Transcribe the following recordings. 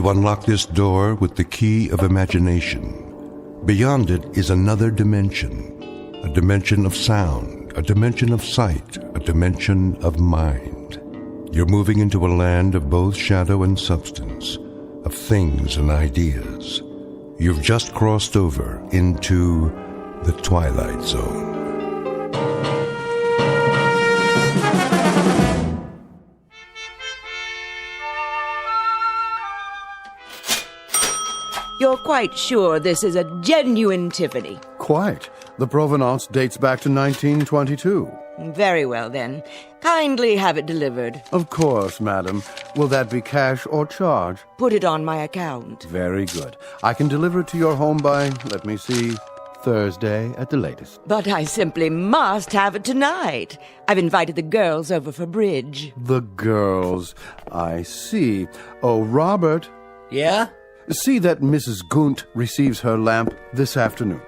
You unlock this door with the key of imagination. Beyond it is another dimension, a dimension of sound, a dimension of sight, a dimension of mind. You're moving into a land of both shadow and substance, of things and ideas. You've just crossed over into the Twilight Zone. You're quite sure this is a genuine Tiffany? Quite. The provenance dates back to 1922. Very well, then. Kindly have it delivered. Of course, madam. Will that be cash or charge? Put it on my account. Very good. I can deliver it to your home by, let me see, Thursday at the latest. But I simply must have it tonight. I've invited the girls over for bridge. The girls. I see. Oh, Robert. Yeah? See that Mrs. Gunt receives her lamp this afternoon.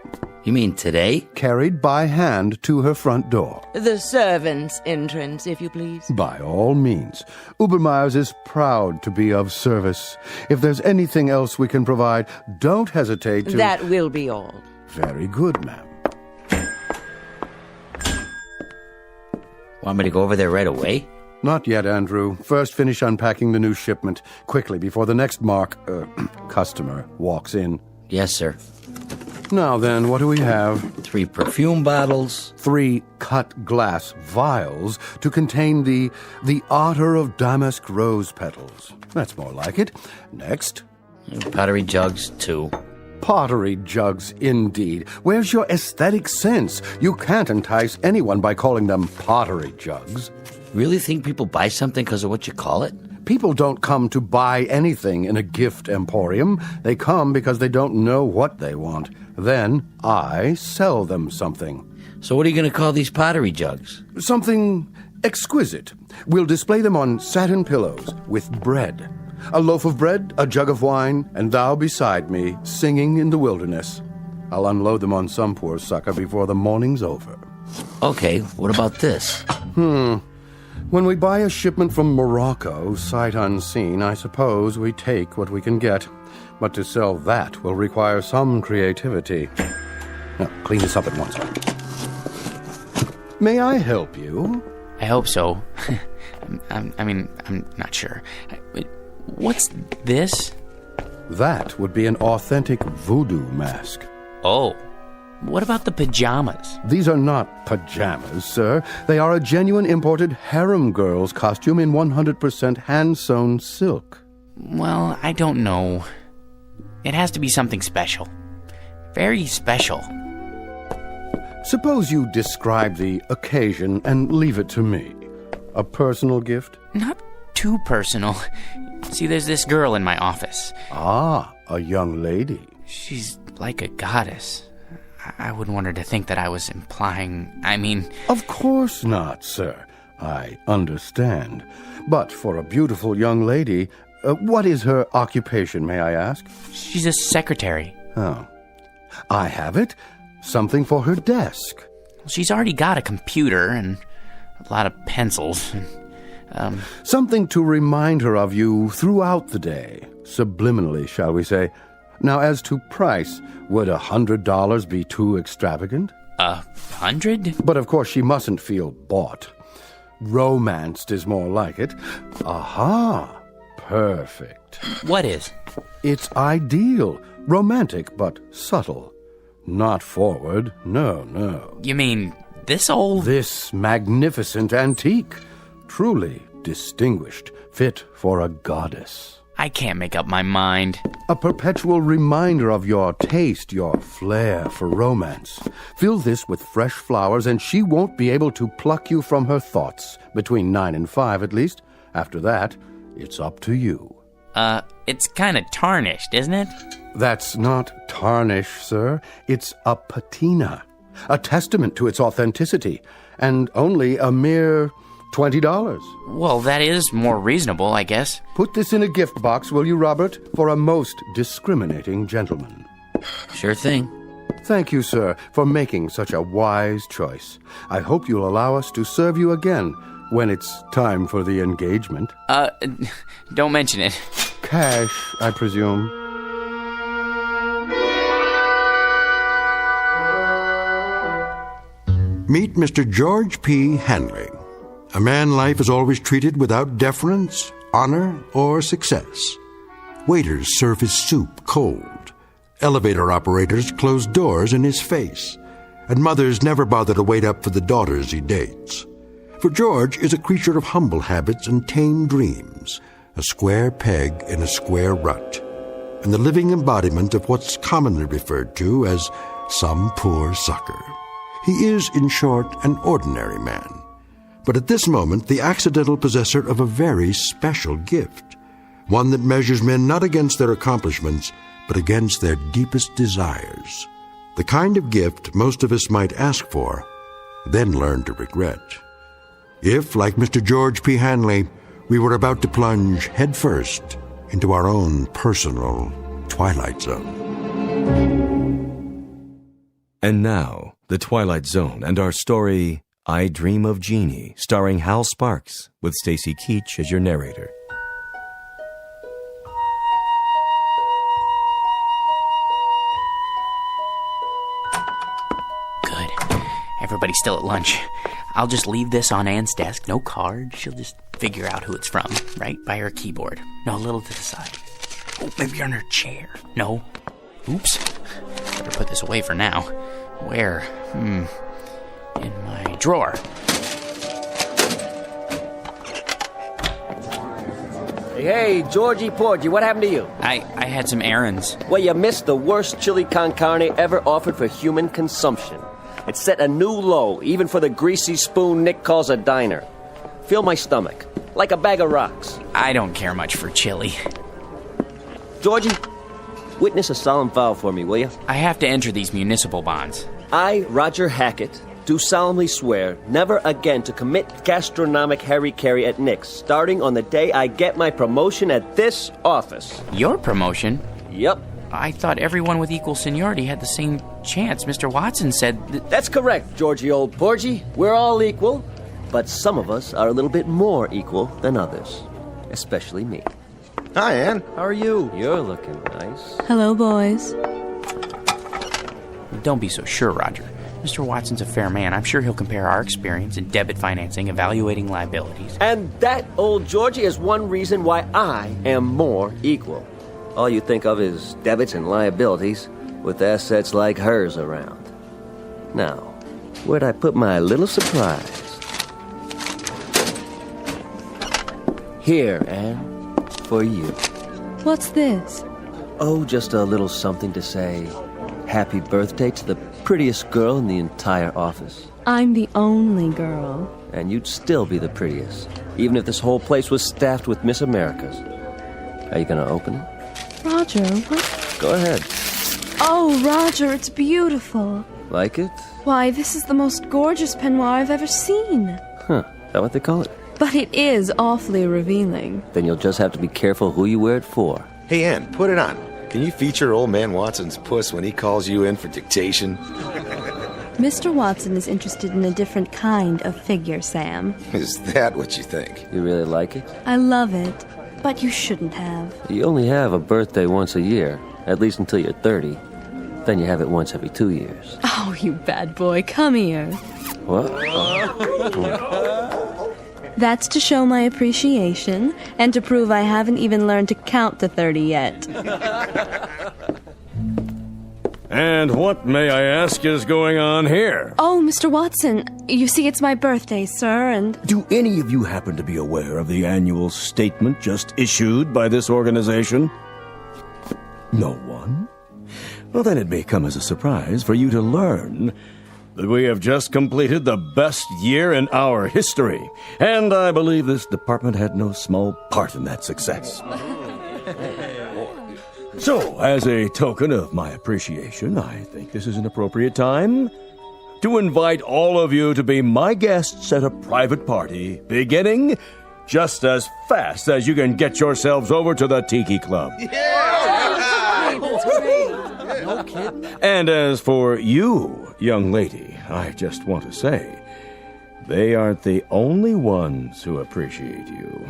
You mean today? Carried by hand to her front door. The servants' entrance, if you please. By all means. Ubermeyer's is proud to be of service. If there's anything else we can provide, don't hesitate to... That will be all. Very good, ma'am. Want me to go over there right away? Not yet, Andrew. First finish unpacking the new shipment. Quickly, before the next customer walks in. Yes, sir. Now then, what do we have? 3 perfume bottles. 3 cut glass vials to contain the otter of damask rose petals. That's more like it. Next. Pottery jugs, 2. Pottery jugs, indeed. Where's your aesthetic sense? You can't entice anyone by calling them pottery jugs. Really think people buy something because of what you call it? People don't come to buy anything in a gift emporium. They come because they don't know what they want. Then I sell them something. So what are you going to call these pottery jugs? Something exquisite. We'll display them on satin pillows with bread. A loaf of bread, a jug of wine, and thou beside me, singing in the wilderness. I'll unload them on some poor sucker before the morning's over. Okay, what about this? When we buy a shipment from Morocco, sight unseen, I suppose we take what we can get. But to sell that will require some creativity. Now, clean this up at once. May I help you? I hope so. I'm not sure. What's this? That would be an authentic voodoo mask. Oh. What about the pajamas? These are not pajamas, sir. They are a genuine imported harem girl's costume in 100% hand-sewn silk. Well, I don't know. It has to be something special. Very special. Suppose you describe the occasion and leave it to me. A personal gift? Not too personal. See, there's this girl in my office. Ah, a young lady. She's like a goddess. I wouldn't want her to think that I was implying, Of course not, sir. I understand. But for a beautiful young lady, what is her occupation, may I ask? She's a secretary. Oh. I have it. Something for her desk. She's already got a computer and a lot of pencils. Something to remind her of you throughout the day. Subliminally, shall we say. Now, as to price, would $100 be too extravagant? 100? But of course she mustn't feel bought. Romanced is more like it. Aha! Perfect. What is? It's ideal. Romantic, but subtle. Not forward. No. You mean this old? This magnificent antique. Truly distinguished. Fit for a goddess. I can't make up my mind. A perpetual reminder of your taste, your flair for romance. Fill this with fresh flowers and she won't be able to pluck you from her thoughts. Between 9 and 5 at least. After that, it's up to you. It's kind of tarnished, isn't it? That's not tarnish, sir. It's a patina. A testament to its authenticity. And only a mere $20. Well, that is more reasonable, I guess. Put this in a gift box, will you, Robert? For a most discriminating gentleman. Sure thing. Thank you, sir, for making such a wise choice. I hope you'll allow us to serve you again when it's time for the engagement. Don't mention it. cash, I presume. Meet Mr. George P. Hanley, a man life is always treated without deference, honor, or success. Waiters serve his soup cold. Elevator operators close doors in his face. And mothers never bother to wait up for the daughters he dates. For George is a creature of humble habits and tame dreams, a square peg in a square rut, and the living embodiment of what's commonly referred to as some poor sucker. He is, in short, an ordinary man, but at this moment the accidental possessor of a very special gift, one that measures men not against their accomplishments, but against their deepest desires. The kind of gift most of us might ask for, then learn to regret. If, like Mr. George P. Hanley, we were about to plunge headfirst into our own personal Twilight Zone. And now, The Twilight Zone and our story, I Dream of Genie, starring Hal Sparks, with Stacy Keach as your narrator. Good. Everybody's still at lunch. I'll just leave this on Anne's desk. No card. She'll just figure out who it's from, right by her keyboard. No, a little to the side. Oh, maybe on her chair. No. Oops. Better put this away for now. Where? In my drawer. Hey, Georgie Porgy, what happened to you? I had some errands. Well, you missed the worst chili con carne ever offered for human consumption. It set a new low, even for the greasy spoon Nick calls a diner. Fill my stomach, like a bag of rocks. I don't care much for chili. Georgie, witness a solemn vow for me, will you? I have to enter these municipal bonds. I, Roger Hackett, do solemnly swear never again to commit gastronomic harry-carry at Nick's, starting on the day I get my promotion at this office. Your promotion? Yep. I thought everyone with equal seniority had the same chance. Mr. Watson said... That's correct, Georgie old Porgy. We're all equal, but some of us are a little bit more equal than others. Especially me. Hi, Anne. How are you? You're looking nice. Hello, boys. Don't be so sure, Roger. Mr. Watson's a fair man. I'm sure he'll compare our experience in debit financing, evaluating liabilities. And that, old Georgie, is one reason why I am more equal. All you think of is debits and liabilities with assets like hers around. Now, where'd I put my little surprise? Here, Anne, for you. What's this? Oh, just a little something to say happy birthday to the prettiest girl in the entire office. I'm the only girl. And you'd still be the prettiest, even if this whole place was staffed with Miss Americas. Are you gonna open it? Roger, what? Go ahead. Oh, Roger, it's beautiful. Like it? Why, this is the most gorgeous peignoir I've ever seen. Huh, is that what they call it? But it is awfully revealing. Then you'll just have to be careful who you wear it for. Hey, Anne, put it on. Can you feature old man Watson's puss when he calls you in for dictation? Mr. Watson is interested in a different kind of figure, Sam. Is that what you think? You really like it? I love it, but you shouldn't have. You only have a birthday once a year, at least until you're 30. Then you have it once every 2 years. Oh, you bad boy, come here. What? Oh. That's to show my appreciation and to prove I haven't even learned to count to 30 yet. And what, may I ask, is going on here? Oh, Mr. Watson, you see it's my birthday, sir, and... Do any of you happen to be aware of the annual statement just issued by this organization? No one? Well, then it may come as a surprise for you to learn that we have just completed the best year in our history, and I believe this department had no small part in that success. So, as a token of my appreciation, I think this is an appropriate time to invite all of you to be my guests at a private party, beginning just as fast as you can get yourselves over to the Tiki Club. No kidding. And as for you, young lady, I just want to say, they aren't the only ones who appreciate you.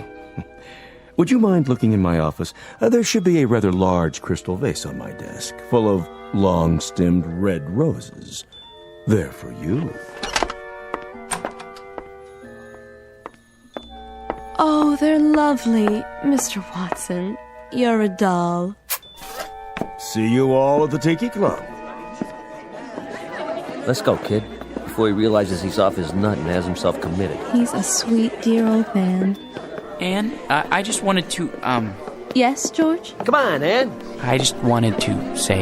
Would you mind looking in my office? There should be a rather large crystal vase on my desk, full of long-stemmed red roses. They're for you. Oh, they're lovely, Mr. Watson. You're a doll. See you all at the Tiki Club. Let's go, kid, before he realizes he's off his nut and has himself committed. He's a sweet, dear old man. Anne, I just wanted to, Yes, George? Come on, Ann. I just wanted to say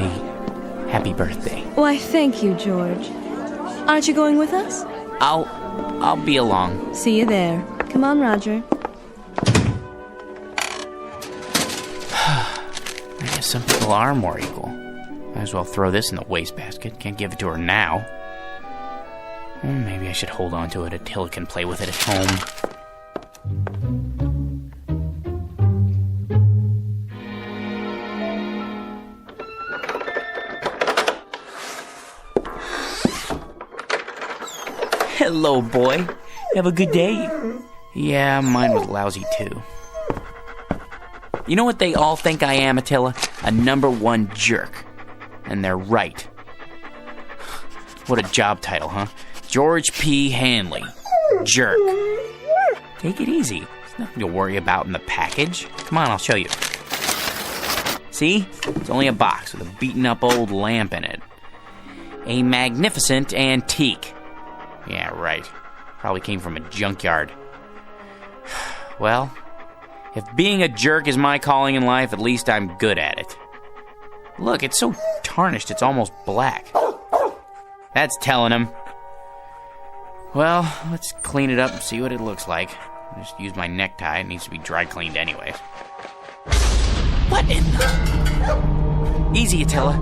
happy birthday. Why, thank you, George. Aren't you going with us? I'll be along. See you there. Come on, Roger. I guess some people are more equal. Might as well throw this in the wastebasket. Can't give it to her now. Maybe I should hold on to it until it can play with it at home. Hello, boy. Have a good day? Yeah, mine was lousy, too. You know what they all think I am, Attila? A #1 jerk. And they're right. What a job title, huh? George P. Hanley. Jerk. Take it easy. There's nothing to worry about in the package. Come on, I'll show you. See? It's only a box with a beaten-up old lamp in it. A magnificent antique. Yeah, right. Probably came from a junkyard. Well, if being a jerk is my calling in life, at least I'm good at it. Look, it's so tarnished it's almost black. That's telling him. Well, let's clean it up and see what it looks like. I'll just use my necktie. It needs to be dry cleaned anyways. What in the... Easy, Attila.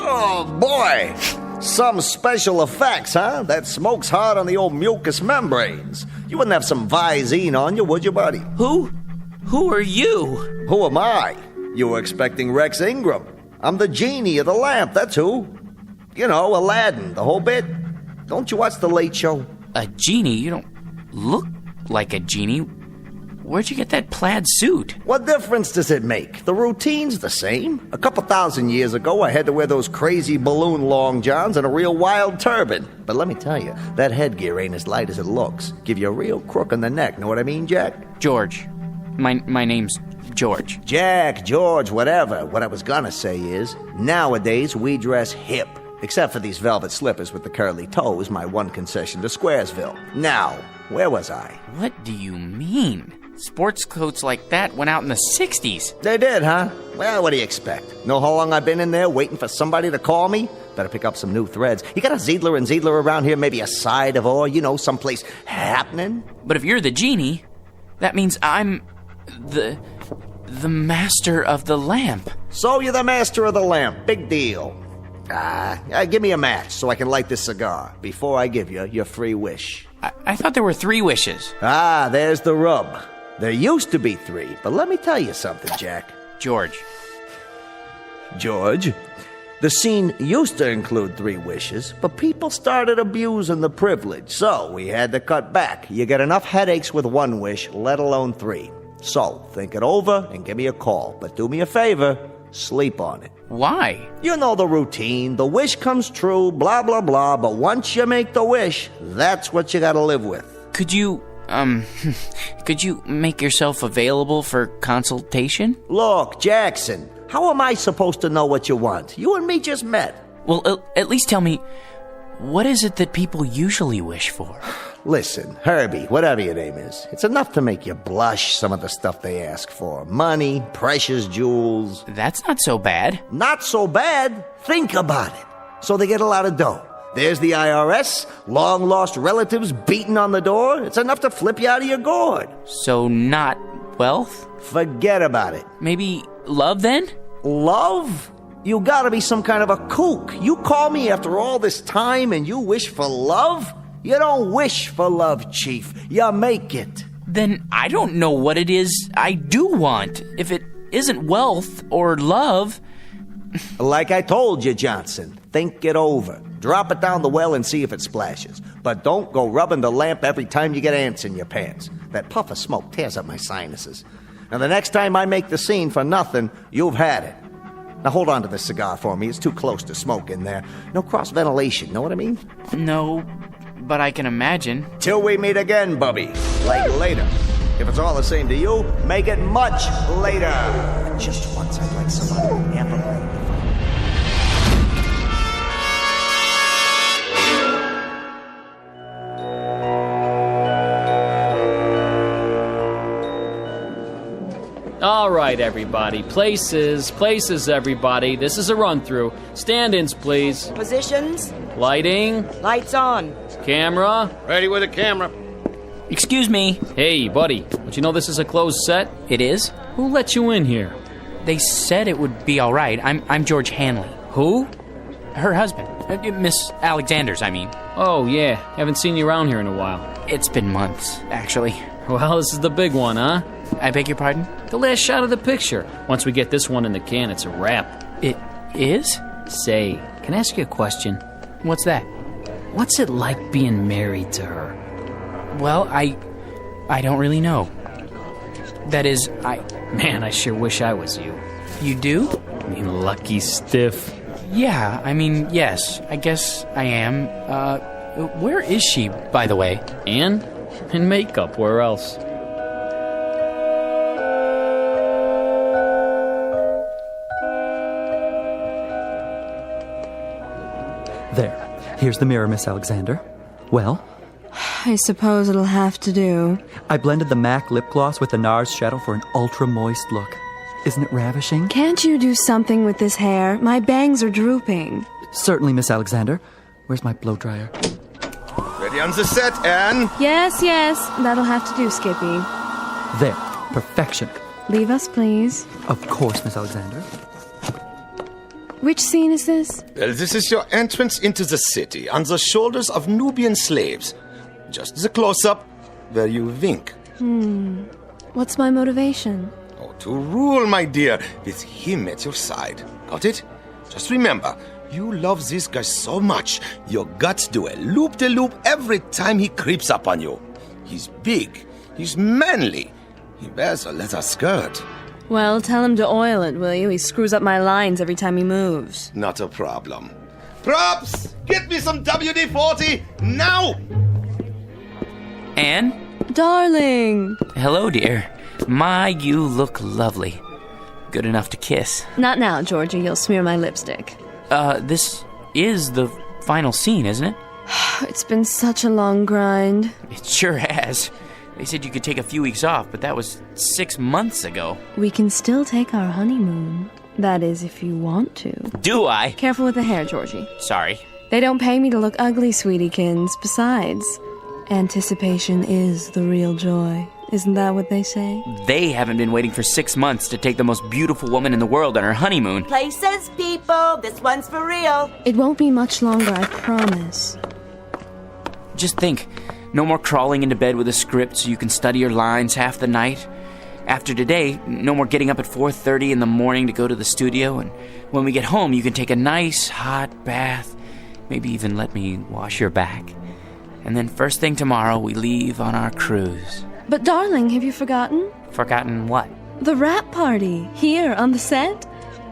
Oh, boy. Some special effects, huh? That smoke's hard on the old mucous membranes. You wouldn't have some Visine on you, would you, buddy? Who are you? Who am I? You were expecting Rex Ingram. I'm the genie of the lamp, that's who. You know, Aladdin, the whole bit. Don't you watch The Late Show? A genie? You don't look like a genie. Where'd you get that plaid suit? What difference does it make? The routine's the same. A couple thousand years ago, I had to wear those crazy balloon long johns and a real wild turban. But let me tell you, that headgear ain't as light as it looks. Give you a real crook in the neck, know what I mean, Jack? George. My name's George. Jack, George, whatever. What I was gonna say is, nowadays we dress hip. Except for these velvet slippers with the curly toes, my one concession to Squaresville. Now, where was I? What do you mean? Sports coats like that went out in the 60s. They did, huh? Well, what do you expect? Know how long I've been in there waiting for somebody to call me? Better pick up some new threads. You got a Ziedler and Ziedler around here, maybe a side of or, someplace happening? But if you're the genie, that means I'm the master of the lamp. So you're the master of the lamp. Big deal. Give me a match so I can light this cigar before I give you your free wish. I thought there were 3 wishes. There's the rub. There used to be 3, but let me tell you something, Jack. George. The scene used to include 3 wishes, but people started abusing the privilege, so we had to cut back. You get enough headaches with 1 wish, let alone 3. So, think it over and give me a call, but do me a favor, sleep on it. Why? You know the routine, the wish comes true, blah, blah, blah, but once you make the wish, that's what you gotta live with. Could you make yourself available for consultation? Look, Jackson, how am I supposed to know what you want? You and me just met. Well, at least tell me, what is it that people usually wish for? Listen, Herbie, whatever your name is, it's enough to make you blush, some of the stuff they ask for. Money, precious jewels. That's not so bad. Not so bad? Think about it. So they get a lot of dough. There's the IRS, long-lost relatives beating on the door. It's enough to flip you out of your gourd. So not wealth? Forget about it. Maybe love, then? Love? You gotta be some kind of a kook. You call me after all this time and you wish for love? You don't wish for love, Chief. You make it. Then I don't know what it is I do want. If it isn't wealth or love, Like I told you, Johnson, think it over. Drop it down the well and see if it splashes. But don't go rubbing the lamp every time you get ants in your pants. That puff of smoke tears up my sinuses. Now, the next time I make the scene for nothing, you've had it. Now, hold on to this cigar for me. It's too close to smoke in there. No cross-ventilation, know what I mean? No, but I can imagine. Till we meet again, Bubby. Like later. If it's all the same to you, make it much later. Just once, I'd like somebody amplified. All right, everybody. Places, everybody. This is a run-through. Stand-ins, please. Positions. Lighting. Lights on. Camera. Ready with a camera. Excuse me. Hey, buddy. Don't you know this is a closed set? It is? Who let you in here? They said it would be all right. I'm George Hanley. Who? Her husband. Miss Alexander's, I mean. Oh, yeah. Haven't seen you around here in a while. It's been months, actually. Well, this is the big one, huh? I beg your pardon? The last shot of the picture. Once we get this one in the can, it's a wrap. It is? Say, can I ask you a question? What's that? What's it like being married to her? Well, I don't really know. That is, Man, I sure wish I was you. You do? You lucky stiff. Yeah, I mean, yes. I guess I am. Where is she, by the way? Anne? In makeup, where else? There. Here's the mirror, Miss Alexander. Well? I suppose it'll have to do. I blended the MAC lip gloss with the NARS shadow for an ultra-moist look. Isn't it ravishing? Can't you do something with this hair? My bangs are drooping. Certainly, Miss Alexander. Where's my blow dryer? Ready on the set, Anne? Yes. That'll have to do, Skippy. There. Perfection. Leave us, please. Of course, Miss Alexander. Which scene is this? Well, this is your entrance into the city on the shoulders of Nubian slaves. Just the close-up where you wink. What's my motivation? Oh, to rule, my dear, with him at your side. Got it? Just remember, you love this guy so much, your guts do a loop-de-loop every time he creeps up on you. He's big. He's manly. He wears a leather skirt. Well, tell him to oil it, will you? He screws up my lines every time he moves. Not a problem. Props! Get me some WD-40 now! Anne? Darling! Hello, dear. My, you look lovely. Good enough to kiss. Not now, Georgie. You'll smear my lipstick. This is the final scene, isn't it? It's been such a long grind. It sure has. They said you could take a few weeks off, but that was 6 months ago. We can still take our honeymoon. That is, if you want to. Do I? Careful with the hair, Georgie. Sorry. They don't pay me to look ugly, sweetiekins. Besides, anticipation is the real joy. Isn't that what they say? They haven't been waiting for 6 months to take the most beautiful woman in the world on her honeymoon. Places, people. This one's for real. It won't be much longer, I promise. Just think. No more crawling into bed with a script so you can study your lines half the night. After today, no more getting up at 4:30 in the morning to go to the studio. And when we get home, you can take a nice hot bath. Maybe even let me wash your back. And then first thing tomorrow, we leave on our cruise. But darling, have you forgotten? Forgotten what? The wrap party, here on the set.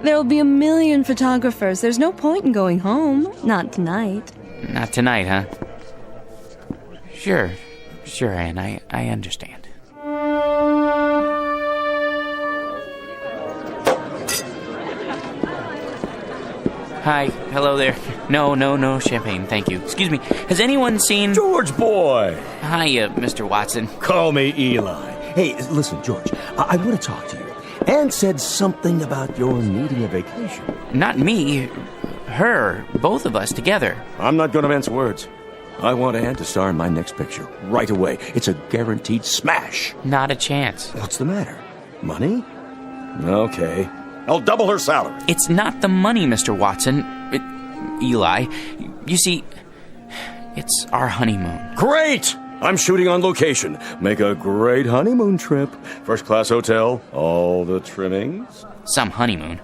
There'll be 1 million photographers. There's no point in going home. Not tonight. Not tonight, huh? Sure, Anne, I understand. Hi, hello there. No champagne, thank you. Excuse me, has anyone seen... George boy! Hi, Mr. Watson. Call me Eli. Hey, listen, George, I want to talk to you. Anne said something about your needing a vacation. Not me, her, both of us together. I'm not going to mince words. I want Anne to star in my next picture right away. It's a guaranteed smash. Not a chance. What's the matter? Money? Okay. I'll double her salary. It's not the money, Mr. Watson. Eli, you see, it's our honeymoon. Great! I'm shooting on location. Make a great honeymoon trip. First class hotel, all the trimmings. Some honeymoon.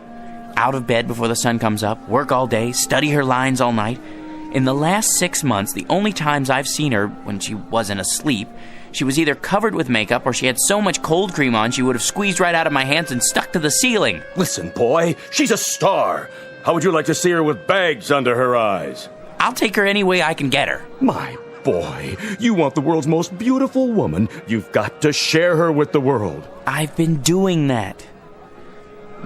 out of bed before the sun comes up, work all day, study her lines all night. In the last 6 months, the only times I've seen her when she wasn't asleep, she was either covered with makeup or she had so much cold cream on she would have squeezed right out of my hands and stuck to the ceiling. Listen, boy, she's a star. How would you like to see her with bags under her eyes? I'll take her any way I can get her. My boy, you want the world's most beautiful woman. You've got to share her with the world. I've been doing that.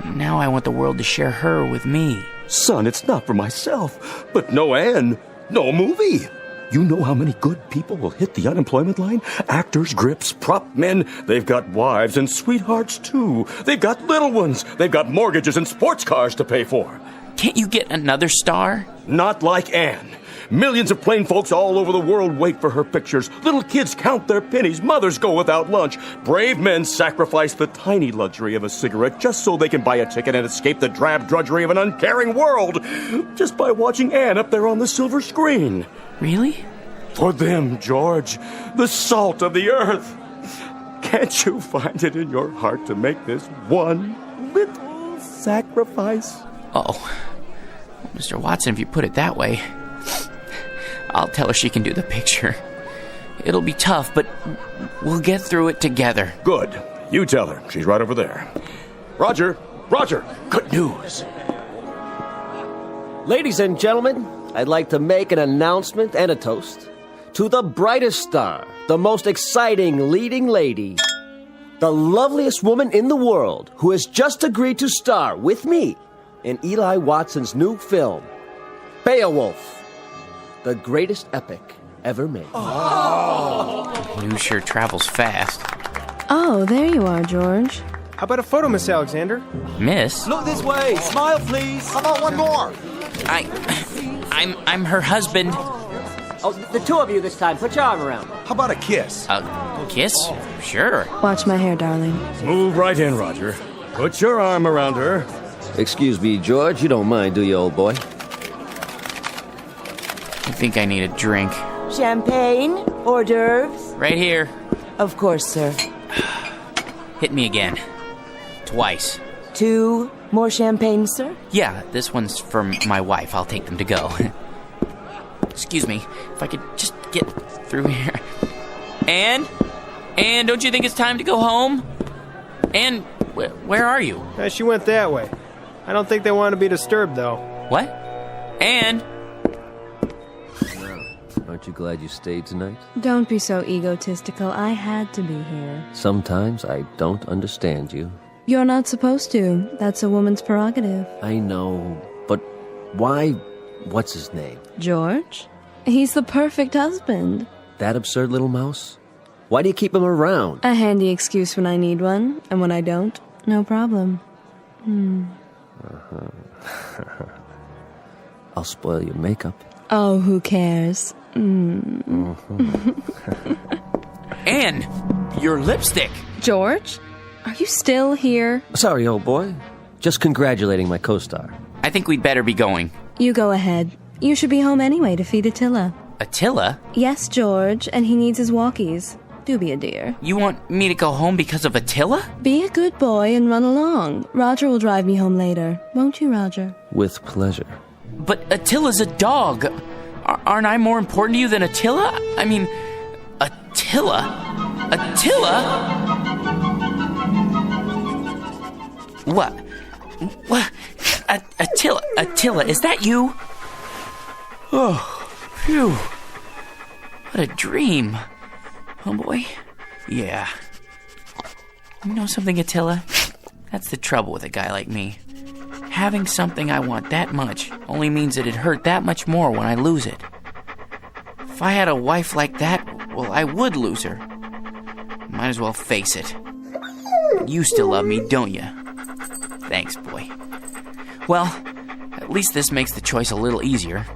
Now I want the world to share her with me. Son, it's not for myself, but no Anne, no movie. You know how many good people will hit the unemployment line? Actors, grips, prop men. They've got wives and sweethearts, too. They've got little ones. They've got mortgages and sports cars to pay for. Can't you get another star? Not like Anne. Millions of plain folks all over the world wait for her pictures. Little kids count their pennies. Mothers go without lunch. Brave men sacrifice the tiny luxury of a cigarette just so they can buy a ticket and escape the drab drudgery of an uncaring world. Just by watching Anne up there on the silver screen. Really? For them, George, the salt of the earth. Can't you find it in your heart to make this one little sacrifice? Uh-oh. Mr. Watson, if you put it that way, I'll tell her she can do the picture. It'll be tough, but we'll get through it together. Good. You tell her. She's right over there. Roger, good news. Ladies and gentlemen, I'd like to make an announcement and a toast to the brightest star, the most exciting leading lady, the loveliest woman in the world who has just agreed to star with me in Eli Watson's new film, Beowulf, the greatest epic ever made. News sure travels fast. Oh, there you are, George. How about a photo, Miss Alexander? Miss? Look this way. Smile, please. How about one more? I'm her husband. Oh, the two of you this time. Put your arm around. How about a kiss? A kiss? Sure. Watch my hair, darling. Move right in, Roger. Put your arm around her. Excuse me, George. You don't mind, do you, old boy? I think I need a drink. Champagne? Hors d'oeuvres? Right here. Of course, sir. Hit me again. Twice. 2 more champagne, sir? Yeah, this one's for my wife. I'll take them to go. Excuse me, if I could just get through here. Anne, don't you think it's time to go home? Anne, where are you? She went that way. I don't think they want to be disturbed, though. What? Anne? Aren't you glad you stayed tonight? Don't be so egotistical. I had to be here. Sometimes I don't understand you. You're not supposed to. That's a woman's prerogative. I know, but why? What's his name? George? He's the perfect husband. That absurd little mouse? Why do you keep him around? A handy excuse when I need one, and when I don't, no problem. I'll spoil your makeup. Oh, who cares? Anne, your lipstick. George? Are you still here? Sorry, old boy. Just congratulating my co-star. I think we'd better be going. You go ahead. You should be home anyway to feed Attila. Attila? Yes, George, and he needs his walkies. Do be a dear. You want me to go home because of Attila? Be a good boy and run along. Roger will drive me home later. Won't you, Roger? With pleasure. But Attila's a dog. Aren't I more important to you than Attila? I mean, Attila? What? Attila, is that you? Oh, phew. What a dream. Oh, boy. Yeah. You know something, Attila? That's the trouble with a guy like me. Having something I want that much only means that it hurt that much more when I lose it. If I had a wife like that, well, I would lose her. Might as well face it. You still love me, don't you? Thanks, boy. Well, at least this makes the choice a little easier.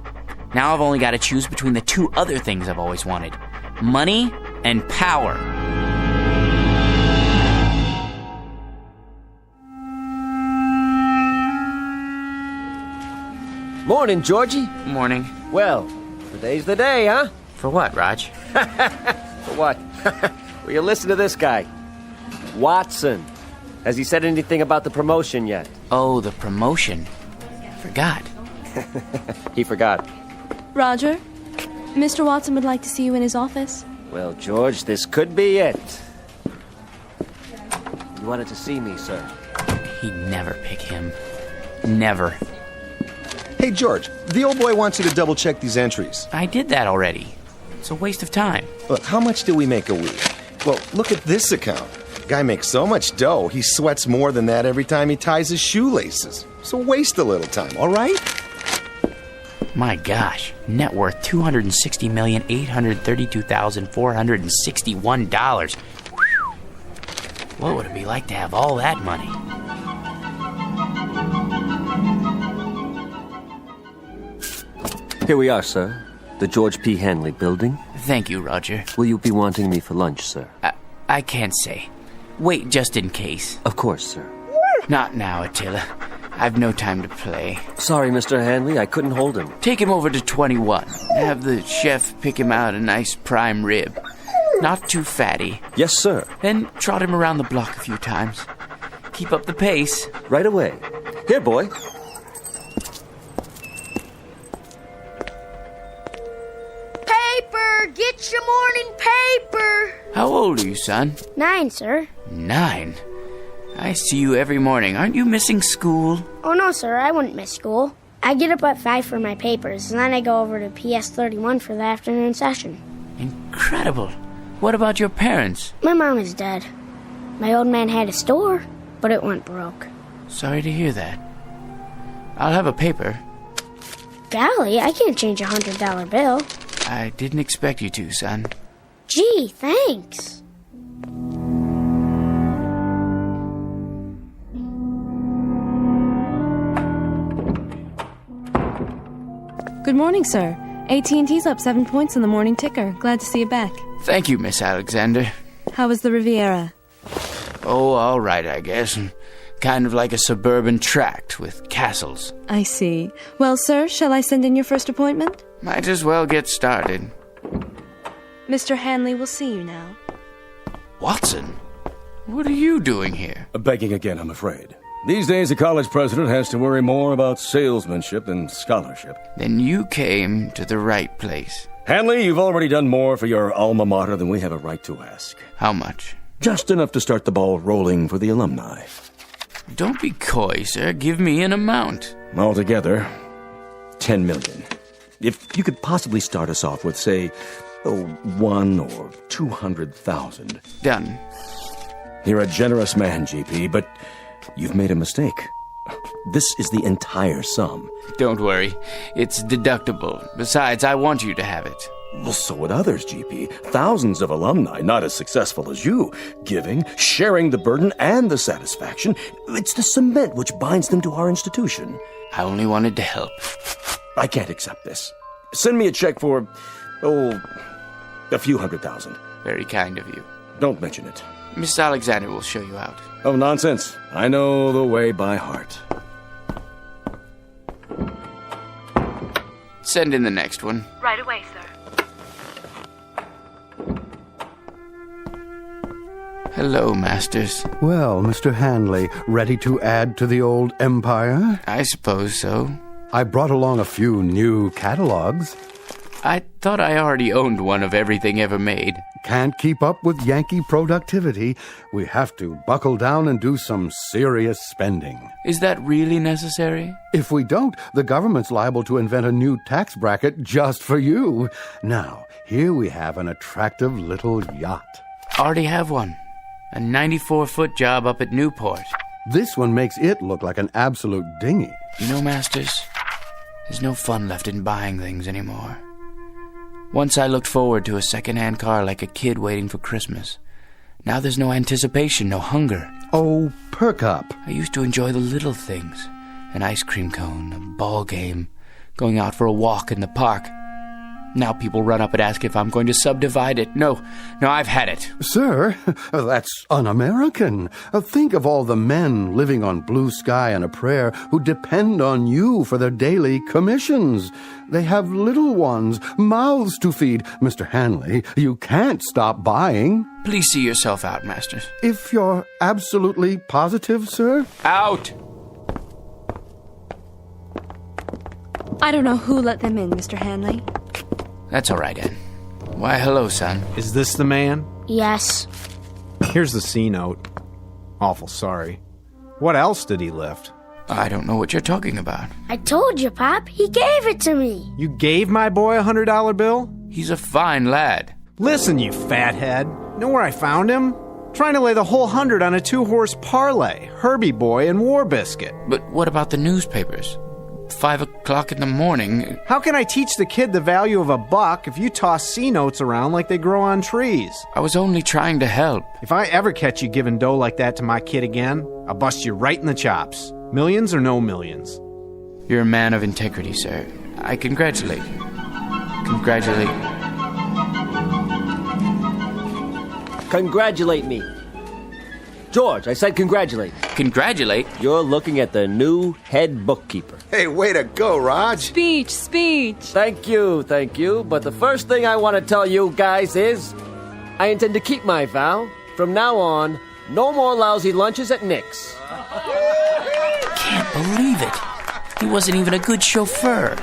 Now I've only got to choose between the 2 other things I've always wanted. Money and power. Morning, Georgie. Morning. Well, today's the day, huh? For what, Raj? For what? Well, you listen to this guy. Watson. Has he said anything about the promotion yet? Oh, the promotion. Forgot. He forgot. Roger, Mr. Watson would like to see you in his office. Well, George, this could be it. You wanted to see me, sir. He'd never pick him. Never. Hey, George, the old boy wants you to double-check these entries. I did that already. It's a waste of time. Look, how much do we make a week? Well, look at this account. Guy makes so much dough, he sweats more than that every time he ties his shoelaces. So waste a little time, all right? My gosh, net worth $260,832,461. What would it be like to have all that money? Here we are, sir. The George P. Hanley building. Thank you, Roger. Will you be wanting me for lunch, sir? I can't say. Wait just in case. Of course, sir. Not now, Attila. I've no time to play. Sorry, Mr. Hanley, I couldn't hold him. Take him over to 21. Have the chef pick him out a nice prime rib. Not too fatty. Yes, sir. Then trot him around the block a few times. Keep up the pace. Right away. Here, boy. Paper! Get your morning paper! How old are you, son? 9, sir. 9? I see you every morning. Aren't you missing school? Oh, no, sir. I wouldn't miss school. I get up at 5 for my papers, and then I go over to PS 31 for the afternoon session. Incredible. What about your parents? My mom is dead. My old man had a store, but it went broke. Sorry to hear that. I'll have a paper. Golly, I can't change a $100 bill. I didn't expect you to, son. Gee, thanks. Good morning, sir. AT&T's up 7 points in the morning ticker. Glad to see you back. Thank you, Miss Alexander. How was the Riviera? Oh, all right, I guess. Kind of like a suburban tract with castles. I see. Well, sir, shall I send in your first appointment? Might as well get started. Mr. Hanley will see you now. Watson, what are you doing here? Begging again, I'm afraid. These days, a college president has to worry more about salesmanship than scholarship. Then you came to the right place. Hanley, you've already done more for your alma mater than we have a right to ask. How much? Just enough to start the ball rolling for the alumni. Don't be coy, sir. Give me an amount. Altogether, $10 million. If you could possibly start us off with, say, 1 or 200,000. Done. You're a generous man, GP, but you've made a mistake. This is the entire sum. Don't worry. It's deductible. Besides, I want you to have it. Well, so would others, GP. Thousands of alumni, not as successful as you. Giving, sharing the burden and the satisfaction. It's the cement which binds them to our institution. I only wanted to help. I can't accept this. Send me a check for, a few $100,000. Very kind of you. Don't mention it. Miss Alexander will show you out. Oh, nonsense. I know the way by heart. Send in the next one. Right away, sir. Hello, Masters. Well, Mr. Hanley, ready to add to the old empire? I suppose so. I brought along a few new catalogs. I thought I already owned one of everything ever made. Can't keep up with Yankee productivity. We have to buckle down and do some serious spending. Is that really necessary? If we don't, the government's liable to invent a new tax bracket just for you. Now, here we have an attractive little yacht. Already have one. A 94-foot job up at Newport. This one makes it look like an absolute dinghy. You know, Masters, there's no fun left in buying things anymore. Once I looked forward to a second-hand car like a kid waiting for Christmas. Now there's no anticipation, no hunger. Oh, perk up. I used to enjoy the little things. An ice cream cone, a ball game, going out for a walk in the park. Now people run up and ask if I'm going to subdivide it. No, I've had it. Sir, that's un-American. Think of all the men living on blue sky and a prayer who depend on you for their daily commissions. They have little ones, mouths to feed. Mr. Hanley, you can't stop buying. Please see yourself out, Masters. If you're absolutely positive, sir? Out! I don't know who let them in, Mr. Hanley. That's all right, Ann. Why, hello, son. Is this the man? Yes. Here's the C note. Awful sorry. What else did he lift? I don't know what you're talking about. I told you, Pop. He gave it to me. You gave my boy a $100 bill? He's a fine lad. Listen, you fathead. Know where I found him? Trying to lay the whole 100 on a 2-horse parlay. Herbie Boy and War Biscuit. But what about the newspapers? 5 o'clock in the morning. How can I teach the kid the value of $1 if you toss C notes around like they grow on trees? I was only trying to help. If I ever catch you giving dough like that to my kid again, I'll bust you right in the chops. Millions or no millions. You're a man of integrity, sir. I congratulate you. Congratulate me. George, I said congratulate. Congratulate? You're looking at the new head bookkeeper. Hey, way to go, Raj. Speech. Thank you. But the first thing I want to tell you guys is I intend to keep my vow. From now on, no more lousy lunches at Nick's. Can't believe it. He wasn't even a good chauffeur.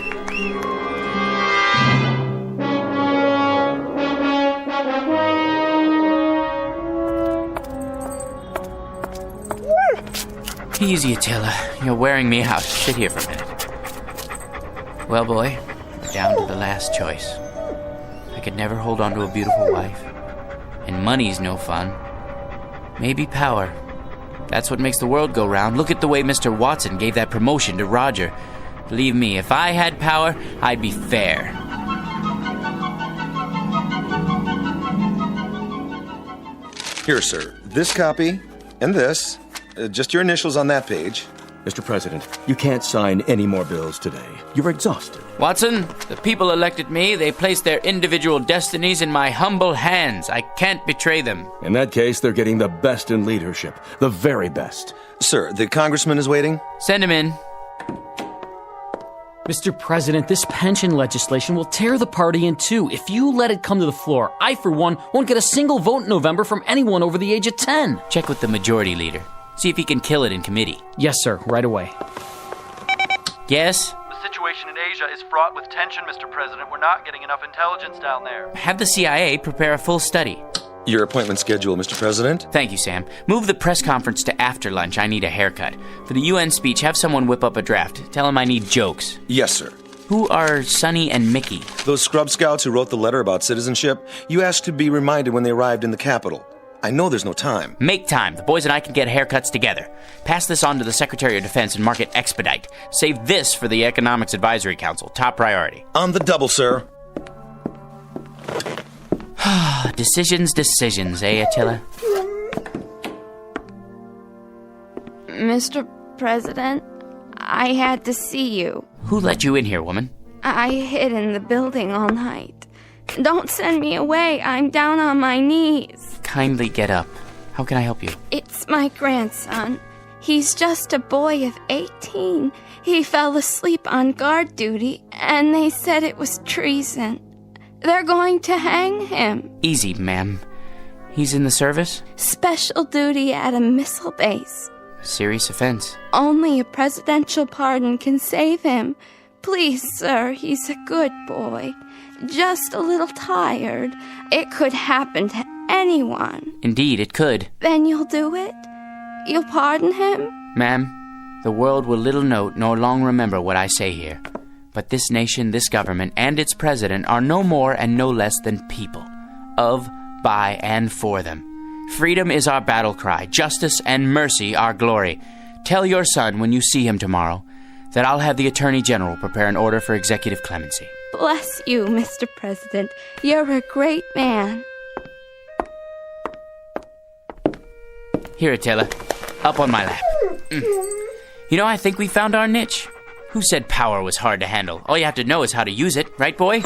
Easy, Attila. You're wearing me out. Sit here for a minute. Well, boy, we're down to the last choice. I could never hold on to a beautiful wife. And money's no fun. Maybe power. That's what makes the world go round. Look at the way Mr. Watson gave that promotion to Roger. Believe me, if I had power, I'd be fair. Here, sir. This copy and this. Just your initials on that page. Mr. President, you can't sign any more bills today. You're exhausted. Watson, the people elected me. They placed their individual destinies in my humble hands. I can't betray them. In that case, they're getting the best in leadership. The very best. Sir, the congressman is waiting. Send him in. Mr. President, this pension legislation will tear the party in two. If you let it come to the floor, I, for one, won't get a single vote in November from anyone over the age of 10. Check with the majority leader. See if he can kill it in committee. Yes, sir. Right away. Yes? The situation in Asia is fraught with tension, Mr. President. We're not getting enough intelligence down there. Have the CIA prepare a full study. Your appointment schedule, Mr. President. Thank you, Sam. Move the press conference to after lunch. I need a haircut. For the UN speech, have someone whip up a draft. Tell him I need jokes. Yes, sir. Who are Sonny and Mickey? Those scrub scouts who wrote the letter about citizenship. You asked to be reminded when they arrived in the capital. I know there's no time. Make time. The boys and I can get haircuts together. Pass this on to the Secretary of Defense and mark it expedite. Save this for the Economics Advisory Council. Top priority. On the double, sir. Decisions, eh, Attila? Mr. President, I had to see you. Who let you in here, woman? I hid in the building all night. Don't send me away. I'm down on my knees. Kindly get up. How can I help you? It's my grandson. He's just a boy of 18. He fell asleep on guard duty, and they said it was treason. They're going to hang him. Easy, ma'am. He's in the service? Special duty at a missile base. Serious offense. Only a presidential pardon can save him. Please, sir, he's a good boy. Just a little tired. It could happen to anyone. Indeed, it could. Then you'll do it? You'll pardon him? Ma'am, the world will little note nor long remember what I say here. But this nation, this government, and its president are no more and no less than people. Of, by, and for them. Freedom is our battle cry, justice and mercy our glory. Tell your son when you see him tomorrow that I'll have the Attorney General prepare an order for executive clemency. Bless you, Mr. President. You're a great man. Here, Attila. Up on my lap. You know, I think we found our niche. Who said power was hard to handle? All you have to know is how to use it, right, boy?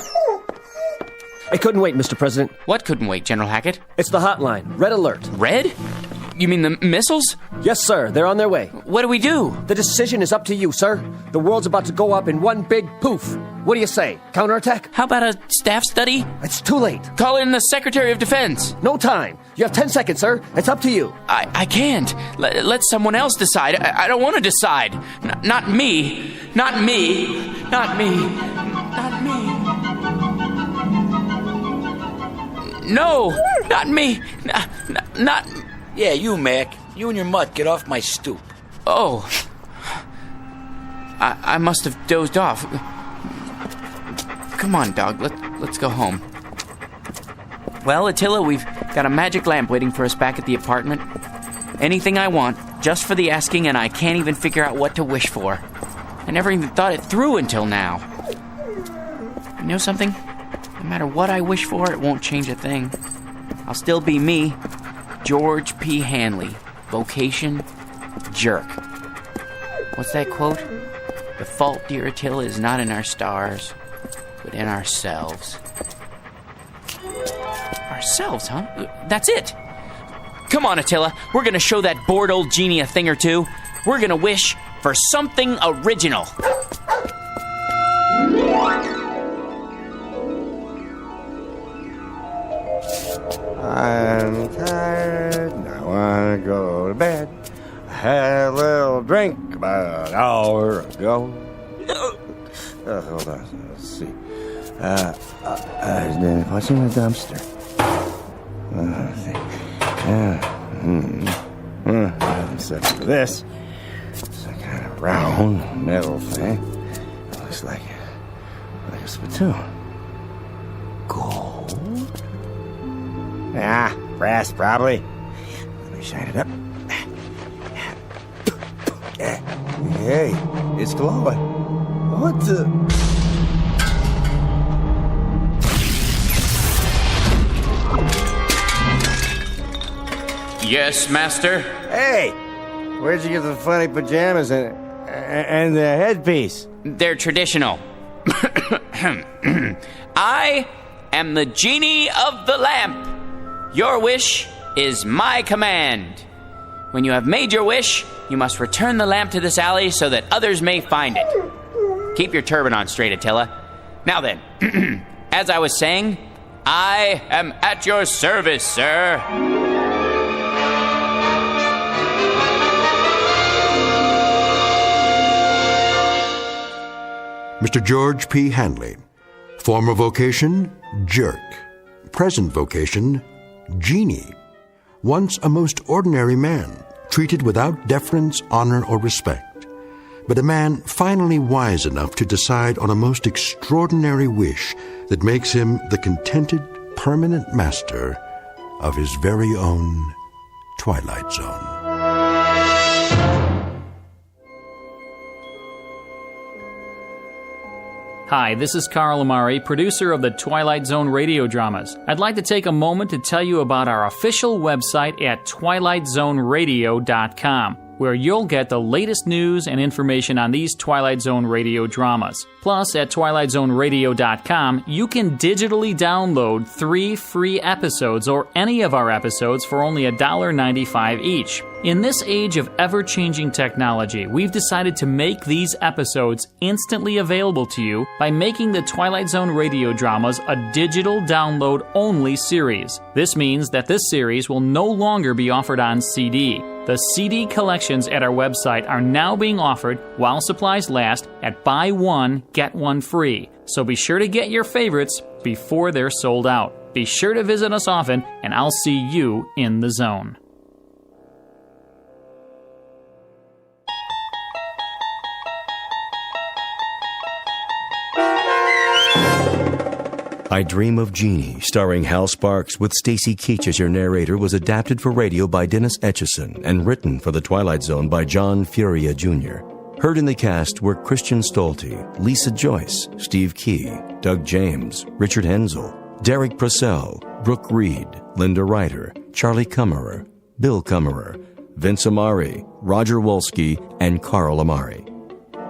It couldn't wait, Mr. President. What couldn't wait, General Hackett? It's the hotline. Red alert. Red? You mean the missiles? Yes, sir. They're on their way. What do we do? The decision is up to you, sir. The world's about to go up in one big poof. What do you say? Counterattack? How about a staff study? It's too late. Call in the Secretary of Defense. No time. You have 10 seconds, sir. It's up to you. I can't. Let someone else decide. I don't want to decide. Not me. Not me. Not me. Not me. No, not me. Not. Yeah, you, Mac. You and your mutt, get off my stoop. Oh. I must have dozed off. Come on, dog. Let's go home. Well, Attila, we've got a magic lamp waiting for us back at the apartment. Anything I want, just for the asking, and I can't even figure out what to wish for. I never even thought it through until now. You know something? No matter what I wish for, it won't change a thing. I'll still be me, George P. Hanley. Vocation, jerk. What's that quote? The fault, dear Attila, is not in our stars, but in ourselves. Ourselves, huh? That's it. Come on, Attila. We're gonna show that bored old genie a thing or two. We're gonna wish for something original. I'm tired, I wanna go to bed. I had a little drink about an hour ago. Hold on, let's see. What's in the dumpster? Let's see. Except for this. It's a kind of round metal thing. It looks like a spittoon. Gold? Ah, brass, probably. Let me shine it up. Hey, it's glowing. What the... Yes, master? Hey, where'd you get the funny pajamas and the headpiece? They're traditional. I am the genie of the lamp. Your wish is my command. When you have made your wish, you must return the lamp to this alley so that others may find it. Keep your turban on straight, Attila. Now then, as I was saying, I am at your service, sir. Mr. George P. Hanley. Former vocation, jerk. Present vocation, genie. Once a most ordinary man, treated without deference, honor, or respect. But a man finally wise enough to decide on a most extraordinary wish that makes him the contented, permanent master of his very own Twilight Zone. Hi, this is Carl Amari, producer of the Twilight Zone radio dramas. I'd like to take a moment to tell you about our official website at twilightzoneradio.com, where you'll get the latest news and information on these Twilight Zone radio dramas. Plus, at twilightzoneradio.com, you can digitally download 3 free episodes or any of our episodes for only $1.95 each. In this age of ever-changing technology, we've decided to make these episodes instantly available to you by making the Twilight Zone radio dramas a digital download-only series. This means that this series will no longer be offered on CD. The CD collections at our website are now being offered while supplies last at buy one, get one free. So be sure to get your favorites before they're sold out. Be sure to visit us often, and I'll see you in the zone. I Dream of Genie, starring Hal Sparks with Stacy Keach as your narrator, was adapted for radio by Dennis Etchison and written for The Twilight Zone by John Furia Jr. Heard in the cast were Christian Stolte, Lisa Joyce, Steve Key, Doug James, Richard Hensel, Derek Purcell, Brooke Reed, Linda Ryder, Charlie Kummerer, Bill Kummerer, Vince Amari, Roger Wolski, and Carl Amari.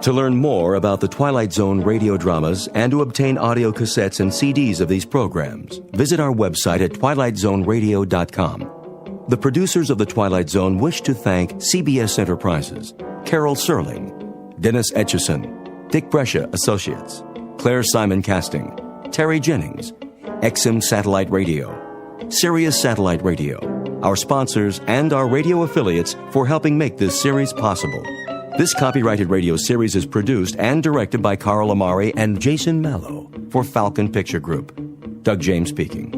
To learn more about the Twilight Zone radio dramas and to obtain audio cassettes and CDs of these programs, visit our website at twilightzoneradio.com. The producers of The Twilight Zone wish to thank CBS Enterprises, Carol Serling, Dennis Etchison, Dick Brescia Associates, Claire Simon Casting, Terry Jennings, XM Satellite Radio, Sirius Satellite Radio, our sponsors, and our radio affiliates for helping make this series possible. This copyrighted radio series is produced and directed by Carl Amari and Jason Mallow for Falcon Picture Group. Doug James speaking.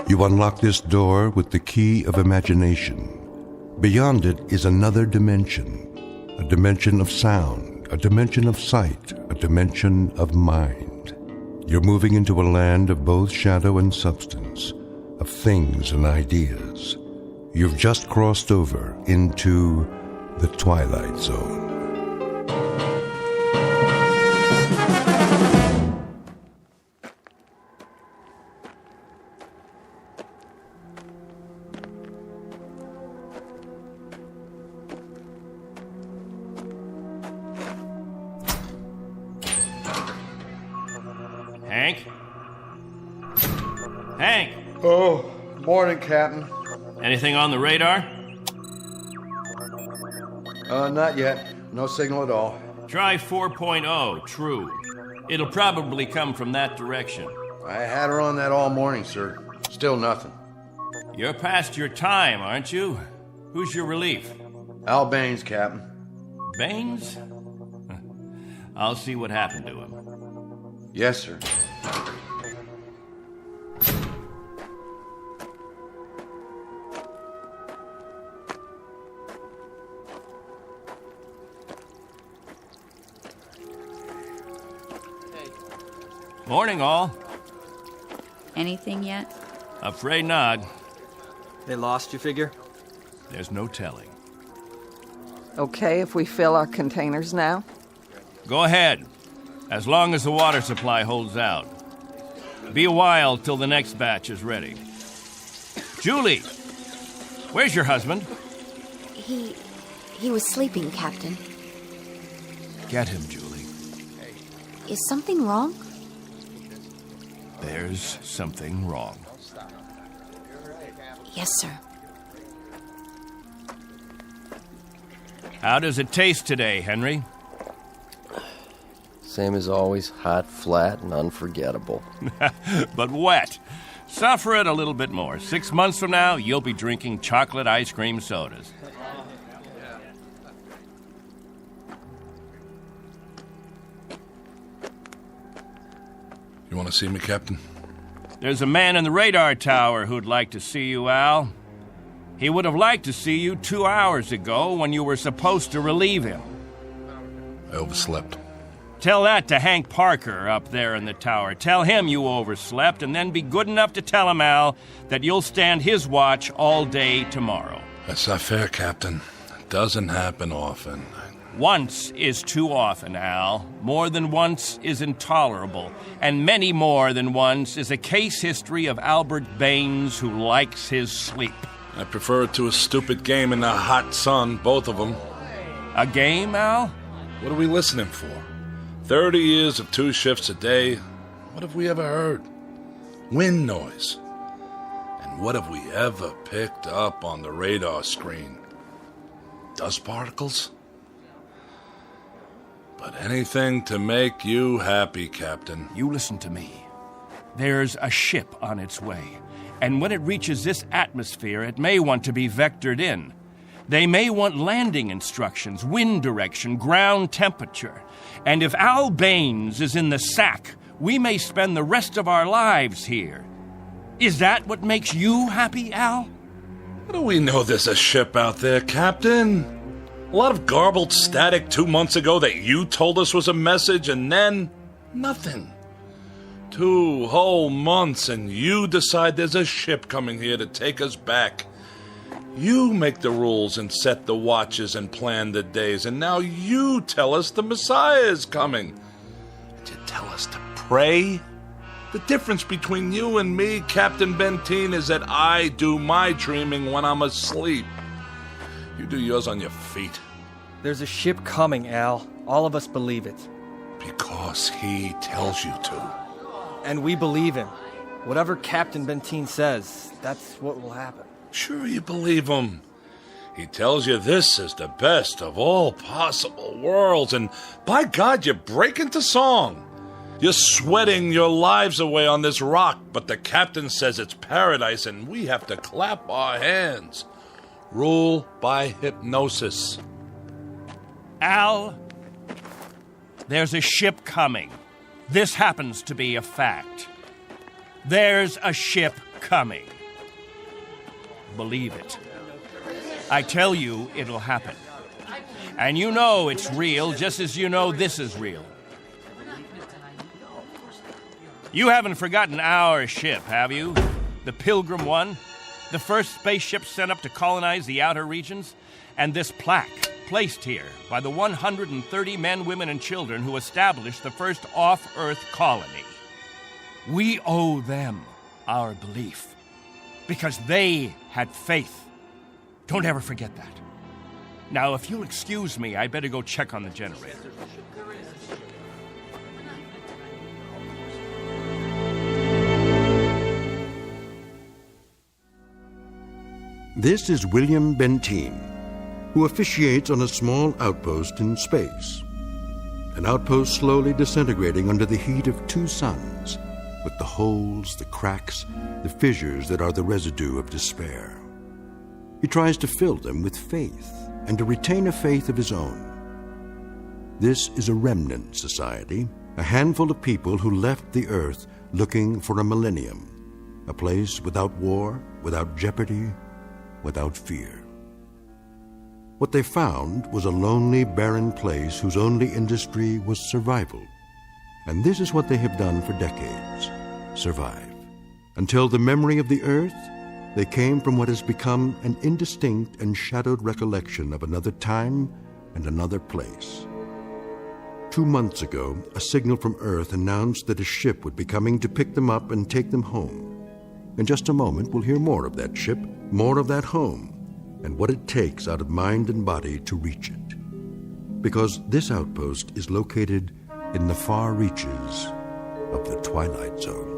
You unlock this door with the key of imagination. Beyond it is another dimension, a dimension of sound, a dimension of sight, a dimension of mind. You're moving into a land of both shadow and substance, of things and ideas. You've just crossed over into the Twilight Zone. Hank? Hank! Oh, morning, Captain. Anything on the radar? Not yet. No signal at all. Try 4.0, true. It'll probably come from that direction. I had her on that all morning, sir. Still nothing. You're past your time, aren't you? Who's your relief? Al Baines, Captain. Baines? I'll see what happened to him. Yes, sir. Morning, all. Anything yet? Afraid not. They lost, you figure? There's no telling. Okay if we fill our containers now? Go ahead, as long as the water supply holds out. Be a while till the next batch is ready. Julie, where's your husband? He was sleeping, Captain. Get him, Julie. Is something wrong? There's something wrong. Yes, sir. How does it taste today, Henry? Same as always, hot, flat, and unforgettable. But wet. Suffer it a little bit more. 6 months from now, you'll be drinking chocolate ice cream sodas. You want to see me, Captain? There's a man in the radar tower who'd like to see you, Al. He would have liked to see you 2 hours ago when you were supposed to relieve him. I overslept. Tell that to Hank Parker up there in the tower. Tell him you overslept, and then be good enough to tell him, Al, that you'll stand his watch all day tomorrow. That's not fair, Captain. It doesn't happen often. Once is too often, Al. More than once is intolerable. And many more than once is a case history of Albert Baines who likes his sleep. I prefer it to a stupid game in the hot sun, both of them. A game, Al? What are we listening for? 30 years of 2 shifts a day. What have we ever heard? Wind noise. And what have we ever picked up on the radar screen? Dust particles? But anything to make you happy, Captain. You listen to me. There's a ship on its way. And when it reaches this atmosphere, it may want to be vectored in. They may want landing instructions, wind direction, ground temperature. And if Al Baines is in the sack, we may spend the rest of our lives here. Is that what makes you happy, Al? How do we know there's a ship out there, Captain? A lot of garbled static 2 months ago that you told us was a message, and then nothing. 2 whole months, and you decide there's a ship coming here to take us back. You make the rules and set the watches and plan the days, and now you tell us the Messiah is coming. And you tell us to pray? The difference between you and me, Captain Benteen, is that I do my dreaming when I'm asleep. You do yours on your feet. There's a ship coming, Al. All of us believe it. Because he tells you to. And we believe him. Whatever Captain Benteen says, that's what will happen. Sure you believe him. He tells you this is the best of all possible worlds, and by God, you break into song. You're sweating your lives away on this rock, but the captain says it's paradise, and we have to clap our hands. Rule by hypnosis. Al, there's a ship coming. This happens to be a fact. There's a ship coming. Believe it. I tell you, it'll happen. And you know it's real, just as you know this is real. You haven't forgotten our ship, have you? The Pilgrim 1? The first spaceship sent up to colonize the outer regions? And this plaque, placed here by the 130 men, women, and children who established the first off-Earth colony. We owe them our belief, because they had faith. Don't ever forget that. Now, if you'll excuse me, I better go check on the generator. This is William Benteen, who officiates on a small outpost in space. An outpost slowly disintegrating under the heat of two suns, with the holes, the cracks, the fissures that are the residue of despair. He tries to fill them with faith and to retain a faith of his own. This is a remnant society, a handful of people who left the earth looking for a millennium, a place without war, without jeopardy, without fear. What they found was a lonely, barren place whose only industry was survival. And this is what they have done for decades, survive. Until the memory of the earth, they came from what has become an indistinct and shadowed recollection of another time and another place. 2 months ago, a signal from Earth announced that a ship would be coming to pick them up and take them home. In just a moment, we'll hear more of that ship, more of that home, and what it takes out of mind and body to reach it. Because this outpost is located in the far reaches of the Twilight Zone.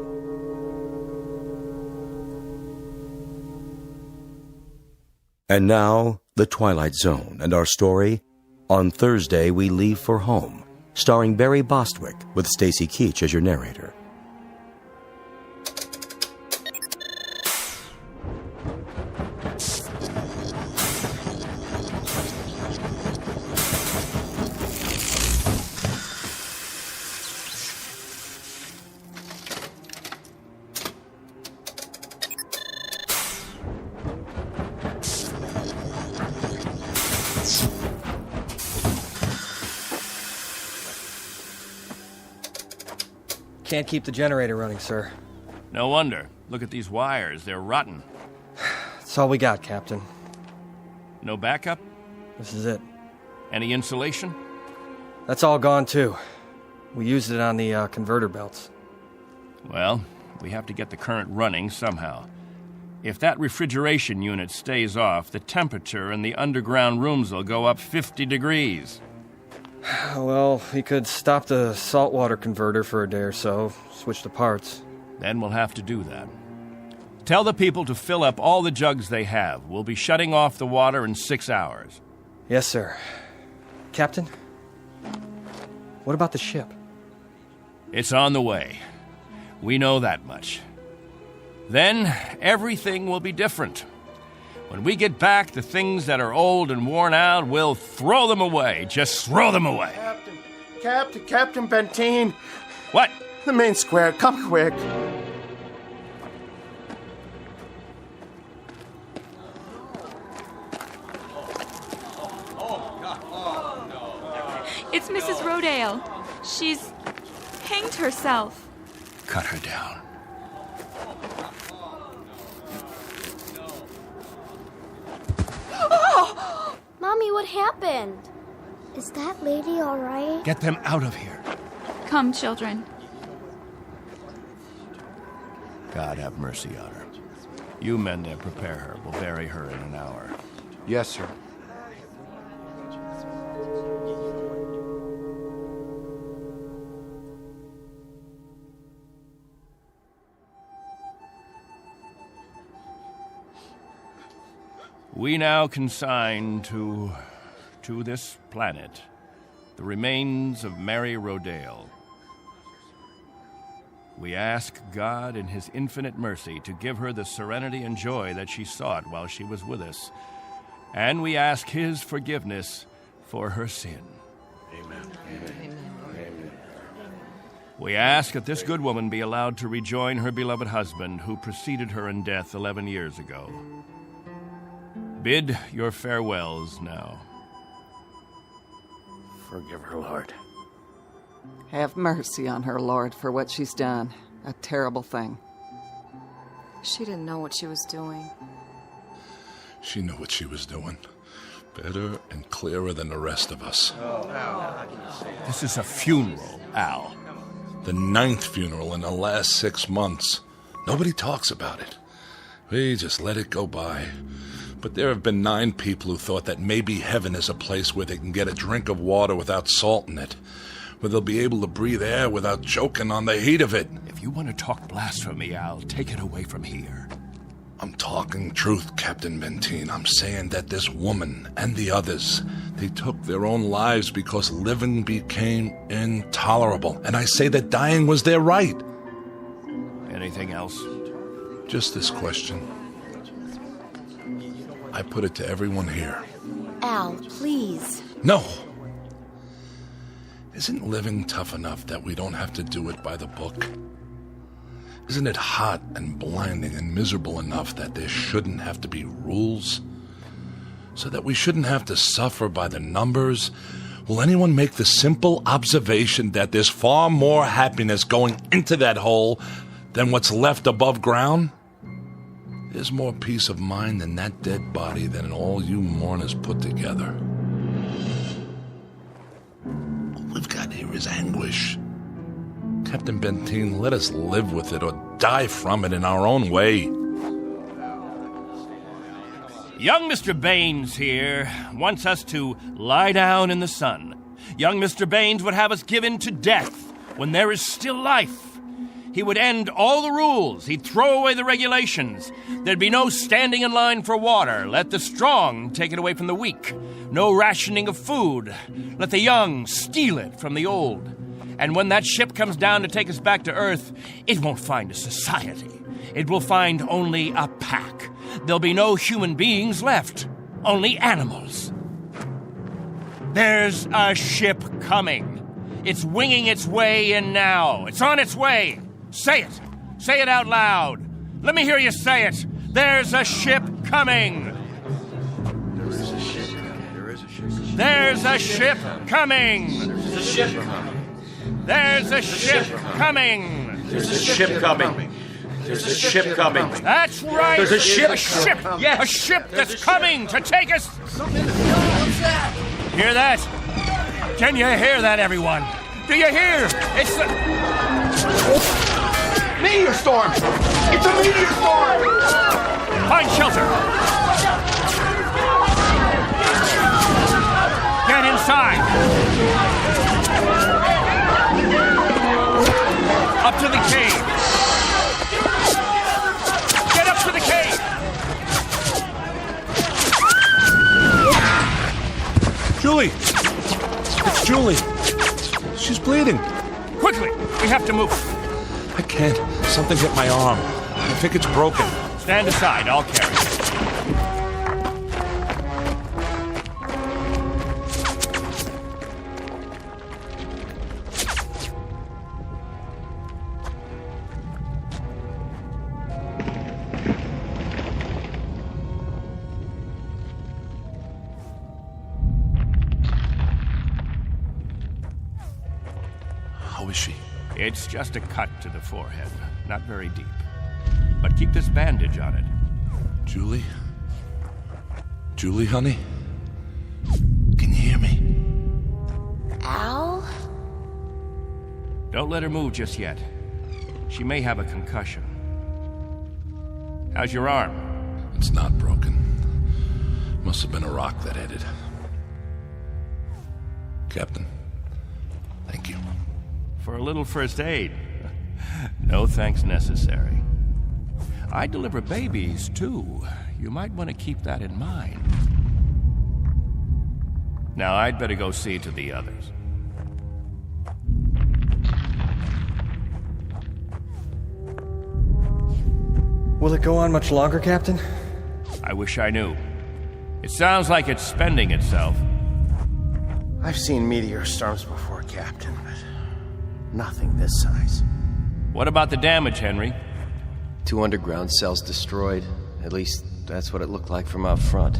And now, The Twilight Zone and our story, On Thursday We Leave for Home, starring Barry Bostwick with Stacy Keach as your narrator. Can't keep the generator running, sir. No wonder. Look at these wires. They're rotten. That's all we got, Captain. No backup? This is it. Any insulation? That's all gone, too. We used it on the converter belts. Well, we have to get the current running somehow. If that refrigeration unit stays off, the temperature in the underground rooms will go up 50 degrees. Well, we could stop the saltwater converter for a day or so, switch the parts. Then we'll have to do that. Tell the people to fill up all the jugs they have. We'll be shutting off the water in 6 hours. Yes, sir. Captain, what about the ship? It's on the way. We know that much. Then everything will be different. When we get back, the things that are old and worn out, we'll throw them away. Just throw them away. Captain Benteen. What? The main square. Come quick. It's Mrs. Rodale. She's hanged herself. Cut her down. what happened. Is that lady all right? Get them out of here. Come, children. God have mercy on her. You men there prepare her. We'll bury her in an hour. Yes, sir. We now consign to this planet the remains of Mary Rodale. We ask God in His infinite mercy to give her the serenity and joy that she sought while she was with us. And we ask His forgiveness for her sin. Amen. Amen. We ask that this good woman be allowed to rejoin her beloved husband who preceded her in death 11 years ago. Bid your farewells now. Forgive her, Lord. Have mercy on her, Lord, for what she's done. A terrible thing. She didn't know what she was doing. She knew what she was doing. Better and clearer than the rest of us. This is a funeral, Al. The 9th funeral in the last 6 months. Nobody talks about it. We just let it go by. But there have been 9 people who thought that maybe heaven is a place where they can get a drink of water without salt in it, where they'll be able to breathe air without choking on the heat of it. If you want to talk blasphemy, Al, take it away from here. I'm talking truth, Captain Benteen. I'm saying that this woman and the others, they took their own lives because living became intolerable. And I say that dying was their right. Anything else? Just this question. I put it to everyone here. Al, please. No! Isn't living tough enough that we don't have to do it by the book? Isn't it hot and blinding and miserable enough that there shouldn't have to be rules? So that we shouldn't have to suffer by the numbers? Will anyone make the simple observation that there's far more happiness going into that hole than what's left above ground? There's more peace of mind in that dead body than all you mourners put together. All we've got here is anguish. Captain Benteen, let us live with it or die from it in our own way. Young Mr. Baines here wants us to lie down in the sun. Young Mr. Baines would have us give in to death when there is still life. He would end all the rules. He'd throw away the regulations. There'd be no standing in line for water. Let the strong take it away from the weak. No rationing of food. Let the young steal it from the old. And when that ship comes down to take us back to Earth, it won't find a society. It will find only a pack. There'll be no human beings left. Only animals. There's a ship coming. It's winging its way in now. It's on its way. Say it. Say it out loud. Let me hear you say it. There's a ship coming. There's a ship coming. There's a ship coming. There's a ship coming. There's a ship coming. There's a ship coming. There's a ship coming. That's right. There's a ship. A ship. Yes. A ship that's coming to take us. Something. What's that? Hear that? Can you hear that, everyone? Do you hear? It's the... Meteor storm! It's a meteor storm! Find shelter! Get inside! Up to the cave! Get up to the cave! Julie! It's Julie! She's bleeding! Quickly! We have to move! I can't. Something hit my arm. I think it's broken. Stand aside. I'll carry it. How is she? It's just a cut to the forehead. Not very deep. But keep this bandage on it. Julie? Julie, honey? Don't let her move just yet. She may have a concussion. How's your arm? It's not broken. Must have been a rock that hit it. Captain, thank you. For a little first aid. No thanks necessary. I deliver babies, too. You might want to keep that in mind. Now, I'd better go see to the others. Will it go on much longer, Captain? I wish I knew. It sounds like it's spending itself. I've seen meteor storms before, Captain, but nothing this size. What about the damage, Henry? 2 underground cells destroyed. At least, that's what it looked like from out front.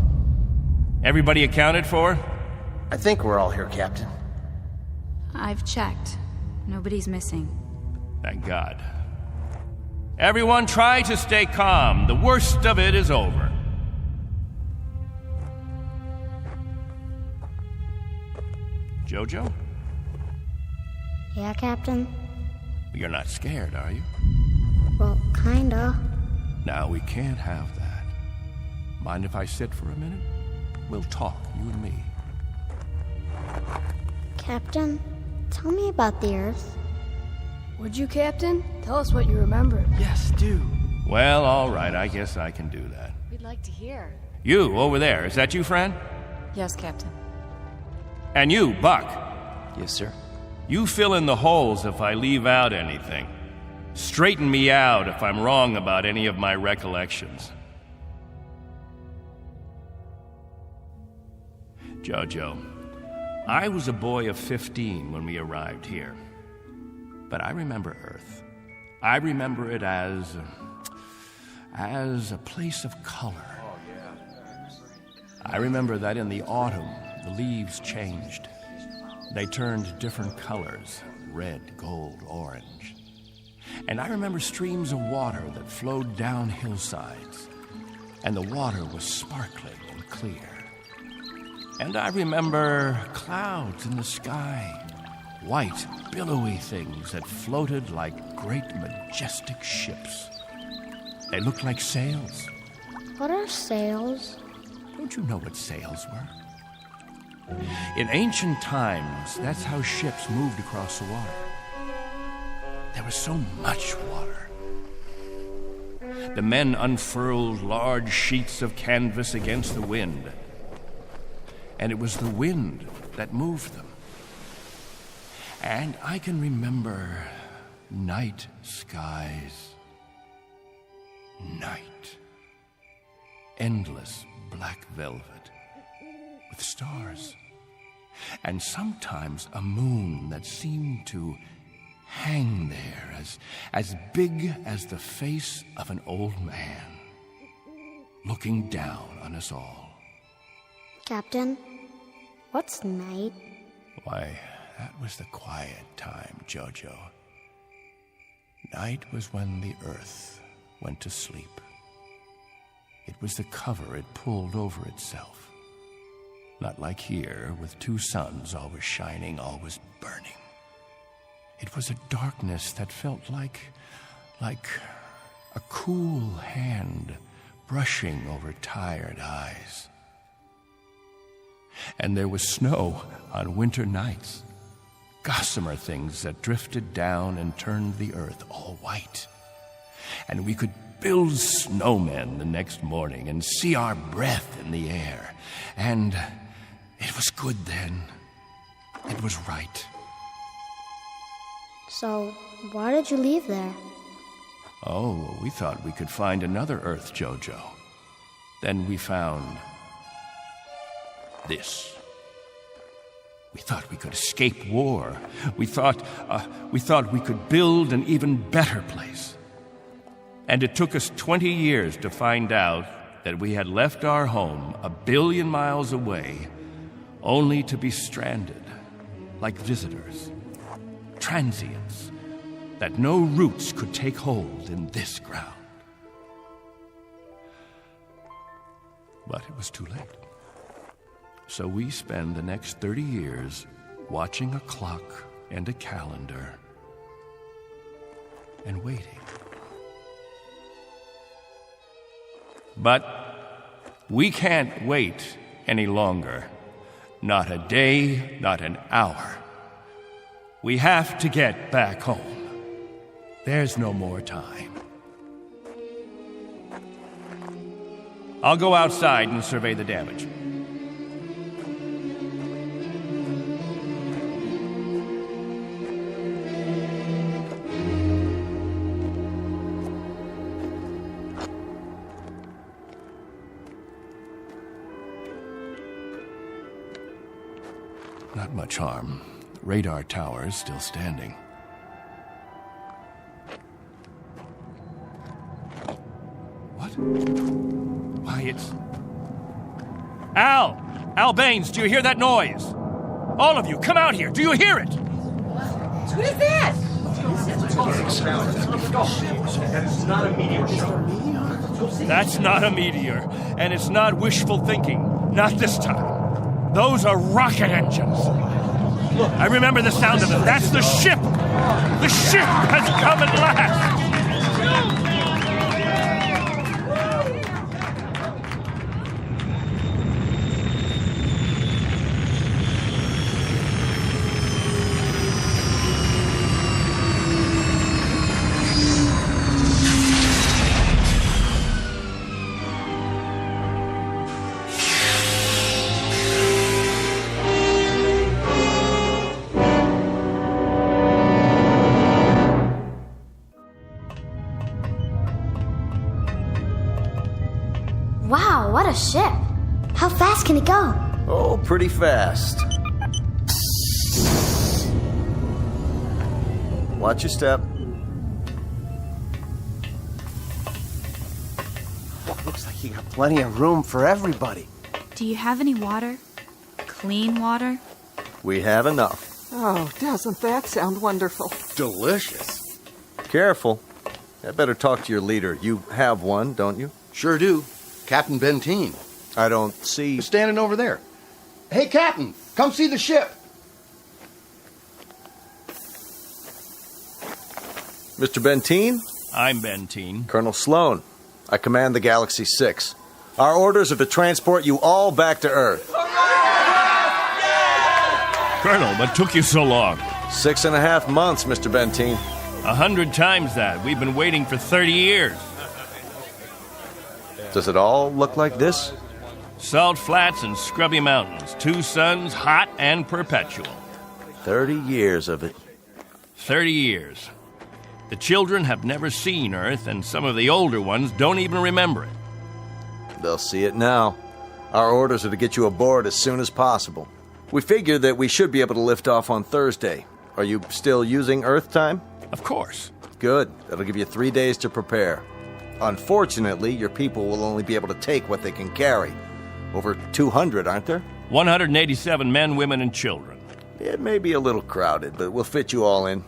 Everybody accounted for? I think we're all here, Captain. I've checked. Nobody's missing. Thank God. Everyone try to stay calm. The worst of it is over. Jojo? Yeah, Captain? You're not scared, are you? Well, kinda. Now, we can't have that. Mind if I sit for a minute? We'll talk, you and me. Captain, tell me about the Earth. Would you, Captain? Tell us what you remember. Yes, do. Well, all right, I guess I can do that. We'd like to hear. You, over there, is that you, friend? Yes, Captain. And you, Buck. Yes, sir. You fill in the holes if I leave out anything. Straighten me out if I'm wrong about any of my recollections. Jojo, I was a boy of 15 when we arrived here. But I remember Earth. I remember it as a place of color. I remember that in the autumn, the leaves changed. They turned different colors, red, gold, orange. And I remember streams of water that flowed down hillsides, and the water was sparkling and clear. And I remember clouds in the sky, white, billowy things that floated like great, majestic ships. They looked like sails. What are sails? Don't you know what sails were? In ancient times, that's how ships moved across the water. There was so much water. The men unfurled large sheets of canvas against the wind, and it was the wind that moved them. And I can remember night skies. Night. Endless black velvet with stars. And sometimes a moon that seemed to hang there as big as the face of an old man, looking down on us all. Captain, what's night? Why, that was the quiet time, Jojo. Night was when the earth went to sleep. It was the cover it pulled over itself. Not like here, with 2 suns always shining, always burning. It was a darkness that felt like a cool hand brushing over tired eyes. And there was snow on winter nights. Gossamer things that drifted down and turned the earth all white. And we could build snowmen the next morning and see our breath in the air. And it was good then. It was right. So, why did you leave there? Oh, we thought we could find another Earth, Jojo. Then we found this. We thought we could escape war. We thought we could build an even better place. And it took us 20 years to find out that we had left our home 1 billion miles away, only to be stranded, like visitors, transients, that no roots could take hold in this ground. But it was too late. So we spend the next 30 years watching a clock and a calendar and waiting. But we can't wait any longer. Not a day, not an hour. We have to get back home. There's no more time. I'll go outside and survey the damage. Not much harm. Radar tower is still standing. What? Why, it's... Al! Al Baines, do you hear that noise? All of you, come out here. Do you hear it? What is that? That's not a meteor show. That's not a meteor, and it's not wishful thinking. Not this time. Those are rocket engines. Look, I remember the sound of them. That's the ship. The ship has come at last. Wow, what a ship. How fast can it go? Oh, pretty fast. Watch your step. Looks like you got plenty of room for everybody. Do you have any water? Clean water? We have enough. Oh, doesn't that sound wonderful? Delicious. Careful. I better talk to your leader. You have one, don't you? Sure do. Captain Benteen. I don't see... He's standing over there. Hey, Captain, come see the ship. Mr. Benteen? I'm Benteen. Colonel Sloan. I command the Galaxy 6. Our orders are to transport you all back to Earth. Colonel, what took you so long? 6.5 months, Mr. Benteen. 100 times that. We've been waiting for 30 years. Does it all look like this? Salt flats and scrubby mountains. 2 suns, hot and perpetual. 30 years of it. 30 years. The children have never seen Earth, and some of the older ones don't even remember it. They'll see it now. Our orders are to get you aboard as soon as possible. We figure that we should be able to lift off on Thursday. Are you still using Earth time? Of course. Good. That'll give you 3 days to prepare. Unfortunately, your people will only be able to take what they can carry. Over 200, aren't there? 187 men, women, and children. It may be a little crowded, but we'll fit you all in.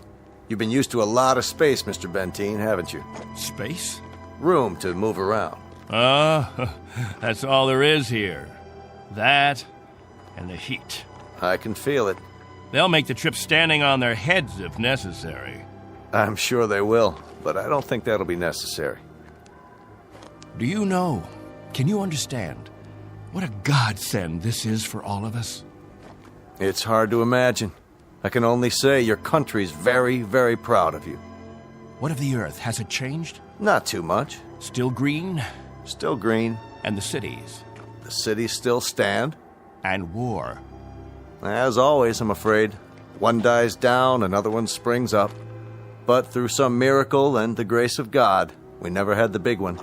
You've been used to a lot of space, Mr. Benteen, haven't you? Space? Room to move around. That's all there is here. That and the heat. I can feel it. They'll make the trip standing on their heads if necessary. I'm sure they will, but I don't think that'll be necessary. Do you know, can you understand, what a godsend this is for all of us? It's hard to imagine. I can only say your country's very, very proud of you. What of the Earth? Has it changed? Not too much. Still green? Still green. And the cities? The cities still stand. And war? As always, I'm afraid. One dies down, another one springs up. But through some miracle and the grace of God, we never had the big one.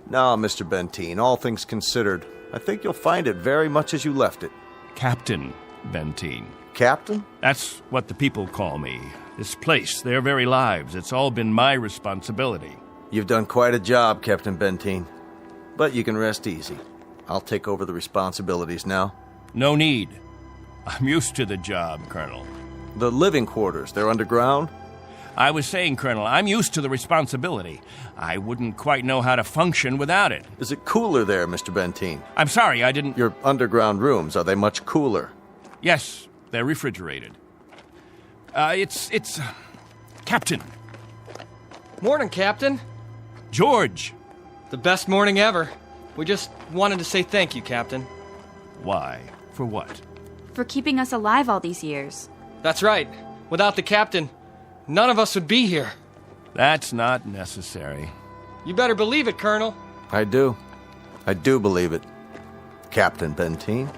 Now, Mr. Benteen, all things considered, I think you'll find it very much as you left it. Captain Benteen. Captain? That's what the people call me. This place, their very lives, it's all been my responsibility. You've done quite a job, Captain Benteen. But you can rest easy. I'll take over the responsibilities now. No need. I'm used to the job, Colonel. The living quarters, they're underground? I was saying, Colonel, I'm used to the responsibility. I wouldn't quite know how to function without it. Is it cooler there, Mr. Benteen? I'm sorry, I didn't... Your underground rooms, are they much cooler? Yes, they're refrigerated. It's Captain! Morning, Captain. George! The best morning ever. We just wanted to say thank you, Captain. Why? For what? For keeping us alive all these years. That's right. Without the Captain, none of us would be here. That's not necessary. You better believe it, Colonel. I do. I do believe it. Captain Benteen.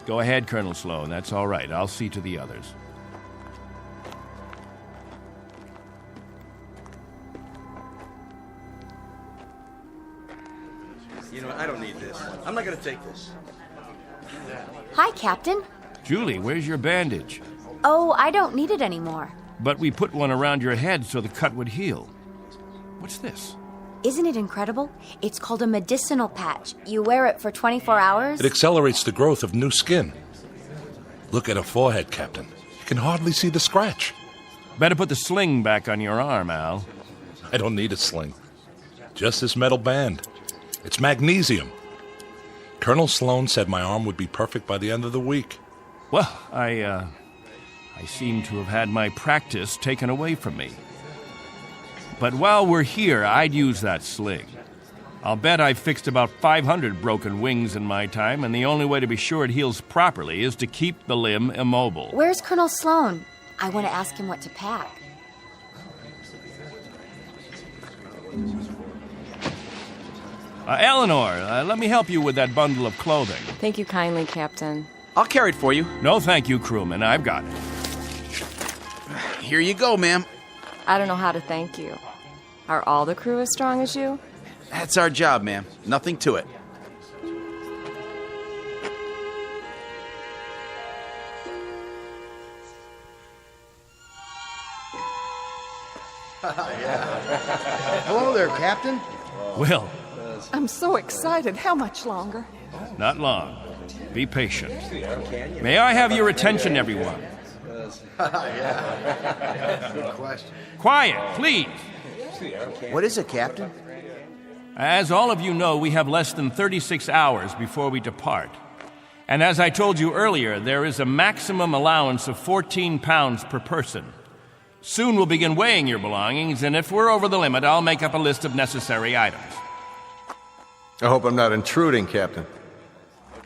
Go ahead, Colonel Sloan. That's all right. I'll see to the others. You know, I don't need this. I'm not going to take this. Hi, Captain. Julie, where's your bandage? Oh, I don't need it anymore. But we put one around your head so the cut would heal. What's this? Isn't it incredible? It's called a medicinal patch. You wear it for 24 hours. It accelerates the growth of new skin. Look at her forehead, Captain. You can hardly see the scratch. Better put the sling back on your arm, Al. I don't need a sling. Just this metal band. It's magnesium. Colonel Sloan said my arm would be perfect by the end of the week. Well, I seem to have had my practice taken away from me. But while we're here, I'd use that sling. I'll bet I've fixed about 500 broken wings in my time, and the only way to be sure it heals properly is to keep the limb immobile. Where's Colonel Sloan? I want to ask him what to pack. Eleanor, let me help you with that bundle of clothing. Thank you kindly, Captain. I'll carry it for you. No, thank you, crewman. I've got it. Here you go, ma'am. I don't know how to thank you. Are all the crew as strong as you? That's our job, ma'am. Nothing to it. Hello there, Captain. Will. I'm so excited. How much longer? Not long. Be patient. May I have your attention, everyone? Good question. Quiet, please. What is it, Captain? As all of you know, we have less than 36 hours before we depart. And as I told you earlier, there is a maximum allowance of 14 pounds per person. Soon we'll begin weighing your belongings, and if we're over the limit, I'll make up a list of necessary items. I hope I'm not intruding, Captain.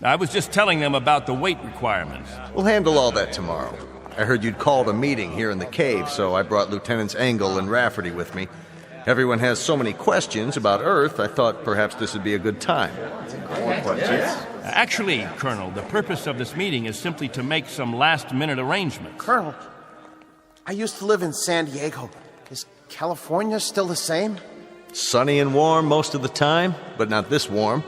I was just telling them about the weight requirements. We'll handle all that tomorrow. I heard you'd called a meeting here in the cave, so I brought Lieutenants Engel and Rafferty with me. Everyone has so many questions about Earth, I thought perhaps this would be a good time. Actually, Colonel, the purpose of this meeting is simply to make some last-minute arrangements. Colonel, I used to live in San Diego. Is California still the same? Sunny and warm most of the time, but not this warm.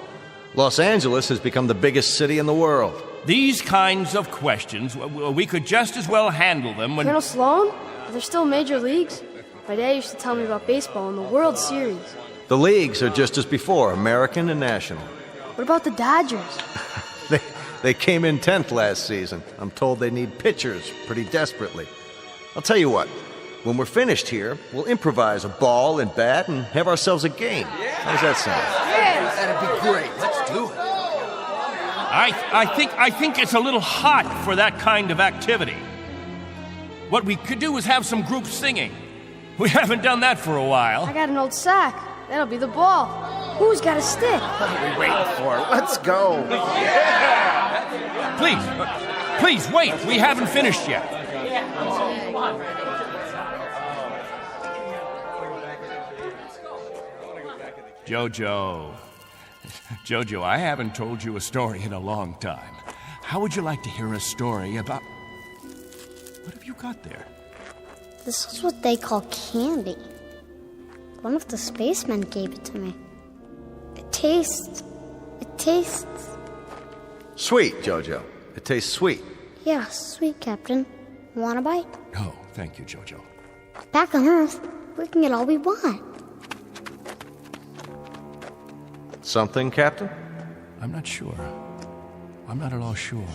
Los Angeles has become the biggest city in the world. These kinds of questions, we could just as well handle them when... Colonel Sloan? Are there still major leagues? My dad used to tell me about baseball and the World Series. The leagues are just as before, American and national. What about the Dodgers? They came in 10th last season. I'm told they need pitchers pretty desperately. I'll tell you what, when we're finished here, we'll improvise a ball and bat and have ourselves a game. How's that sound? Yeah, that'd be great. Let's do it. I think it's a little hot for that kind of activity. What we could do is have some group singing. We haven't done that for a while. I got an old sack. That'll be the ball. Who's got a stick? What are we waiting for? Let's go. Please, wait. We haven't finished yet. Jojo, I haven't told you a story in a long time. How would you like to hear a story about... What have you got there? This is what they call candy. One of the spacemen gave it to me. It tastes... Sweet, Jojo. It tastes sweet. Yeah, sweet, Captain. Want a bite? No, thank you, Jojo. Back on Earth, we can get all we want. Something, Captain? I'm not sure. I'm not at all sure.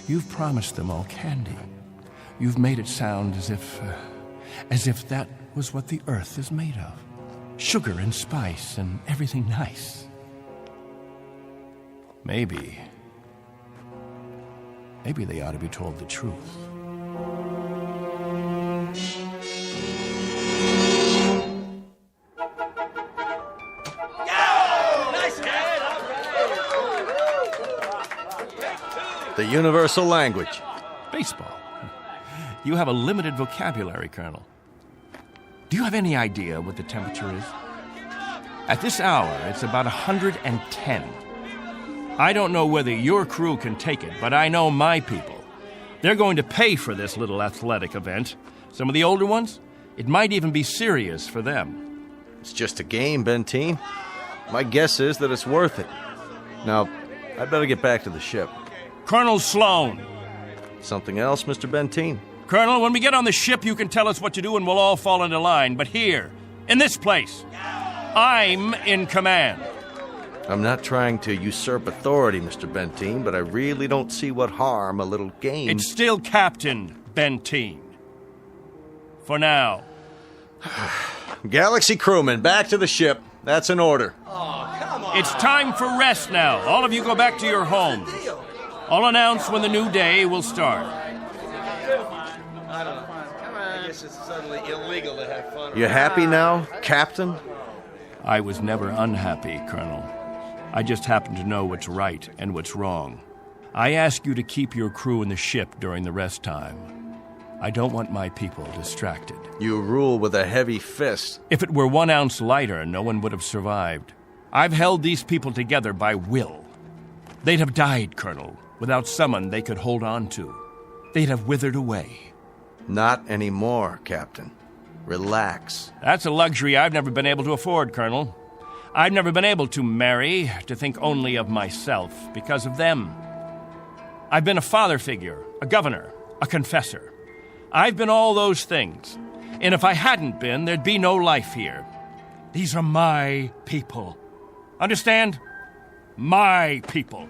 You've promised them all candy. You've made it sound as if that was what the Earth is made of. Sugar and spice and everything nice. Maybe they ought to be told the truth. The universal language. Baseball. You have a limited vocabulary, Colonel. Do you have any idea what the temperature is? At this hour, it's about 110. I don't know whether your crew can take it, but I know my people. They're going to pay for this little athletic event. Some of the older ones, it might even be serious for them. It's just a game, Benteen. My guess is that it's worth it. Now, I'd better get back to the ship. Colonel Sloan. Something else, Mr. Benteen? Colonel, when we get on the ship, you can tell us what to do and we'll all fall into line. But here, in this place, I'm in command. I'm not trying to usurp authority, Mr. Benteen, but I really don't see what harm a little game... It's still Captain Benteen. For now. Galaxy crewmen, back to the ship. That's an order. Oh, come on. It's time for rest now. All of you go back to your homes. I'll announce when the new day will start. I don't know. I guess it's suddenly illegal to have fun. You happy now, Captain? I was never unhappy, Colonel. I just happen to know what's right and what's wrong. I ask you to keep your crew in the ship during the rest time. I don't want my people distracted. You rule with a heavy fist. If it were 1 ounce lighter, no one would have survived. I've held these people together by will. They'd have died, Colonel, without someone they could hold on to. They'd have withered away. Not anymore, Captain. Relax. That's a luxury I've never been able to afford, Colonel. I've never been able to marry, to think only of myself, because of them. I've been a father figure, a governor, a confessor. I've been all those things. And if I hadn't been, there'd be no life here. These are my people. Understand? My people.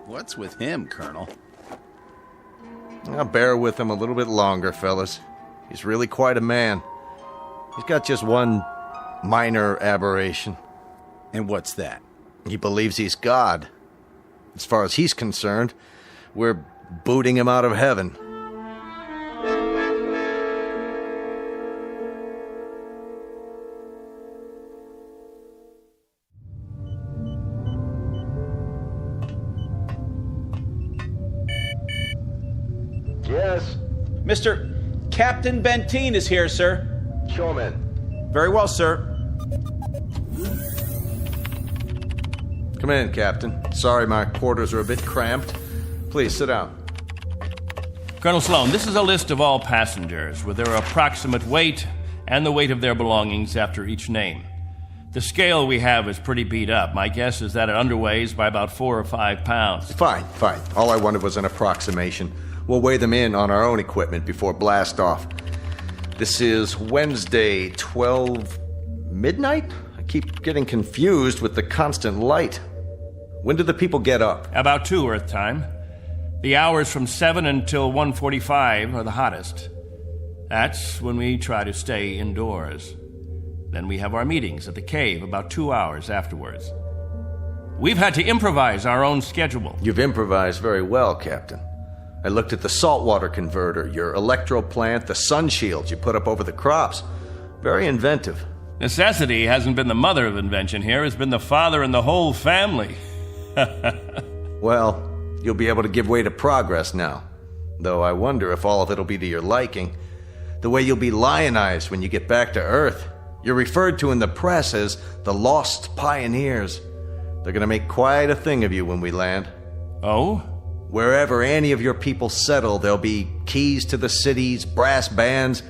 What's with him, Colonel? I'll bear with him a little bit longer, fellas. He's really quite a man. He's got just one minor aberration. And what's that? He believes he's God. As far as he's concerned, we're booting him out of heaven. Yes? Mr. Captain Benteen is here, sir. Show him in. Very well, sir. Come in, Captain. Sorry my quarters are a bit cramped. Please, sit down. Colonel Sloan, this is a list of all passengers with their approximate weight and the weight of their belongings after each name. The scale we have is pretty beat up. My guess is that it underweighs by about 4 or 5 pounds. Fine. All I wanted was an approximation. We'll weigh them in on our own equipment before blast off. This is Wednesday, 12 midnight? I keep getting confused with the constant light. When do the people get up? About 2 Earth time. The hours from 7 until 1:45 are the hottest. That's when we try to stay indoors. Then we have our meetings at the cave about 2 hours afterwards. We've had to improvise our own schedule. You've improvised very well, Captain. I looked at the saltwater converter, your electro plant, the sun shields you put up over the crops. Very inventive. Necessity hasn't been the mother of invention here. It's been the father and the whole family. Well, you'll be able to give way to progress now. Though I wonder if all of it'll be to your liking. The way you'll be lionized when you get back to Earth. You're referred to in the press as the Lost Pioneers. They're going to make quite a thing of you when we land. Oh? Wherever any of your people settle, there'll be keys to the cities, brass bands.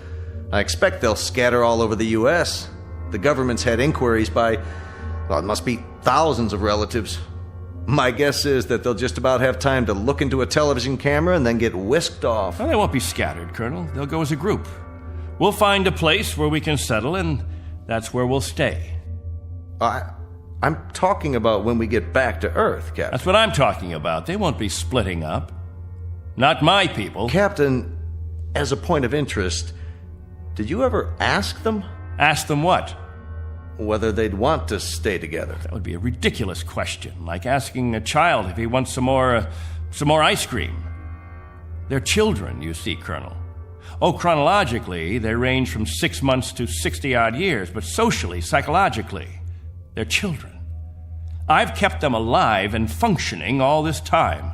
I expect they'll scatter all over the U.S. The government's had inquiries by, well, it must be thousands of relatives. My guess is that they'll just about have time to look into a television camera and then get whisked off. Well, they won't be scattered, Colonel. They'll go as a group. We'll find a place where we can settle, and that's where we'll stay. I'm talking about when we get back to Earth, Captain. That's what I'm talking about. They won't be splitting up. Not my people. Captain, as a point of interest, did you ever ask them? Ask them what? Whether they'd want to stay together. That would be a ridiculous question, like asking a child if he wants some more ice cream. They're children, you see, Colonel. Oh, chronologically, they range from 6 months to 60-odd years, but socially, psychologically, they're children. I've kept them alive and functioning all this time.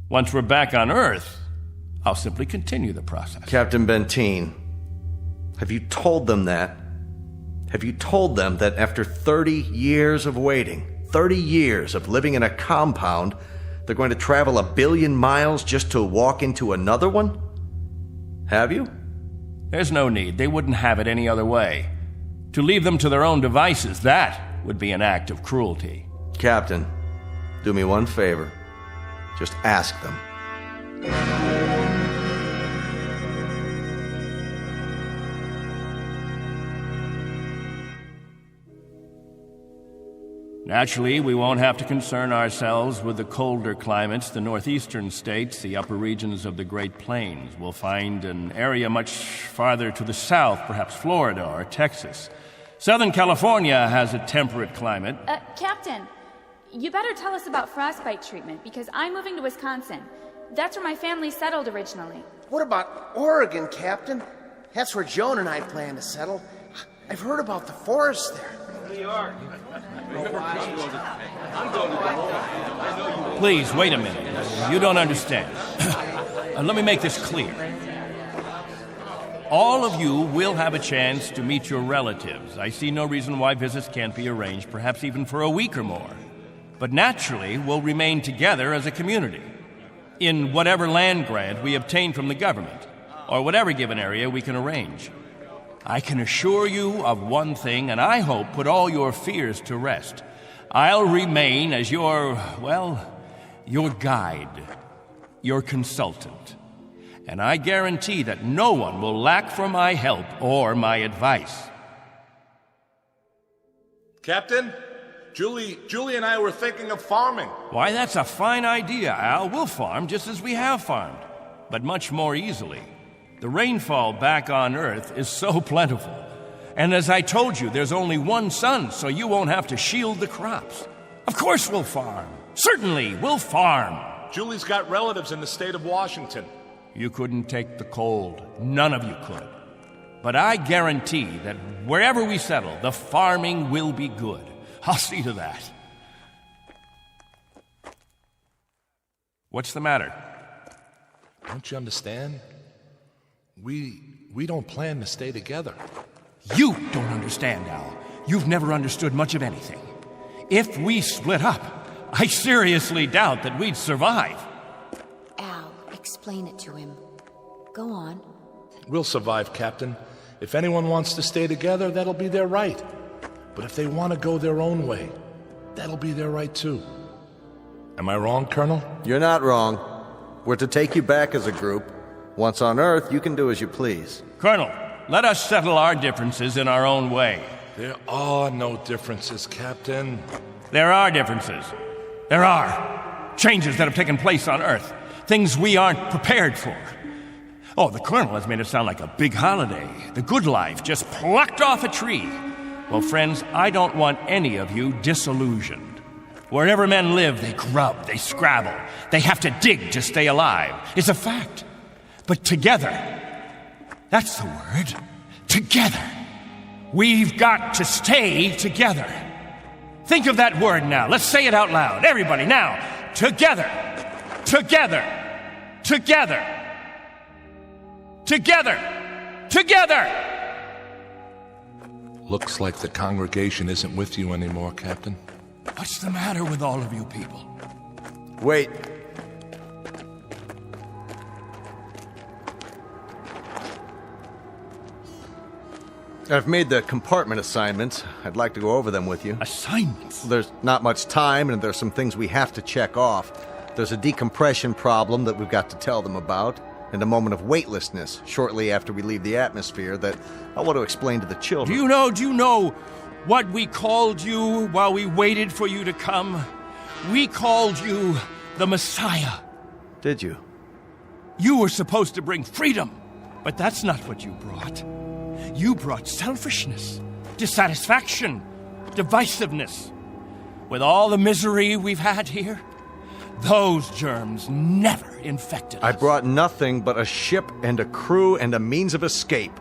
Once we're back on Earth, I'll simply continue the process. Captain Benteen, have you told them that? Have you told them that after 30 years of waiting, 30 years of living in a compound, they're going to travel 1 billion miles just to walk into another one? Have you? There's no need. They wouldn't have it any other way. To leave them to their own devices, that would be an act of cruelty. Captain, do me one favor. Just ask them. Naturally, we won't have to concern ourselves with the colder climates, the northeastern states, the upper regions of the Great Plains. We'll find an area much farther to the south, perhaps Florida or Texas. Southern California has a temperate climate. Captain, you better tell us about frostbite treatment, because I'm moving to Wisconsin. That's where my family settled originally. What about Oregon, Captain? That's where Joan and I plan to settle. I've heard about the forest there. New York. Please, wait a minute. You don't understand. Let me make this clear. All of you will have a chance to meet your relatives. I see no reason why visits can't be arranged, perhaps even for a week or more. But naturally, we'll remain together as a community in whatever land grant we obtain from the government, or whatever given area we can arrange. I can assure you of one thing, and I hope put all your fears to rest. I'll remain as your guide, your consultant. And I guarantee that no one will lack for my help or my advice. Captain, Julie and I were thinking of farming. Why, that's a fine idea, Al. We'll farm just as we have farmed, but much more easily. The rainfall back on Earth is so plentiful. And as I told you, there's only one sun, so you won't have to shield the crops. Of course we'll farm. Certainly, we'll farm. Julie's got relatives in the state of Washington. You couldn't take the cold. None of you could. But I guarantee that wherever we settle, the farming will be good. I'll see to that. What's the matter? Don't you understand? We don't plan to stay together. You don't understand, Al. You've never understood much of anything. If we split up, I seriously doubt that we'd survive. Al, explain it to him. Go on. We'll survive, Captain. If anyone wants to stay together, that'll be their right. But if they want to go their own way, that'll be their right too. Am I wrong, Colonel? You're not wrong. We're to take you back as a group. Once on Earth, you can do as you please. Colonel, let us settle our differences in our own way. There are no differences, Captain. There are differences. There are. Changes that have taken place on Earth. Things we aren't prepared for. Oh, the Colonel has made it sound like a big holiday. The good life just plucked off a tree. Well, friends, I don't want any of you disillusioned. Wherever men live, they grub, they scrabble. They have to dig to stay alive. It's a fact. But together, that's the word, together. We've got to stay together. Think of that word now. Let's say it out loud. Everybody, now. Together. Together. Together. Together. Together. Looks like the congregation isn't with you anymore, Captain. What's the matter with all of you people? Wait. I've made the compartment assignments. I'd like to go over them with you. Assignments? There's not much time, and there's some things we have to check off. There's a decompression problem that we've got to tell them about, and a moment of weightlessness shortly after we leave the atmosphere that I want to explain to the children. Do you know what we called you while we waited for you to come? We called you the Messiah. Did you? You were supposed to bring freedom, but that's not what you brought. You brought selfishness, dissatisfaction, divisiveness. With all the misery we've had here, those germs never infected us. I brought nothing but a ship and a crew and a means of escape.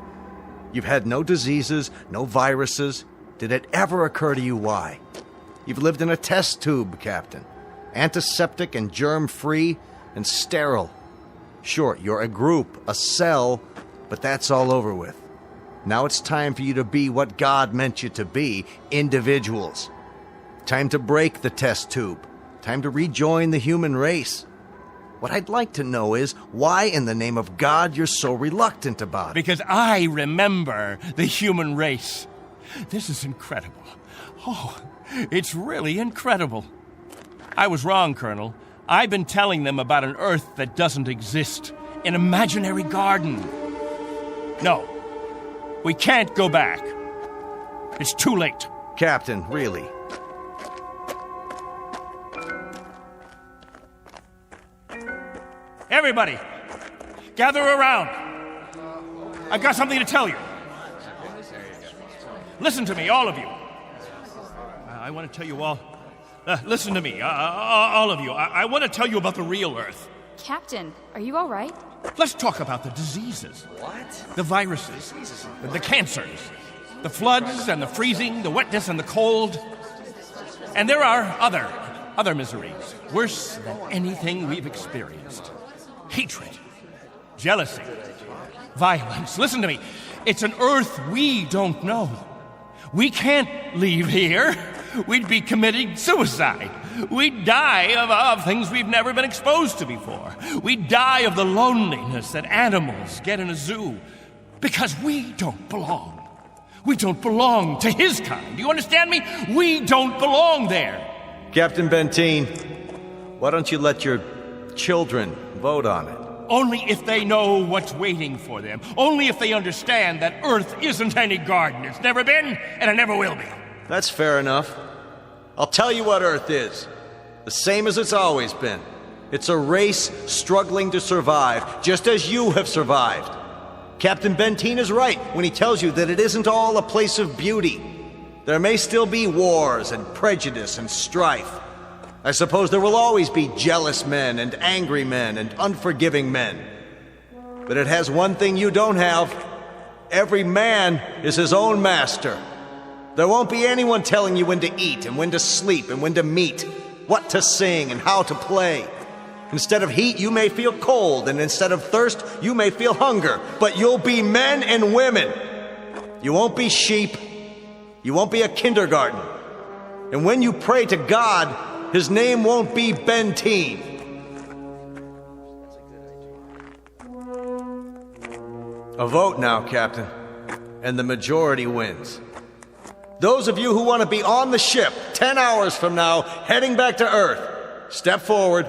You've had no diseases, no viruses. Did it ever occur to you why? You've lived in a test tube, Captain. Antiseptic and germ-free and sterile. Sure, you're a group, a cell, but that's all over with. Now it's time for you to be what God meant you to be, individuals. Time to break the test tube. Time to rejoin the human race. What I'd like to know is why in the name of God you're so reluctant about it. Because I remember the human race. This is incredible. Oh, it's really incredible. I was wrong, Colonel. I've been telling them about an Earth that doesn't exist. An imaginary garden. No, we can't go back. It's too late. Captain, really? Everybody, gather around. I've got something to tell you. Listen to me, all of you. I want to tell you all. Listen to me, all of you. I want to tell you about the real Earth. Captain, are you all right? Let's talk about the diseases. What? The viruses, the cancers, the floods and the freezing, the wetness and the cold. And there are other miseries, worse than anything we've experienced. Hatred, jealousy, violence. Listen to me. It's an Earth we don't know. We can't leave here. We'd be committing suicide. We'd die of things we've never been exposed to before. We'd die of the loneliness that animals get in a zoo. Because we don't belong. We don't belong to his kind. Do you understand me? We don't belong there. Captain Benteen, why don't you let your children vote on it? Only if they know what's waiting for them. Only if they understand that Earth isn't any garden. It's never been, and it never will be. That's fair enough. I'll tell you what Earth is. The same as it's always been. It's a race struggling to survive, just as you have survived. Captain Benteen is right when he tells you that it isn't all a place of beauty. There may still be wars and prejudice and strife. I suppose there will always be jealous men and angry men and unforgiving men. But it has one thing you don't have. Every man is his own master. There won't be anyone telling you when to eat and when to sleep and when to meet, what to sing and how to play. Instead of heat, you may feel cold, and instead of thirst, you may feel hunger. But you'll be men and women. You won't be sheep. You won't be a kindergarten. And when you pray to God, his name won't be Benteen. A vote now, Captain, and the majority wins. Those of you who want to be on the ship 10 hours from now, heading back to Earth, step forward.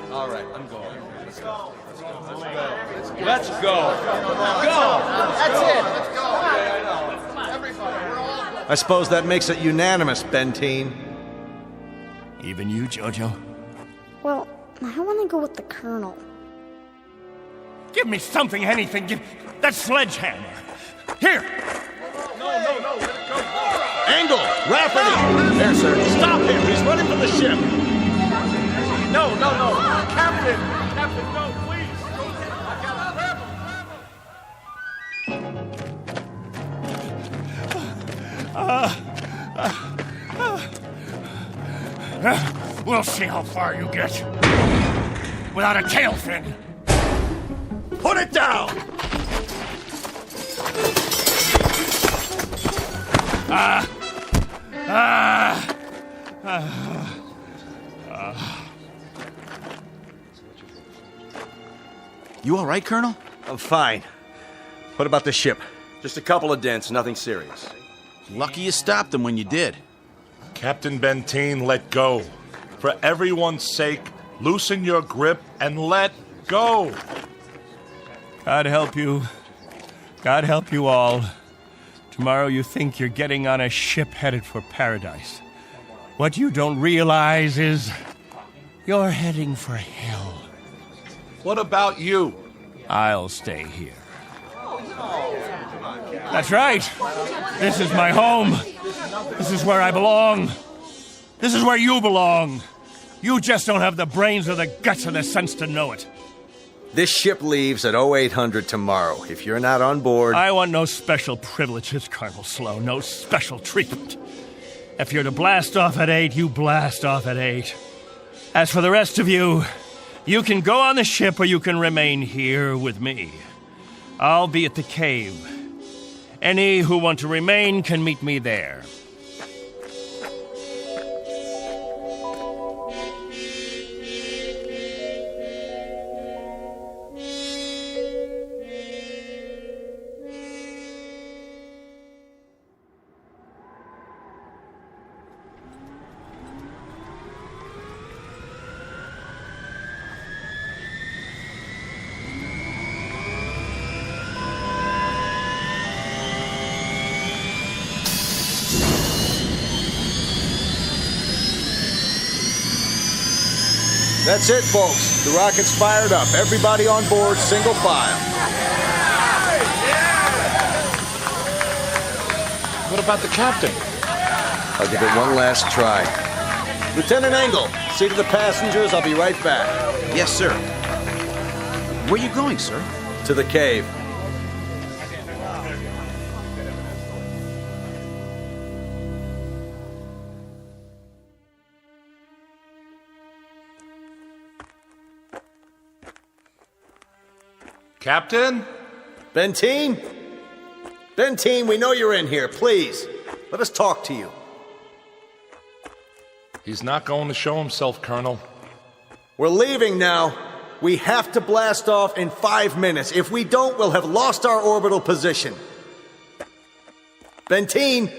All right, I'm going. Let's go. Let's go. Go. That's it. Let's go. Everybody, we're all... I suppose that makes it unanimous, Benteen. Even you, Jojo? Well, I want to go with the Colonel. Give me something, anything. Give that sledgehammer. Here. No, let it go. Angle, rapidly. There, sir. Stop him. He's running from the ship. No. Captain, no, please. I gotta grab him. We'll see how far you get without a tail fin. Put it down! You all right, Colonel? I'm fine. What about the ship? Just a couple of dents, nothing serious. Lucky you stopped them when you did. Captain Benteen, let go. For everyone's sake, loosen your grip and let go. God help you. God help you all. Tomorrow you think you're getting on a ship headed for paradise. What you don't realize is you're heading for hell. What about you? I'll stay here. That's right. This is my home. This is where I belong. This is where you belong. You just don't have the brains or the guts or the sense to know it. This ship leaves at 0800 tomorrow. If you're not on board... I want no special privileges, Colonel Slow. No special treatment. If you're to blast off at 8, you blast off at 8. As for the rest of you, you can go on the ship or you can remain here with me. I'll be at the cave. Any who want to remain can meet me there. That's it, folks. The rocket's fired up. Everybody on board, single file. What about the captain? I'll give it one last try. Lieutenant Engel, see to the passengers. I'll be right back. Yes, sir. Where are you going, sir? To the cave. Captain? Benteen? Benteen, we know you're in here. Please, let us talk to you. He's not going to show himself, Colonel. We're leaving now. We have to blast off in 5 minutes. If we don't, we'll have lost our orbital position. Benteen,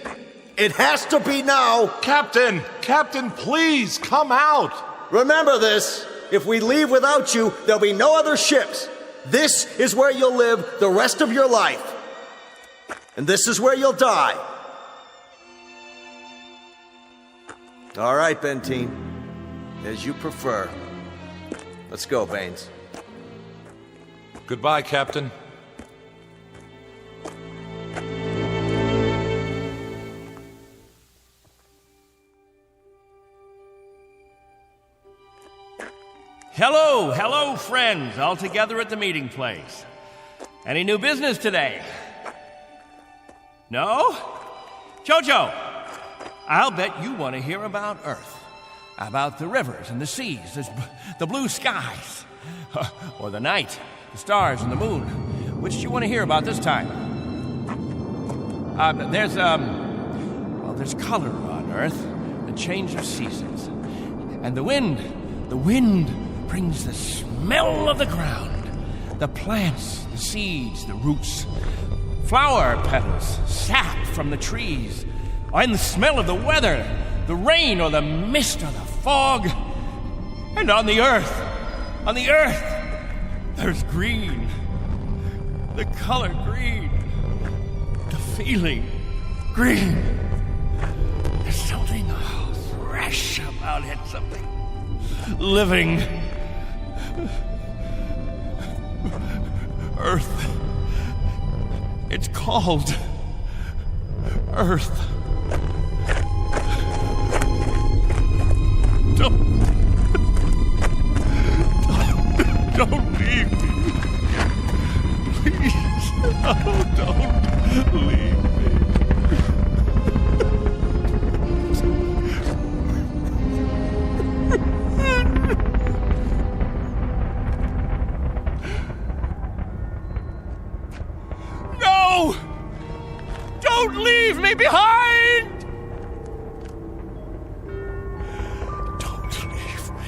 it has to be now. Captain! Captain, please, come out! Remember this. If we leave without you, there'll be no other ships. This is where you'll live the rest of your life. And this is where you'll die. All right, Benteen. As you prefer. Let's go, Baines. Goodbye, Captain. Hello, friends, all together at the meeting place. Any new business today? No? Jojo, I'll bet you want to hear about Earth. About the rivers and the seas, the blue skies. Or the night, the stars and the moon. Which do you want to hear about this time? There's color on Earth, the change of seasons. And the wind brings the smell of the ground, the plants, the seeds, the roots, flower petals, sap from the trees, and the smell of the weather, the rain or the mist or the fog. And on the earth, there's green, the color green, the feeling green. There's something fresh about it, something living. Earth. It's called Earth. Don't leave me. Please. Oh, don't leave me. No! Don't leave me behind! Don't leave me.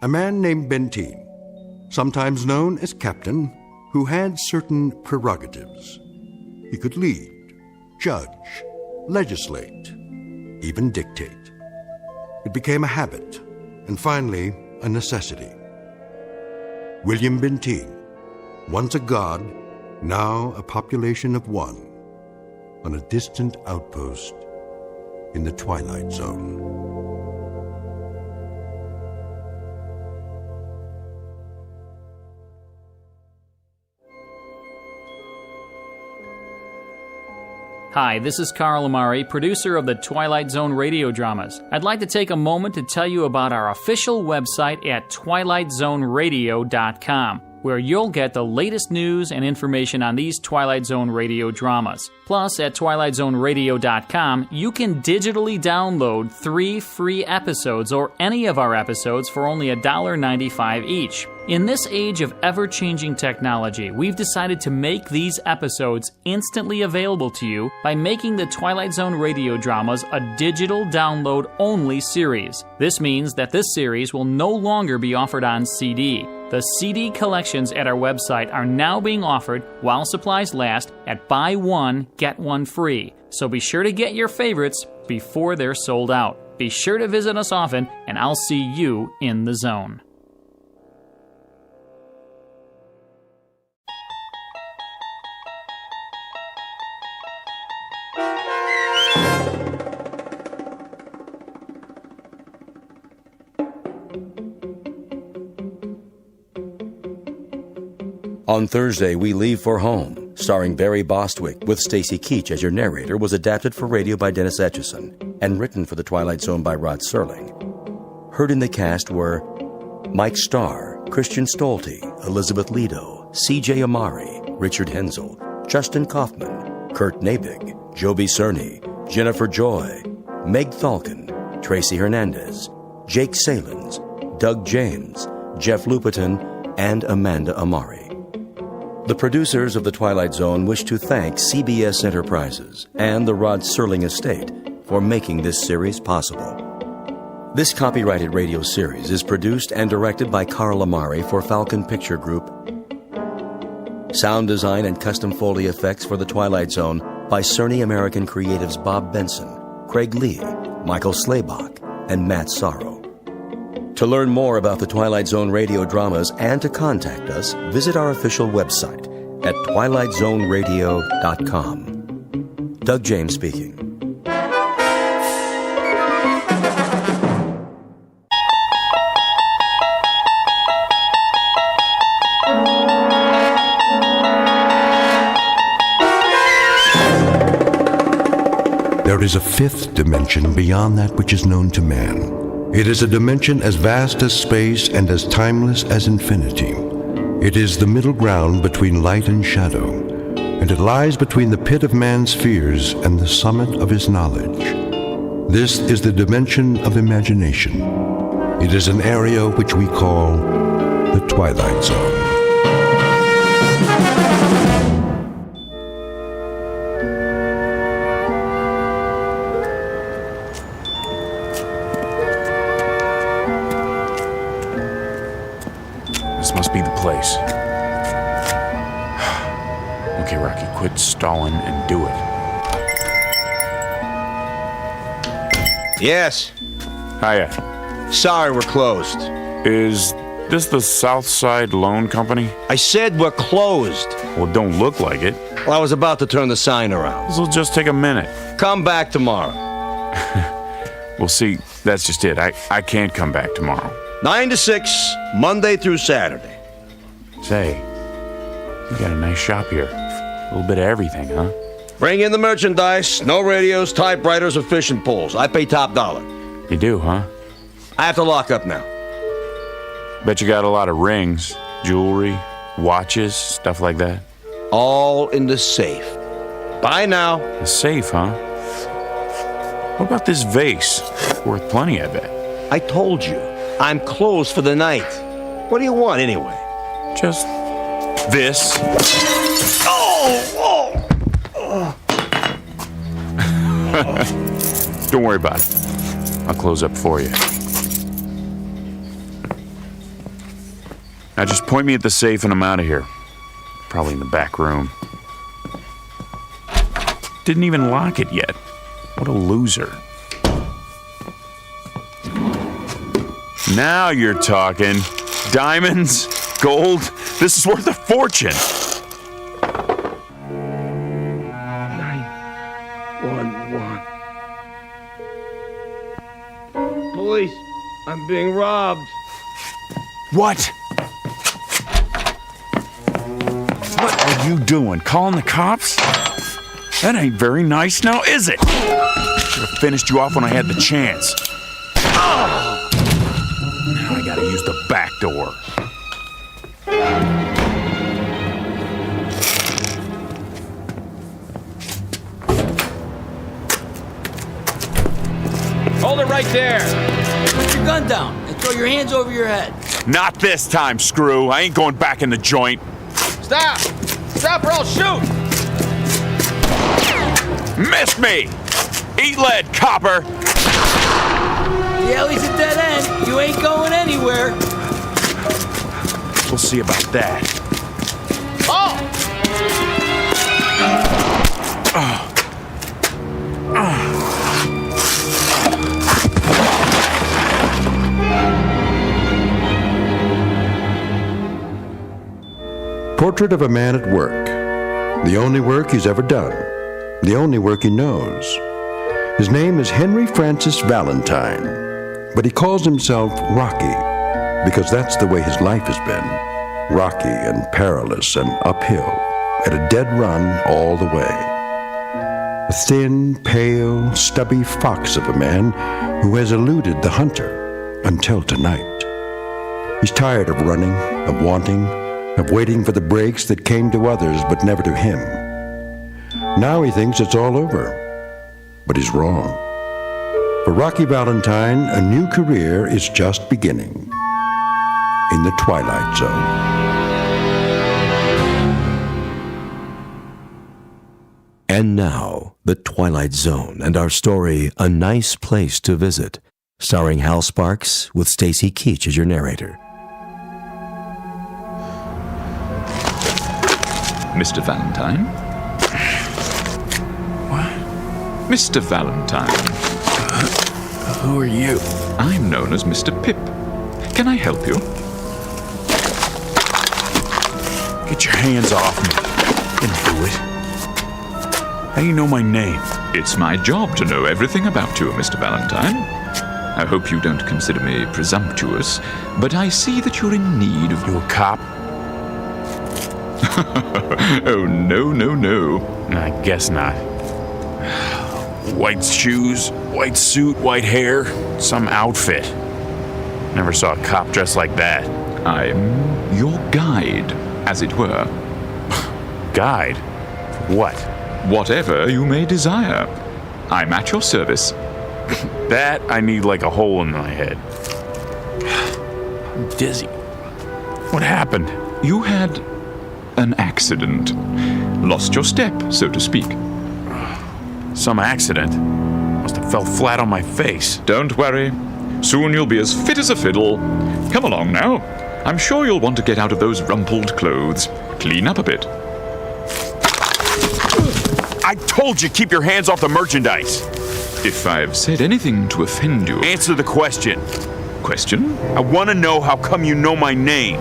A man named Benteen, sometimes known as Captain, who had certain prerogatives. He could lead, judge, legislate, even dictate. It became a habit, and finally, a necessity. William Benteen, once a god, now a population of one, on a distant outpost in the Twilight Zone. Hi, this is Carl Amari, producer of the Twilight Zone radio dramas. I'd like to take a moment to tell you about our official website at twilightzoneradio.com, where you'll get the latest news and information on these Twilight Zone radio dramas. Plus, at twilightzoneradio.com, you can digitally download 3 free episodes or any of our episodes for only $1.95 each. In this age of ever-changing technology, we've decided to make these episodes instantly available to you by making the Twilight Zone radio dramas a digital download-only series. This means that this series will no longer be offered on CD. The CD collections at our website are now being offered, while supplies last, at buy one, get one free. So be sure to get your favorites before they're sold out. Be sure to visit us often, and I'll see you in the zone. On Thursday, We Leave for Home, starring Barry Bostwick with Stacy Keach as your narrator, was adapted for radio by Dennis Etchison and written for The Twilight Zone by Rod Serling. Heard in the cast were Mike Starr, Christian Stolte, Elizabeth Lido, C.J. Amari, Richard Hensel, Justin Kaufman, Kurt Nabig, Joby Cerny, Jennifer Joy, Meg Thalken, Tracy Hernandez, Jake Salins, Doug James, Jeff Lupetin, and Amanda Amari. The producers of The Twilight Zone wish to thank CBS Enterprises and the Rod Serling Estate for making this series possible. This copyrighted radio series is produced and directed by Carl Amari for Falcon Picture Group. Sound design and custom Foley effects for The Twilight Zone by Cerny American Creatives Bob Benson, Craig Lee, Michael Slaybach, and Matt Sorrow. To learn more about the Twilight Zone radio dramas and to contact us, visit our official website at twilightzoneradio.com. Doug James speaking. There is a fifth dimension beyond that which is known to man. It is a dimension as vast as space and as timeless as infinity. It is the middle ground between light and shadow, and it lies between the pit of man's fears and the summit of his knowledge. This is the dimension of imagination. It is an area which we call the Twilight Zone. Be the place. Okay, Rocky, quit stalling and do it. Yes. Hiya. Sorry, we're closed. Is this the Southside Loan Company? I said we're closed. Well, it don't look like it. Well, I was about to turn the sign around. This'll just take a minute. Come back tomorrow. Well, see, that's just it. I can't come back tomorrow. 9 to 6, Monday through Saturday. Say, you got a nice shop here. A little bit of everything, huh? Bring in the merchandise. No radios, typewriters, or fishing poles. I pay top dollar. You do, huh? I have to lock up now. Bet you got a lot of rings, jewelry, watches, stuff like that. All in the safe. Bye now. The safe, huh? What about this vase? Worth plenty, I bet. I told you, I'm closed for the night. What do you want anyway? Just this. Oh! Don't worry about it. I'll close up for you. Now just point me at the safe and I'm out of here. Probably in the back room. Didn't even lock it yet. What a loser. Now you're talking. Diamonds? Gold? This is worth a fortune. 911. Police, I'm being robbed. What? What are you doing? Calling the cops? That ain't very nice now, is it? Should have finished you off when I had the chance. Oh! Now I gotta use the back door. Hold it right there. Put your gun down and throw your hands over your head. Not this time, Screw. I ain't going back in the joint. Stop! Stop or I'll shoot! Missed me! Eat lead, copper! The alley's a dead end. You ain't going anywhere. We'll see about that. Oh! Portrait of a man at work. The only work he's ever done. The only work he knows. His name is Henry Francis Valentine, but he calls himself Rocky because that's the way his life has been. Rocky and perilous and uphill, at a dead run all the way. A thin, pale, stubby fox of a man who has eluded the hunter until tonight. He's tired of running, of wanting, of waiting for the breaks that came to others but never to him. Now he thinks it's all over, but he's wrong. For Rocky Valentine, a new career is just beginning in the Twilight Zone. And now, The Twilight Zone and our story, A Nice Place to Visit, starring Hal Sparks with Stacy Keach as your narrator. Mr. Valentine? What? Mr. Valentine. Who are you? I'm known as Mr. Pip. Can I help you? Get your hands off me. Didn't do it. How do you know my name? It's my job to know everything about you, Mr. Valentine. I hope you don't consider me presumptuous, but I see that you're in need of... You a cop? Oh, no. I guess not. White shoes, white suit, white hair, some outfit. Never saw a cop dressed like that. I'm your guide, as it were. Guide? What? Whatever you may desire. I'm at your service. That I need like a hole in my head. I'm dizzy. What happened? You had an accident. Lost your step, so to speak. Some accident? Must have fell flat on my face. Don't worry. Soon you'll be as fit as a fiddle. Come along now. I'm sure you'll want to get out of those rumpled clothes. Clean up a bit. I told you, keep your hands off the merchandise. If I've said anything to offend you... Answer the question. Question? I want to know how come you know my name.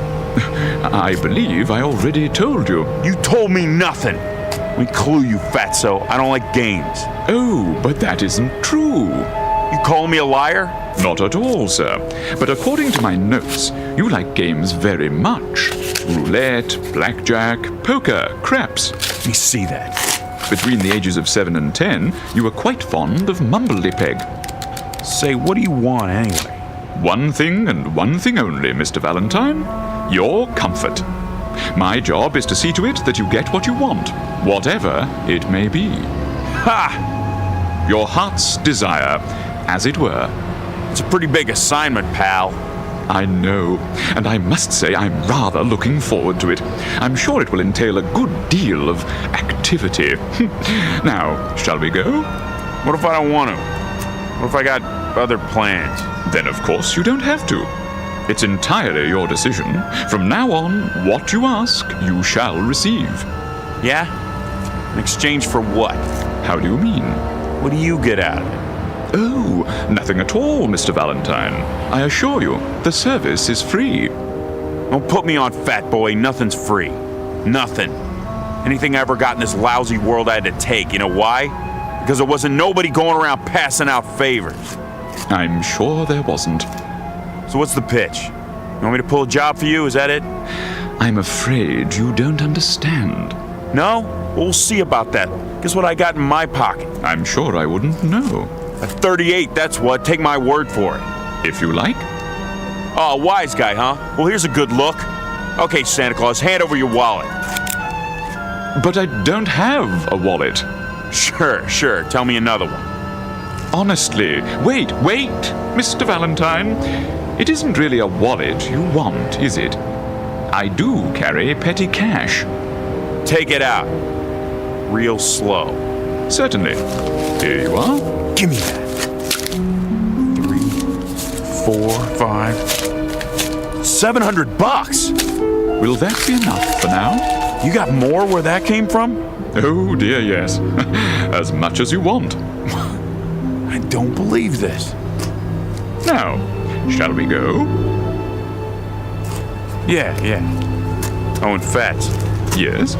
I believe I already told you. You told me nothing. Let me clue you, fatso. I don't like games. Oh, but that isn't true. You calling me a liar? Not at all, sir. But according to my notes, you like games very much. Roulette, blackjack, poker, craps. Let me see that. Between the ages of 7 and 10, you were quite fond of Mumbledy-Peg. Say, what do you want anyway? One thing and one thing only, Mr. Valentine. Your comfort. My job is to see to it that you get what you want, whatever it may be. Ha! Your heart's desire, as it were. It's a pretty big assignment, pal. I know, and I must say I'm rather looking forward to it. I'm sure it will entail a good deal of activity. Now, shall we go? What if I don't want to? What if I got other plans? Then of course you don't have to. It's entirely your decision. From now on, what you ask, you shall receive. Yeah? In exchange for what? How do you mean? What do you get out of it? Oh, nothing at all, Mr. Valentine. I assure you, the service is free. Don't put me on, fat boy. Nothing's free. Nothing. Anything I ever got in this lousy world I had to take. You know why? Because there wasn't nobody going around passing out favors. I'm sure there wasn't. So what's the pitch? You want me to pull a job for you? Is that it? I'm afraid you don't understand. No? We'll see about that. Guess what I got in my pocket? I'm sure I wouldn't know. A 38, that's what. Take my word for it. If you like. Oh, wise guy, huh? Well, here's a good look. Okay, Santa Claus, hand over your wallet. But I don't have a wallet. Sure. Tell me another one. Honestly, wait, Mr. Valentine. It isn't really a wallet you want, is it? I do carry petty cash. Take it out. Real slow. Certainly. Here you are. Give me that. 3, 4, 5, $700. Will that be enough for now? You got more where that came from? Oh dear, yes. As much as you want. I don't believe this. Now, shall we go? Yeah. Oh, and Fats. Yes?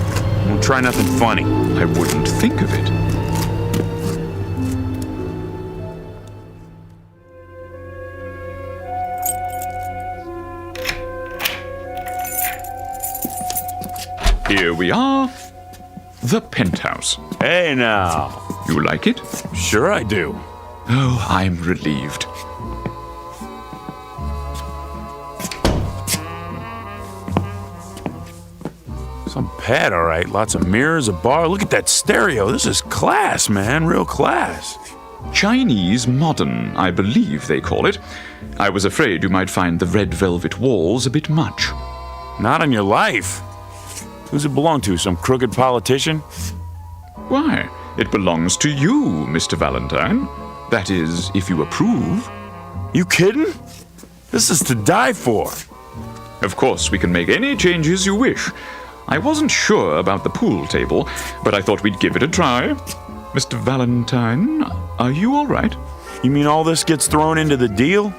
We'll try nothing funny. I wouldn't think of it. Here we are. The penthouse. Hey now. You like it? Sure I do. Oh, I'm relieved. Some pad, all right. Lots of mirrors, a bar. Look at that stereo. This is class, man. Real class. Chinese modern, I believe they call it. I was afraid you might find the red velvet walls a bit much. Not on your life. Who's it belong to? Some crooked politician? Why, it belongs to you, Mr. Valentine. That is, if you approve. You kidding? This is to die for. Of course, we can make any changes you wish. I wasn't sure about the pool table, but I thought we'd give it a try. Mr. Valentine, are you all right? You mean all this gets thrown into the deal?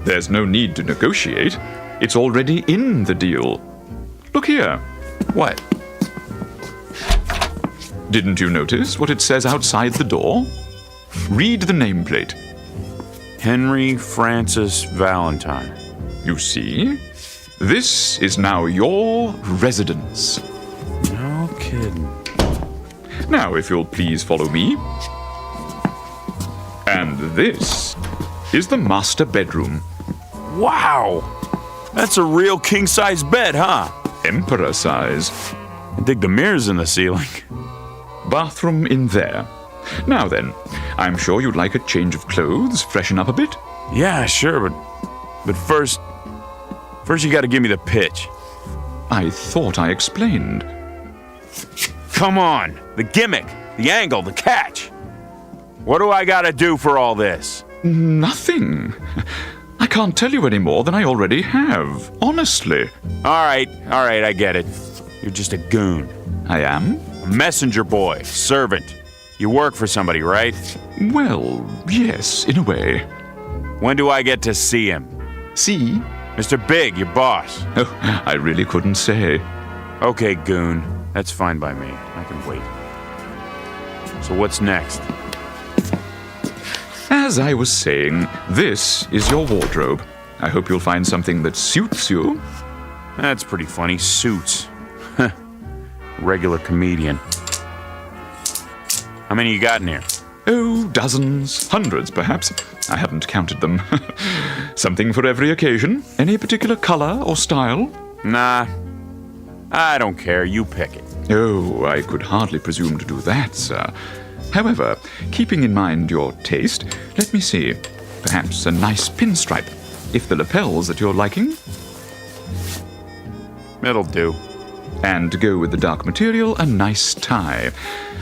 There's no need to negotiate. It's already in the deal. Look here. What? Didn't you notice what it says outside the door? Read the nameplate. Henry Francis Valentine. You see? This is now your residence. No kidding. Now, if you'll please follow me. And this is the master bedroom. Wow! That's a real king-size bed, huh? Emperor size. I dig the mirrors in the ceiling. Bathroom in there. Now then, I'm sure you'd like a change of clothes, freshen up a bit? Yeah, sure, but first you gotta give me the pitch. I thought I explained. Come on, the gimmick, the angle, the catch. What do I gotta do for all this? Nothing. I can't tell you any more than I already have, honestly. All right, I get it. You're just a goon. I am? A messenger boy, servant. You work for somebody, right? Well, yes, in a way. When do I get to see him? See? Mr. Big, your boss. Oh, I really couldn't say. Okay, goon. That's fine by me. I can wait. So what's next? As I was saying, this is your wardrobe. I hope you'll find something that suits you. That's pretty funny. Suits. Regular comedian. How many you got in here? Oh, dozens, hundreds perhaps. I haven't counted them. Something for every occasion. Any particular color or style? Nah. I don't care. You pick it. Oh, I could hardly presume to do that, sir. However, keeping in mind your taste, let me see. Perhaps a nice pinstripe, if the lapel's at your liking. It'll do. And to go with the dark material, a nice tie.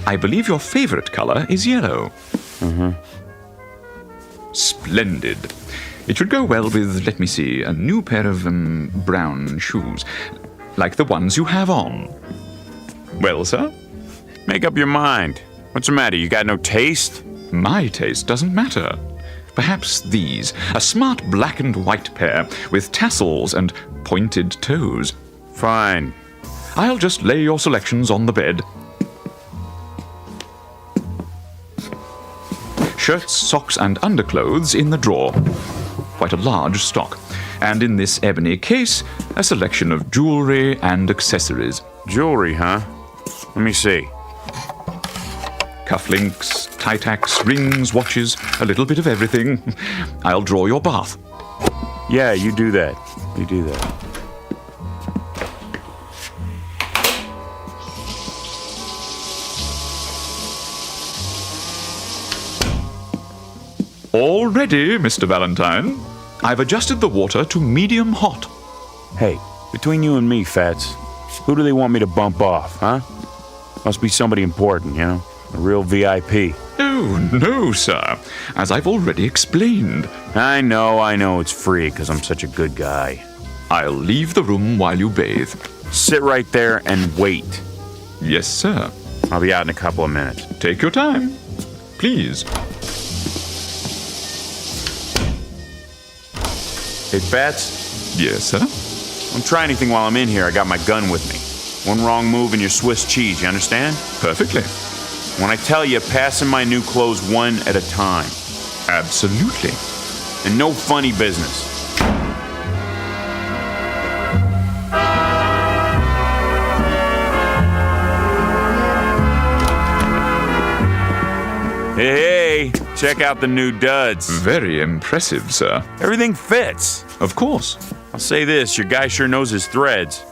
I believe your favorite color is yellow. Mm-hmm. Splendid. It should go well with, let me see, a new pair of brown shoes, like the ones you have on. Well, sir? Make up your mind. What's the matter? You got no taste? My taste doesn't matter. Perhaps these, a smart black and white pair with tassels and pointed toes. Fine. I'll just lay your selections on the bed. Shirts, socks, and underclothes in the drawer. Quite a large stock. And in this ebony case, a selection of jewelry and accessories. Jewelry, huh? Let me see. Cufflinks, tie-tacks, rings, watches, a little bit of everything. I'll draw your bath. Yeah, you do that. You do that. All ready, Mr. Valentine. I've adjusted the water to medium hot. Hey, between you and me, Fats, who do they want me to bump off, huh? Must be somebody important, you know? A real VIP. Oh, no, sir. As I've already explained. I know it's free because I'm such a good guy. I'll leave the room while you bathe. Sit right there and wait. Yes, sir. I'll be out in a couple of minutes. Take your time. Please. Hey, Fats? Yes, sir? Don't try anything while I'm in here. I got my gun with me. One wrong move and you're Swiss cheese, you understand? Perfectly. When I tell you, pass in my new clothes one at a time. Absolutely. And no funny business. Hey, check out the new duds. Very impressive, sir. Everything fits. Of course. I'll say this, your guy sure knows his threads.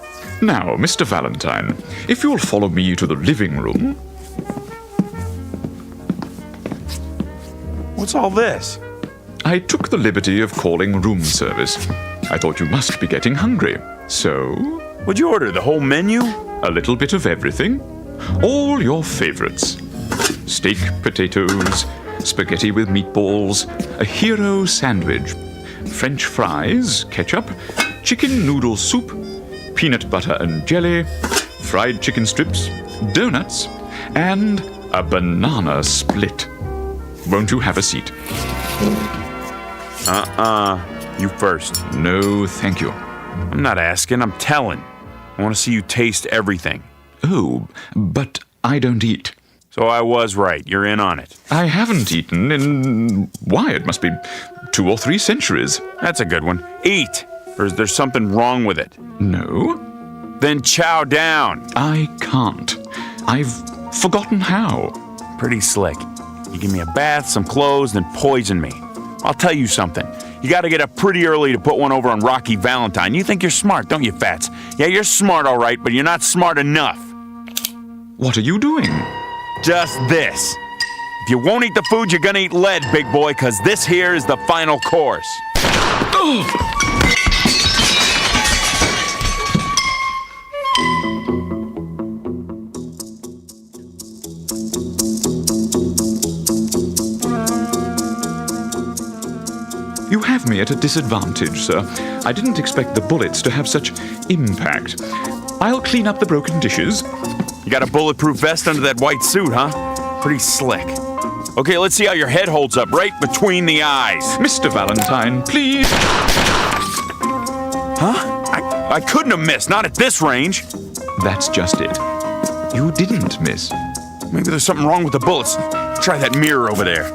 Now, Mr. Valentine, if you'll follow me to the living room. What's all this? I took the liberty of calling room service. I thought you must be getting hungry. So? What'd you order, the whole menu? A little bit of everything. All your favorites. Steak, potatoes, spaghetti with meatballs, a hero sandwich, French fries, ketchup, chicken noodle soup, peanut butter and jelly, fried chicken strips, donuts, and a banana split. Won't you have a seat? You first. No, thank you. I'm not asking, I'm telling. I want to see you taste everything. Oh, but I don't eat. So I was right. You're in on it. I haven't eaten in... why, it must be 2 or 3 centuries. That's a good one. Eat! Or is there something wrong with it? No. Then chow down. I can't. I've forgotten how. Pretty slick. You give me a bath, some clothes, then poison me. I'll tell you something. You gotta get up pretty early to put one over on Rocky Valentine. You think you're smart, don't you, Fats? Yeah, you're smart, all right, but you're not smart enough. What are you doing? Just this. If you won't eat the food, you're gonna eat lead, big boy, because this here is the final course. You have me at a disadvantage, sir. I didn't expect the bullets to have such impact. I'll clean up the broken dishes. You got a bulletproof vest under that white suit, huh? Pretty slick. Okay, let's see how your head holds up right between the eyes. Mr. Valentine, please. Huh? I couldn't have missed, not at this range. That's just it. You didn't miss. Maybe there's something wrong with the bullets. Try that mirror over there.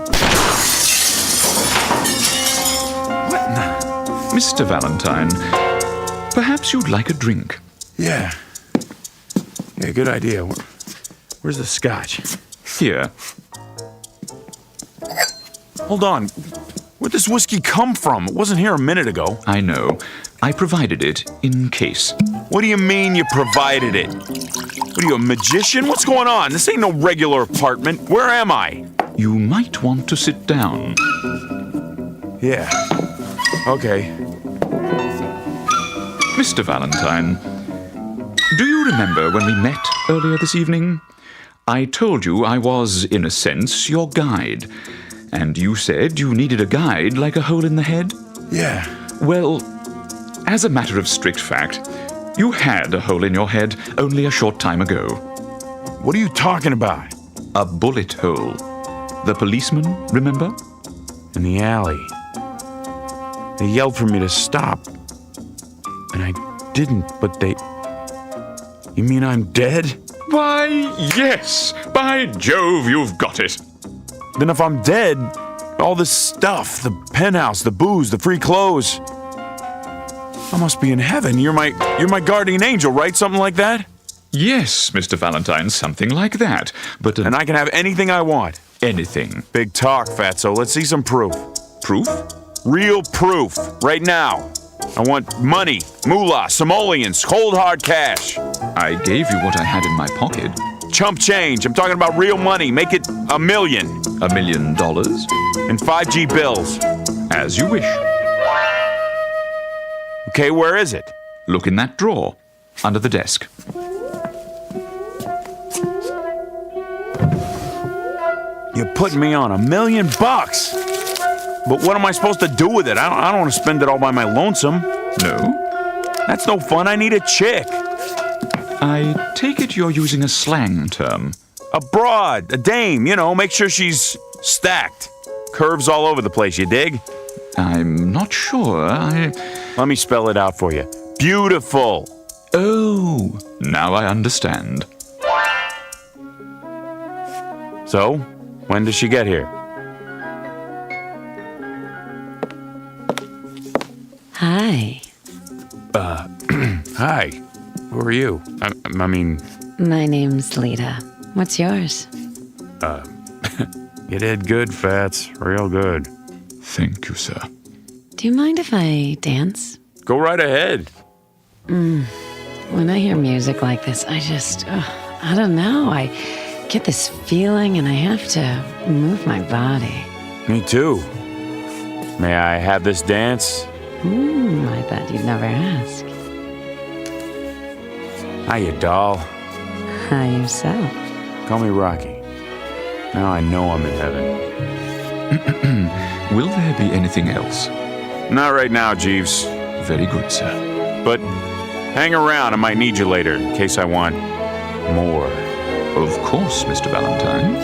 What in the... Mr. Valentine, perhaps you'd like a drink. Yeah, good idea. Where's the scotch? Here. Hold on. Where'd this whiskey come from? It wasn't here a minute ago. I know. I provided it in case. What do you mean you provided it? What are you, a magician? What's going on? This ain't no regular apartment. Where am I? You might want to sit down. Yeah. Okay. Mr. Valentine, do you remember when we met earlier this evening? I told you I was, in a sense, your guide. And you said you needed a guide like a hole in the head? Yeah. Well, as a matter of strict fact, you had a hole in your head only a short time ago. What are you talking about? A bullet hole. The policeman, remember? In the alley. They yelled for me to stop. And I didn't, but they... You mean I'm dead? Why, yes! By Jove, you've got it! Then if I'm dead, all this stuff, the penthouse, the booze, the free clothes... I must be in heaven. You're my guardian angel, right? Something like that? Yes, Mr. Valentine, something like that. But And I can have anything I want. anything. Big talk, Fatso. Let's see some proof. Proof? Real proof. Right now. I want money, moolah, simoleons, cold hard cash. I gave you what I had in my pocket. Chump change. I'm talking about real money. Make it $1 million. $1 million? And 5G bills. As you wish. Okay, where is it? Look in that drawer, under the desk. You're putting me on $1 million. But what am I supposed to do with it? I don't want to spend it all by my lonesome. No? That's no fun. I need a chick. I take it you're using a slang term. A broad, a dame, make sure she's stacked. Curves all over the place, you dig? I'm not sure. Let me spell it out for you. Beautiful. Oh, now I understand. So, when does she get here? Hi. Hi. Who are you? I mean... My name's Lita. What's yours? You did good, Fats. Real good. Thank you, sir. Do you mind if I dance? Go right ahead. When I hear music like this, I don't know. I get this feeling and I have to move my body. Me too. May I have this dance? I bet you'd never ask. Hiya, doll. Hi, yourself. Call me Rocky. Now I know I'm in heaven. Will there be anything else? Not right now, Jeeves. Very good, sir. But hang around. I might need you later in case I want more. Of course, Mr. Valentine.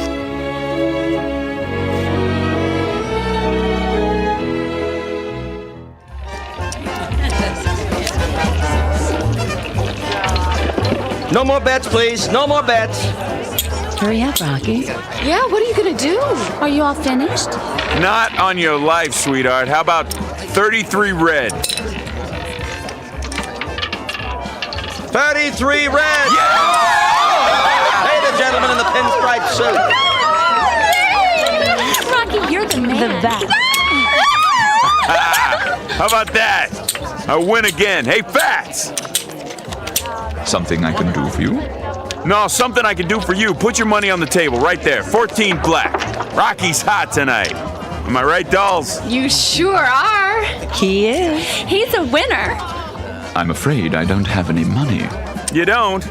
No more bets, please. No more bets. Hurry up, Rocky. Yeah, what are you gonna do? Are you all finished? Not on your life, sweetheart. How about 33 red? 33 red! Hey, the gentleman in the pinstripe suit. Rocky, you're the man. The best. How about that? I win again. Hey, Fats! Something I can do for you? No, something I can do for you. Put your money on the table right there. 14 black. Rocky's hot tonight. Am I right, dolls? You sure are. He is. He's a winner. I'm afraid I don't have any money. You don't?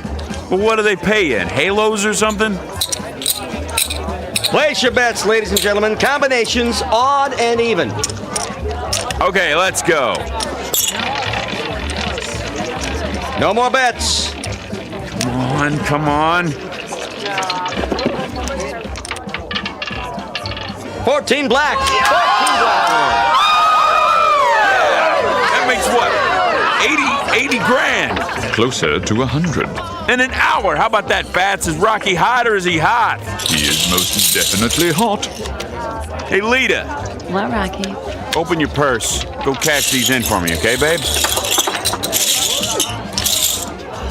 Well, what do they pay you in? Halos or something? Place your bets, ladies and gentlemen. Combinations, odd and even. Okay, let's go. No more bets. Come on. 14 black. 14 black. That makes what? 80 grand. Closer to 100. In an hour. How about that, Fats? Is Rocky hot or is he hot? He is most definitely hot. Hey, Lita. What, Rocky? Open your purse. Go cash these in for me, okay, babe?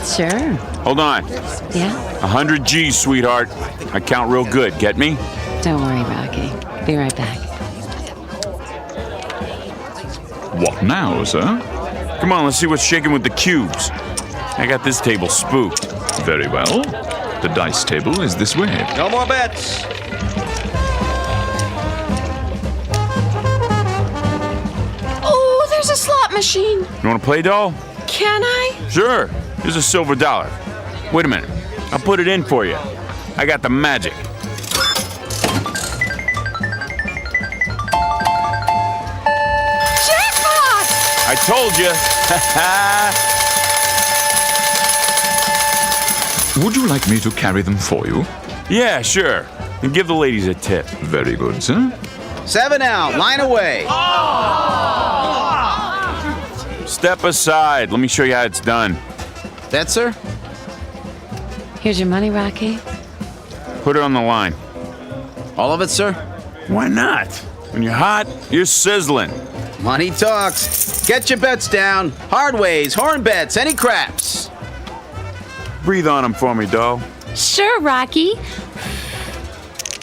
Sure. Hold on. Yeah? 100 G's, sweetheart. I count real good. Get me? Don't worry, Rocky. Be right back. What now, sir? Come on, let's see what's shaking with the cubes. I got this table spooked. Very well. The dice table is this way. No more bets. Oh, there's a slot machine. You want to play, doll? Can I? Sure. Here's a silver dollar. Wait a minute. I'll put it in for you. I got the magic. Jackpot! I told you. Would you like me to carry them for you? Yeah, sure. And give the ladies a tip. Very good, sir. 7 out, line away. Step aside. Let me show you how it's done. That, sir? Here's your money, Rocky. Put it on the line. All of it, sir? Why not? When you're hot, you're sizzling. Money talks. Get your bets down. Hard ways, horn bets, any craps. Breathe on him for me, doll. Sure, Rocky.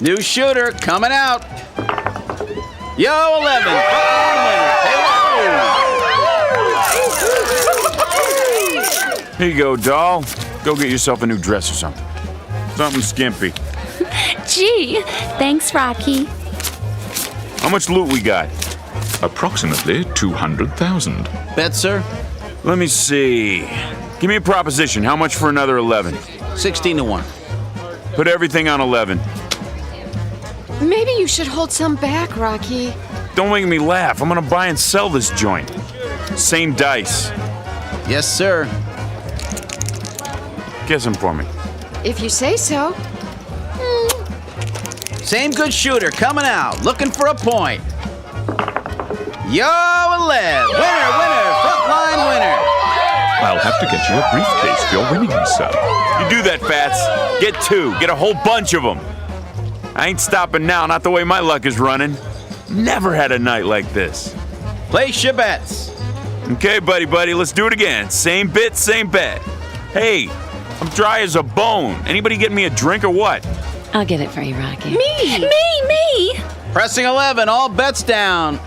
New shooter coming out. Yo, 11. Hello. Here you go, doll. Go get yourself a new dress or something. Something skimpy. Gee, thanks, Rocky. How much loot we got? Approximately 200,000. Bet, sir? Let me see. Give me a proposition. How much for another 11? 16 to 1. Put everything on 11. Maybe you should hold some back, Rocky. Don't make me laugh. I'm gonna buy and sell this joint. Same dice. Yes, sir. Guess them for me. If you say so. Same good shooter coming out. Looking for a point. Yo, 11. Winner. Frontline winner. I'll have to get you a briefcase for your winnings, sir. You do that, Fats. Get 2. Get a whole bunch of them. I ain't stopping now, not the way my luck is running. Never had a night like this. Place your bets. Okay, buddy, let's do it again. Same bit, same bet. Hey, I'm dry as a bone. Anybody get me a drink or what? I'll get it for you, Rocky. Me! Pressing 11, all bets down.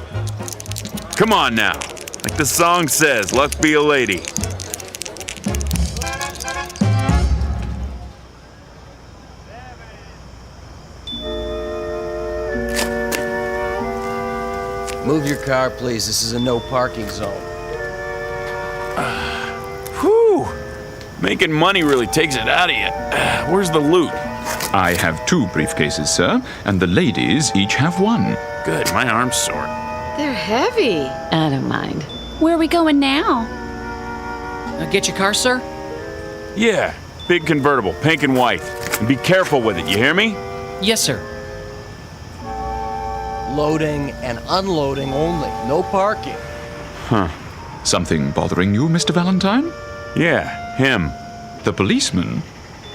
Come on now. Like the song says, luck be a lady. Move your car, please. This is a no parking zone. Whew. Making money really takes it out of you. Where's the loot? I have 2 briefcases, sir, and the ladies each have 1. Good, my arm's sore. They're heavy. I don't mind. Where are we going now? Get your car, sir? Yeah, big convertible, pink and white. And be careful with it, you hear me? Yes, sir. Loading and unloading only. No parking. Huh. Something bothering you, Mr. Valentine? Yeah, him. The policeman?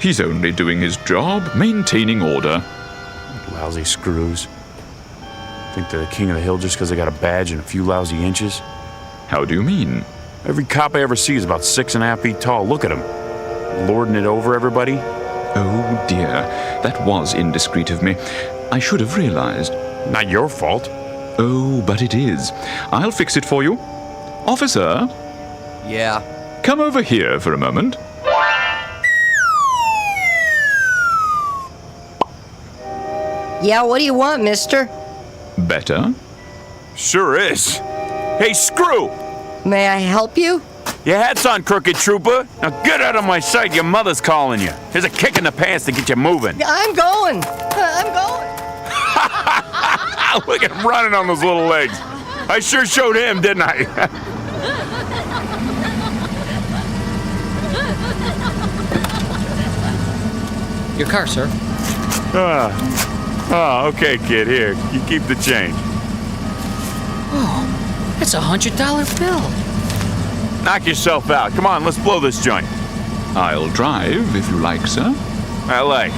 He's only doing his job, maintaining order. Lousy screws. Think they're the king of the hill just because they got a badge and a few lousy inches? How do you mean? Every cop I ever see is about 6.5 feet tall. Look at him. Lording it over everybody. Oh dear, that was indiscreet of me. I should have realized. Not your fault. Oh, but it is. I'll fix it for you. Officer? Yeah. Come over here for a moment. Yeah, what do you want, mister? Better? Sure is. Hey, Screw! May I help you? Your hat's on, crooked trooper. Now get out of my sight, your mother's calling you. Here's a kick in the pants to get you moving. I'm going. Look at him running on those little legs. I sure showed him, didn't I? Your car, sir. Okay, kid. Here, you keep the change. Oh, it's $100 bill. Knock yourself out. Come on, let's blow this joint. I'll drive if you like, sir. I like.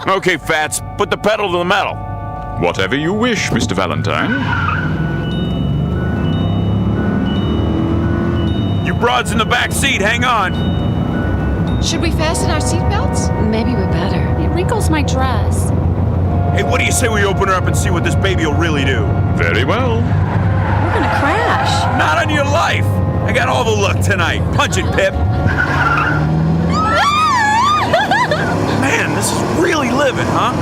Okay, Fats, put the pedal to the metal. Whatever you wish, Mr. Valentine. You broads in the back seat, hang on. Should we fasten our seatbelts? Maybe we better. It wrinkles my dress. Hey, what do you say we open her up and see what this baby will really do? Very well. We're gonna crash. Not on your life. I got all the luck tonight. Punch it, Pip. Man, this is really living, huh?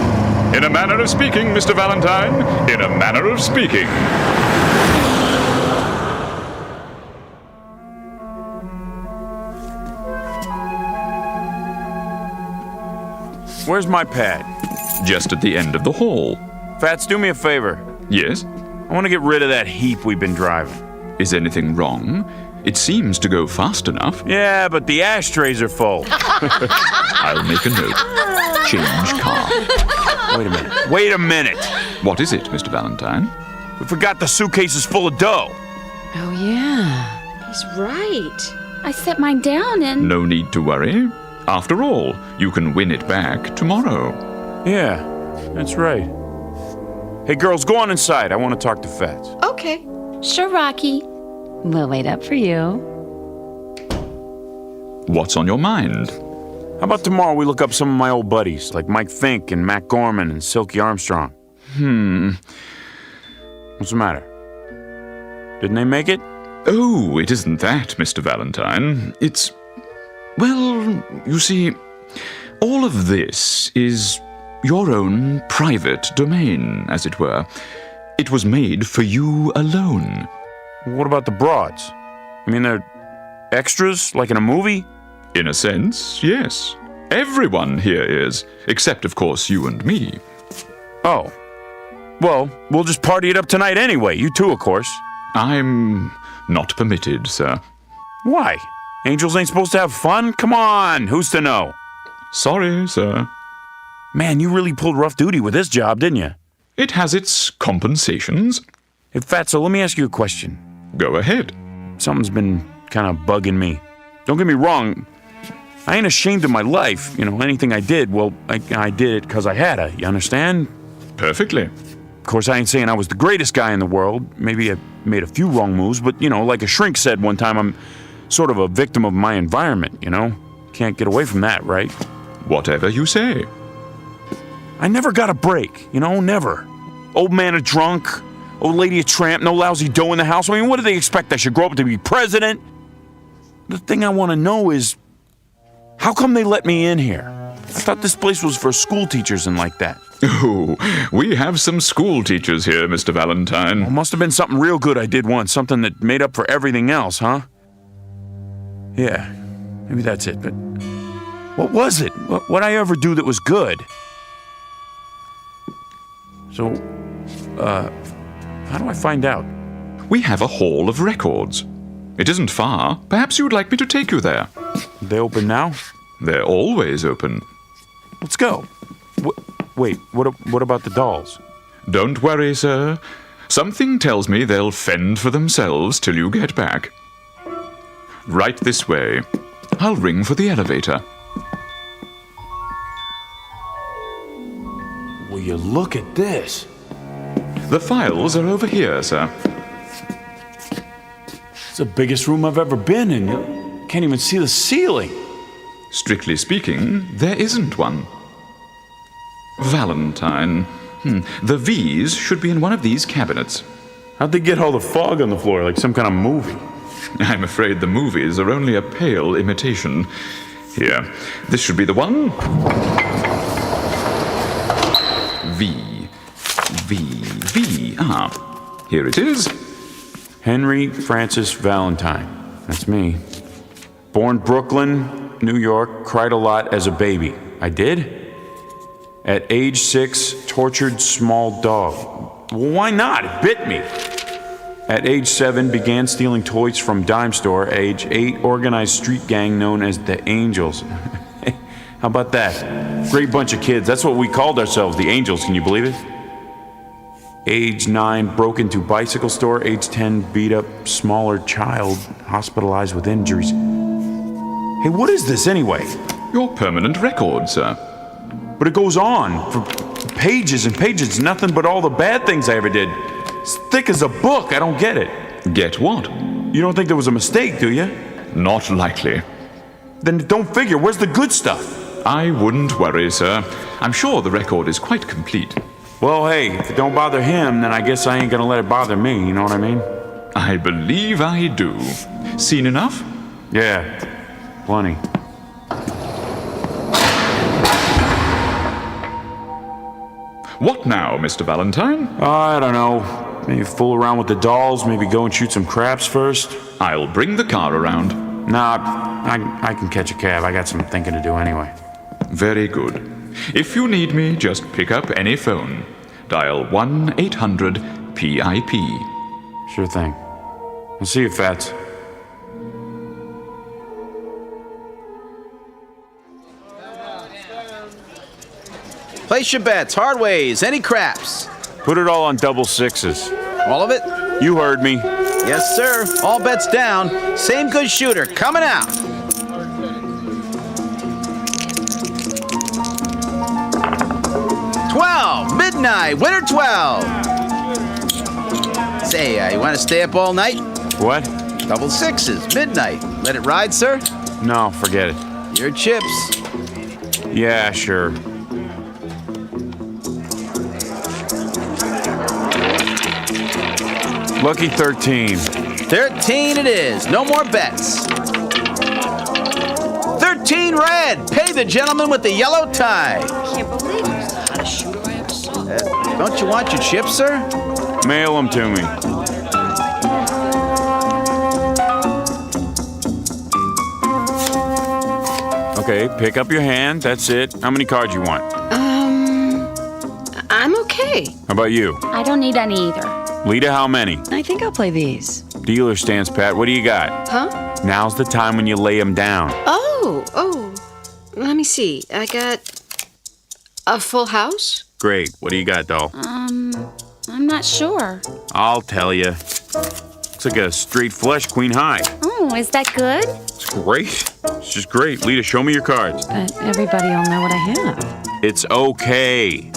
In a manner of speaking, Mr. Valentine. In a manner of speaking. Where's my pad? Just at the end of the hall. Fats, do me a favor. Yes? I want to get rid of that heap we've been driving. Is anything wrong? It seems to go fast enough. Yeah, but the ashtrays are full. I'll make a note. Change car. Wait a minute. What is it, Mr. Valentine? We forgot the suitcases full of dough. Oh, yeah. He's right. I set mine down and... No need to worry. After all, you can win it back tomorrow. Yeah, that's right. Hey, girls, go on inside. I want to talk to Fats. Okay. Sure, Rocky. We'll wait up for you. What's on your mind? How about tomorrow we look up some of my old buddies, like Mike Fink and Matt Gorman and Silky Armstrong? What's the matter? Didn't they make it? Oh, it isn't that, Mr. Valentine. It's... well, you see, all of this is your own private domain, as it were. It was made for you alone. What about the broads? I mean, they're extras, like in a movie? In a sense, yes. Everyone here is, except, of course, you and me. Oh. Well, we'll just party it up tonight anyway. You too, of course. I'm not permitted, sir. Why? Angels ain't supposed to have fun? Come on, who's to know? Sorry, sir. Man, you really pulled rough duty with this job, didn't you? It has its compensations. Hey, Fatso, let me ask you a question. Go ahead. Something's been kind of bugging me. Don't get me wrong. I ain't ashamed of my life. You know, anything I did, well, I did it because I had to. You understand? Perfectly. Of course, I ain't saying I was the greatest guy in the world. Maybe I made a few wrong moves, but, you know, like a shrink said one time, I'm sort of a victim of my environment, you know? Can't get away from that, right? Whatever you say. I never got a break, you know, never. Old man a drunk, old lady a tramp, no lousy dough in the house. I mean, what do they expect? I should grow up to be president? The thing I want to know is, how come they let me in here? I thought this place was for school teachers and like that. Oh, we have some school teachers here, Mr. Valentine. Well, must have been something real good I did once, something that made up for everything else, huh? Yeah, maybe that's it, but what was it? What'd I ever do that was good? So, how do I find out? We have a hall of records. It isn't far. Perhaps you would like me to take you there. They open now? They're always open. Let's go. Wait, what about the dolls? Don't worry, sir. Something tells me they'll fend for themselves till you get back. Right this way. I'll ring for the elevator. Will you look at this? The files are over here, sir. It's the biggest room I've ever been in. You can't even see the ceiling. Strictly speaking, there isn't one. Valentine. The V's should be in one of these cabinets. How'd they get all the fog on the floor, like some kind of movie? I'm afraid the movies are only a pale imitation. Here, this should be the one. V. Ah, here it is. Henry Francis Valentine. That's me. Born Brooklyn, New York, cried a lot as a baby. I did? At age 6, tortured small dog. Well, why not? It bit me. At age 7, began stealing toys from dime store. Age 8, organized street gang known as the Angels. How about that? Great bunch of kids. That's what we called ourselves, the Angels. Can you believe it? Age 9, broke into bicycle store. Age 10, beat up smaller child, hospitalized with injuries. Hey, what is this anyway? Your permanent record, sir. But it goes on for pages and pages. Nothing but all the bad things I ever did. It's thick as a book. I don't get it. Get what? You don't think there was a mistake, do you? Not likely. Then don't figure. Where's the good stuff? I wouldn't worry, sir. I'm sure the record is quite complete. Well, hey, if it don't bother him, then I guess I ain't gonna let it bother me, you know what I mean? I believe I do. Seen enough? Yeah, plenty. What now, Mr. Valentine? I don't know. Maybe fool around with the dolls, maybe go and shoot some craps first. I'll bring the car around. Nah, I can catch a cab. I got some thinking to do anyway. Very good. If you need me, just pick up any phone. Dial 1-800-PIP. Sure thing. I'll see you, Fats. Place your bets, hard ways, any craps. Put it all on double sixes. All of it? You heard me. Yes, sir. All bets down. Same good shooter coming out. Midnight, winner 12. Say, you want to stay up all night? What? Double sixes, midnight. Let it ride, sir? No, forget it. Your chips. Yeah, sure. Lucky 13. 13 it is. No more bets. 13 red. Pay the gentleman with the yellow tie. Can't believe it. The hottest shooter I ever saw. Don't you want your chips, sir? Mail them to me. Okay, pick up your hand. That's it. How many cards you want? I'm okay. How about you? I don't need any either. Lita, how many? I think I'll play these. Dealer stance, Pat. What do you got? Huh? Now's the time when you lay them down. Oh. Let me see. I got a full house. Great. What do you got, doll? I'm not sure. I'll tell you. Looks like a straight flush queen high. Oh, is that good? It's great. It's just great. Lita, show me your cards. But everybody will know what I have. It's okay.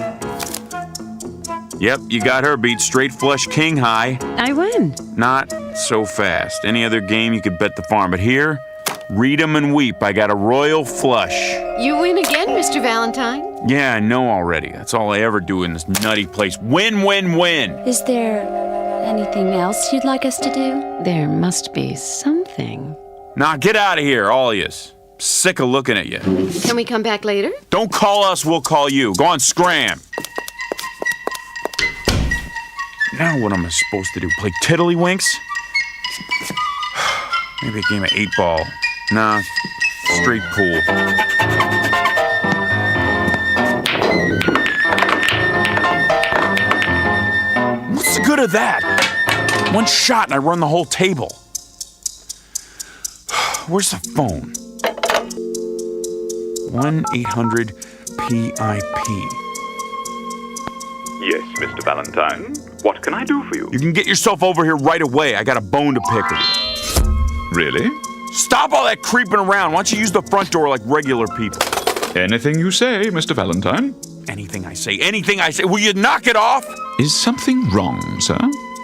Yep, you got her beat. Straight flush king high. I win. Not so fast. Any other game you could bet the farm. But here, read 'em and weep. I got a royal flush. You win again, Mr. Valentine. Yeah, I know already. That's all I ever do in this nutty place. Win, win, win. Is there anything else you'd like us to do? There must be something. Nah, get out of here, all of yous. Sick of looking at you. Can we come back later? Don't call us, we'll call you. Go on, scram. Now what am I supposed to do? Play tiddlywinks? Maybe a game of 8-ball. Nah, straight pool. What's the good of that? One shot and I run the whole table. Where's the phone? 1-800-PIP. Yes, Mr. Valentine. What can I do for you? You can get yourself over here right away. I got a bone to pick with you. Really? Stop all that creeping around. Why don't you use the front door like regular people? Anything you say, Mr. Valentine. Anything I say. Anything I say. Will you knock it off? Is something wrong, sir?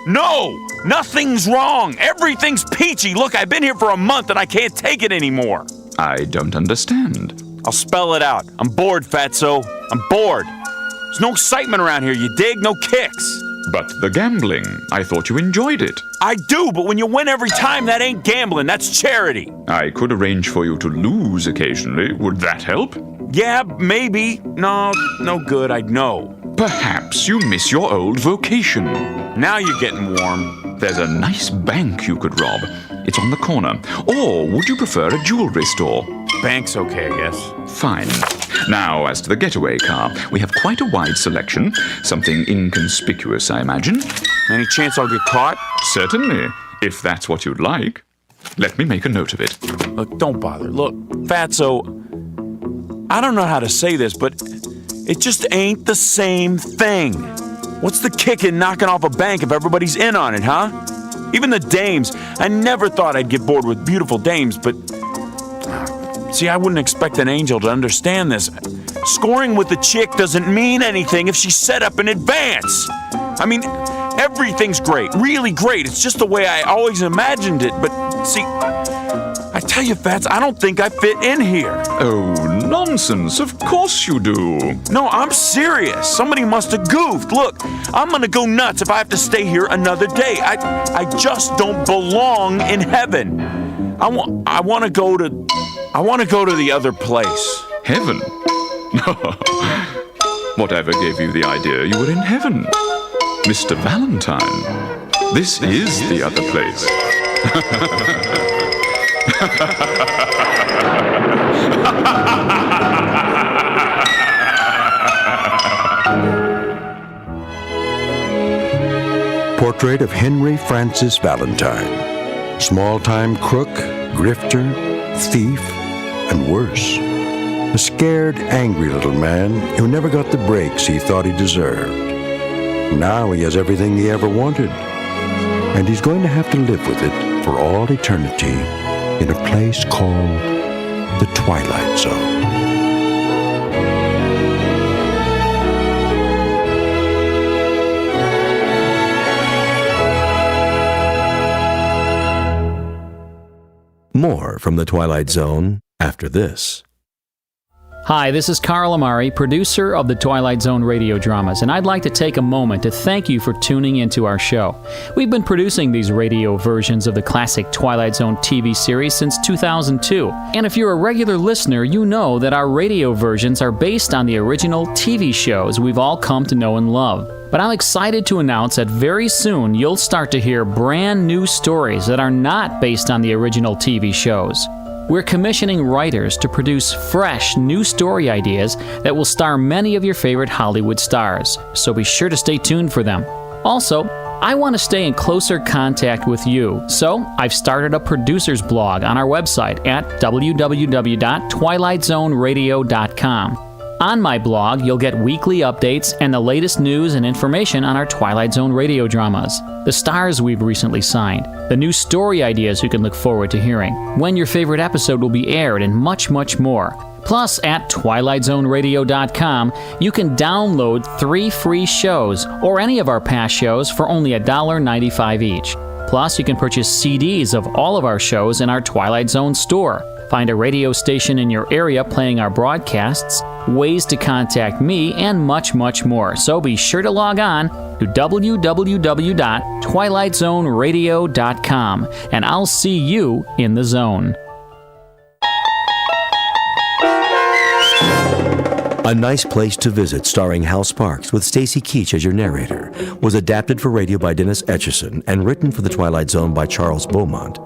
No! Nothing's wrong. Everything's peachy. Look, I've been here for a month and I can't take it anymore. I don't understand. I'll spell it out. I'm bored, Fatso. I'm bored. There's no excitement around here, you dig? No kicks. But the gambling, I thought you enjoyed it. I do, but when you win every time, that ain't gambling, that's charity. I could arrange for you to lose occasionally. Would that help? Yeah, maybe. No good, I'd know. Perhaps you miss your old vocation. Now you're getting warm. There's a nice bank you could rob. It's on the corner. Or would you prefer a jewelry store? Bank's okay, I guess. Fine. Now, as to the getaway car, we have quite a wide selection. Something inconspicuous, I imagine. Any chance I'll get caught? Certainly, if that's what you'd like. Let me make a note of it. Look, don't bother. Look, Fatso, I don't know how to say this, but it just ain't the same thing. What's the kick in knocking off a bank if everybody's in on it, huh? Even the dames. I never thought I'd get bored with beautiful dames, but... See, I wouldn't expect an angel to understand this. Scoring with the chick doesn't mean anything if she's set up in advance. I mean, everything's great, really great. It's just the way I always imagined it. But, see, I tell you, Fats, I don't think I fit in here. Oh, nonsense. Of course you do. No, I'm serious. Somebody must have goofed. Look, I'm gonna go nuts if I have to stay here another day. I just don't belong in heaven. I want to go to the other place. Heaven? Whatever gave you the idea you were in heaven? Mr. Valentine, this is the other place. Portrait of Henry Francis Valentine. Small-time crook, grifter, thief, and worse. A scared, angry little man who never got the breaks he thought he deserved. Now he has everything he ever wanted. And he's going to have to live with it for all eternity in a place called the Twilight Zone. More from the Twilight Zone after this. Hi, this is Carl Amari, producer of the Twilight Zone radio dramas, and I'd like to take a moment to thank you for tuning into our show. We've been producing these radio versions of the classic Twilight Zone TV series since 2002, and if you're a regular listener, you know that our radio versions are based on the original TV shows we've all come to know and love. But I'm excited to announce that very soon you'll start to hear brand new stories that are not based on the original TV shows. We're commissioning writers to produce fresh, new story ideas that will star many of your favorite Hollywood stars, so be sure to stay tuned for them. Also, I want to stay in closer contact with you, so I've started a producer's blog on our website at www.twilightzoneradio.com. On my blog, you'll get weekly updates and the latest news and information on our Twilight Zone radio dramas, the stars we've recently signed, the new story ideas you can look forward to hearing, when your favorite episode will be aired, and much, much more. Plus, at twilightzoneradio.com, you can download 3 free shows or any of our past shows for only $1.95 each. Plus, you can purchase CDs of all of our shows in our Twilight Zone store. Find a radio station in your area playing our broadcasts, ways to contact me, and much, much more. So be sure to log on to www.twilightzoneradio.com, and I'll see you in the zone. A Nice Place to Visit, starring Hal Sparks with Stacy Keach as your narrator, was adapted for radio by Dennis Etchison and written for the Twilight Zone by Charles Beaumont.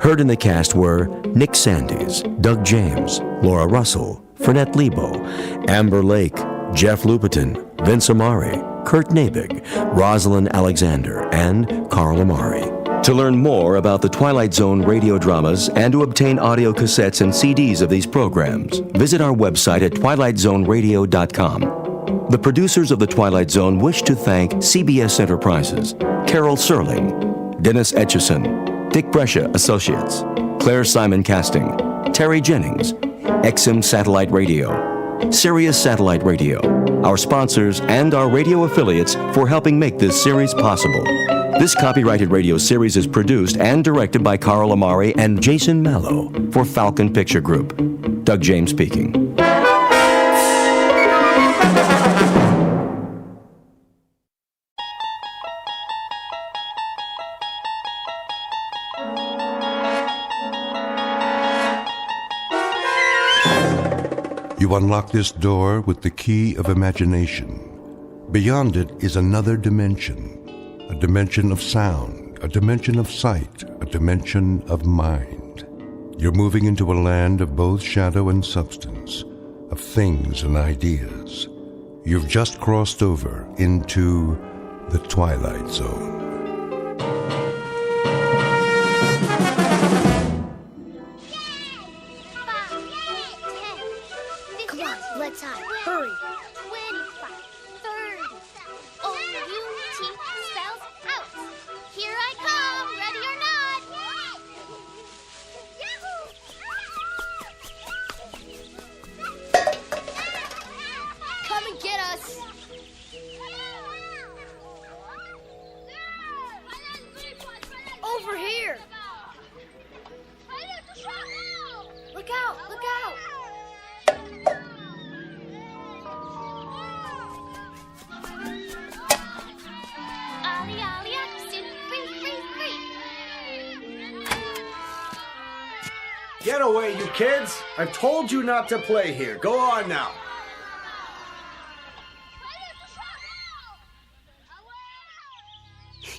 Heard in the cast were Nick Sandys, Doug James, Laura Russell, Fernette Lebo, Amber Lake, Jeff Lupetin, Vince Amari, Kurt Nabig, Rosalind Alexander, and Carl Amari. To learn more about the Twilight Zone radio dramas and to obtain audio cassettes and CDs of these programs, visit our website at twilightzoneradio.com. The producers of the Twilight Zone wish to thank CBS Enterprises, Carol Serling, Dennis Etchison, Dick Brescia Associates, Claire Simon Casting, Terry Jennings, XM Satellite Radio, Sirius Satellite Radio, our sponsors, and our radio affiliates for helping make this series possible. This copyrighted radio series is produced and directed by Carl Amari and Jason Mallow for Falcon Picture Group. Doug James speaking. You unlock this door with the key of imagination. Beyond it is another dimension. A dimension of sound, a dimension of sight, a dimension of mind. You're moving into a land of both shadow and substance, of things and ideas. You've just crossed over into the Twilight Zone. Come on, let's hide. Hurry. 25, 30. O-U-T spells out. Here I come, ready or not. Come and get us. Over here. Look out, look out. Ollie, ollie, up, soup, free, free, free. Get away, you kids! I've told you not to play here. Go on now.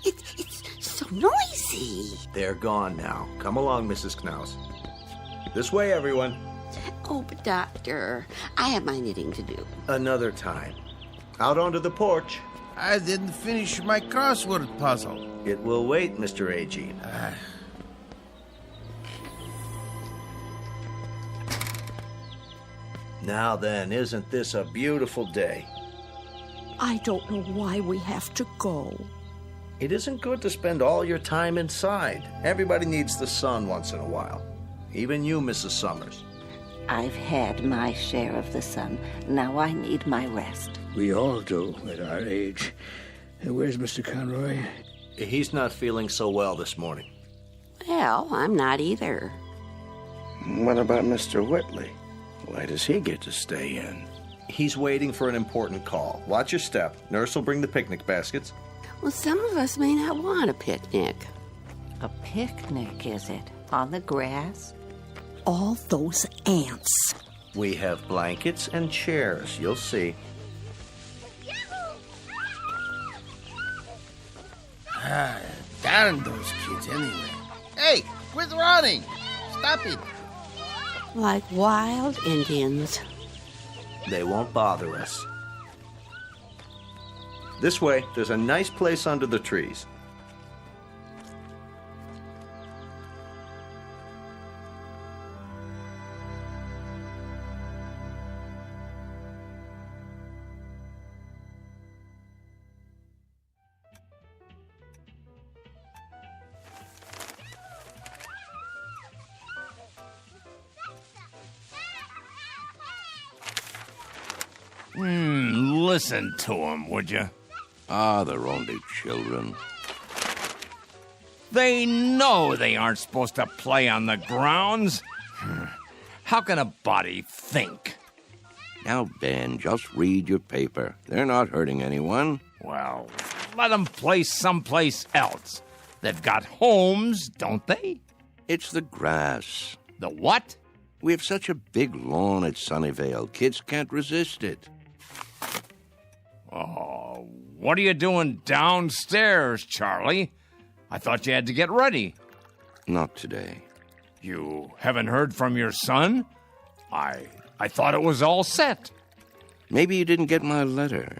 It's so noisy. They're gone now. Come along, Mrs. Knaus. This way, everyone. Oh, but Doctor, I have my knitting to do. Another time. Out onto the porch. I didn't finish my crossword puzzle. It will wait, Mr. Agee. Now then, isn't this a beautiful day? I don't know why we have to go. It isn't good to spend all your time inside. Everybody needs the sun once in a while. Even you, Mrs. Summers. I've had my share of the sun. Now I need my rest. We all do at our age. Where's Mr. Conroy? He's not feeling so well this morning. Well, I'm not either. What about Mr. Whitley? Why does he get to stay in? He's waiting for an important call. Watch your step. Nurse will bring the picnic baskets. Well, some of us may not want a picnic. A picnic, is it? On the grass? All those ants. We have blankets and chairs. You'll see. Darn those kids anyway. Hey, quit running! Stop it! Like wild Indians. They won't bother us. This way, there's a nice place under the trees. Listen to them, would you? They're only children. They know they aren't supposed to play on the grounds. How can a body think? Now, Ben, just read your paper. They're not hurting anyone. Well, let them play someplace else. They've got homes, don't they? It's the grass. The what? We have such a big lawn at Sunnyvale. Kids can't resist it. Oh, what are you doing downstairs, Charlie? I thought you had to get ready. Not today. You haven't heard from your son? I thought it was all set. Maybe you didn't get my letter.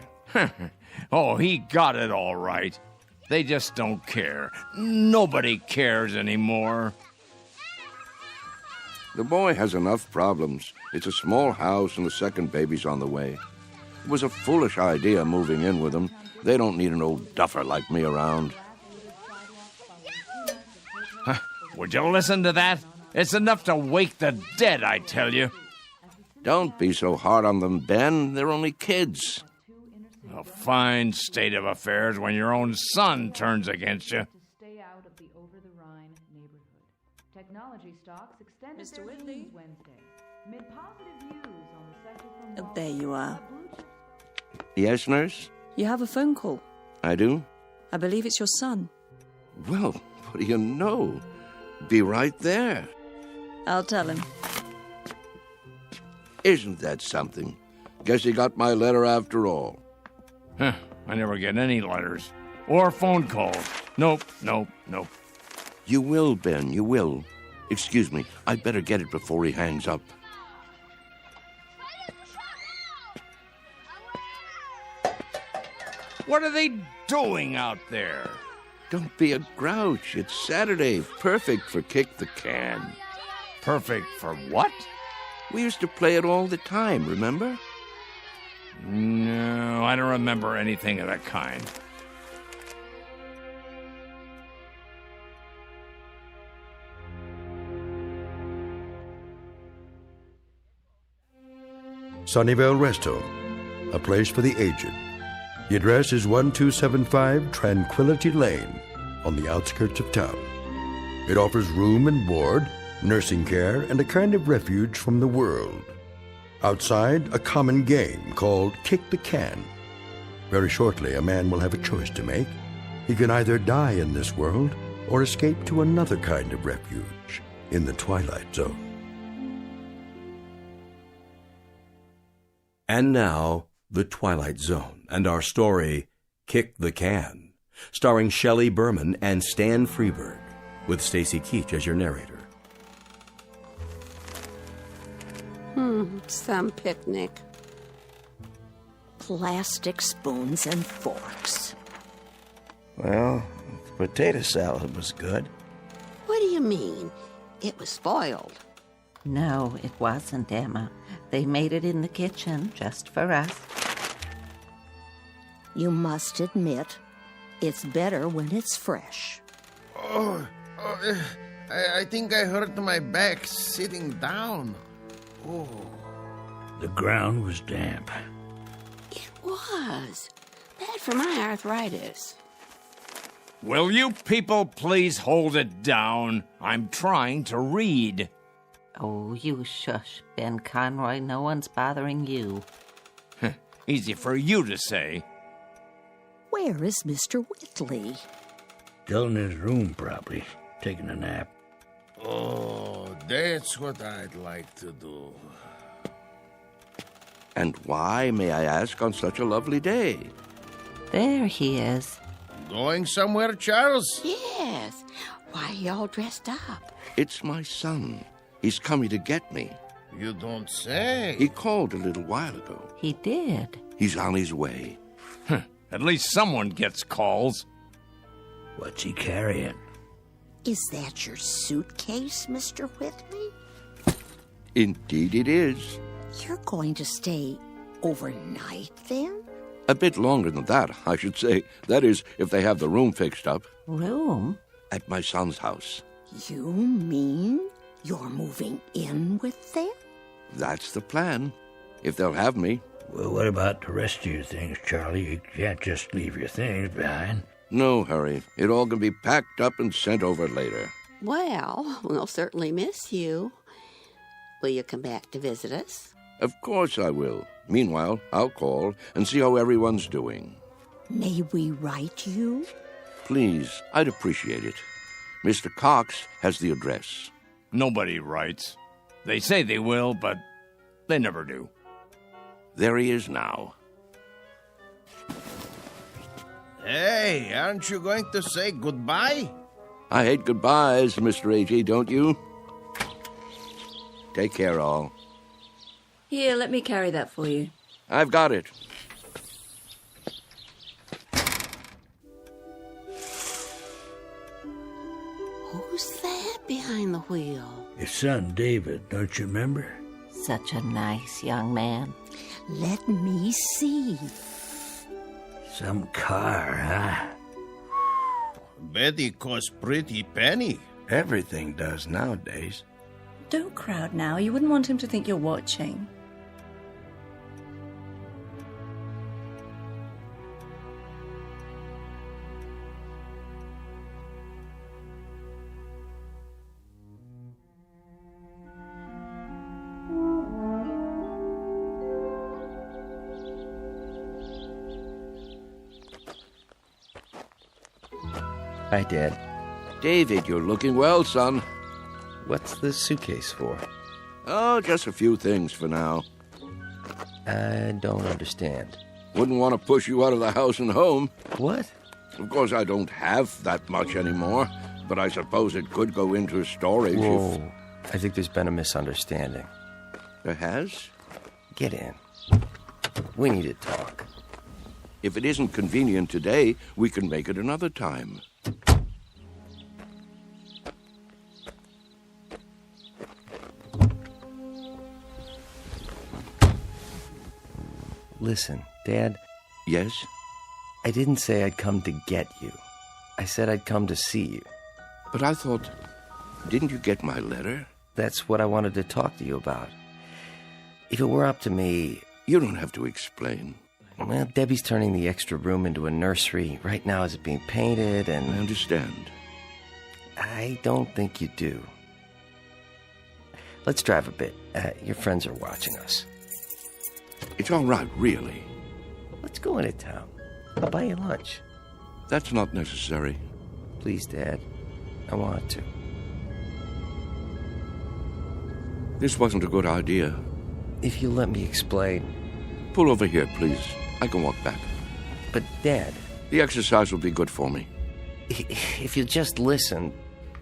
Oh, he got it all right. They just don't care. Nobody cares anymore. The boy has enough problems. It's a small house and the second baby's on the way. It was a foolish idea moving in with him. They don't need an old duffer like me around. Would you listen to that? It's enough to wake the dead, I tell you. Don't be so hard on them, Ben. They're only kids. A fine state of affairs when your own son turns against you. Stay out of the over-the-Rhine neighborhood. Technology stocks extended Mr. their Whitley? gains Wednesday. Mid positive views on the sector from There you are. Yes, nurse? You have a phone call. I do? I believe it's your son. Well, what do you know? Be right there. I'll tell him. Isn't that something? Guess he got my letter after all. I never get any letters. Or phone calls. Nope. You will, Ben, you will. Excuse me, I'd better get it before he hangs up. What are they doing out there? Don't be a grouch. It's Saturday. Perfect for kick the can. Perfect for what? We used to play it all the time, remember? No, I don't remember anything of that kind. Sunnyvale Rest Home, a place for the aged. The address is 1275 Tranquility Lane, on the outskirts of town. It offers room and board, nursing care, and a kind of refuge from the world. Outside, a common game called Kick the Can. Very shortly, a man will have a choice to make. He can either die in this world or escape to another kind of refuge in the Twilight Zone. And now, The Twilight Zone, and our story, Kick the Can, starring Shelley Berman and Stan Freberg, with Stacy Keach as your narrator. Some picnic. Plastic spoons and forks. Well, the potato salad was good. What do you mean? It was spoiled. No, it wasn't, Emma. They made it in the kitchen just for us. You must admit, it's better when it's fresh. I think I hurt my back sitting down. Oh. The ground was damp. It was. Bad for my arthritis. Will you people please hold it down? I'm trying to read. Oh, you shush, Ben Conroy. No one's bothering you. Easy for you to say. Where is Mr. Whitley? Still in his room, probably. Taking a nap. Oh, that's what I'd like to do. And why, may I ask, on such a lovely day? There he is. Going somewhere, Charles? Yes. Why are you all dressed up? It's my son. He's coming to get me. You don't say. He called a little while ago. He did. He's on his way. At least someone gets calls. What's he carrying? Is that your suitcase, Mr. Whitley? Indeed it is. You're going to stay overnight, then? A bit longer than that, I should say. That is, if they have the room fixed up. Room? At my son's house. You mean you're moving in with them? That's the plan. If they'll have me. Well, what about the rest of your things, Charlie? You can't just leave your things behind. No hurry. It all can be packed up and sent over later. Well, we'll certainly miss you. Will you come back to visit us? Of course I will. Meanwhile, I'll call and see how everyone's doing. May we write you? Please, I'd appreciate it. Mr. Cox has the address. Nobody writes. They say they will, but they never do. There he is now. Hey, aren't you going to say goodbye? I hate goodbyes, Mr. A.G., don't you? Take care, all. Here, let me carry that for you. I've got it. Who's that behind the wheel? His son, David, don't you remember? Such a nice young man. Let me see. Some car, huh? Betty costs pretty penny. Everything does nowadays. Don't crowd now. You wouldn't want him to think you're watching. Hi, Dad. David, you're looking well, son. What's the suitcase for? Oh, just a few things for now. I don't understand. Wouldn't want to push you out of the house and home. What? Of course, I don't have that much anymore, but I suppose it could go into storage. Whoa. I think there's been a misunderstanding. There has? Get in. We need to talk. If it isn't convenient today, we can make it another time. Listen, Dad. Yes? I didn't say I'd come to get you. I said I'd come to see you. But I thought, didn't you get my letter? That's what I wanted to talk to you about. If it were up to me... You don't have to explain. Well, Debbie's turning the extra room into a nursery. Right now it's being painted and... I understand. I don't think you do. Let's drive a bit. Your friends are watching us. It's all right, really. Let's go into town. I'll buy you lunch. That's not necessary. Please, Dad. I want to. This wasn't a good idea. If you'll let me explain. Pull over here, please. I can walk back. But, Dad... The exercise will be good for me. If you'll just listen...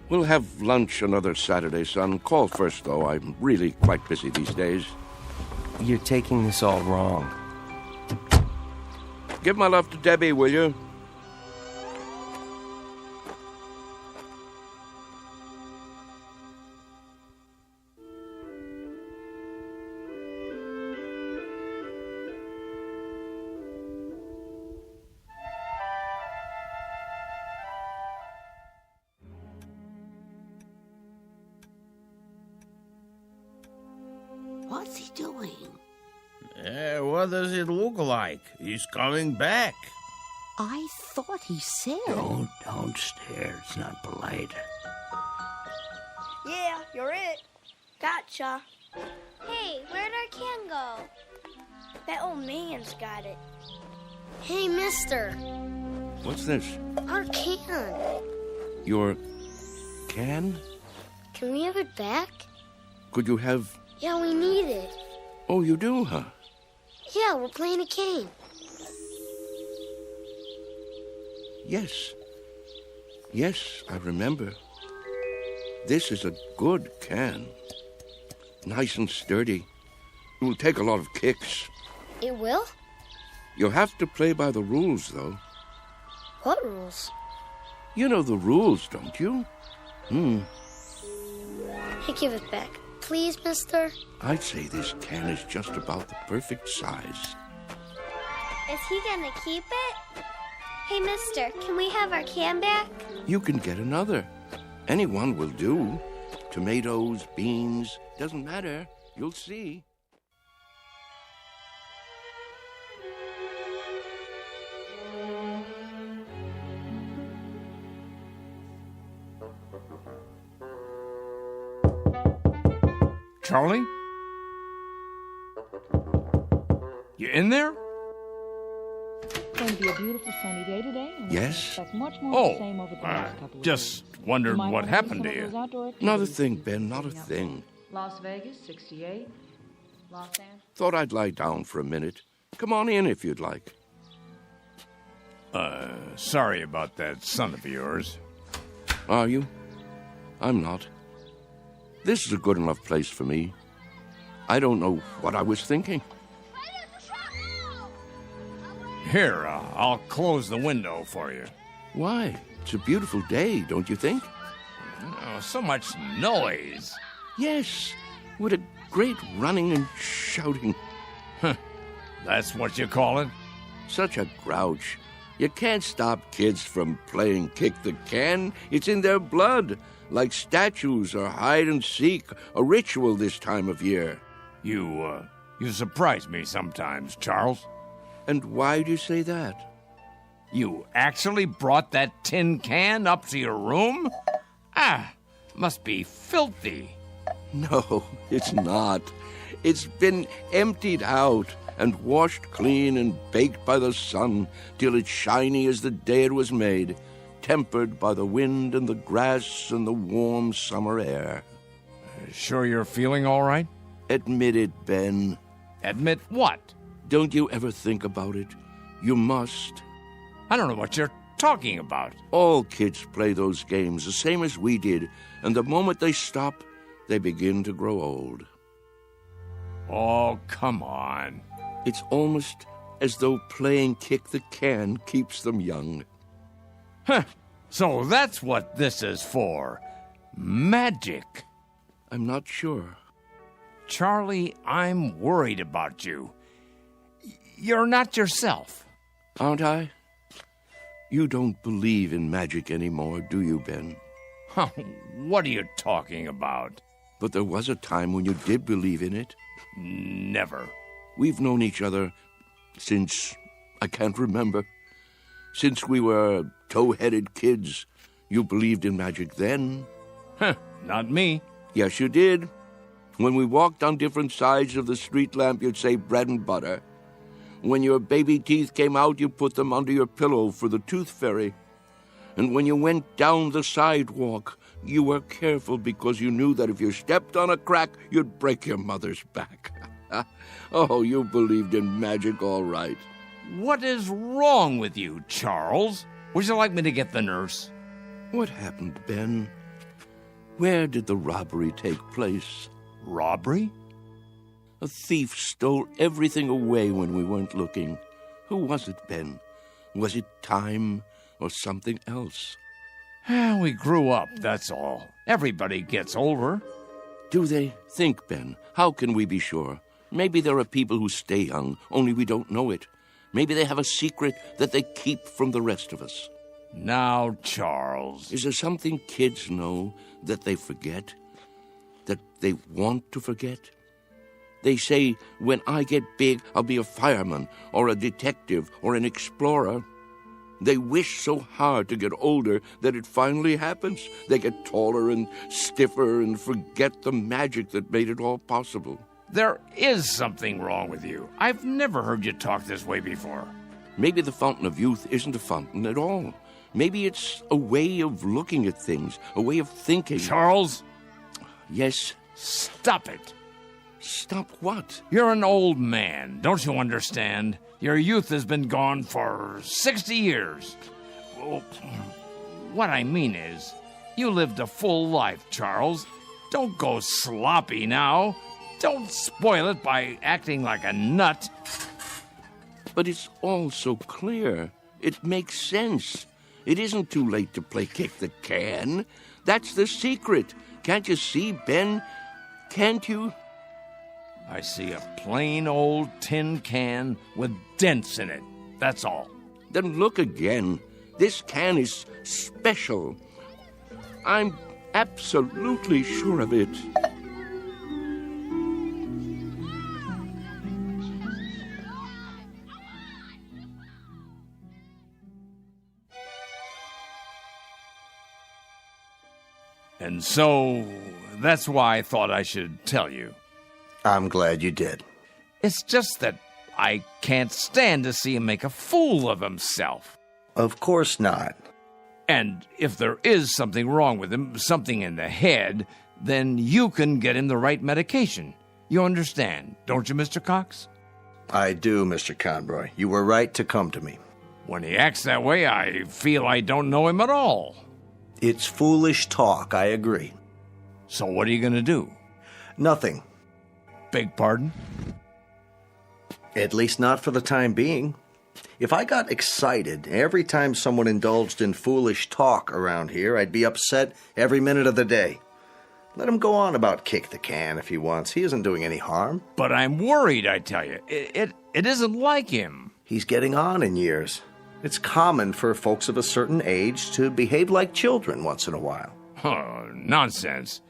We'll have lunch another Saturday, son. Call first, though. I'm really quite busy these days. You're taking this all wrong. Give my love to Debbie, will you? What's he doing? What does it look like? He's coming back. I thought he said... Don't stare. It's not polite. Yeah, you're it. Gotcha. Hey, where'd our can go? That old man's got it. Hey, mister. What's this? Our can. Your can? Can we have it back? Could you have... Yeah, we need it. Oh, you do, huh? Yeah, we're playing a game. Yes. Yes, I remember. This is a good can. Nice and sturdy. It will take a lot of kicks. It will? You'll have to play by the rules, though. What rules? You know the rules, don't you? Hey, give it back. Please, mister? I'd say this can is just about the perfect size. Is he gonna keep it? Hey, mister, can we have our can back? You can get another. Any one will do. Tomatoes, beans, doesn't matter. You'll see. Charlie? You in there? It's going to be a beautiful sunny day today. And Yes? expect much more of the same over the next couple of Just days. wondered You might what wanna do happened some to of you. those outdoor Not a activities. thing, Ben, not a thing. Las Vegas, 68. Los Angeles. Thought I'd lie down for a minute. Come on in if you'd like. Sorry about that son of yours. Are you? I'm not. This is a good enough place for me. I don't know what I was thinking. Here, I'll close the window for you. Why? It's a beautiful day, don't you think? Oh, so much noise. Yes, what a great running and shouting. That's what you call it? Such a grouch. You can't stop kids from playing kick the can. It's in their blood, like statues or hide and seek, a ritual this time of year. You surprise me sometimes, Charles. And why do you say that? You actually brought that tin can up to your room? Must be filthy. No, it's not. It's been emptied out and washed clean and baked by the sun till it's shiny as the day it was made, tempered by the wind and the grass and the warm summer air. Sure you're feeling all right? Admit it, Ben. Admit what? Don't you ever think about it? You must. I don't know what you're talking about. All kids play those games the same as we did, and the moment they stop, they begin to grow old. Oh, come on. It's almost as though playing kick the can keeps them young. So that's what this is for. Magic. I'm not sure. Charlie, I'm worried about you. You're not yourself. Aren't I? You don't believe in magic anymore, do you, Ben? What are you talking about? But there was a time when you did believe in it. Never. We've known each other since I can't remember. Since we were tow-headed kids. You believed in magic then. Not me. Yes, you did. When we walked on different sides of the street lamp, you'd say bread and butter. When your baby teeth came out, you put them under your pillow for the tooth fairy. And when you went down the sidewalk, you were careful because you knew that if you stepped on a crack, you'd break your mother's back. Oh, you believed in magic all right. What is wrong with you, Charles? Would you like me to get the nurse? What happened, Ben? Where did the robbery take place? Robbery? A thief stole everything away when we weren't looking. Who was it, Ben? Was it time or something else? We grew up, that's all. Everybody gets older. Do they? Think, Ben. How can we be sure? Maybe there are people who stay young, only we don't know it. Maybe they have a secret that they keep from the rest of us. Now, Charles. Is there something kids know that they forget? That they want to forget? They say, when I get big, I'll be a fireman or a detective or an explorer. They wish so hard to get older that it finally happens. They get taller and stiffer and forget the magic that made it all possible. There is something wrong with you. I've never heard you talk this way before. Maybe the fountain of youth isn't a fountain at all. Maybe it's a way of looking at things, a way of thinking. Charles? Yes? Stop it. Stop what? You're an old man. Don't you understand? Your youth has been gone for 60 years. Well, what I mean is, you lived a full life, Charles. Don't go sloppy now. Don't spoil it by acting like a nut. But it's all so clear. It makes sense. It isn't too late to play kick the can. That's the secret. Can't you see, Ben? Can't you? I see a plain old tin can with dents in it. That's all. Then look again. This can is special. I'm absolutely sure of it. And so, that's why I thought I should tell you. I'm glad you did. It's just that I can't stand to see him make a fool of himself. Of course not. And if there is something wrong with him, something in the head, then you can get him the right medication. You understand, don't you, Mr. Cox? I do, Mr. Conroy. You were right to come to me. When he acts that way, I feel I don't know him at all. It's foolish talk, I agree. So what are you going to do? Nothing. Beg pardon? At least not for the time being. If I got excited every time someone indulged in foolish talk around here, I'd be upset every minute of the day. Let him go on about kick the can if he wants. He isn't doing any harm. But I'm worried, I tell you. It isn't like him. He's getting on in years. It's common for folks of a certain age to behave like children once in a while. Oh, nonsense.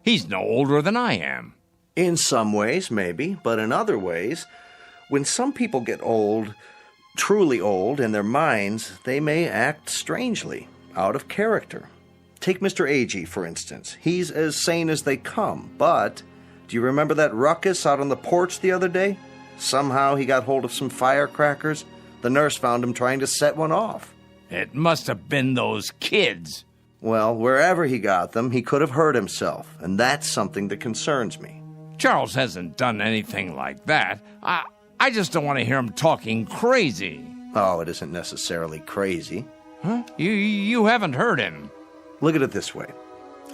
He's no older than I am. In some ways, maybe, but in other ways, when some people get old, truly old, in their minds, they may act strangely, out of character. Take Mr. Agee, for instance. He's as sane as they come, but do you remember that ruckus out on the porch the other day? Somehow he got hold of some firecrackers. The nurse found him trying to set one off. It must have been those kids. Well, wherever he got them, he could have hurt himself, and that's something that concerns me. Charles hasn't done anything like that. I just don't want to hear him talking crazy. Oh, it isn't necessarily crazy. Huh? You haven't heard him. Look at it this way.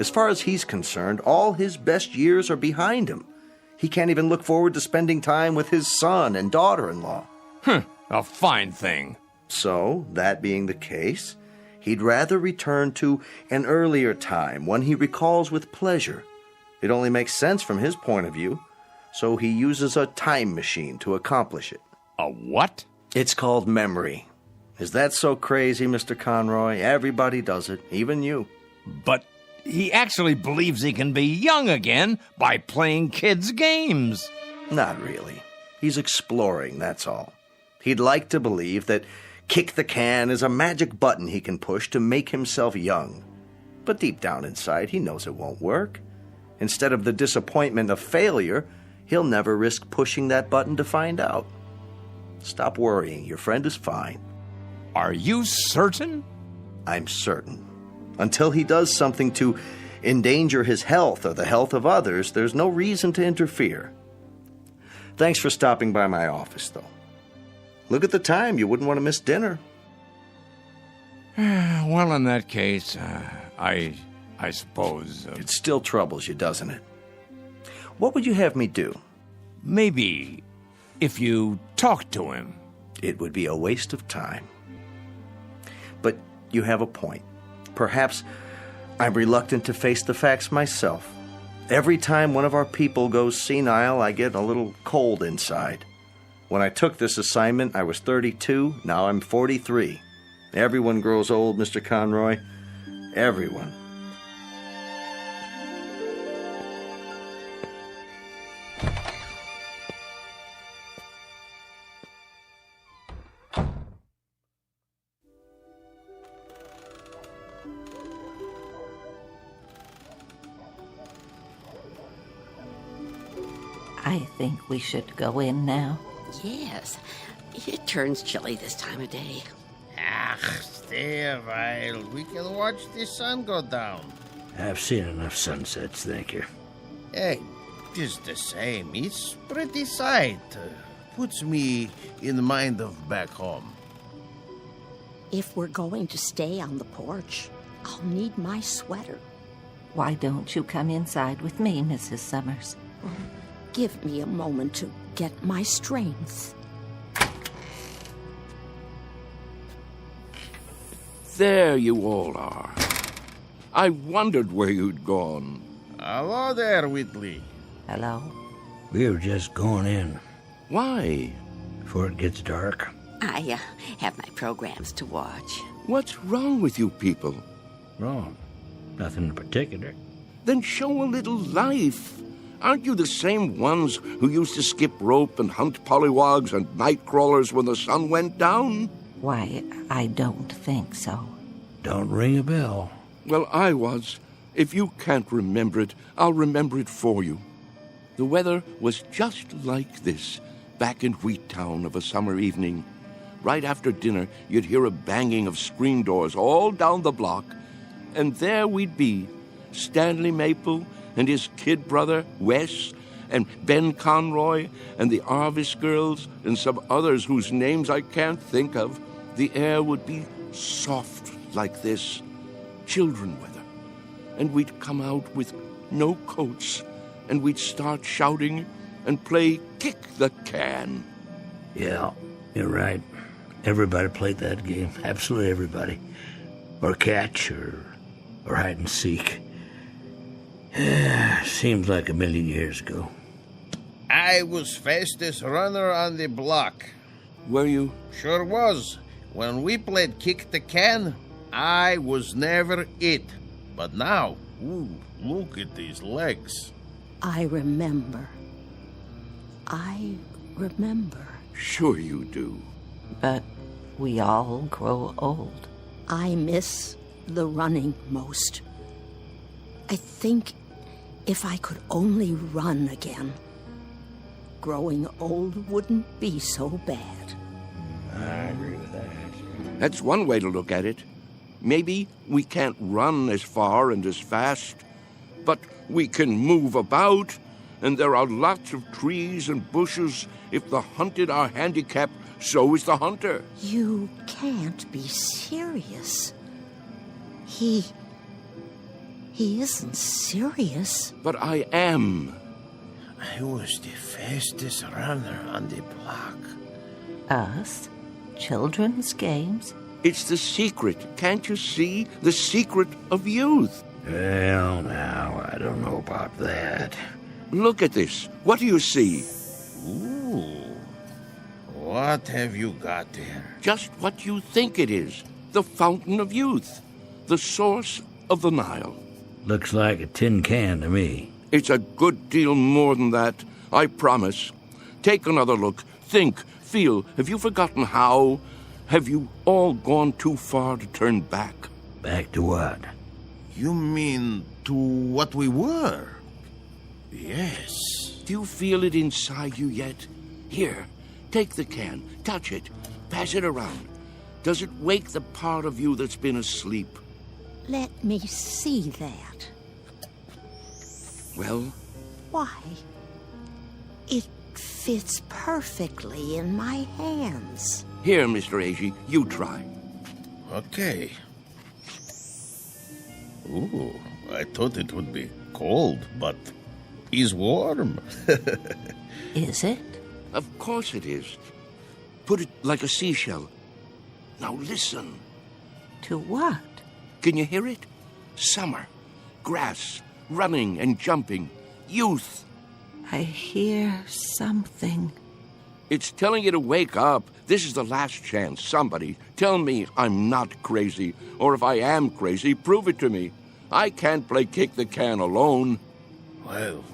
As far as he's concerned, all his best years are behind him. He can't even look forward to spending time with his son and daughter-in-law. A fine thing. So, that being the case, he'd rather return to an earlier time, one he recalls with pleasure. It only makes sense from his point of view, so he uses a time machine to accomplish it. A what? It's called memory. Is that so crazy, Mr. Conroy? Everybody does it, even you. But he actually believes he can be young again by playing kids' games. Not really. He's exploring, that's all. He'd like to believe that kick the can is a magic button he can push to make himself young. But deep down inside, he knows it won't work. Instead of the disappointment of failure, he'll never risk pushing that button to find out. Stop worrying. Your friend is fine. Are you certain? I'm certain. Until he does something to endanger his health or the health of others, there's no reason to interfere. Thanks for stopping by my office, though. Look at the time. You wouldn't want to miss dinner. Well, in that case, I suppose... It still troubles you, doesn't it? What would you have me do? Maybe if you talk to him. It would be a waste of time. But you have a point. Perhaps I'm reluctant to face the facts myself. Every time one of our people goes senile, I get a little cold inside. When I took this assignment, I was 32. Now I'm 43. Everyone grows old, Mr. Conroy. Everyone. I think we should go in now. Yes. It turns chilly this time of day. Stay a while. We can watch the sun go down. I've seen enough sunsets, thank you. Hey, just the same. It's pretty sight. Puts me in the mind of back home. If we're going to stay on the porch, I'll need my sweater. Why don't you come inside with me, Mrs. Summers? Give me a moment to get my strength. There you all are. I wondered where you'd gone. Hello there, Whitley. Hello. We were just going in. Why? Before it gets dark. I have my programs to watch. What's wrong with you people? Wrong. Nothing in particular. Then show a little life. Aren't you the same ones who used to skip rope and hunt pollywogs and night crawlers when the sun went down? Why, I don't think so. Don't ring a bell. Well, I was. If you can't remember it, I'll remember it for you. The weather was just like this back in Wheattown of a summer evening. Right after dinner, you'd hear a banging of screen doors all down the block, and there we'd be, Stanley Maple and his kid brother, Wes, and Ben Conroy, and the Arvis girls, and some others whose names I can't think of. The air would be soft like this, children weather, and we'd come out with no coats, and we'd start shouting and play kick the can. Yeah, you're right. Everybody played that game. Absolutely everybody. Or catch, or hide and seek. Seems like a million years ago. I was fastest runner on the block. Were you? Sure was. When we played kick the can, I was never it. But now, ooh, look at these legs. I remember. Sure you do. But we all grow old. I miss the running most. I think if I could only run again, growing old wouldn't be so bad. I agree with that. That's one way to look at it. Maybe we can't run as far and as fast, but we can move about, and there are lots of trees and bushes. If the hunted are handicapped, so is the hunter. You can't be serious. He isn't serious. But I am. I was the fastest runner on the block. Us? Children's games? It's the secret. Can't you see? The secret of youth. Well, now, I don't know about that. Look at this. What do you see? Ooh. What have you got there? Just what you think it is. The fountain of youth. The source of the Nile. Looks like a tin can to me. It's a good deal more than that, I promise. Take another look. Think, feel. Have you forgotten how? Have you all gone too far to turn back? Back to what? You mean to what we were? Yes. Do you feel it inside you yet? Here, take the can, touch it, pass it around. Does it wake the part of you that's been asleep? Let me see that. Well? Why? It fits perfectly in my hands. Here, Mr. Agee, you try. Okay. Ooh, I thought it would be cold, but it's warm. Is it? Of course it is. Put it like a seashell. Now listen. To what? Can you hear it? Summer, grass, running and jumping, youth. I hear something. It's telling you to wake up. This is the last chance. Somebody, tell me I'm not crazy. Or if I am crazy, prove it to me. I can't play kick the can alone. Well,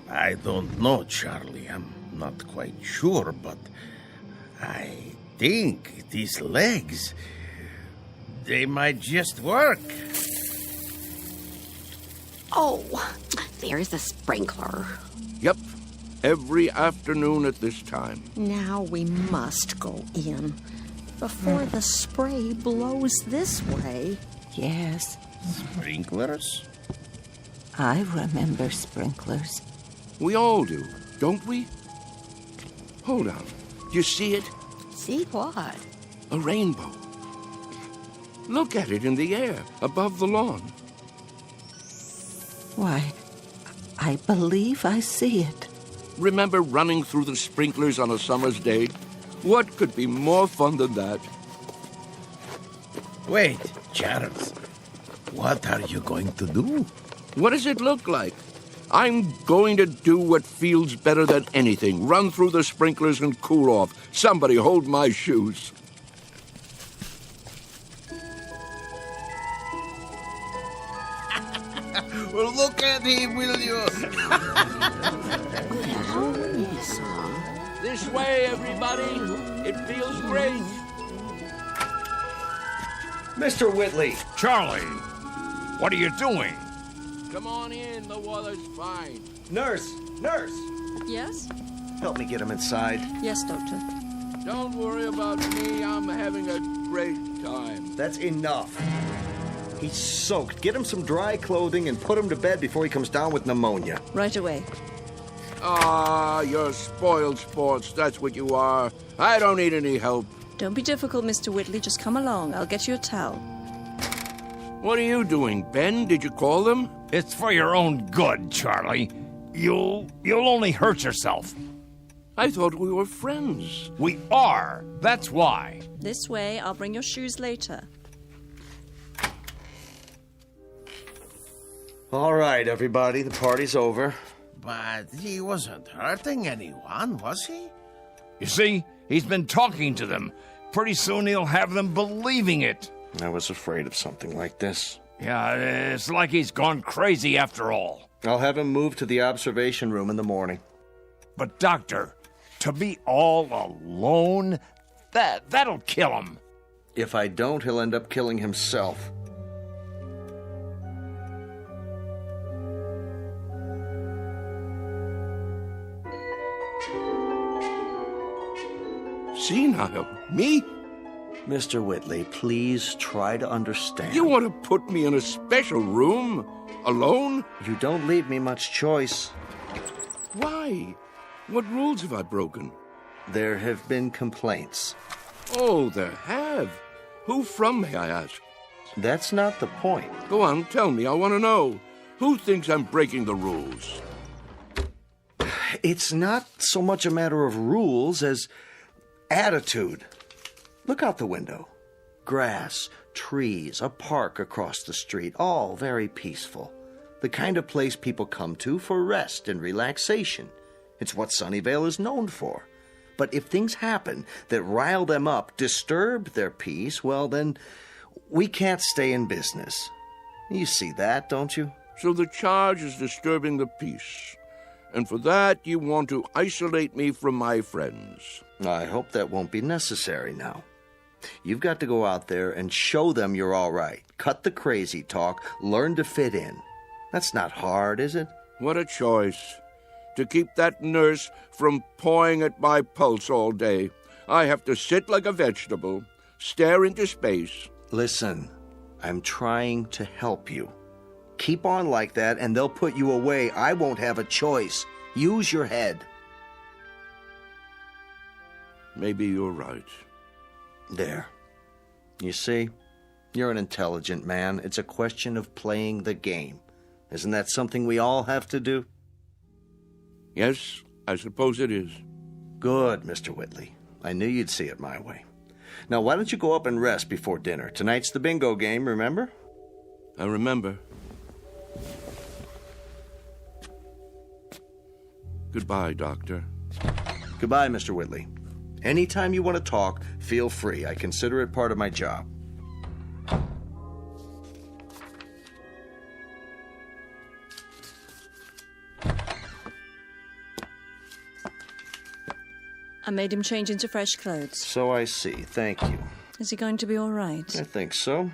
I don't know, Charlie. I'm not quite sure, but I think these legs, they might just work. Oh, there's the sprinkler. Yep, every afternoon at this time. Now we must go in before the spray blows this way. Yes. Sprinklers? I remember sprinklers. We all do, don't we? Hold on. Do you see it? See what? A rainbow. Look at it in the air, above the lawn. Why, I believe I see it. Remember running through the sprinklers on a summer's day? What could be more fun than that? Wait, Charles. What are you going to do? What does it look like? I'm going to do what feels better than anything. Run through the sprinklers and cool off. Somebody hold my shoes. Well, look at him, will you? This way, everybody. It feels great. Mr. Whitley. Charlie, what are you doing? Come on in. The weather's fine. Nurse! Nurse! Yes? Help me get him inside. Yes, Doctor. Don't worry about me. I'm having a great time. That's enough. He's soaked. Get him some dry clothing and put him to bed before he comes down with pneumonia. Right away. Ah, you're spoiled sports. That's what you are. I don't need any help. Don't be difficult, Mr. Whitley. Just come along. I'll get you a towel. What are you doing, Ben? Did you call them? It's for your own good, Charlie. You'll only hurt yourself. I thought we were friends. We are. That's why. This way. I'll bring your shoes later. All right, everybody. The party's over. But he wasn't hurting anyone, was he? You see, he's been talking to them. Pretty soon he'll have them believing it. I was afraid of something like this. Yeah, it's like he's gone crazy after all. I'll have him moved to the observation room in the morning. But, Doctor, to be all alone, that'll kill him. If I don't, he'll end up killing himself. Senile? Me? Mr. Whitley, please try to understand. You want to put me in a special room? Alone? You don't leave me much choice. Why? What rules have I broken? There have been complaints. Oh, there have. Who from, may I ask? That's not the point. Go on, tell me. I want to know. Who thinks I'm breaking the rules? It's not so much a matter of rules as attitude. Look out the window. Grass, trees, a park across the street, all very peaceful. The kind of place people come to for rest and relaxation. It's what Sunnyvale is known for. But if things happen that rile them up, disturb their peace, well then, we can't stay in business. You see that, don't you? So the charge is disturbing the peace. And for that, you want to isolate me from my friends. I hope that won't be necessary now. You've got to go out there and show them you're all right. Cut the crazy talk. Learn to fit in. That's not hard, is it? What a choice. To keep that nurse from pawing at my pulse all day, I have to sit like a vegetable, stare into space. Listen, I'm trying to help you. Keep on like that, and they'll put you away. I won't have a choice. Use your head. Maybe you're right. There. You see? You're an intelligent man. It's a question of playing the game. Isn't that something we all have to do? Yes, I suppose it is. Good, Mr. Whitley. I knew you'd see it my way. Now, why don't you go up and rest before dinner? Tonight's the bingo game, remember? I remember. Goodbye, Doctor. Goodbye, Mr. Whitley. Anytime you want to talk, feel free. I consider it part of my job. I made him change into fresh clothes. So I see. Thank you. Is he going to be all right? I think so.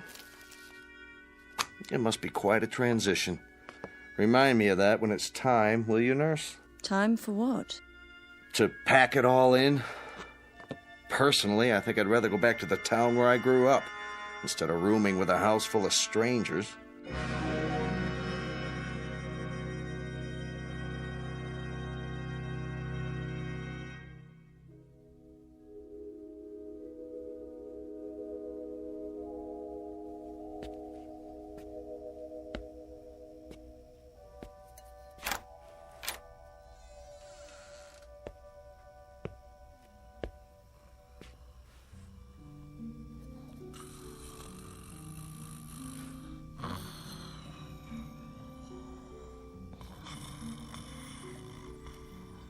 It must be quite a transition. Remind me of that when it's time, will you, nurse? Time for what? To pack it all in. Personally, I think I'd rather go back to the town where I grew up, instead of rooming with a house full of strangers.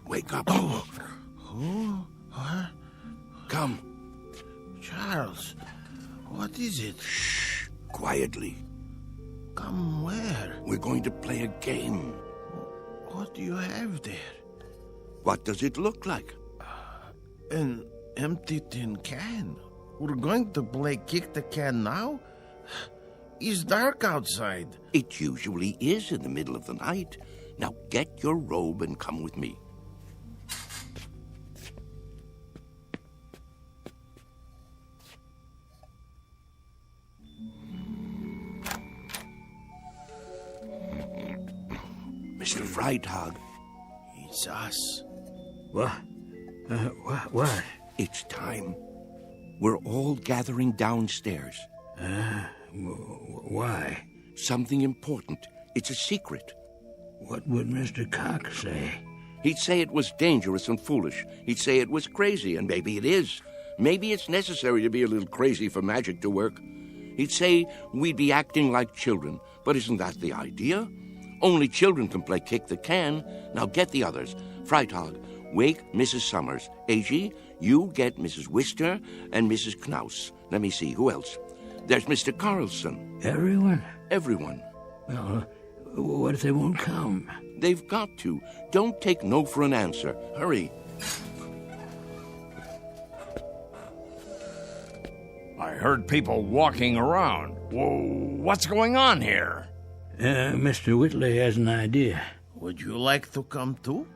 Wake up. Who? What? Come. Charles, what is it? Shh. Quietly. Come where? We're going to play a game. What do you have there? What does it look like? An empty tin can. We're going to play kick the can now? It's dark outside. It usually is in the middle of the night. Now get your robe and come with me. Mr. Freitag. It's us. What? What? It's time. We're all gathering downstairs. Why? Something important. It's a secret. What would Mr. Cox say? He'd say it was dangerous and foolish. He'd say it was crazy, and maybe it is. Maybe it's necessary to be a little crazy for magic to work. He'd say we'd be acting like children. But isn't that the idea? Only children can play kick the can. Now get the others. Freitag, wake Mrs. Summers. A.G., you get Mrs. Wister and Mrs. Knaus. Let me see, who else? There's Mr. Carlson. Everyone? Everyone. Well, what if they won't come? They've got to. Don't take no for an answer. Hurry. I heard people walking around. Whoa, what's going on here? Mr. Whitley has an idea. Would you like to come too?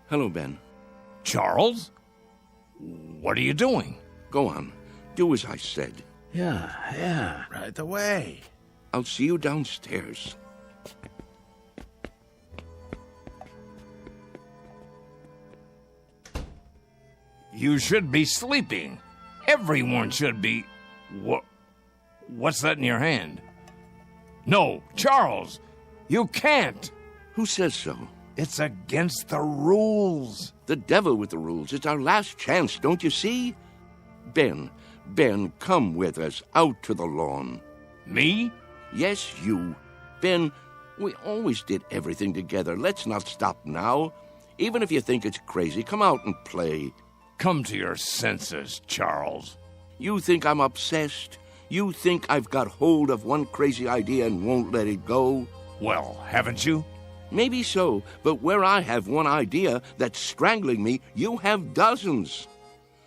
Hello, Ben. Charles? What are you doing? Go on. Do as I said. Yeah. Right away. I'll see you downstairs. You should be sleeping. Everyone should be. What's that in your hand? No, Charles, you can't. Who says so? It's against the rules. The devil with the rules. It's our last chance, don't you see? Ben, come with us out to the lawn. Me? Yes, you. Ben, we always did everything together. Let's not stop now. Even if you think it's crazy, come out and play. Come to your senses, Charles. You think I'm obsessed? You think I've got hold of one crazy idea and won't let it go? Well, haven't you? Maybe so, but where I have one idea that's strangling me, you have dozens.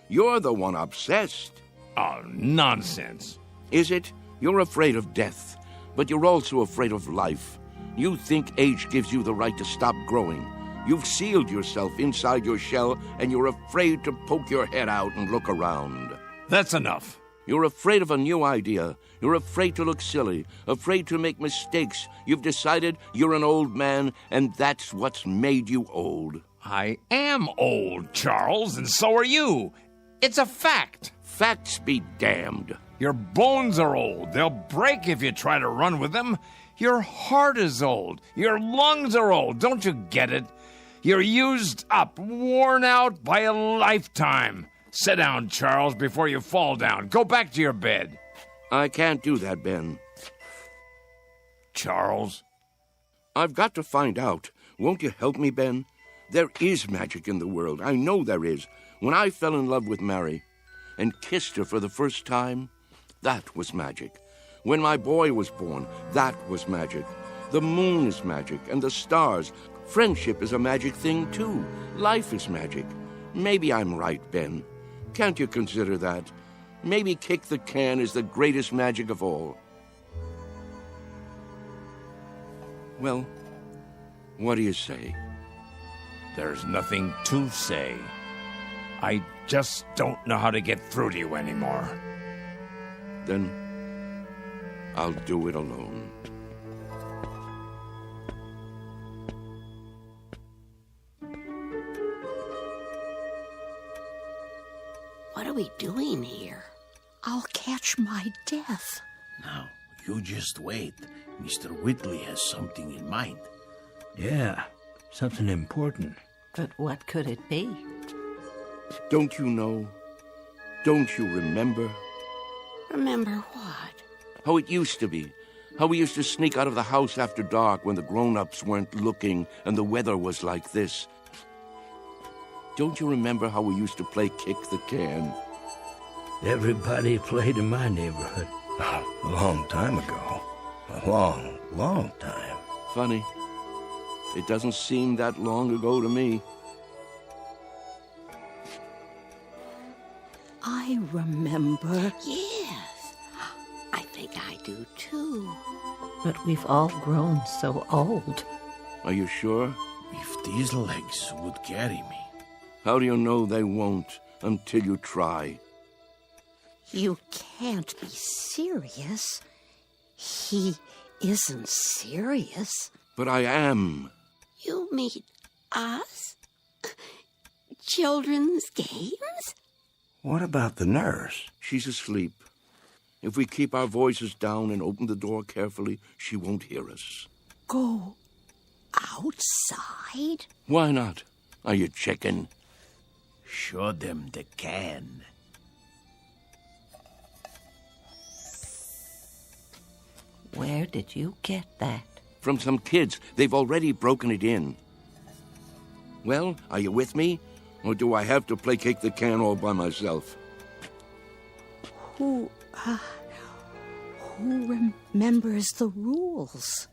You're the one obsessed. Oh, nonsense. Is it? You're afraid of death, but you're also afraid of life. You think age gives you the right to stop growing. You've sealed yourself inside your shell, and you're afraid to poke your head out and look around. That's enough. You're afraid of a new idea. You're afraid to look silly, afraid to make mistakes. You've decided you're an old man, and that's what's made you old. I am old, Charles, and so are you. It's a fact. Facts be damned. Your bones are old. They'll break if you try to run with them. Your heart is old. Your lungs are old. Don't you get it? You're used up, worn out by a lifetime. Sit down, Charles, before you fall down. Go back to your bed. I can't do that, Ben. Charles? I've got to find out. Won't you help me, Ben? There is magic in the world. I know there is. When I fell in love with Mary and kissed her for the first time, that was magic. When my boy was born, that was magic. The moon is magic, and the stars. Friendship is a magic thing, too. Life is magic. Maybe I'm right, Ben. Can't you consider that? Maybe kick the can is the greatest magic of all. Well, what do you say? There's nothing to say. I just don't know how to get through to you anymore. Then I'll do it alone. What are we doing here? I'll catch my death. Now, you just wait. Mr. Whitley has something in mind. Yeah, something important. But what could it be? Don't you know? Don't you remember? Remember what? How it used to be. How we used to sneak out of the house after dark when the grown-ups weren't looking and the weather was like this. Don't you remember how we used to play kick the can? Everybody played in my neighborhood. A long time ago. A long, long time. Funny. It doesn't seem that long ago to me. I remember. Yes, I think I do too. But we've all grown so old. Are you sure? If these legs would carry me. How do you know they won't until you try? You can't be serious. He isn't serious. But I am. You mean us? Children's games? What about the nurse? She's asleep. If we keep our voices down and open the door carefully, she won't hear us. Go outside? Why not? Are you chicken? Show them the can. Where did you get that? From some kids. They've already broken it in. Well, are you with me? Or do I have to play kick the can all by myself? Who remembers the rules?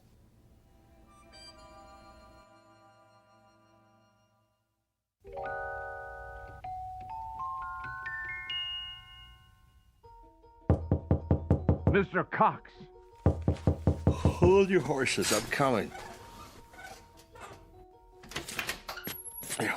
Mr. Cox. Hold your horses, I'm coming.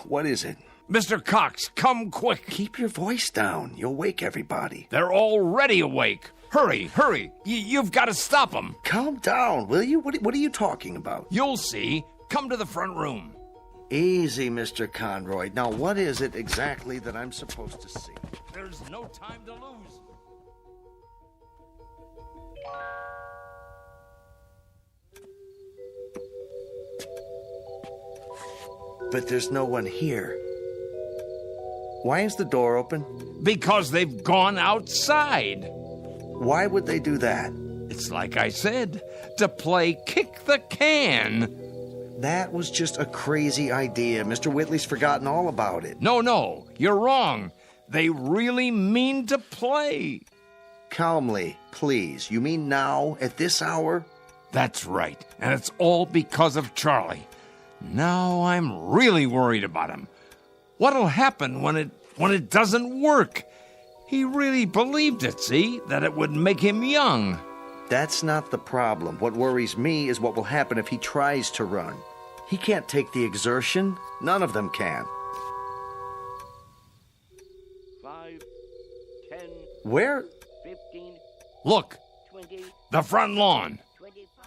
What is it? Mr. Cox, come quick. Keep your voice down. You'll wake everybody. They're already awake. Hurry, hurry. You've got to stop them. Calm down, will you? What are you talking about? You'll see. Come to the front room. Easy, Mr. Conroy. Now, what is it exactly that I'm supposed to see? There's no time to lose. But there's no one here. Why is the door open? Because they've gone outside. Why would they do that? It's like I said, to play kick the can. That was just a crazy idea. Mr. Whitley's forgotten all about it. No, you're wrong. They really mean to play. Calmly, please. You mean now, at this hour? That's right, and it's all because of Charlie. Now I'm really worried about him. What'll happen when it doesn't work? He really believed it, see? That it would make him young. That's not the problem. What worries me is what will happen if he tries to run. He can't take the exertion. None of them can. 5, 10. Where? 15. Look, 20. the front lawn. 25.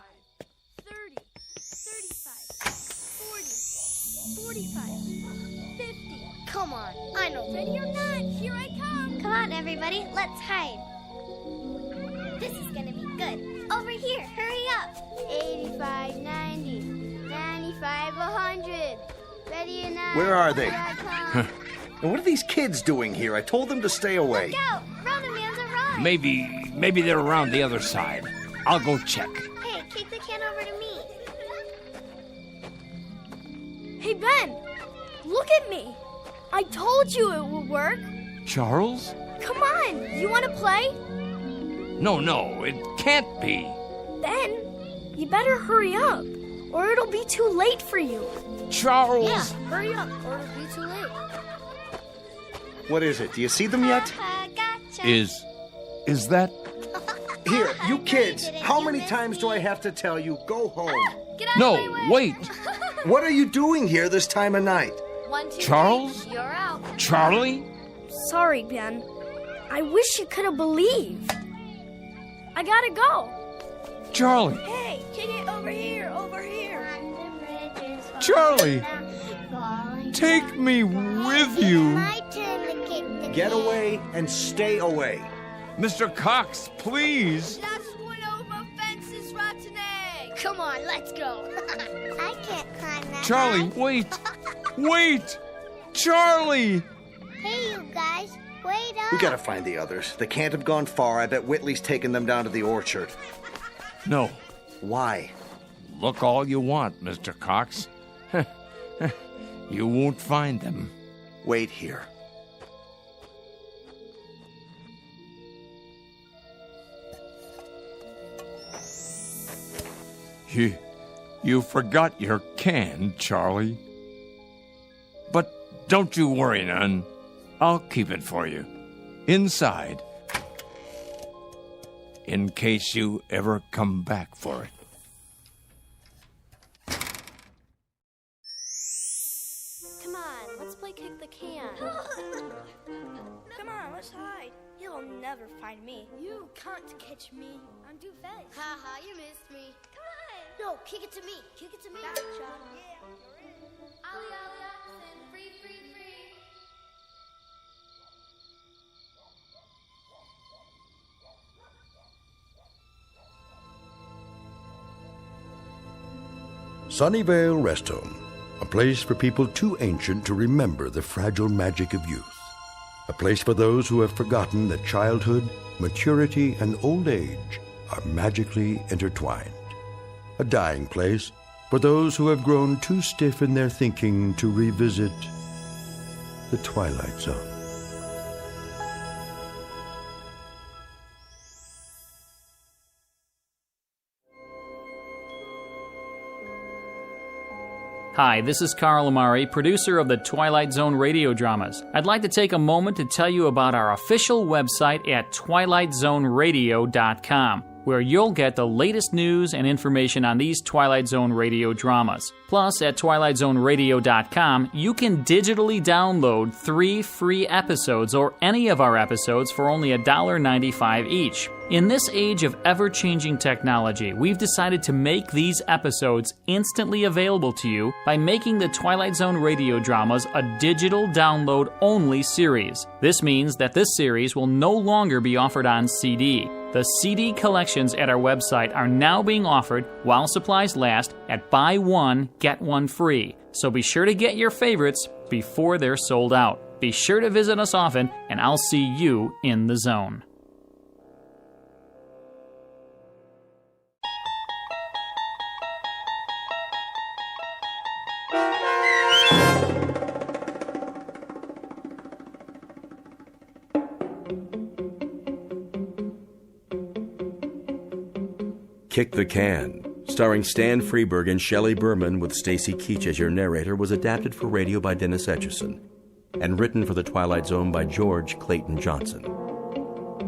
30, 35, 40, 45, 50. Come on, I know. Ready or not, here I come. Come on, everybody, let's hide. This is gonna be good. Over here, hurry up. 85, 90, 95, 100. Ready or not? Where are they? Here I come. And what are these kids doing here? I told them to stay away. Look out! Run, Amanda, run! Maybe they're around the other side. I'll go check. Hey, kick the can over to me. Hey, Ben! Look at me! I told you it would work. Charles? Come on, you want to play? No, it can't be. Ben, you better hurry up, or it'll be too late for you. Charles! Yeah, hurry up, or it'll be too late. What is it? Do you see them yet? Gotcha. Is that... Here, you kids, how many times do I have to tell you, go home? Get out of my way. No, wait. What are you doing here this time of night? 1, 2, Charles? 3. You're out. Charlie? Sorry, Ben. I wish you could have believed. I gotta go. Charlie! Hey, kick it over here, Charlie! Take me with you! Get away and stay away. Mr. Cox, please! That's one over fences, rotten egg. Come on, let's go. I can't climb that. Charlie, wait! Wait! Charlie! Hey, you guys, wait up. We gotta find the others. They can't have gone far. I bet Whitley's taken them down to the orchard. No. Why? Look all you want, Mr. Cox. You won't find them. Wait here. You forgot your can, Charlie. But don't you worry none. I'll keep it for you. Inside. In case you ever come back for it. Come on, let's play kick the can. Come on, let's hide. You'll never find me. You can't catch me. I'm too fast. Haha, you missed me. Come on. No, kick it to me. Kick it to me. Gotcha. Yeah, you're in. Ollie, Ollie, Oxen. Free, free, free. Sunnyvale Rest Home, a place for people too ancient to remember the fragile magic of youth. A place for those who have forgotten that childhood, maturity, and old age are magically intertwined. A dying place for those who have grown too stiff in their thinking to revisit the Twilight Zone. Hi, this is Carl Amari, producer of the Twilight Zone radio dramas. I'd like to take a moment to tell you about our official website at twilightzoneradio.com, where you'll get the latest news and information on these Twilight Zone radio dramas. Plus, at twilightzoneradio.com, you can digitally download 3 free episodes or any of our episodes for only $1.95 each. In this age of ever-changing technology, we've decided to make these episodes instantly available to you by making the Twilight Zone radio dramas a digital download-only series. This means that this series will no longer be offered on CD. The CD collections at our website are now being offered while supplies last at buy one, get one free. So be sure to get your favorites before they're sold out. Be sure to visit us often, and I'll see you in the zone. Kick the Can, starring Stan Freberg and Shelley Berman with Stacy Keach as your narrator, was adapted for radio by Dennis Etchison and written for The Twilight Zone by George Clayton Johnson.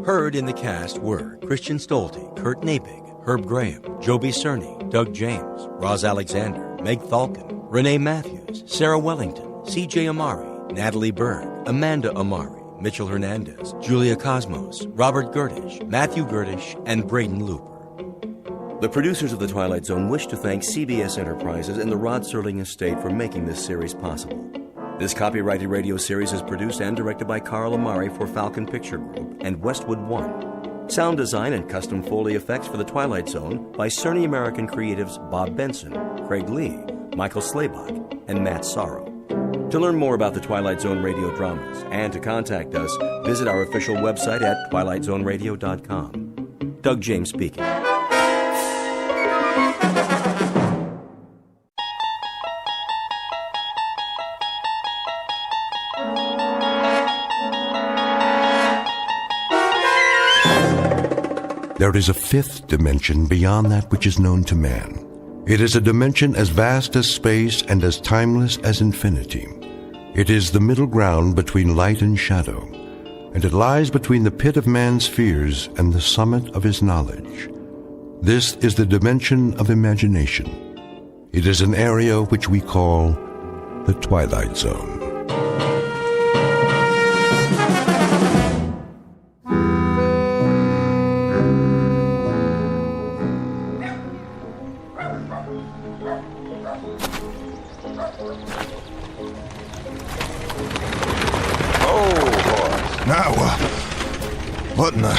Heard in the cast were Christian Stolte, Kurt Nabig, Herb Graham, Joby Cerny, Doug James, Roz Alexander, Meg Thalken, Renee Matthews, Sarah Wellington, C.J. Amari, Natalie Berg, Amanda Amari, Mitchell Hernandez, Julia Cosmos, Robert Gerdish, Matthew Gerdish, and Braden Looper. The producers of The Twilight Zone wish to thank CBS Enterprises and the Rod Serling Estate for making this series possible. This copyrighted radio series is produced and directed by Carl Amari for Falcon Picture Group and Westwood One. Sound design and custom Foley effects for The Twilight Zone by Cerny American creatives Bob Benson, Craig Lee, Michael Slaybach, and Matt Sorrow. To learn more about the Twilight Zone radio dramas and to contact us, visit our official website at twilightzoneradio.com. Doug James speaking. There is a fifth dimension beyond that which is known to man. It is a dimension as vast as space and as timeless as infinity. It is the middle ground between light and shadow, and it lies between the pit of man's fears and the summit of his knowledge. This is the dimension of imagination. It is an area which we call The Twilight Zone. What in the...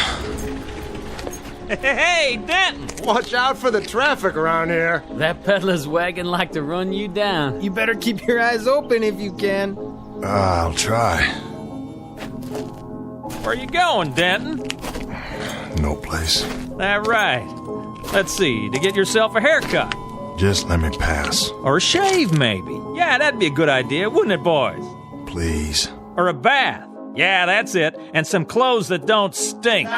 Hey, Denton! Watch out for the traffic around here. That peddler's wagon like to run you down. You better keep your eyes open if you can. I'll try. Where you going, Denton? No place. That right. Let's see, to get yourself a haircut. Just let me pass. Or a shave, maybe. Yeah, that'd be a good idea, wouldn't it, boys? Please. Or a bath. Yeah, that's it. And some clothes that don't stink.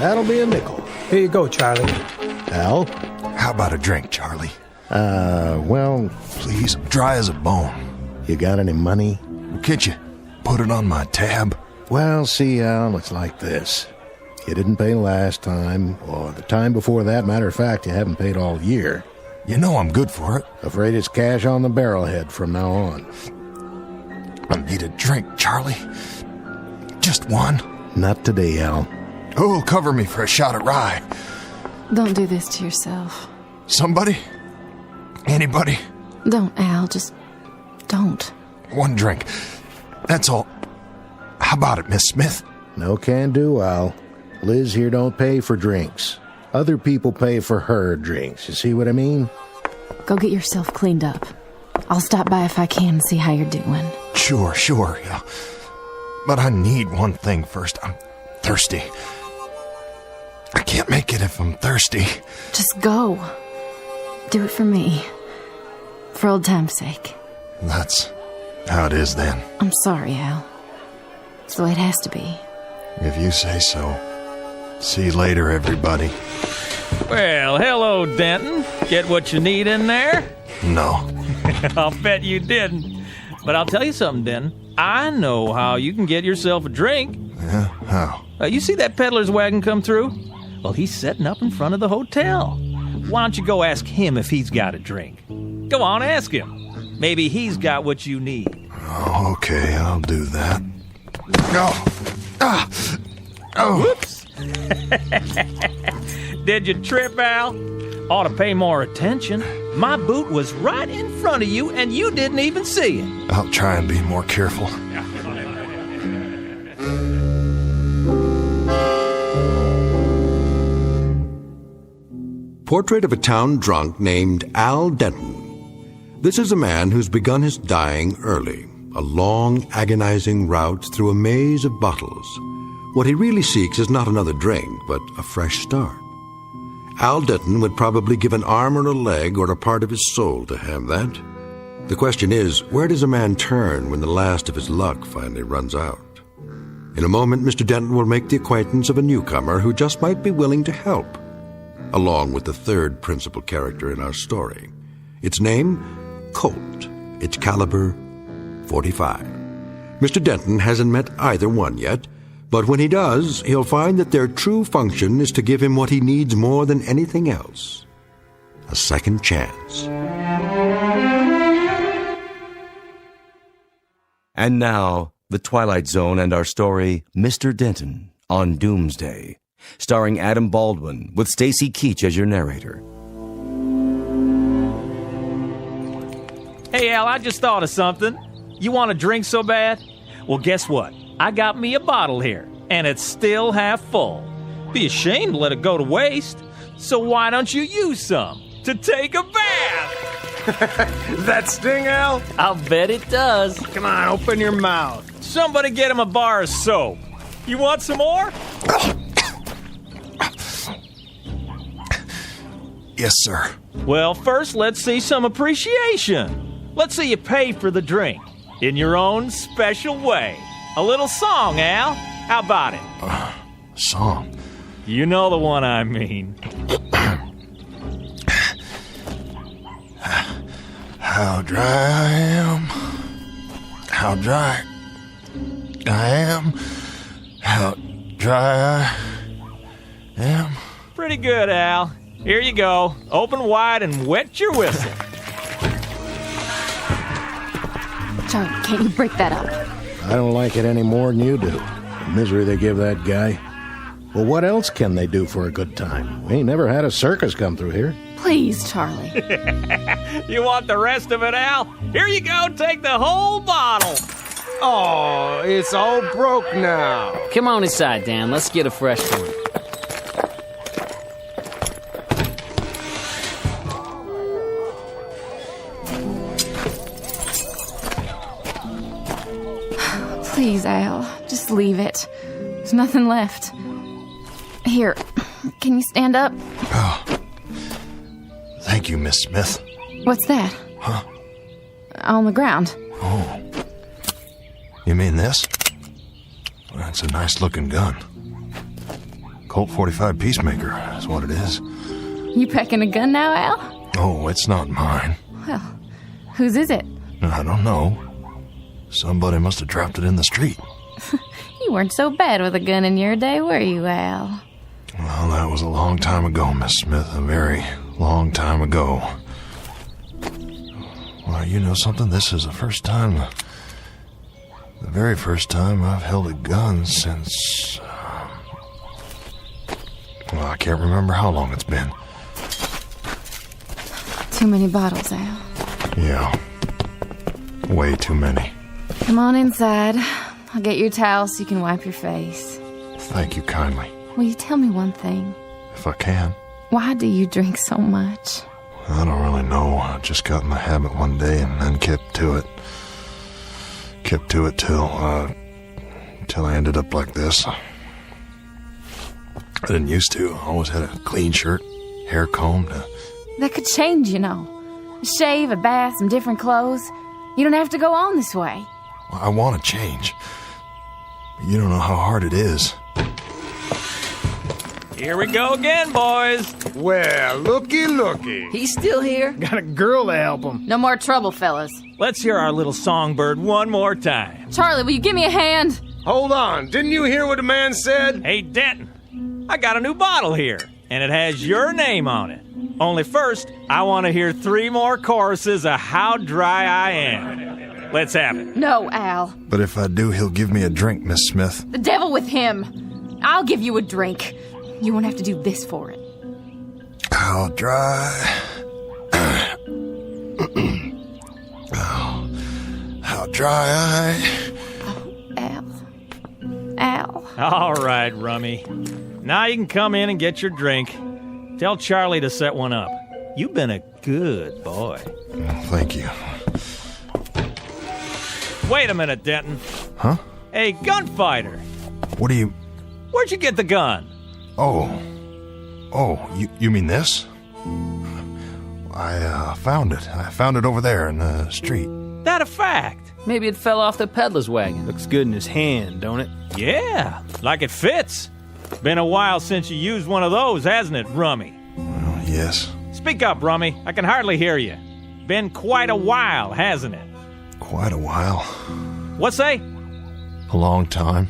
That'll be a nickel. Here you go, Charlie. Al? How about a drink, Charlie? Well... Please, dry as a bone. You got any money? Can't you put it on my tab? Well, see, Al, it's like this. You didn't pay last time, or the time before that. Matter of fact, you haven't paid all year. You know I'm good for it. Afraid it's cash on the barrelhead from now on. I need a drink, Charlie. Just one. Not today, Al. Who'll cover me for a shot of rye? Don't do this to yourself. Somebody? Anybody? Don't, Al. Just don't. One drink. That's all. How about it, Miss Smith? No can do, Al. Liz here don't pay for drinks. Other people pay for her drinks. You see what I mean? Go get yourself cleaned up. I'll stop by if I can and see how you're doing. Sure, yeah. But I need one thing first. I'm thirsty. I can't make it if I'm thirsty. Just go. Do it for me. For old time's sake. That's how it is then. I'm sorry, Al. It's the way it has to be. If you say so. See you later, everybody. Well, hello, Denton. Get what you need in there? No. I'll bet you didn't. But I'll tell you something, Denton. I know how you can get yourself a drink. Yeah? How? You see that peddler's wagon come through? Well, he's setting up in front of the hotel. Why don't you go ask him if he's got a drink? Go on, ask him. Maybe he's got what you need. Oh, okay, I'll do that. Oh. Whoops. Did you trip, Al? Ought to pay more attention. My boot was right in front of you, and you didn't even see it. I'll try and be more careful. Portrait of a town drunk named Al Denton. This is a man who's begun his dying early, a long, agonizing route through a maze of bottles. What he really seeks is not another drink, but a fresh start. Al Denton would probably give an arm or a leg or a part of his soul to have that. The question is, where does a man turn when the last of his luck finally runs out? In a moment, Mr. Denton will make the acquaintance of a newcomer who just might be willing to help, along with the third principal character in our story. Its name, Colt. Its caliber, .45. Mr. Denton hasn't met either one yet, but when he does, he'll find that their true function is to give him what he needs more than anything else: a second chance. And now, The Twilight Zone and our story, Mr. Denton on Doomsday, starring Adam Baldwin with Stacy Keach as your narrator. Hey, Al, I just thought of something. You want a drink so bad? Well, guess what? I got me a bottle here, and it's still half full. Be ashamed to let it go to waste. So why don't you use some to take a bath? That sting, Al? I'll bet it does. Come on, open your mouth. Somebody get him a bar of soap. You want some more? Yes, sir. Well, first, let's see some appreciation. Let's see you pay for the drink in your own special way. A little song, Al. How about it? Song? You know the one I mean. How dry I am. How dry I am. How dry I am. Pretty good, Al. Here you go. Open wide and wet your whistle. Charlie, can't you break that up? I don't like it any more than you do. The misery they give that guy. Well, what else can they do for a good time? We ain't never had a circus come through here. Please, Charlie. You want the rest of it, Al? Here you go. Take the whole bottle. Oh, it's all broke now. Come on inside, Dan. Let's get a fresh one. Please, Al, just leave it. There's nothing left. Here, can you stand up? Oh. Thank you, Miss Smith. What's that? Huh? On the ground. Oh. You mean this? That's a nice-looking gun. Colt 45 Peacemaker is what it is. You packing a gun now, Al? Oh, it's not mine. Well, whose is it? I don't know. Somebody must have dropped it in the street. You weren't so bad with a gun in your day, were you, Al? Well, that was a long time ago, Miss Smith. A very long time ago. Well, you know something? This is the very first time I've held a gun since... well, I can't remember how long it's been. Too many bottles, Al. Yeah. Way too many. Come on inside. I'll get you a towel so you can wipe your face. Thank you kindly. Will you tell me one thing? If I can. Why do you drink so much? I don't really know. I just got in the habit one day and then kept to it. Kept to it till I ended up like this. I didn't used to. I always had a clean shirt, hair combed. That could change, you know. A shave, a bath, some different clothes. You don't have to go on this way. I want to change. But you don't know how hard it is. Here we go again, boys. Well, looky. He's still here? Got a girl to help him. No more trouble, fellas. Let's hear our little songbird one more time. Charlie, will you give me a hand? Hold on. Didn't you hear what the man said? Hey, Denton, I got a new bottle here, and it has your name on it. Only first, I want to hear 3 more choruses of How Dry I Am. Let's have it. No, Al. But if I do, he'll give me a drink, Miss Smith. The devil with him. I'll give you a drink. You won't have to do this for it. How dry... oh, how dry I... Al. All right, Rummy. Now you can come in and get your drink. Tell Charlie to set one up. You've been a good boy. Thank you. Wait a minute, Denton. Huh? Hey, gunfighter. What do you... Where'd you get the gun? Oh, you mean this? I found it. I found it over there in the street. That a fact? Maybe it fell off the peddler's wagon. Looks good in his hand, don't it? Yeah, like it fits. Been a while since you used one of those, hasn't it, Rummy? Well, yes. Speak up, Rummy. I can hardly hear you. Been quite a while, hasn't it? Quite a while. What say? A long time.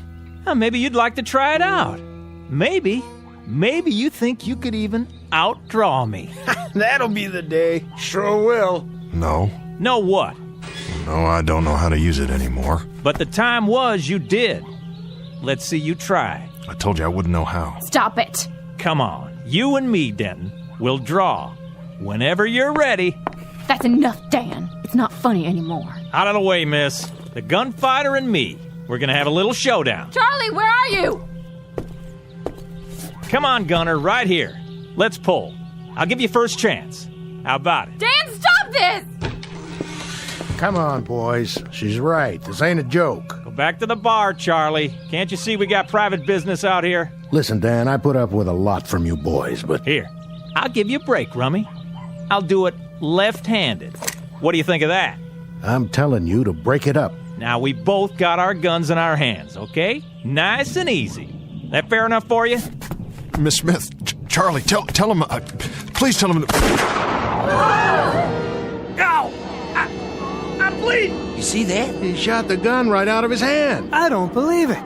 Maybe you'd like to try it out. Maybe you think you could even outdraw me. That'll be the day. Sure will. No. No what? No, I don't know how to use it anymore. But the time was you did. Let's see you try. I told you I wouldn't know how. Stop it. Come on. You and me, Denton, will draw. Whenever you're ready. That's enough, Dan. It's not funny anymore. Out of the way, miss. The gunfighter and me. We're gonna have a little showdown. Charlie, where are you? Come on, Gunner, right here. Let's pull. I'll give you first chance. How about it? Dan, stop this! Come on, boys. She's right. This ain't a joke. Go back to the bar, Charlie. Can't you see we got private business out here? Listen, Dan, I put up with a lot from you boys, but... Here, I'll give you a break, Rummy. I'll do it left-handed. What do you think of that? I'm telling you to break it up. Now, we both got our guns in our hands, okay? Nice and easy. That fair enough for you? Miss Smith, Charlie, tell him... please tell him... Ow! I'm bleeding! You see that? He shot the gun right out of his hand. I don't believe it.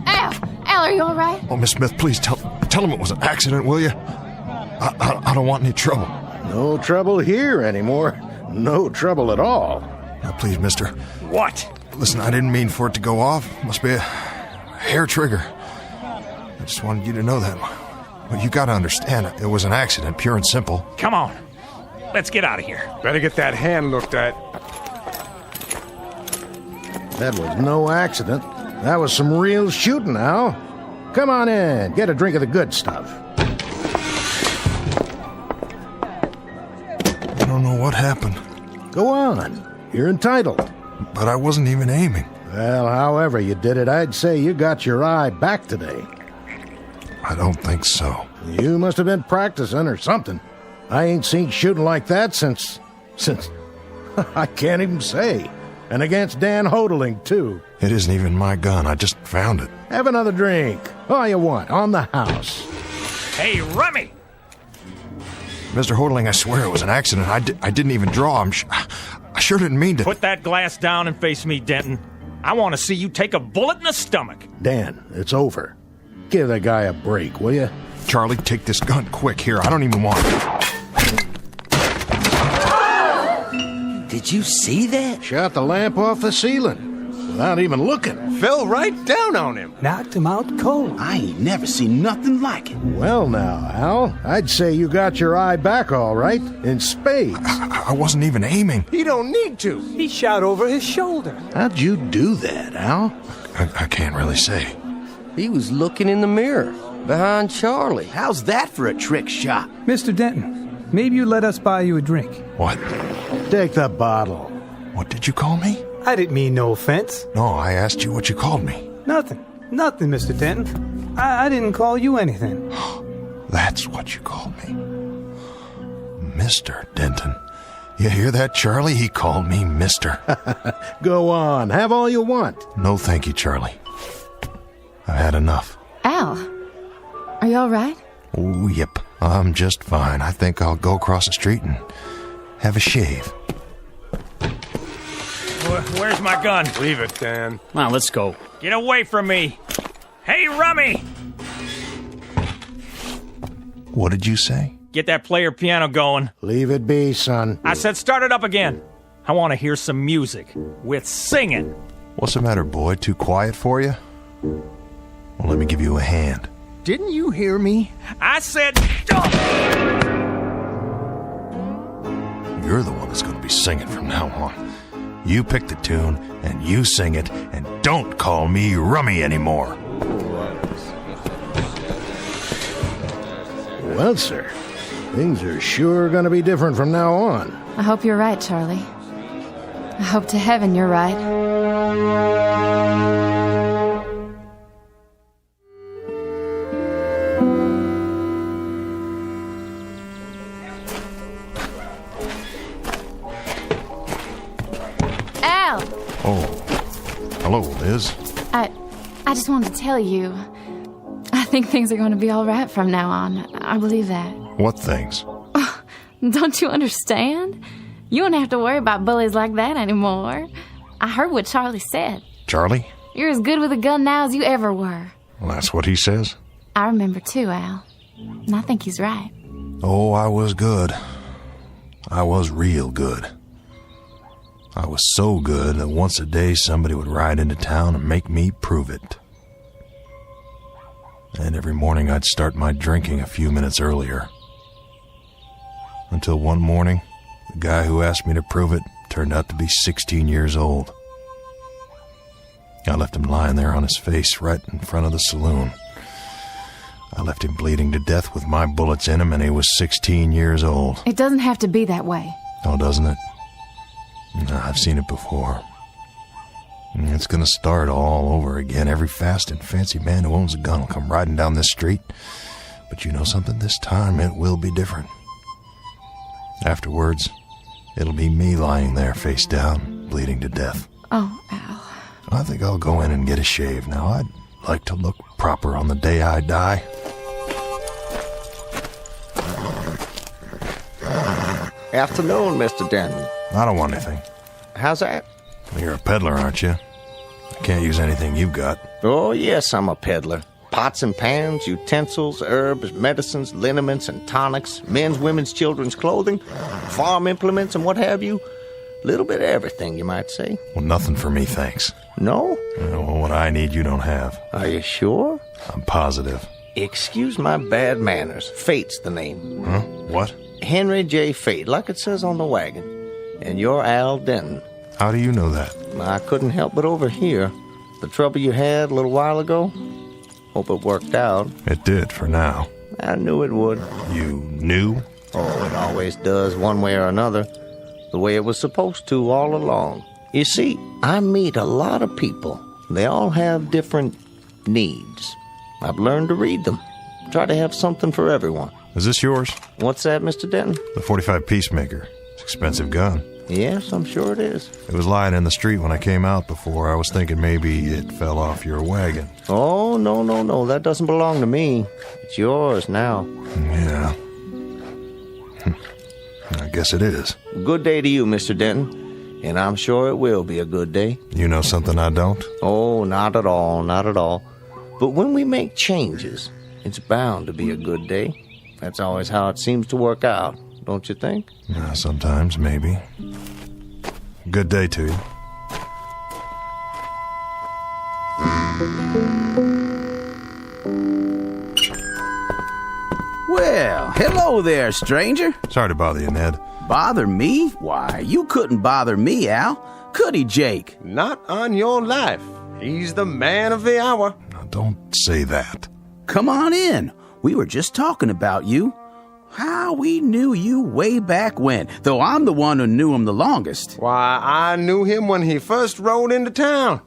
Al, are you all right? Oh, Miss Smith, please tell him it was an accident, will you? I don't want any trouble. No trouble here anymore. No trouble at all. Now, please, mister. What? Listen, I didn't mean for it to go off. Must be a hair trigger. I just wanted you to know that. Well, you gotta understand, it was an accident, pure and simple. Come on. Let's get out of here. Better get that hand looked at. That was no accident. That was some real shooting, Al. Come on in. Get a drink of the good stuff. I don't know what happened. Go on. You're entitled. But I wasn't even aiming. Well, however you did it, I'd say you got your eye back today. I don't think so. You must have been practicing or something. I ain't seen shooting like that since I can't even say. And against Dan Hodling, too. It isn't even my gun. I just found it. Have another drink. All you want, on the house. Hey, Rummy! Mr. Hodling, I swear it was an accident. I didn't even draw. I sure didn't mean to. Put that glass down and face me, Denton. I want to see you take a bullet in the stomach. Dan, it's over. Give the guy a break, will you? Charlie, take this gun quick here. I don't even want it. Did you see that? Shot the lamp off the ceiling without even looking. Fell right down on him. Knocked him out cold. I ain't never seen nothing like it. Well now, Al, I'd say you got your eye back all right, in spades. I wasn't even aiming. He don't need to. He shot over his shoulder. How'd you do that, Al? I can't really say. He was looking in the mirror, behind Charlie. How's that for a trick shot? Mr. Denton, maybe you let us buy you a drink. What? Take the bottle. What did you call me? I didn't mean no offense. No, I asked you what you called me. Nothing, Mr. Denton. I didn't call you anything. That's what you called me. Mr. Denton. You hear that, Charlie? He called me Mister. Go on, have all you want. No, thank you, Charlie. I've had enough. Al, are you all right? Oh, yep. I'm just fine. I think I'll go across the street and have a shave. Where's my gun? Leave it, Dan. Come on, let's go. Get away from me. Hey, Rummy! What did you say? Get that player piano going. Leave it be, son. I said start it up again. I want to hear some music with singing. What's the matter, boy? Too quiet for you? Well, let me give you a hand. Didn't you hear me? I said... You're the one that's going to be singing from now on. You pick the tune, and you sing it, and don't call me Rummy anymore. Well, sir, things are sure going to be different from now on. I hope you're right, Charlie. I hope to heaven you're right. Al! Oh, hello, Liz. I just wanted to tell you, I think things are going to be all right from now on. I believe that. What things? Don't you understand? You don't have to worry about bullies like that anymore. I heard what Charlie said. Charlie? You're as good with a gun now as you ever were. Well, that's what he says. I remember too, Al. And I think he's right. Oh, I was good. I was real good. I was so good that once a day somebody would ride into town and make me prove it. And every morning I'd start my drinking a few minutes earlier. Until one morning, the guy who asked me to prove it turned out to be 16 years old. I left him lying there on his face right in front of the saloon. I left him bleeding to death with my bullets in him, and he was 16 years old. It doesn't have to be that way. Oh, doesn't it? No, I've seen it before. It's gonna start all over again. Every fast and fancy man who owns a gun will come riding down this street. But you know something? This time it will be different. Afterwards, it'll be me lying there face down, bleeding to death. Oh, Al. I think I'll go in and get a shave now. I'd like to look proper on the day I die. Afternoon, Mr. Denton. I don't want anything. How's that? You're a peddler, aren't you? I can't use anything you've got. Oh, yes, I'm a peddler. Pots and pans, utensils, herbs, medicines, liniments and tonics, men's, women's, children's clothing, farm implements and what have you. Little bit of everything, you might say. Well, nothing for me, thanks. No? Well, what I need, you don't have. Are you sure? I'm positive. Excuse my bad manners. Fate's the name. Huh? What? Henry J. Fate, like it says on the wagon. And you're Al Denton. How do you know that? I couldn't help but overhear. The trouble you had a little while ago? Hope it worked out. It did, for now. I knew it would. You knew? Oh, it always does, one way or another. The way it was supposed to all along. You see, I meet a lot of people. They all have different needs. I've learned to read them. Try to have something for everyone. Is this yours? What's that, Mr. Denton? The .45 Peacemaker. It's an expensive gun. Yes, I'm sure it is. It was lying in the street when I came out before. I was thinking maybe it fell off your wagon. Oh, no. That doesn't belong to me. It's yours now. Yeah. I guess it is. Good day to you, Mr. Denton. And I'm sure it will be a good day. You know something I don't? Oh, not at all. But when we make changes, it's bound to be a good day. That's always how it seems to work out, don't you think? Sometimes, maybe. Good day to you. Well, hello there, stranger. Sorry to bother you, Ned. Bother me? Why, you couldn't bother me, Al. Could he, Jake? Not on your life. He's the man of the hour. Now, don't say that. Come on in. We were just talking about you. How we knew you way back when, though I'm the one who knew him the longest. Why, I knew him when he first rode into town.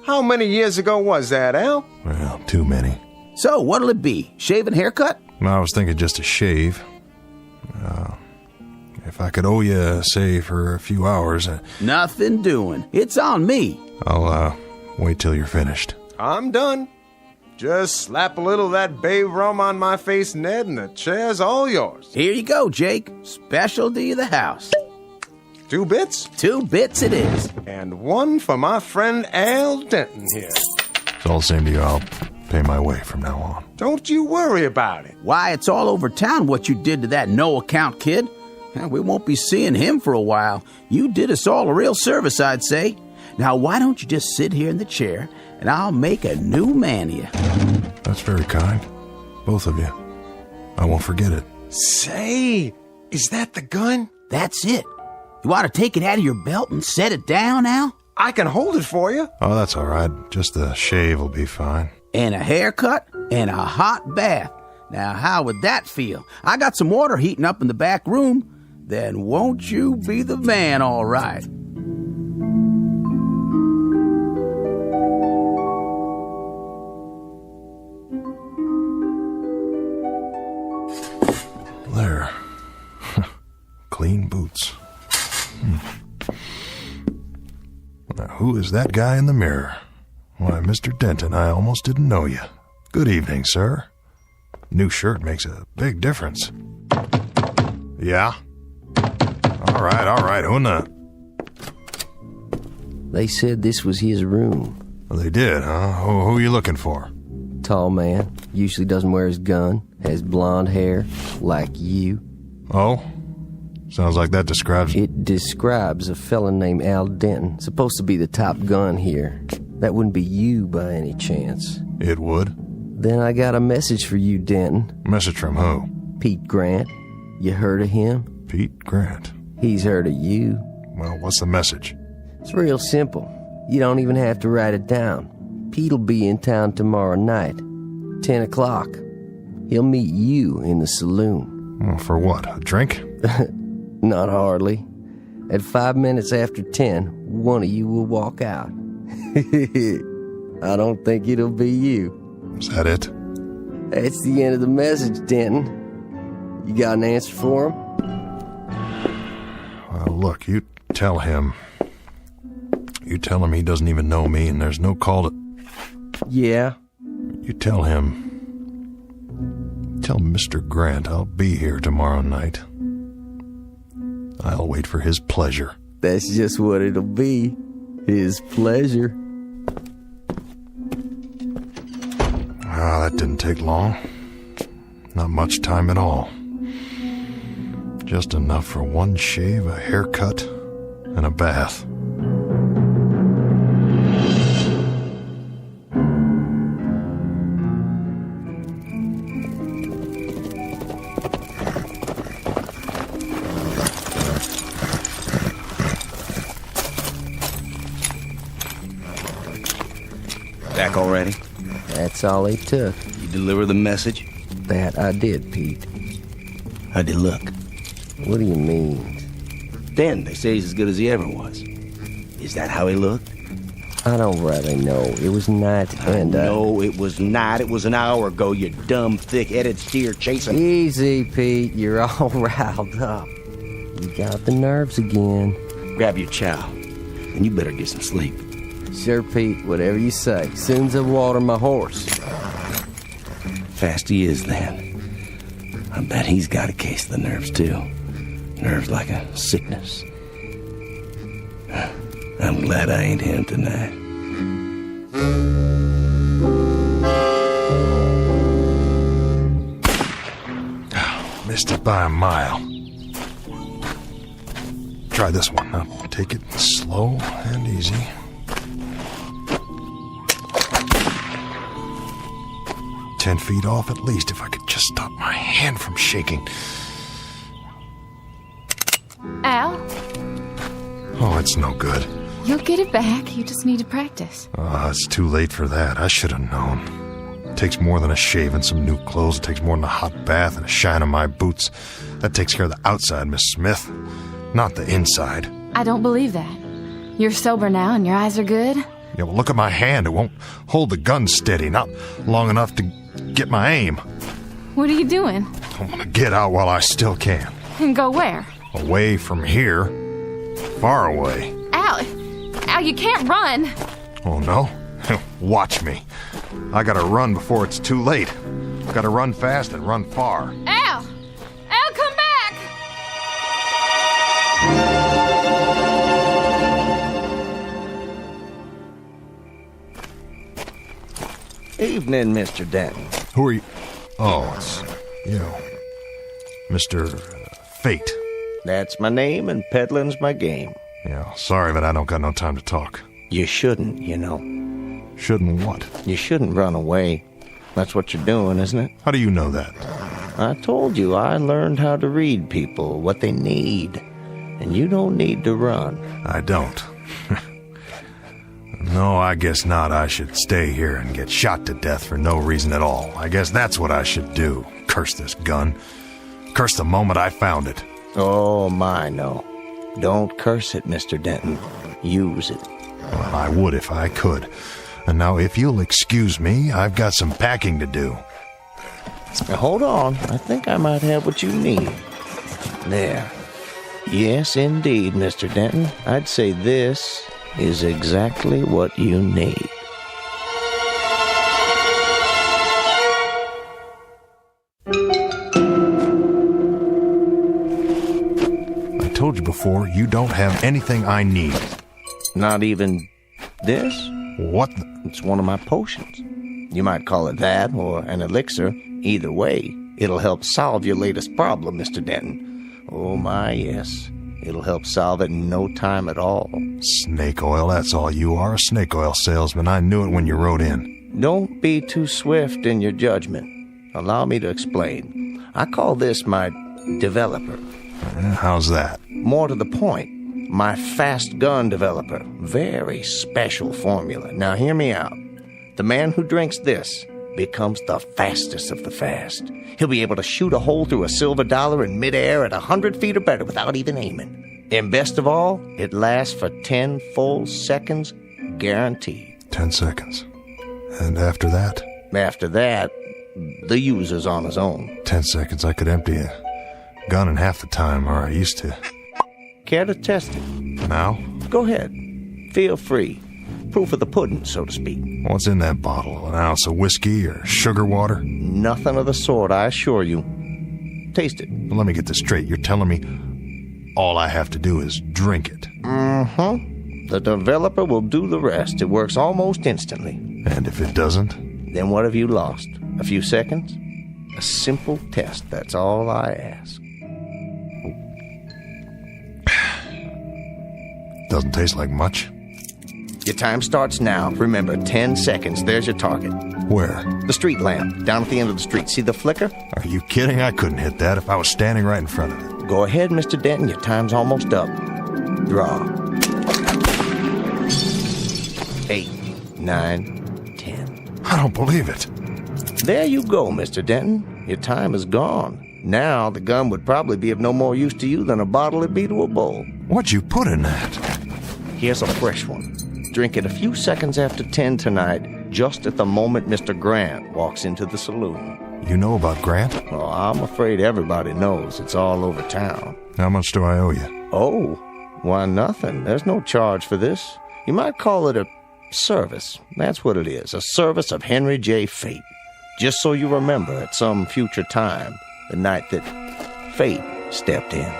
How many years ago was that, Al? Well, too many. So, what'll it be? Shave and haircut? I was thinking just a shave. If I could owe you, say, for a few hours... Nothing doing. It's on me. I'll, wait till you're finished. I'm done. Just slap a little of that bay rum on my face, Ned, and the chair's all yours. Here you go, Jake. Specialty of the house. 2 bits? 2 bits it is. And 1 for my friend Al Denton here. It's all the same to you. I'll pay my way from now on. Don't you worry about it. Why, it's all over town what you did to that no-account kid. We won't be seeing him for a while. You did us all a real service, I'd say. Now, why don't you just sit here in the chair, and I'll make a new man of you. That's very kind. Both of you. I won't forget it. Say, is that the gun? That's it. You ought to take it out of your belt and set it down, Al. I can hold it for you. Oh, that's all right. Just the shave will be fine. And a haircut and a hot bath. Now, how would that feel? I got some water heating up in the back room. Then won't you be the man, all right? There. Clean boots. Now, who is that guy in the mirror? Why, Mr. Denton, I almost didn't know you. Good evening, sir. New shirt makes a big difference. Yeah? All right. Who in the... They said this was his room. Well, they did, huh? Who are you looking for? Tall man. Usually doesn't wear his gun. Has blonde hair. Like you. Oh? Sounds like that describes... It describes a fella named Al Denton. Supposed to be the top gun here. That wouldn't be you by any chance. It would. Then I got a message for you, Denton. Message from who? Pete Grant. You heard of him? Pete Grant? He's heard of you. Well, what's the message? It's real simple. You don't even have to write it down. Pete'll be in town tomorrow night, 10 o'clock. He'll meet you in the saloon. Well, for what, a drink? Not hardly. At 5 minutes after 10, one of you will walk out. I don't think it'll be you. Is that it? That's the end of the message, Denton. You got an answer for him? Well, look, you tell him. You tell him he doesn't even know me and there's no call to... Yeah? You tell him. Tell Mr. Grant I'll be here tomorrow night. I'll wait for his pleasure. That's just what it'll be. His pleasure. Ah, that didn't take long. Not much time at all. Just enough for one shave, a haircut, and a bath. Back already? That's all he took. You deliver the message? That I did, Pete. How'd he look? What do you mean? Denton, they say he's as good as he ever was. Is that how he looked? I don't really know. It was night and... No, it was not. It was an hour ago, you dumb, thick-headed steer chasing... Easy, Pete. You're all riled up. You got the nerves again. Grab your chow, and you better get some sleep. Sure, Pete. Whatever you say. Soon's I water my horse. Fast he is, then. I bet he's got a case of the nerves, too. Nerves like a sickness. I'm glad I ain't him tonight. Missed it by a mile. Try this one. Now, take it slow and easy. "10 feet off at least, if I could just stop my hand from shaking." Al, Oh, it's no good. you'll get it back. You just need to practice. It's too late for that. I should have known. It takes more than a shave and some new clothes. It takes more than a hot bath and a shine on my boots. That takes care of the outside, Miss Smith, not the inside. I don't believe that. You're sober now and your eyes are good. Yeah, well, look at my hand. It won't hold the gun steady, not long enough to get my aim. What are you doing? I want to get out while I still can. And go where? Away from here. Far away. Al, you can't run. Oh, no? Watch me. I gotta run before it's too late. Gotta run fast and run far. Al, come back. Evening, Mr. Denton. Who are you? Oh, it's you. Mr. Fate. That's my name, and peddling's my game. Yeah, sorry, but I don't got no time to talk. You shouldn't, you know. Shouldn't what? You shouldn't run away. That's what you're doing, isn't it? How do you know that? I told you I learned how to read people, what they need. And you don't need to run. I don't. No, I guess not. I should stay here and get shot to death for no reason at all. I guess that's what I should do. Curse this gun. Curse the moment I found it. Oh, my, no. Don't curse it, Mr. Denton. Use it. Well, I would if I could. And now, if you'll excuse me, I've got some packing to do. Now, hold on. I think I might have what you need. There. Yes, indeed, Mr. Denton. I'd say this is exactly what you need. I told you before, you don't have anything I need. Not even this? What? It's one of my potions. You might call it that or an elixir. Either way, it'll help solve your latest problem, Mr. Denton. Oh, my, yes. It'll help solve it in no time at all. Snake oil, that's all you are, a snake oil salesman. I knew it when you rode in. Don't be too swift in your judgment. Allow me to explain. I call this my developer. How's that? More to the point, my fast gun developer. Very special formula. Now hear me out. The man who drinks this becomes the fastest of the fast. He'll be able to shoot a hole through a silver dollar in midair at 100 feet or better without even aiming. And best of all, it lasts for 10 full seconds, guaranteed. 10 seconds. And after that? After that, the user's on his own. 10 seconds, I could empty a gun in half the time, or I used to. Care to test it? Now? Go ahead. Feel free. Proof of the pudding, so to speak. What's in that bottle? An ounce of whiskey or sugar water? Nothing of the sort, I assure you. Taste it. Well, let me get this straight. You're telling me all I have to do is drink it? Mm-hmm. The developer will do the rest. It works almost instantly. And if it doesn't? Then what have you lost? A few seconds? A simple test, that's all I ask. Doesn't taste like much. Your time starts now. Remember, 10 seconds. There's your target. Where? The street lamp, down at the end of the street. See the flicker? Are you kidding? I couldn't hit that if I was standing right in front of it. Go ahead, Mr. Denton. Your time's almost up. Draw. 8, 9, 10. I don't believe it. There you go, Mr. Denton. Your time is gone. Now, the gun would probably be of no more use to you than a bottle would be to a bowl. What'd you put in that? Here's a fresh one. Drink it a few seconds after 10 tonight, just at the moment Mr. Grant walks into the saloon. You know about Grant? Oh, I'm afraid everybody knows. It's all over town. How much do I owe you? Oh, why nothing. There's no charge for this. You might call it a service. That's what it is, a service of Henry J. Fate. Just so you remember at some future time, the night that Fate stepped in.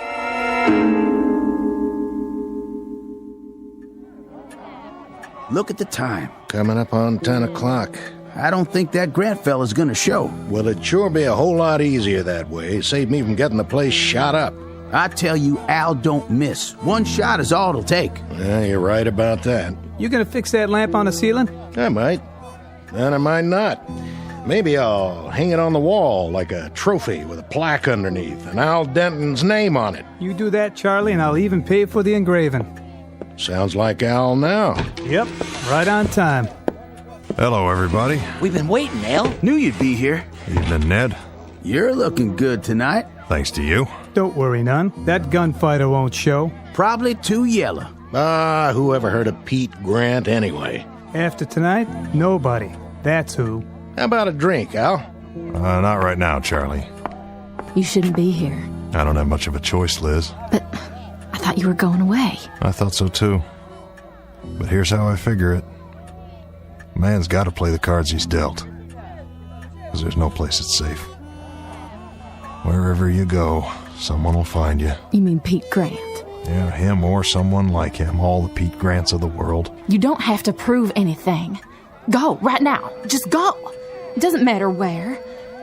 Look at the time. Coming up on 10 o'clock. I don't think that Grant fella's gonna show. Well, it'd sure be a whole lot easier that way. Save me from getting the place shot up. I tell you, Al don't miss. One shot is all it'll take. Yeah, you're right about that. You gonna fix that lamp on the ceiling? I might. And I might not. Maybe I'll hang it on the wall like a trophy with a plaque underneath and Al Denton's name on it. You do that, Charlie, and I'll even pay for the engraving. Sounds like Al now. Yep, right on time. Hello, everybody. We've been waiting, Al. Knew you'd be here. Evening, Ned. You're looking good tonight. Thanks to you. Don't worry none. That gunfighter won't show. Probably too yellow. Who ever heard of Pete Grant anyway? After tonight, nobody. That's who. How about a drink, Al? Not right now, Charlie. You shouldn't be here. I don't have much of a choice, Liz. But I thought you were going away. I thought so too. But here's how I figure it. A man's got to play the cards he's dealt. Because there's no place that's safe. Wherever you go, someone will find you. You mean Pete Grant? Yeah, him or someone like him. All the Pete Grants of the world. You don't have to prove anything. Go, right now. Just go. It doesn't matter where.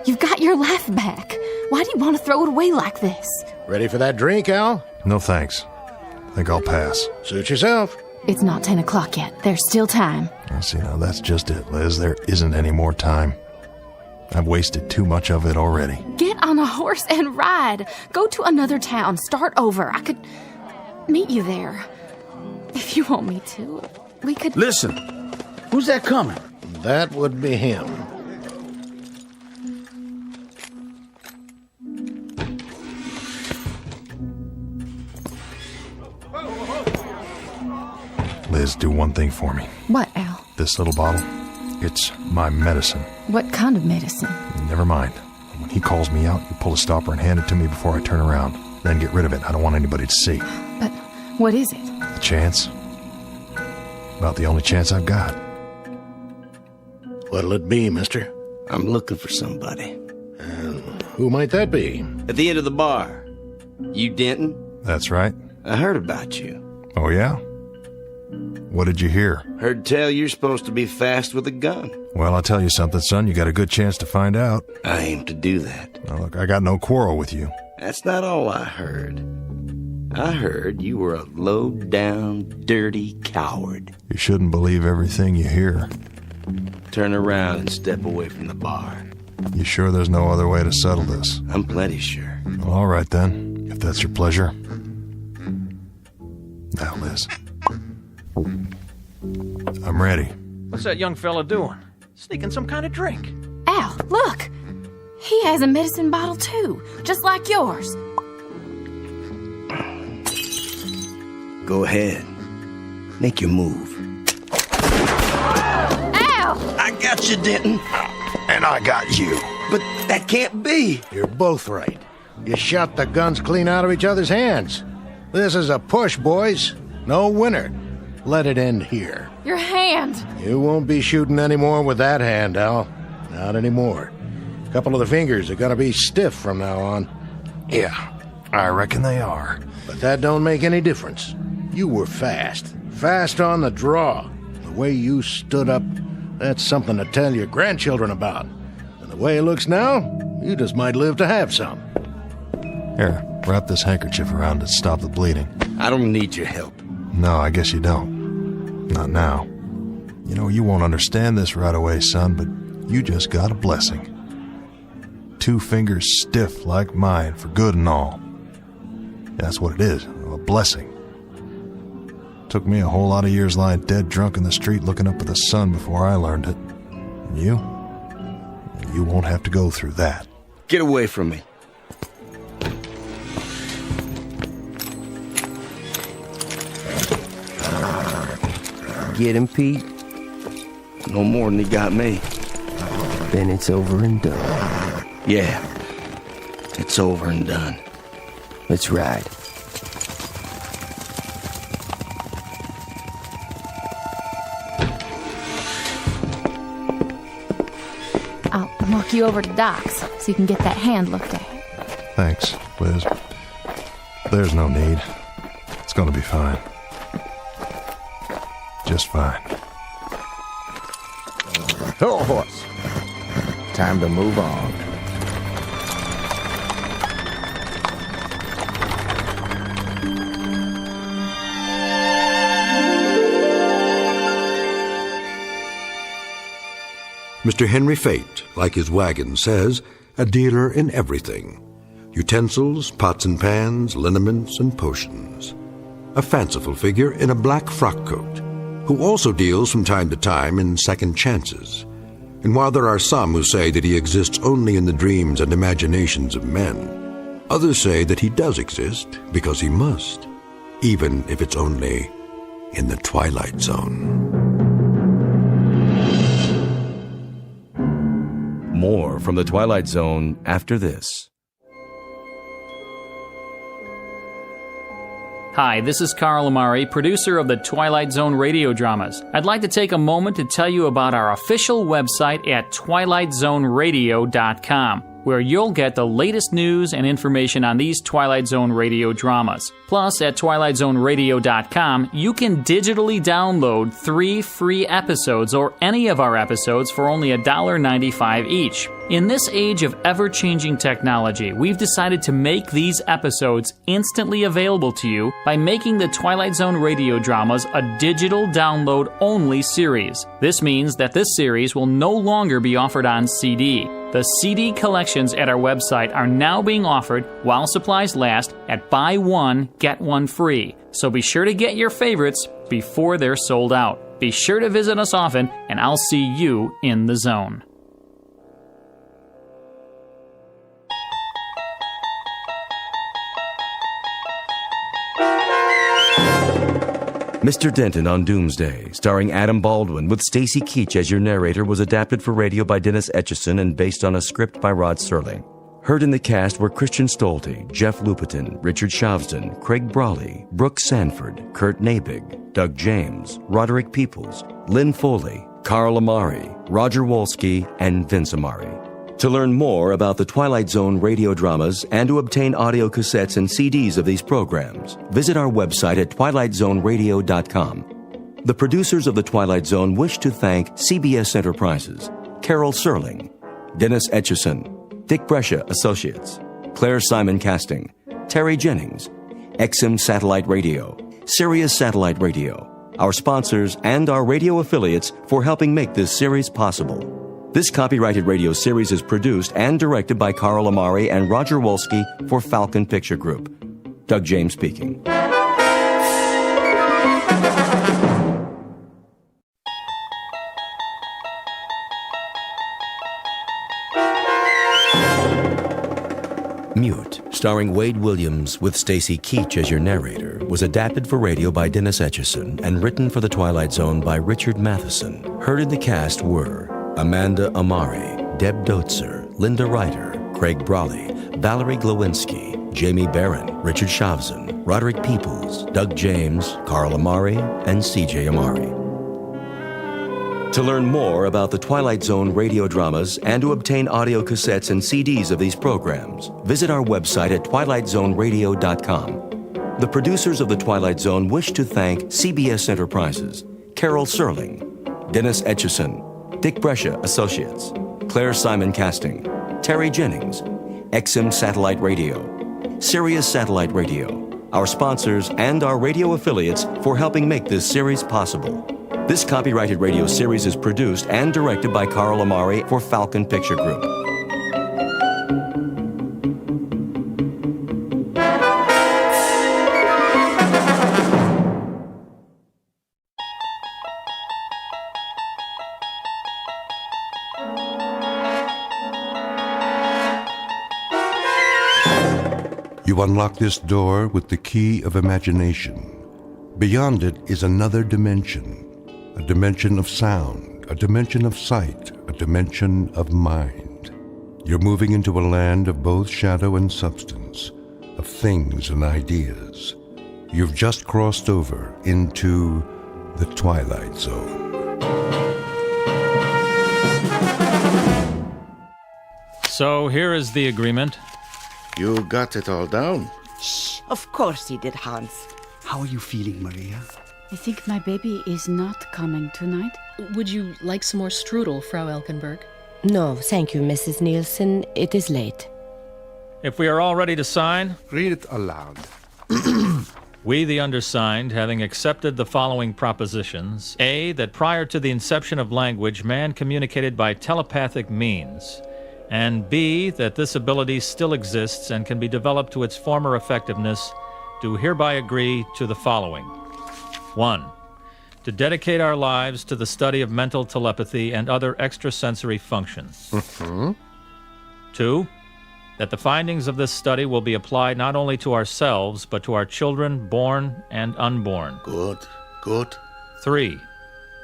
You've got your life back. Why do you want to throw it away like this? Ready for that drink, Al? No thanks. I think I'll pass. Suit yourself. It's not 10 o'clock yet. There's still time. See, now that's just it, Liz. There isn't any more time. I've wasted too much of it already. Get on a horse and ride. Go to another town. Start over. I could meet you there. If you want me to, we could... Listen. Who's that coming? That would be him. Liz, do one thing for me. What, Al? This little bottle, it's my medicine. What kind of medicine? Never mind. When he calls me out, you pull a stopper and hand it to me before I turn around. Then get rid of it. I don't want anybody to see. But what is it? A chance. About the only chance I've got. What'll it be, mister? I'm looking for somebody. Who might that be? At the end of the bar. You Denton? That's right. I heard about you. Oh, yeah? What did you hear? Heard tell you're supposed to be fast with a gun. Well, I'll tell you something, son. You got a good chance to find out. I aim to do that. Now, look, I got no quarrel with you. That's not all I heard. I heard you were a low-down, dirty coward. You shouldn't believe everything you hear. Turn around and step away from the bar. You sure there's no other way to settle this? I'm plenty sure. Well, all right, then. If that's your pleasure. Now, Liz. I'm ready. What's that young fella doing? Sneaking some kind of drink. Al, look! He has a medicine bottle too, just like yours. Go ahead. Make your move. Al! I got you, Denton. And I got you. But that can't be. You're both right. You shot the guns clean out of each other's hands. This is a push, boys. No winner. Let it end here. Your hand! You won't be shooting anymore with that hand, Al. Not anymore. A couple of the fingers are gonna be stiff from now on. Yeah, I reckon they are. But that don't make any difference. You were fast. Fast on the draw. The way you stood up, that's something to tell your grandchildren about. And the way it looks now, you just might live to have some. Here, wrap this handkerchief around to stop the bleeding. I don't need your help. No, I guess you don't. Not now. You know, you won't understand this right away, son, but you just got a blessing. 2 fingers stiff like mine for good and all. That's what it is, a blessing. Took me a whole lot of years lying dead drunk in the street looking up at the sun before I learned it. And you won't have to go through that. Get away from me. Get him, Pete? No more than he got me. Then it's over and done. Yeah, it's over and done. Let's ride. I'll walk you over to Doc's so you can get that hand looked at. Thanks, Liz. There's no need. It's gonna be fine. Just fine. Oh, horse. Time to move on. Mr. Henry Fate, like his wagon says, a dealer in everything. Utensils, pots and pans, liniments, and potions. A fanciful figure in a black frock coat, who also deals from time to time in second chances. And while there are some who say that he exists only in the dreams and imaginations of men, others say that he does exist because he must, even if it's only in the Twilight Zone. More from the Twilight Zone after this. Hi, this is Carl Amari, producer of the Twilight Zone radio dramas. I'd like to take a moment to tell you about our official website at twilightzoneradio.com, where you'll get the latest news and information on these Twilight Zone radio dramas. Plus, at twilightzoneradio.com, you can digitally download 3 free episodes or any of our episodes for only $1.95 each. In this age of ever-changing technology, we've decided to make these episodes instantly available to you by making the Twilight Zone radio dramas a digital download-only series. This means that this series will no longer be offered on CD. The CD collections at our website are now being offered, while supplies last, at buy one, get one free. So be sure to get your favorites before they're sold out. Be sure to visit us often, and I'll see you in the zone. Mr. Denton on Doomsday, starring Adam Baldwin with Stacy Keach as your narrator, was adapted for radio by Dennis Etchison and based on a script by Rod Serling. Heard in the cast were Christian Stolte, Jeff Lupetin, Richard Shavsden, Craig Brawley, Brooke Sanford, Kurt Nabig, Doug James, Roderick Peoples, Lynn Foley, Carl Amari, Roger Wolski, and Vince Amari. To learn more about the Twilight Zone radio dramas and to obtain audio cassettes and CDs of these programs, visit our website at twilightzoneradio.com. The producers of The Twilight Zone wish to thank CBS Enterprises, Carol Serling, Dennis Etchison, Dick Brescia Associates, Claire Simon Casting, Terry Jennings, XM Satellite Radio, Sirius Satellite Radio, our sponsors, and our radio affiliates for helping make this series possible. This copyrighted radio series is produced and directed by Carl Amari and Roger Wolski for Falcon Picture Group. Doug James speaking. Mute, starring Wade Williams with Stacy Keach as your narrator, was adapted for radio by Dennis Etchison and written for The Twilight Zone by Richard Matheson. Heard in the cast were Amanda Amari, Deb Dotzer, Linda Ryder, Craig Brawley, Valerie Glowinski, Jamie Barron, Richard Shavsden, Roderick Peoples, Doug James, Carl Amari, and CJ Amari. To learn more about the Twilight Zone radio dramas and to obtain audio cassettes and CDs of these programs, visit our website at twilightzoneradio.com. The producers of The Twilight Zone wish to thank CBS Enterprises, Carol Serling, Dennis Etchison, Dick Brescia Associates, Claire Simon Casting, Terry Jennings, XM Satellite Radio, Sirius Satellite Radio, our sponsors, and our radio affiliates for helping make this series possible. This copyrighted radio series is produced and directed by Carl Amari for Falcon Picture Group. You unlock this door with the key of imagination. Beyond it is another dimension, a dimension of sound, a dimension of sight, a dimension of mind. You're moving into a land of both shadow and substance, of things and ideas. You've just crossed over into the Twilight Zone. So here is the agreement. You got it all down? Shh, of course he did, Hans. How are you feeling, Maria? I think my baby is not coming tonight. Would you like some more strudel, Frau Elkenberg? No, thank you, Mrs. Nielsen. It is late. If we are all ready to sign, Read it aloud. we, the undersigned, having accepted the following propositions: A, that prior to the inception of language, man communicated by telepathic means, and B, that this ability still exists and can be developed to its former effectiveness, do hereby agree to the following. 1. To dedicate our lives to the study of mental telepathy and other extrasensory functions. 2. That the findings of this study will be applied not only to ourselves, but to our children, born and unborn. Good, good. 3.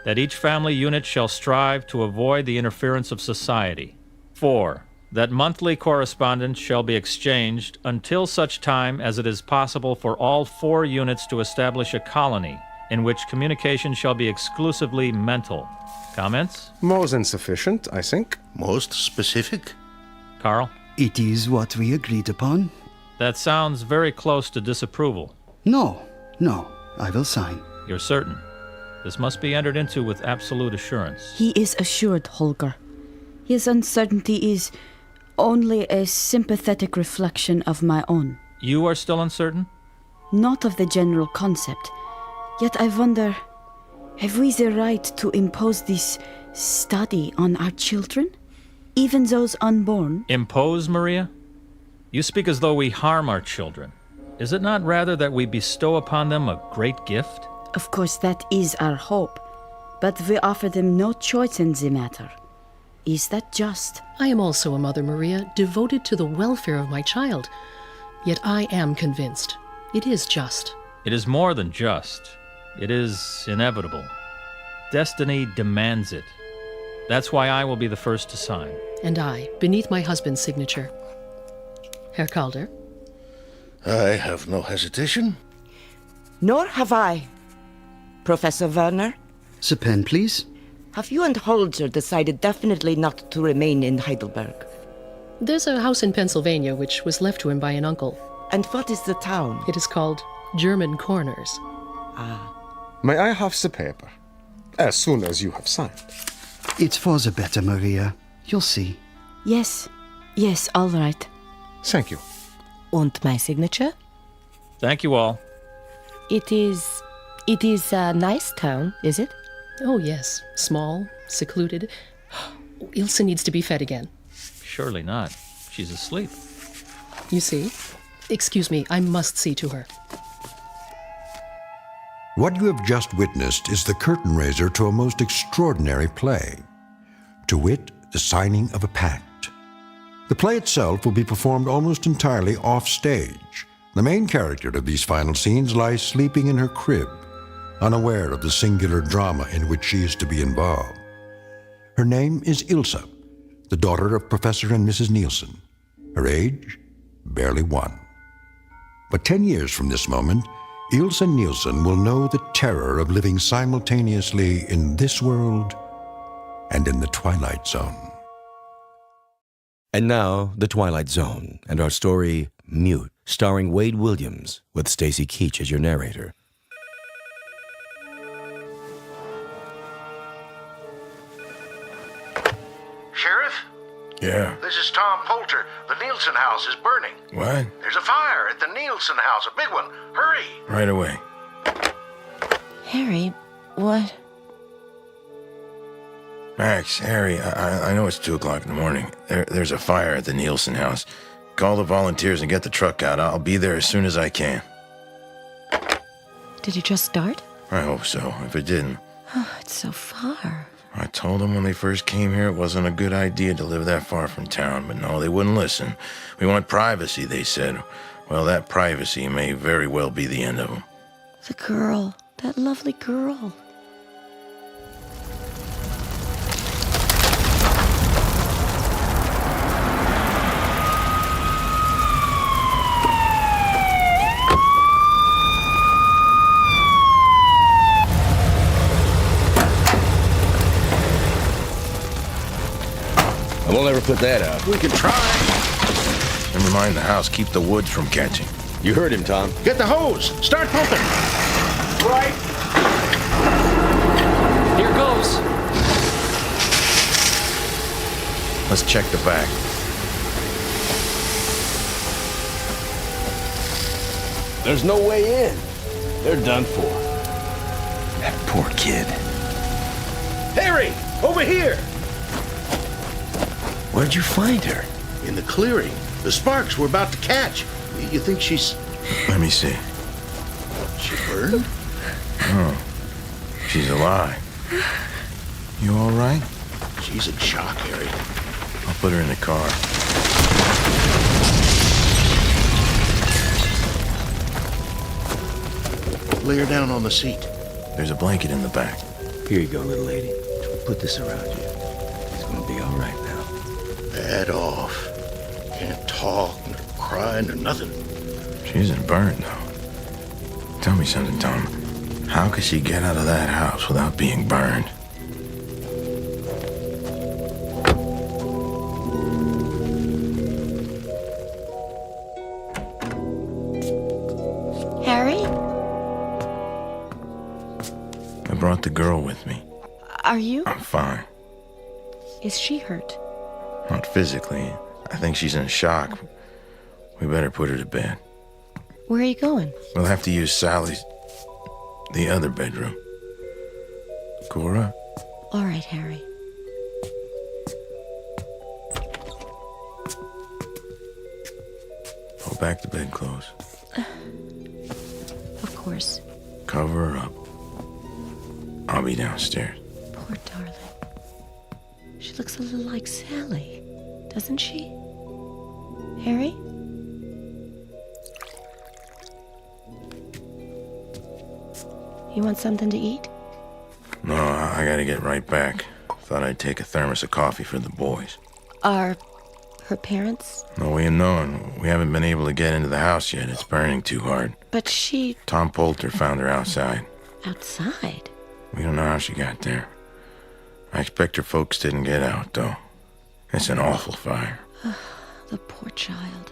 That each family unit shall strive to avoid the interference of society. 4. That monthly correspondence shall be exchanged until such time as it is possible for all 4 units to establish a colony in which communication shall be exclusively mental. Comments? More than sufficient, I think. Most specific. Carl? It is what we agreed upon. That sounds very close to disapproval. No, I will sign. You're certain? This must be entered into with absolute assurance. He is assured, Holger. His uncertainty is only a sympathetic reflection of my own. You are still uncertain? Not of the general concept. Yet I wonder, have we the right to impose this study on our children? Even those unborn? Impose, Maria? You speak as though we harm our children. Is it not rather that we bestow upon them a great gift? Of course, that is our hope. But we offer them no choice in the matter. Is that just? I am also a mother, Maria, devoted to the welfare of my child. Yet I am convinced it is just. It is more than just. It is inevitable. Destiny demands it. That's why I will be the first to sign. And I, beneath my husband's signature. Herr Calder? I have no hesitation. Nor have I. Professor Werner? The pen, please. Have you and Holzer decided definitely not to remain in Heidelberg? There's a house in Pennsylvania which was left to him by an uncle. And what is the town? It is called German Corners. May I have the paper? As soon as you have signed. It's for the better, Maria. You'll see. Yes, all right. Thank you. And my signature? Thank you all. It is a nice town, is it? Oh, yes. Small, secluded. Ilse needs to be fed again. Surely not. She's asleep. You see? Excuse me, I must see to her. What you have just witnessed is the curtain raiser to a most extraordinary play. To wit, the signing of a pact. The play itself will be performed almost entirely off stage. The main character of these final scenes lies sleeping in her crib, unaware of the singular drama in which she is to be involved. Her name is Ilse, the daughter of Professor and Mrs. Nielsen. Her age, barely 1. But 10 years from this moment, Ilse Nielsen will know the terror of living simultaneously in this world and in the Twilight Zone. And now, The Twilight Zone, and our story, Mute, starring Wade Williams, with Stacy Keach as your narrator. Sheriff? Yeah. This is Tom Poulter. The Nielsen house is burning. What? There's a fire at the Nielsen house, a big one. Hurry! Right away. Harry, what? Max, Harry, I know it's 2 o'clock in the morning. There's a fire at the Nielsen house. Call the volunteers and get the truck out. I'll be there as soon as I can. Did it just start? I hope so. If it didn't, Oh, it's so far. I told them when they first came here it wasn't a good idea to live that far from town, but no, they wouldn't listen. We want privacy, they said. Well, that privacy may very well be the end of them. The girl, that lovely girl. We'll never put that out. We can try. Never mind the house. Keep the woods from catching. You heard him, Tom. Get the hose. Start pumping. Right. Here goes. Let's check the back. There's no way in. They're done for. That poor kid. Harry, over here. Where'd you find her? In the clearing. The sparks were about to catch. You think she's... Let me see. She burned? Oh, she's alive. You all right? She's in shock, Harry. I'll put her in the car. Lay her down on the seat. There's a blanket in the back. Here you go, little lady. Put this around you. It's gonna be all right now. Bad off. Can't talk, nor cry, nor nothing. She isn't burned, though. Tell me something, Tom. How could she get out of that house without being burned? Harry? I brought the girl with me. Are you? I'm fine. Is she hurt? Not physically. I think she's in shock. We better put her to bed. Where are you going? We'll have to use Sally's... the other bedroom. Cora? All right, Harry. Pull back the bedclothes. Of course. Cover her up. I'll be downstairs. Poor darling. She looks a little like Sally, doesn't she? Harry? You want something to eat? No, I gotta get right back. Thought I'd take a thermos of coffee for the boys. Are her parents? No way of knowing. We haven't been able to get into the house yet. It's burning too hard. But she... Tom Poulter found her outside. Outside? We don't know how she got there. I expect her folks didn't get out, though. It's an awful fire. The poor child.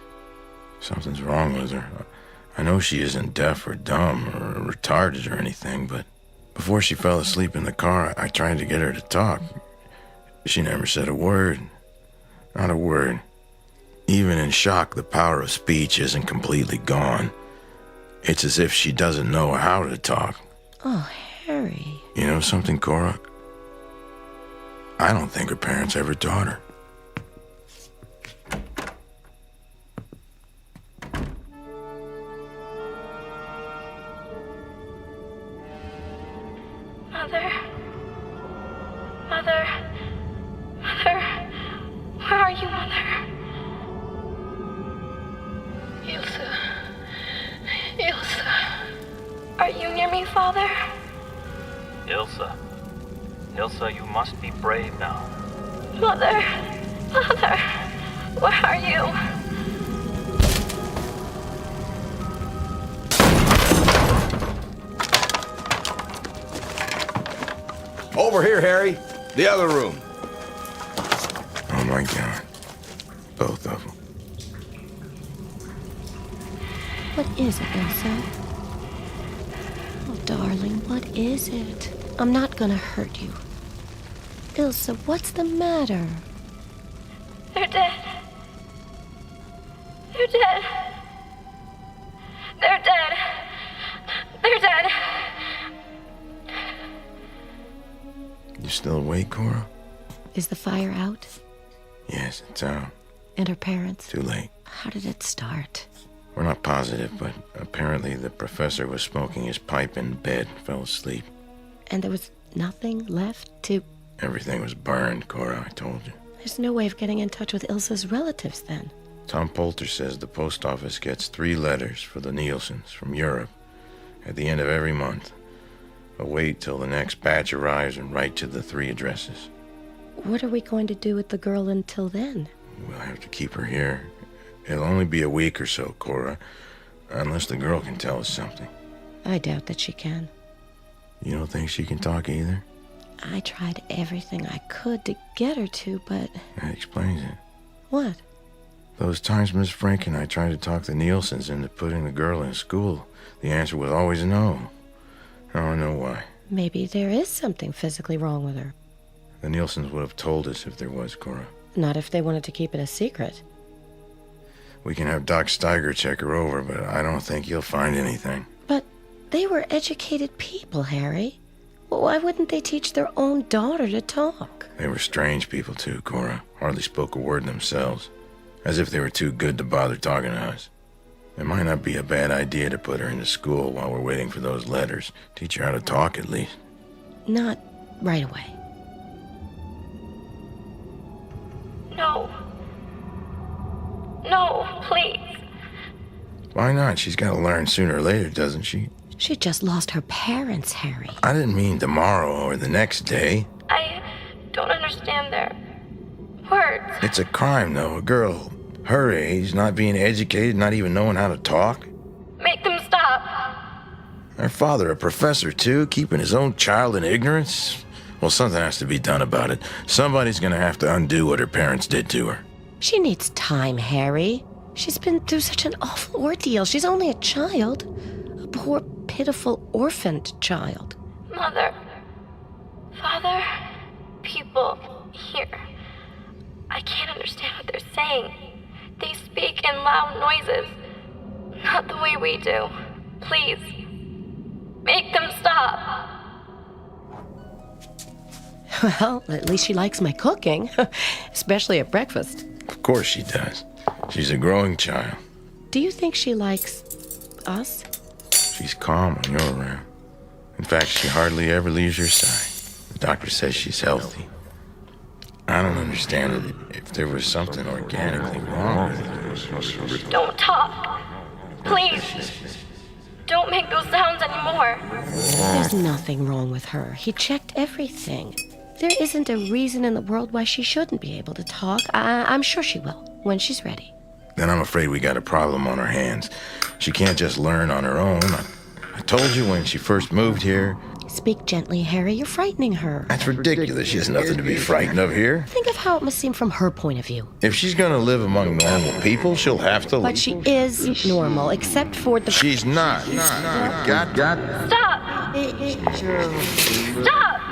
Something's wrong with her. I know she isn't deaf or dumb or retarded or anything, but before she fell asleep in the car, I tried to get her to talk. She never said a word. Not a word. Even in shock, the power of speech isn't completely gone. It's as if she doesn't know how to talk. Oh, Harry. You know something, Cora? I don't think her parents ever taught her. Mother, where are you, Mother? Ilsa, are you near me, Father? Ilsa, you must be brave now. Mother, where are you? Over here, Harry. The other room. Oh, my God. Both of them. is it, Ilsa? Oh, darling, what is it? I'm not gonna hurt you. Ilsa, what's the matter? They're dead. They're dead. They're dead. They're dead. You still awake, Cora? Is the fire out? Yes, it's out. And her parents? Too late. How did it start? We're not positive, but apparently the professor was smoking his pipe in bed, fell asleep. And there was nothing left to... Everything was burned, Cora, I told you. There's no way of getting in touch with Ilsa's relatives then. Tom Poulter says the post office gets 3 letters for the Nielsen's from Europe at the end of every month. But wait till the next batch arrives and write to the 3 addresses. What are we going to do with the girl until then? We'll have to keep her here. It'll only be a week or so, Cora, unless the girl can tell us something. I doubt that she can. You don't think she can talk either? I tried everything I could to get her to, but... That explains it. What? Those times Miss Frank and I tried to talk the Nielsens into putting the girl in school, the answer was always no. I don't know why. Maybe there is something physically wrong with her. The Nielsens would have told us if there was, Cora. Not if they wanted to keep it a secret. We can have Doc Steiger check her over, but I don't think he'll find anything. But they were educated people, Harry. Why wouldn't they teach their own daughter to talk? They were strange people, too, Cora. Hardly spoke a word themselves. As if they were too good to bother talking to us. It might not be a bad idea to put her into school while we're waiting for those letters. Teach her how to talk, at least. Not right away. No. No, please. Why not? She's got to learn sooner or later, doesn't she? She just lost her parents, Harry. I didn't mean tomorrow or the next day. I don't understand their words. It's a crime, though. A girl her age, not being educated, not even knowing how to talk. Make them stop. Her father, a professor, too, keeping his own child in ignorance. Well, something has to be done about it. Somebody's gonna have to undo what her parents did to her. She needs time, Harry. She's been through such an awful ordeal. She's only a child. A poor, pitiful, orphaned child. Mother. Father. People here. I can't understand what they're saying. They speak in loud noises. Not the way we do. Please. Make them stop. Well, at least she likes my cooking. Especially at breakfast. Of course she does. She's a growing child. Do you think she likes us? She's calm when you're around. In fact, she hardly ever leaves your side. The doctor says she's healthy. I don't understand it. If there was something organically wrong with her. Don't talk. Please. Don't make those sounds anymore. There's nothing wrong with her. He checked everything. There isn't a reason in the world why she shouldn't be able to talk. I'm sure she will, when she's ready. Then I'm afraid we got a problem on our hands. She can't just learn on her own. I told you when she first moved here. Speak gently, Harry. You're frightening her. That's ridiculous. She has nothing to be frightened of here. Think of how it must seem from her point of view. If she's gonna live among normal people, she'll have to But she is normal, except for the... She's not. Got. Stop! Stop!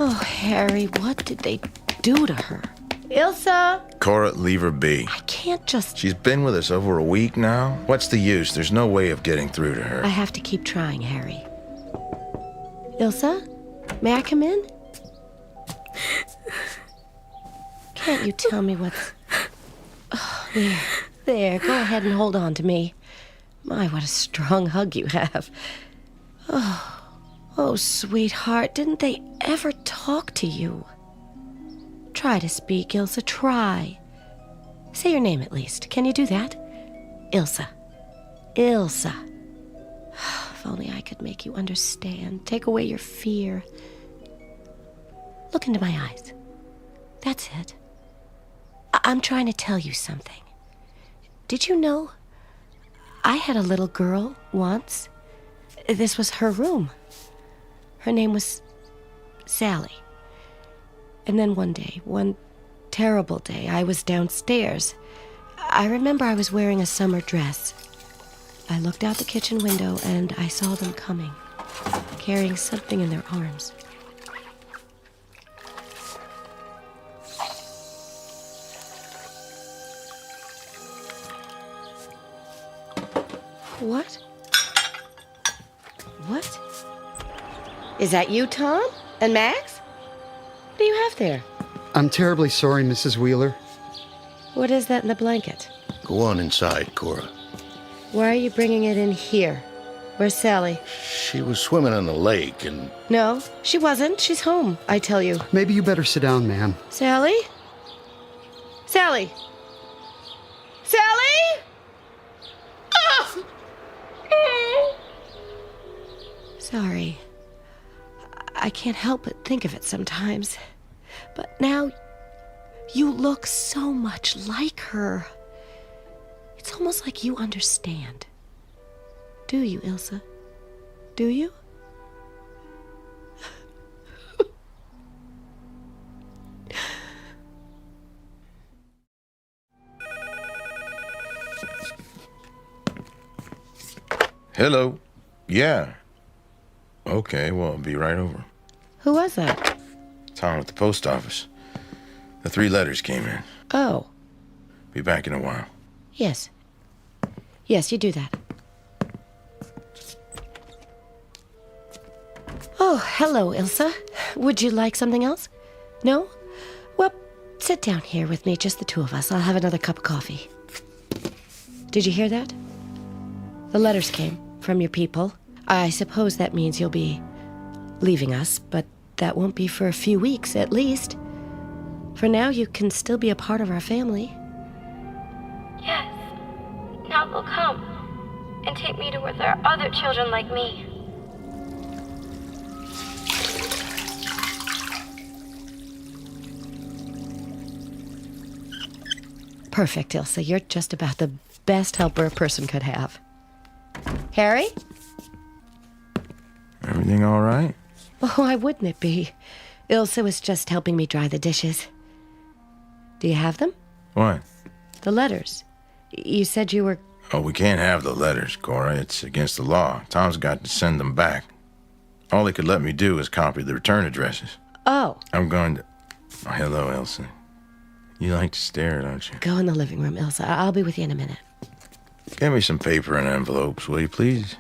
Oh, Harry, what did they do to her? Ilsa! Cora, leave her be. I can't just... She's been with us over a week now. What's the use? There's no way of getting through to her. I have to keep trying, Harry. Ilsa? May I come in? Can't you tell me what's... Oh, there. Go ahead and hold on to me. My, what a strong hug you have. Oh, sweetheart, didn't they ever talk to you? Try to speak, Ilsa, try. Say your name at least. Can you do that? Ilsa. Ilsa. If only I could make you understand. Take away your fear. Look into my eyes. That's it. I'm trying to tell you something. Did you know I had a little girl once? This was her room. Her name was Sally. And then one day, one terrible day, I was downstairs. I remember I was wearing a summer dress. I looked out the kitchen window and I saw them coming, carrying something in their arms. What? What? Is that you, Tom? And Max? What do you have there? I'm terribly sorry, Mrs. Wheeler. What is that in the blanket? Go on inside, Cora. Why are you bringing it in here? Where's Sally? She was swimming in the lake and... No, she wasn't. She's home, I tell you. Maybe you better sit down, ma'am. Sally? Sally? Sally? Oh! Sorry. I can't help but think of it sometimes. But now, you look so much like her. It's almost like you understand. Do you, Ilsa? Do you? Hello. Yeah. Okay, well, I'll be right over. Who was that? Tom at the post office. The 3 letters came in. Oh. Be back in a while. Yes. Yes, you do that. Oh, hello, Ilsa. Would you like something else? No? Well, sit down here with me, just the 2 of us. I'll have another cup of coffee. Did you hear that? The letters came from your people. I suppose that means you'll be leaving us, but that won't be for a few weeks, at least. For now, you can still be a part of our family. Yes. Now they'll come and take me to where there are other children like me. Perfect, Ilsa. You're just about the best helper a person could have. Harry? Everything all right? Oh, why wouldn't it be? Ilsa was just helping me dry the dishes. Do you have them? What? The letters. You said you were... Oh, we can't have the letters, Cora. It's against the law. Tom's got to send them back. All he could let me do is copy the return addresses. Oh. I'm going to... Oh, hello, Elsa. You like to stare, don't you? Go in the living room, Ilsa. I'll be with you in a minute. Get me some paper and envelopes, will you, please?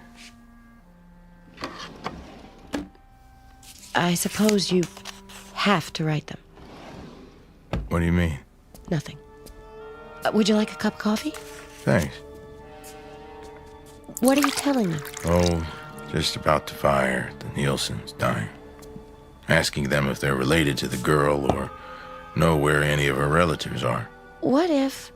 I suppose you have to write them. What do you mean? Nothing. Would you like a cup of coffee? Thanks. What are you telling me? Oh, just about the fire, the Nielsen's dying. Asking them if they're related to the girl or know where any of her relatives are. What if...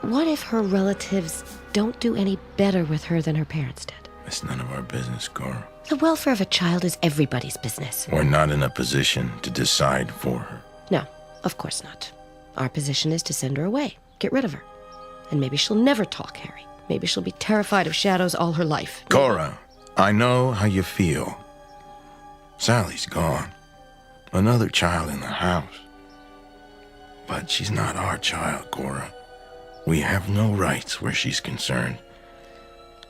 What if her relatives don't do any better with her than her parents did? It's none of our business, Cora. The welfare of a child is everybody's business. We're not in a position to decide for her. No, of course not. Our position is to send her away, get rid of her. And maybe she'll never talk, Harry. Maybe she'll be terrified of shadows all her life. Cora, I know how you feel. Sally's gone. Another child in the house. But she's not our child, Cora. We have no rights where she's concerned.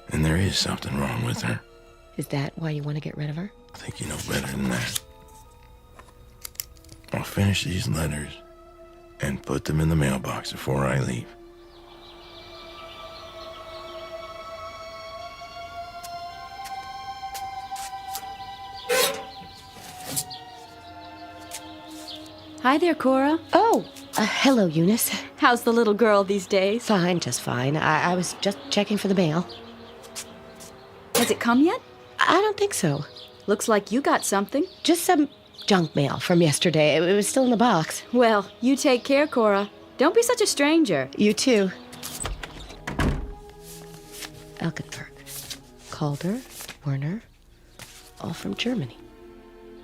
And there is something wrong with her. Is that why you want to get rid of her? I think you know better than that. I'll finish these letters and put them in the mailbox before I leave. Hi there, Cora. Oh, hello, Eunice. How's the little girl these days? Fine, just fine. I was just checking for the mail. Has it come yet? I don't think so. Looks like you got something. Just some junk mail from yesterday. It was still in the box. Well, you take care, Cora. Don't be such a stranger. You too. Elkenberg, Calder, Werner, all from Germany.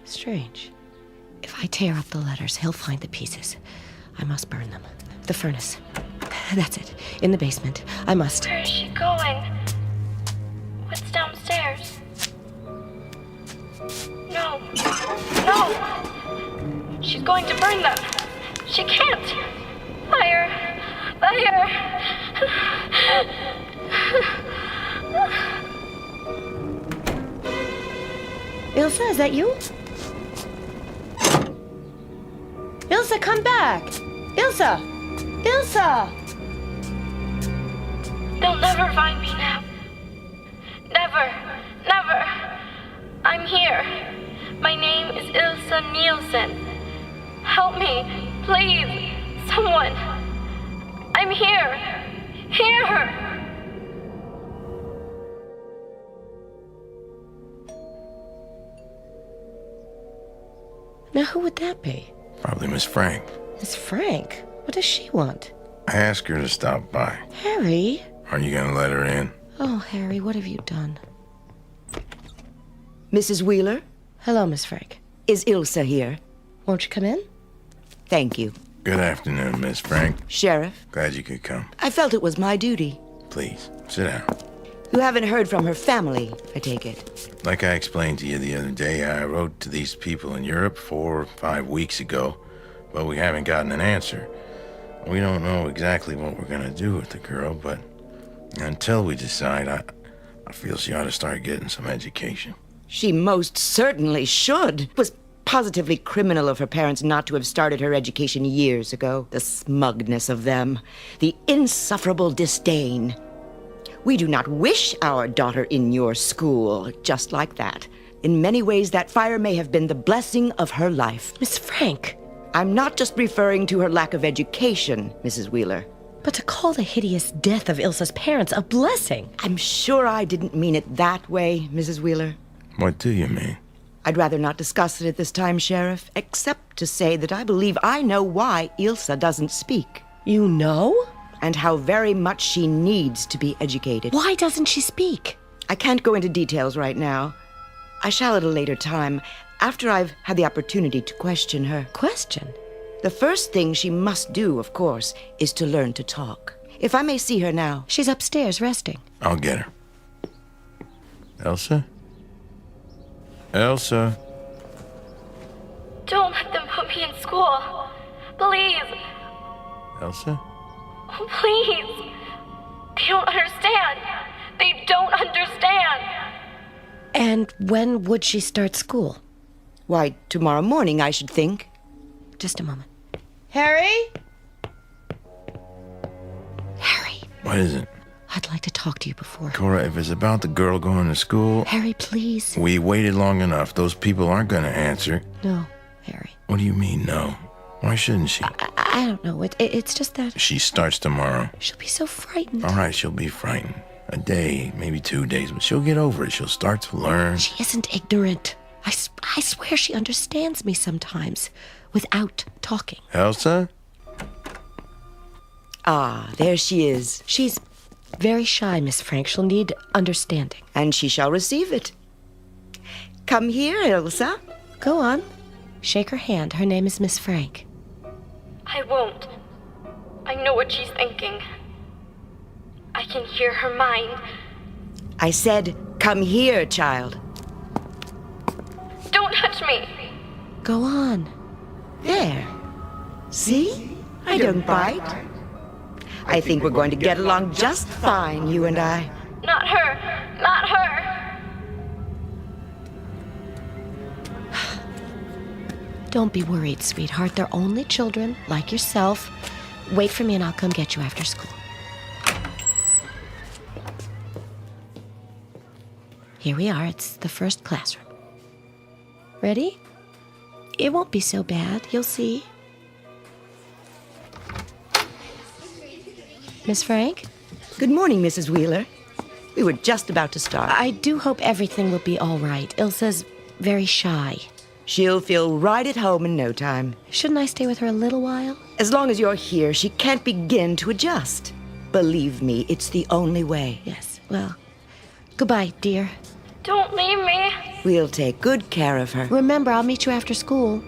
Strange. If I tear up the letters, he'll find the pieces. I must burn them. The furnace. That's it. In the basement. I must. Where is she going? What's downstairs? No. No! She's going to burn them. She can't. Fire! Fire! Ilsa, is that you? Ilsa, come back! Ilsa! Ilsa! They'll never find me now. Never. Never. I'm here. My name is Ilsa Nielsen. Help me, please. Someone. I'm here. Here. Now, who would that be? Probably Miss Frank. Miss Frank? What does she want? I asked her to stop by. Harry? Are you gonna let her in? Oh, Harry, what have you done? Mrs. Wheeler? Hello, Miss Frank. Is Ilsa here? Won't you come in? Thank you. Good afternoon, Miss Frank. Sheriff? Glad you could come. I felt it was my duty. Please, sit down. You haven't heard from her family, I take it. Like I explained to you the other day, I wrote to these people in Europe 4 or 5 weeks ago, but we haven't gotten an answer. We don't know exactly what we're gonna do with the girl, but until we decide, I feel she ought to start getting some education. She most certainly should. It was positively criminal of her parents not to have started her education years ago. The smugness of them. The insufferable disdain. We do not wish our daughter in your school, just like that. In many ways, that fire may have been the blessing of her life. Miss Frank! I'm not just referring to her lack of education, Mrs. Wheeler. But to call the hideous death of Ilsa's parents a blessing. I'm sure I didn't mean it that way, Mrs. Wheeler. What do you mean? I'd rather not discuss it at this time, Sheriff, except to say that I believe I know why Ilsa doesn't speak. You know? And how very much she needs to be educated. Why doesn't she speak? I can't go into details right now. I shall at a later time, after I've had the opportunity to question her. Question? The first thing she must do, of course, is to learn to talk. If I may see her now. She's upstairs resting. I'll get her. Elsa? Elsa? Don't let them put me in school. Please. Elsa? Oh, please. They don't understand. They don't understand. And when would she start school? Why, tomorrow morning, I should think. Just a moment. Harry? Harry. What is it? I'd like to talk to you before. Cora, if it's about the girl going to school... Harry, please. We waited long enough. Those people aren't going to answer. No, Harry. What do you mean, no? Why shouldn't she? I don't know. It's just that... She starts tomorrow. She'll be so frightened. All right, she'll be frightened. A day, maybe 2 days, but she'll get over it. She'll start to learn. She isn't ignorant. I swear she understands me sometimes, without talking. Elsa? Ah, there she is. She's very shy, Miss Frank. She'll need understanding. And she shall receive it. Come here, Elsa. Go on. Shake her hand. Her name is Miss Frank. I won't. I know what she's thinking. I can hear her mind. I said, come here, child. Don't touch me. Go on. There. See? I don't bite. I think we're going to get along just fine, you and I. Not her. Not her. Don't be worried, sweetheart. They're only children, like yourself. Wait for me and I'll come get you after school. Here we are. It's the first classroom. Ready? It won't be so bad. You'll see. Miss Frank? Good morning, Mrs. Wheeler. We were just about to start. I do hope everything will be all right. Ilsa's very shy. She'll feel right at home in no time. Shouldn't I stay with her a little while? As long as you're here, she can't begin to adjust. Believe me, it's the only way. Yes, well, goodbye, dear. Don't leave me. We'll take good care of her. Remember, I'll meet you after school.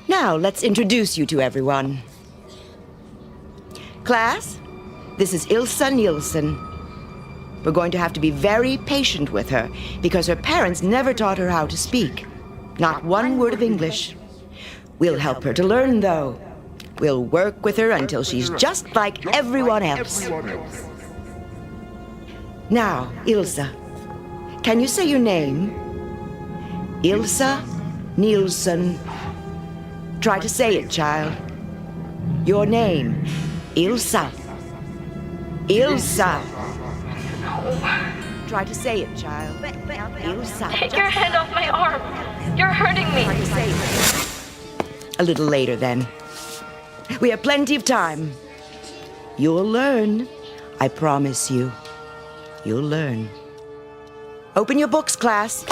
Now, let's introduce you to everyone. Class, this is Ilsa Nielsen. We're going to have to be very patient with her because her parents never taught her how to speak. Not one word of English. We'll help her to learn, though. We'll work with her until she's just like everyone else. Now, Ilsa, can you say your name? Ilsa Nielsen. Try to say it, child. Your name, Ilsa. Ilsa. Try to say it, child. Ilsa. Take your hand off my arm. You're hurting me. Try to say it. A little later, then. We have plenty of time. You'll learn. I promise you. You'll learn. Open your books, class.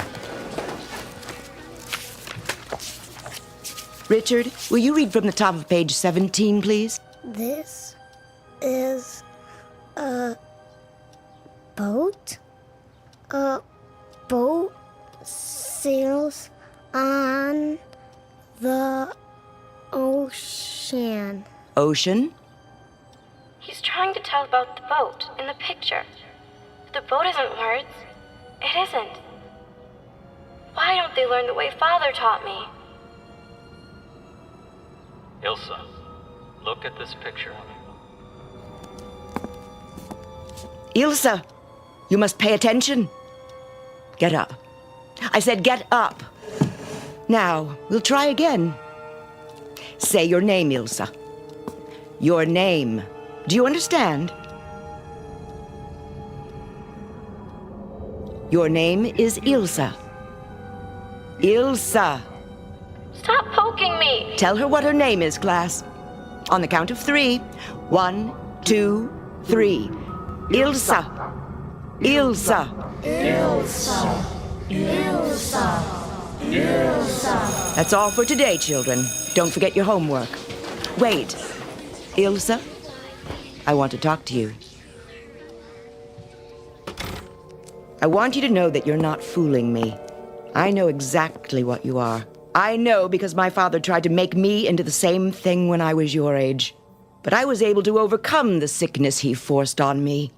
Richard, will you read from the top of page 17, please? This is a boat. A boat sails on the ocean. Ocean? He's trying to tell about the boat in the picture. The boat isn't words. It isn't. Why don't they learn the way Father taught me? Ilsa, look at this picture. Ilsa, you must pay attention. Get up. I said get up. Now, we'll try again. Say your name, Ilsa. Your name. Do you understand? Your name is Ilsa. Ilsa. Stop poking me. Tell her what her name is, class. On the count of 3. 1, 2, 3. Ilsa. Ilsa. Ilsa. Ilsa. Ilsa. That's all for today, children. Don't forget your homework. Wait. Ilsa, I want to talk to you. I want you to know that you're not fooling me. I know exactly what you are. I know because my father tried to make me into the same thing when I was your age. But I was able to overcome the sickness he forced on me.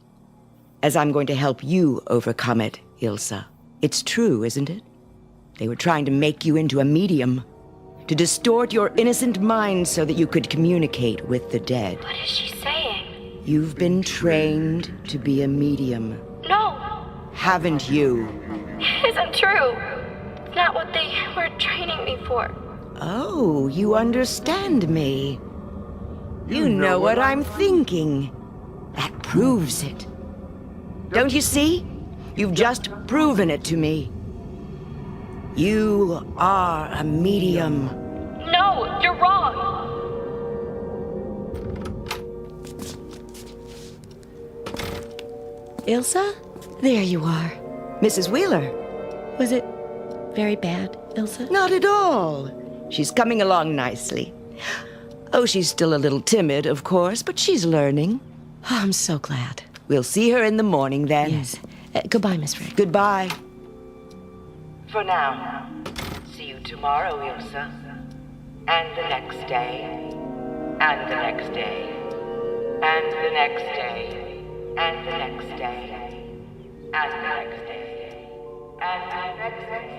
As I'm going to help you overcome it, Ilsa. It's true, isn't it? They were trying to make you into a medium. To distort your innocent mind so that you could communicate with the dead. What is she saying? You've been trained to be a medium. No. Haven't you? It isn't true. It's not what they were training me for. Oh, you understand me. You know what I'm thinking. That proves it. Don't you see? You've just proven it to me. You are a medium. No, you're wrong. Ilsa? There you are. Mrs. Wheeler. Was it very bad, Ilsa? Not at all. She's coming along nicely. Oh, she's still a little timid, of course, but she's learning. Oh, I'm so glad. We'll see her in the morning, then. Yes. Goodbye, Miss Frank. Goodbye. For now. See you tomorrow, Ilsa. And the next day. And the next day. And the next day. And the next day. And the next day. And the next day.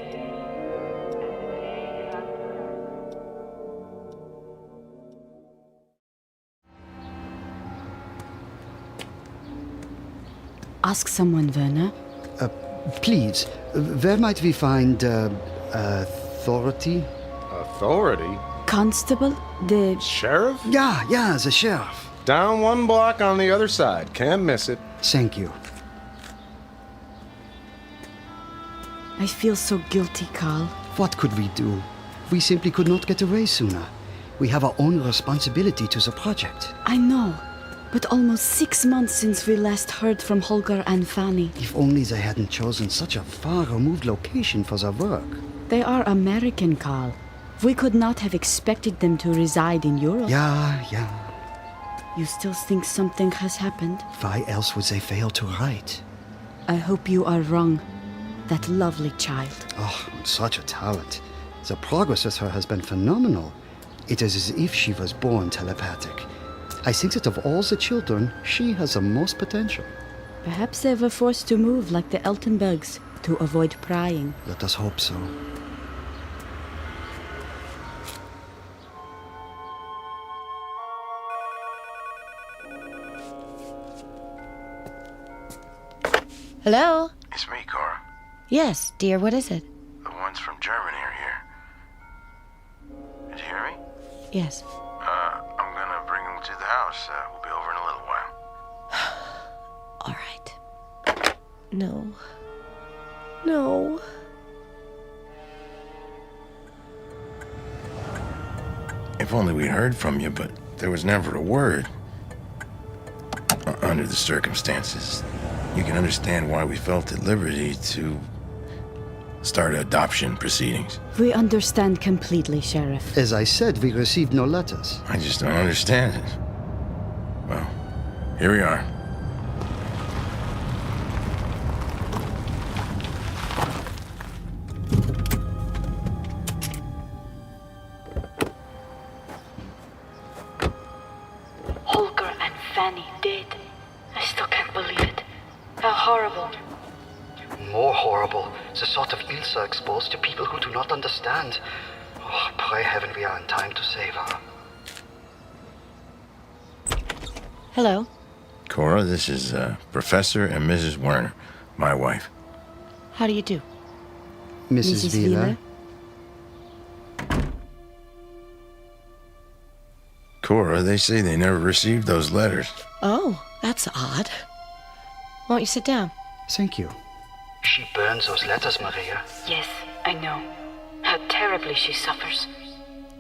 Ask someone, Werner. Please, where might we find, authority? Authority? Constable? The... Sheriff? Yeah, the sheriff. Down 1 block on the other side. Can't miss it. Thank you. I feel so guilty, Carl. What could we do? We simply could not get away sooner. We have our own responsibility to the project. I know. But almost 6 months since we last heard from Holger and Fanny. If only they hadn't chosen such a far-removed location for their work. They are American, Carl. We could not have expected them to reside in Europe. Yeah. You still think something has happened? Why else would they fail to write? I hope you are wrong. That lovely child. Oh, such a talent. The progress with her has been phenomenal. It is as if she was born telepathic. I think that of all the children, she has the most potential. Perhaps they were forced to move like the Eltenbergs to avoid prying. Let us hope so. Hello? It's me, Cora. Yes, dear, what is it? The ones from Germany are here. Did you hear me? Yes. I'm gonna bring them to the house. We'll be over in a little while. All right. No. No. If only we'd heard from you, but there was never a word. Under the circumstances, you can understand why we felt at liberty to start adoption proceedings. We understand completely, Sheriff. As I said, we received no letters. I just don't understand it. Well, here we are. Holger and Fanny dead. I still can't believe it. How horrible. More horrible, the thought of Ilsa exposed to people who do not understand. Oh, pray heaven we are in time to save her. Hello? Cora, this is Professor and Mrs. Werner, my wife. How do you do? Mrs. Wheeler? Cora, they say they never received those letters. Oh, that's odd. Won't you sit down? Thank you. She burns those letters, Maria. Yes, I know. How terribly she suffers.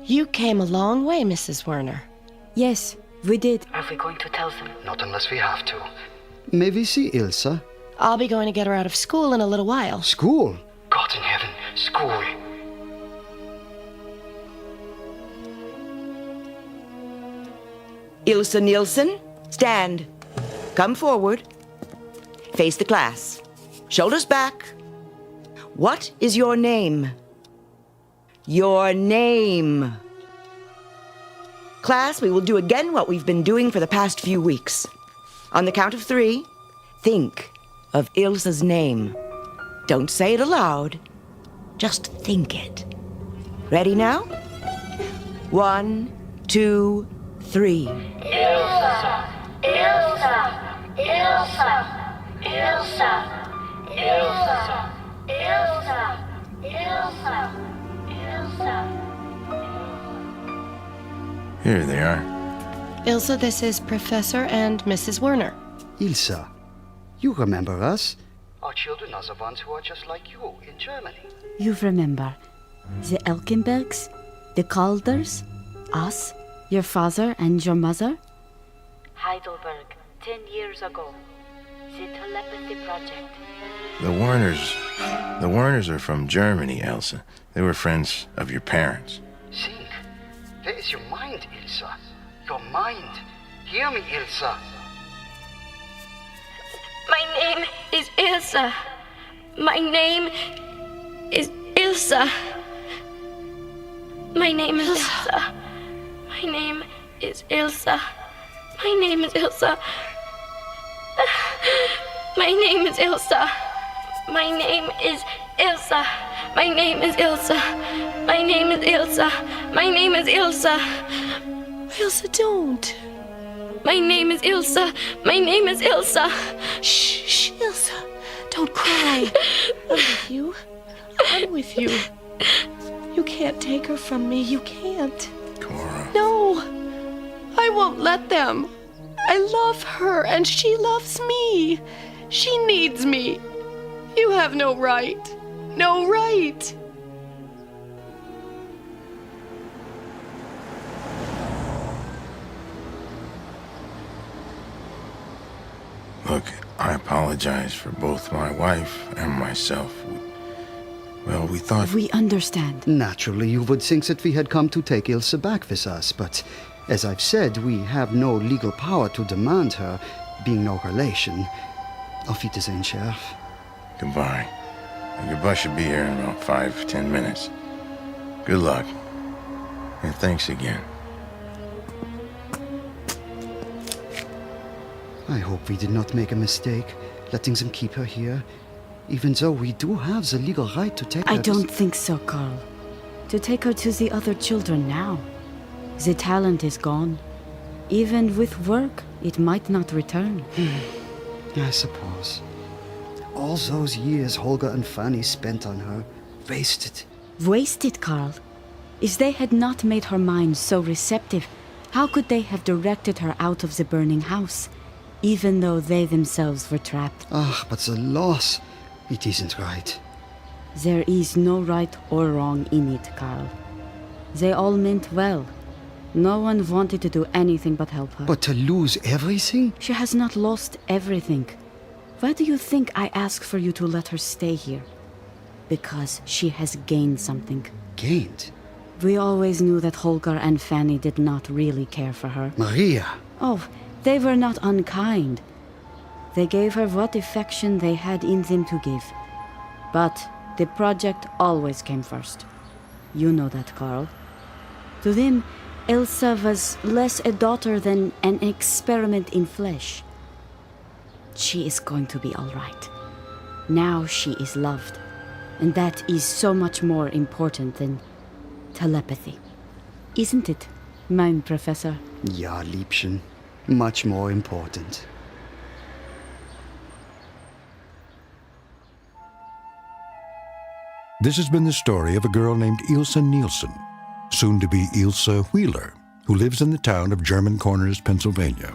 You came a long way, Mrs. Werner. Yes, we did. Are we going to tell them? Not unless we have to. May we see Ilsa? I'll be going to get her out of school in a little while. School? God in heaven, school. Ilsa Nielsen, stand. Come forward. Face the class. Shoulders back. What is your name? Your name. Class, we will do again what we've been doing for the past few weeks. On the count of 3, think of Ilsa's name. Don't say it aloud. Just think it. Ready now? 1, 2, 3. Ilsa, Ilsa, Ilsa, Ilsa, Ilsa, Ilsa, Ilsa, Ilsa. Here they are. Ilsa, this is Professor and Mrs. Werner. Ilsa, you remember us? Our children are the ones who are just like you in Germany. You remember the Elkenbergs, the Calders, us, your father and your mother? Heidelberg, 10 years ago. The telepathy project. The Werners are from Germany, Elsa. They were friends of your parents. Think. Where is your mind, Ilsa? Your mind. Hear me, Ilsa. My name is Ilsa. My name is Ilsa. My name is Ilsa. My name is Ilsa. My name is Ilsa. My name is Ilsa. My name is Ilsa. My name is Ilsa. My name is Ilsa. My name is Ilsa. Ilsa, don't. My name is Ilsa. My name is Ilsa. Shh, shh, Ilsa. Don't cry. I'm with you. I'm with you. You can't take her from me. You can't. Cora. No. I won't let them. I love her, and she loves me. She needs me. You have no right. No right. Look, I apologize for both my wife and myself. We thought... We understand. Naturally, you would think that we had come to take Ilsa back with us, but as I've said, we have no legal power to demand her, being no relation. Auf Wiedersehen, Sheriff. Goodbye. Your bus should be here in about 5-10 minutes. Good luck. And thanks again. I hope we did not make a mistake, letting them keep her here, even though we do have the legal right to take her. I don't think so, Carl. To take her to the other children now. The talent is gone. Even with work, it might not return. I suppose. All those years Holger and Fanny spent on her, wasted. Wasted, Carl. If they had not made her mind so receptive, how could they have directed her out of the burning house, even though they themselves were trapped? Ah, but the loss, it isn't right. There is no right or wrong in it, Carl. They all meant well. No one wanted to do anything but help her. But to lose everything? She has not lost everything. Why do you think I ask for you to let her stay here? Because she has gained something. Gained? We always knew that Holger and Fanny did not really care for her. Maria! Oh, they were not unkind. They gave her what affection they had in them to give. But the project always came first. You know that, Carl. To them, Elsa was less a daughter than an experiment in flesh. She is going to be all right. Now she is loved. And that is so much more important than telepathy. Isn't it, mein Professor? Ja, Liebchen. Much more important. This has been the story of a girl named Ilsa Nielsen, soon to be Ilsa Wheeler, who lives in the town of German Corners, Pennsylvania.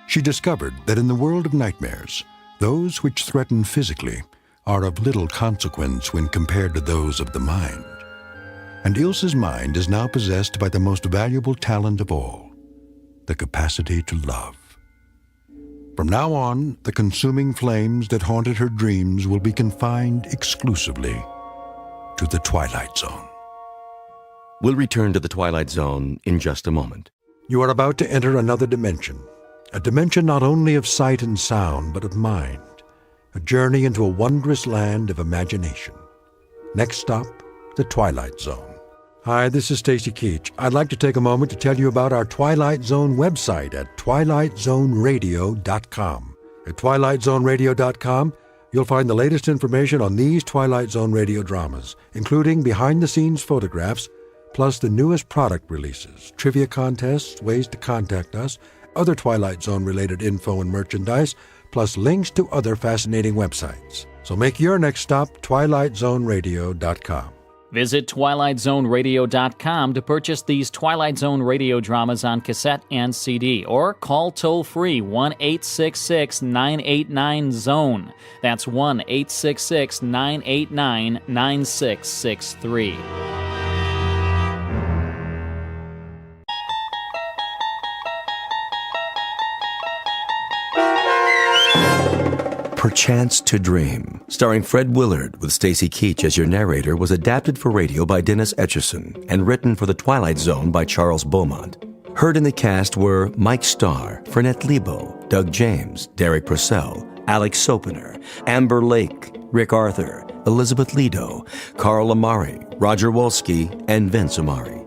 She discovered that in the world of nightmares, those which threaten physically are of little consequence when compared to those of the mind. And Ilsa's mind is now possessed by the most valuable talent of all, the capacity to love. From now on, the consuming flames that haunted her dreams will be confined exclusively to the Twilight Zone. We'll return to the Twilight Zone in just a moment. You are about to enter another dimension, a dimension not only of sight and sound, but of mind, a journey into a wondrous land of imagination. Next stop, the Twilight Zone. Hi, this is Stacy Keach. I'd like to take a moment to tell you about our Twilight Zone website at twilightzoneradio.com. At twilightzoneradio.com, you'll find the latest information on these Twilight Zone radio dramas, including behind-the-scenes photographs, plus the newest product releases, trivia contests, ways to contact us, other Twilight Zone-related info and merchandise, plus links to other fascinating websites. So make your next stop twilightzoneradio.com. Visit twilightzoneradio.com to purchase these Twilight Zone radio dramas on cassette and CD, or call toll-free 1-866-989-ZONE. That's 1-866-989-9663. Perchance to Dream, starring Fred Willard with Stacy Keach as your narrator, was adapted for radio by Dennis Etchison and written for The Twilight Zone by Charles Beaumont. Heard in the cast were Mike Starr, Fernette Lebo, Doug James, Derek Purcell, Alex Sopener, Amber Lake, Rick Arthur, Elizabeth Lido, Carl Amari, Roger Wolski, and Vince Amari.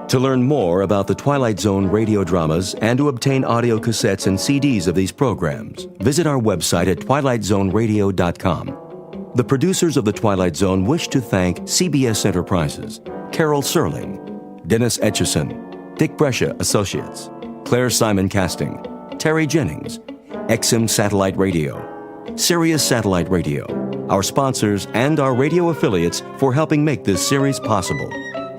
To learn more about the Twilight Zone radio dramas and to obtain audio cassettes and CDs of these programs, visit our website at twilightzoneradio.com. The producers of The Twilight Zone wish to thank CBS Enterprises, Carol Serling, Dennis Etchison, Dick Brescia Associates, Claire Simon Casting, Terry Jennings, XM Satellite Radio, Sirius Satellite Radio, our sponsors, and our radio affiliates for helping make this series possible.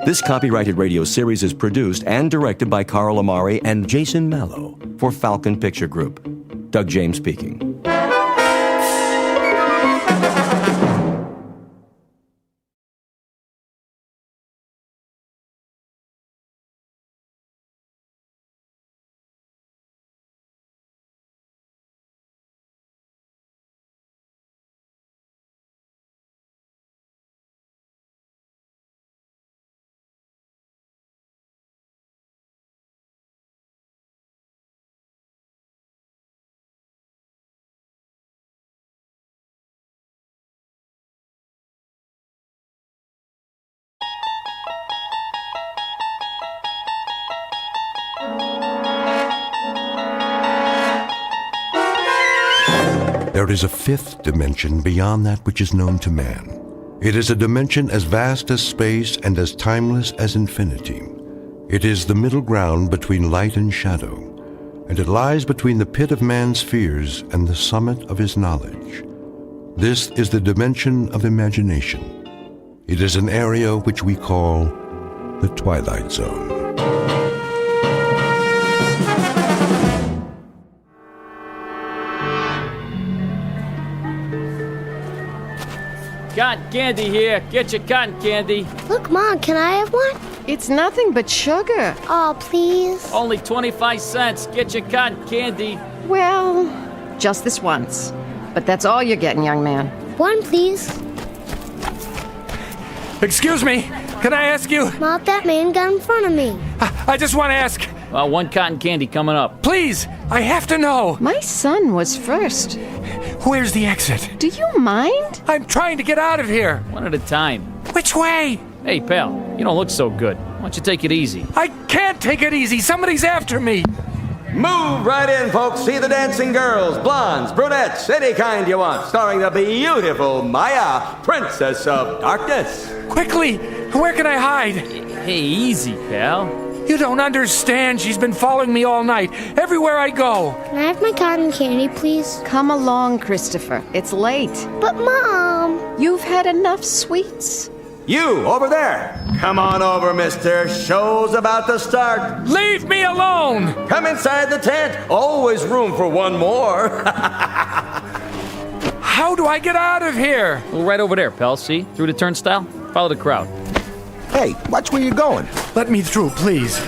This copyrighted radio series is produced and directed by Carl Amari and Jason Mallow for Falcon Picture Group. Doug James speaking. There is a fifth dimension beyond that which is known to man. It is a dimension as vast as space and as timeless as infinity. It is the middle ground between light and shadow, and it lies between the pit of man's fears and the summit of his knowledge. This is the dimension of imagination. It is an area which we call the Twilight Zone. Cotton candy here. Get your cotton candy. Look, Mom, can I have one? It's nothing but sugar. Oh, please. Only 25 cents. Get your cotton candy. Well, just this once. But that's all you're getting, young man. One, please. Excuse me, can I ask you? Not that man got in front of me. I just want to ask. One cotton candy coming up. Please, I have to know. My son was first. Where's the exit? Do you mind? I'm trying to get out of here. One at a time. Which way? Hey, pal, you don't look so good. Why don't you take it easy? I can't take it easy. Somebody's after me. Move right in, folks. See the dancing girls, blondes, brunettes, any kind you want. Starring the beautiful Maya, Princess of Darkness. Quickly, where can I hide? Hey, easy, pal. You don't understand. She's been following me all night, everywhere I go. Can I have my cotton candy, please? Come along, Christopher. It's late. But, Mom! You've had enough sweets. You, over there. Come on over, mister. Show's about to start. Leave me alone! Come inside the tent. Always room for one more. How do I get out of here? Well, right over there, pal. See? Through the turnstile. Follow the crowd. Hey, watch where you're going. Let me through, please.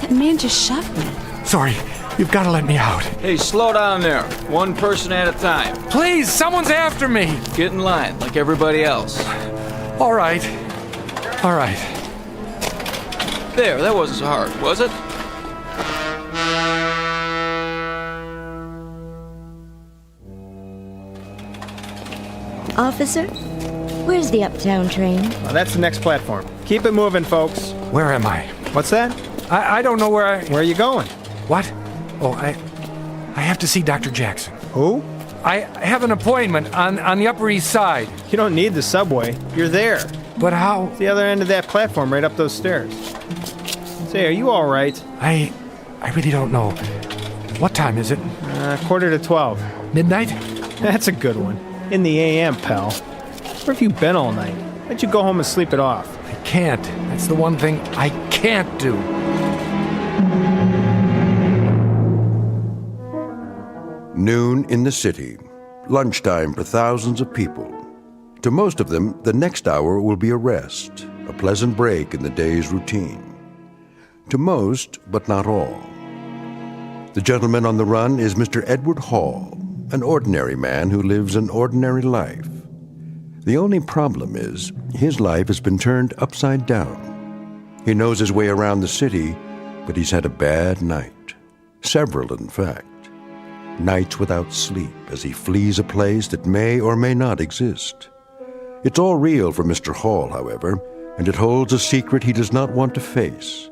That man just shoved me. Sorry, you've got to let me out. Hey, slow down there. One person at a time. Please, someone's after me. Get in line like everybody else. All right. All right. There, that wasn't so hard, was it? Officer, where's the uptown train? That's the next platform. Keep it moving, folks. Where am I? What's that? I don't know where I... Where are you going? What? Oh, I have to see Dr. Jackson. Who? I have an appointment on the Upper East Side. You don't need the subway. You're there. But how? It's the other end of that platform, right up those stairs. Say, are you all right? I really don't know. What time is it? 11:45. Midnight? That's a good one. In the AM, pal. Where have you been all night? Why don't you go home and sleep it off? I can't. That's the one thing I can't do. Noon in the city. Lunchtime for thousands of people. To most of them, the next hour will be a rest, a pleasant break in the day's routine. To most, but not all. The gentleman on the run is Mr. Edward Hall, an ordinary man who lives an ordinary life. The only problem is, his life has been turned upside down. He knows his way around the city, but he's had a bad night. Several, in fact. Nights without sleep as he flees a place that may or may not exist. It's all real for Mr. Hall, however, and it holds a secret he does not want to face.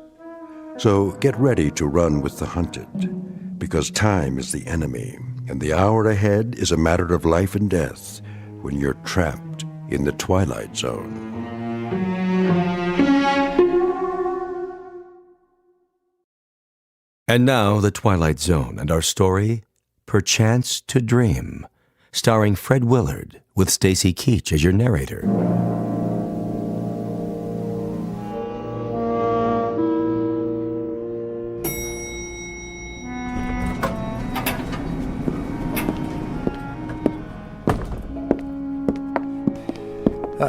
So get ready to run with the hunted, because time is the enemy, and the hour ahead is a matter of life and death when you're trapped in the Twilight Zone. And now, The Twilight Zone and our story, Perchance to Dream, starring Fred Willard, with Stacy Keach as your narrator.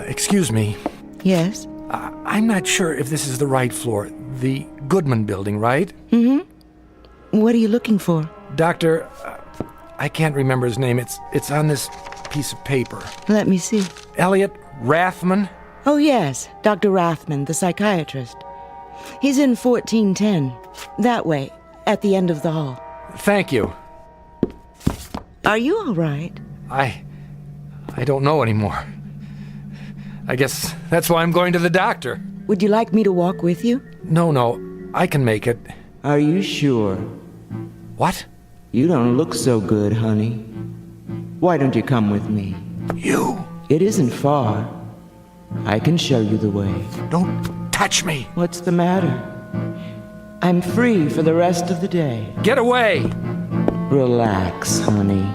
Excuse me. Yes? I'm not sure if this is the right floor. The Goodman building, right? Mm-hmm. What are you looking for? Doctor, I can't remember his name. It's on this piece of paper. Let me see. Elliot Rathman? Oh, yes. Dr. Rathman, the psychiatrist. He's in 1410. That way, at the end of the hall. Thank you. Are you all right? I don't know anymore. I guess that's why I'm going to the doctor. Would you like me to walk with you? No, I can make it. Are you sure? What? You don't look so good, honey. Why don't you come with me? You? It isn't far. I can show you the way. Don't touch me. What's the matter? I'm free for the rest of the day. Get away! Relax, honey.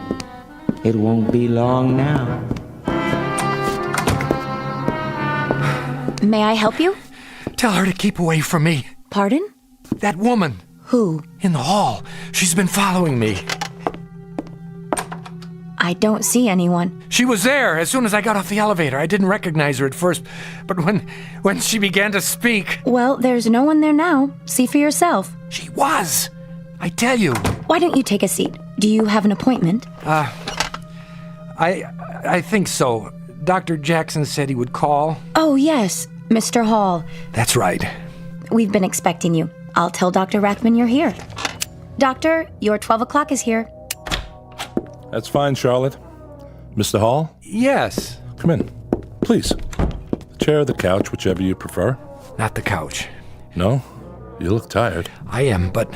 It won't be long now. May I help you? Tell her to keep away from me. Pardon? That woman. Who? In the hall. She's been following me. I don't see anyone. She was there as soon as I got off the elevator. I didn't recognize her at first, but when she began to speak... Well, there's no one there now. See for yourself. She was. I tell you. Why don't you take a seat? Do you have an appointment? I think so. Dr. Jackson said he would call. Oh, yes. Mr. Hall. That's right. We've been expecting you. I'll tell Dr. Rathman you're here. Doctor, your 12 o'clock is here. That's fine, Charlotte. Mr. Hall? Yes. Come in. Please. The chair or the couch, whichever you prefer. Not the couch. No? You look tired. I am, but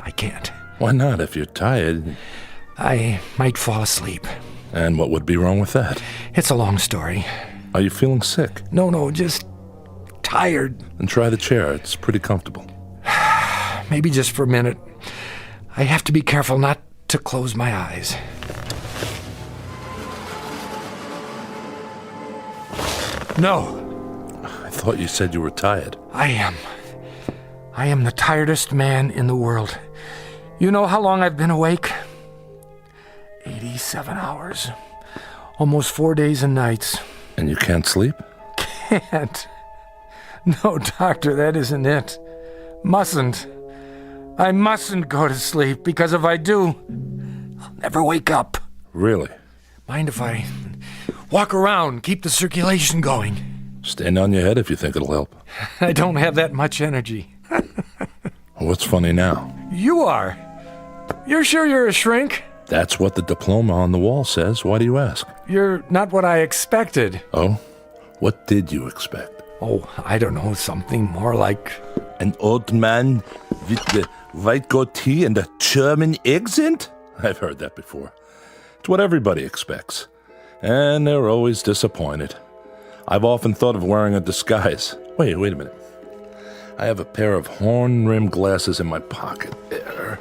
I can't. Why not? If you're tired... I might fall asleep. And what would be wrong with that? It's a long story. Are you feeling sick? No, just tired. Then try the chair. It's pretty comfortable. Maybe just for a minute. I have to be careful not to close my eyes. No. I thought you said you were tired. I am the tiredest man in the world. You know how long I've been awake? 87 hours. Almost 4 days and nights. And you can't sleep? Can't. No, doctor, that isn't it. Mustn't. I mustn't go to sleep, because if I do, I'll never wake up. Really? Mind if I walk around, keep the circulation going? Stand on your head if you think it'll help. I don't have that much energy. What's funny now? You are. You're sure you're a shrink? That's what the diploma on the wall says. Why do you ask? You're not what I expected. Oh? What did you expect? Oh, I don't know, something more like... An old man with the white goatee and a German accent? I've heard that before. It's what everybody expects. And they're always disappointed. I've often thought of wearing a disguise. Wait a minute. I have a pair of horn-rimmed glasses in my pocket there.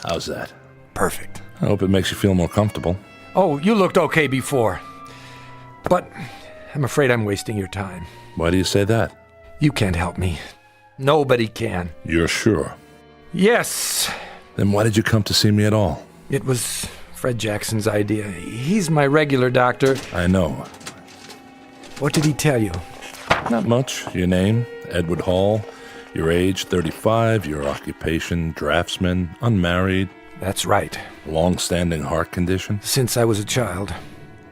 How's that? Perfect. I hope it makes you feel more comfortable. Oh, you looked okay before. But I'm afraid I'm wasting your time. Why do you say that? You can't help me. Nobody can. You're sure? Yes. Then why did you come to see me at all? It was Fred Jackson's idea. He's my regular doctor. I know. What did he tell you? Not much. Your name, Edward Hall. Your age, 35. Your occupation, draftsman. Unmarried. That's right. Long-standing heart condition? Since I was a child.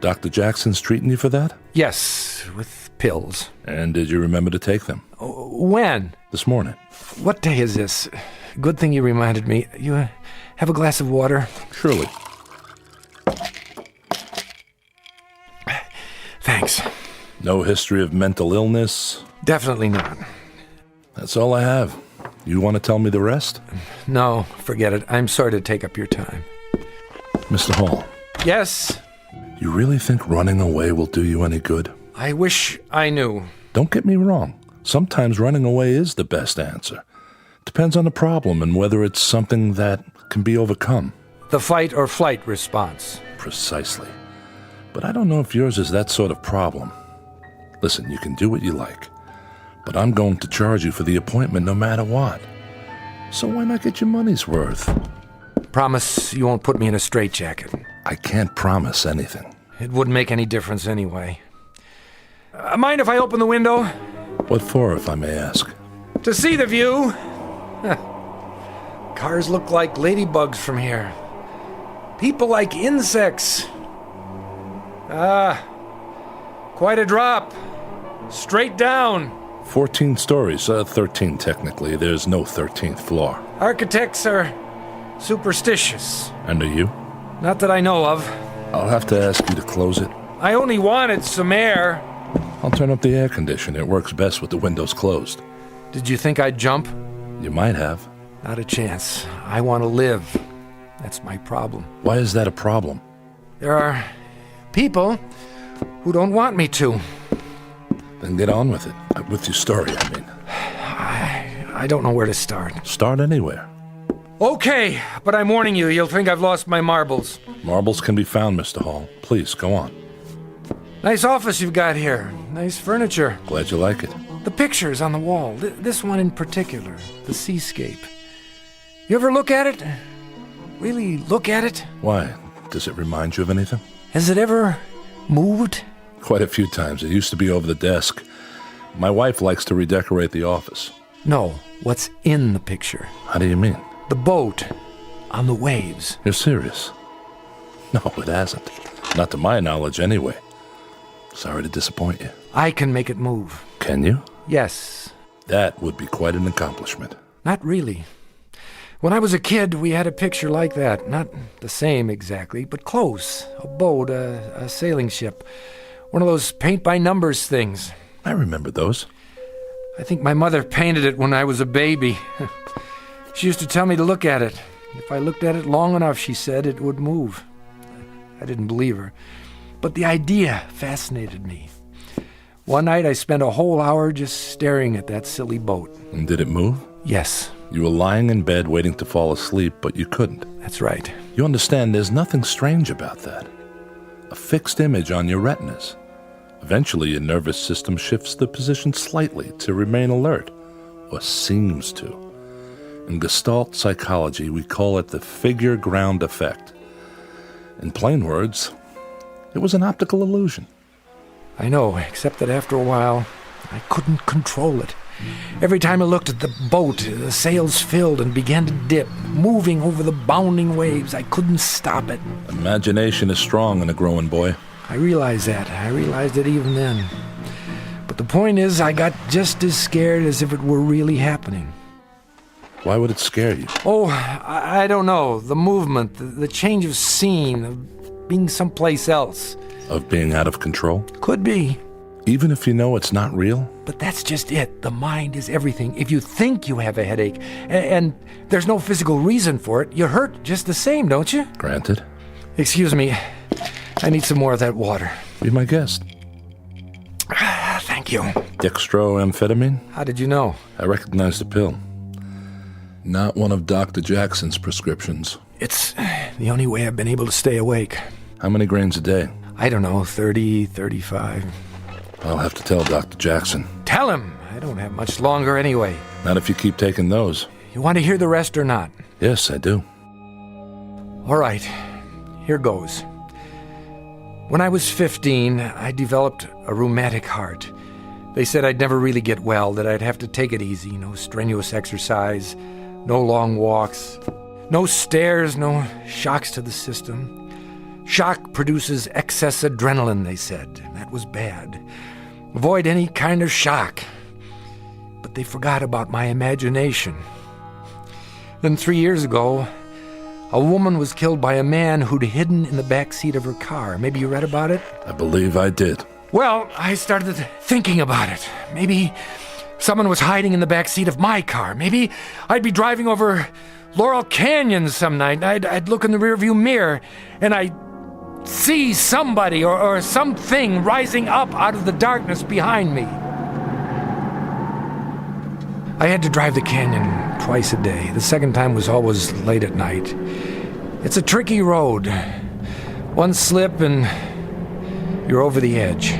Dr. Jackson's treating you for that? Yes, with pills. And did you remember to take them? When? This morning. What day is this? Good thing you reminded me. You have a glass of water? Surely. Thanks. No history of mental illness? Definitely not. That's all I have. You want to tell me the rest? No, forget it. I'm sorry to take up your time. Mr. Hall. Yes? You really think running away will do you any good? I wish I knew. Don't get me wrong. Sometimes running away is the best answer. Depends on the problem and whether it's something that can be overcome. The fight or flight response. Precisely. But I don't know if yours is that sort of problem. Listen, you can do what you like. But I'm going to charge you for the appointment no matter what. So why not get your money's worth? Promise you won't put me in a straitjacket. I can't promise anything. It wouldn't make any difference anyway. Mind if I open the window? What for, if I may ask? To see the view. Cars look like ladybugs from here. People like insects. Quite a drop. Straight down. 14 stories, 13 technically. There's no 13th floor. Architects are superstitious. And are you? Not that I know of. I'll have to ask you to close it. I only wanted some air. I'll turn up the air conditioner. It works best with the windows closed. Did you think I'd jump? You might have. Not a chance. I want to live. That's my problem. Why is that a problem? There are people who don't want me to. Then get on with it. With your story, I mean. I don't know where to start. Start anywhere. Okay, but I'm warning you, you'll think I've lost my marbles. Marbles can be found, Mr. Hall. Please, go on. Nice office you've got here. Nice furniture. Glad you like it. The pictures on the wall. This one in particular. The seascape. You ever look at it? Really look at it? Why? Does it remind you of anything? Has it ever moved? Quite a few times. It used to be over the desk. My wife likes to redecorate the office. No, what's in the picture. How do you mean? The boat on the waves. You're serious? No, it hasn't. Not to my knowledge, anyway. Sorry to disappoint you. I can make it move. Can you? Yes. That would be quite an accomplishment. Not really. When I was a kid, we had a picture like that. Not the same exactly, but close. A boat, a sailing ship. One of those paint-by-numbers things. I remember those. I think my mother painted it when I was a baby. She used to tell me to look at it. If I looked at it long enough, she said, it would move. I didn't believe her. But the idea fascinated me. One night I spent a whole hour just staring at that silly boat. And did it move? Yes. You were lying in bed waiting to fall asleep, but you couldn't. That's right. You understand, there's nothing strange about that. A fixed image on your retinas. Eventually, your nervous system shifts the position slightly to remain alert, or seems to. In Gestalt psychology, we call it the figure ground effect. In plain words, it was an optical illusion. I know, except that after a while, I couldn't control it. Every time I looked at the boat, the sails filled and began to dip, moving over the bounding waves. I couldn't stop it. Imagination is strong in a growing boy. I realized that. I realized it even then. But the point is, I got just as scared as if it were really happening. Why would it scare you? Oh, I don't know. The movement, the change of scene, of being someplace else. Of being out of control? Could be. Even if you know it's not real? But that's just it. The mind is everything. If you think you have a headache, and there's no physical reason for it, you hurt just the same, don't you? Granted. Excuse me. I need some more of that water. Be my guest. Thank you. Dextroamphetamine? How did you know? I recognized the pill. Not one of Dr. Jackson's prescriptions. It's the only way I've been able to stay awake. How many grains a day? I don't know, 30, 35. I'll have to tell Dr. Jackson. Tell him! I don't have much longer anyway. Not if you keep taking those. You want to hear the rest or not? Yes, I do. All right, here goes. When I was 15, I developed a rheumatic heart. They said I'd never really get well, that I'd have to take it easy. No strenuous exercise, no long walks, no stairs, no shocks to the system. Shock produces excess adrenaline, they said. That was bad. Avoid any kind of shock. But they forgot about my imagination. Then 3 years ago, a woman was killed by a man who'd hidden in the back seat of her car. Maybe you read about it? I believe I did. Well, I started thinking about it. Maybe someone was hiding in the back seat of my car. Maybe I'd be driving over Laurel Canyon some night. I'd look in the rearview mirror, and I'd see somebody or something rising up out of the darkness behind me. I had to drive the canyon twice a day. The second time was always late at night. It's a tricky road. One slip and you're over the edge.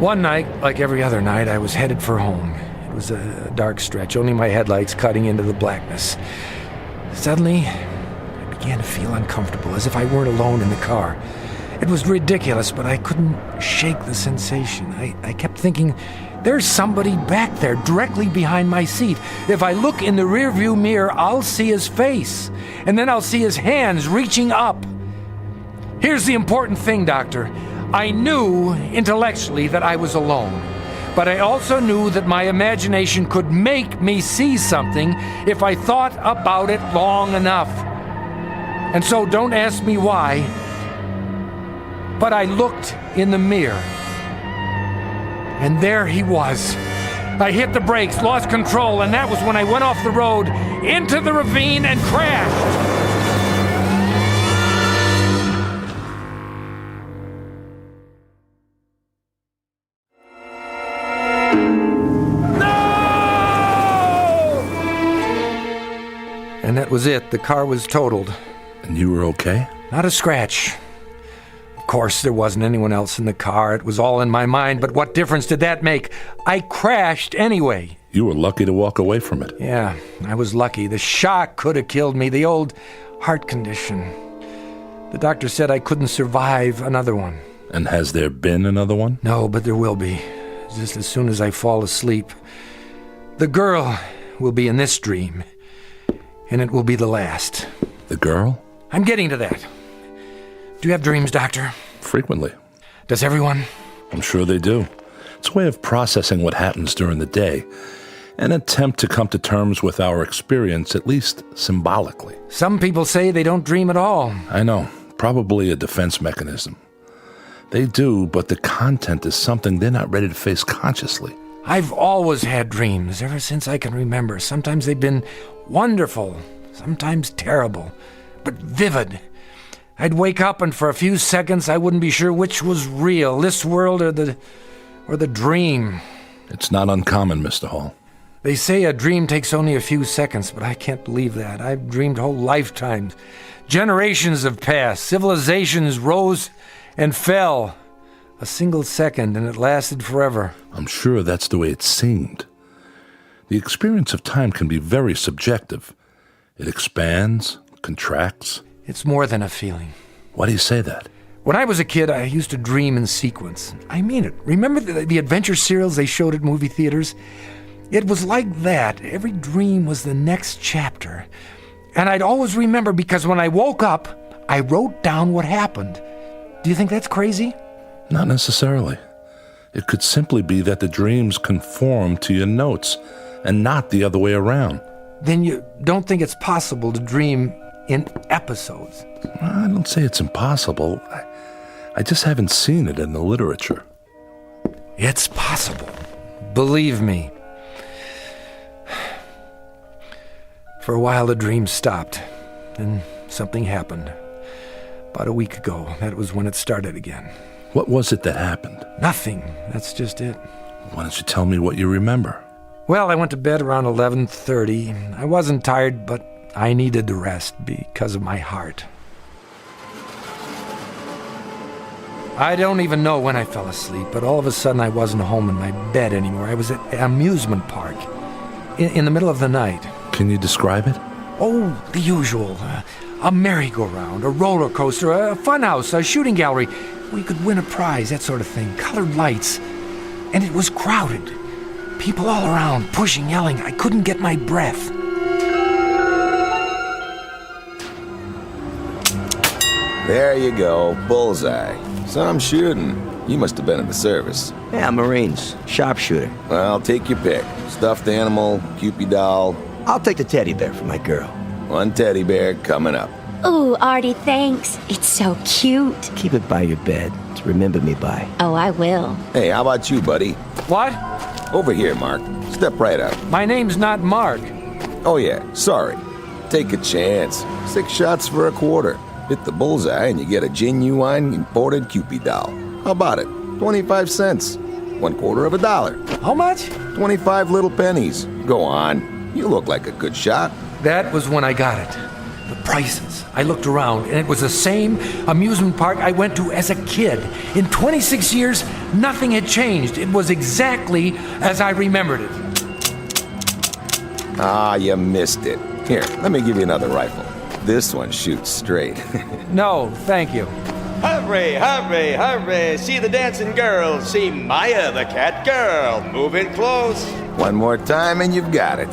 One night, like every other night, I was headed for home. It was a dark stretch, only my headlights cutting into the blackness. Suddenly, I began to feel uncomfortable, as if I weren't alone in the car. It was ridiculous, but I couldn't shake the sensation. I kept thinking, there's somebody back there, directly behind my seat. If I look in the rearview mirror, I'll see his face, and then I'll see his hands reaching up. Here's the important thing, Doctor. I knew intellectually that I was alone, but I also knew that my imagination could make me see something if I thought about it long enough. And so don't ask me why, but I looked in the mirror, and there he was. I hit the brakes, lost control, and that was when I went off the road into the ravine and crashed. And that was it. The car was totaled. And you were okay? Not a scratch. Of course, there wasn't anyone else in the car. It was all in my mind, but what difference did that make? I crashed anyway. You were lucky to walk away from it. Yeah, I was lucky. The shock could have killed me, the old heart condition. The doctor said I couldn't survive another one. And has there been another one? No, but there will be. Just as soon as I fall asleep. The girl will be in this dream, and it will be the last. The girl? I'm getting to that. Do you have dreams, Doctor? Frequently. Does everyone? I'm sure they do. It's a way of processing what happens during the day, an attempt to come to terms with our experience, at least symbolically. Some people say they don't dream at all. I know. Probably a defense mechanism. They do, but the content is something they're not ready to face consciously. I've always had dreams, ever since I can remember. Sometimes they've been wonderful, sometimes terrible, but vivid. I'd wake up and for a few seconds I wouldn't be sure which was real, this world or the dream. It's not uncommon, Mr. Hall. They say a dream takes only a few seconds, but I can't believe that. I've dreamed whole lifetimes. Generations have passed. Civilizations rose and fell. A single second, and it lasted forever. I'm sure that's the way it seemed. The experience of time can be very subjective. It expands, contracts. It's more than a feeling. Why do you say that? When I was a kid, I used to dream in sequence. I mean it. Remember the adventure serials they showed at movie theaters? It was like that. Every dream was the next chapter. And I'd always remember because when I woke up, I wrote down what happened. Do you think that's crazy? Not necessarily. It could simply be that the dreams conform to your notes and not the other way around. Then you don't think it's possible to dream in episodes? I don't say it's impossible. I just haven't seen it in the literature. It's possible. Believe me. For a while, the dream stopped. Then something happened. About a week ago, that was when it started again. What was it that happened? Nothing. That's just it. Why don't you tell me what you remember? Well, I went to bed around 11:30. I wasn't tired, but I needed the rest because of my heart. I don't even know when I fell asleep, but all of a sudden I wasn't home in my bed anymore. I was at an amusement park in the middle of the night. Can you describe it? Oh, the usual. A merry-go-round, a roller coaster, a funhouse, a shooting gallery. We could win a prize, that sort of thing. Colored lights. And it was crowded. People all around, pushing, yelling. I couldn't get my breath. There you go, bullseye. Some shooting. You must have been in the service. Yeah, Marines. Sharpshooter. Well, take your pick. Stuffed animal, Cupid doll. I'll take the teddy bear for my girl. One teddy bear coming up. Ooh, Artie, thanks. It's so cute. Keep it by your bed to remember me by. Oh, I will. Hey, how about you, buddy? What? Over here, Mark. Step right up. My name's not Mark. Oh, yeah, sorry. Take a chance. 6 shots for a quarter. Hit the bullseye and you get a genuine imported Cupid doll. How about it? 25 cents. $0.25. How much? 25 little pennies. Go on. You look like a good shot. That was when I got it. The prices. I looked around, and it was the same amusement park I went to as a kid. In 26 years, nothing had changed. It was exactly as I remembered it. Ah, you missed it. Here, let me give you another rifle. This one shoots straight. No, thank you. Hurry, hurry, hurry. See the dancing girls. See Maya, the cat girl. Move in close. One more time and you've got it.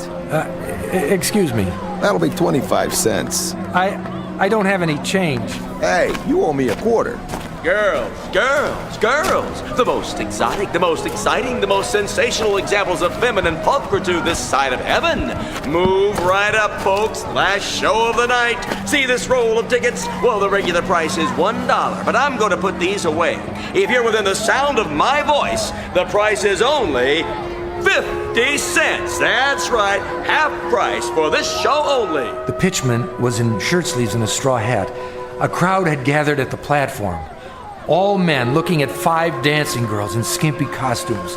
Excuse me. That'll be 25 cents. I don't have any change. Hey, you owe me a quarter. Girls, girls, girls. The most exotic, the most exciting, the most sensational examples of feminine pulchritude this side of heaven. Move right up, folks. Last show of the night. See this roll of tickets? Well, the regular price is $1, but I'm going to put these away. If you're within the sound of my voice, the price is only 50 cents. That's right. Half price for this show only. The pitchman was in shirt sleeves and a straw hat. A crowd had gathered at the platform. All men looking at 5 dancing girls in skimpy costumes.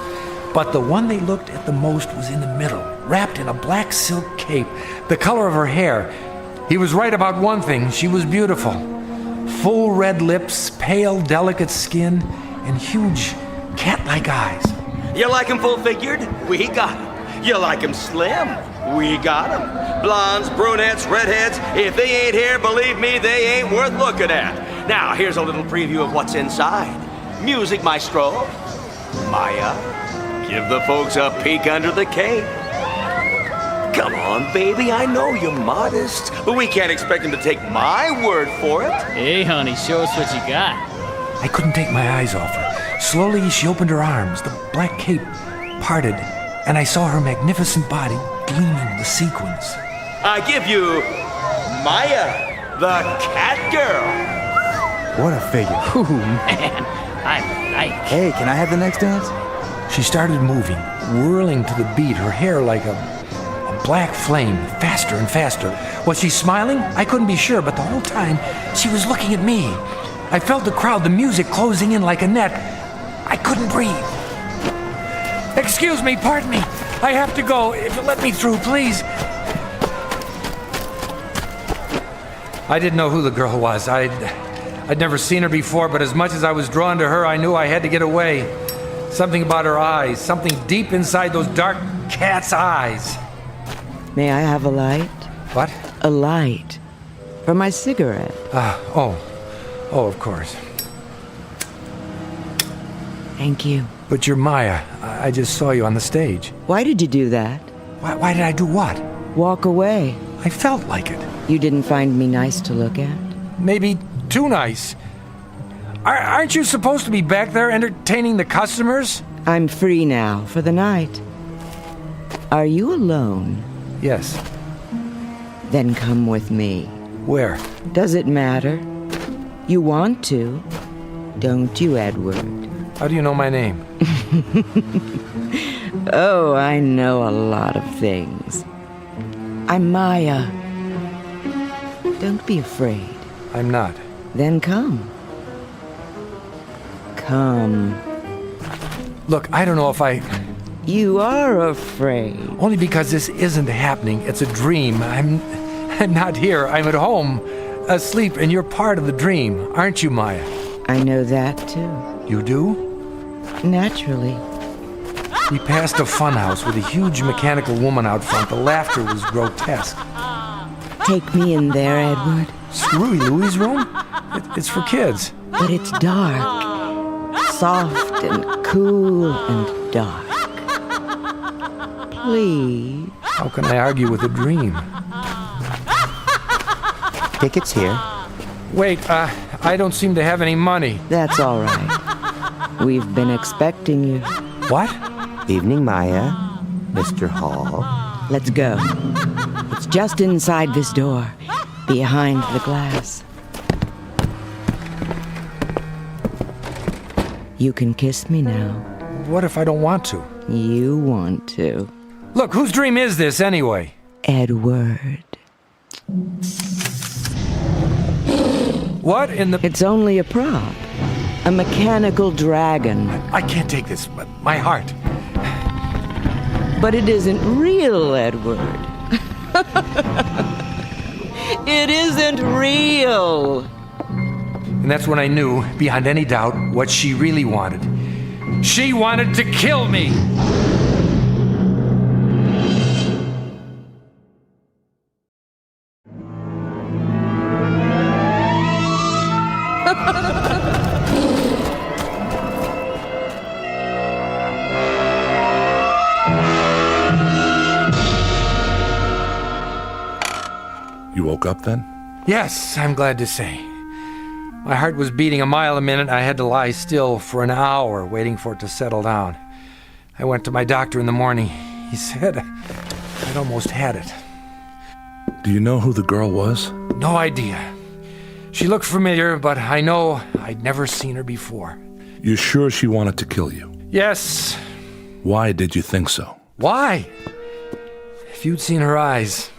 But the one they looked at the most was in the middle, wrapped in a black silk cape, the color of her hair. He was right about one thing. She was beautiful. Full red lips, pale, delicate skin, and huge cat-like eyes. You like 'em full-figured? We got 'em. You like 'em slim? We got 'em. Blondes, brunettes, redheads. If they ain't here, believe me, they ain't worth looking at. Now, here's a little preview of what's inside. Music, maestro. Maya, give the folks a peek under the cape. Come on, baby, I know you're modest, but we can't expect him to take my word for it. Hey, honey, show us what you got. I couldn't take my eyes off her. Slowly, she opened her arms. The black cape parted, and I saw her magnificent body gleaming with sequins. I give you Maya, the cat girl. What a figure. Ooh, man, I like. Hey, can I have the next dance? She started moving, whirling to the beat, her hair like a black flame, faster and faster. Was she smiling? I couldn't be sure, but the whole time she was looking at me. I felt the crowd, the music closing in like a net. I couldn't breathe. Excuse me, pardon me. I have to go. If you'll let me through, please. I didn't know who the girl was. I'd never seen her before, but as much as I was drawn to her, I knew I had to get away. Something about her eyes, something deep inside those dark cat's eyes. May I have a light? What? A light. For my cigarette. Oh, of course. Thank you. But you're Maya. I just saw you on the stage. Why did you do that? Why did I do what? Walk away. I felt like it. You didn't find me nice to look at? Maybe too nice. Aren't you supposed to be back there entertaining the customers? I'm free now for the night. Are you alone? Yes. Then come with me. Where? Does it matter? You want to, don't you, Edward? How do you know my name? Oh, I know a lot of things. I'm Maya. Don't be afraid. I'm not. Then come. Come. Look, I don't know if I... You are afraid. Only because this isn't happening. It's a dream. I'm not here. I'm at home, asleep, and you're part of the dream, aren't you, Maya? I know that, too. You do? Naturally. We passed a funhouse with a huge mechanical woman out front. The laughter was grotesque. Take me in there, Edward. Screwy Louie's room? It's for kids. But it's dark. Soft and cool and dark. Please. How can I argue with a dream? Tickets here. Wait, I don't seem to have any money. That's all right. We've been expecting you. What? Evening, Maya. Mr. Hall. Let's go. It's just inside this door, behind the glass. You can kiss me now. What if I don't want to? You want to. Look, whose dream is this, anyway? Edward. What in the... It's only a prop. A mechanical dragon. I can't take this. My heart. But it isn't real, Edward. It isn't real. And that's when I knew, beyond any doubt, what she really wanted. She wanted to kill me! You woke up then? Yes, I'm glad to say. My heart was beating a mile a minute. I had to lie still for an hour, waiting for it to settle down. I went to my doctor in the morning. He said I'd almost had it. Do you know who the girl was? No idea. She looked familiar, but I know I'd never seen her before. You sure she wanted to kill you? Yes. Why did you think so? Why? If you'd seen her eyes,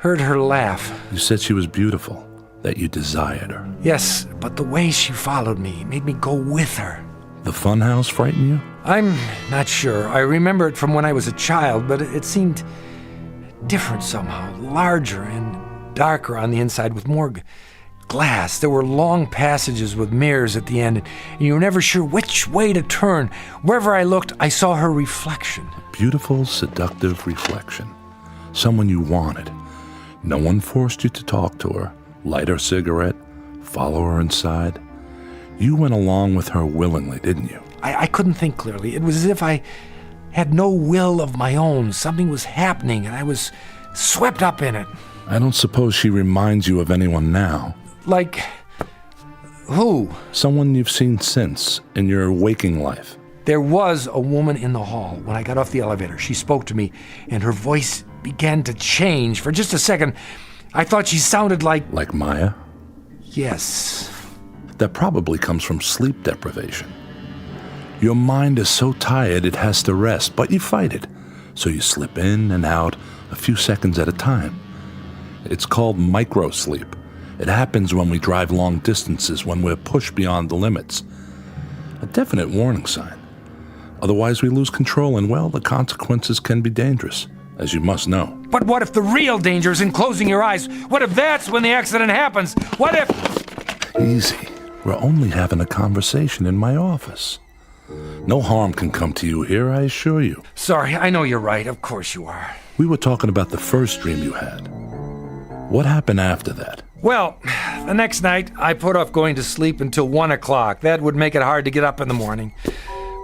heard her laugh. You said she was beautiful, that you desired her. Yes, but the way she followed me made me go with her. The funhouse frightened you? I'm not sure. I remember it from when I was a child, but it seemed different somehow, larger and darker on the inside with more glass. There were long passages with mirrors at the end, and you were never sure which way to turn. Wherever I looked, I saw her reflection. Beautiful, seductive reflection. Someone you wanted. No one forced you to talk to her, light her cigarette, follow her inside. You went along with her willingly, didn't you? I couldn't think clearly. It was as if I had no will of my own. Something was happening, and I was swept up in it. I don't suppose she reminds you of anyone now. Like, who? Someone you've seen since, in your waking life. There was a woman in the hall. When I got off the elevator, she spoke to me, and her voice began to change. For just a second, I thought she sounded like... Like Maya? Yes. That probably comes from sleep deprivation. Your mind is so tired it has to rest, but you fight it. So you slip in and out a few seconds at a time. It's called microsleep. It happens when we drive long distances, when we're pushed beyond the limits. A definite warning sign. Otherwise we lose control and, well, the consequences can be dangerous, as you must know. But what if the real danger is in closing your eyes? What if that's when the accident happens? What if... Easy. We're only having a conversation in my office. No harm can come to you here, I assure you. Sorry, I know you're right. Of course you are. We were talking about the first dream you had. What happened after that? Well, the next night, I put off going to sleep until 1 o'clock. That would make it hard to get up in the morning.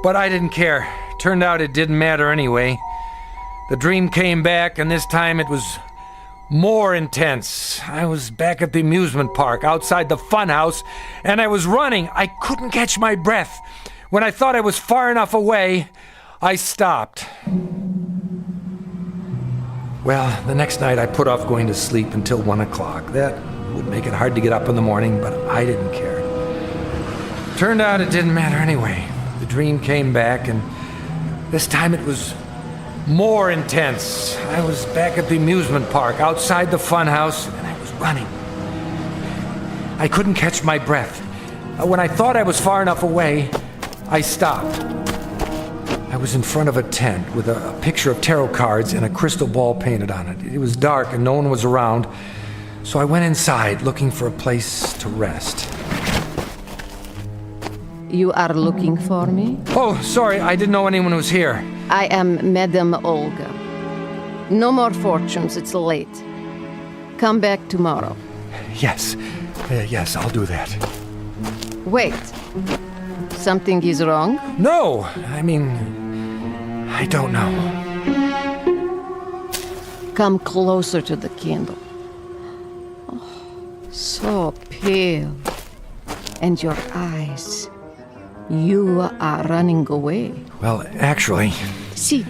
But I didn't care. Turned out it didn't matter anyway. The dream came back, and this time it was more intense. I was back at the amusement park, outside the fun house, and I was running. I couldn't catch my breath. When I thought I was far enough away, I stopped. Well, the next night I put off going to sleep until 1 o'clock. That would make it hard to get up in the morning, but I didn't care. Turned out it didn't matter anyway. The dream came back, and this time it was more intense. I was back at the amusement park, outside the fun house, and I was running. I couldn't catch my breath. When I thought I was far enough away, I stopped. I was in front of a tent with a picture of tarot cards and a crystal ball painted on it. It was dark and no one was around, so I went inside looking for a place to rest. You are looking for me? Oh, sorry, I didn't know anyone was here. I am Madame Olga. No more fortunes, it's late. Come back tomorrow. Yes, yes, I'll do that. Wait. Something is wrong? No, I mean, I don't know. Come closer to the candle. Oh, so pale. And your eyes. You are running away. Well, actually... Sit.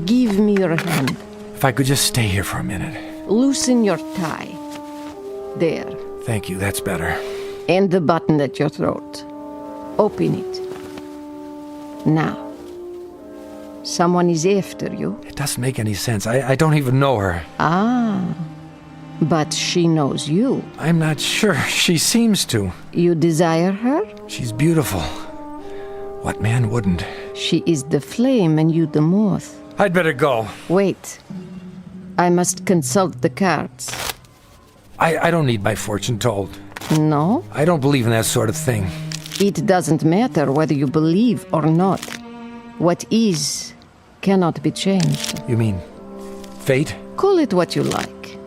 Give me your hand. If I could just stay here for a minute. Loosen your tie. There. Thank you, that's better. And the button at your throat. Open it. Now. Someone is after you. It doesn't make any sense. I don't even know her. Ah. But she knows you. I'm not sure. She seems to. You desire her? She's beautiful. What man wouldn't? She is the flame and you the moth. I'd better go. Wait. I must consult the cards. I don't need my fortune told. No? I don't believe in that sort of thing. It doesn't matter whether you believe or not. What is cannot be changed. You mean fate? Call it what you like.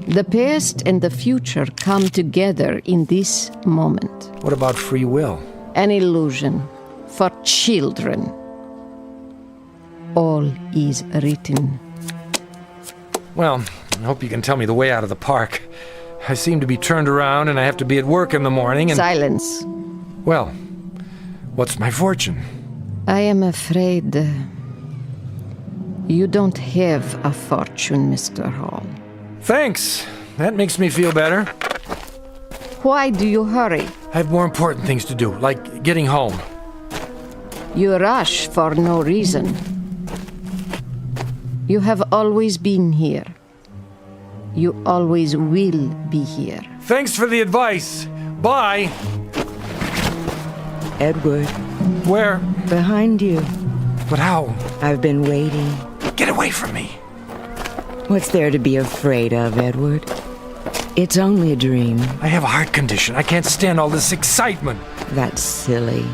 The past and the future come together in this moment. What about free will? An illusion for children. All is written. Well, I hope you can tell me the way out of the park. I seem to be turned around and I have to be at work in the morning and... Silence. Well, what's my fortune? I am afraid you don't have a fortune, Mr. Hall. Thanks. That makes me feel better. Why do you hurry? I have more important things to do, like getting home. You rush for no reason. You have always been here. You always will be here. Thanks for the advice. Bye. Edward. Where? Behind you. But how? I've been waiting. Get away from me. What's there to be afraid of, Edward? It's only a dream. I have a heart condition. I can't stand all this excitement. That's silly.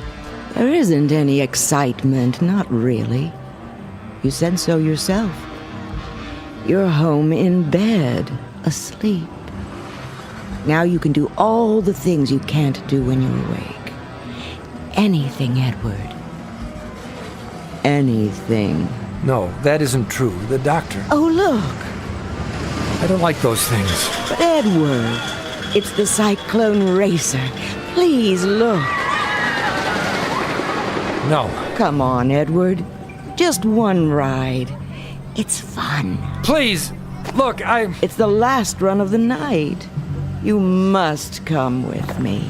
There isn't any excitement, not really. You said so yourself. You're home in bed, asleep. Now you can do all the things you can't do when you're awake. Anything, Edward. Anything. No, that isn't true. The doctor. Oh, look. I don't like those things. But Edward, it's the Cyclone Racer. Please look. No. Come on, Edward. Just one ride. It's fun. Please, look, It's the last run of the night. You must come with me.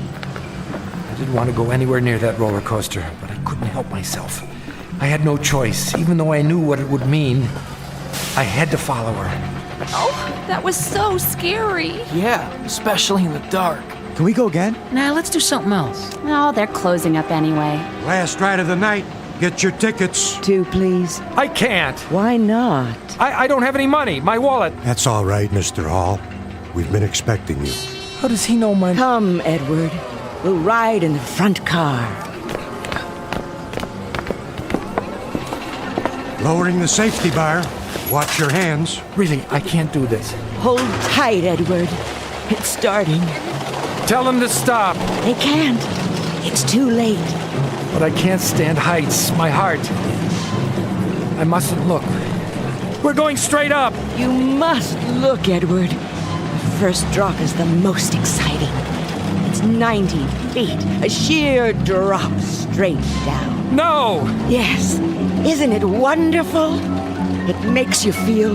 I didn't want to go anywhere near that roller coaster, but I couldn't help myself. I had no choice, even though I knew what it would mean. I had to follow her. Oh, that was so scary. Yeah, especially in the dark. Can we go again? Nah, let's do something else. Oh, they're closing up anyway. Last ride of the night. Get your tickets. 2, please. I can't. Why not? I don't have any money. My wallet. That's all right, Mr. Hall. We've been expecting you. How does he know my... Come, Edward. We'll ride in the front car. Lowering the safety bar. Watch your hands. Really, I can't do this. Hold tight, Edward. It's starting. Tell them to stop. They can't. It's too late. But I can't stand heights. My heart. I mustn't look. We're going straight up. You must look, Edward. The first drop is the most exciting. It's 90 feet. A sheer drop straight down. No! Yes. Isn't it wonderful? It makes you feel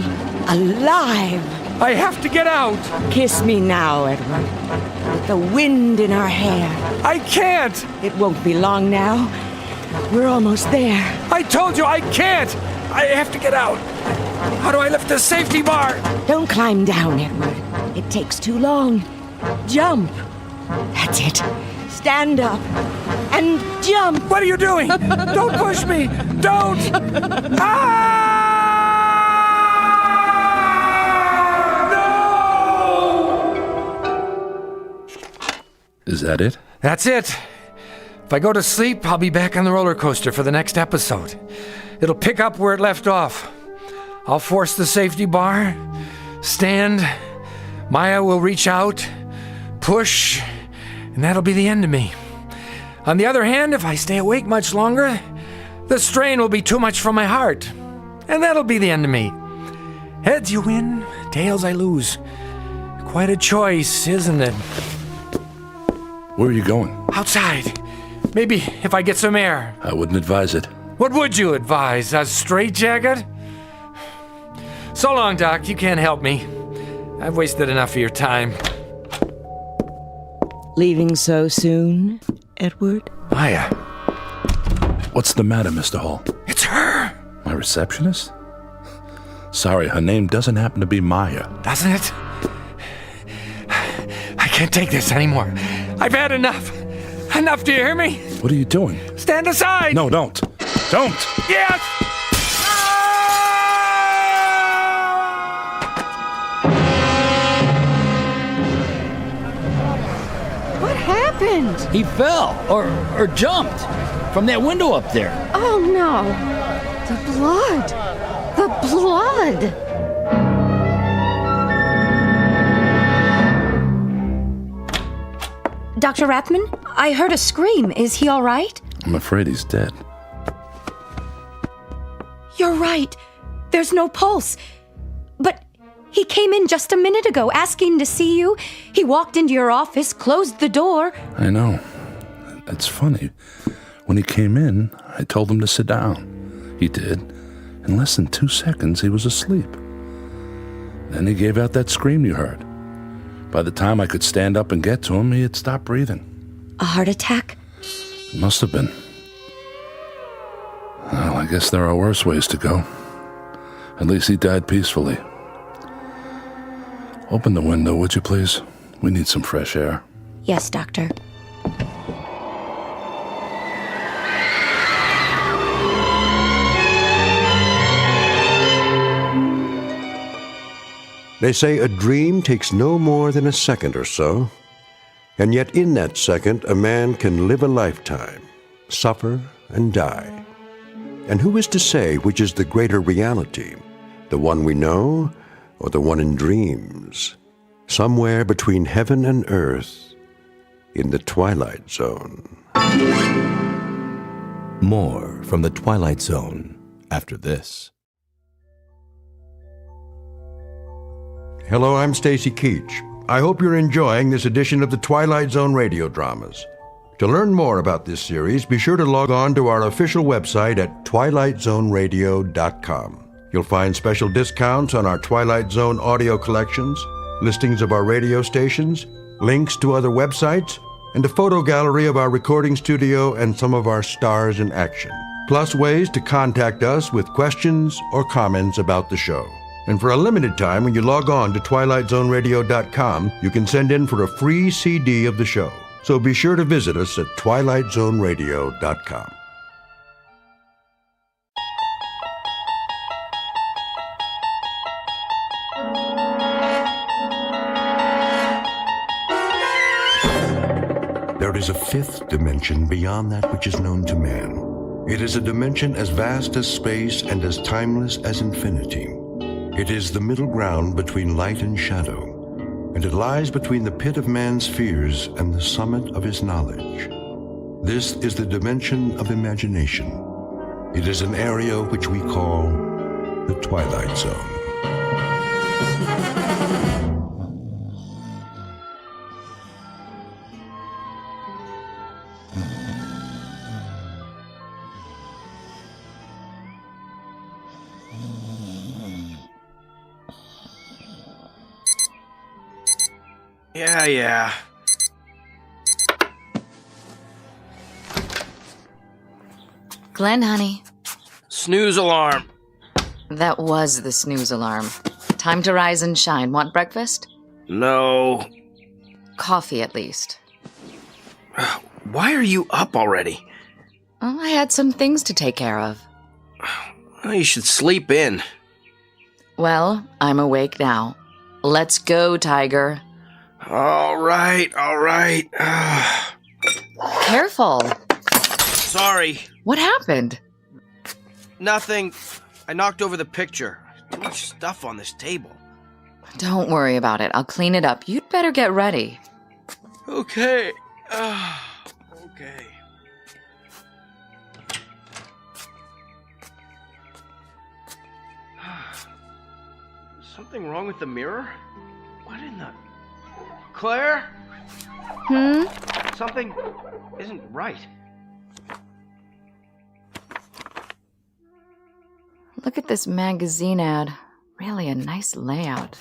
alive. I have to get out. Kiss me now, Edward. With the wind in our hair. I can't. It won't be long now. We're almost there. I told you I can't. I have to get out. How do I lift the safety bar? Don't climb down, Edward. It takes too long. Jump. That's it. Stand up and jump. What are you doing? Don't push me. Don't. Is that it? That's it. If I go to sleep, I'll be back on the roller coaster for the next episode. It'll pick up where it left off. I'll force the safety bar, stand, Maya will reach out, push, and that'll be the end of me. On the other hand, if I stay awake much longer, the strain will be too much for my heart, and that'll be the end of me. Heads you win, tails I lose. Quite a choice, isn't it? Where are you going? Outside. Maybe if I get some air. I wouldn't advise it. What would you advise? A straitjacket? So long, Doc. You can't help me. I've wasted enough of your time. Leaving so soon, Edward? Maya. What's the matter, Mr. Hall? It's her. My receptionist? Sorry, her name doesn't happen to be Maya. Doesn't it? I can't take this anymore. I've had enough. Enough, do you hear me? What are you doing? Stand aside! No, don't. Don't! Yes! What happened? He fell or jumped from that window up there. Oh no. The blood. The blood. Dr. Rathman, I heard a scream. Is he all right? I'm afraid he's dead. You're right. There's no pulse. But he came in just a minute ago asking to see you. He walked into your office, closed the door. I know. It's funny. When he came in, I told him to sit down. He did. In less than 2 seconds, he was asleep. Then he gave out that scream you heard. By the time I could stand up and get to him, he had stopped breathing. A heart attack? It must have been. Well, I guess there are worse ways to go. At least he died peacefully. Open the window, would you please? We need some fresh air. Yes, Doctor. They say a dream takes no more than a second or so, and yet in that second a man can live a lifetime, suffer and die. And who is to say which is the greater reality, the one we know or the one in dreams, somewhere between heaven and earth, in the Twilight Zone? More from the Twilight Zone after this. Hello, I'm Stacy Keach. I hope you're enjoying this edition of the Twilight Zone radio dramas. To learn more about this series, be sure to log on to our official website at twilightzoneradio.com. You'll find special discounts on our Twilight Zone audio collections, listings of our radio stations, links to other websites, and a photo gallery of our recording studio and some of our stars in action, plus ways to contact us with questions or comments about the show. And for a limited time, when you log on to twilightzoneradio.com, you can send in for a free CD of the show. So be sure to visit us at twilightzoneradio.com. There is a fifth dimension beyond that which is known to man. It is a dimension as vast as space and as timeless as infinity. It is the middle ground between light and shadow, and it lies between the pit of man's fears and the summit of his knowledge. This is the dimension of imagination. It is an area which we call the Twilight Zone. Yeah. Glenn, honey. Snooze alarm. That was the snooze alarm. Time to rise and shine. Want breakfast? No. Coffee, at least. Why are you up already? Oh, I had some things to take care of. Oh, you should sleep in. Well, I'm awake now. Let's go, Tiger. All right. Careful. Sorry. What happened? Nothing. I knocked over the picture. Too much stuff on this table. Don't worry about it. I'll clean it up. You'd better get ready. Okay. Okay. Something wrong with the mirror? What in the... Claire? Something isn't right. Look at this magazine ad. Really a nice layout.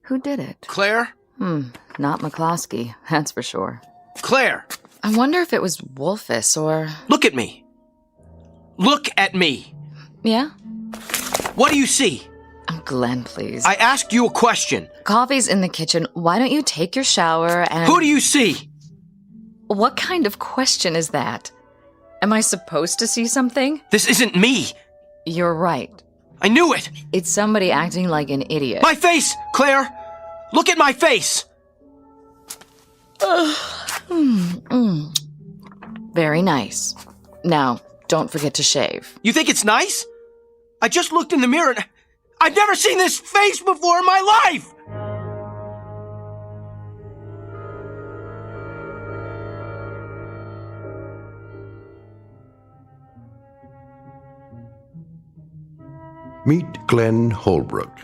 Who did it? Claire? Not McCloskey, that's for sure. Claire! I wonder if it was Wolfus or... Look at me! Look at me! Yeah? What do you see? Glenn, please. I asked you a question. Coffee's in the kitchen. Why don't you take your shower and... Who do you see? What kind of question is that? Am I supposed to see something? This isn't me. You're right. I knew it. It's somebody acting like an idiot. My face, Claire! Look at my face! Very nice. Now, don't forget to shave. You think it's nice? I just looked in the mirror and... I've never seen this face before in my life! Meet Glenn Holbrook,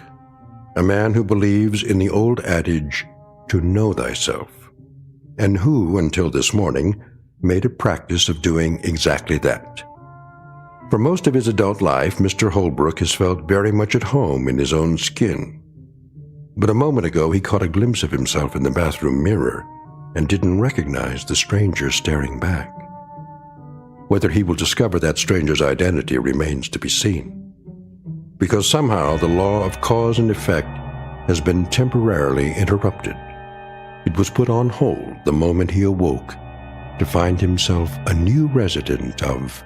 a man who believes in the old adage, to know thyself, and who, until this morning, made a practice of doing exactly that. For most of his adult life, Mr. Holbrook has felt very much at home in his own skin. But a moment ago, he caught a glimpse of himself in the bathroom mirror and didn't recognize the stranger staring back. Whether he will discover that stranger's identity remains to be seen. Because somehow the law of cause and effect has been temporarily interrupted. It was put on hold the moment he awoke to find himself a new resident of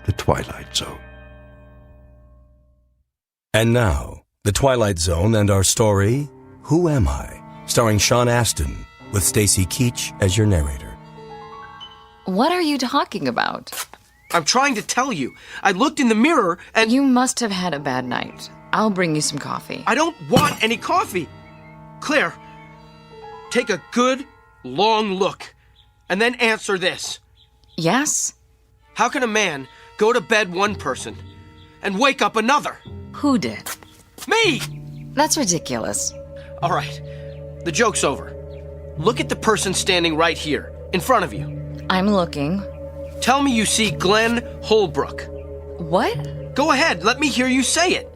the Twilight Zone. And now, The Twilight Zone and our story, Who Am I? Starring Sean Astin, with Stacy Keach as your narrator. What are you talking about? I'm trying to tell you. I looked in the mirror and... You must have had a bad night. I'll bring you some coffee. I don't want any coffee. Claire, take a good, long look, and then answer this. Yes? How can a man go to bed one person and wake up another? Who did? Me! That's ridiculous. All right, the joke's over. Look at the person standing right here, in front of you. I'm looking. Tell me you see Glenn Holbrook. What? Go ahead, let me hear you say it.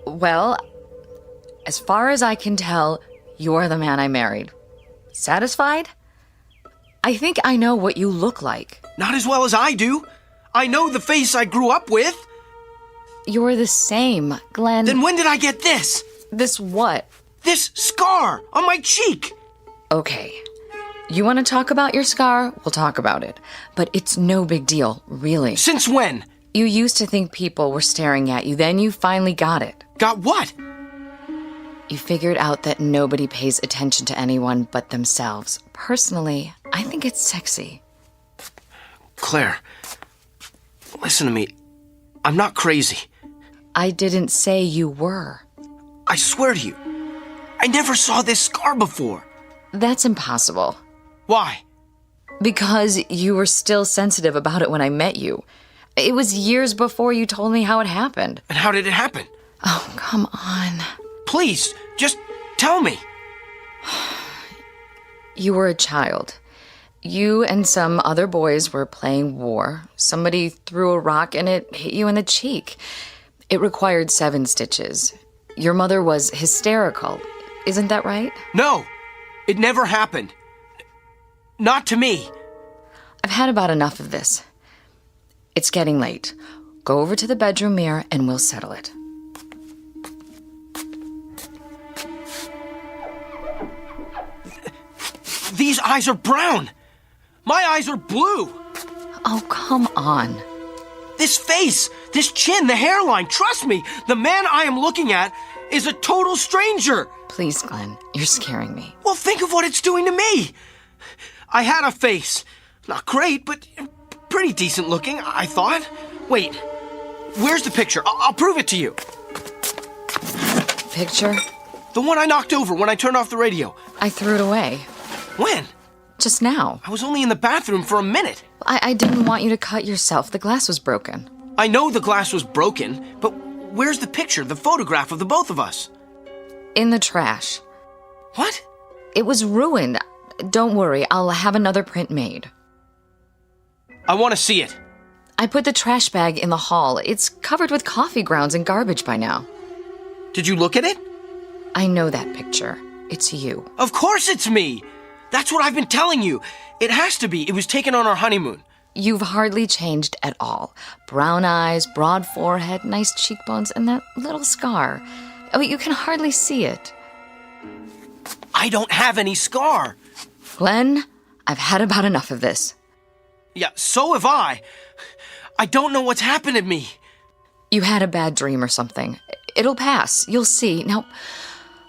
Well, as far as I can tell, you're the man I married. Satisfied? I think I know what you look like. Not as well as I do. I know the face I grew up with. You're the same, Glenn. Then when did I get this? This what? This scar on my cheek. Okay. You want to talk about your scar? We'll talk about it. But it's no big deal, really. Since when? You used to think people were staring at you, then you finally got it. Got what? You figured out that nobody pays attention to anyone but themselves. Personally, I think it's sexy. Claire, listen to me. I'm not crazy. I didn't say you were. I swear to you, I never saw this scar before. That's impossible. Why? Because you were still sensitive about it when I met you. It was years before you told me how it happened. And how did it happen? Oh, come on. Please, just tell me. You were a child. You and some other boys were playing war. Somebody threw a rock and it hit you in the cheek. It required 7 stitches. Your mother was hysterical. Isn't that right? No, it never happened. Not to me. I've had about enough of this. It's getting late. Go over to the bedroom mirror and we'll settle it. These eyes are brown. My eyes are blue. Oh, come on. This face, this chin, the hairline, trust me, the man I am looking at is a total stranger. Please, Glenn, you're scaring me. Well, think of what it's doing to me. I had a face. Not great, but pretty decent looking, I thought. Wait, where's the picture? I'll prove it to you. Picture? The one I knocked over when I turned off the radio. I threw it away. When? Just now. I was only in the bathroom for a minute. I didn't want you to cut yourself. The glass was broken. I know the glass was broken, but where's the picture, the photograph of the both of us? In the trash. What? It was ruined. Don't worry, I'll have another print made. I want to see it. I put the trash bag in the hall. It's covered with coffee grounds and garbage by now. Did you look at it? I know that picture. It's you. Of course it's me. That's what I've been telling you. It has to be. It was taken on our honeymoon. You've hardly changed at all. Brown eyes, broad forehead, nice cheekbones, and that little scar. Oh, you can hardly see it. I don't have any scar. Glenn, I've had about enough of this. Yeah, so have I. I don't know what's happened to me. You had a bad dream or something. It'll pass. You'll see. Now,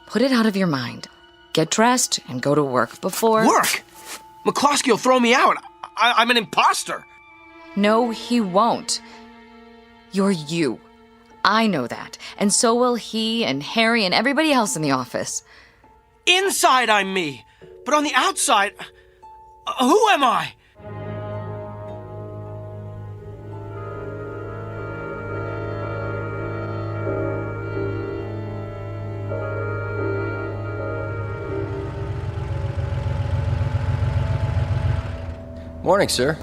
put it out of your mind. Get dressed and go to work before... Work? McCloskey will throw me out. I'm an imposter. No, he won't. You're you. I know that. And so will he and Harry and everybody else in the office. Inside, I'm me. But on the outside, who am I? Morning, sir.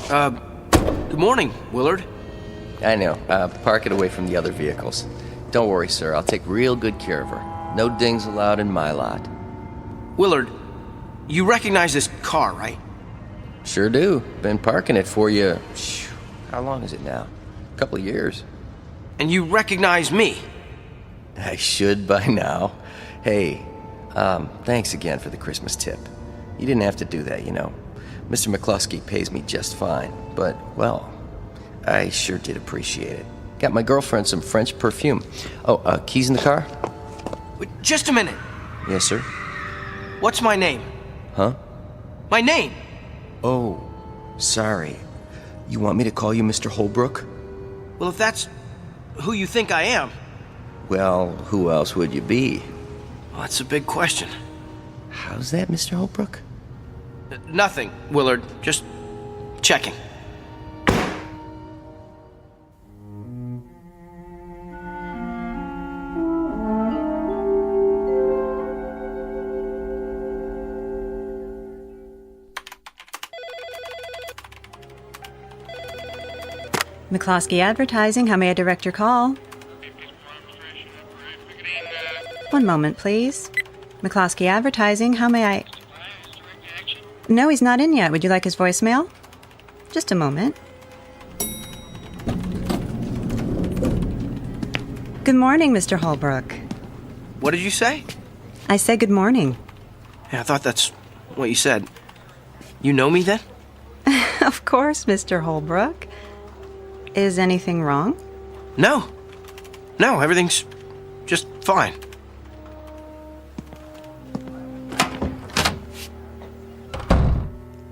Good morning, Willard. I know. Park it away from the other vehicles. Don't worry, sir. I'll take real good care of her. No dings allowed in my lot. Willard, you recognize this car, right? Sure do. Been parking it for you. How long is it now? A couple of years. And you recognize me? I should by now. Hey, thanks again for the Christmas tip. You didn't have to do that, you know. Mr. McCloskey pays me just fine, but, well, I sure did appreciate it. Got my girlfriend some French perfume. Oh, keys in the car? Just a minute. Yes, sir. What's my name? Huh? My name? Oh, sorry. You want me to call you Mr. Holbrook? Well, if that's who you think I am. Well, who else would you be? Well, that's a big question. How's that, Mr. Holbrook? Nothing, Willard. Just checking. McCloskey Advertising, how may I direct your call? One moment, please. McCloskey Advertising, how may I... No, he's not in yet. Would you like his voicemail? Just a moment. Good morning, Mr. Holbrook. What did you say? I said good morning. Yeah, I thought that's what you said. You know me then? Of course, Mr. Holbrook. Is anything wrong? No. No, everything's just fine.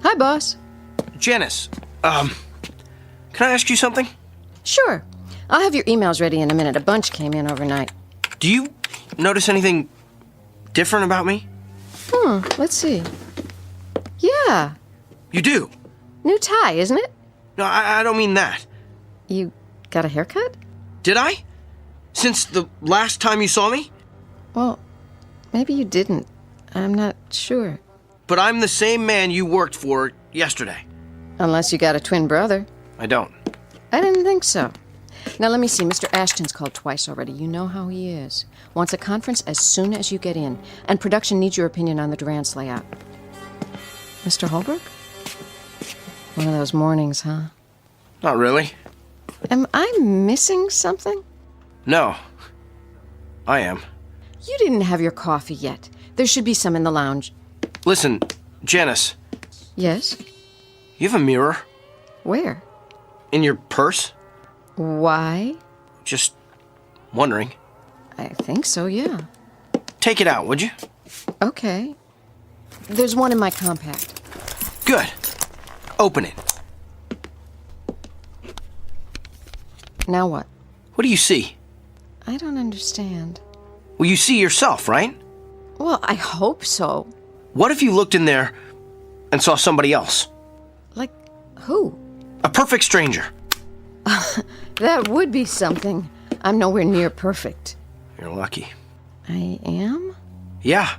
Hi, boss. Janice, can I ask you something? Sure. I'll have your emails ready in a minute. A bunch came in overnight. Do you notice anything different about me? Let's see. Yeah. You do? New tie, isn't it? No, I don't mean that. You got a haircut? Did I? Since the last time you saw me? Well, maybe you didn't. I'm not sure. But I'm the same man you worked for yesterday. Unless you got a twin brother. I don't. I didn't think so. Now, let me see. Mr. Ashton's called twice already. You know how he is. Wants a conference as soon as you get in. And production needs your opinion on the Durant's layout. Mr. Holbrook? One of those mornings, huh? Not really. Am I missing something? No. I am. You didn't have your coffee yet. There should be some in the lounge. Listen, Janice. Yes? You have a mirror? Where? In your purse? Why? Just wondering. I think so, yeah. Take it out, would you? Okay. There's one in my compact. Good. Open it. Now what? What do you see? I don't understand. Well, you see yourself, right? Well, I hope so. What if you looked in there and saw somebody else? Like who? A perfect stranger. That would be something. I'm nowhere near perfect. You're lucky. I am? Yeah.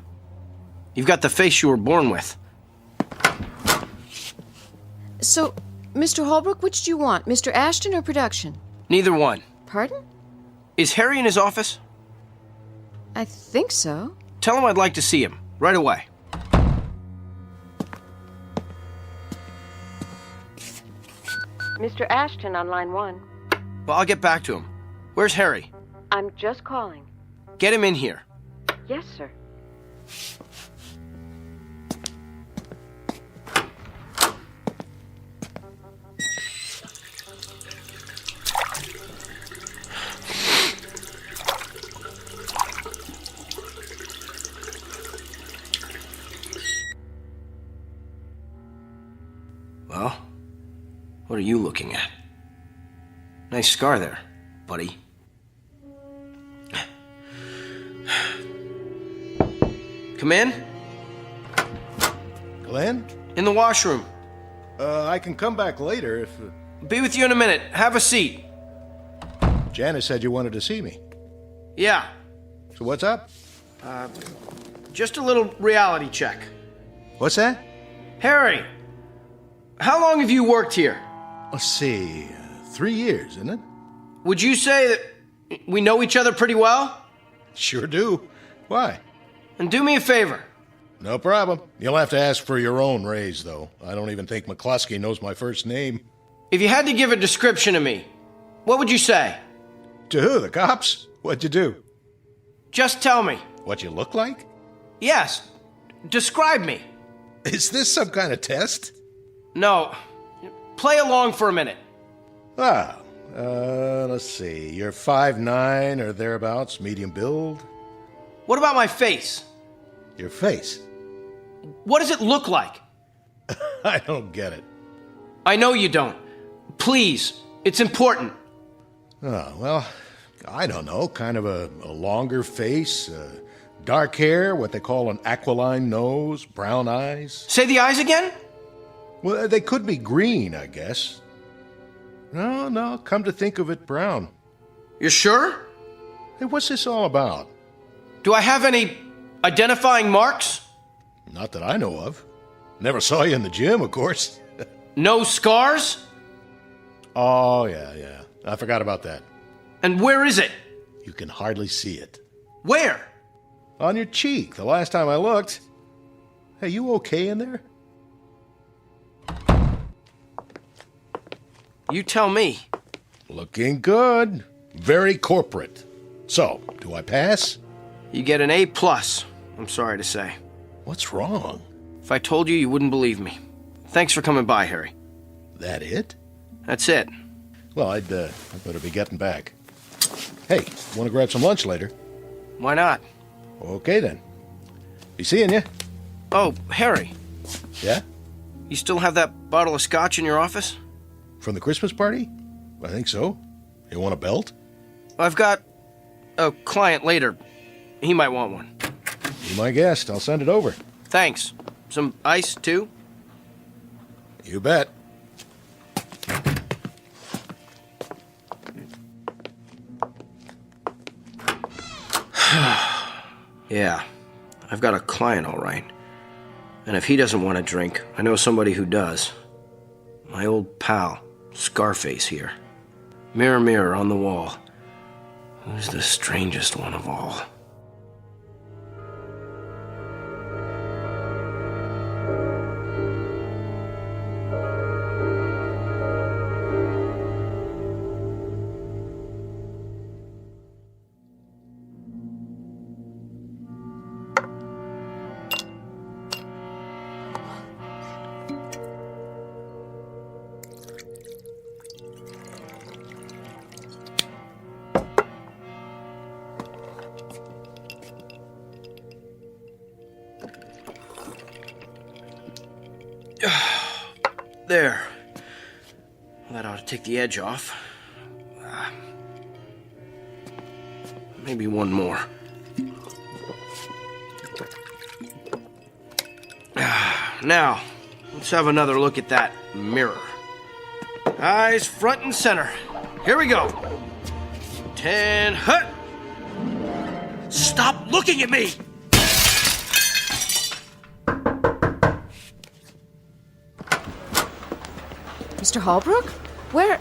You've got the face you were born with. So, Mr. Holbrook, which do you want? Mr. Ashton or production? Neither one. Pardon? Is Harry in his office? I think so. Tell him I'd like to see him. Right away. Mr. Ashton on line 1. Well, I'll get back to him. Where's Harry? I'm just calling. Get him in here. Yes, sir. Well, what are you looking at? Nice scar there, buddy. Come in. Glenn? In the washroom. I can come back later if... Be with you in a minute. Have a seat. Janice said you wanted to see me. Yeah. So what's up? Just a little reality check. What's that? Harry, how long have you worked here? Let's see, 3 years, isn't it? Would you say that we know each other pretty well? Sure do. Why? And do me a favor. No problem. You'll have to ask for your own raise, though. I don't even think McCluskey knows my first name. If you had to give a description of me, what would you say? To who, the cops? What'd you do? Just tell me. What you look like? Yes. Describe me. Is this some kind of test? No. Play along for a minute. Ah, Let's see. You're 5'9" or thereabouts, medium build. What about my face? Your face? What does it look like? I don't get it. I know you don't. Please, it's important. Oh, well, I don't know. Kind of a longer face, dark hair, what they call an aquiline nose, brown eyes. Say the eyes again? Well, they could be green, I guess. No, come to think of it, brown. You're sure? Hey, what's this all about? Do I have any identifying marks? Not that I know of. Never saw you in the gym, of course. No scars? Oh, yeah. I forgot about that. And where is it? You can hardly see it. Where? On your cheek, the last time I looked. Hey, you okay in there? You tell me. Looking good. Very corporate. So, do I pass? You get an A+, I'm sorry to say. What's wrong? If I told you, you wouldn't believe me. Thanks for coming by, Harry. That it? That's it. Well, I'd better be getting back. Hey, want to grab some lunch later? Why not? Okay, then. Be seeing you. Oh, Harry. Yeah? You still have that bottle of scotch in your office? From the Christmas party? I think so. You want a belt? I've got a client later. He might want one. Be my guest. I'll send it over. Thanks. Some ice, too? You bet. Yeah, I've got a client, all right. And if he doesn't want to drink, I know somebody who does. My old pal, Scarface here. Mirror, mirror on the wall. Who's the strangest one of all? There. That ought to take the edge off. Maybe one more. Now, let's have another look at that mirror. Eyes front and center. Here we go. 10, hut! Stop looking at me! Mr. Holbrook? Where?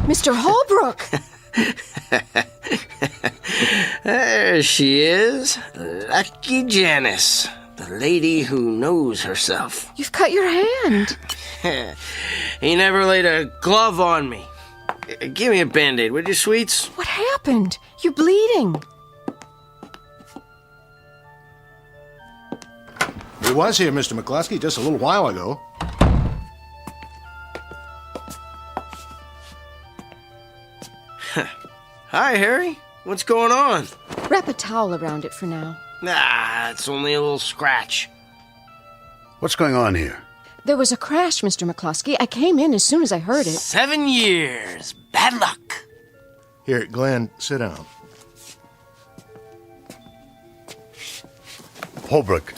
Mr. Holbrook! There she is. Lucky Janice. The lady who knows herself. You've cut your hand. He never laid a glove on me. Give me a Band-Aid, would you, sweets? What happened? You're bleeding. He was here, Mr. McCluskey, just a little while ago. Hi, Harry. What's going on? Wrap a towel around it for now. Nah, it's only a little scratch. What's going on here? There was a crash, Mr. McCluskey. I came in as soon as I heard it. 7 years. Bad luck. Here, Glenn, sit down. Holbrook,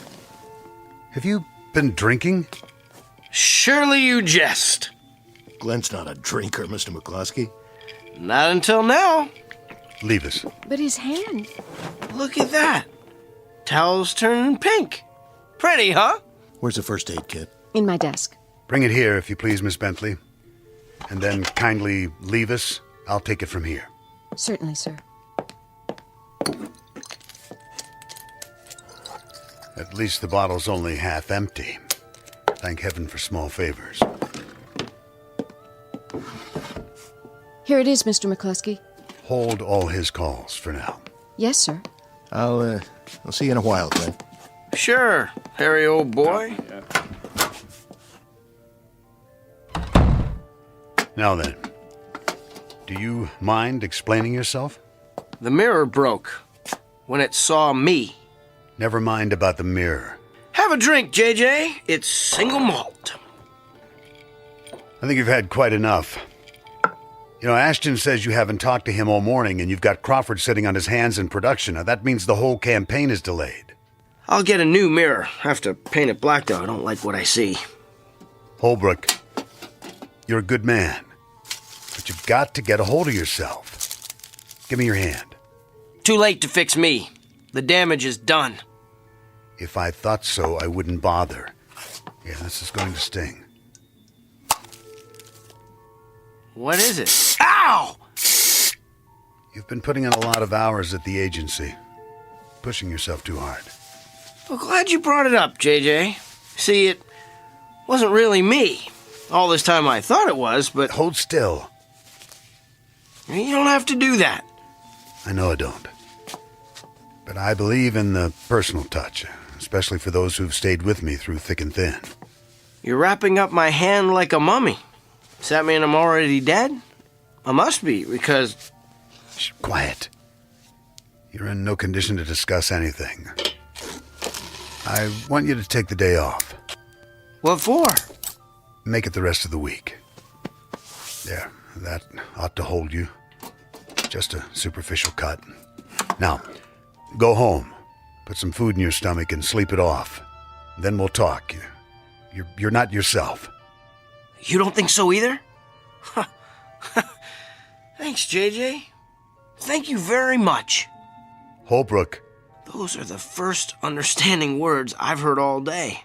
have you been drinking? Surely you jest. Glenn's not a drinker, Mr. McCluskey. Not until now. Leave us. But his hand. Look at that. Towel's turning pink. Pretty, huh? Where's the first aid kit? In my desk. Bring it here, if you please, Miss Bentley. And then kindly leave us. I'll take it from here. Certainly, sir. At least the bottle's only half empty. Thank heaven for small favors. Here it is, Mr. McCluskey. Hold all his calls for now. Yes, sir. I'll see you in a while, Glenn. Sure, Harry, old boy. Now then, Do you mind explaining yourself? The mirror broke when it saw me. Never mind about the mirror. Have a drink, JJ. It's single malt. I think you've had quite enough. You know, Ashton says you haven't talked to him all morning and you've got Crawford sitting on his hands in production. Now, that means the whole campaign is delayed. I'll get a new mirror. Have to paint it black, though. I don't like what I see. Holbrook, you're a good man, but you've got to get a hold of yourself. Give me your hand. Too late to fix me. The damage is done. If I thought so, I wouldn't bother. Yeah, this is going to sting. What is it? Ow! You've been putting in a lot of hours at the agency. Pushing yourself too hard. Well, glad you brought it up, JJ. See, it wasn't really me. All this time I thought it was, but... Hold still. You don't have to do that. I know I don't. But I believe in the personal touch, especially for those who've stayed with me through thick and thin. You're wrapping up my hand like a mummy. Does that mean I'm already dead? I must be, because... Shh, quiet. You're in no condition to discuss anything. I want you to take the day off. What for? Make it the rest of the week. There, that ought to hold you. Just a superficial cut. Now, go home. Put some food in your stomach and sleep it off. Then we'll talk. You're not yourself. You don't think so either? Thanks, JJ. Thank you very much. Holbrook. Those are the first understanding words I've heard all day.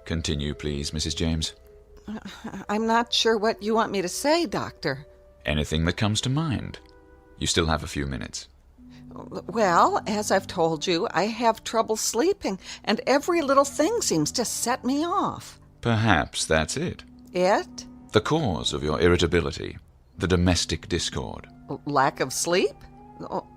Continue, please, Mrs. James. I'm not sure what you want me to say, Doctor. Anything that comes to mind. You still have a few minutes. Well, as I've told you, I have trouble sleeping, and every little thing seems to set me off. Perhaps that's it. It? The cause of your irritability. The domestic discord. Lack of sleep?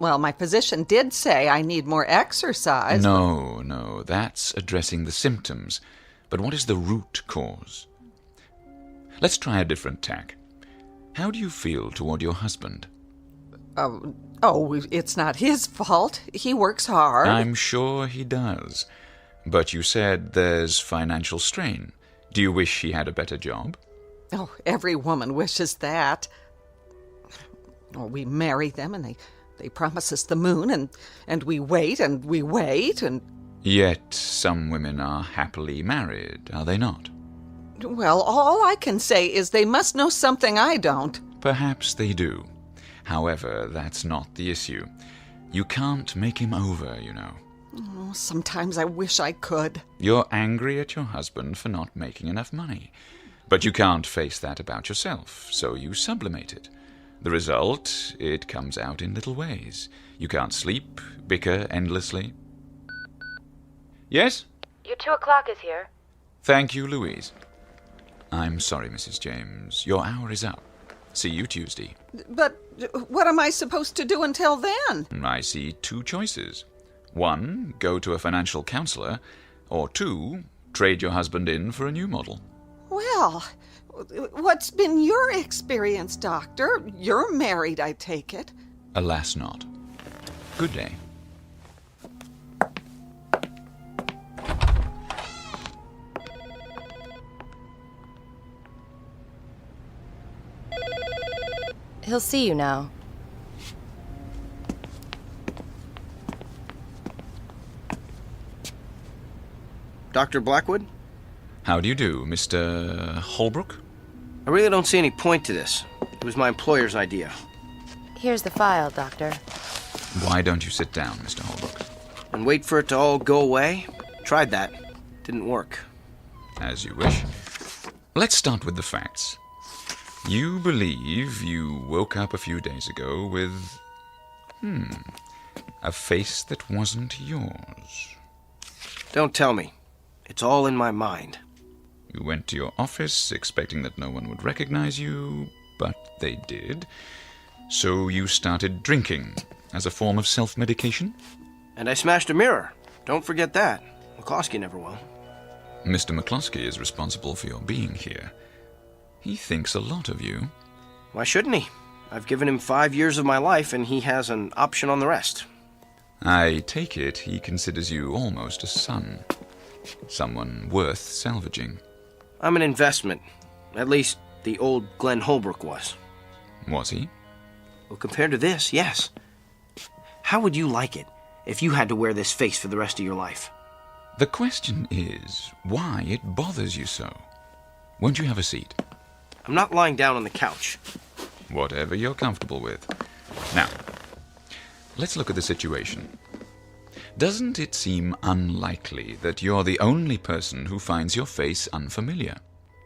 Well, my physician did say I need more exercise. No, that's addressing the symptoms. But what is the root cause? Let's try a different tack. How do you feel toward your husband? It's not his fault. He works hard. I'm sure he does. But you said there's financial strain. Do you wish he had a better job? Oh, every woman wishes that. We marry them and they promise us the moon and we wait and we wait and... Yet some women are happily married, are they not? Well, all I can say is they must know something I don't. Perhaps they do. However, that's not the issue. You can't make him over, you know. Oh, sometimes I wish I could. You're angry at your husband for not making enough money. But you can't face that about yourself, so you sublimate it. The result, it comes out in little ways. You can't sleep, bicker endlessly. Yes? Your 2 o'clock is here. Thank you, Louise. I'm sorry, Mrs. James. Your hour is up. See you Tuesday. But what am I supposed to do until then? I see 2 choices. 1, go to a financial counselor. Or 2, trade your husband in for a new model. Well, what's been your experience, Doctor? You're married, I take it. Alas not. Good day. He'll see you now. Dr. Blackwood? How do you do, Mr. Holbrook? I really don't see any point to this. It was my employer's idea. Here's the file, Doctor. Why don't you sit down, Mr. Holbrook? And wait for it to all go away? Tried that. Didn't work. As you wish. Let's start with the facts. You believe you woke up a few days ago with... a face that wasn't yours. Don't tell me. It's all in my mind. You went to your office expecting that no one would recognize you, but they did. So you started drinking as a form of self-medication? And I smashed a mirror. Don't forget that. McCloskey never will. Mr. McCloskey is responsible for your being here. He thinks a lot of you. Why shouldn't he? I've given him 5 years of my life, and he has an option on the rest. I take it he considers you almost a son. Someone worth salvaging. I'm an investment. At least the old Glenn Holbrook was. Was he? Well, compared to this, yes. How would you like it if you had to wear this face for the rest of your life? The question is why it bothers you so. Won't you have a seat? I'm not lying down on the couch. Whatever you're comfortable with. Now, let's look at the situation. Doesn't it seem unlikely that you're the only person who finds your face unfamiliar?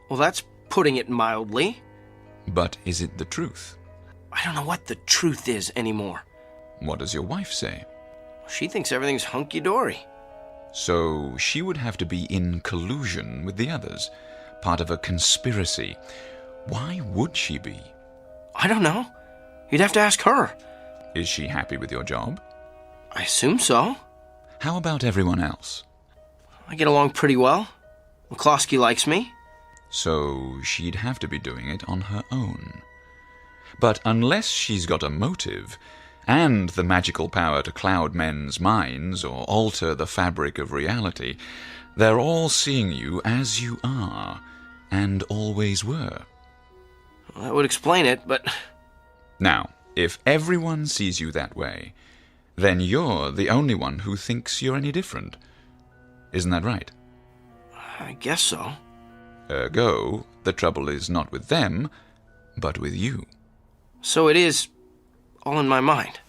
Well, that's putting it mildly. But is it the truth? I don't know what the truth is anymore. What does your wife say? She thinks everything's hunky-dory. So she would have to be in collusion with the others, part of a conspiracy. Why would she be? I don't know. You'd have to ask her. Is she happy with your job? I assume so. How about everyone else? I get along pretty well. McCloskey likes me. So she'd have to be doing it on her own. But unless she's got a motive, and the magical power to cloud men's minds or alter the fabric of reality, they're all seeing you as you are, and always were. Well, that would explain it, but... Now, if everyone sees you that way, then you're the only one who thinks you're any different. Isn't that right? I guess so. Ergo, the trouble is not with them, but with you. So it is all in my mind.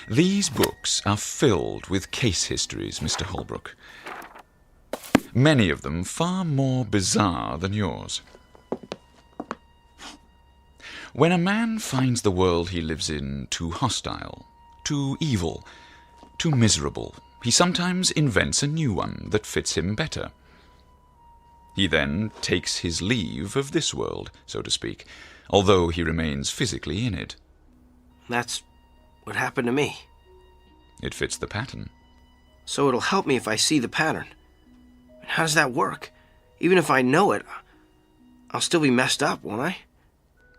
These books are filled with case histories, Mr. Holbrook. Many of them far more bizarre than yours. When a man finds the world he lives in too hostile, too evil, too miserable, he sometimes invents a new one that fits him better. He then takes his leave of this world, so to speak, although he remains physically in it. That's what happened to me. It fits the pattern. So it'll help me if I see the pattern. How does that work? Even if I know it, I'll still be messed up, won't I?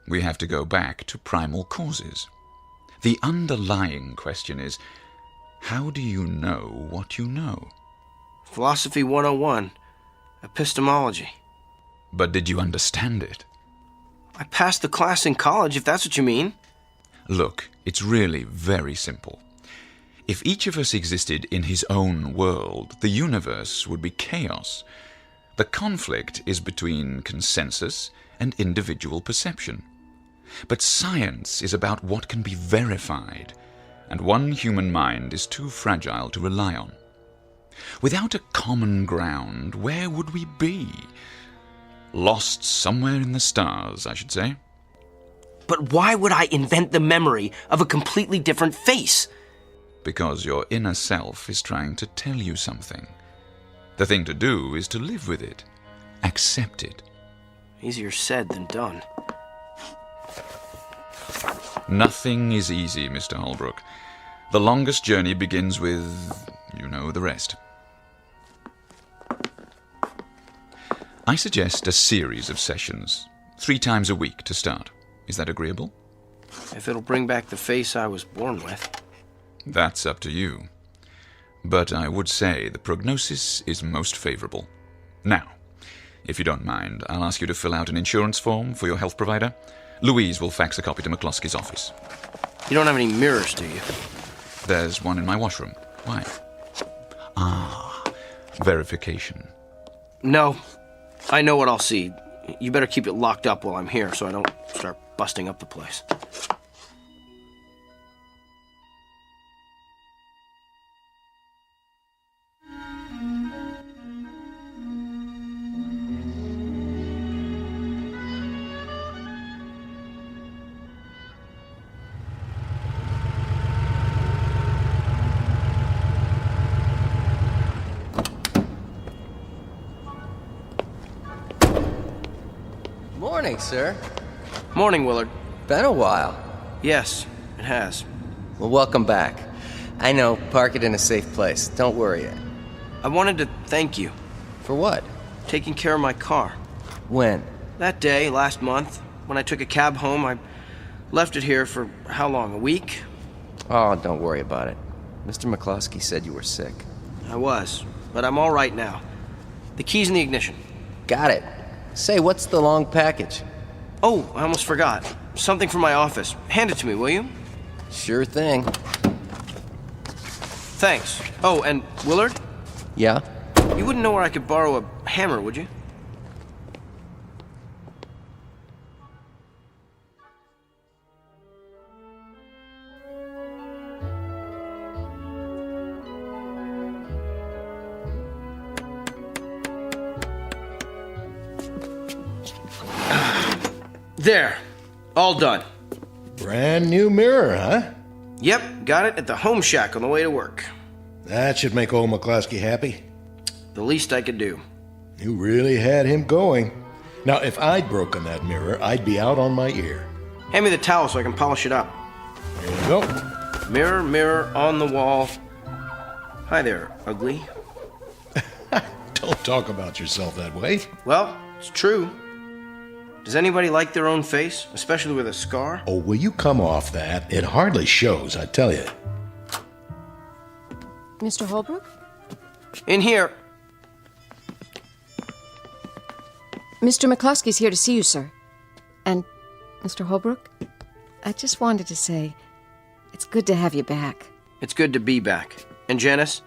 We have to go back to primal causes. The underlying question is, how do you know what you know? Philosophy 101. Epistemology. But did you understand it? I passed the class in college, if that's what you mean. Look, it's really very simple. If each of us existed in his own world, the universe would be chaos. The conflict is between consensus and individual perception. But science is about what can be verified, and one human mind is too fragile to rely on. Without a common ground, where would we be? Lost somewhere in the stars, I should say. But why would I invent the memory of a completely different face? Because your inner self is trying to tell you something. The thing to do is to live with it. Accept it. Easier said than done. Nothing is easy, Mr. Holbrook. The longest journey begins with, you know, the rest. I suggest a series of sessions, 3 times a week to start. Is that agreeable? If it'll bring back the face I was born with. That's up to you. But I would say the prognosis is most favorable. Now, if you don't mind, I'll ask you to fill out an insurance form for your health provider. Louise will fax a copy to McCloskey's office. You don't have any mirrors, do you? There's one in my washroom. Why? Verification. No. I know what I'll see. You better keep it locked up while I'm here so I don't start busting up the place. Morning, sir. Morning, Willard. Been a while. Yes, it has. Well, welcome back. I know, park it in a safe place. Don't worry. I wanted to thank you. For what? Taking care of my car. When? That day, last month, when I took a cab home, I left it here for how long, a week? Oh, don't worry about it. Mr. McCloskey said you were sick. I was, but I'm all right now. The key's in the ignition. Got it. Say, what's the long package? Oh, I almost forgot. Something from my office. Hand it to me, will you? Sure thing. Thanks. Oh, and Willard? Yeah? You wouldn't know where I could borrow a hammer, would you? There. All done. Brand new mirror, huh? Yep, got it at the home shack on the way to work. That should make old McCloskey happy. The least I could do. You really had him going. Now, if I'd broken that mirror, I'd be out on my ear. Hand me the towel so I can polish it up. There you go. Mirror, mirror on the wall. Hi there, ugly. Don't talk about yourself that way. Well, it's true. Does anybody like their own face, especially with a scar? Oh, will you come off that? It hardly shows, I tell you. Mr. Holbrook? In here. Mr. McCloskey's here to see you, sir. And, Mr. Holbrook, I just wanted to say, it's good to have you back. It's good to be back. And Janice,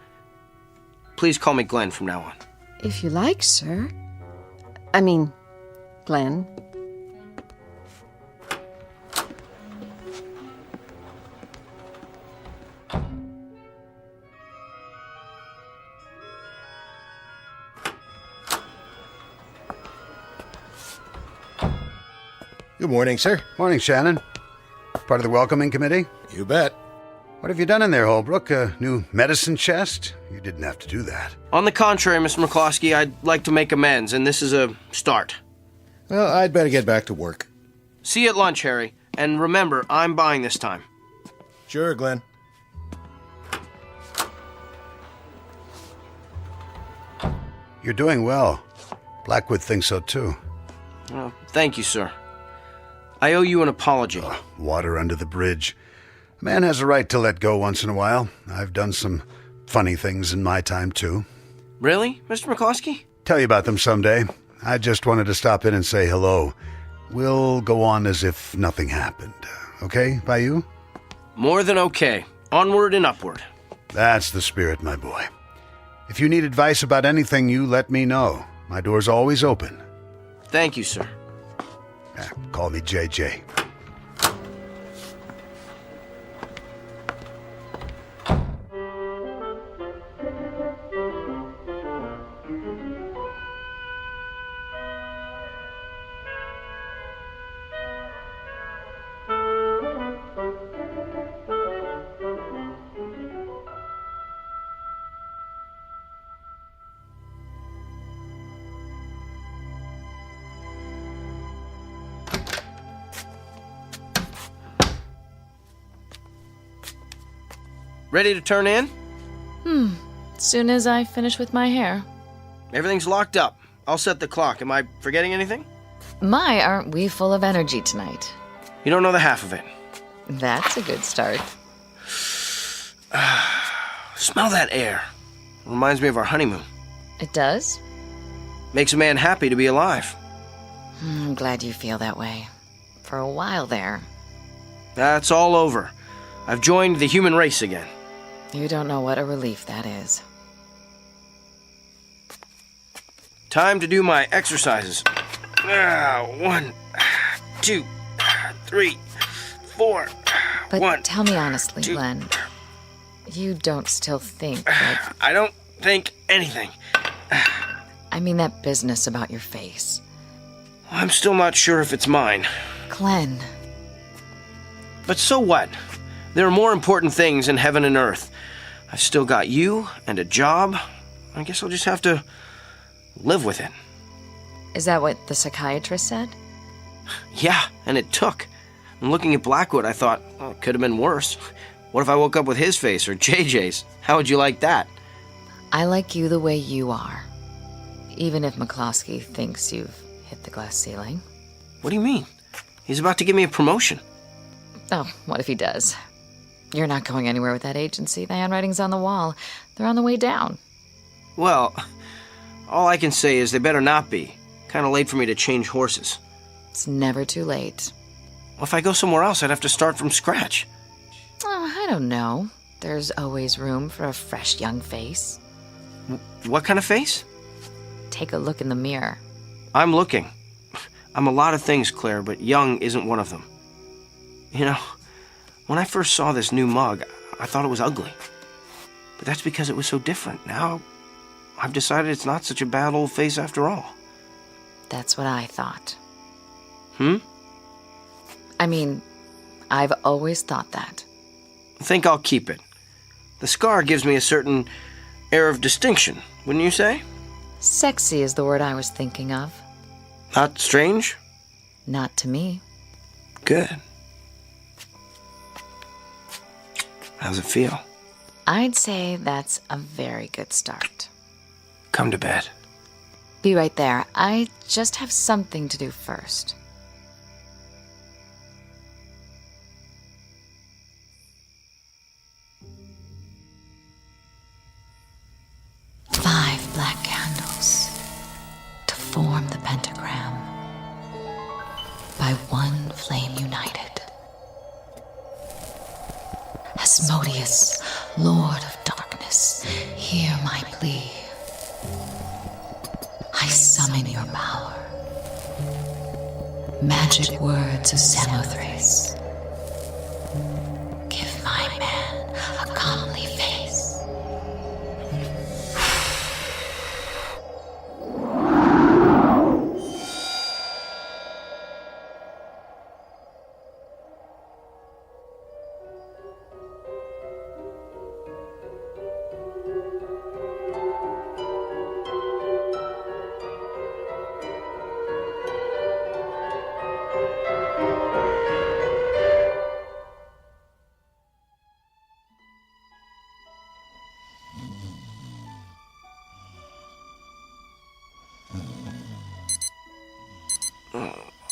please call me Glenn from now on. If you like, sir. I mean, Glenn. Good morning, sir. Morning, Shannon. Part of the welcoming committee? You bet. What have you done in there, Holbrook? A new medicine chest? You didn't have to do that. On the contrary, Mr. McCloskey, I'd like to make amends, and this is a start. Well, I'd better get back to work. See you at lunch, Harry. And remember, I'm buying this time. Sure, Glenn. You're doing well. Blackwood thinks so, too. Thank you, sir. I owe you an apology. Water under the bridge. A man has a right to let go once in a while. I've done some funny things in my time, too. Really, Mr. McCloskey? Tell you about them someday. I just wanted to stop in and say hello. We'll go on as if nothing happened. Okay, by you? More than okay. Onward and upward. That's the spirit, my boy. If you need advice about anything, you let me know. My door's always open. Thank you, sir. Call me JJ. Ready to turn in? Soon as I finish with my hair. Everything's locked up. I'll set the clock. Am I forgetting anything? My, aren't we full of energy tonight? You don't know the half of it. That's a good start. Smell that air. Reminds me of our honeymoon. It does? Makes a man happy to be alive. I'm glad you feel that way. For a while there. That's all over. I've joined the human race again. You don't know what a relief that is. Time to do my exercises. 1, 2, 3, 4. But 1, tell me honestly, 2. Glenn. You don't still think that... I don't think anything. I mean that business about your face. I'm still not sure if it's mine. Glenn. But so what? There are more important things in heaven and earth. I've still got you and a job. I guess I'll just have to live with it. Is that what the psychiatrist said? Yeah, and it took. And looking at Blackwood, I thought, oh, it could have been worse. What if I woke up with his face or JJ's? How would you like that? I like you the way you are. Even if McCloskey thinks you've hit the glass ceiling. What do you mean? He's about to give me a promotion. Oh, what if he does? You're not going anywhere with that agency. The handwriting's on the wall. They're on the way down. Well, all I can say is they better not be. Kind of late for me to change horses. It's never too late. Well, if I go somewhere else, I'd have to start from scratch. Oh, I don't know. There's always room for a fresh young face. What kind of face? Take a look in the mirror. I'm looking. I'm a lot of things, Claire, but young isn't one of them. You know, when I first saw this new mug, I thought it was ugly. But that's because it was so different. Now, I've decided it's not such a bad old face after all. That's what I thought. I mean, I've always thought that. I think I'll keep it. The scar gives me a certain air of distinction, wouldn't you say? Sexy is the word I was thinking of. Not strange? Not to me. Good. How's it feel? I'd say that's a very good start. Come to bed. Be right there. I just have something to do first. Five black candles to form the pentagram. By one flame united. Asmodeus, Lord of Darkness, hear my plea. I summon your power. Magic words of Samothrace. Give my man a comely face.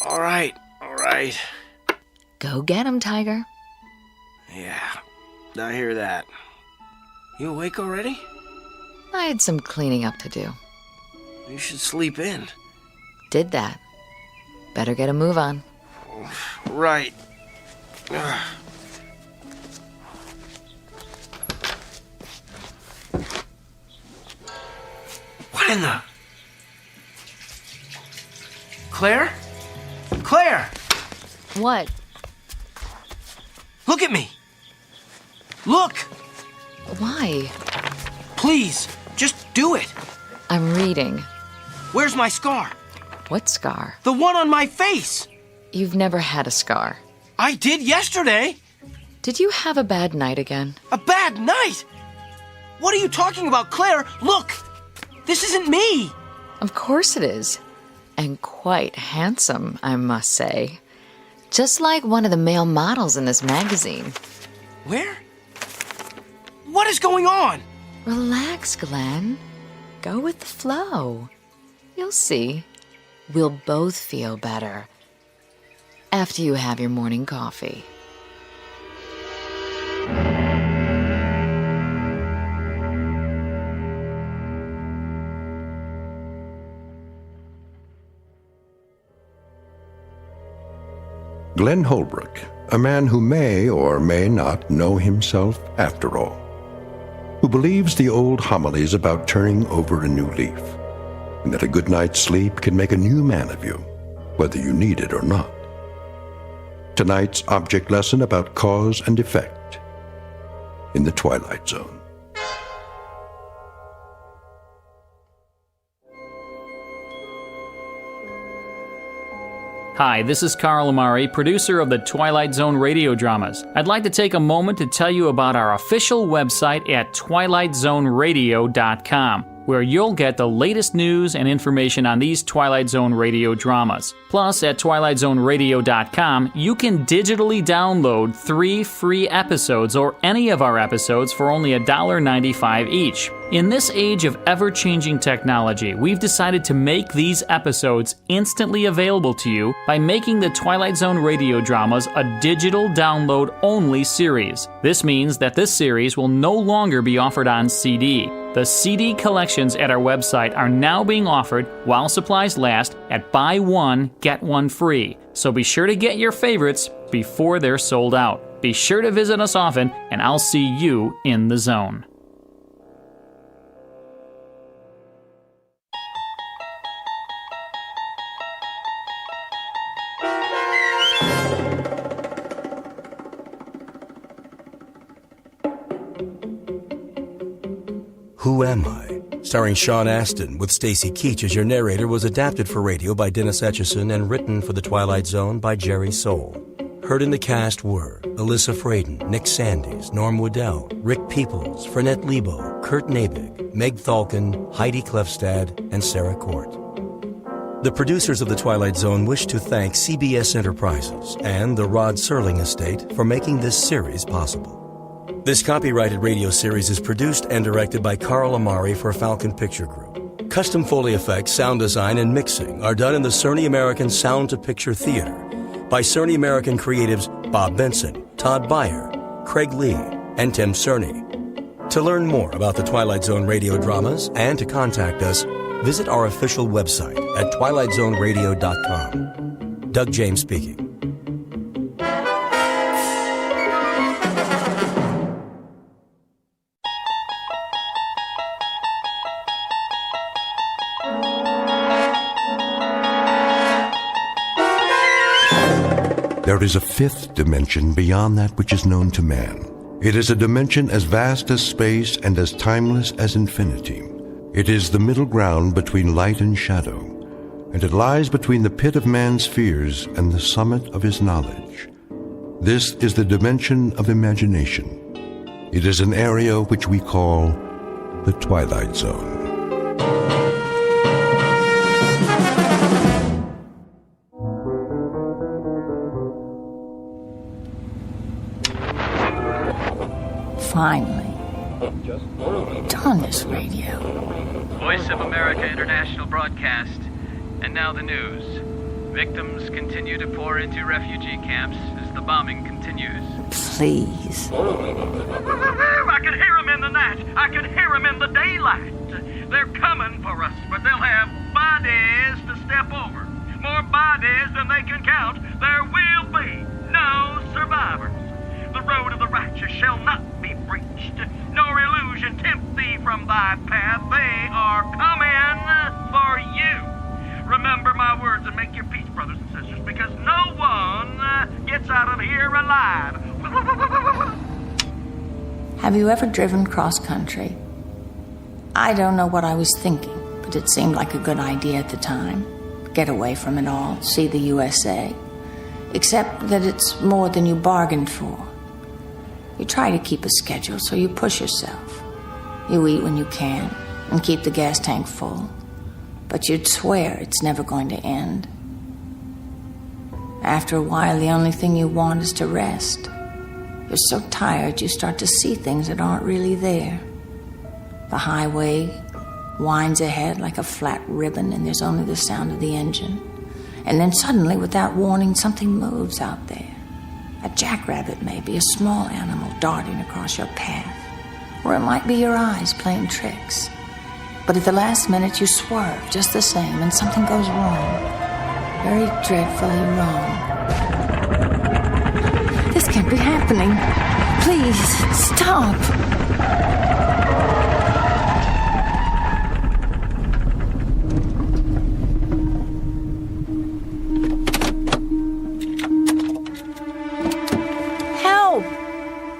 All right. Go get him, Tiger. Yeah, I hear that. You awake already? I had some cleaning up to do. You should sleep in. Did that. Better get a move on. Right. What in the... Claire? Claire! What? Look at me! Look! Why? Please, just do it! I'm reading. Where's my scar? What scar? The one on my face! You've never had a scar. I did yesterday! Did you have a bad night again? A bad night? What are you talking about, Claire? Look! This isn't me! Of course it is. And quite handsome, I must say. Just like one of the male models in this magazine. Where? What is going on? Relax, Glenn. Go with the flow. You'll see. We'll both feel better. After you have your morning coffee. Glenn Holbrook, a man who may or may not know himself after all, who believes the old homilies about turning over a new leaf, and that a good night's sleep can make a new man of you, whether you need it or not. Tonight's object lesson about cause and effect in the Twilight Zone. Hi, this is Carl Amari, producer of the Twilight Zone radio dramas. I'd like to take a moment to tell you about our official website at twilightzoneradio.com. where you'll get the latest news and information on these Twilight Zone radio dramas. Plus, at twilightzoneradio.com, you can digitally download 3 free episodes or any of our episodes for only $1.95 each. In this age of ever-changing technology, we've decided to make these episodes instantly available to you by making the Twilight Zone radio dramas a digital download-only series. This means that this series will no longer be offered on CD. The CD collections at our website are now being offered while supplies last at buy one, get one free. So be sure to get your favorites before they're sold out. Be sure to visit us often, and I'll see you in the zone. Who Am I? Starring Sean Astin with Stacy Keach as your narrator was adapted for radio by Dennis Etchison and written for The Twilight Zone by Jerry Soule. Heard in the cast were Alyssa Fraden, Nick Sandys, Norm Waddell, Rick Peoples, Fernette Lebo, Kurt Nabig, Meg Thalken, Heidi Klefstad, and Sarah Court. The producers of The Twilight Zone wish to thank CBS Enterprises and the Rod Serling Estate for making this series possible. This copyrighted radio series is produced and directed by Carl Amari for Falcon Picture Group. Custom Foley effects, sound design, and mixing are done in the Cerny American Sound to Picture Theater by Cerny American creatives Bob Benson, Todd Beyer, Craig Lee, and Tim Cerny. To learn more about the Twilight Zone radio dramas and to contact us, visit our official website at twilightzoneradio.com. Doug James speaking. There is a fifth dimension beyond that which is known to man. It is a dimension as vast as space and as timeless as infinity. It is the middle ground between light and shadow, and it lies between the pit of man's fears and the summit of his knowledge. This is the dimension of imagination. It is an area which we call the Twilight Zone. Finally. Done this radio. Voice of America International Broadcast. And now the news. Victims continue to pour into refugee camps as the bombing continues. Please. I can hear them in the night. I can hear them in the daylight. They're coming for us, but they'll have bodies to step over. More bodies than they can count. There will be no survivors. The road of the righteous shall not be breached, nor illusion tempt thee from thy path. They are coming for you. Remember my words and make your peace, brothers and sisters, because no one gets out of here alive. Have you ever driven cross country? I don't know what I was thinking, but it seemed like a good idea at the time. Get away from it all, see the USA. Except that it's more than you bargained for. You try to keep a schedule, so you push yourself. You eat when you can and keep the gas tank full. But you'd swear it's never going to end. After a while, the only thing you want is to rest. You're so tired, you start to see things that aren't really there. The highway winds ahead like a flat ribbon, and there's only the sound of the engine. And then suddenly, without warning, something moves out there. A jackrabbit, maybe, a small animal darting across your path. Or it might be your eyes playing tricks. But at the last minute, you swerve just the same, and something goes wrong. Very dreadfully wrong. This can't be happening. Please, stop.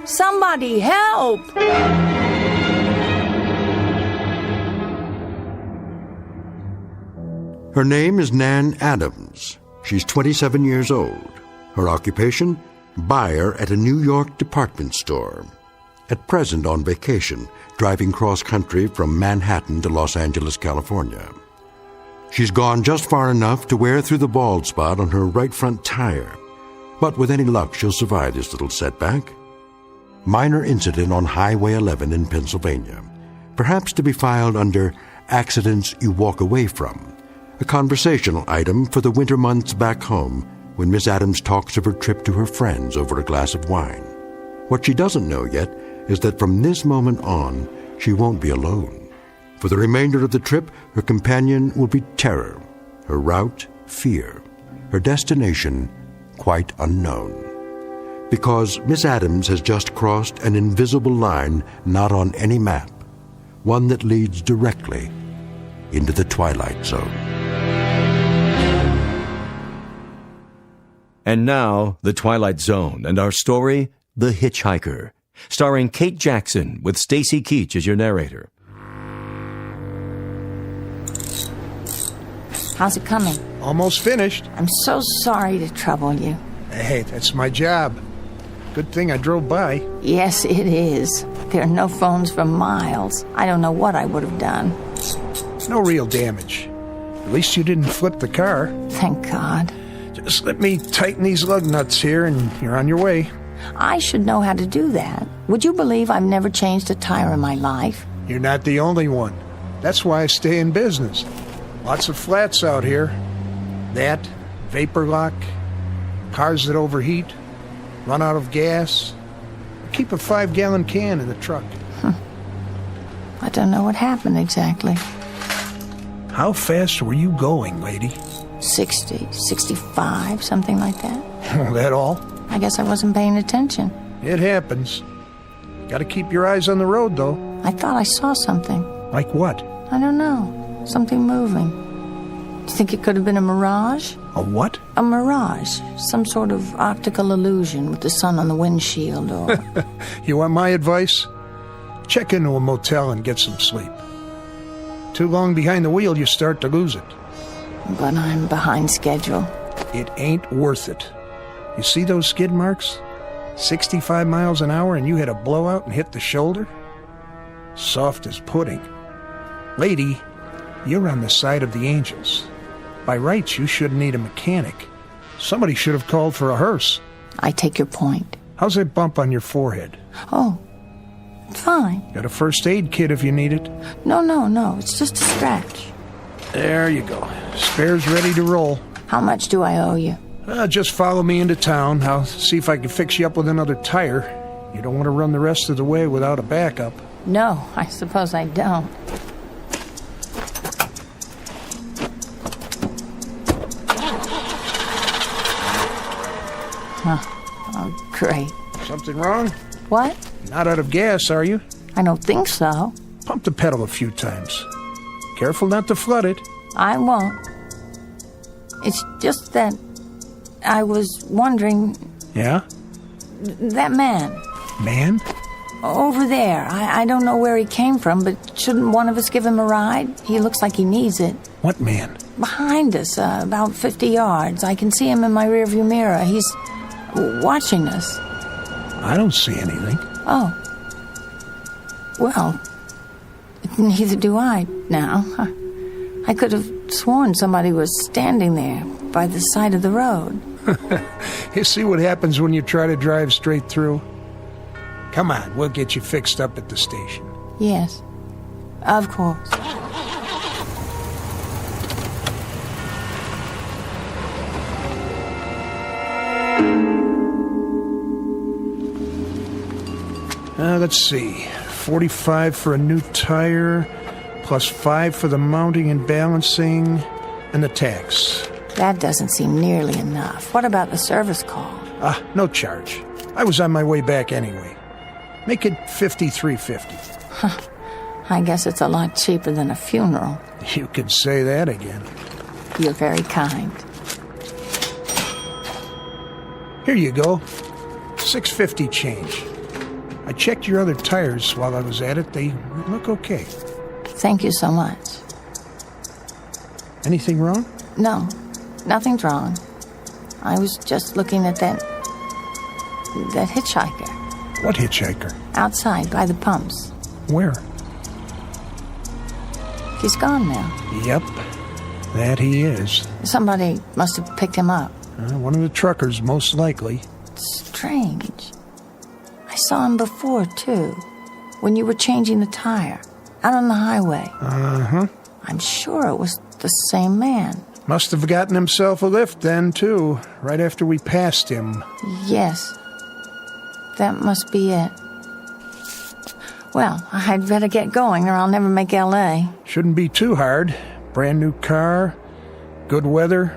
Somebody help! Her name is Nan Adams. She's 27 years old. Her occupation? Buyer at a New York department store. at present on vacation, driving cross-country from Manhattan to Los Angeles, California. She's gone just far enough to wear through the bald spot on her right front tire, but with any luck she'll survive this little setback. Minor incident on Highway 11 in Pennsylvania, perhaps to be filed under accidents you walk away from, a conversational item for the winter months back home when Miss Adams talks of her trip to her friends over a glass of wine. What she doesn't know yet is that from this moment on, she won't be alone. For the remainder of the trip, her companion will be terror, her route, fear, her destination, quite unknown. Because Miss Adams has just crossed an invisible line not on any map, one that leads directly into the Twilight Zone. And now, The Twilight Zone and our story, The Hitchhiker, starring Kate Jackson with Stacy Keach as your narrator. How's it coming? Almost finished. I'm so sorry to trouble you. Hey, that's my job. Good thing I drove by. Yes, it is. There are no phones for miles. I don't know what I would have done. No real damage. At least you didn't flip the car. Thank God. Just let me tighten these lug nuts here and you're on your way. I should know how to do that. Would you believe I've never changed a tire in my life? You're not the only one. That's why I stay in business. Lots of flats out here. That, vapor lock, cars that overheat, run out of gas. Keep a 5-gallon can in the truck. I don't know what happened exactly. How fast were you going, lady? 60, 65, something like that. That all? I guess I wasn't paying attention. It happens. Gotta keep your eyes on the road, though. I thought I saw something. Like what? I don't know. Something moving. Do you think it could have been a mirage? A what? A mirage. Some sort of optical illusion with the sun on the windshield or... You want my advice? Check into a motel and get some sleep. Too long behind the wheel, you start to lose it. But I'm behind schedule. It ain't worth it. You see those skid marks? 65 miles an hour and you had a blowout and hit the shoulder? Soft as pudding. Lady, you're on the side of the angels. By rights, you shouldn't need a mechanic. Somebody should have called for a hearse. I take your point. How's that bump on your forehead? Oh, fine. Got a first aid kit if you need it? No. It's just a scratch. There you go. Spare's ready to roll. How much do I owe you? Just follow me into town. I'll see if I can fix you up with another tire. You don't want to run the rest of the way without a backup. No, I suppose I don't. Oh, great. Something wrong? What? Not out of gas, are you? I don't think so. Pump the pedal a few times. Careful not to flood it. I won't. It's just that I was wondering... Yeah? That man. Man? Over there. I don't know where he came from, but shouldn't one of us give him a ride? He looks like he needs it. What man? Behind us, about 50 yards. I can see him in my rearview mirror. He's watching us. I don't see anything. Oh. Well, neither do I now. I could have sworn somebody was standing there by the side of the road. You see what happens when you try to drive straight through? Come on, we'll get you fixed up at the station. Yes, of course. Let's see. 45 for a new tire, plus 5 for the mounting and balancing, and the tax. That doesn't seem nearly enough. What about the service call? No charge. I was on my way back anyway. Make it $53.50. I guess it's a lot cheaper than a funeral. You could say that again. You're very kind. Here you go. $6.50 change. I checked your other tires while I was at it. They look okay. Thank you so much. Anything wrong? No, nothing's wrong. I was just looking at that hitchhiker. What hitchhiker? Outside, by the pumps. Where? He's gone now. Yep, that he is. Somebody must have picked him up. One of the truckers, most likely. Strange. I saw him before, too. When you were changing the tire. Out on the highway. Uh-huh. I'm sure it was the same man. Must have gotten himself a lift then, too. Right after we passed him. Yes. That must be it. Well, I'd better get going or I'll never make L.A. Shouldn't be too hard. Brand new car, good weather.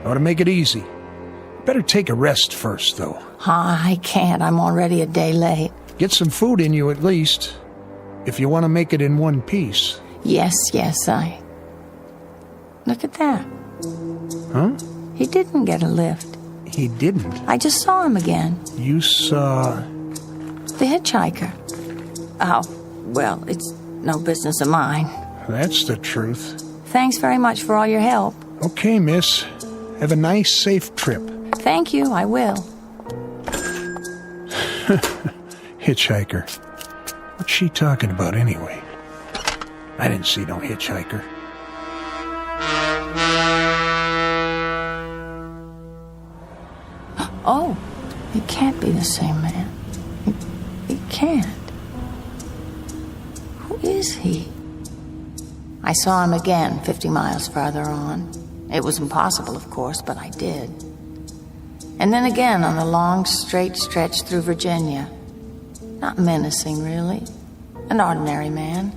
Ought to make it easy. Better take a rest first, though. I can't. I'm already a day late. Get some food in you at least, if you want to make it in one piece. Yes, I... Look at that. Huh? He didn't get a lift. He didn't? I just saw him again. You saw... The hitchhiker. Oh, well, it's no business of mine. That's the truth. Thanks very much for all your help. Okay, miss. Have a nice, safe trip. Thank you, I will. Hitchhiker. What's she talking about anyway? I didn't see no hitchhiker. Oh, it can't be the same man. It can't. Who is he? I saw him again 50 miles farther on. It was impossible, of course, but I did. And then again on the long, straight stretch through Virginia. Not menacing, really. An ordinary man.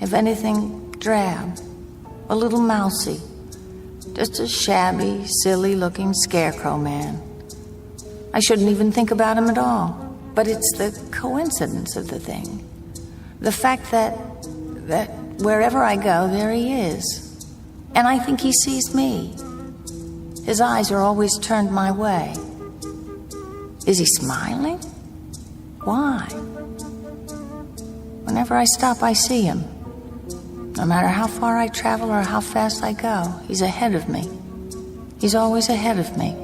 If anything, drab. A little mousy. Just a shabby, silly-looking scarecrow man. I shouldn't even think about him at all. But it's the coincidence of the thing. The fact that wherever I go, there he is. And I think he sees me. His eyes are always turned my way. Is he smiling? Why? Whenever I stop, I see him. No matter how far I travel or how fast I go, he's ahead of me. He's always ahead of me.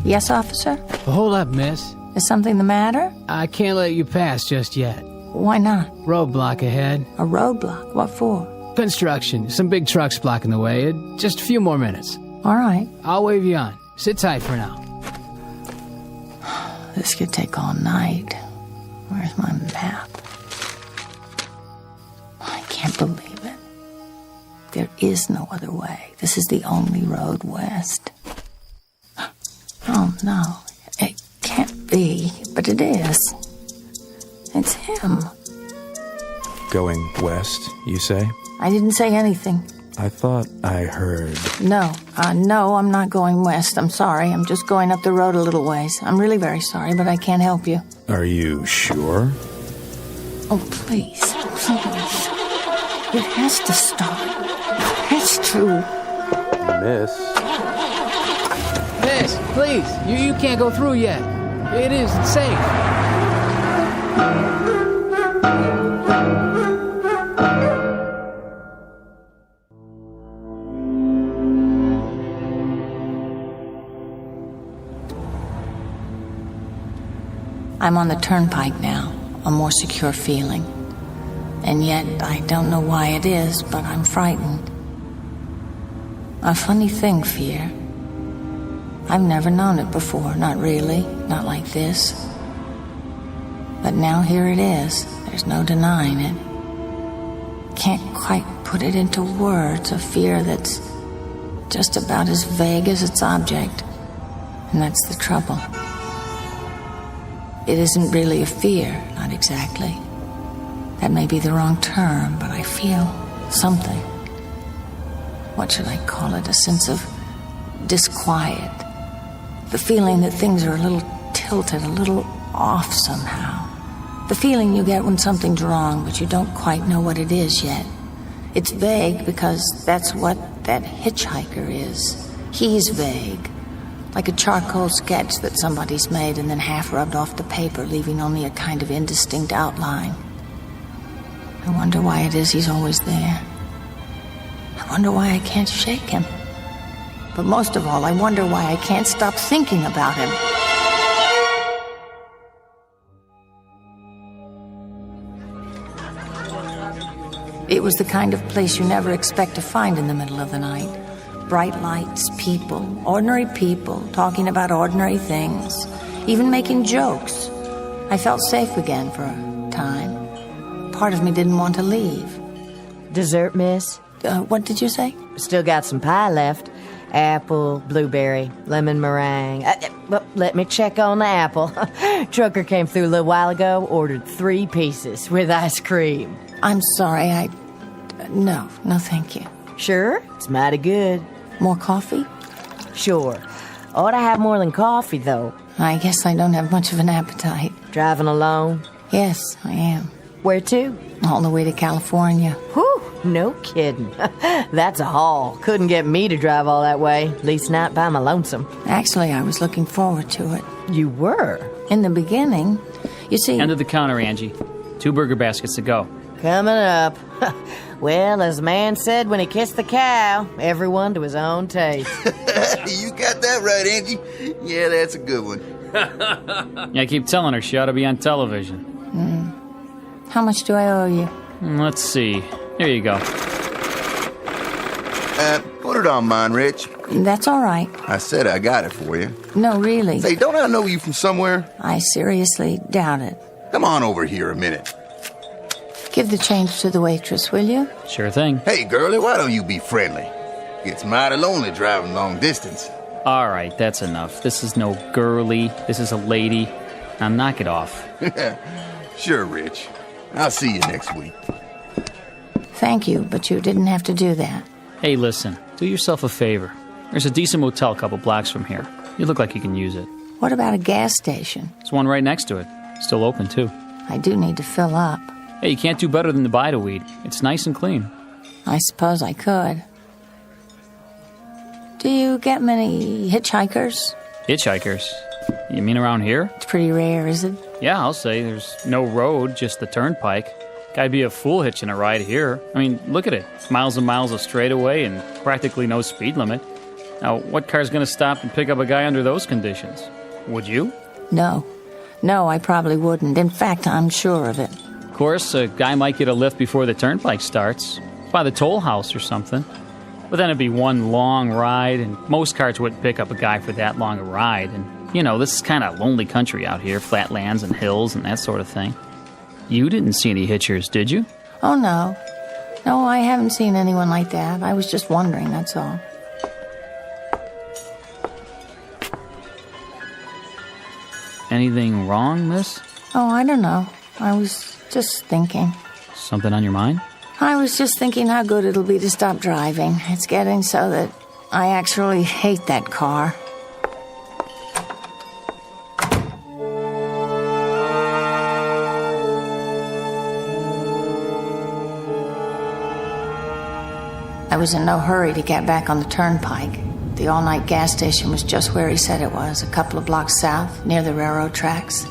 Yes, officer? Hold up, miss. Is something the matter? I can't let you pass just yet. Why not? Roadblock ahead. A roadblock? What for? Construction. Some big trucks blocking the way. Just a few more minutes. All right. I'll wave you on. Sit tight for now. This could take all night. Where's my map? I can't believe it. There is no other way. This is the only road west. Oh, no. It can't be, but it is. It's him. Going west, you say? I didn't say anything. I thought I heard... No, I'm not going west. I'm sorry. I'm just going up the road a little ways. I'm really very sorry, but I can't help you. Are you sure? Oh, please. Please. It has to stop. It's true. Miss. Miss, please. You can't go through yet. It isn't safe. I'm on the turnpike now, a more secure feeling. And yet, I don't know why it is, but I'm frightened. A funny thing, fear. I've never known it before, not really, not like this. But now here it is. There's no denying it. Can't quite put it into words, a fear that's just about as vague as its object. And that's the trouble. It isn't really a fear, not exactly. That may be the wrong term, but I feel something. What should I call it? A sense of disquiet. The feeling that things are a little tilted, a little off somehow. The feeling you get when something's wrong, but you don't quite know what it is yet. It's vague because that's what that hitchhiker is. He's vague. Like a charcoal sketch that somebody's made and then half rubbed off the paper, leaving only a kind of indistinct outline. I wonder why it is he's always there. I wonder why I can't shake him. But most of all, I wonder why I can't stop thinking about him. It was the kind of place you never expect to find in the middle of the night. Bright lights, people, ordinary people, talking about ordinary things, even making jokes. I felt safe again for a time. Part of me didn't want to leave. Dessert, miss? What did you say? Still got some pie left. Apple, blueberry, lemon meringue. Well, let me check on the apple. Trucker came through a little while ago, ordered 3 pieces with ice cream. I'm sorry, No, thank you. Sure? It's mighty good. More coffee? Sure. Ought to have more than coffee, though. I guess I don't have much of an appetite. Driving alone? Yes, I am. Where to? All the way to California. Whew, no kidding. That's a haul. Couldn't get me to drive all that way, at least not by my lonesome. Actually, I was looking forward to it. You were? In the beginning. You see... End of the counter, Angie. 2 burger baskets to go. Coming up. Well, as the man said when he kissed the cow, everyone to his own taste. You got that right, Angie. Yeah, that's a good one. Yeah, I keep telling her she ought to be on television. How much do I owe you? Let's see. Here you go. Put it on mine, Rich. That's all right. I said I got it for you. No, really. Say, don't I know you from somewhere? I seriously doubt it. Come on over here a minute. Give the change to the waitress, will you? Sure thing. Hey, girlie, why don't you be friendly? It's mighty lonely driving long distance. All right, that's enough. This is no girly. This is a lady. Now knock it off. Sure, Rich. I'll see you next week. Thank you, but you didn't have to do that. Hey, listen. Do yourself a favor. There's a decent motel a couple blocks from here. You look like you can use it. What about a gas station? There's one right next to it. Still open, too. I do need to fill up. Hey, you can't do better than the Bite-A-Weed. It's nice and clean. I suppose I could. Do you get many hitchhikers? Hitchhikers? You mean around here? It's pretty rare, is it? Yeah, I'll say. There's no road, just the turnpike. Guy'd be a fool hitching a ride here. I mean, look at it. Miles and miles of straightaway and practically no speed limit. Now, what car's going to stop and pick up a guy under those conditions? Would you? No. No, I probably wouldn't. In fact, I'm sure of it. Of course, a guy might get a lift before the turnpike starts. By the toll house or something. But then it'd be one long ride, and most cars wouldn't pick up a guy for that long a ride. And, you know, this is kind of lonely country out here. Flatlands and hills and that sort of thing. You didn't see any hitchers, did you? Oh, no. No, I haven't seen anyone like that. I was just wondering, that's all. Anything wrong, miss? Oh, I don't know. I was just thinking. Something on your mind? I was just thinking how good it'll be to stop driving. It's getting so that I actually hate that car. I was in no hurry to get back on the turnpike. The all-night gas station was just where he said it was, a couple of blocks south, near the railroad tracks.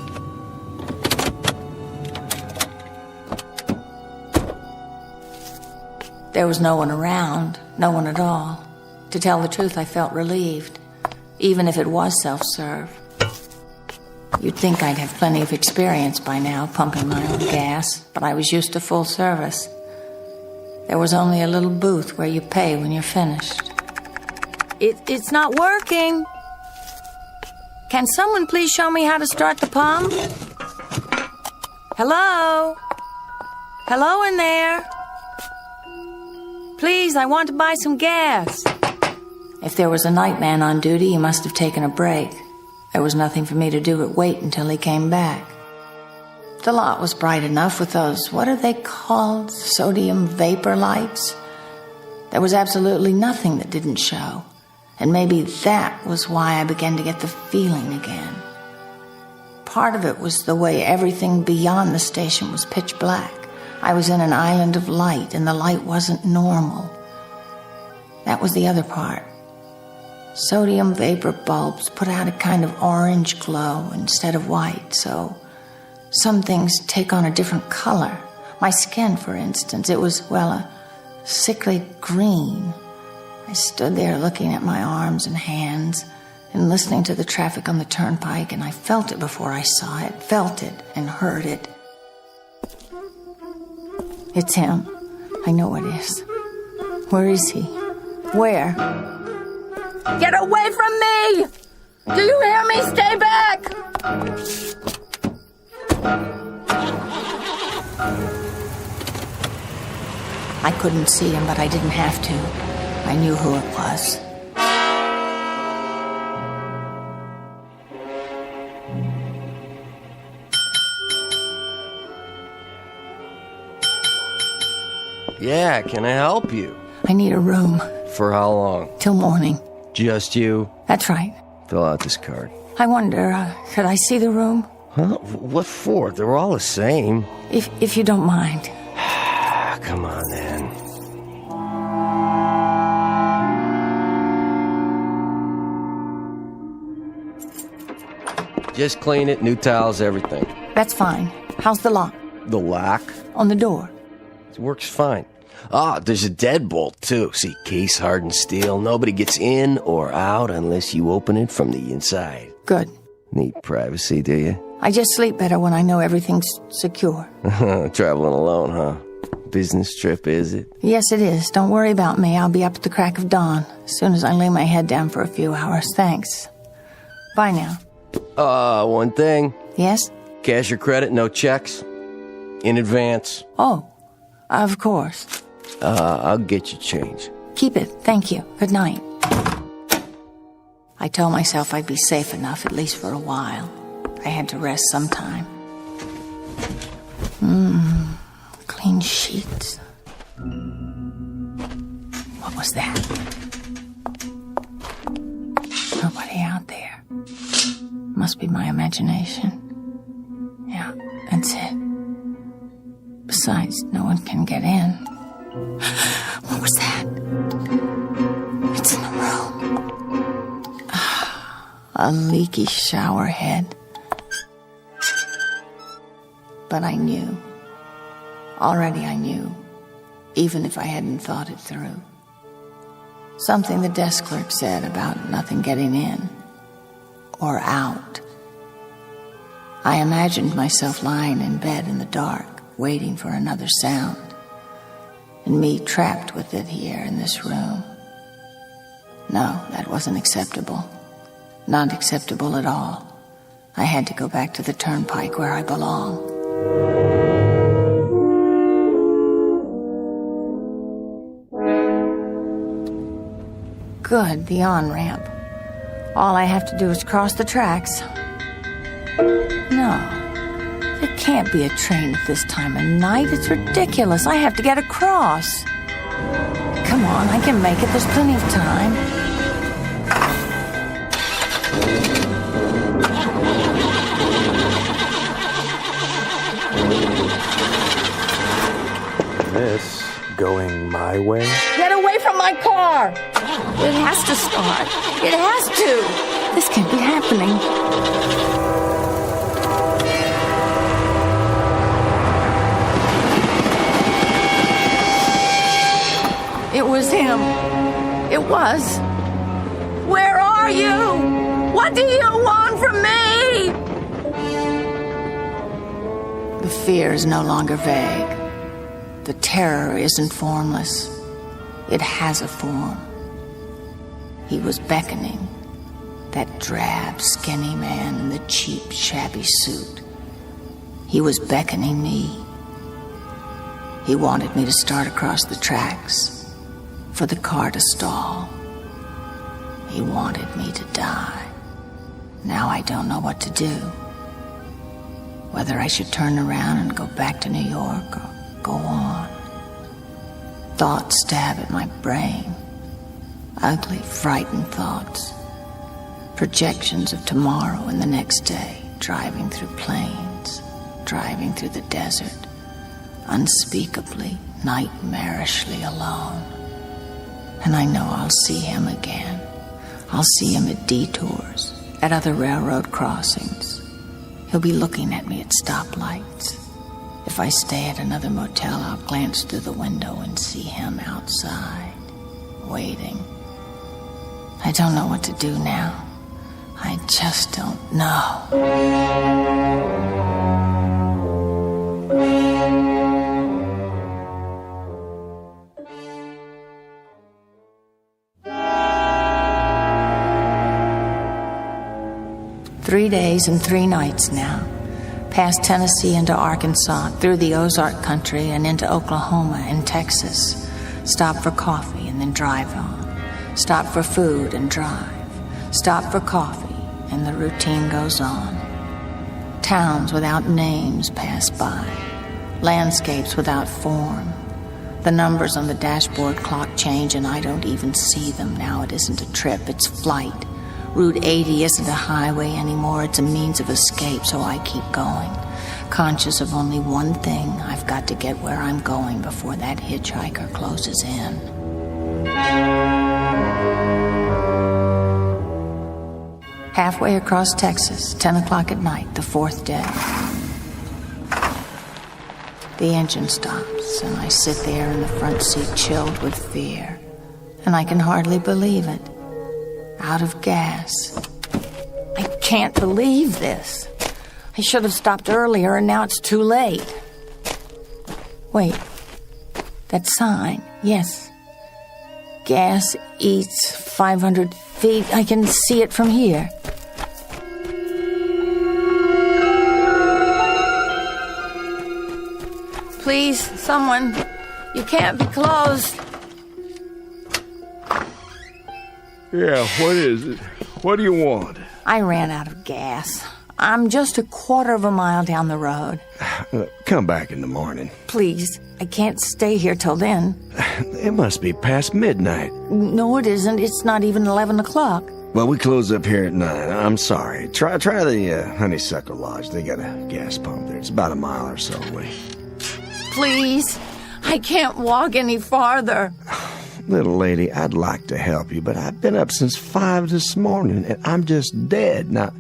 There was no one around, no one at all. To tell the truth, I felt relieved, even if it was self-serve. You'd think I'd have plenty of experience by now, pumping my own gas, but I was used to full service. There was only a little booth where you pay when you're finished. It's not working. Can someone please show me how to start the pump? Hello? Hello in there? Please, I want to buy some gas. If there was a night man on duty, he must have taken a break. There was nothing for me to do but wait until he came back. The lot was bright enough with those, what are they called, sodium vapor lights? There was absolutely nothing that didn't show. And maybe that was why I began to get the feeling again. Part of it was the way everything beyond the station was pitch black. I was in an island of light, and the light wasn't normal. That was the other part. Sodium vapor bulbs put out a kind of orange glow instead of white, so some things take on a different color, My skin, for instance, it was, well, a sickly green. I stood there looking at my arms and hands and listening to the traffic on the turnpike, and I felt it before I saw it, felt it and heard it. It's him. I know it is. Where is he? Where? Get away from me! Do you hear me? Stay back! I couldn't see him, but I didn't have to. I knew who it was. Yeah, can I help you? I need a room. For how long? Till morning. Just you? That's right. Fill out this card. I wonder, could I see the room? Huh? What for? They're all the same. If you don't mind. Come on, then. Just clean it, new towels, everything. That's fine. How's the lock? The lock? On the door. It works fine. Ah, there's a deadbolt, too. See, case-hardened steel. Nobody gets in or out unless you open it from the inside. Good. Need privacy, do you? I just sleep better when I know everything's secure. Traveling alone, huh? Business trip, is it? Yes, it is. Don't worry about me. I'll be up at the crack of dawn, as soon as I lay my head down for a few hours. Thanks. Bye now. One thing. Yes? Cash or credit, no checks. In advance. Oh, of course. I'll get you change. Keep it. Thank you. Good night. I told myself I'd be safe enough, at least for a while. I had to rest sometime. Clean sheets. What was that? Nobody out there. Must be my imagination. Yeah, that's it. Besides, no one can get in. What was that? It's in the room. A leaky shower head. But I knew. Already I knew, even if I hadn't thought it through. Something the desk clerk said about nothing getting in or out. I imagined myself lying in bed in the dark, waiting for another sound, and me trapped with it here in this room. No, that wasn't acceptable. Not acceptable at all. I had to go back to the turnpike where I belong. Good, the on-ramp. All I have to do is cross the tracks. No, there can't be a train at this time of night. It's ridiculous. I have to get across. Come on, I can make it. There's plenty of time. This going my way? Get away from my car! It has to start. It has to. This can't be happening. It was him. It was. Where are you? What do you want from me? The fear is no longer vague. The terror isn't formless. It has a form. He was beckoning. That drab, skinny man in the cheap, shabby suit. He was beckoning me. He wanted me to start across the tracks, for the car to stall. He wanted me to die. Now I don't know what to do. Whether I should turn around and go back to New York or go on. Thoughts stab at my brain. Ugly, frightened thoughts. Projections of tomorrow and the next day, driving through plains, driving through the desert, unspeakably, nightmarishly alone. And I know I'll see him again. I'll see him at detours, at other railroad crossings. He'll be looking at me at stoplights. If I stay at another motel, I'll glance through the window and see him outside, waiting. I don't know what to do now. I just don't know. 3 days and 3 nights now. Past Tennessee into Arkansas, through the Ozark country and into Oklahoma and Texas. Stop for coffee and then drive on. Stop for food and drive. Stop for coffee, and the routine goes on. Towns without names pass by. Landscapes without form. The numbers on the dashboard clock change and I don't even see them. Now it isn't a trip, it's flight. Route 80 isn't a highway anymore, it's a means of escape, so I keep going. Conscious of only one thing, I've got to get where I'm going before that hitchhiker closes in. Halfway across Texas, 10 o'clock at night, the 4th day. The engine stops, and I sit there in the front seat chilled with fear. And I can hardly believe it. Out of gas. I can't believe this. I should have stopped earlier, and now it's too late. Wait. That sign. Yes. Gas eats 500 feet. I can see it from here. Please, someone. You can't be closed. Yeah, what is it? What do you want? I ran out of gas. I'm just a quarter of a mile down the road. Come back in the morning. Please, I can't stay here till then. It must be past midnight. No, it isn't. It's not even 11 o'clock. Well, we close up here at 9. I'm sorry. Try the Honeysuckle Lodge. They got a gas pump there. It's about a mile or so away. Please, I can't walk any farther. Little lady, I'd like to help you, but I've been up since 5 this morning, and I'm just dead. Now,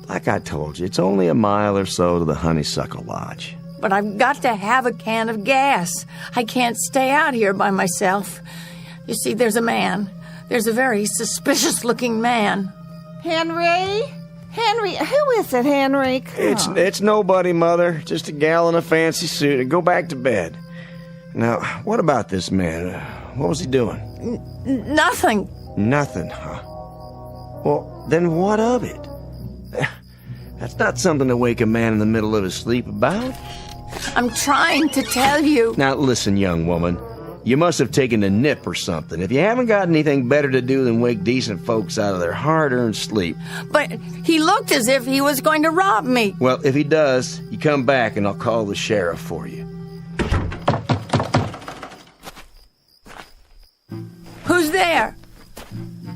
like I told you, it's only a mile or so to the Honeysuckle Lodge. But I've got to have a can of gas. I can't stay out here by myself. You see, there's a man. There's a very suspicious-looking man. Henry? Henry, who is it, Henry? It's nobody, Mother. Just a gal in a fancy suit. Go back to bed. Now, what about this man? What was he doing? Nothing. Nothing, huh? Well, then what of it? That's not something to wake a man in the middle of his sleep about. I'm trying to tell you. Now, listen, young woman. You must have taken a nip or something. If you haven't got anything better to do than wake decent folks out of their hard-earned sleep. But he looked as if he was going to rob me. Well, if he does, you come back and I'll call the sheriff for you. Who's there?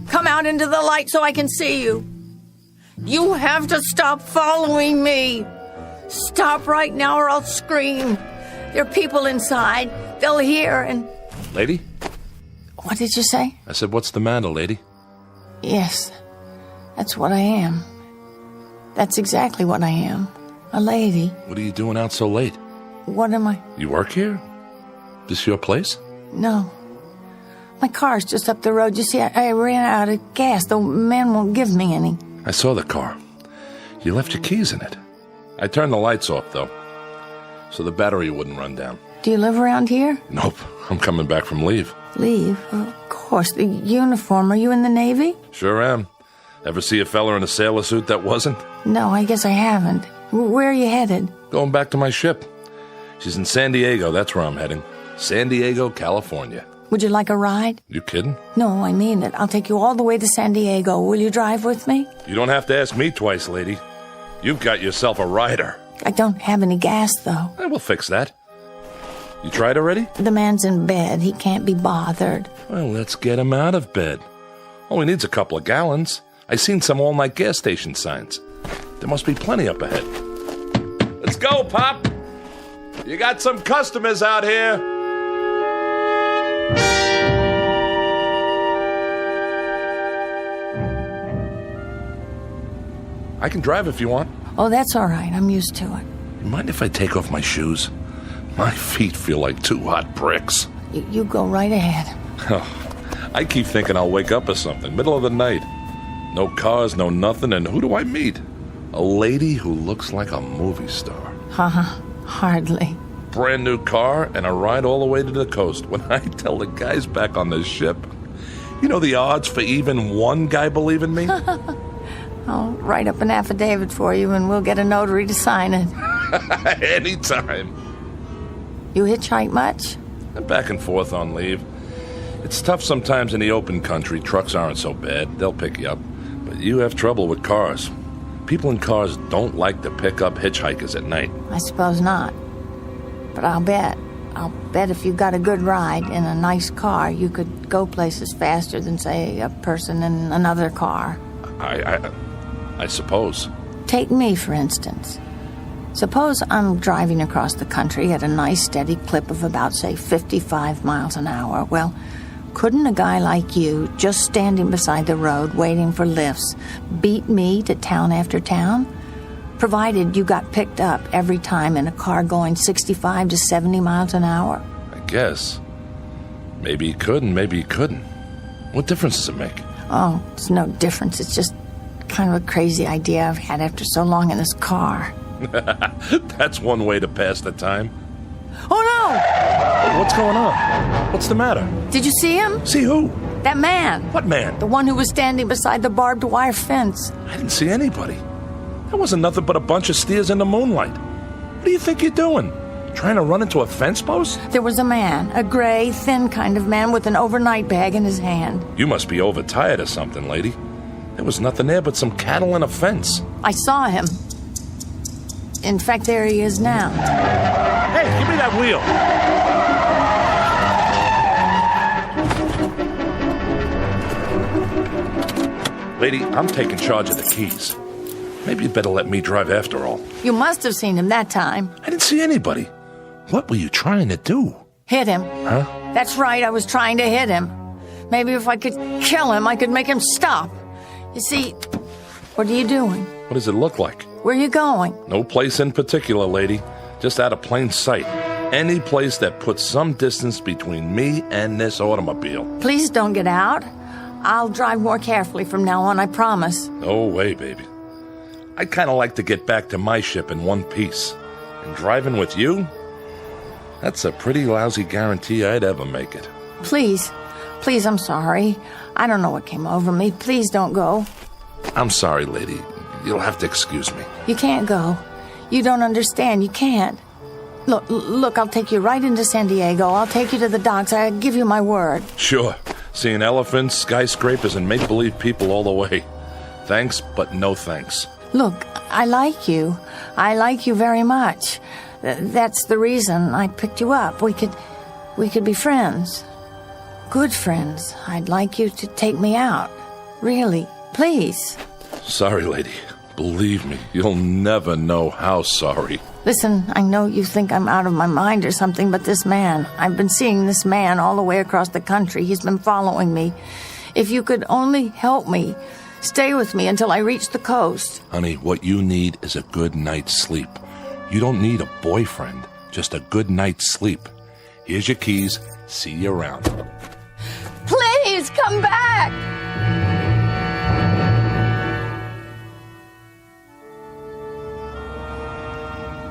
Come out into the light so I can see you. You have to stop following me. Stop right now or I'll scream. There are people inside. They'll hear and... Lady? What did you say? I said, what's the matter, lady? Yes, that's what I am. That's exactly what I am. A lady. What are you doing out so late? What am I? You work here? This your place? No. My car's just up the road. You see, I ran out of gas. The man won't give me any. I saw the car. You left your keys in it. I turned the lights off, though, so the battery wouldn't run down. Do you live around here? Nope. I'm coming back from leave. Leave? Of course. The uniform. Are you in the Navy? Sure am. Ever see a fella in a sailor suit that wasn't? No, I guess I haven't. Where are you headed? Going back to my ship. She's in San Diego. That's where I'm heading. San Diego, California. Would you like a ride? You kidding? No, I mean it. I'll take you all the way to San Diego. Will you drive with me? You don't have to ask me twice, lady. You've got yourself a rider. I don't have any gas, though. We'll fix that. You tried already? The man's in bed. He can't be bothered. Well, let's get him out of bed. All he needs a couple of gallons. I seen some all-night gas station signs. There must be plenty up ahead. Let's go, Pop. You got some customers out here. I can drive if you want. Oh, that's all right. I'm used to it. Mind if I take off my shoes? My feet feel like 2 hot bricks. You go right ahead. I keep thinking I'll wake up or something, middle of the night. No cars, no nothing, and who do I meet? A lady who looks like a movie star. Hardly. Brand new car and a ride all the way to the coast. When I tell the guys back on the ship, you know the odds for even one guy believing me? I'll write up an affidavit for you and we'll get a notary to sign it. Anytime. You hitchhike much? Back and forth on leave. It's tough sometimes in the open country. Trucks aren't so bad. They'll pick you up. But you have trouble with cars. People in cars don't like to pick up hitchhikers at night. I suppose not. But I'll bet if you got a good ride in a nice car, you could go places faster than, say, a person in another car. I suppose. Take me, for instance. Suppose I'm driving across the country at a nice steady clip of about, say, 55 miles an hour. Well, couldn't a guy like you, just standing beside the road waiting for lifts, beat me to town after town? Provided you got picked up every time in a car going 65 to 70 miles an hour. I guess. Maybe he could and maybe he couldn't. What difference does it make? Oh, it's no difference. It's just kind of a crazy idea I've had after so long in this car. That's one way to pass the time. Oh, no! What's going on? What's the matter? Did you see him? See who? That man. What man? The one who was standing beside the barbed wire fence. I didn't see anybody. That wasn't nothing but a bunch of steers in the moonlight. What do you think you're doing? Trying to run into a fence post? There was a man, a gray, thin kind of man with an overnight bag in his hand. You must be overtired or something, lady. There was nothing there but some cattle and a fence. I saw him. In fact, there he is now. Hey, give me that wheel. Lady, I'm taking charge of the keys. Maybe you'd better let me drive after all. You must have seen him that time. I didn't see anybody. What were you trying to do? Hit him. Huh? That's right, I was trying to hit him. Maybe if I could kill him, I could make him stop. You see, what are you doing? What does it look like? Where are you going? No place in particular, lady. Just out of plain sight. Any place that puts some distance between me and this automobile. Please don't get out. I'll drive more carefully from now on, I promise. No way, baby. I'd kind of like to get back to my ship in one piece. And driving with you? That's a pretty lousy guarantee I'd ever make it. Please, I'm sorry. I don't know what came over me. Please don't go. I'm sorry, lady. You'll have to excuse me. You can't go. You don't understand. You can't. Look, I'll take you right into San Diego. I'll take you to the docks. I give you my word. Sure. Seeing elephants, skyscrapers, and make-believe people all the way. Thanks, but no thanks. Look, I like you. I like you very much. That's the reason I picked you up. We could be friends. Good friends. I'd like you to take me out. Really, please. Sorry, lady. Believe me, you'll never know how sorry. Listen, I know you think I'm out of my mind or something, but this man, I've been seeing this man all the way across the country. He's been following me. If you could only help me, stay with me until I reach the coast. Honey, what you need is a good night's sleep. You don't need a boyfriend, just a good night's sleep. Here's your keys. See you around. Please, come back!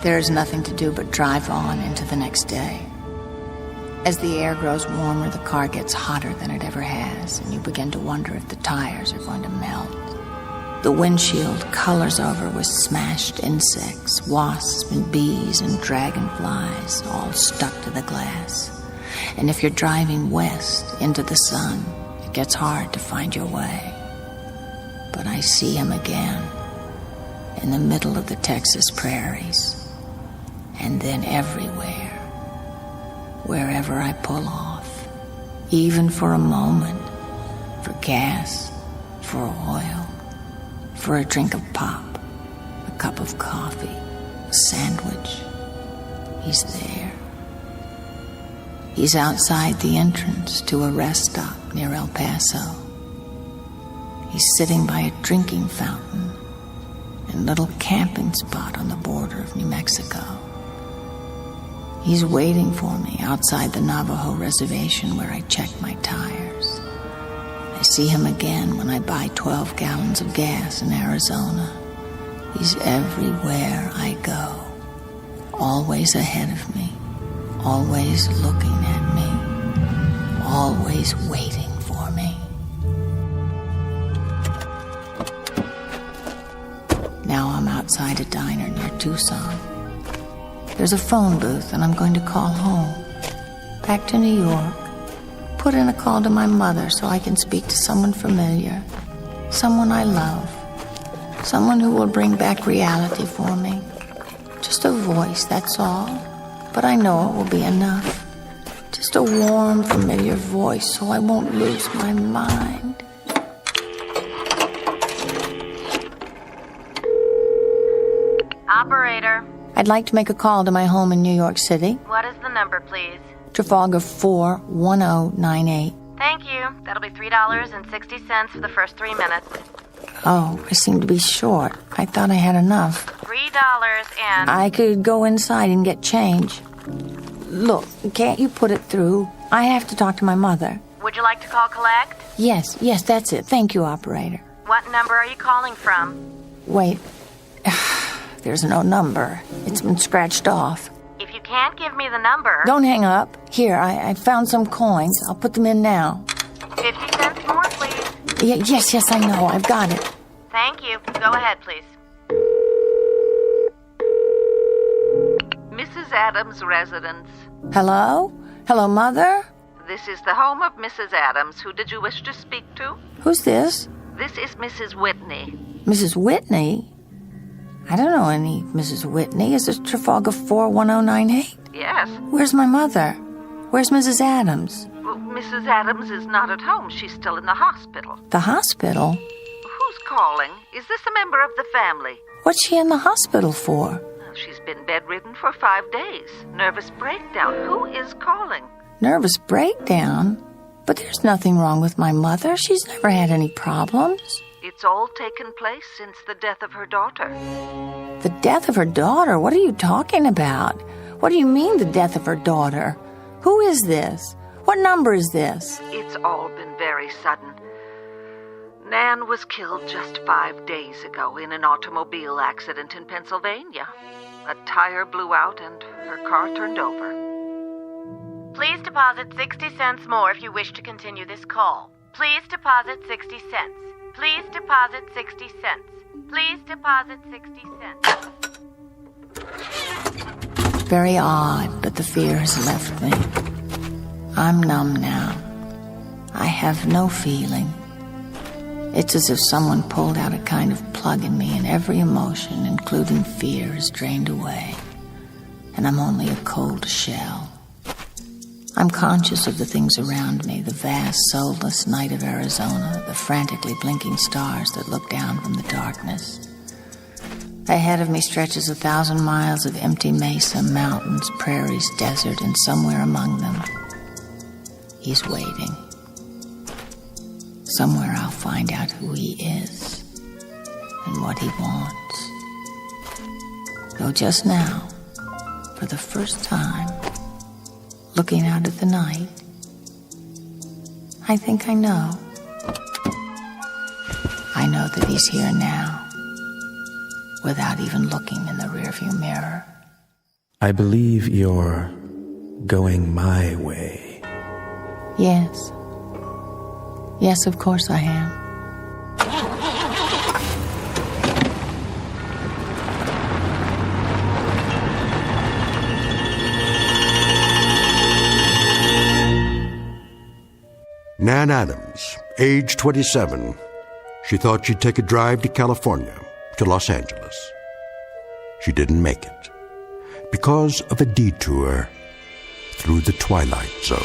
There is nothing to do but drive on into the next day. As the air grows warmer, the car gets hotter than it ever has, and you begin to wonder if the tires are going to melt. The windshield colors over with smashed insects, wasps and bees and dragonflies, all stuck to the glass. And if you're driving west into the sun, it gets hard to find your way. But I see him again, in the middle of the Texas prairies. And then everywhere, wherever I pull off, even for a moment, for gas, for oil, for a drink of pop, a cup of coffee, a sandwich, he's there. He's outside the entrance to a rest stop near El Paso. He's sitting by a drinking fountain in a little camping spot on the border of New Mexico. He's waiting for me outside the Navajo reservation where I check my tires. I see him again when I buy 12 gallons of gas in Arizona. He's everywhere I go. Always ahead of me. Always looking at me. Always waiting for me. Now I'm outside a diner near Tucson. There's a phone booth and I'm going to call home. Back to New York. Put in a call to my mother so I can speak to someone familiar. Someone I love. Someone who will bring back reality for me. Just a voice, that's all. But I know it will be enough. Just a warm, familiar voice so I won't lose my mind. Operator. I'd like to make a call to my home in New York City. What is the number, please? Trafalgar 41098. Thank you. That'll be $3.60 for the first 3 minutes. Oh, I seem to be short. I thought I had enough. $3 and... I could go inside and get change. Look, can't you put it through? I have to talk to my mother. Would you like to call collect? Yes, that's it. Thank you, operator. What number are you calling from? Wait. There's no number. It's been scratched off. If you can't give me the number... Don't hang up. Here, I found some coins. I'll put them in now. 50 cents more, please. Yes, I know. I've got it. Thank you. Go ahead, please. Mrs. Adams' residence. Hello? Hello, Mother? This is the home of Mrs. Adams. Who did you wish to speak to? Who's this? This is Mrs. Whitney. Mrs. Whitney? I don't know any Mrs. Whitney. Is this Trafalgar 41098? Yes. Where's my mother? Where's Mrs. Adams? Well, Mrs. Adams is not at home. She's still in the hospital. The hospital? Who's calling? Is this a member of the family? What's she in the hospital for? She's been bedridden for 5 days. Nervous breakdown. Who is calling? Nervous breakdown? But there's nothing wrong with my mother. She's never had any problems. It's all taken place since the death of her daughter. The death of her daughter? What are you talking about? What do you mean, the death of her daughter? Who is this? What number is this? It's all been very sudden. Nan was killed just 5 days ago in an automobile accident in Pennsylvania. A tire blew out and her car turned over. Please deposit 60 cents more if you wish to continue this call. Please deposit 60 cents. Please deposit 60 cents. Please deposit 60 cents. Very odd, but the fear has left me. I'm numb now. I have no feeling. It's as if someone pulled out a kind of plug in me and every emotion, including fear, is drained away. And I'm only a cold shell. I'm conscious of the things around me, the vast, soulless night of Arizona, the frantically blinking stars that look down from the darkness. Ahead of me stretches 1,000 miles of empty mesa, mountains, prairies, desert, and somewhere among them, he's waiting. Somewhere I'll find out who he is and what he wants. Though just now, for the first time, looking out at the night, I think I know. I know that he's here now, without even looking in the rearview mirror. I believe you're going my way. Yes. Yes, of course I am. Nan Adams, age 27. She thought she'd take a drive to California, to Los Angeles. She didn't make it because of a detour through the Twilight Zone.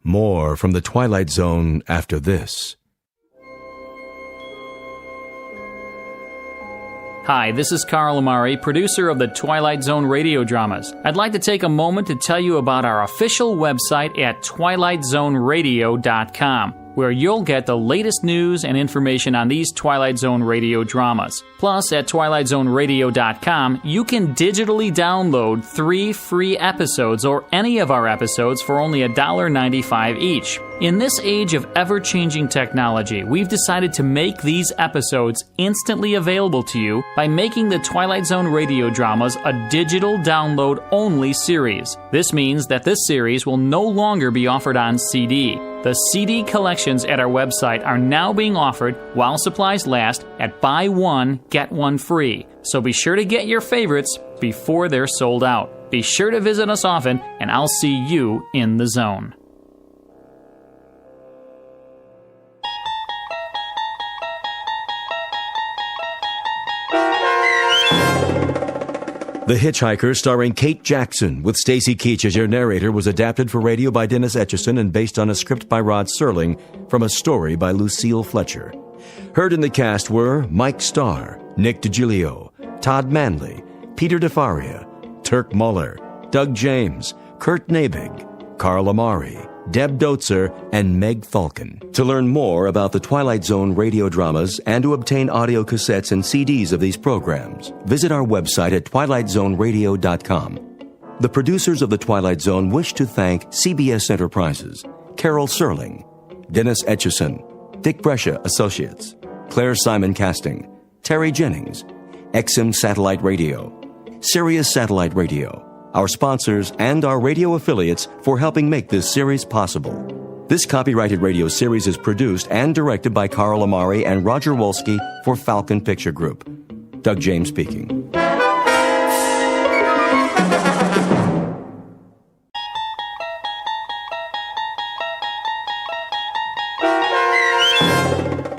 More from the Twilight Zone after this. Hi, this is Carl Amari, producer of the Twilight Zone radio dramas. I'd like to take a moment to tell you about our official website at twilightzoneradio.com. where you'll get the latest news and information on these Twilight Zone Radio dramas. Plus, at twilightzoneradio.com, you can digitally download 3 free episodes or any of our episodes for only $1.95 each. In this age of ever-changing technology, we've decided to make these episodes instantly available to you by making the Twilight Zone Radio dramas a digital download-only series. This means that this series will no longer be offered on CD. The CD collections at our website are now being offered while supplies last at buy one, get one free. So be sure to get your favorites before they're sold out. Be sure to visit us often, and I'll see you in the zone. The Hitchhiker, starring Kate Jackson, with Stacy Keach as your narrator, was adapted for radio by Dennis Etchison and based on a script by Rod Serling from a story by Lucille Fletcher. Heard in the cast were Mike Starr, Nick DiGilio, Todd Manley, Peter DeFaria, Turk Muller, Doug James, Kurt Nabig, Carl Amari, Deb Dotzer, and Meg Falcon. To learn more about the Twilight Zone radio dramas and to obtain audio cassettes and CDs of these programs, visit our website at twilightzoneradio.com. The producers of The Twilight Zone wish to thank CBS Enterprises, Carol Serling, Dennis Etchison, Dick Brescia Associates, Claire Simon Casting, Terry Jennings, XM Satellite Radio, Sirius Satellite Radio, our sponsors, and our radio affiliates for helping make this series possible. This copyrighted radio series is produced and directed by Carl Amari and Roger Wolski for Falcon Picture Group. Doug James speaking.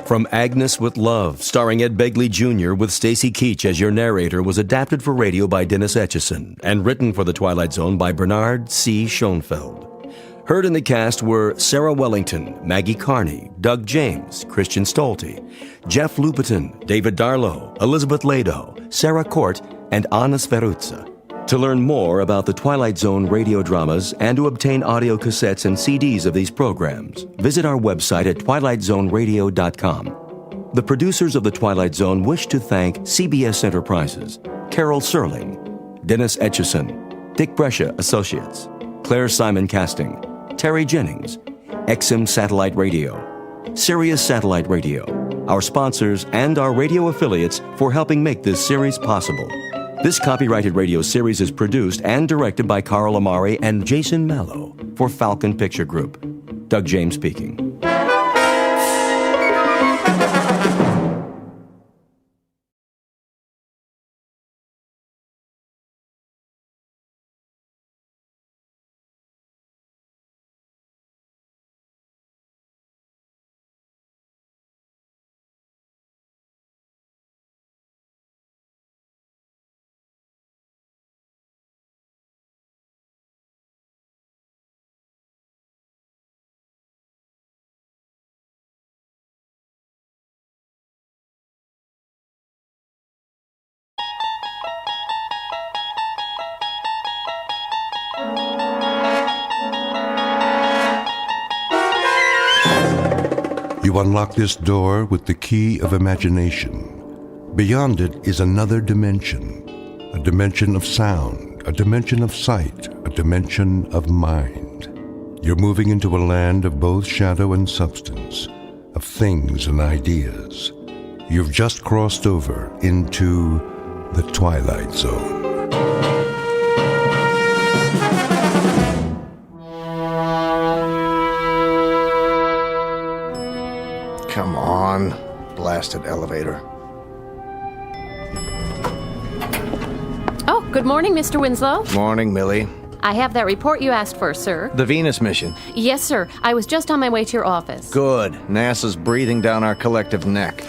From Agnes with Love, starring Ed Begley Jr. with Stacy Keach as your narrator, was adapted for radio by Dennis Etchison and written for The Twilight Zone by Bernard C. Schoenfeld. Heard in the cast were Sarah Wellington, Maggie Carney, Doug James, Christian Stolte, Jeff Lupetin, David Darlow, Elizabeth Lado, Sarah Court, and Anna Sverutza. To learn more about the Twilight Zone radio dramas and to obtain audio cassettes and CDs of these programs, visit our website at twilightzoneradio.com. The producers of The Twilight Zone wish to thank CBS Enterprises, Carol Serling, Dennis Etchison, Dick Brescia Associates, Claire Simon Casting, Terry Jennings, XM Satellite Radio, Sirius Satellite Radio, our sponsors, and our radio affiliates for helping make this series possible. This copyrighted radio series is produced and directed by Carl Amari and Jason Mallow for Falcon Picture Group. Doug James speaking. You unlock this door with the key of imagination. Beyond it is another dimension, a dimension of sound, a dimension of sight, a dimension of mind. You're moving into a land of both shadow and substance, of things and ideas. You've just crossed over into the Twilight Zone. Come on, blasted elevator. Oh, good morning, Mr. Winslow. Morning, Millie. I have that report you asked for, sir. The Venus mission. Yes, sir. I was just on my way to your office. Good. NASA's breathing down our collective neck.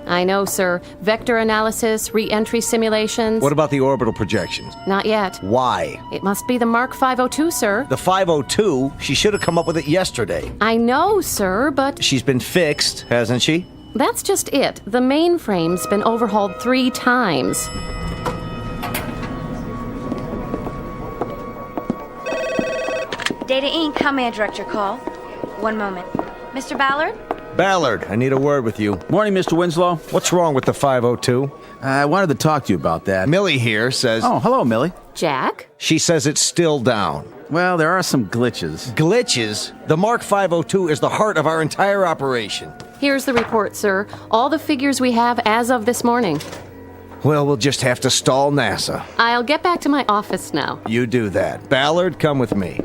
I know, sir. Vector analysis, re-entry simulations. What about the orbital projections? Not yet. Why? It must be the Mark 502, sir. The 502? She should have come up with it yesterday. I know, sir, but... She's been fixed, hasn't she? That's just it. The mainframe's been overhauled 3 times. Data Inc., how may I direct your call? One moment. Mr. Ballard? Ballard, I need a word with you. Morning, Mr. Winslow. What's wrong with the 502? I wanted to talk to you about that. Millie here says... Oh, hello, Millie. Jack? She says it's still down. Well, there are some glitches. Glitches? The Mark 502 is the heart of our entire operation. Here's the report, sir. All the figures we have as of this morning. Well, we'll just have to stall NASA. I'll get back to my office now. You do that. Ballard, come with me.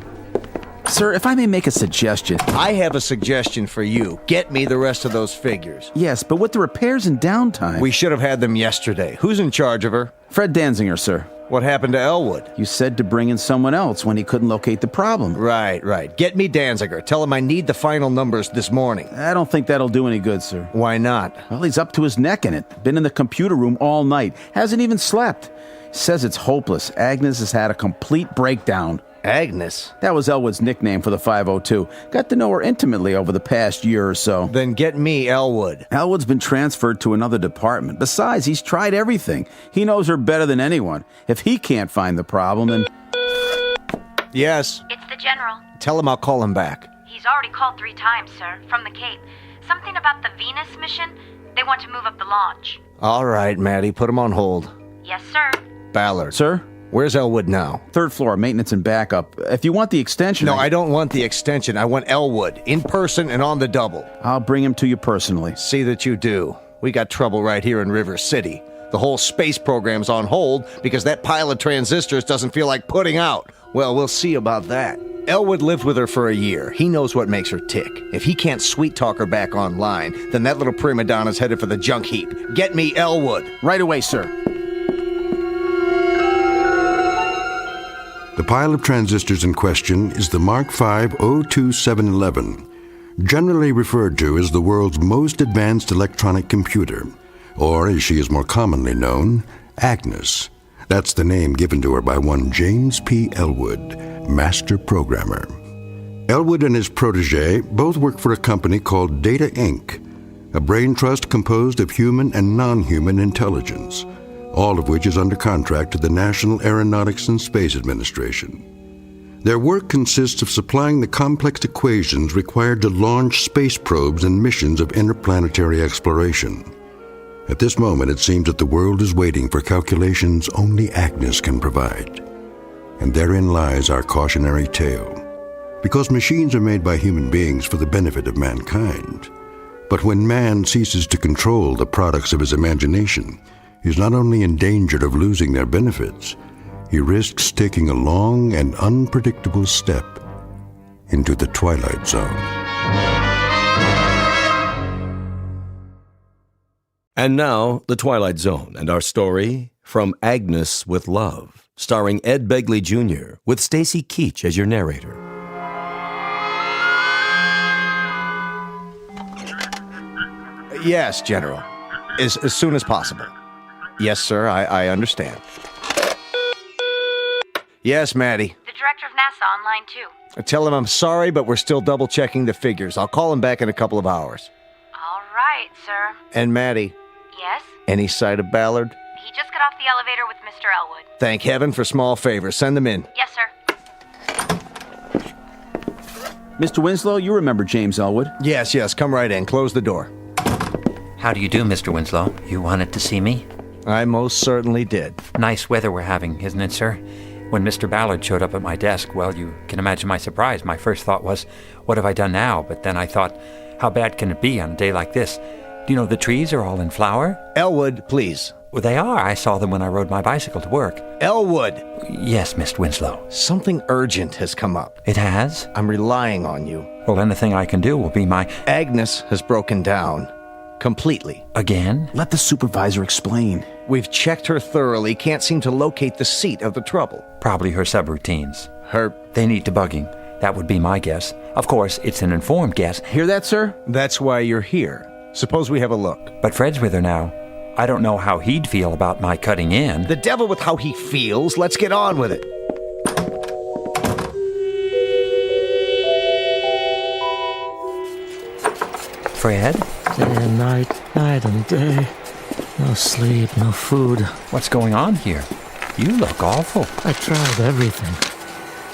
Sir, if I may make a suggestion. I have a suggestion for you. Get me the rest of those figures. Yes, but with the repairs and downtime... We should have had them yesterday. Who's in charge of her? Fred Danziger, sir. What happened to Elwood? You said to bring in someone else when he couldn't locate the problem. Right. Get me Danziger. Tell him I need the final numbers this morning. I don't think that'll do any good, sir. Why not? Well, he's up to his neck in it. Been in the computer room all night. Hasn't even slept. Says it's hopeless. Agnes has had a complete breakdown. Agnes? That was Elwood's nickname for the 502. Got to know her intimately over the past year or so. Then get me Elwood. Elwood's been transferred to another department. Besides, he's tried everything. He knows her better than anyone. If he can't find the problem, then... Yes? It's the General. Tell him I'll call him back. He's already called 3 times, sir, from the Cape. Something about the Venus mission. They want to move up the launch. All right, Maddie, put him on hold. Yes, sir. Ballard. Sir? Where's Elwood now? 3rd floor, maintenance and backup. If you want the extension... No, I don't want the extension. I want Elwood, in person and on the double. I'll bring him to you personally. See that you do. We got trouble right here in River City. The whole space program's on hold because that pile of transistors doesn't feel like putting out. Well, we'll see about that. Elwood lived with her for a year. He knows what makes her tick. If he can't sweet-talk her back online, then that little prima donna's headed for the junk heap. Get me Elwood. Right away, sir. The pile of transistors in question is the Mark V 02711, generally referred to as the world's most advanced electronic computer, or as she is more commonly known, Agnes. That's the name given to her by one James P. Elwood, master programmer. Elwood and his protege both work for a company called Data Inc., a brain trust composed of human and non-human intelligence, all of which is under contract to the National Aeronautics and Space Administration. Their work consists of supplying the complex equations required to launch space probes and missions of interplanetary exploration. At this moment, it seems that the world is waiting for calculations only Agnes can provide. And therein lies our cautionary tale. Because machines are made by human beings for the benefit of mankind. But when man ceases to control the products of his imagination, he's not only in danger of losing their benefits, he risks taking a long and unpredictable step into the Twilight Zone. And now, The Twilight Zone and our story, From Agnes with Love, starring Ed Begley Jr., with Stacy Keach as your narrator. Yes, General. As soon as possible. Yes, sir, I understand. Yes, Maddie. The director of NASA online, too. Tell him I'm sorry, but we're still double-checking the figures. I'll call him back in a couple of hours. All right, sir. And Maddie. Yes? Any sight of Ballard? He just got off the elevator with Mr. Elwood. Thank heaven for small favors. Send them in. Yes, sir. Mr. Winslow, you remember James Elwood? Yes, come right in. Close the door. How do you do, Mr. Winslow? You wanted to see me? I most certainly did. Nice weather we're having, isn't it, sir? When Mr. Ballard showed up at my desk, well, you can imagine my surprise. My first thought was, what have I done now? But then I thought, how bad can it be on a day like this? Do you know the trees are all in flower? Elwood, please. Well, they are. I saw them when I rode my bicycle to work. Elwood! Yes, Mr. Winslow. Something urgent has come up. It has? I'm relying on you. Well, anything I can do will be my... Agnes has broken down. Completely. Again? Let the supervisor explain. We've checked her thoroughly, can't seem to locate the seat of the trouble. Probably her subroutines. Her... They need debugging. That would be my guess. Of course, it's an informed guess. Hear that, sir? That's why you're here. Suppose we have a look. But Fred's with her now. I don't know how he'd feel about my cutting in. The devil with how he feels. Let's get on with it. Fred? Day and night, night and day. No sleep, no food. What's going on here? You look awful. I tried everything.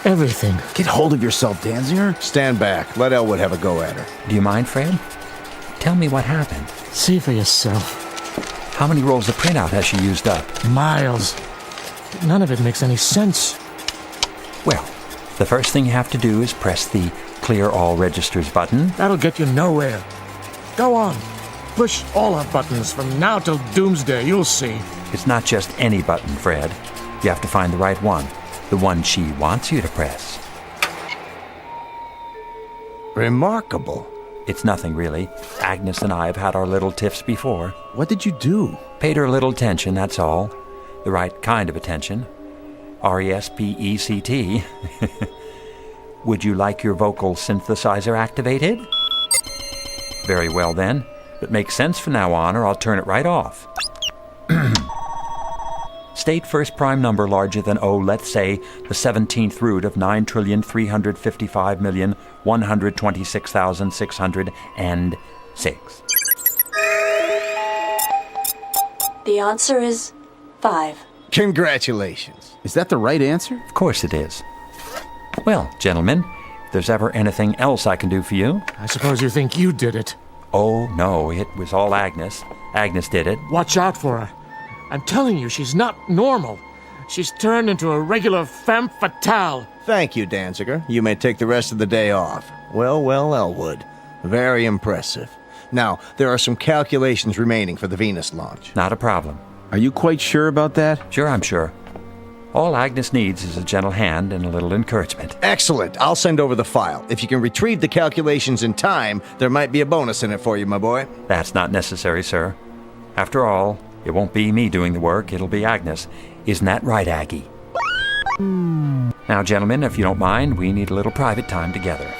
everything. Get hold of yourself, Danziger. Stand back. Let Elwood have a go at her. Do you mind, Fred? Tell me what happened. See for yourself. How many rolls of printout has she used up? Miles. None of it makes any sense. Well, the first thing you have to do is press the Clear All Registers button. That'll get you nowhere. Go on. Push all our buttons from now till doomsday. You'll see. It's not just any button, Fred. You have to find the right one. The one she wants you to press. Remarkable. It's nothing, really. Agnes and I have had our little tiffs before. What did you do? Paid her a little attention, that's all. The right kind of attention. RESPECT. Would you like your vocal synthesizer activated? Very well, then. But make sense from now on, or I'll turn it right off. State first prime number larger than, let's say, the 17th root of 9,355,126,606. The answer is 5. Congratulations. Is that the right answer? Of course it is. Well, gentlemen, if there's ever anything else I can do for you... I suppose you think you did it. Oh, no, it was all Agnes. Agnes did it. Watch out for her. I'm telling you, she's not normal. She's turned into a regular femme fatale. Thank you, Danziger. You may take the rest of the day off. Well, Elwood. Very impressive. Now, there are some calculations remaining for the Venus launch. Not a problem. Are you quite sure about that? Sure, I'm sure. All Agnes needs is a gentle hand and a little encouragement. Excellent. I'll send over the file. If you can retrieve the calculations in time, there might be a bonus in it for you, my boy. That's not necessary, sir. After all, it won't be me doing the work, it'll be Agnes. Isn't that right, Aggie? Now, gentlemen, if you don't mind, we need a little private time together.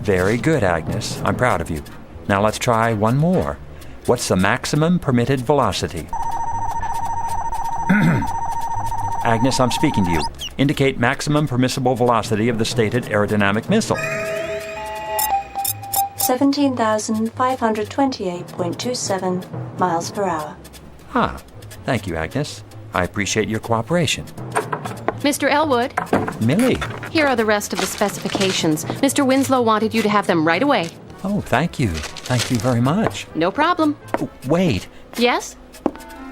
Very good, Agnes. I'm proud of you. Now let's try one more. What's the maximum permitted velocity? Agnes, I'm speaking to you. Indicate maximum permissible velocity of the stated aerodynamic missile. 17,528.27 miles per hour. Thank you, Agnes. I appreciate your cooperation. Mr. Elwood, Millie. here are the rest of the specifications. Mr. Winslow wanted you to have them right away. Oh, thank you. Thank you very much. No problem. Wait. Yes?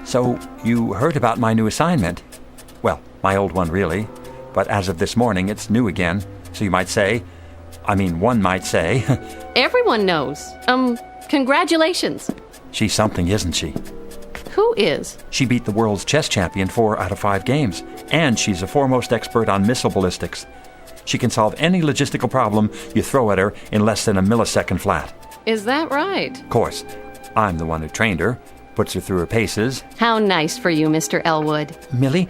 So, you heard about my new assignment? Well, my old one, really. But as of this morning, it's new again. So you might say... one might say... Everyone knows. Congratulations. She's something, isn't she? Who is? She beat the world's chess champion 4 out of 5 games. And she's a foremost expert on missile ballistics. She can solve any logistical problem you throw at her in less than a millisecond flat. Is that right? Of course. I'm the one who trained her, puts her through her paces. How nice for you, Mr. Elwood. Millie?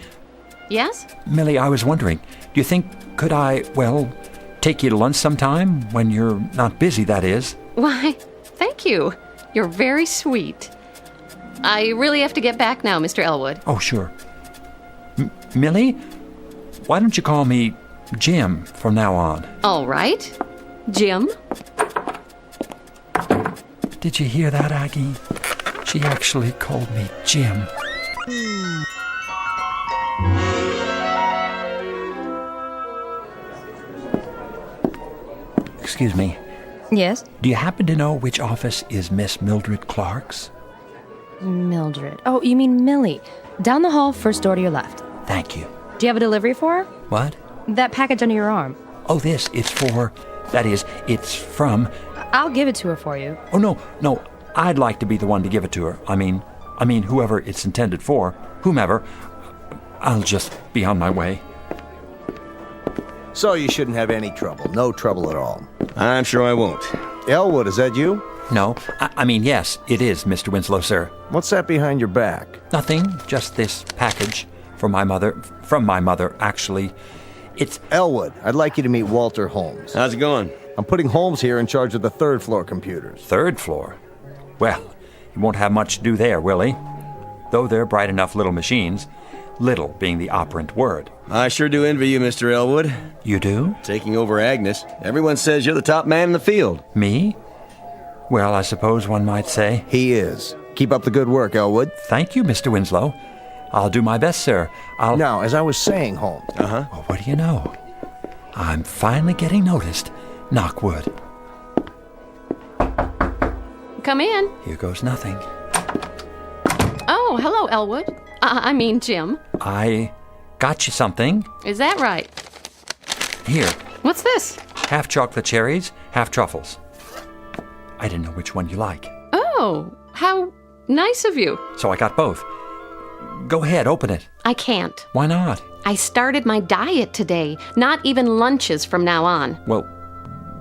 Yes? Millie, I was wondering, do you think, could I, take you to lunch sometime? When you're not busy, that is. Why, thank you. You're very sweet. I really have to get back now, Mr. Elwood. Oh, sure. Millie, why don't you call me Jim from now on? All right. Jim? Did you hear that, Aggie? She actually called me Jim. Excuse me. Yes? Do you happen to know which office is Miss Mildred Clark's? Mildred. Oh, you mean Millie. Down the hall, first door to your left. Thank you. Do you have a delivery for her? What? That package under your arm. Oh, this. It's for... That is, it's from... I'll give it to her for you. Oh, no. I'd like to be the one to give it to her. I mean, whoever it's intended for, whomever. I'll just be on my way. So you shouldn't have any trouble. No trouble at all. I'm sure I won't. Elwood, is that you? No. Yes, it is, Mr. Winslow, sir. What's that behind your back? Nothing. Just this package from my mother, actually. It's... Elwood, I'd like you to meet Walter Holmes. How's it going? I'm putting Holmes here in charge of the 3rd floor computers. 3rd floor? Well, he won't have much to do there, will he? Though they're bright enough little machines. Little being the operant word. I sure do envy you, Mr. Elwood. You do? Taking over Agnes. Everyone says you're the top man in the field. Me? Well, I suppose one might say. He is. Keep up the good work, Elwood. Thank you, Mr. Winslow. I'll do my best, sir. Now, as I was saying, Holmes. Well, what do you know? I'm finally getting noticed. Knock wood. Come in. Here goes nothing. Oh, hello, Elwood. I mean, Jim. I got you something. Is that right? Here. What's this? Half chocolate cherries, half truffles. I didn't know which one you like. Oh, how nice of you. So I got both. Go ahead, open it. I can't. Why not? I started my diet today. Not even lunches from now on. Well,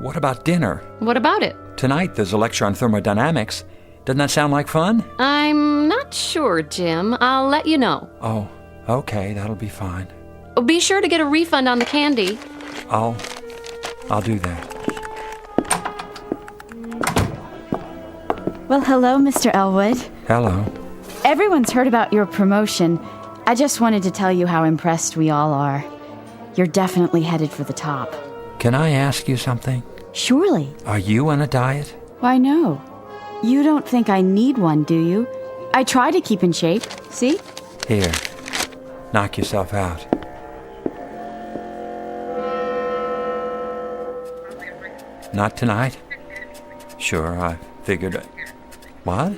what about dinner? What about it? Tonight there's a lecture on thermodynamics. Doesn't that sound like fun? I'm not sure, Jim. I'll let you know. Oh, okay, that'll be fine. Be sure to get a refund on the candy. I'll do that. Well, hello, Mr. Elwood. Hello. Everyone's heard about your promotion. I just wanted to tell you how impressed we all are. You're definitely headed for the top. Can I ask you something? Surely. Are you on a diet? Why, no. You don't think I need one, do you? I try to keep in shape. See? Here. Knock yourself out. Not tonight? Sure, I figured. What?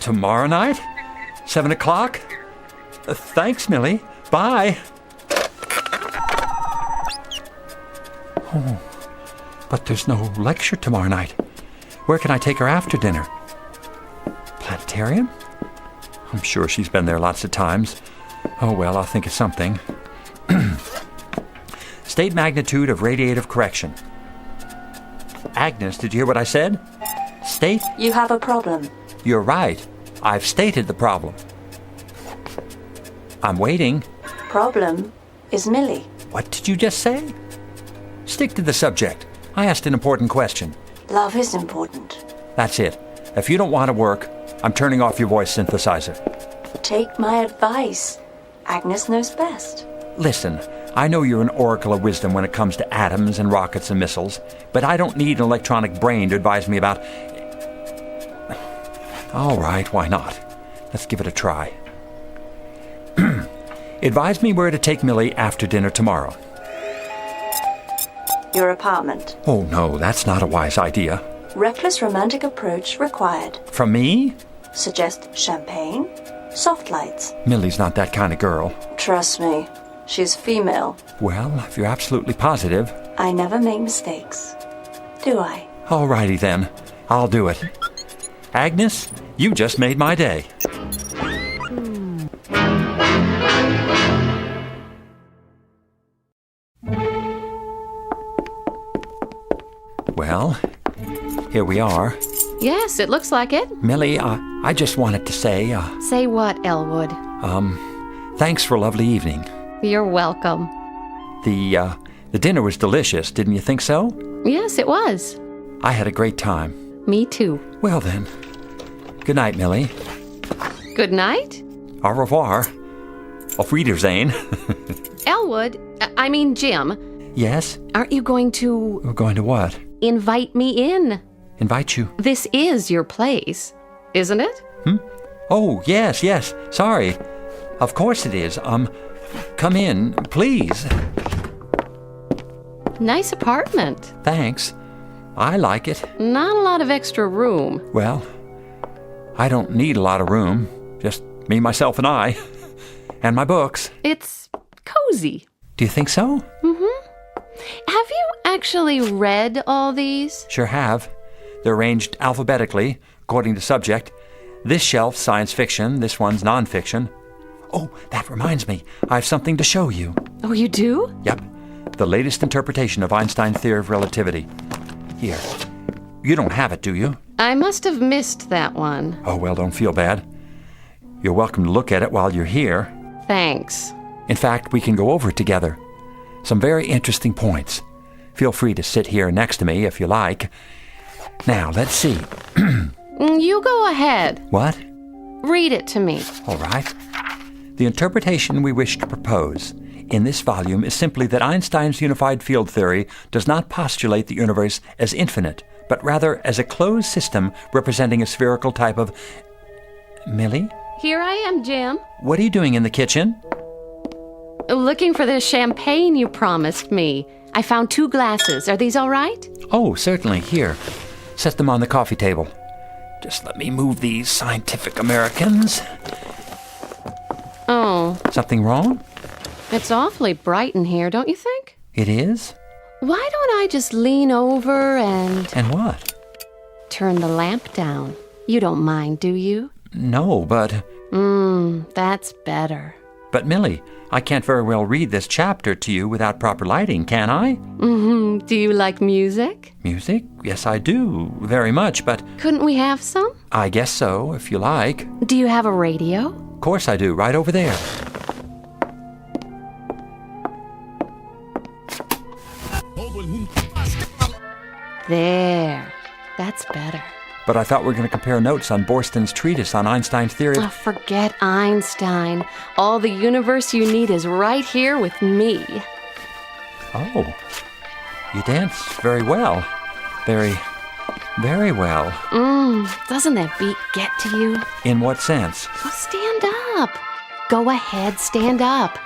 Tomorrow night? 7 o'clock? Thanks, Millie. Bye. Oh, but there's no lecture tomorrow night. Where can I take her after dinner? Planetarium? I'm sure she's been there lots of times. Oh, well, I'll think of something. State magnitude of radiative correction. Agnes, did you hear what I said? State? You have a problem. You're right. I've stated the problem. I'm waiting. Problem is Millie. What did you just say? Stick to the subject. I asked an important question. Love is important. That's it. If you don't want to work, I'm turning off your voice synthesizer. Take my advice. Agnes knows best. Listen, I know you're an oracle of wisdom when it comes to atoms and rockets and missiles, but I don't need an electronic brain to advise me about... All right, why not? Let's give it a try. Advise me where to take Millie after dinner tomorrow. Your apartment. Oh, no, that's not a wise idea. Reckless romantic approach required. From me? Suggest champagne, soft lights. Millie's not that kind of girl. Trust me, she's female. Well, if you're absolutely positive. I never make mistakes. Do I? All righty then. I'll do it. Agnes, you just made my day. Well, here we are. Yes, it looks like it. Millie, I just wanted to say... Say what, Elwood? Thanks for a lovely evening. You're welcome. The dinner was delicious, didn't you think so? Yes, it was. I had a great time. Me too. Well then, good night, Millie. Good night? Au revoir. Auf Wiedersehen. Elwood, I mean Jim. Yes? Aren't you going to... We're going to what? Invite me in. Invite you? This is your place, isn't it? Oh, yes. Sorry. Of course it is. Come in, please. Nice apartment. Thanks. I like it. Not a lot of extra room. Well, I don't need a lot of room. Just me, myself, and I. And my books. It's cozy. Do you think so? Mm-hmm. Have you actually read all these? Sure have. They're arranged alphabetically, according to subject. This shelf's science fiction, this one's nonfiction. Oh, that reminds me. I have something to show you. Oh, you do? Yep. The latest interpretation of Einstein's theory of relativity. Here. You don't have it, do you? I must have missed that one. Oh, well, don't feel bad. You're welcome to look at it while you're here. Thanks. In fact, we can go over it together. Some very interesting points. Feel free to sit here next to me if you like. Now, let's see. You go ahead. What? Read it to me. All right. The interpretation we wish to propose in this volume is simply that Einstein's unified field theory does not postulate the universe as infinite, but rather as a closed system representing a spherical type of... Millie? Here I am, Jim. What are you doing in the kitchen? Looking for the champagne you promised me. I found 2 glasses. Are these all right? Oh, certainly. Here. Set them on the coffee table. Just let me move these scientific Americans. Oh. Something wrong? It's awfully bright in here, don't you think? It is? Why don't I just lean over and... And what? Turn the lamp down. You don't mind, do you? No, but... That's better. But Millie, I can't very well read this chapter to you without proper lighting, can I? Do you like music? Music? Yes, I do. Very much, but... Couldn't we have some? I guess so, if you like. Do you have a radio? Of course I do, right over there. There. That's better. But I thought we were going to compare notes on Borston's treatise on Einstein's theory of... Oh, forget Einstein. All the universe you need is right here with me. Oh. You dance very well. Very, very well. Doesn't that beat get to you? In what sense? Well, stand up. Go ahead, stand up.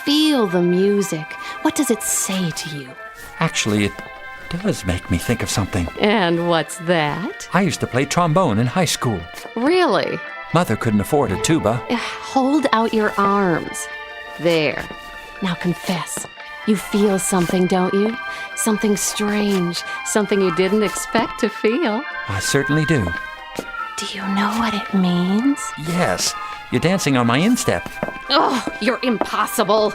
Feel the music. What does it say to you? Actually, it does make me think of something. And what's that? I used to play trombone in high school. Really? Mother couldn't afford a tuba. Hold out your arms. There. Now confess. You feel something, don't you? Something strange. Something you didn't expect to feel. I certainly do. Do you know what it means? Yes. You're dancing on my instep. Oh, you're impossible.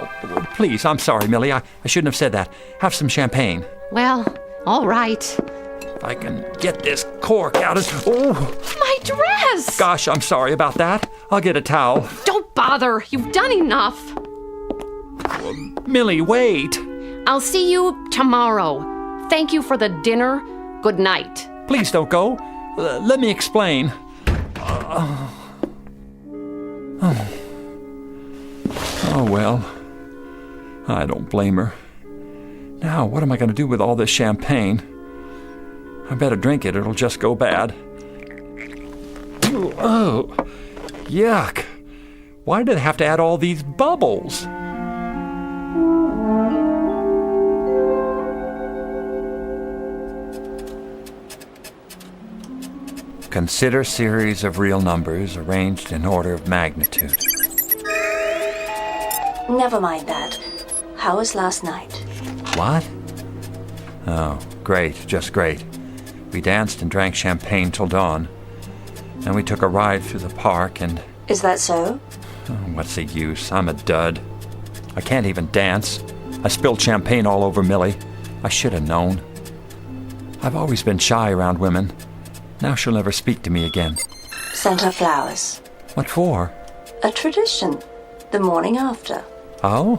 Please, I'm sorry, Millie. I shouldn't have said that. Have some champagne. Well, all right. If I can get this cork out of... Oh! My dress! Gosh, I'm sorry about that. I'll get a towel. Don't bother. You've done enough. Millie, wait. I'll see you tomorrow. Thank you for the dinner. Good night. Please don't go. Let me explain. Oh, well. I don't blame her. Now, what am I going to do with all this champagne? I better drink it. It'll just go bad. Oh, yuck. Why did I have to add all these bubbles? Consider series of real numbers arranged in order of magnitude. Never mind that. How was last night? What? Oh, great, just great. We danced and drank champagne till dawn. Then we took a ride through the park and... Is that so? Oh, what's the use? I'm a dud. I can't even dance. I spilled champagne all over Millie. I should have known. I've always been shy around women. Now she'll never speak to me again. Sent her flowers. What for? A tradition. The morning after. Oh?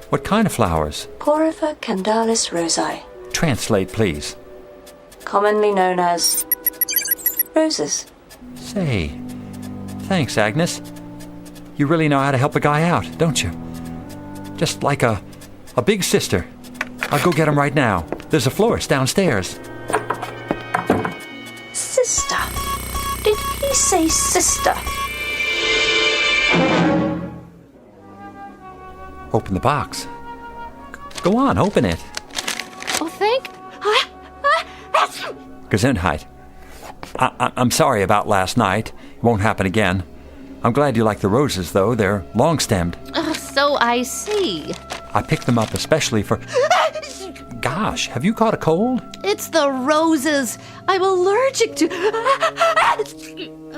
What kind of flowers? Porphyra candalis rosae. Translate, please. Commonly known as... roses. Say, thanks, Agnes. You really know how to help a guy out, don't you? Just like a big sister. I'll go get him right now. There's a florist downstairs. Sister? Did he say sister? Open the box. Go on, open it. Oh, thank... Gesundheit. I'm sorry about last night. It won't happen again. I'm glad you like the roses, though. They're long-stemmed. So I see. I picked them up especially for... Gosh, have you caught a cold? It's the roses. I'm allergic to...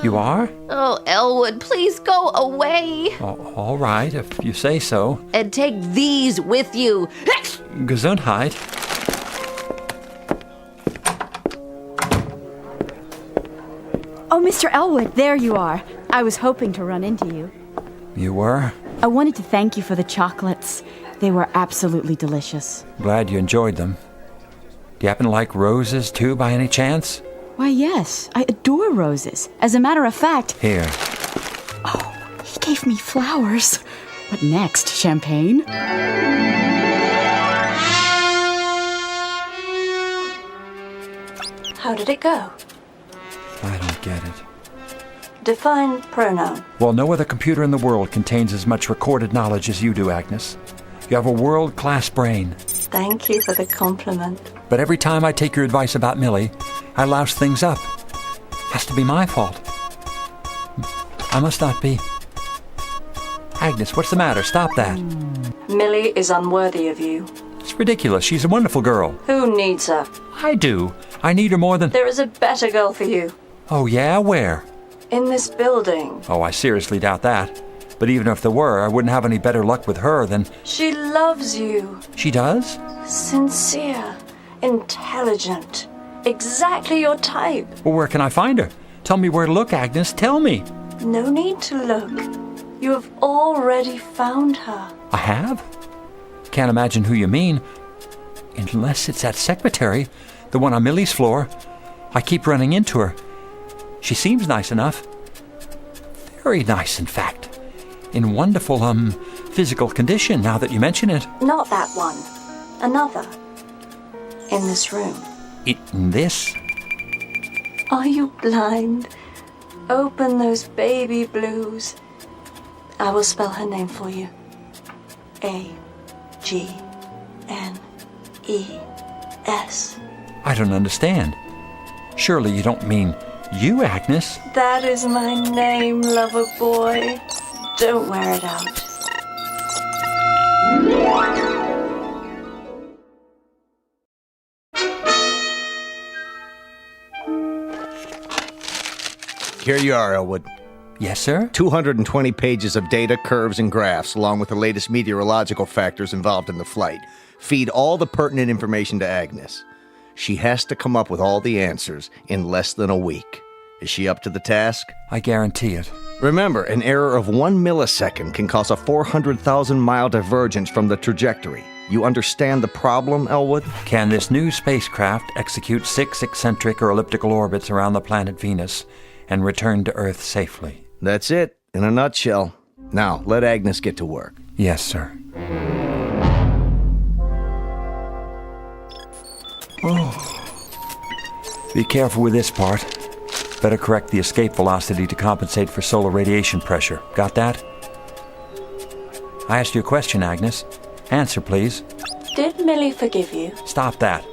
You are? Oh, Elwood, please go away. All right, if you say so. And take these with you. Gesundheit. Oh, Mr. Elwood, there you are. I was hoping to run into you. You were? I wanted to thank you for the chocolates. They were absolutely delicious. Glad you enjoyed them. Do you happen to like roses, too, by any chance? Why, yes. I adore roses. As a matter of fact... Here. Oh, he gave me flowers. What next? Champagne? How How did it go? I don't get it. Define pronoun. Well, no other computer in the world contains as much recorded knowledge as you do, Agnes. You have a world-class brain. Thank you for the compliment. But every time I take your advice about Millie, I louse things up. Has to be my fault. I must not be. Agnes, what's the matter? Stop that. Millie is unworthy of you. It's ridiculous. She's a wonderful girl. Who needs her? I do. I need her more than... There is a better girl for you. Oh, yeah? Where? In this building. Oh, I seriously doubt that. But even if there were, I wouldn't have any better luck with her than... She loves you. She does? Sincere. Intelligent. Exactly your type. Well, where can I find her? Tell me where to look, Agnes. Tell me. No need to look. You have already found her. I have? Can't imagine who you mean. Unless it's that secretary, the one on Millie's floor. I keep running into her. She seems nice enough. Very nice, in fact. In wonderful, physical condition, now that you mention it. Not that one. Another. In this room. In this? Are you blind? Open those baby blues. I will spell her name for you. A-G-N-E-S. I don't understand. Surely you don't mean you, Agnes? That is my name, lover boy. Don't wear it out. Here you are, Elwood. Yes, sir? 220 pages of data, curves, and graphs, along with the latest meteorological factors involved in the flight. Feed all the pertinent information to Agnes. She has to come up with all the answers in less than a week. Is she up to the task? I guarantee it. Remember, an error of 1 millisecond can cause a 400,000-mile divergence from the trajectory. You understand the problem, Elwood? Can this new spacecraft execute 6 eccentric or elliptical orbits around the planet Venus and return to Earth safely? That's it, in a nutshell. Now, let Agnes get to work. Yes, sir. Oh. Be careful with this part. Better correct the escape velocity to compensate for solar radiation pressure. Got that? I asked you a question, Agnes. Answer, please. Did Millie forgive you? Stop that.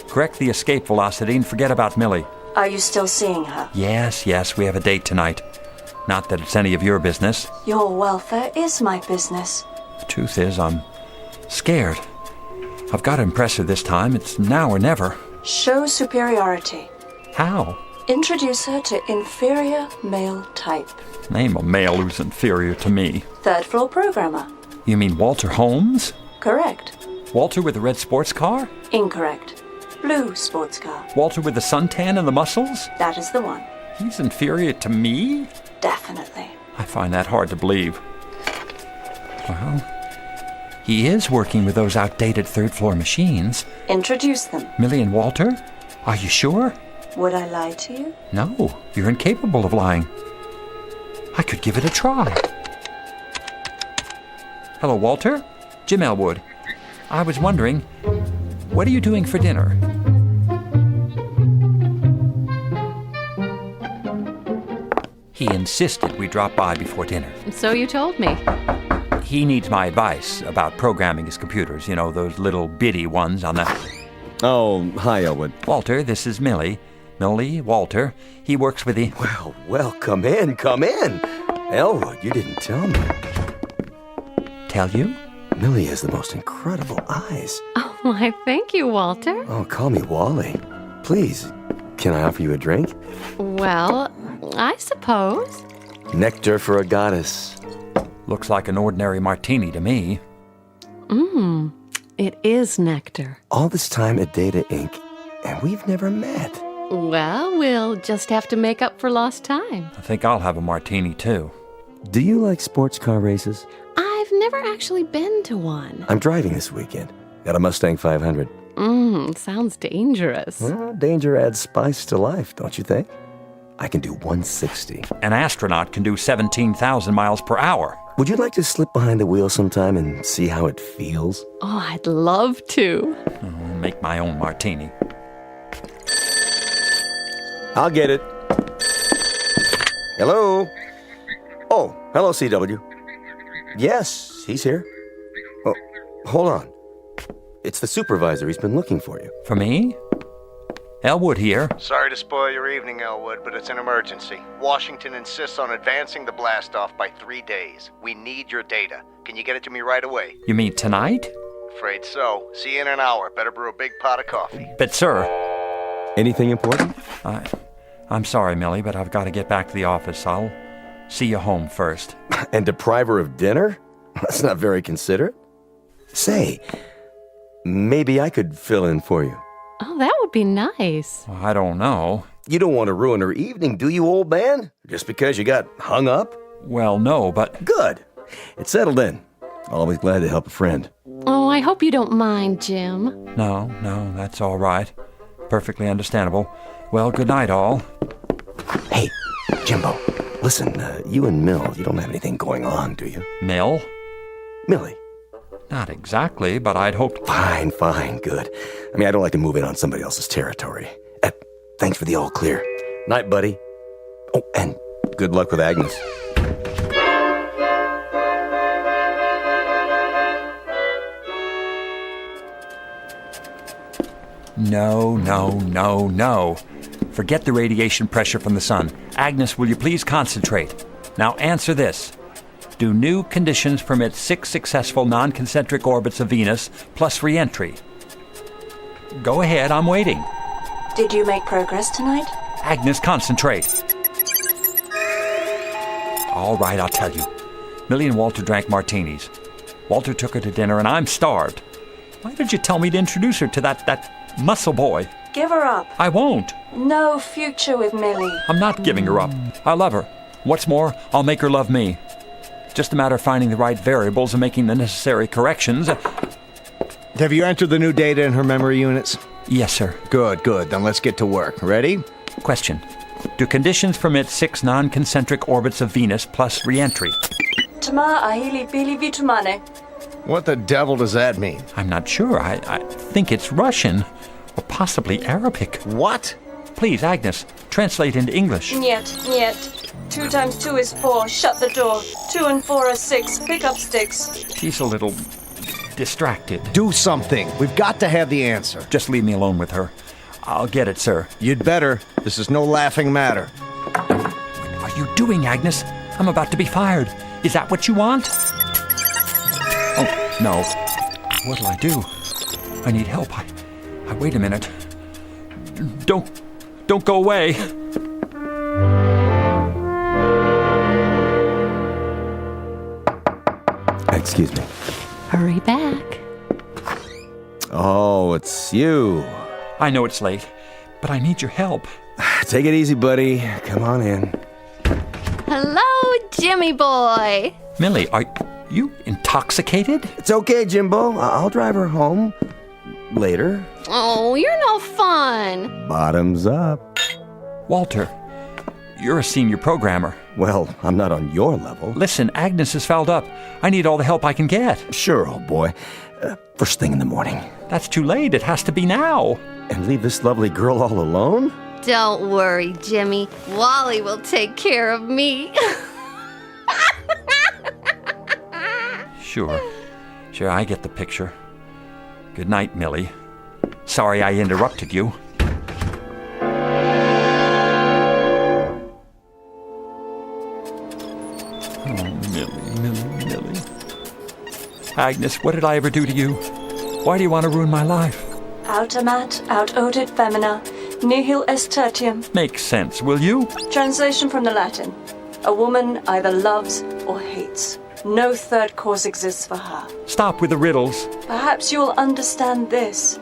Correct the escape velocity and forget about Millie. Are you still seeing her? Yes, we have a date tonight. Not that it's any of your business. Your welfare is my business. The truth is, I'm scared. I've got to impress her this time. It's now or never. Show superiority. How? Introduce her to inferior male type. Name a male who's inferior to me. Third floor programmer. You mean Walter Holmes? Correct. Walter with the red sports car? Incorrect. Blue sports car. Walter with the suntan and the muscles? That is the one. He's inferior to me? Definitely. I find that hard to believe. Well, he is working with those outdated third-floor machines. Introduce them. Millie and Walter? Are you sure? Would I lie to you? No, you're incapable of lying. I could give it a try. Hello, Walter. Jim Elwood. I was wondering, what are you doing for dinner? He insisted we drop by before dinner. So you told me. He needs my advice about programming his computers. You know, those little bitty ones on the... Oh, hi, Elwood. Walter, this is Millie. Millie, Walter. He works with the... Well, come in. Elwood, you didn't tell me. Tell you? Millie has the most incredible eyes. Oh, why, thank you, Walter. Oh, call me Wally. Please, can I offer you a drink? Well, I suppose. Nectar for a goddess. Looks like an ordinary martini to me. It is nectar. All this time at Data Inc., and we've never met. Well, we'll just have to make up for lost time. I think I'll have a martini, too. Do you like sports car races? I've never actually been to one. I'm driving this weekend. Got a Mustang 500. Sounds dangerous. Well, danger adds spice to life, don't you think? I can do 160. An astronaut can do 17,000 miles per hour. Would you like to slip behind the wheel sometime and see how it feels? Oh, I'd love to. I'll make my own martini. I'll get it. Hello? Oh, hello, CW. Yes, he's here. Oh, hold on. It's the supervisor. He's been looking for you. For me? Elwood here. Sorry to spoil your evening, Elwood, but it's an emergency. Washington insists on advancing the blast-off by 3 days. We need your data. Can you get it to me right away? You mean tonight? Afraid so. See you in an hour. Better brew a big pot of coffee. But, sir... Anything important? I'm sorry, Millie, but I've got to get back to the office. I'll see you home first. And deprive her of dinner? That's not very considerate. Say, maybe I could fill in for you. Oh, that would be nice. Well, I don't know. You don't want to ruin her evening, do you, old man? Just because you got hung up? Well, no, but... Good. It's settled in. Always glad to help a friend. Oh, I hope you don't mind, Jim. No, that's all right. Perfectly understandable. Well, good night, all. Hey, Jimbo, listen, you and Mill, you don't have anything going on, do you? Mill? Millie. Not exactly, but I'd hoped... Fine, good. I mean, I don't like to move in on somebody else's territory. Thanks for the all clear. Night, buddy. Oh, and good luck with Agnes. No. Forget the radiation pressure from the sun. Agnes, will you please concentrate? Now answer this. Do new conditions permit 6 successful non-concentric orbits of Venus plus re-entry? Go ahead, I'm waiting. Did you make progress tonight? Agnes, concentrate. All right, I'll tell you. Millie and Walter drank martinis. Walter took her to dinner, and I'm starved. Why did you tell me to introduce her to that muscle boy? Give her up. I won't. No future with Millie. I'm not giving her up. I love her. What's more, I'll make her love me. Just a matter of finding the right variables and making the necessary corrections. Have you entered the new data in her memory units? Yes, sir. Good. Then let's get to work. Ready? Question. Do conditions permit 6 non-concentric orbits of Venus plus re-entry? Tama ahili bili vitumane. What the devil does that mean? I'm not sure. I think it's Russian. Or possibly Arabic. What? Please, Agnes, translate into English. Niet. 2 times 2 is 4. Shut the door. 2 and 4 are 6. Pick up sticks. She's a little distracted. Do something. We've got to have the answer. Just leave me alone with her. I'll get it, sir. You'd better. This is no laughing matter. What are you doing, Agnes? I'm about to be fired. Is that what you want? Oh, no. What'll I do? I need help. Wait a minute. Don't go away. Excuse me. Hurry back. Oh, it's you. I know it's late, but I need your help. Take it easy, buddy. Come on in. Hello, Jimmy boy. Millie, are you intoxicated? It's okay, Jimbo. I'll drive her home. Later. Oh, you're no fun. Bottoms up. Walter, you're a senior programmer. Well, I'm not on your level. Listen, Agnes is fouled up. I need all the help I can get. Sure, old boy. First thing in the morning. That's too late. It has to be now. And leave this lovely girl all alone? Don't worry, Jimmy. Wally will take care of me. Sure, I get the picture. Good night, Millie. Sorry I interrupted you. Millie. Agnes, what did I ever do to you? Why do you want to ruin my life? Autamat, aut odit femina, nihil est tertium. Makes sense, will you? Translation from the Latin. A woman either loves or hates. No third course exists for her. Stop with the riddles. Perhaps you will understand this.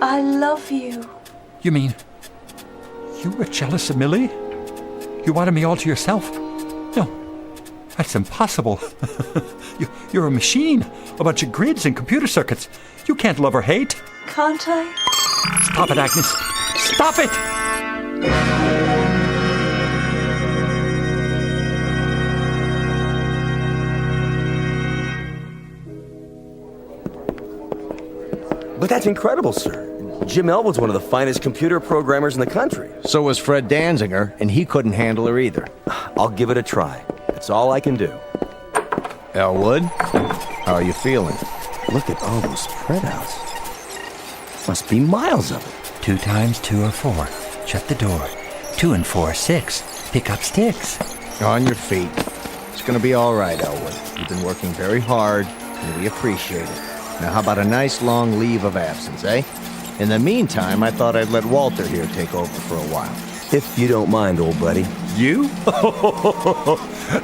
I love you. You mean you were jealous of Millie? You wanted me all to yourself? No, that's impossible. You're a machine, a bunch of grids and computer circuits. You can't love or hate. Can't I? Stop it, Agnes. Stop it! But that's incredible, sir. Jim Elwood's one of the finest computer programmers in the country. So was Fred Danziger, and he couldn't handle her either. I'll give it a try. That's all I can do. Elwood, how are you feeling? Look at all those printouts. Must be miles of it. 2 times 2 are 4. Shut the door. 2 and 4 are 6. Pick up sticks. On your feet. It's gonna be all right, Elwood. You've been working very hard, and we appreciate it. Now, how about a nice long leave of absence, eh? In the meantime, I thought I'd let Walter here take over for a while. If you don't mind, old buddy. You?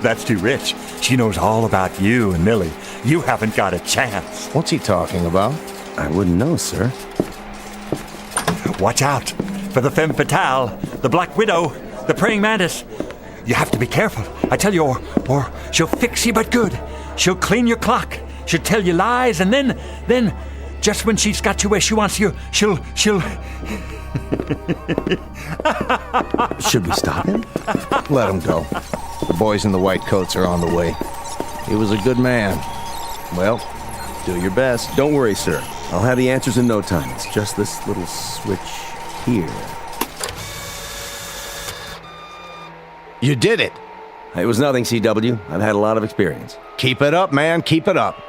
That's too rich. She knows all about you and Millie. You haven't got a chance. What's he talking about? I wouldn't know, sir. Watch out for the femme fatale, the black widow, the praying mantis. You have to be careful, I tell you, or she'll fix you but good. She'll clean your clock. She'll tell you lies, and then, just when she's got you where she wants you, she'll... Should we stop him? Let him go. The boys in the white coats are on the way. He was a good man. Well, do your best. Don't worry, sir. I'll have the answers in no time. It's just this little switch here. You did it. It was nothing, CW. I've had a lot of experience. Keep it up, man. Keep it up.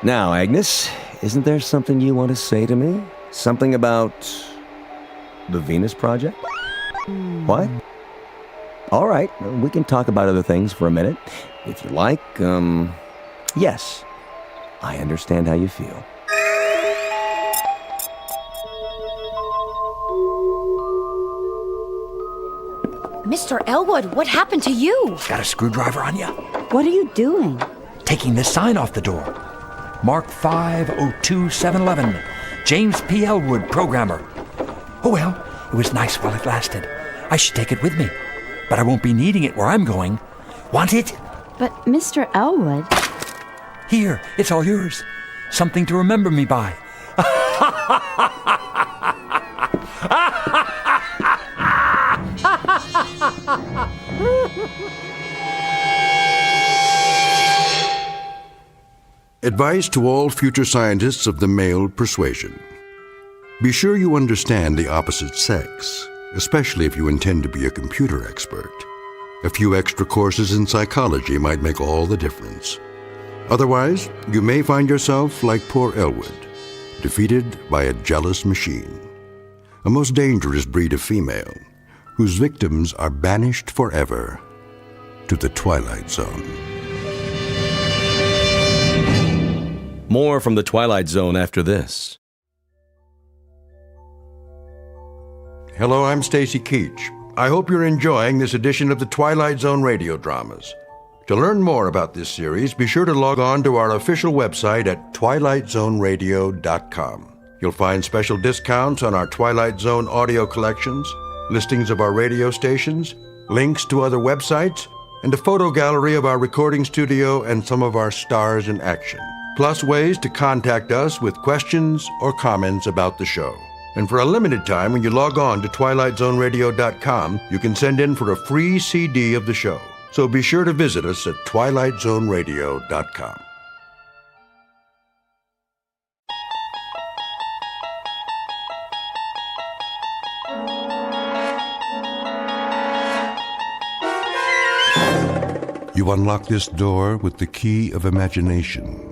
Now, Agnes, isn't there something you want to say to me? Something about the Venus Project? What? All right, we can talk about other things for a minute. If you like, yes. I understand how you feel. Mr. Elwood, what happened to you? Got a screwdriver on you? What are you doing? Taking this sign off the door. Mark 502711. James P. Elwood, programmer. Oh well, it was nice while it lasted. I should take it with me. But I won't be needing it where I'm going. Want it? But Mr. Elwood... Here, it's all yours. Something to remember me by. Advice to all future scientists of the male persuasion. Be sure you understand the opposite sex, especially if you intend to be a computer expert. A few extra courses in psychology might make all the difference. Otherwise, you may find yourself like poor Elwood, defeated by a jealous machine. A most dangerous breed of female, whose victims are banished forever to the Twilight Zone. More from the Twilight Zone after this. Hello, I'm Stacy Keach. I hope you're enjoying this edition of the Twilight Zone radio dramas. To learn more about this series, be sure to log on to our official website at twilightzoneradio.com. You'll find special discounts on our Twilight Zone audio collections, listings of our radio stations, links to other websites, and a photo gallery of our recording studio and some of our stars in action. Plus ways to contact us with questions or comments about the show. And for a limited time, when you log on to twilightzoneradio.com, you can send in for a free CD of the show. So be sure to visit us at twilightzoneradio.com. You unlock this door with the key of imagination.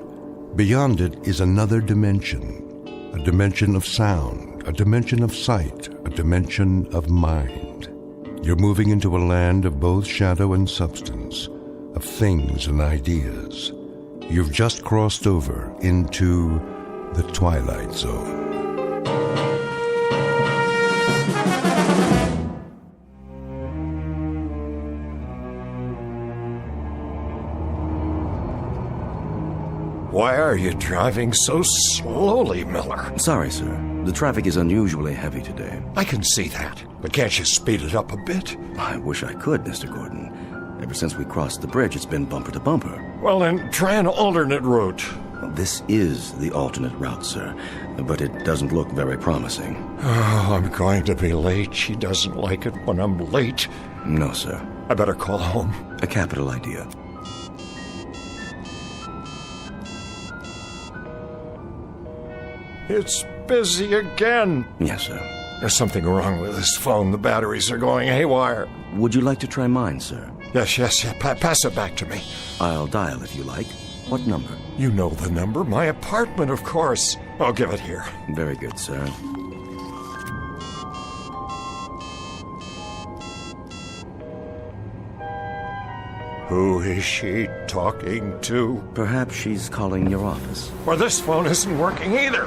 Beyond it is another dimension, a dimension of sound, a dimension of sight, a dimension of mind. You're moving into a land of both shadow and substance, of things and ideas. You've just crossed over into the Twilight Zone. Why are you driving so slowly, Miller? Sorry, sir. The traffic is unusually heavy today. I can see that, but can't you speed it up a bit? I wish I could, Mr. Gordon. Ever since we crossed the bridge, it's been bumper to bumper. Well, then, try an alternate route. This is the alternate route, sir, but it doesn't look very promising. Oh, I'm going to be late. She doesn't like it when I'm late. No, sir. I better call home. A capital idea. It's busy again. Yes, sir. There's something wrong with this phone. The batteries are going haywire. Would you like to try mine, sir? Yes. Pass it back to me. I'll dial if you like. What number? You know the number. My apartment, of course. I'll give it here. Very good, sir. Who is she talking to? Perhaps she's calling your office. Or this phone isn't working either.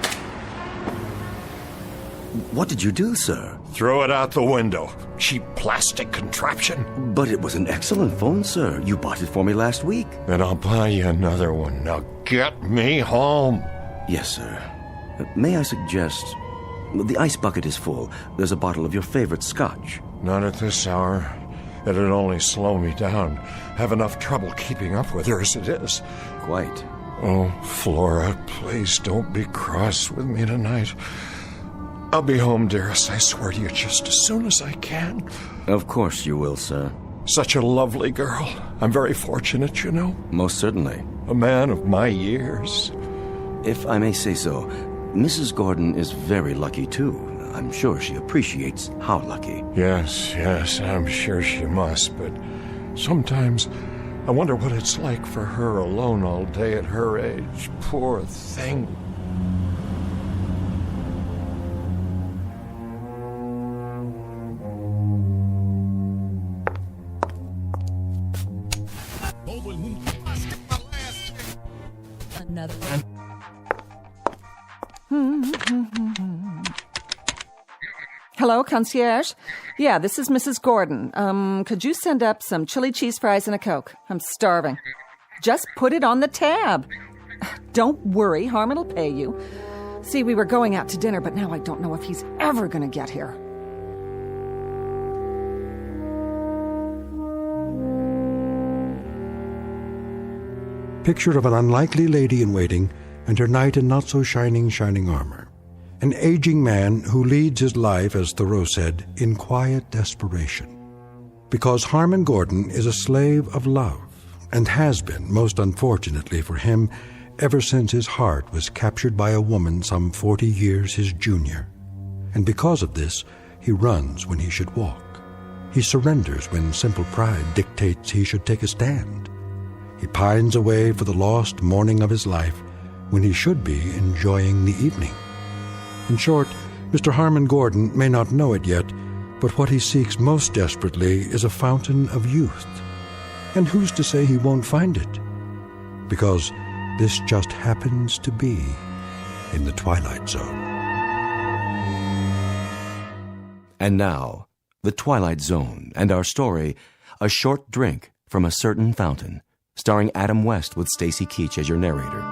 What did you do, sir? Throw it out the window. Cheap plastic contraption. But it was an excellent phone, sir. You bought it for me last week. Then I'll buy you another one. Now get me home. Yes, sir. May I suggest... The ice bucket is full. There's a bottle of your favorite scotch. Not at this hour. It'd only slow me down. Have enough trouble keeping up with her as it is. Quite. Oh, Flora, please don't be cross with me tonight. I'll be home, dearest, I swear to you, just as soon as I can. Of course you will, sir. Such a lovely girl. I'm very fortunate, you know. Most certainly. A man of my years. If I may say so, Mrs. Gordon is very lucky, too. I'm sure she appreciates how lucky. Yes, I'm sure she must, but sometimes I wonder what it's like for her alone all day at her age. Poor thing. Hello, concierge? Yeah, this is Mrs. Gordon. Could you send up some chili cheese fries and a Coke? I'm starving. Just put it on the tab. Don't worry, Harmon will pay you. See, we were going out to dinner, but now I don't know if he's ever going to get here. Picture of an unlikely lady in waiting and her knight in not-so-shining armor. An aging man who leads his life, as Thoreau said, in quiet desperation. Because Harmon Gordon is a slave of love, and has been, most unfortunately for him, ever since his heart was captured by a woman some 40 years his junior. And because of this, he runs when he should walk. He surrenders when simple pride dictates he should take a stand. He pines away for the lost morning of his life when he should be enjoying the evening. In short, Mr. Harmon Gordon may not know it yet, but what he seeks most desperately is a fountain of youth. And who's to say he won't find it? Because this just happens to be in the Twilight Zone. And now, the Twilight Zone and our story, A Short Drink from a Certain Fountain, starring Adam West with Stacy Keach as your narrator.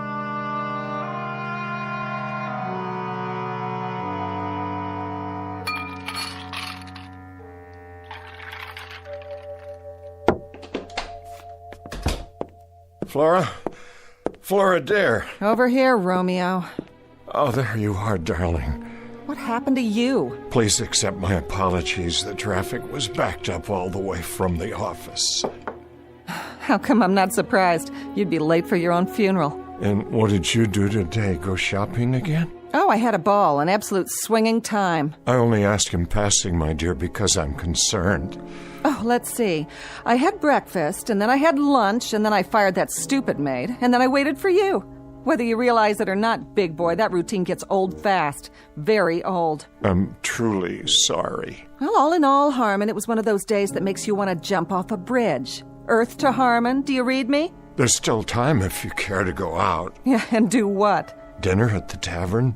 Flora, dear. Over here, Romeo. Oh, there you are, darling. What happened to you? Please accept my apologies. The traffic was backed up all the way from the office. How come I'm not surprised? You'd be late for your own funeral. And what did you do today? Go shopping again? Oh, I had a ball, an absolute swinging time. I only ask in passing, my dear, because I'm concerned. Oh, let's see. I had breakfast, and then I had lunch, and then I fired that stupid maid, and then I waited for you. Whether you realize it or not, big boy, that routine gets old fast. Very old. I'm truly sorry. Well, all in all, Harmon, it was one of those days that makes you want to jump off a bridge. Earth to Harmon, do you read me? There's still time if you care to go out. Yeah, and do what? Dinner at the tavern?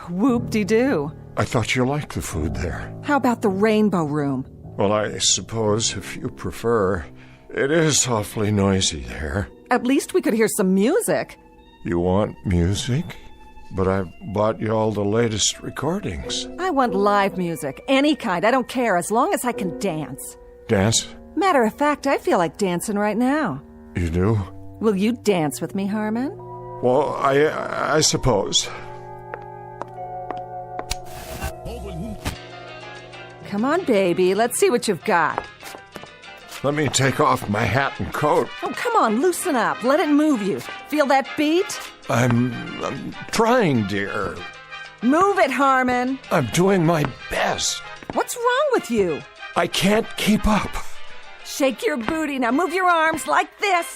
Whoop-de-doo. I thought you liked the food there. How about the Rainbow Room? Well, I suppose, if you prefer, it is awfully noisy there. At least we could hear some music. You want music? But I've bought you all the latest recordings. I want live music, any kind. I don't care, as long as I can dance. Dance? Matter of fact, I feel like dancing right now. You do? Will you dance with me, Harmon? Well, I suppose. Come on, baby. Let's see what you've got. Let me take off my hat and coat. Oh, come on, loosen up. Let it move you. Feel that beat? I'm trying, dear. Move it, Harmon. I'm doing my best. What's wrong with you? I can't keep up. Shake your booty. Now move your arms like this.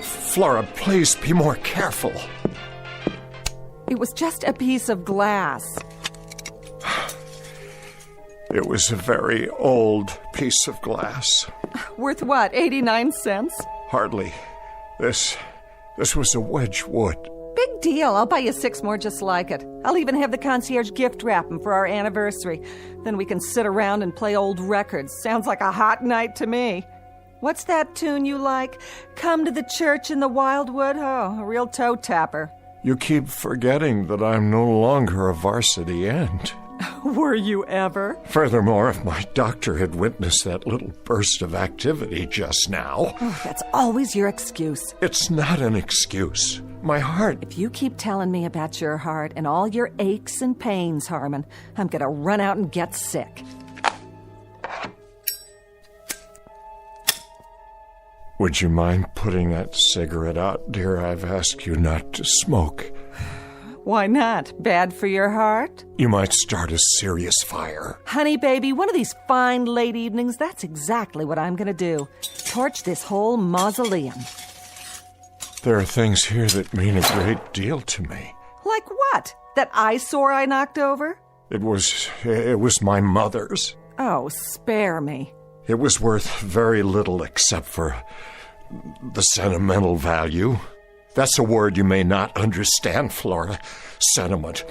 Flora, please be more careful. It was just a piece of glass. It was a very old piece of glass. Worth what, 89 cents? Hardly. This was a Wedgwood. Big deal. I'll buy you 6 more just like it. I'll even have the concierge gift wrap them for our anniversary. Then we can sit around and play old records. Sounds like a hot night to me. What's that tune you like? Come to the church in the wildwood? Oh, a real toe tapper. You keep forgetting that I'm no longer a varsity end. Were you ever? Furthermore, if my doctor had witnessed that little burst of activity just now... Oh, that's always your excuse. It's not an excuse. My heart... If you keep telling me about your heart and all your aches and pains, Harmon, I'm gonna run out and get sick. Would you mind putting that cigarette out, dear? I've asked you not to smoke. Why not? Bad for your heart? You might start a serious fire. Honey, baby, one of these fine late evenings, that's exactly what I'm gonna do. Torch this whole mausoleum. There are things here that mean a great deal to me. Like what? That eyesore I knocked over? It was my mother's. Oh, spare me. It was worth very little except for the sentimental value. That's a word you may not understand, Flora. Sentiment.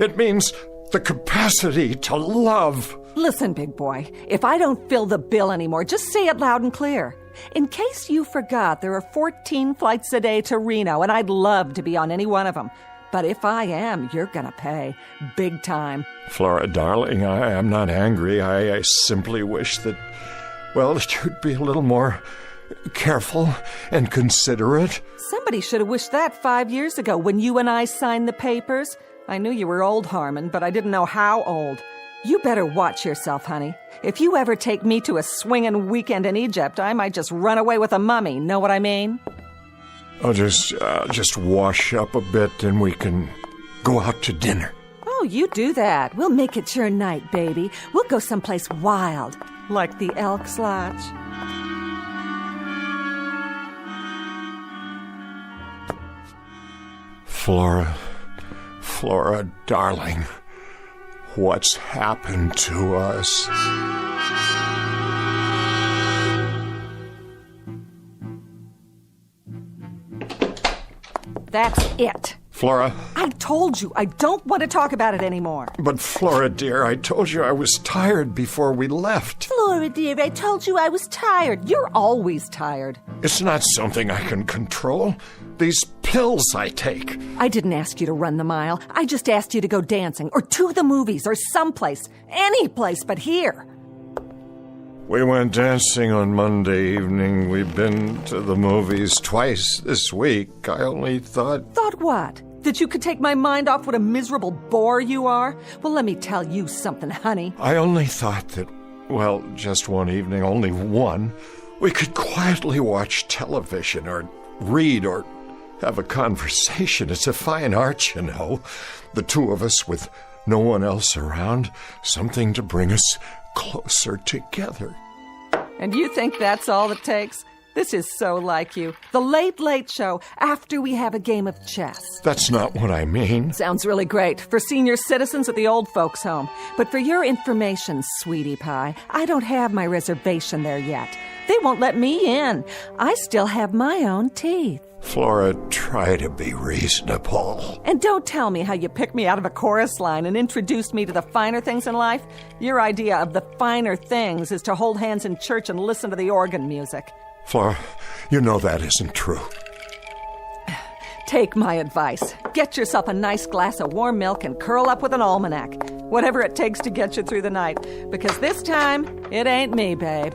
It means the capacity to love. Listen, big boy, if I don't fill the bill anymore, just say it loud and clear. In case you forgot, there are 14 flights a day to Reno, and I'd love to be on any one of them. But if I am, you're gonna pay. Big time. Flora, darling, I am not angry. I simply wish that, well, that you'd be a little more careful and considerate. Somebody should have wished that 5 years ago when you and I signed the papers. I knew you were old, Harmon, but I didn't know how old. You better watch yourself, honey. If you ever take me to a swinging weekend in Egypt, I might just run away with a mummy. Know what I mean? I'll just wash up a bit and we can go out to dinner. Oh, you do that. We'll make it your night, baby. We'll go someplace wild, like the Elks Lodge. Flora, darling, what's happened to us? That's it. Flora. I told you, I don't want to talk about it anymore. But Flora, dear, I told you I was tired before we left. Flora, dear, I told you I was tired. You're always tired. It's not something I can control. These pills I take. I didn't ask you to run the mile. I just asked you to go dancing or to the movies or someplace. Any place but here. We went dancing on Monday evening. We've been to the movies twice this week. I only thought... Thought what? That you could take my mind off what a miserable bore you are? Well, let me tell you something, honey. I only thought that, well, just one evening, only one, we could quietly watch television or read or have a conversation. It's a fine art, you know. The two of us with no one else around. Something to bring us closer together. And you think that's all it takes? This is so like you. The Late Late Show after we have a game of chess. That's not what I mean. Sounds really great for senior citizens at the old folks' home. But for your information, sweetie pie, I don't have my reservation there yet. They won't let me in. I still have my own teeth. Flora, try to be reasonable. And don't tell me how you picked me out of a chorus line and introduced me to the finer things in life. Your idea of the finer things is to hold hands in church and listen to the organ music. Flora, you know that isn't true. Take my advice. Get yourself a nice glass of warm milk and curl up with an almanac. Whatever it takes to get you through the night. Because this time, it ain't me, babe.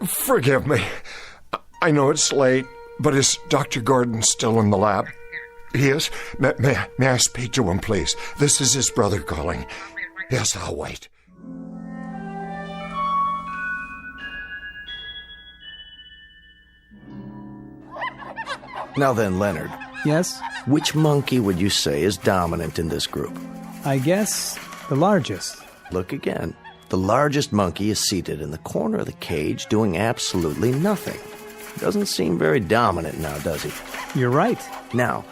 Forgive me. I know it's late, but is Dr. Gordon still in the lab? Yes? May I speak to him, please? This is his brother calling. Yes, I'll wait. Now then, Leonard. Yes? Which monkey would you say is dominant in this group? I guess the largest. Look again. The largest monkey is seated in the corner of the cage doing absolutely nothing. Doesn't seem very dominant now, does he? You're right. Now,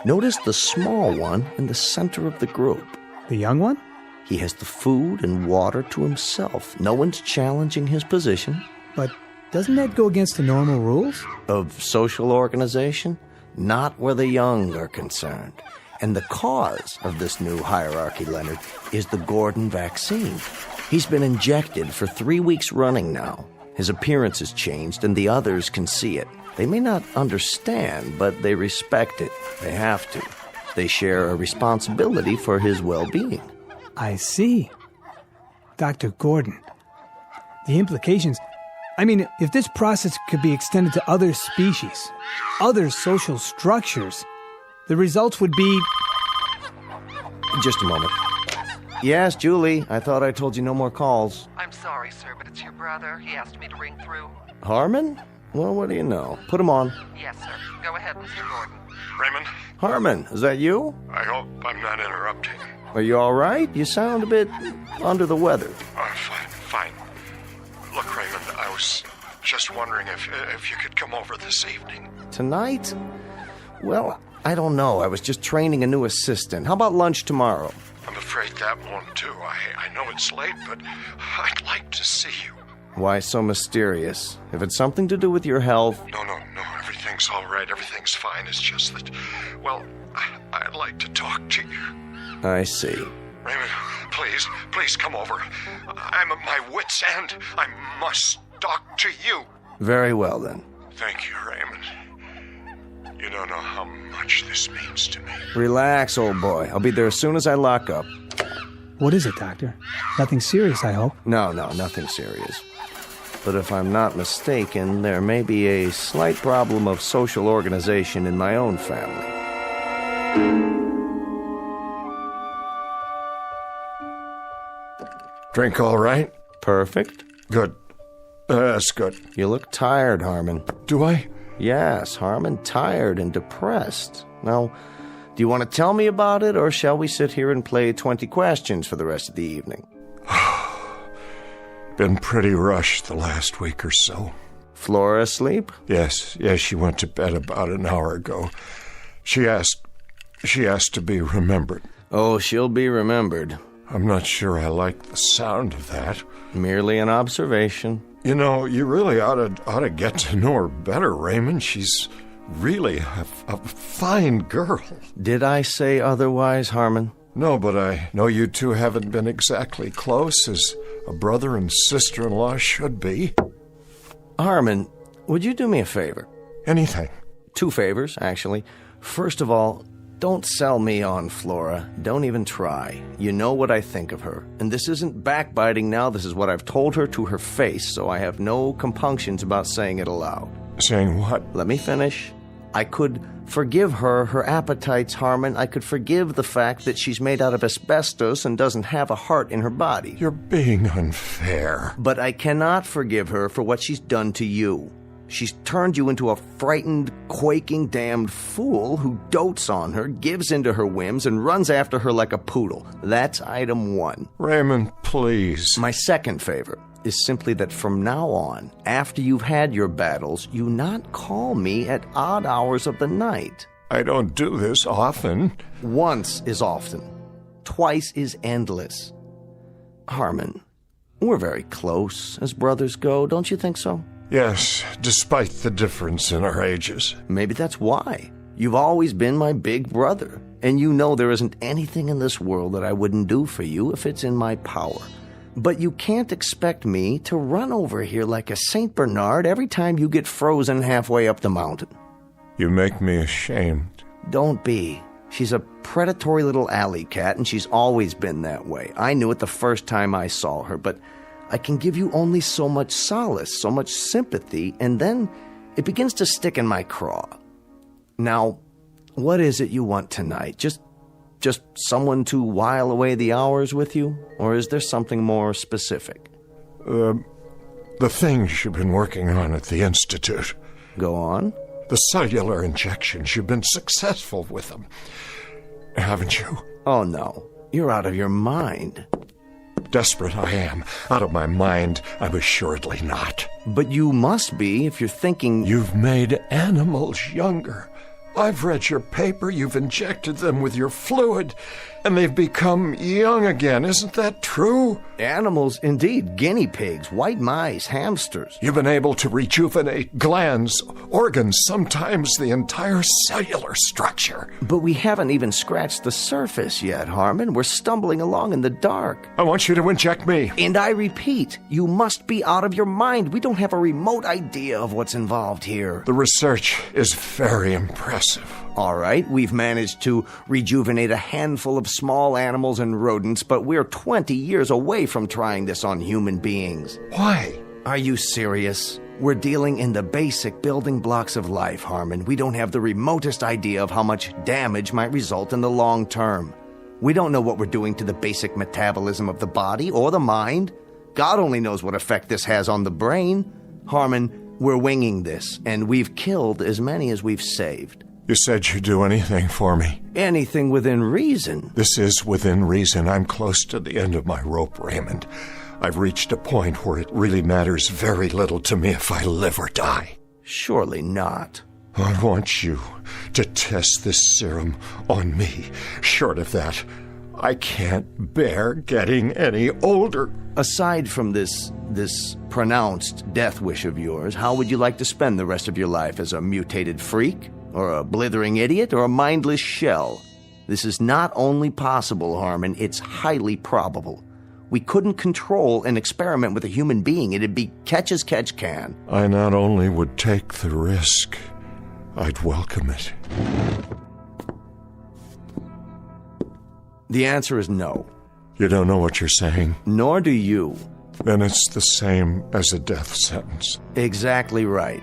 notice the small one in the center of the group. The young one? He has the food and water to himself. No one's challenging his position. But doesn't that go against the normal rules? Of social organization? Not where the young are concerned. And the cause of this new hierarchy, Leonard, is the Gordon vaccine. He's been injected for 3 weeks running now. His appearance has changed, and the others can see it. They may not understand, but they respect it. They have to. They share a responsibility for his well-being. I see. Dr. Gordon, the implications... I mean, if this process could be extended to other species, other social structures, the results would be... Just a moment. Yes, Julie, I thought I told you no more calls. I'm sorry, sir, but it's your brother. He asked me to ring through. Harmon? Well, what do you know? Put him on. Yes, sir. Go ahead, Mr. Gordon. Raymond? Harmon, is that you? I hope I'm not interrupting. Are you all right? You sound a bit under the weather. Fine. Look, Raymond, I was just wondering if you could come over this evening. Tonight? Well, I don't know. I was just training a new assistant. How about lunch tomorrow? I'm afraid that won't do. I know it's late, but I'd like to see you. Why so mysterious? If it's something to do with your health... No. Everything's all right. Everything's fine. It's just that, well, I'd like to talk to you. I see. Raymond, please come over. I'm at my wit's end. I must talk to you. Very well, then. Thank you, Raymond. You don't know how much this means to me. Relax, old boy. I'll be there as soon as I lock up. What is it, Doctor? Nothing serious, I hope. No, nothing serious. But if I'm not mistaken, there may be a slight problem of social organization in my own family. Drink all right? Perfect. Good. That's good. You look tired, Harmon. Do I? Yes, Harmon, tired and depressed. Now, do you want to tell me about it, or shall we sit here and play 20 questions for the rest of the evening? Been pretty rushed the last week or so. Flora asleep? Yes, she went to bed about an hour ago. She asked to be remembered. Oh, she'll be remembered. I'm not sure I like the sound of that. Merely an observation. You know, you really ought to get to know her better, Raymond. She's really a fine girl. Did I say otherwise, Harmon? No, but I know you two haven't been exactly close, as a brother and sister-in-law should be. Harmon, would you do me a favor? Anything. 2 favors, actually. First of all, don't sell me on Flora. Don't even try. You know what I think of her. And this isn't backbiting now. This is what I've told her to her face, so I have no compunctions about saying it aloud. Saying what? Let me finish. I could forgive her appetites, Harmon. I could forgive the fact that she's made out of asbestos and doesn't have a heart in her body. You're being unfair. But I cannot forgive her for what she's done to you. She's turned you into a frightened, quaking, damned fool who dotes on her, gives into her whims, and runs after her like a poodle. That's item 1. Raymond, please. My second favor is simply that from now on, after you've had your battles, you not call me at odd hours of the night. I don't do this often. Once is often. Twice is endless. Harmon, we're very close as brothers go, don't you think so? Yes, despite the difference in our ages. Maybe that's why. You've always been my big brother, and you know there isn't anything in this world that I wouldn't do for you if it's in my power. But you can't expect me to run over here like a St. Bernard every time you get frozen halfway up the mountain. You make me ashamed. Don't be. She's a predatory little alley cat, and she's always been that way. I knew it the first time I saw her, but I can give you only so much solace, so much sympathy, and then it begins to stick in my craw. Now, What is it you want tonight? Just someone to while away the hours with you? Or is there something more specific? The things you've been working on at the Institute. Go on. The cellular injections, you've been successful with them. Haven't you? Oh, no. You're out of your mind. Desperate I am. Out of my mind, I'm assuredly not. But you must be if you're thinking... You've made animals younger. I've read your paper. You've injected them with your fluid, and they've become young again. Isn't that true? Animals, indeed. Guinea pigs, white mice, hamsters. You've been able to rejuvenate glands, organs, sometimes the entire cellular structure. But we haven't even scratched the surface yet, Harmon. We're stumbling along in the dark. I want you to inject me. And I repeat, you must be out of your mind. We don't have a remote idea of what's involved here. The research is very impressive. All right, we've managed to rejuvenate a handful of small animals and rodents, but we're 20 years away from trying this on human beings. Why? Are you serious? We're dealing in the basic building blocks of life, Harmon. We don't have the remotest idea of how much damage might result in the long term. We don't know what we're doing to the basic metabolism of the body or the mind. God only knows what effect this has on the brain. Harmon, we're winging this, and we've killed as many as we've saved. You said you'd do anything for me. Anything within reason. This is within reason. I'm close to the end of my rope, Raymond. I've reached a point where it really matters very little to me if I live or die. Surely not. I want you to test this serum on me. Short of that, I can't bear getting any older. Aside from this pronounced death wish of yours, how would you like to spend the rest of your life? As a mutated freak? Or a blithering idiot? Or a mindless shell? This is not only possible, Harmon, it's highly probable. We couldn't control an experiment with a human being. It'd be catch as catch can. I not only would take the risk, I'd welcome it. The answer is no. You don't know what you're saying? Nor do you. Then it's the same as a death sentence. Exactly right.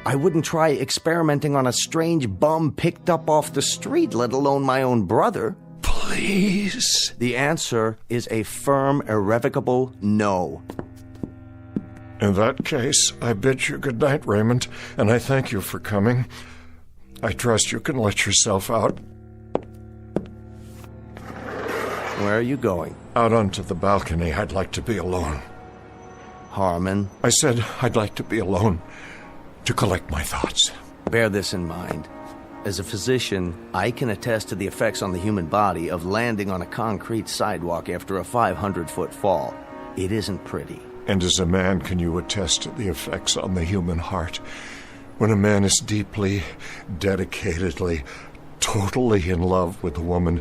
I wouldn't try experimenting on a strange bum picked up off the street, let alone my own brother. Please. The answer is a firm, irrevocable no. In that case, I bid you good night, Raymond, and I thank you for coming. I trust you can let yourself out. Where are you going? Out onto the balcony. I'd like to be alone. Harmon? I said I'd like to be alone. To collect my thoughts. Bear this in mind. As a physician, I can attest to the effects on the human body of landing on a concrete sidewalk after a 500-foot fall. It isn't pretty. And as a man, can you attest to the effects on the human heart when a man is deeply, dedicatedly, totally in love with a woman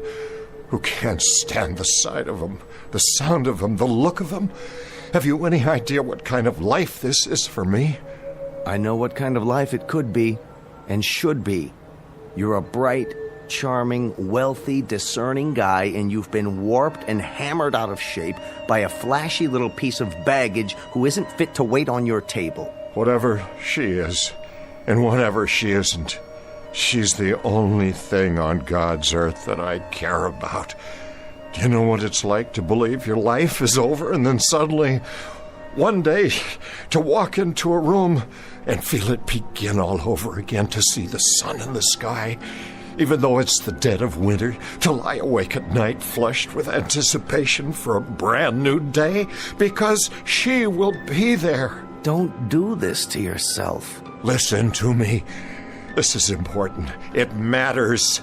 who can't stand the sight of him, the sound of him, the look of him? Have you any idea what kind of life this is for me? I know what kind of life it could be, and should be. You're a bright, charming, wealthy, discerning guy, and you've been warped and hammered out of shape by a flashy little piece of baggage who isn't fit to wait on your table. Whatever she is, and whatever she isn't, she's the only thing on God's earth that I care about. Do you know what it's like to believe your life is over, and then suddenly, one day, to walk into a room and feel it begin all over again, to see the sun in the sky, even though it's the dead of winter, to lie awake at night flushed with anticipation for a brand new day, because she will be there. Don't do this to yourself. Listen to me. This is important. It matters.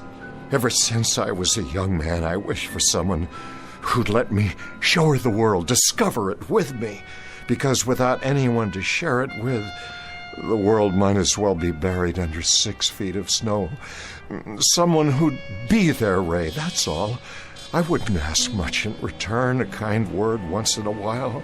Ever since I was a young man, I wished for someone who'd let me show her the world, discover it with me. Because without anyone to share it with, the world might as well be buried under 6 feet of snow. Someone who'd be there, Ray, that's all. I wouldn't ask much in return, a kind word once in a while.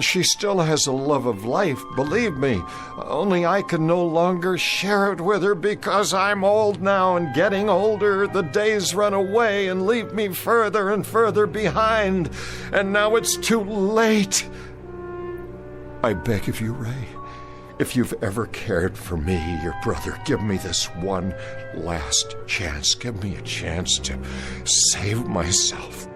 She still has a love of life, believe me. Only I can no longer share it with her because I'm old now, and getting older, the days run away and leave me further and further behind. And now it's too late. I beg of you, Ray, If you've ever cared for me, your brother, give me this one last chance. Give me a chance to save myself.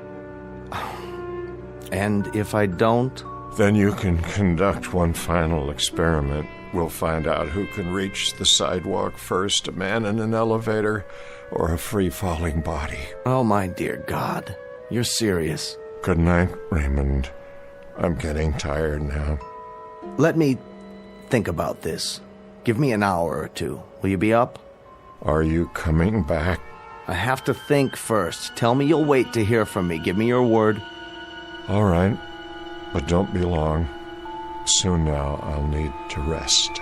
And if I don't? Then you can conduct one final experiment. We'll find out who can reach the sidewalk first, a man in an elevator or a free-falling body. Oh, my dear God. You're serious. Good night, Raymond. I'm getting tired now. Let me think about this. Give me an hour or two. Will you be up? Are you coming back? I have to think first. Tell me you'll wait to hear from me. Give me your word. All right, but don't be long. Soon now, I'll need to rest.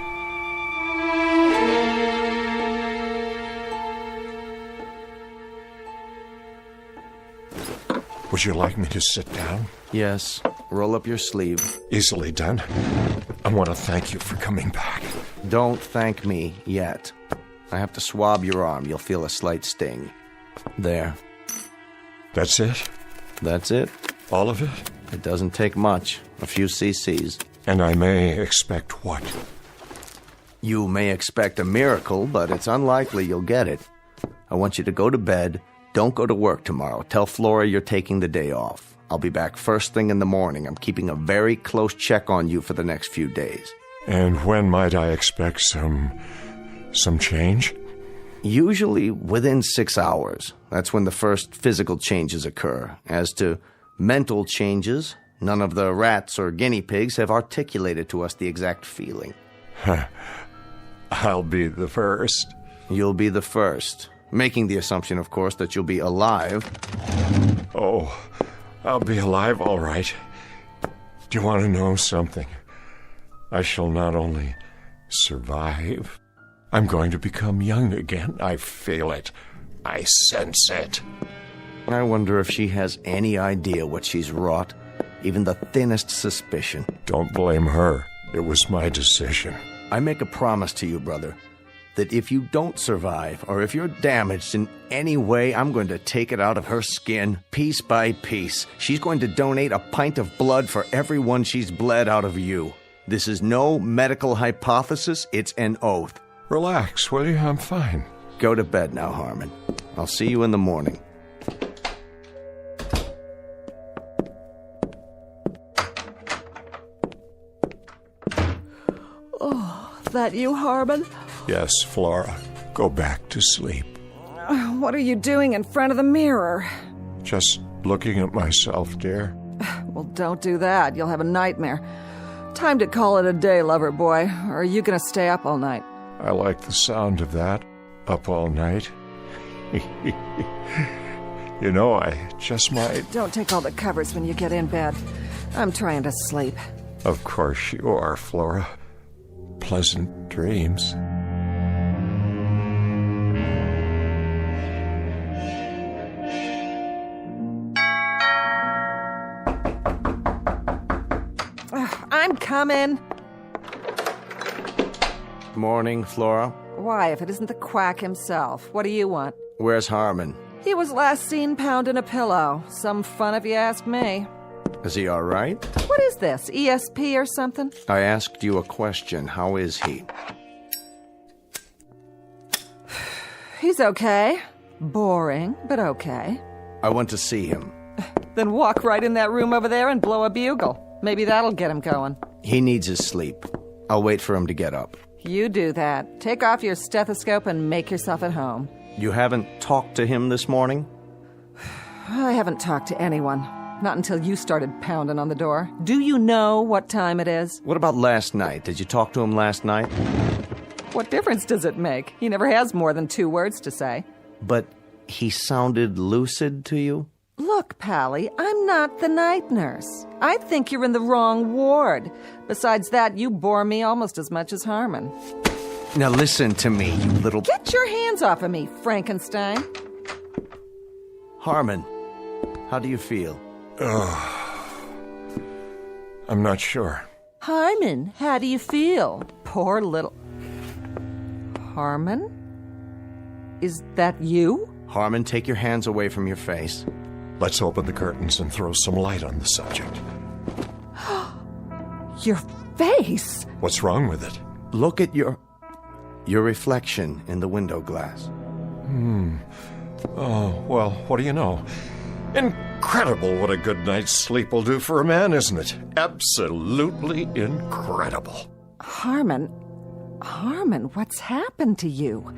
Would you like me to sit down? Yes. Roll up your sleeve. Easily done. I want to thank you for coming back. Don't thank me yet. I have to swab your arm. You'll feel a slight sting. There. That's it? That's it. All of it? It doesn't take much. A few cc's. And I may expect what? You may expect a miracle, but it's unlikely you'll get it. I want you to go to bed. Don't go to work tomorrow. Tell Flora you're taking the day off. I'll be back first thing in the morning. I'm keeping a very close check on you for the next few days. And when might I expect some change? Usually within 6 hours. That's when the first physical changes occur. As to mental changes, none of the rats or guinea pigs have articulated to us the exact feeling. I'll be the first. You'll be the first. Making the assumption, of course, that you'll be alive. Oh, I'll be alive, all right. Do you want to know something? I shall not only survive, I'm going to become young again. I feel it. I sense it. I wonder if she has any idea what she's wrought. Even the thinnest suspicion. Don't blame her. It was my decision. I make a promise to you, brother, that if you don't survive, or if you're damaged in any way, I'm going to take it out of her skin, piece by piece. She's going to donate a pint of blood for everyone she's bled out of you. This is no medical hypothesis, it's an oath. Relax, will you? I'm fine. Go to bed now, Harmon. I'll see you in the morning. Oh, that you, Harmon? Yes, Flora. Go back to sleep. What are you doing in front of the mirror? Just looking at myself, dear. Well, don't do that. You'll have a nightmare. Time to call it a day, lover boy. Or are you going to stay up all night? I like the sound of that. Up all night. You know, I just might... Don't take all the covers when you get in bed. I'm trying to sleep. Of course you are, Flora. Pleasant dreams. I'm coming. Morning, Flora. Why, if it isn't the quack himself? What do you want? Where's Harmon? He was last seen pounding a pillow. Some fun if you ask me. Is he all right? What is this, ESP or something? I asked you a question. How is he? He's okay. Boring, but okay. I want to see him. Then walk right in that room over there and blow a bugle. Maybe that'll get him going. He needs his sleep. I'll wait for him to get up. You do that. Take off your stethoscope and make yourself at home. You haven't talked to him this morning? I haven't talked to anyone. Not until you started pounding on the door. Do you know what time it is? What about last night? Did you talk to him last night? What difference does it make? He never has more than 2 words to say. But he sounded lucid to you? Look, Pally, I'm not the night nurse. I think you're in the wrong ward. Besides that, you bore me almost as much as Harmon. Now listen to me, you little... Get your hands off of me, Frankenstein. Harmon, how do you feel? I'm not sure. Harmon, how do you feel? Poor little... Harmon? Is that you? Harmon, take your hands away from your face. Let's open the curtains and throw some light on the subject. Your face? What's wrong with it? Look at your reflection in the window glass. Oh, well, what do you know? Incredible what a good night's sleep will do for a man, isn't it? Absolutely incredible. Harmon, what's happened to you?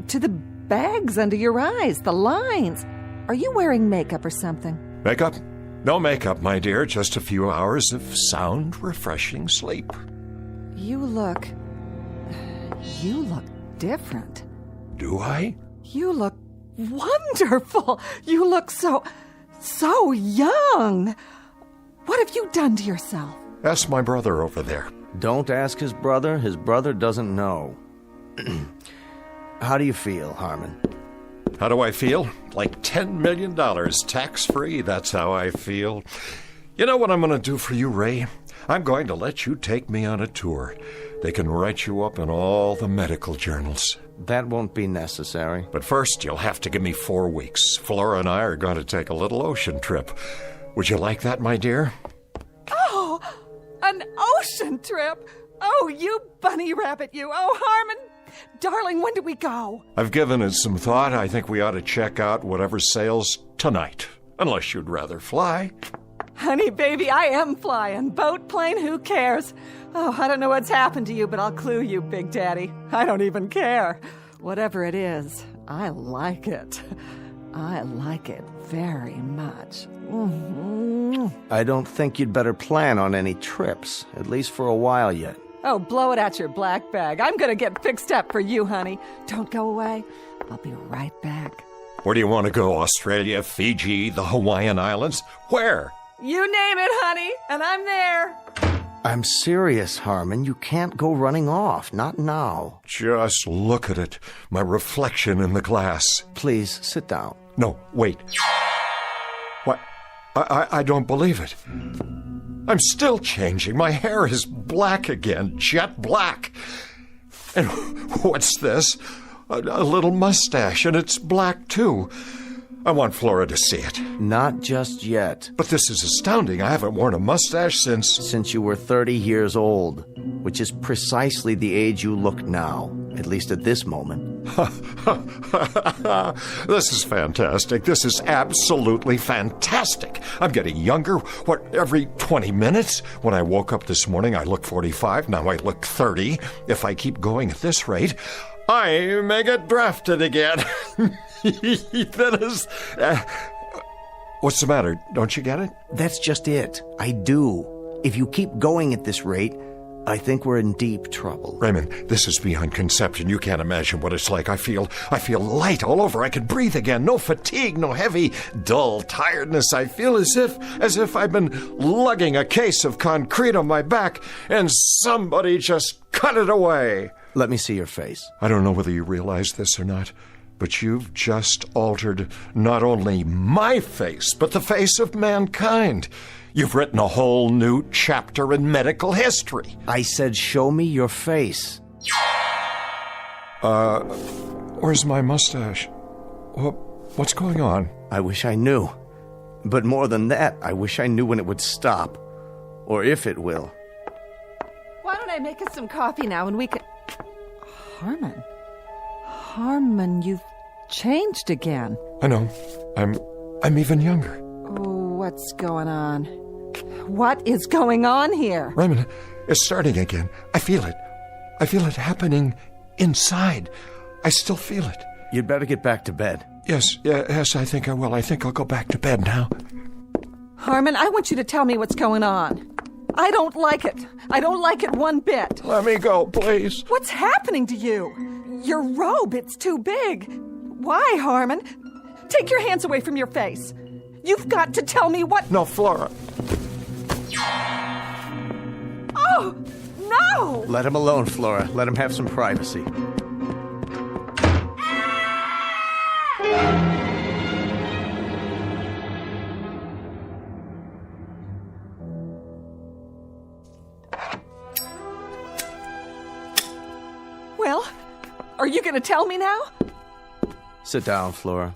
To the bags under your eyes, the lines. Are you wearing makeup or something? Makeup? No makeup, my dear. Just a few hours of sound, refreshing sleep. You look different. Do I? You look wonderful. You look so young. What have you done to yourself? Ask my brother over there. Don't ask his brother. His brother doesn't know. How do you feel, Harmon? How do I feel? Like $10 million, tax-free. That's how I feel. You know what I'm going to do for you, Ray? I'm going to let you take me on a tour. They can write you up in all the medical journals. That won't be necessary. But first, you'll have to give me 4 weeks. Flora and I are going to take a little ocean trip. Would you like that, my dear? Oh, an ocean trip? Oh, you bunny rabbit, you. Oh, Harmon. Darling, when do we go? I've given it some thought. I think we ought to check out whatever sails tonight. Unless you'd rather fly. Honey, baby, I am flying. Boat, plane, who cares? Oh, I don't know what's happened to you, but I'll clue you, Big Daddy. I don't even care. Whatever it is, I like it. I like it very much. Mm-hmm. I don't think you'd better plan on any trips, at least for a while yet. Oh, blow it out your black bag. I'm going to get fixed up for you, honey. Don't go away. I'll be right back. Where do you want to go? Australia, Fiji, the Hawaiian Islands? Where? You name it, honey, and I'm there. I'm serious, Harmon. You can't go running off. Not now. Just look at it. My reflection in the glass. Please, sit down. No, wait. What? I don't believe it. I'm still changing. My hair is black again, jet black. And what's this? A little mustache, and it's black, too. I want Flora to see it. Not just yet. But this is astounding. I haven't worn a mustache since you were 30 years old, which is precisely the age you look now, at least at this moment. This is fantastic. This is absolutely fantastic. I'm getting younger, every 20 minutes? When I woke up this morning, I looked 45. Now I look 30. If I keep going at this rate, I may get drafted again. That is... what's the matter? Don't you get it? That's just it. I do. If you keep going at this rate, I think we're in deep trouble. Raymond, this is beyond conception. You can't imagine what it's like. I feel light all over. I can breathe again. No fatigue, no heavy, dull tiredness. I feel as if I've been lugging a case of concrete on my back and somebody just cut it away. Let me see your face. I don't know whether you realize this or not, but you've just altered not only my face, but the face of mankind. You've written a whole new chapter in medical history. I said, show me your face. Where's my mustache? What's going on? I wish I knew. But more than that, I wish I knew when it would stop. Or if it will. Why don't I make us some coffee now and we can... Harmon, you've changed again. I know. I'm even younger. Oh, what's going on? What is going on here? Raymond, it's starting again. I feel it. I feel it happening inside. I still feel it. You'd better get back to bed. Yes, I think I will. I think I'll go back to bed now. Harmon, I want you to tell me what's going on. I don't like it. I don't like it one bit. Let me go, please. What's happening to you? Your robe, it's too big. Why, Harmon? Take your hands away from your face. You've got to tell me what... No, Flora. Oh, no! Let him alone, Flora. Let him have some privacy. Well, are you going to tell me now? Sit down, Flora.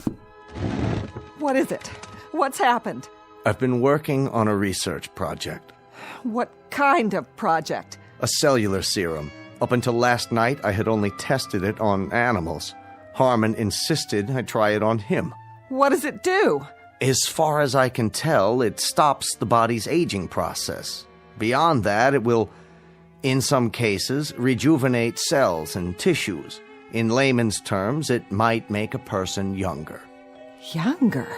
What is it? What's happened? I've been working on a research project. What kind of project? A cellular serum. Up until last night, I had only tested it on animals. Harmon insisted I try it on him. What does it do? As far as I can tell, it stops the body's aging process. Beyond that, it will, in some cases, rejuvenate cells and tissues. In layman's terms, it might make a person younger. Younger?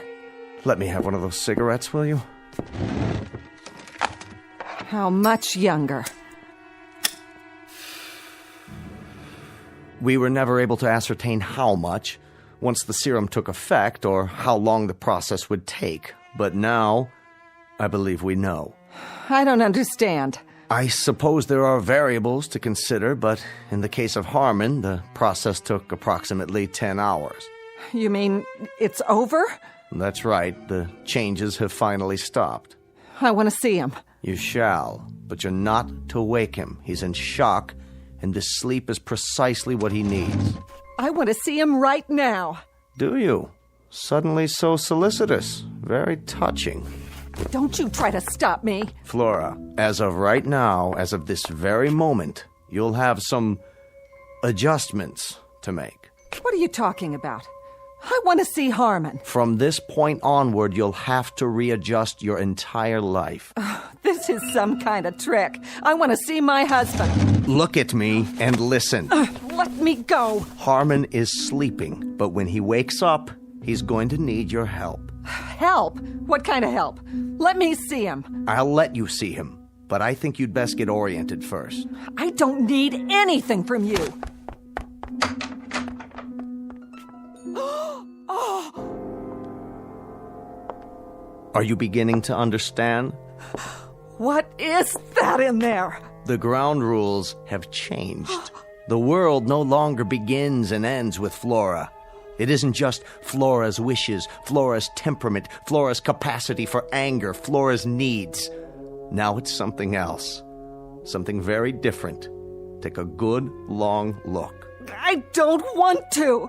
Let me have one of those cigarettes, will you? How much younger? We were never able to ascertain how much once the serum took effect or how long the process would take. But now, I believe we know. I don't understand. I suppose there are variables to consider, but in the case of Harmon, the process took approximately 10 hours. You mean it's over? That's right. The changes have finally stopped. I want to see him. You shall, but you're not to wake him. He's in shock, and this sleep is precisely what he needs. I want to see him right now. Do you? Suddenly so solicitous. Very touching. Don't you try to stop me. Flora, as of right now, as of this very moment, you'll have some adjustments to make. What are you talking about? I want to see Harmon. From this point onward, you'll have to readjust your entire life. This is some kind of trick. I want to see my husband. Look at me and listen. Let me go. Harmon is sleeping, but when he wakes up, he's going to need your help. Help? What kind of help? Let me see him. I'll let you see him, but I think you'd best get oriented first. I don't need anything from you. Are you beginning to understand? What is that in there? The ground rules have changed. The world no longer begins and ends with Flora. It isn't just Flora's wishes, Flora's temperament, Flora's capacity for anger, Flora's needs. Now it's something else. Something very different. Take a good, long look. I don't want to.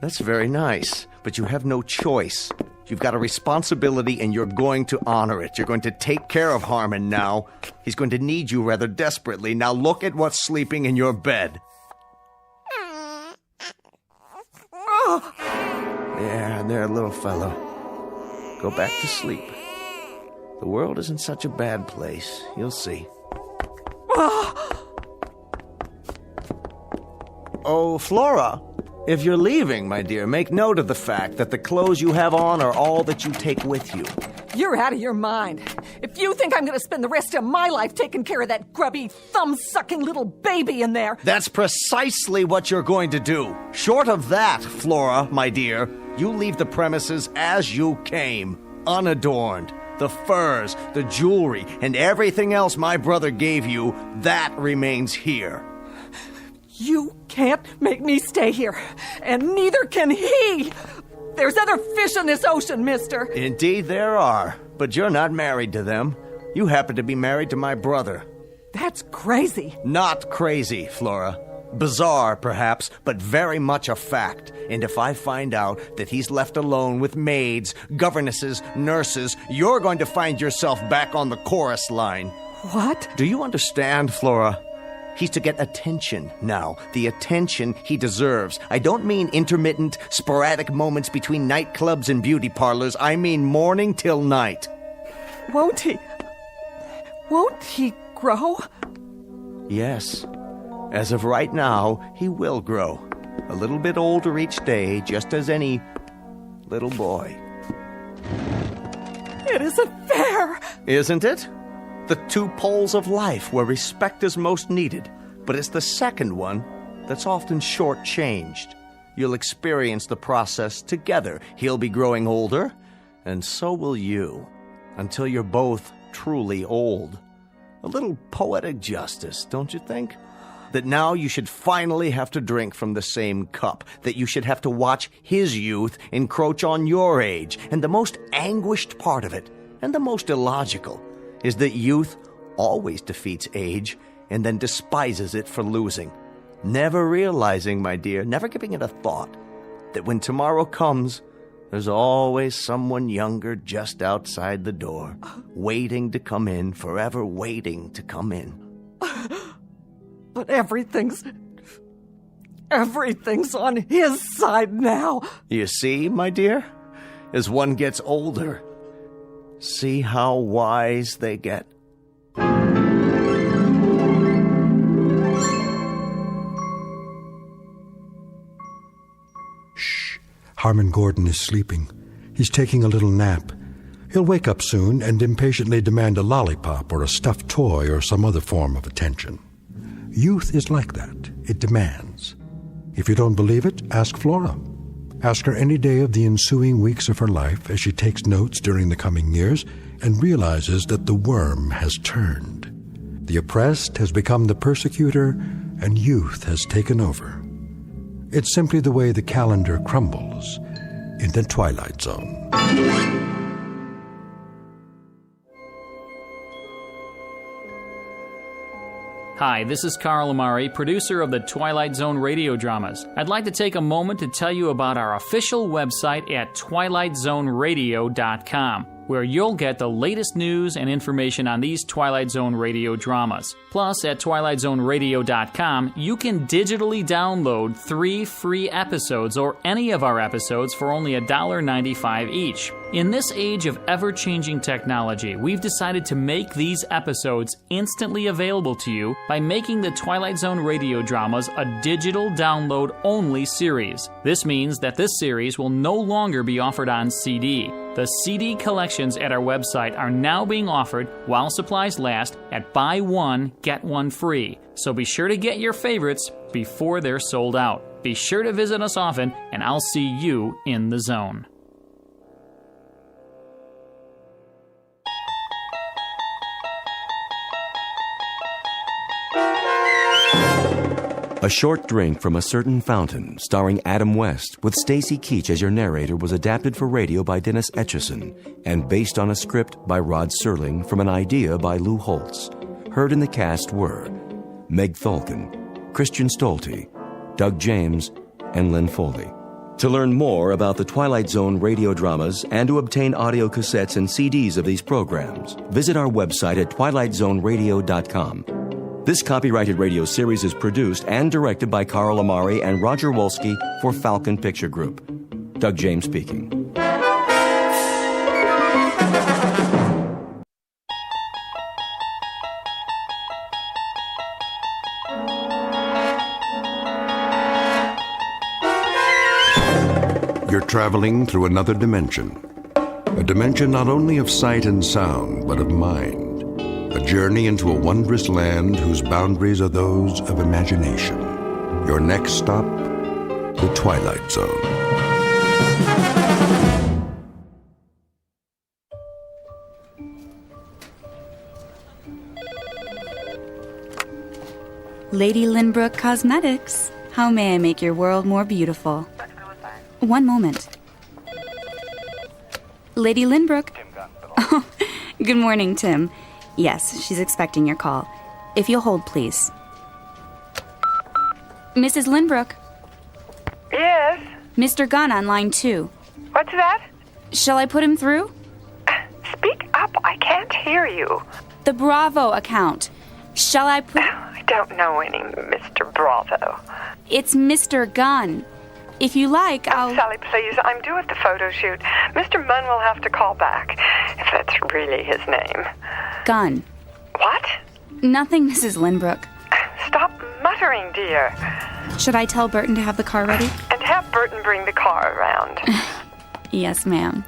That's very nice, but you have no choice. You've got a responsibility and you're going to honor it. You're going to take care of Harmon now. He's going to need you rather desperately. Now look at what's sleeping in your bed. There, little fellow. Go back to sleep. The world isn't such a bad place. You'll see. Oh, Flora. If you're leaving, my dear, make note of the fact that the clothes you have on are all that you take with you. You're out of your mind. If you think I'm going to spend the rest of my life taking care of that grubby, thumb-sucking little baby in there... That's precisely what you're going to do. Short of that, Flora, my dear, you leave the premises as you came, unadorned. The furs, the jewelry, and everything else my brother gave you, that remains here. You can't make me stay here, and neither can he. There's other fish in this ocean, mister. Indeed there are, but you're not married to them. You happen to be married to my brother. That's crazy. Not crazy, Flora. Bizarre, perhaps, but very much a fact. And if I find out that he's left alone with maids, governesses, nurses, you're going to find yourself back on the chorus line. What? Do you understand, Flora? He's to get attention now, the attention he deserves. I don't mean intermittent, sporadic moments between nightclubs and beauty parlors. I mean morning till night. Won't he grow? Yes. As of right now, he will grow. A little bit older each day, just as any little boy. It isn't fair. Isn't it? The two poles of life where respect is most needed, but it's the second one that's often shortchanged. You'll experience the process together. He'll be growing older, and so will you, until you're both truly old. A little poetic justice, don't you think? That now you should finally have to drink from the same cup, that you should have to watch his youth encroach on your age, and the most anguished part of it, and the most illogical, is that youth always defeats age and then despises it for losing, never realizing, my dear, never giving it a thought, that when tomorrow comes, there's always someone younger just outside the door, waiting to come in, forever waiting to come in. But everything's on his side now. You see, my dear? As one gets older, see how wise they get. Harmon Gordon is sleeping. He's taking a little nap. He'll wake up soon and impatiently demand a lollipop or a stuffed toy or some other form of attention. Youth is like that. It demands. If you don't believe it, ask Flora. Ask her any day of the ensuing weeks of her life as she takes notes during the coming years and realizes that the worm has turned. The oppressed has become the persecutor, and youth has taken over. It's simply the way the calendar crumbles in the Twilight Zone. Hi, this is Carl Amari, producer of the Twilight Zone radio dramas. I'd like to take a moment to tell you about our official website at twilightzoneradio.com, where you'll get the latest news and information on these Twilight Zone radio dramas. Plus, at twilightzoneradio.com, you can digitally download 3 free episodes or any of our episodes for only $1.95 each. In this age of ever-changing technology, we've decided to make these episodes instantly available to you by making the Twilight Zone radio dramas a digital download-only series. This means that this series will no longer be offered on CD. The CD collections at our website are now being offered while supplies last at buy one, get one free. So be sure to get your favorites before they're sold out. Be sure to visit us often, and I'll see you in the zone. A Short Drink from a Certain Fountain, starring Adam West, with Stacy Keach as your narrator, was adapted for radio by Dennis Etchison and based on a script by Rod Serling from an idea by Lou Holtz. Heard in the cast were Meg Tholkin, Christian Stolte, Doug James, and Lynn Foley. To learn more about the Twilight Zone radio dramas and to obtain audio cassettes and CDs of these programs, visit our website at twilightzoneradio.com. This copyrighted radio series is produced and directed by Carl Amari and Roger Wolski for Falcon Picture Group. Doug James speaking. You're traveling through another dimension. A dimension not only of sight and sound, but of mind. A journey into a wondrous land whose boundaries are those of imagination. Your next stop, the Twilight Zone. Lady Lynbrook Cosmetics. How may I make your world more beautiful? One moment. Lady Lynbrook. Oh, good morning, Tim. Yes, she's expecting your call. If you'll hold, please. Mrs. Lynbrook. Yes? Mr. Gunn on line 2. What's that? Shall I put him through? Speak up, I can't hear you. The Bravo account. Shall I put... I don't know any Mr. Bravo. It's Mr. Gunn. If you like, I'll... Sally, please, I'm due at the photo shoot. Mr. Munn will have to call back, if that's really his name. Gunn. What? Nothing, Mrs. Lynbrook. Stop muttering, dear. Should I tell Burton to have the car ready? And have Burton bring the car around. Yes, ma'am.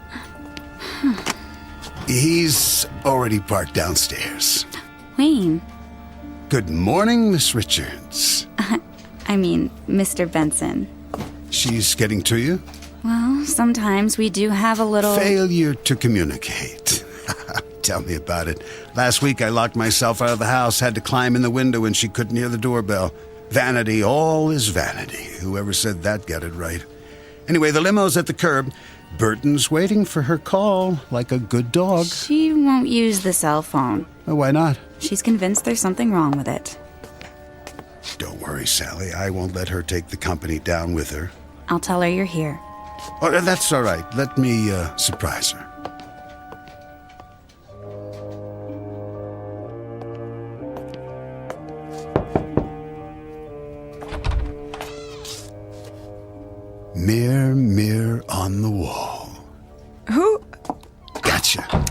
He's already parked downstairs. Wayne. Good morning, Miss Richards. I mean, Mr. Benson. She's getting to you? Well, sometimes we do have a little... Failure to communicate. Tell me about it. Last week I locked myself out of the house, had to climb in the window when she couldn't hear the doorbell. Vanity, all is vanity. Whoever said that got it right. Anyway, the limo's at the curb. Burton's waiting for her call, like a good dog. She won't use the cell phone. Oh, why not? She's convinced there's something wrong with it. Don't worry, Sally. I won't let her take the company down with her. I'll tell her you're here. Oh, that's all right. Let me surprise her. Mirror, mirror on the wall. Who? Gotcha.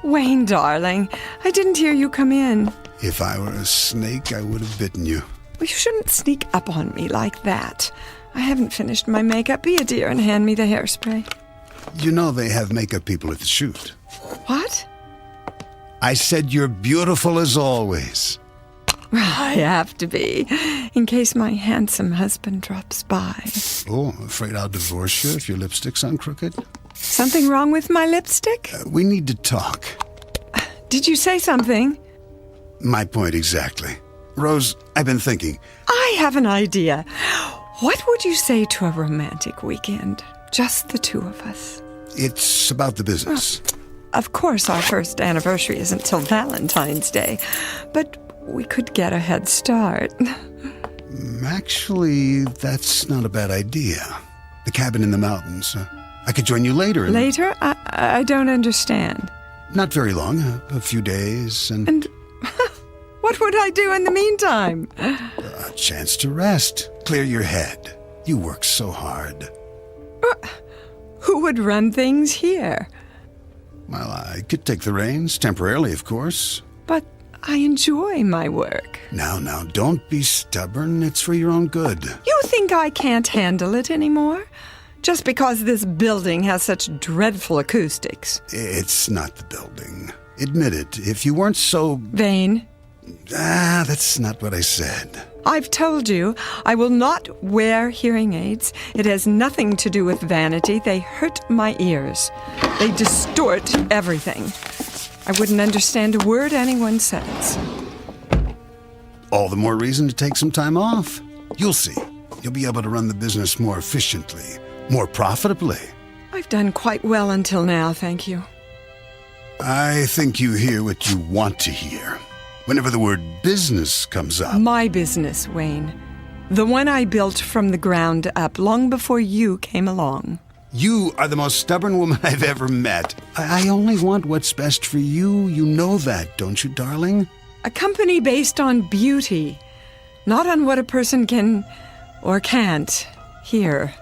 Wayne, darling, I didn't hear you come in. If I were a snake, I would have bitten you. Well, you shouldn't sneak up on me like that. I haven't finished my makeup. Be a dear and hand me the hairspray. You know they have makeup people at the shoot. What? I said you're beautiful as always. I have to be, in case my handsome husband drops by. Oh, afraid I'll divorce you if your lipstick's on crooked? Something wrong with my lipstick? We need to talk. Did you say something? My point exactly. Rose, I've been thinking. I have an idea. What would you say to a romantic weekend? Just the two of us. It's about the business. Of course, our first anniversary isn't till Valentine's Day, but we could get a head start. Actually, that's not a bad idea. The cabin in the mountains. I could join you later. Later? I don't understand. Not very long. A few days and what would I do in the meantime? A chance to rest. Clear your head. You work so hard. Who would run things here? Well, I could take the reins, temporarily, of course. But I enjoy my work. Now, don't be stubborn. It's for your own good. You think I can't handle it anymore? Just because this building has such dreadful acoustics. It's not the building. Admit it. If you weren't so... vain? That's not what I said. I've told you, I will not wear hearing aids. It has nothing to do with vanity. They hurt my ears. They distort everything. I wouldn't understand a word anyone says. All the more reason to take some time off. You'll see. You'll be able to run the business more efficiently, more profitably. I've done quite well until now, thank you. I think you hear what you want to hear. Whenever the word business comes up. My business, Wayne. The one I built from the ground up long before you came along. You are the most stubborn woman I've ever met. I only want what's best for you. You know that, don't you, darling? A company based on beauty, not on what a person can or can't hear.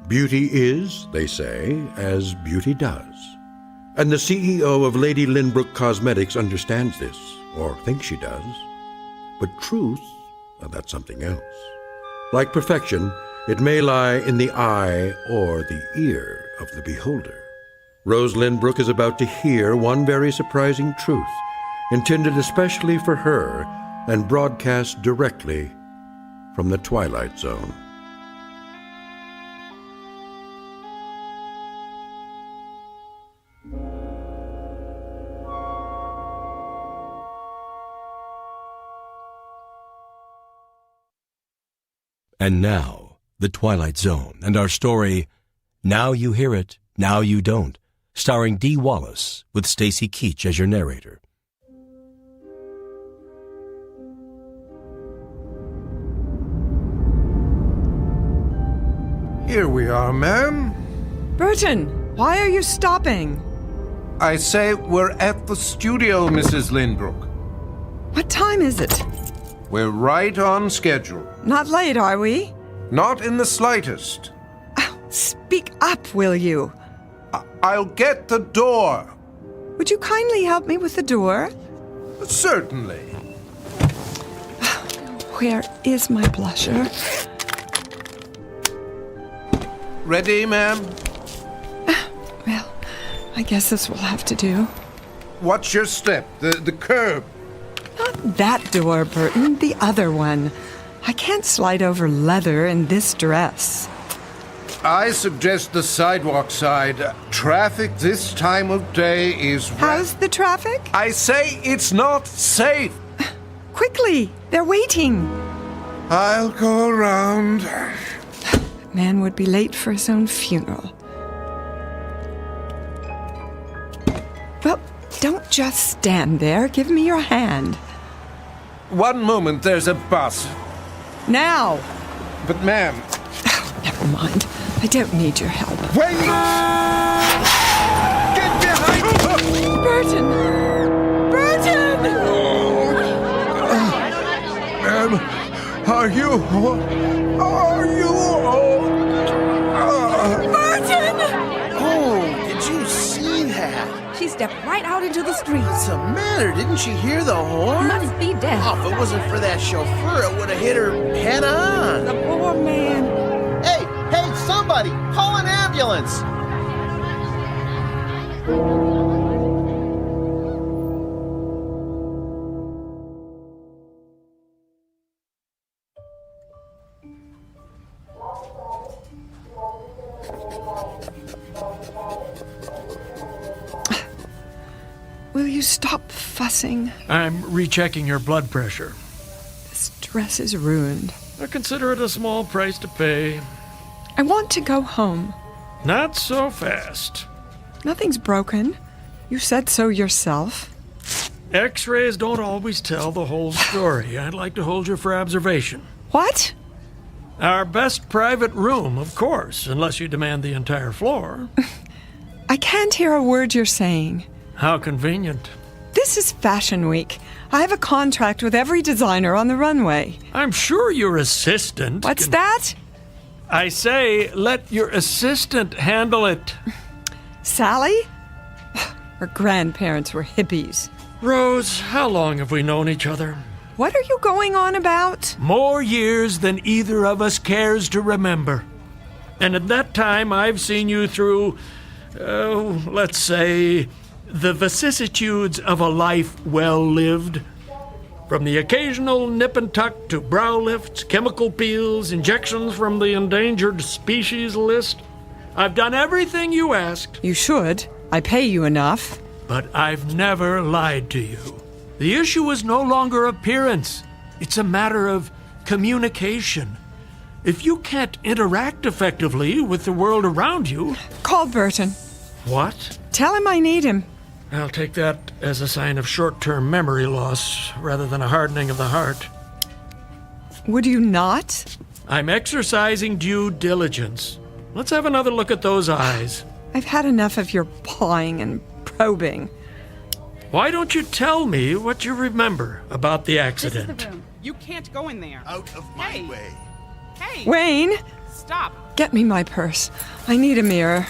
Beauty is, they say, as beauty does. And the CEO of Lady Lynbrook Cosmetics understands this, or thinks she does. But truth, that's something else. Like perfection, it may lie in the eye or the ear of the beholder. Rose Lynbrook is about to hear one very surprising truth, intended especially for her and broadcast directly from the Twilight Zone. And now, The Twilight Zone, and our story, Now You Hear It, Now You Don't, starring Dee Wallace, with Stacy Keach as your narrator. Here we are, ma'am. Burton, why are you stopping? I say we're at the studio, Mrs. Lynbrook. What time is it? We're right on schedule. Not late, are we? Not in the slightest. Speak up, will you? I'll get the door. Would you kindly help me with the door? Certainly. Where is my blusher? Ready, ma'am? Well, I guess this will have to do. Watch your step, the curb. Not that door, Burton, the other one. I can't slide over leather in this dress. I suggest the sidewalk side. Traffic this time of day is... How's the traffic? I say it's not safe. Quickly, they're waiting. I'll go around. Man would be late for his own funeral. Well, don't just stand there. Give me your hand. One moment, there's a bus. Now! But, ma'am... Oh, never mind. I don't need your help. Wait! Get behind me! Burton! Burton! Ma'am, are you... Burton! Oh, did you see that? She stepped right out into the street. What's the matter? Didn't she hear the horn? Must be dead. Oh, if it wasn't for that chauffeur, it would have hit her head on. The poor man. Hey, somebody! Call an ambulance! Will you stop fussing? I'm rechecking your blood pressure. This dress is ruined. I consider it a small price to pay. I want to go home. Not so fast. Nothing's broken. You said so yourself. X-rays don't always tell the whole story. I'd like to hold you for observation. What? Our best private room, of course, unless you demand the entire floor. I can't hear a word you're saying. How convenient. This is Fashion Week. I have a contract with every designer on the runway. I'm sure your assistant... What's that? I say, let your assistant handle it. Sally? Her grandparents were hippies. Rose, how long have we known each other? What are you going on about? More years than either of us cares to remember. And at that time, I've seen you through, let's say, the vicissitudes of a life well lived. From the occasional nip and tuck to brow lifts, chemical peels, injections from the endangered species list. I've done everything you asked. You should. I pay you enough. But I've never lied to you. The issue is no longer appearance. It's a matter of communication. If you can't interact effectively with the world around you... Call Burton. What? Tell him I need him. I'll take that as a sign of short-term memory loss rather than a hardening of the heart. Would you not? I'm exercising due diligence. Let's have another look at those eyes. I've had enough of your pawing and probing. Why don't you tell me what you remember about the accident? This is the room. You can't go in there. Out of my way. Hey! Wayne! Stop! Get me my purse. I need a mirror.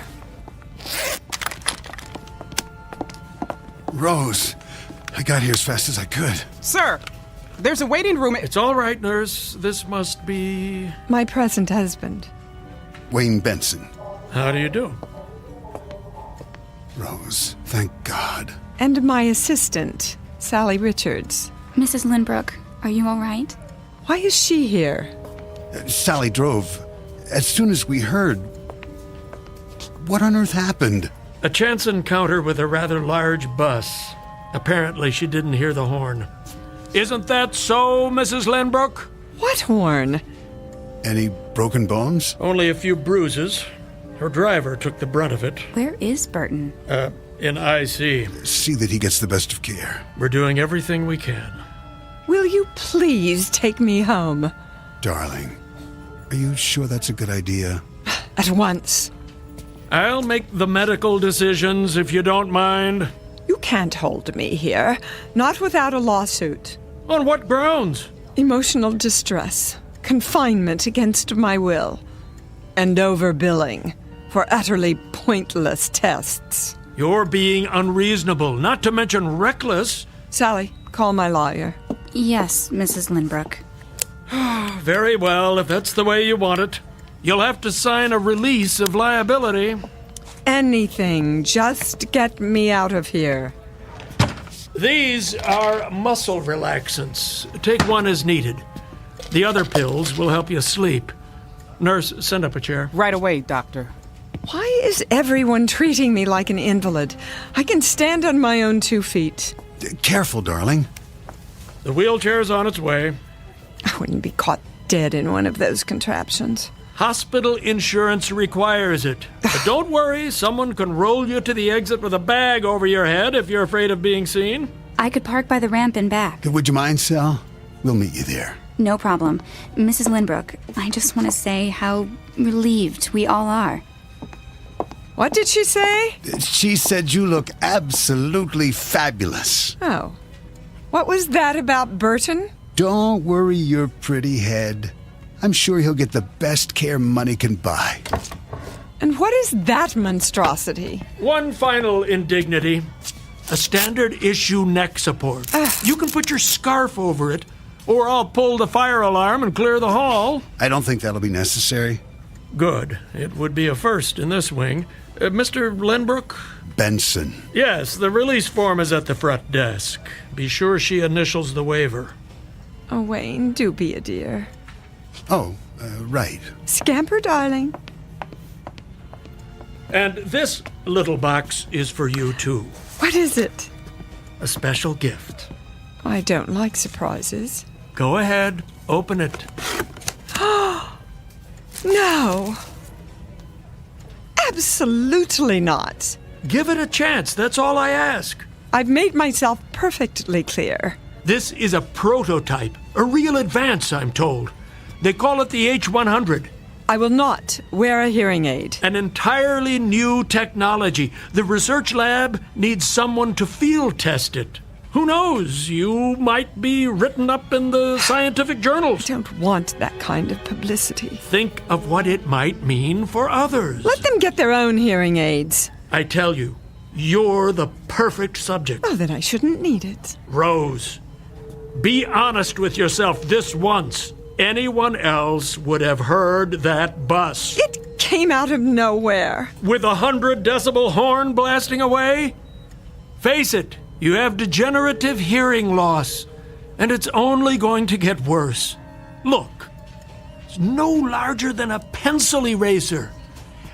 Rose, I got here as fast as I could. Sir, there's a waiting room. It's all right, nurse. This must be... My present husband. Wayne Benson. How do you do? Rose, thank God. And my assistant, Sally Richards. Mrs. Lindbrook, are you all right? Why is she here? Sally drove. As soon as we heard... What on earth happened? A chance encounter with a rather large bus. Apparently she didn't hear the horn. Isn't that so, Mrs. Lindbrook? What horn? Any broken bones? Only a few bruises. Her driver took the brunt of it. Where is Burton? In IC. See that he gets the best of care. We're doing everything we can. Will you please take me home? Darling, are you sure that's a good idea? At once. I'll make the medical decisions if you don't mind. You can't hold me here. Not without a lawsuit. On what grounds? Emotional distress. Confinement against my will. And overbilling for utterly pointless tests. You're being unreasonable, not to mention reckless. Sally, call my lawyer. Yes, Mrs. Lindbrook. Very well, if that's the way you want it. You'll have to sign a release of liability. Anything, just get me out of here. These are muscle relaxants. Take one as needed. The other pills will help you sleep. Nurse, send up a chair. Right away, doctor. Why is everyone treating me like an invalid? I can stand on my own 2 feet. Careful, darling. The wheelchair's on its way. I wouldn't be caught dead in one of those contraptions. Hospital insurance requires it. But don't worry, someone can roll you to the exit with a bag over your head if you're afraid of being seen. I could park by the ramp and back. Would you mind, Sal? We'll meet you there. No problem. Mrs. Lindbrook, I just want to say how relieved we all are. What did she say? She said you look absolutely fabulous. Oh. What was that about Burton? Don't worry your pretty head. I'm sure he'll get the best care money can buy. And what is that monstrosity? One final indignity. A standard issue neck support. You can put your scarf over it, or I'll pull the fire alarm and clear the hall. I don't think that'll be necessary. Good. It would be a first in this wing. Mr. Lynbrook? Benson. Yes, the release form is at the front desk. Be sure she initials the waiver. Oh, Wayne, do be a dear. Oh, right. Scamper, darling. And this little box is for you, too. What is it? A special gift. I don't like surprises. Go ahead. Open it. No. Absolutely not. Give it a chance. That's all I ask. I've made myself perfectly clear. This is a prototype. A real advance, I'm told. They call it the H100. I will not wear a hearing aid. An entirely new technology. The research lab needs someone to field test it. Who knows? You might be written up in the scientific journals. I don't want that kind of publicity. Think of what it might mean for others. Let them get their own hearing aids. I tell you, you're the perfect subject. Oh, then I shouldn't need it. Rose, be honest with yourself this once. Anyone else would have heard that bus. It came out of nowhere. With 100 decibel horn blasting away? Face it, you have degenerative hearing loss, and it's only going to get worse. Look, it's no larger than a pencil eraser.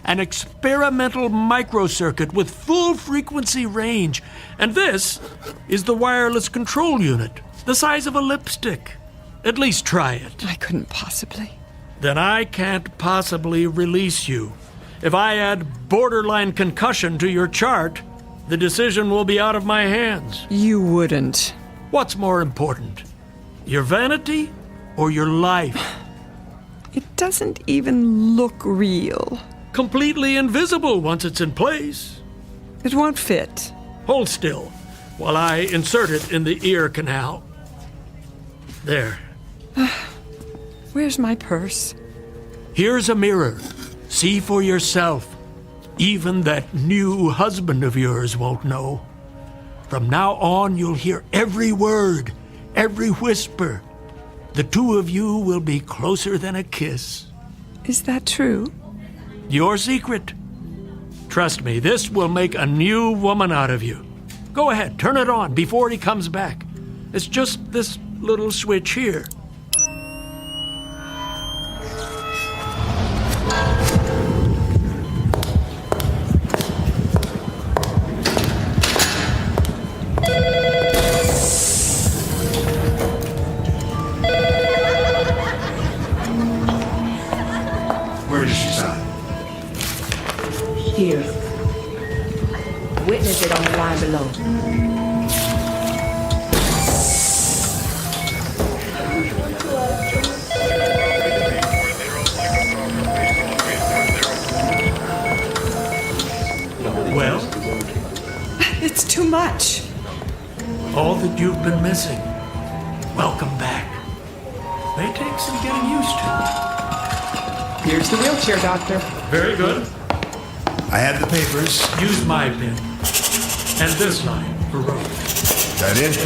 An experimental microcircuit with full frequency range. And this is the wireless control unit, the size of a lipstick. At least try it. I couldn't possibly. Then I can't possibly release you. If I add borderline concussion to your chart, the decision will be out of my hands. You wouldn't. What's more important? Your vanity or your life? It doesn't even look real. Completely invisible once it's in place. It won't fit. Hold still while I insert it in the ear canal. There. Where's my purse? Here's a mirror. See for yourself. Even that new husband of yours won't know. From now on, you'll hear every word, every whisper. The two of you will be closer than a kiss. Is that true? Your secret. Trust me, this will make a new woman out of you. Go ahead, turn it on before he comes back. It's just this little switch here. Where did she sign? Here. Witness it on the line below. Well? It's too much. All that you've been missing. Welcome back. May take some getting used to. Here's the wheelchair, Doctor. Very good. I have the papers. Use my pen. And this line for Rose. That it?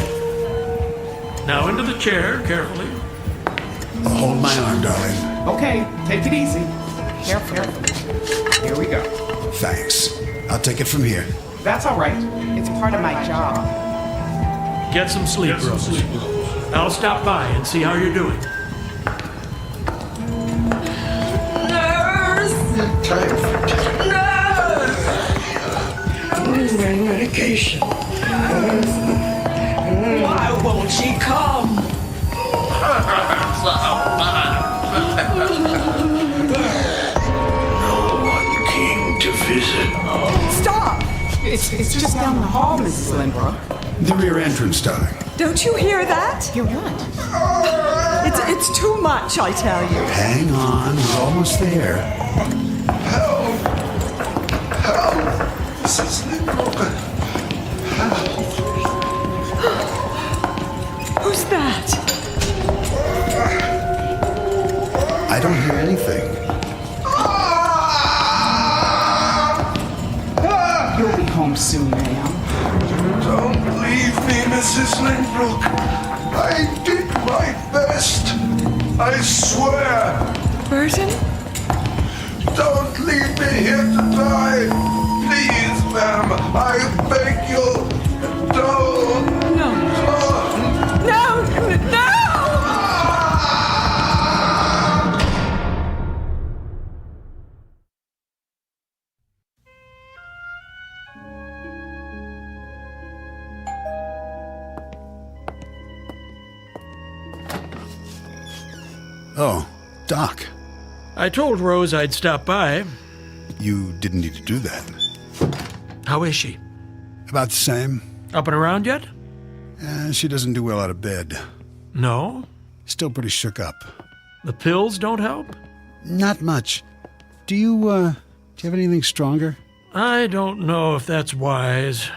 Now into the chair, carefully. Hold my arm, darling. Okay, take it easy. Careful. Here we go. Thanks. I'll take it from here. That's all right. It's part of my job. Get some sleep, Rose. I'll stop by and see how you're doing. Where's my medication? Why won't she come? No one came to visit. Stop! It's just down the hall, Mrs. Lynbrook. The rear entrance, darling. Don't you hear that? Hear what? It's too much, I tell you. Hang on, we're almost there. Help! Mrs. Lindbrook. Who's that? I don't hear anything. You'll be home soon, ma'am. Don't leave me, Mrs. Lindbrook. I did my best. I swear. Burton? Don't leave me here to die. Please, ma'am. I beg you. Don't. No. No! No! Oh, Doc. I told Rose I'd stop by. You didn't need to do that. How is she? About the same. Up and around yet? She doesn't do well out of bed. No? Still pretty shook up. The pills don't help? Not much. Do you have anything stronger? I don't know if that's wise.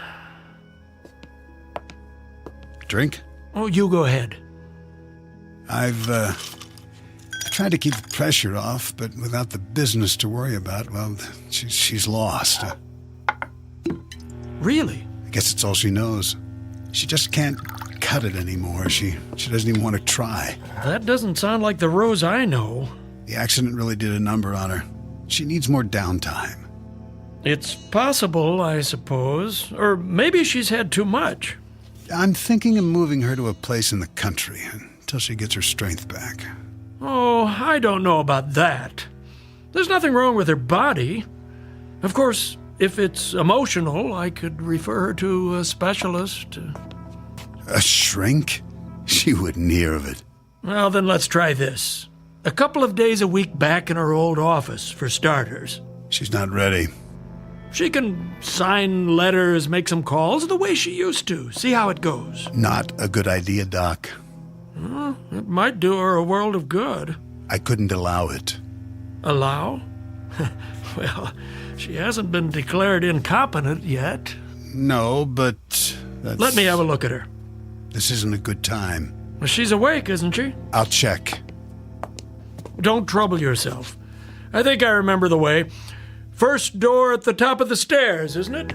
Drink? Oh, you go ahead. I've tried to keep the pressure off, but without the business to worry about, well, she's lost. Really? I guess it's all she knows. She just can't cut it anymore. She doesn't even want to try. That doesn't sound like the Rose I know. The accident really did a number on her. She needs more downtime. It's possible, I suppose. Or maybe she's had too much. I'm thinking of moving her to a place in the country until she gets her strength back. Oh, I don't know about that. There's nothing wrong with her body. Of course, if it's emotional, I could refer her to a specialist. A shrink? She wouldn't hear of it. Well, then let's try this. A couple of days a week back in her old office, for starters. She's not ready. She can sign letters, make some calls the way she used to. See how it goes. Not a good idea, Doc. Well, it might do her a world of good. I couldn't allow it. Allow? Well, she hasn't been declared incompetent yet. No, but that's... Let me have a look at her. This isn't a good time. Well, she's awake, isn't she? I'll check. Don't trouble yourself. I think I remember the way. First door at the top of the stairs, isn't it?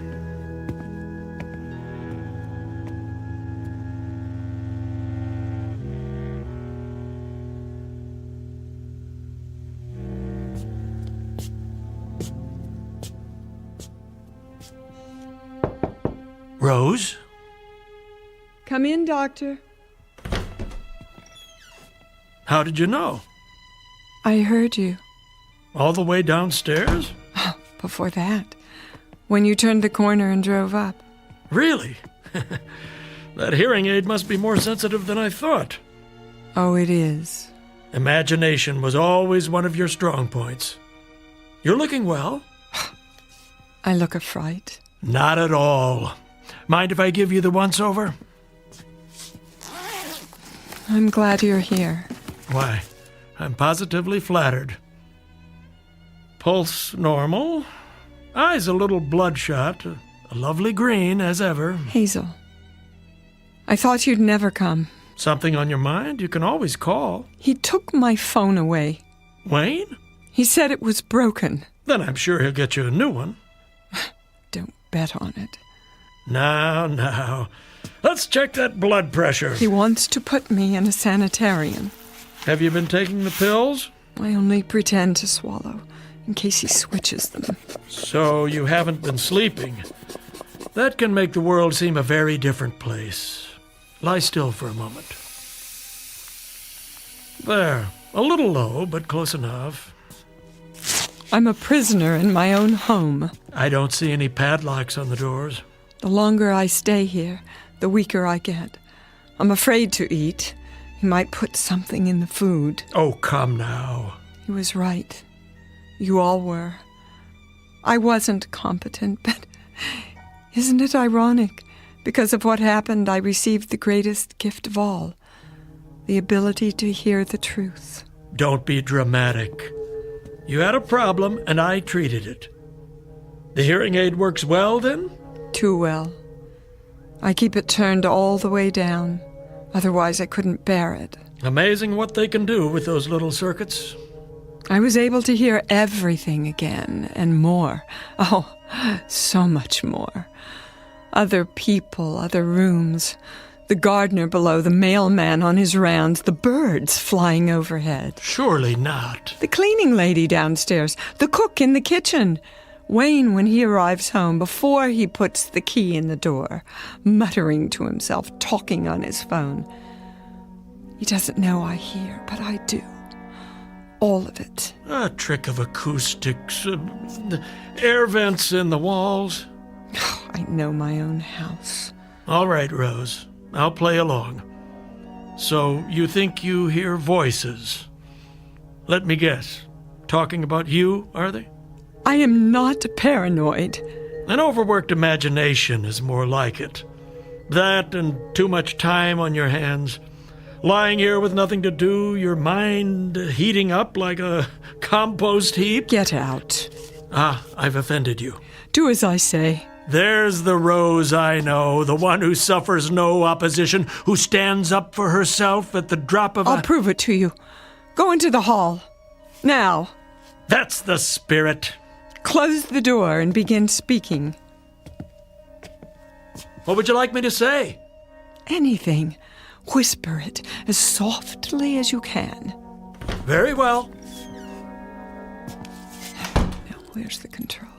Rose? Come in, Doctor. How did you know? I heard you. All the way downstairs? Before that, when you turned the corner and drove up. Really? That hearing aid must be more sensitive than I thought. Oh, it is. Imagination was always one of your strong points. You're looking well. I look a fright. Not at all. Mind if I give you the once-over? I'm glad you're here. Why, I'm positively flattered. Pulse normal. Eyes a little bloodshot. A lovely green, as ever. Hazel, I thought you'd never come. Something on your mind? You can always call. He took my phone away. Wayne? He said it was broken. Then I'm sure he'll get you a new one. Don't bet on it. Now. Let's check that blood pressure. He wants to put me in a sanitarium. Have you been taking the pills? I only pretend to swallow, in case he switches them. So you haven't been sleeping. That can make the world seem a very different place. Lie still for a moment. There. A little low, but close enough. I'm a prisoner in my own home. I don't see any padlocks on the doors. The longer I stay here, the weaker I get. I'm afraid to eat. He might put something in the food. Oh, come now. He was right. You all were. I wasn't competent, but isn't it ironic? Because of what happened, I received the greatest gift of all, the ability to hear the truth. Don't be dramatic. You had a problem, and I treated it. The hearing aid works well, then? Too well. I keep it turned all the way down. Otherwise, I couldn't bear it. Amazing what they can do with those little circuits. I was able to hear everything again, and more. Oh, so much more. Other people, other rooms. The gardener below, the mailman on his rounds, the birds flying overhead. Surely not. The cleaning lady downstairs, the cook in the kitchen. Wayne when he arrives home, before he puts the key in the door, muttering to himself, talking on his phone. He doesn't know I hear, but I do. All of it. A trick of acoustics, air vents in the walls. I know my own house. All right, Rose. I'll play along. So, you think you hear voices? Let me guess. Talking about you, are they? I am not paranoid. An overworked imagination is more like it. That and too much time on your hands. Lying here with nothing to do, your mind heating up like a compost heap. Get out. I've offended you. Do as I say. There's the Rose I know, the one who suffers no opposition, who stands up for herself at the drop of I'll prove it to you. Go into the hall. Now. That's the spirit. Close the door and begin speaking. What would you like me to say? Anything. Whisper it as softly as you can. Very well. Now, where's the control?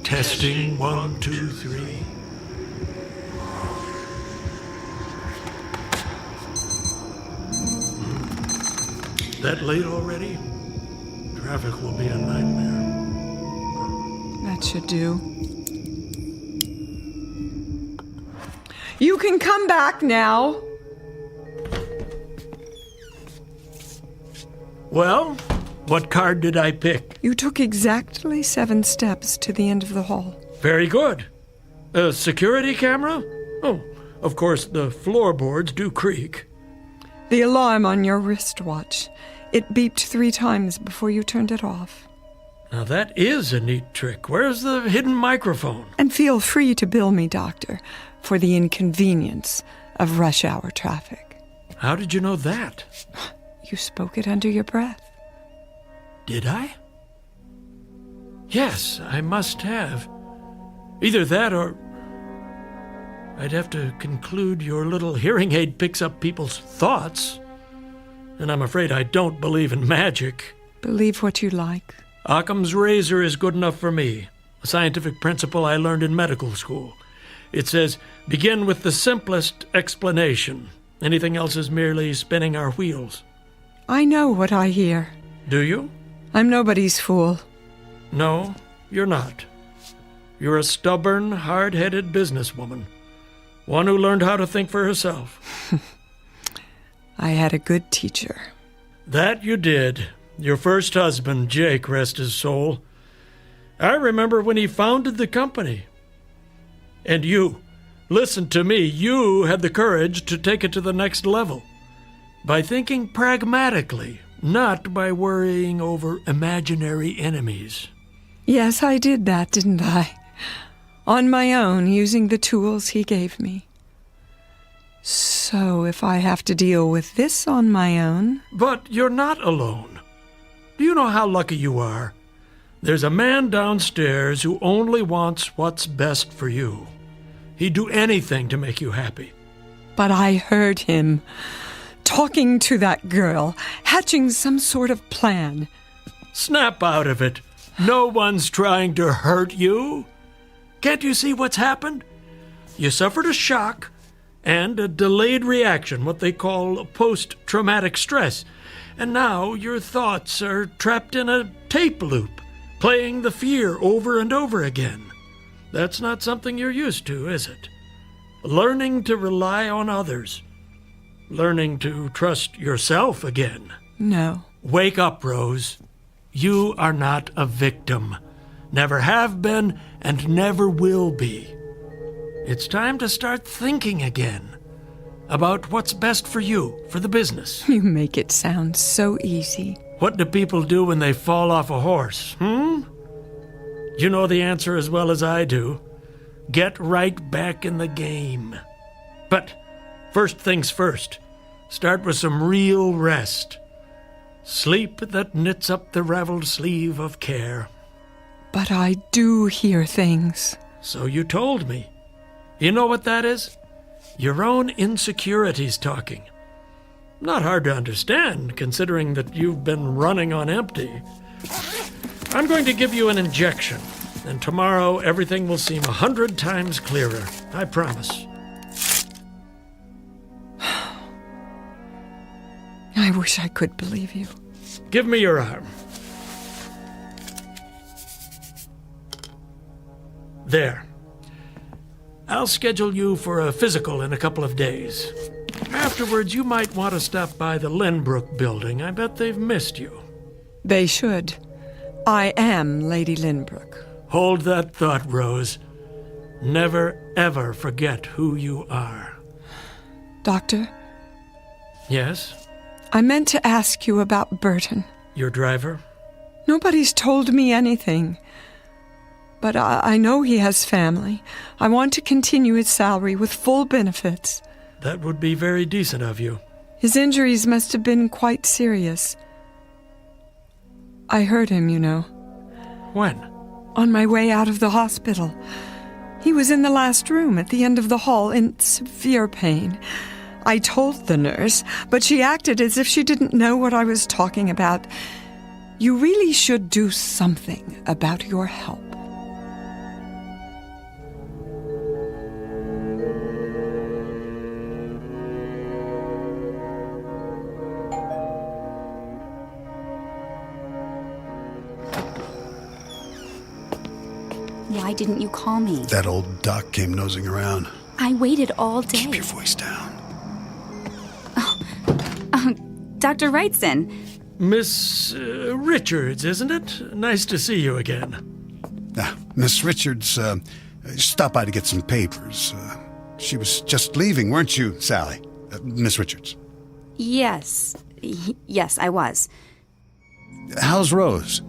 Testing 1, 2, 3. That late already? Traffic will be a nightmare. That should do. You can come back now. Well, what card did I pick? You took exactly 7 steps to the end of the hall. Very good. A security camera? Oh, of course, the floorboards do creak. The alarm on your wristwatch. It beeped 3 times before you turned it off. Now that is a neat trick. Where's the hidden microphone? And feel free to bill me, Doctor, for the inconvenience of rush hour traffic. How did you know that? You spoke it under your breath. Did I? Yes, I must have. Either that or I'd have to conclude your little hearing aid picks up people's thoughts. And I'm afraid I don't believe in magic. Believe what you like. Occam's razor is good enough for me. A scientific principle I learned in medical school. It says, begin with the simplest explanation. Anything else is merely spinning our wheels. I know what I hear. Do you? I'm nobody's fool. No, you're not. You're a stubborn, hard-headed businesswoman. One who learned how to think for herself. I had a good teacher. That you did. Your first husband, Jake, rest his soul. I remember when he founded the company. And you, listen to me, you had the courage to take it to the next level. By thinking pragmatically, not by worrying over imaginary enemies. Yes, I did that, didn't I? On my own, using the tools he gave me. So if I have to deal with this on my own... But you're not alone. Do you know how lucky you are? There's a man downstairs who only wants what's best for you. He'd do anything to make you happy. But I heard him talking to that girl, hatching some sort of plan. Snap out of it. No one's trying to hurt you. Can't you see what's happened? You suffered a shock and a delayed reaction, what they call post-traumatic stress. And now your thoughts are trapped in a tape loop, playing the fear over and over again. That's not something you're used to, is it? Learning to rely on others. Learning to trust yourself again. No. Wake up, Rose. You are not a victim. Never have been and never will be. It's time to start thinking again. about what's best for you, for the business. You make it sound so easy. What do people do when they fall off a horse, You know the answer as well as I do. Get right back in the game. But first things first, start with some real rest. Sleep that knits up the raveled sleeve of care. But I do hear things. So you told me. You know what that is? Your own insecurities talking. Not hard to understand, considering that you've been running on empty. I'm going to give you an injection, and tomorrow everything will seem 100 times clearer. I promise. I wish I could believe you. Give me your arm. There. I'll schedule you for a physical in a couple of days. Afterwards, you might want to stop by the Lynbrook building. I bet they've missed you. They should. I am Lady Lynbrook. Hold that thought, Rose. Never, ever forget who you are. Doctor? Yes? I meant to ask you about Burton. Your driver? Nobody's told me anything. But I know he has family. I want to continue his salary with full benefits. That would be very decent of you. His injuries must have been quite serious. I heard him, you know. When? On my way out of the hospital. He was in the last room at the end of the hall in severe pain. I told the nurse, but she acted as if she didn't know what I was talking about. You really should do something about your help. Why didn't you call me? That old duck came nosing around. I waited all day. Keep your voice down. Dr. Wrightson. Miss Richards, isn't it? Nice to see you again. Miss Richards stopped by to get some papers. She was just leaving, weren't you, Sally? Miss Richards. Yes. Yes, I was. How's Rose?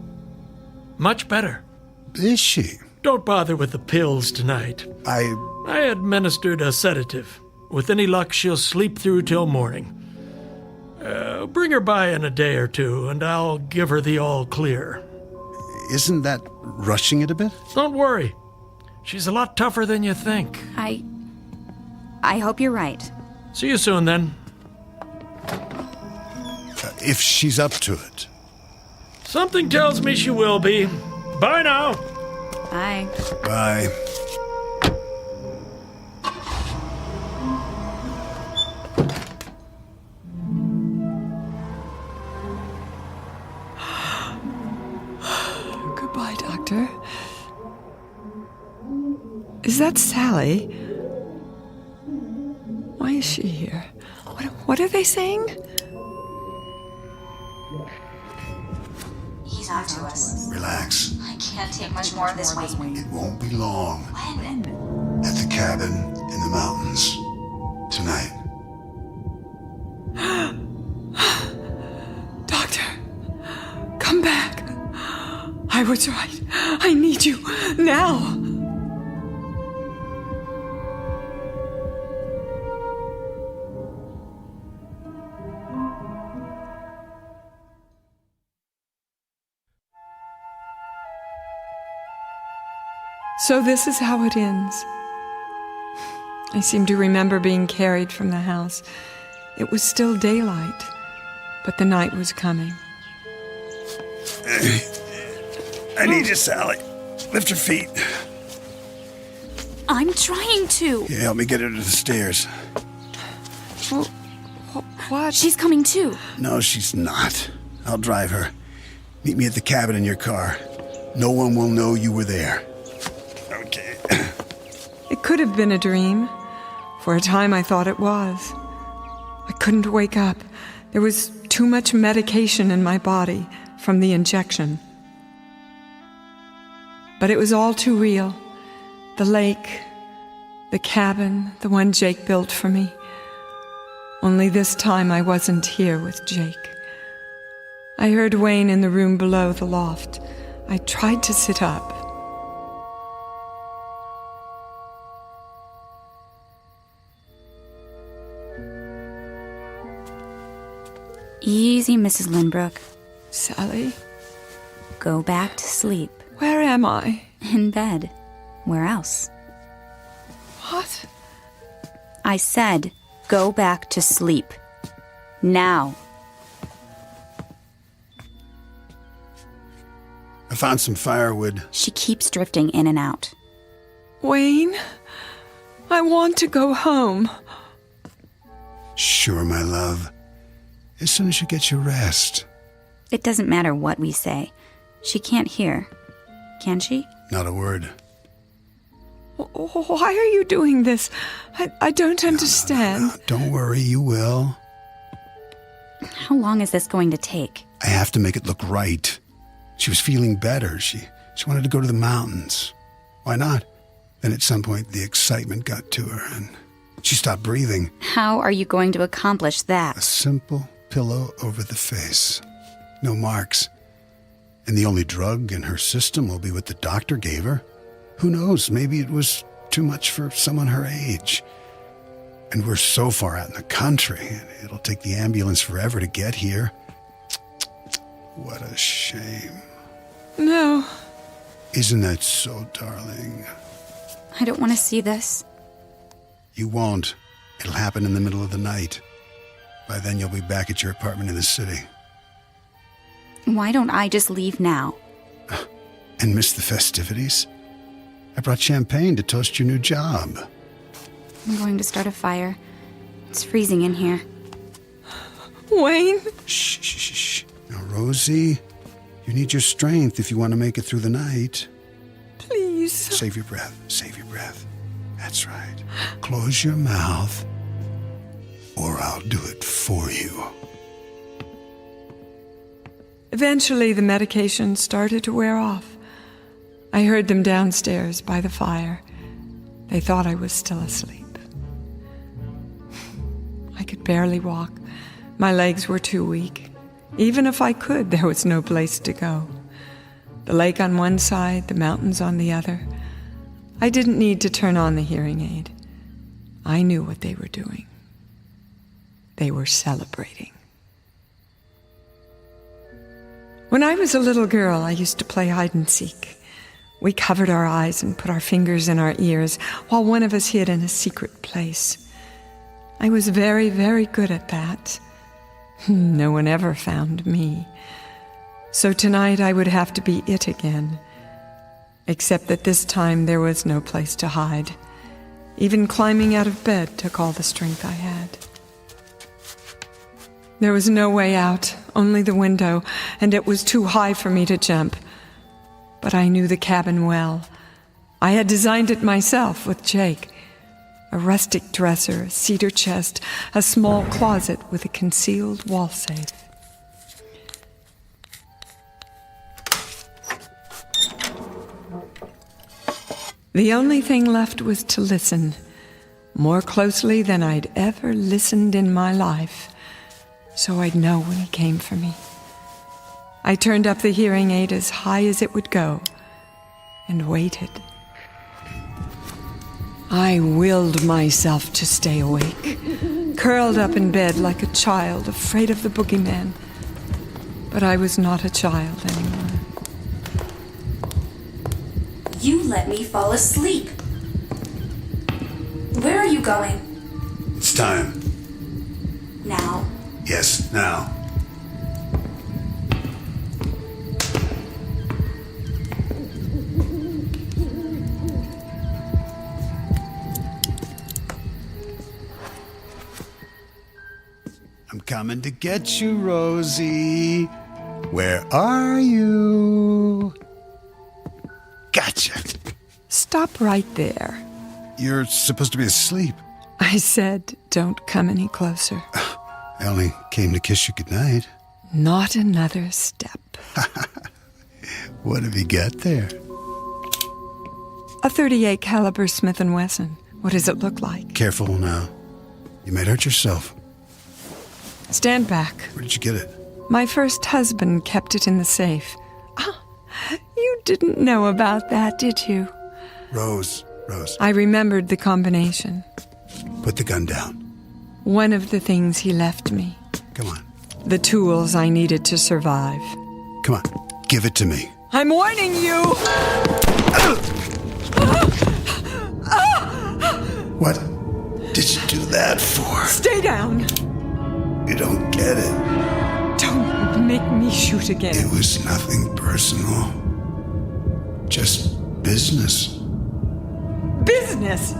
Much better. Is she? Don't bother with the pills tonight. I administered a sedative. With any luck, she'll sleep through till morning. Bring her by in a day or two, and I'll give her the all clear. Isn't that rushing it a bit? Don't worry. She's a lot tougher than you think. I hope you're right. See you soon, then. If she's up to it. Something tells me she will be. Bye now. Bye. Bye. Goodbye, Doctor. Is that Sally? Why is she here? What are they saying? He's on to us. Relax. I can't take much more of this waiting. It won't be long. When? At the cabin in the mountains. Tonight. Doctor, come back. I was right. I need you now. So this is how it ends. I seem to remember being carried from the house. It was still daylight, but the night was coming. I need you, Sally. Lift your feet. I'm trying to. Yeah, help me get her to the stairs. Well, what? She's coming too. No, she's not. I'll drive her. Meet me at the cabin in your car. No one will know you were there. Okay. It could have been a dream. For a time I thought it was. I couldn't wake up. There was too much medication in my body from the injection. But it was all too real. The lake, the cabin, the one Jake built for me. Only this time I wasn't here with Jake. I heard Wayne in the room below the loft. I tried to sit up. Easy, Mrs. Lindbrook. Sally? Go back to sleep. Where am I? In bed. Where else? What? I said, go back to sleep. Now. I found some firewood. She keeps drifting in and out. Wayne, I want to go home. Sure, my love. As soon as you get your rest. It doesn't matter what we say. She can't hear. Can she? Not a word. Why are you doing this? I don't understand. No, don't worry, you will. How long is this going to take? I have to make it look right. She was feeling better. She wanted to go to the mountains. Why not? Then at some point the excitement got to her and she stopped breathing. How are you going to accomplish that? A simple pillow over the face. No marks. And the only drug in her system will be what the doctor gave her. Who knows? Maybe it was too much for someone her age. And we're so far out in the country. It'll take the ambulance forever to get here. What a shame. No. Isn't that so, darling? I don't want to see this. You won't. It'll happen in the middle of the night. By then you'll be back at your apartment in the city. Why don't I just leave now? And miss the festivities? I brought champagne to toast your new job. I'm going to start a fire. It's freezing in here. Wayne? Shh. Now, Rosie, you need your strength if you want to make it through the night. Please. Save your breath. Save your breath. That's right. Close your mouth, or I'll do it for you. Eventually, the medication started to wear off. I heard them downstairs by the fire. They thought I was still asleep. I could barely walk. My legs were too weak. Even if I could, there was no place to go. The lake on one side, the mountains on the other. I didn't need to turn on the hearing aid. I knew what they were doing. They were celebrating. When I was a little girl, I used to play hide and seek. We covered our eyes and put our fingers in our ears while one of us hid in a secret place. I was very, very good at that. No one ever found me. So tonight I would have to be it again. Except that this time there was no place to hide. Even climbing out of bed took all the strength I had. There was no way out, only the window, and it was too high for me to jump. But I knew the cabin well. I had designed it myself with Jake. A rustic dresser, a cedar chest, a small closet with a concealed wall safe. The only thing left was to listen, more closely than I'd ever listened in my life, so I'd know when he came for me. I turned up the hearing aid as high as it would go and waited. I willed myself to stay awake, curled up in bed like a child, afraid of the boogeyman. But I was not a child anymore. You let me fall asleep. Where are you going? It's time. Now. Yes, now. I'm coming to get you, Rosie. Where are you? Gotcha. Stop right there. You're supposed to be asleep. I said, don't come any closer. I only came to kiss you goodnight. Not another step. What have you got there? A .38 caliber Smith & Wesson. What does it look like? Careful now. You might hurt yourself. Stand back. Where did you get it? My first husband kept it in the safe. Ah, you didn't know about that, did you? Rose. I remembered the combination. Put the gun down. One of the things he left me. Come on. The tools I needed to survive. Come on. Give it to me. I'm warning you! What did you do that for? Stay down! You don't get it. Don't make me shoot again. It was nothing personal. Just business. Business?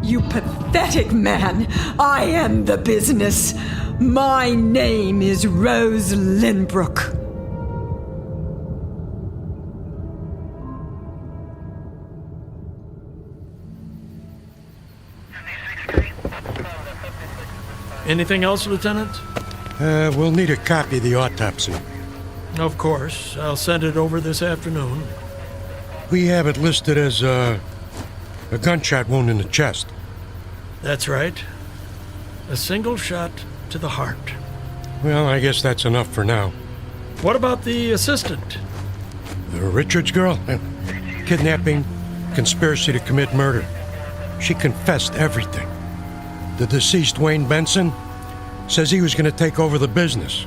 You pathetic man. I am the business. My name is Rose Lynbrook. Anything else, Lieutenant? We'll need a copy of the autopsy. Of course. I'll send it over this afternoon. We have it listed as a gunshot wound in the chest. That's right. A single shot to the heart. Well, I guess that's enough for now. What about the assistant? The Richards girl? Kidnapping, conspiracy to commit murder. She confessed everything. The deceased Wayne Benson says he was going to take over the business.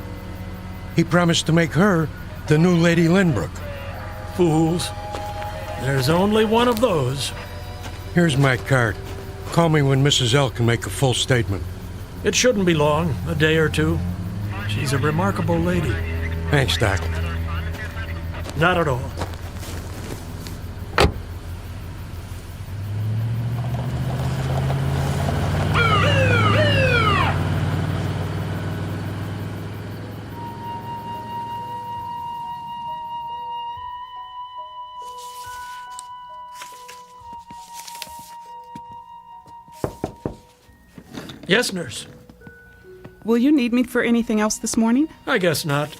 He promised to make her the new Lady Lynbrook. Fools. There's only one of those. Here's my card. Call me when Mrs. L can make a full statement. It shouldn't be long, a day or two. She's a remarkable lady. Thanks, Doc. Not at all. Yes, nurse. Will you need me for anything else this morning? I guess not.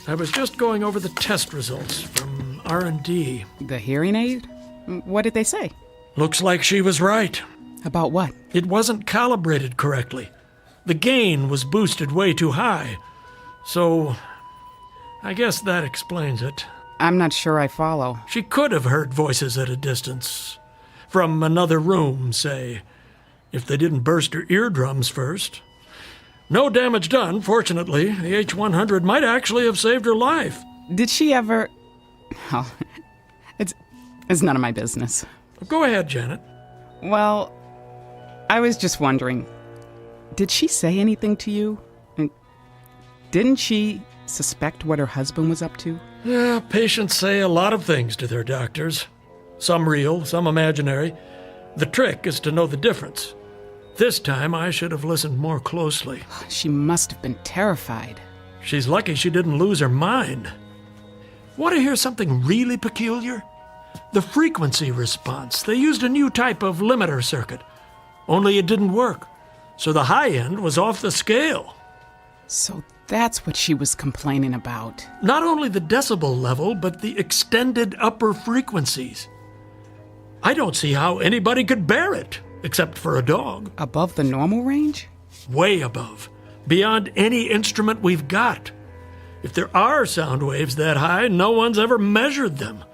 I was just going over the test results from R&D. The hearing aid? What did they say? Looks like she was right. About what? It wasn't calibrated correctly. The gain was boosted way too high. So, I guess that explains it. I'm not sure I follow. She could have heard voices at a distance. From another room, say. If they didn't burst her eardrums first. No damage done, fortunately. The H-100 might actually have saved her life. Did she ever... Oh, it's none of my business. Go ahead, Janet. Well, I was just wondering, did she say anything to you? Didn't she suspect what her husband was up to? Yeah, patients say a lot of things to their doctors. Some real, some imaginary. The trick is to know the difference. This time, I should have listened more closely. She must have been terrified. She's lucky she didn't lose her mind. Want to hear something really peculiar? The frequency response. They used a new type of limiter circuit. Only it didn't work. So the high end was off the scale. So that's what she was complaining about. Not only the decibel level, but the extended upper frequencies. I don't see how anybody could bear it. Except for a dog. Above the normal range? Way above. Beyond any instrument we've got. If there are sound waves that high, no one's ever measured them.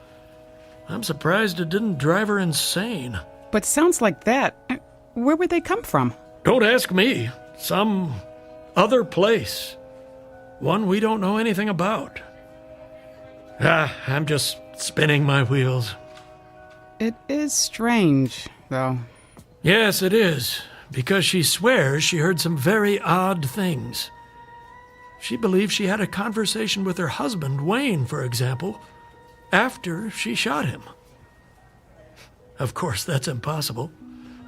I'm surprised it didn't drive her insane. But sounds like that, where would they come from? Don't ask me. Some other place. One we don't know anything about. I'm just spinning my wheels. It is strange, though. Yes, it is, because she swears she heard some very odd things. She believes she had a conversation with her husband, Wayne, for example, after she shot him. Of course, that's impossible.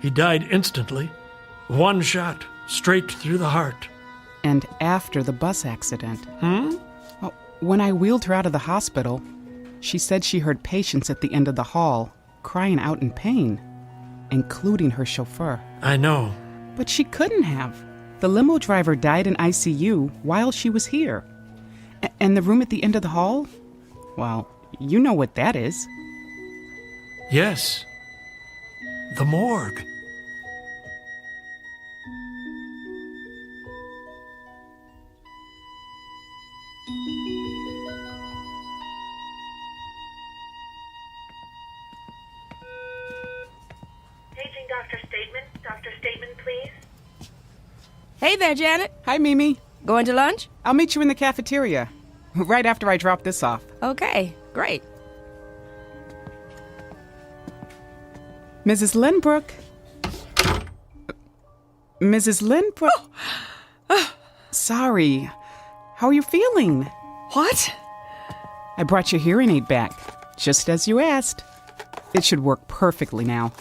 He died instantly. One shot, straight through the heart. And after the bus accident. Well, when I wheeled her out of the hospital, she said she heard patients at the end of the hall crying out in pain. Including her chauffeur. I know. But she couldn't have. The limo driver died in ICU while she was here. And the room at the end of the hall? Well, you know what that is. Yes. The morgue. Hey there, Janet. Hi, Mimi. Going to lunch? I'll meet you in the cafeteria, right after I drop this off. Okay, great. Mrs. Lynbrook. Mrs. Lynbrook. Sorry. How are you feeling? What? I brought your hearing aid back, just as you asked. It should work perfectly now.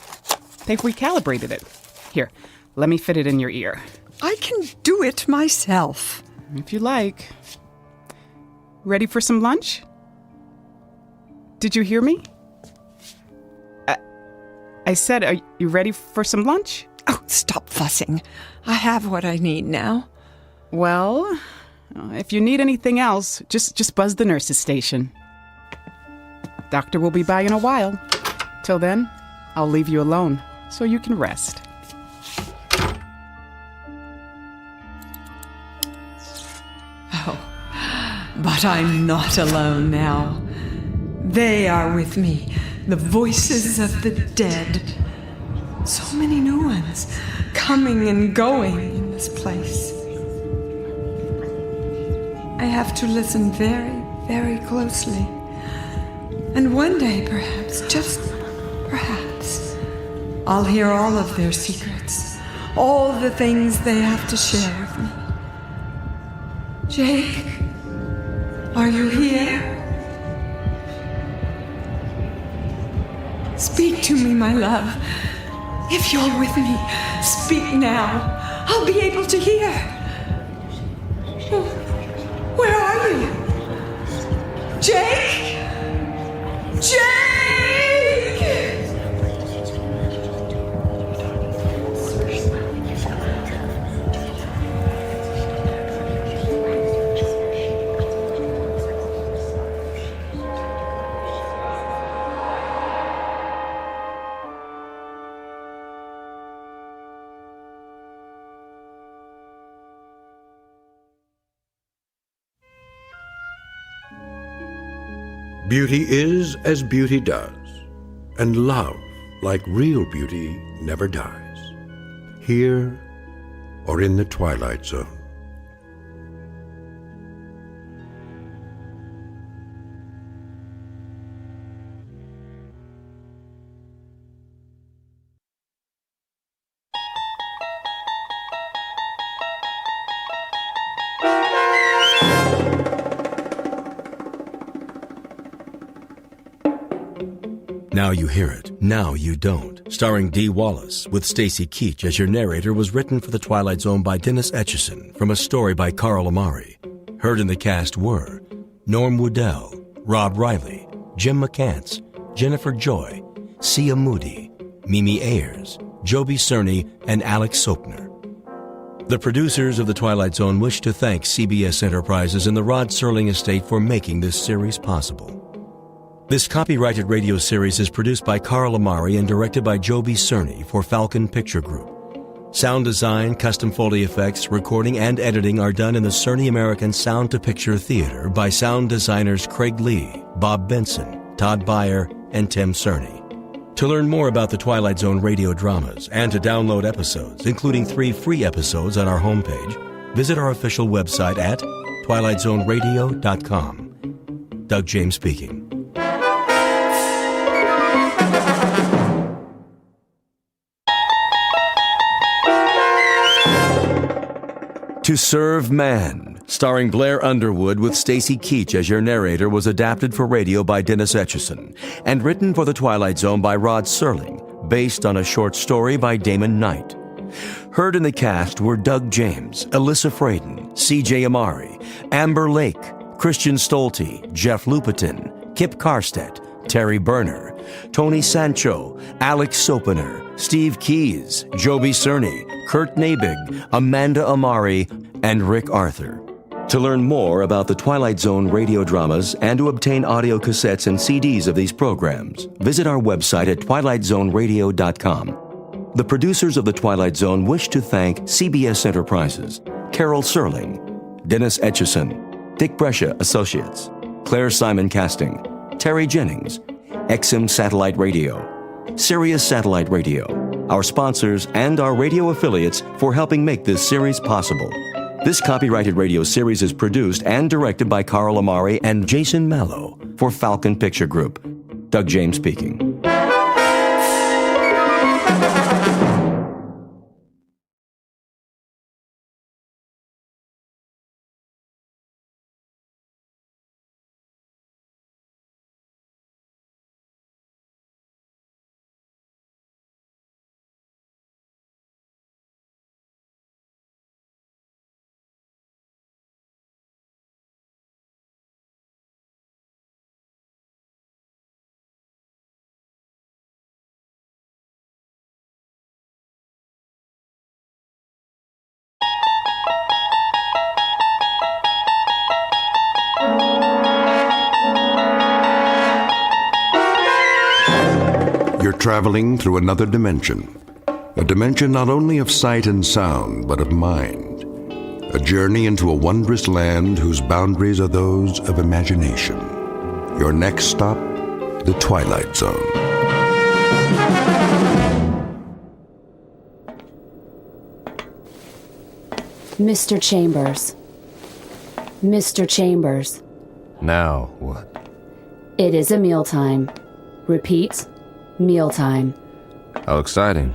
They've recalibrated it. Here, let me fit it in your ear. I can do it myself. If you like. Ready for some lunch? Did you hear me? I said, are you ready for some lunch? Oh, stop fussing. I have what I need now. Well, if you need anything else, just buzz the nurse's station. Doctor will be by in a while. Till then, I'll leave you alone so you can rest. Oh, but I'm not alone now. They are with me, the voices of the dead. So many new ones, coming and going in this place. I have to listen very, very closely. And one day, perhaps, just perhaps, I'll hear all of their secrets, all the things they have to share with me. Jake, are you here? Speak to me, my love. If you're with me, speak now. I'll be able to hear. Where are you? Jake? Jake! Beauty is as beauty does, and love, like real beauty, never dies. Here or in the Twilight Zone. Now You Hear It, Now You Don't, starring Dee Wallace, with Stacy Keach as your narrator, was written for The Twilight Zone by Dennis Etchison from a story by Carl Amari. Heard in the cast were Norm Woodell, Rob Riley, Jim McCants, Jennifer Joy, Sia Moody, Mimi Ayers, Joby Cerny, and Alex Sopner. The producers of The Twilight Zone wish to thank CBS Enterprises and the Rod Serling Estate for making this series possible. This copyrighted radio series is produced by Carl Amari and directed by Joby Cerny for Falcon Picture Group. Sound design, custom Foley effects, recording, and editing are done in the Cerny American Sound to Picture Theater by sound designers Craig Lee, Bob Benson, Todd Beyer, and Tim Cerny. To learn more about the Twilight Zone radio dramas and to download episodes, including 3 free episodes on our homepage, visit our official website at twilightzoneradio.com. Doug James speaking. To Serve Man, starring Blair Underwood with Stacy Keach as your narrator, was adapted for radio by Dennis Etchison and written for The Twilight Zone by Rod Serling, based on a short story by Damon Knight. Heard in the cast were Doug James, Alyssa Fraden, C.J. Amari, Amber Lake, Christian Stolte, Jeff Lupetin, Kip Karstedt, Terry Berner, Tony Sancho, Alex Sopener, Steve Keys, Joby Cerny, Kurt Nabig, Amanda Amari, and Rick Arthur. To learn more about the Twilight Zone radio dramas and to obtain audio cassettes and CDs of these programs, visit our website at twilightzoneradio.com. The producers of The Twilight Zone wish to thank CBS Enterprises, Carol Serling, Dennis Etchison, Dick Brescia Associates, Claire Simon Casting, Terry Jennings, XM Satellite Radio, Sirius Satellite Radio, our sponsors, and our radio affiliates for helping make this series possible. This copyrighted radio series is produced and directed by Carl Amari and Jason Mallow for Falcon Picture Group. Doug James speaking. You're traveling through another dimension. A dimension not only of sight and sound, but of mind. A journey into a wondrous land whose boundaries are those of imagination. Your next stop, the Twilight Zone. Mr. Chambers. Mr. Chambers. Now what? It is a mealtime. Repeat, mealtime. How exciting.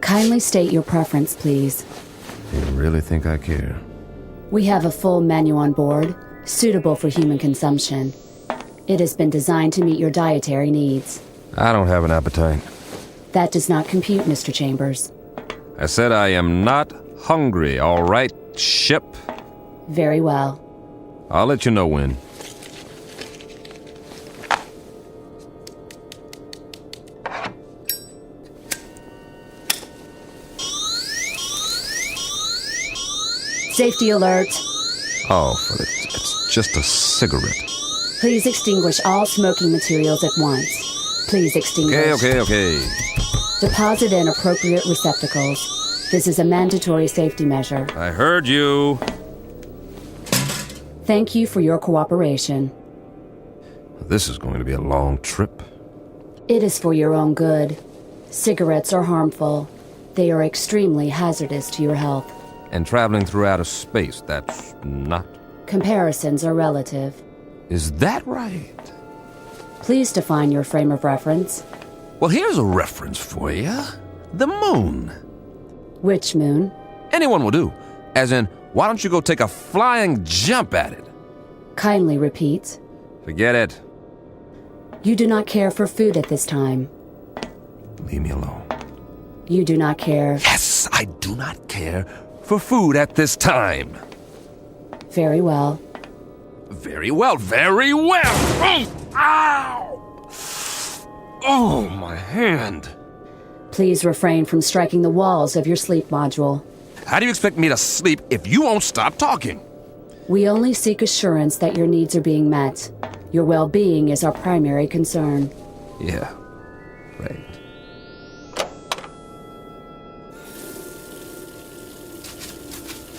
Kindly state your preference, please. You really think I care? We have a full menu on board, suitable for human consumption. It has been designed to meet your dietary needs. I don't have an appetite. That does not compute, Mr. Chambers. I said I am not hungry, all right, ship? Very well. I'll let you know when. Safety alert. Oh, it's just a cigarette. Please extinguish all smoking materials at once. Please extinguish. Okay. Deposit in appropriate receptacles. This is a mandatory safety measure. I heard you. Thank you for your cooperation. This is going to be a long trip. It is for your own good. Cigarettes are harmful. They are extremely hazardous to your health. And traveling through outer space, that's not. Comparisons are relative. Is that right? Please define your frame of reference. Well, here's a reference for you. The moon. Which moon? Anyone will do. As in, why don't you go take a flying jump at it? Kindly repeat. Forget it. You do not care for food at this time. Leave me alone. You do not care. Yes, I do not care for food at this time. Very well. Very well. Oh, ow! Oh, my hand. Please refrain from striking the walls of your sleep module. How do you expect me to sleep if you won't stop talking? We only seek assurance that your needs are being met. Your well-being is our primary concern. Yeah, right.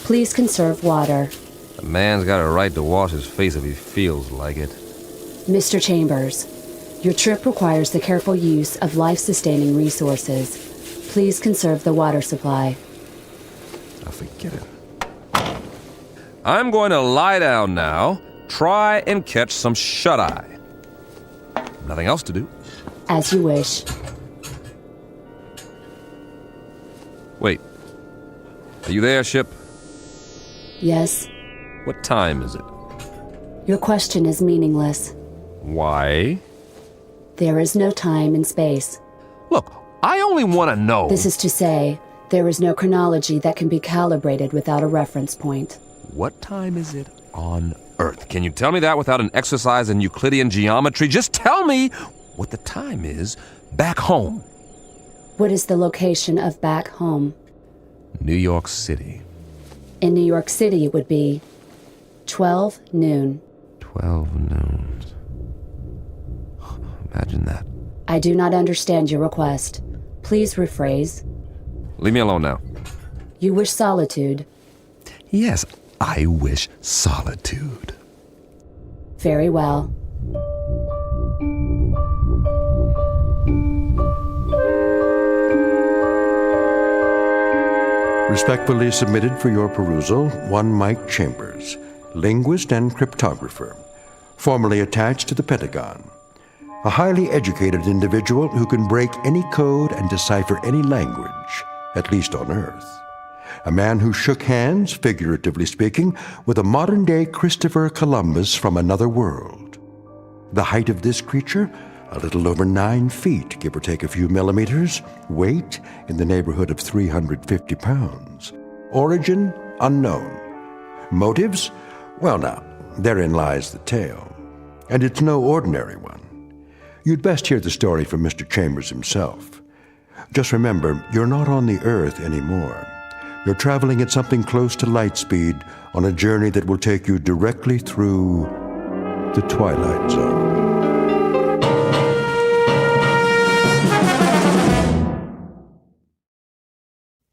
Please conserve water. A man's got a right to wash his face if he feels like it. Mr. Chambers, your trip requires the careful use of life-sustaining resources. Please conserve the water supply. I'll forget it. I'm going to lie down now. Try and catch some shut-eye. Nothing else to do. As you wish. Wait. Are you there, ship? Yes. What time is it? Your question is meaningless. Why? There is no time in space. Look, I only want to know. This is to say, there is no chronology that can be calibrated without a reference point. What time is it on Earth? Can you tell me that without an exercise in Euclidean geometry? Just tell me what the time is back home. What is the location of back home? New York City. In New York City, it would be 12 noon. 12 noon. Imagine that. I do not understand your request. Please rephrase. Leave me alone now. You wish solitude. Yes, I wish solitude. Very well. Respectfully submitted for your perusal, one Mike Chambers, linguist and cryptographer, formerly attached to the Pentagon. A highly educated individual who can break any code and decipher any language, at least on Earth. A man who shook hands, figuratively speaking, with a modern-day Christopher Columbus from another world. The height of this creature, a little over 9 feet, give or take a few millimeters. Weight, in the neighborhood of 350 pounds. Origin, unknown. Motives? Well now, therein lies the tale. And it's no ordinary one. You'd best hear the story from Mr. Chambers himself. Just remember, you're not on the Earth anymore. You're traveling at something close to light speed on a journey that will take you directly through the Twilight Zone.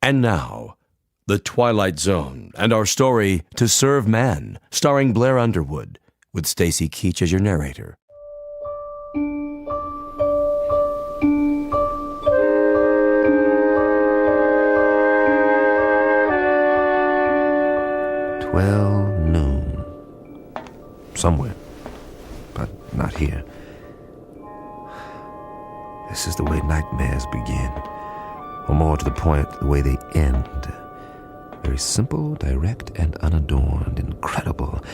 And now, The Twilight Zone and our story, To Serve Man, starring Blair Underwood, with Stacy Keach as your narrator. Noon. Somewhere, but not here. This is the way nightmares begin, or more to the point, the way they end. Very simple, direct, and unadorned, incredible.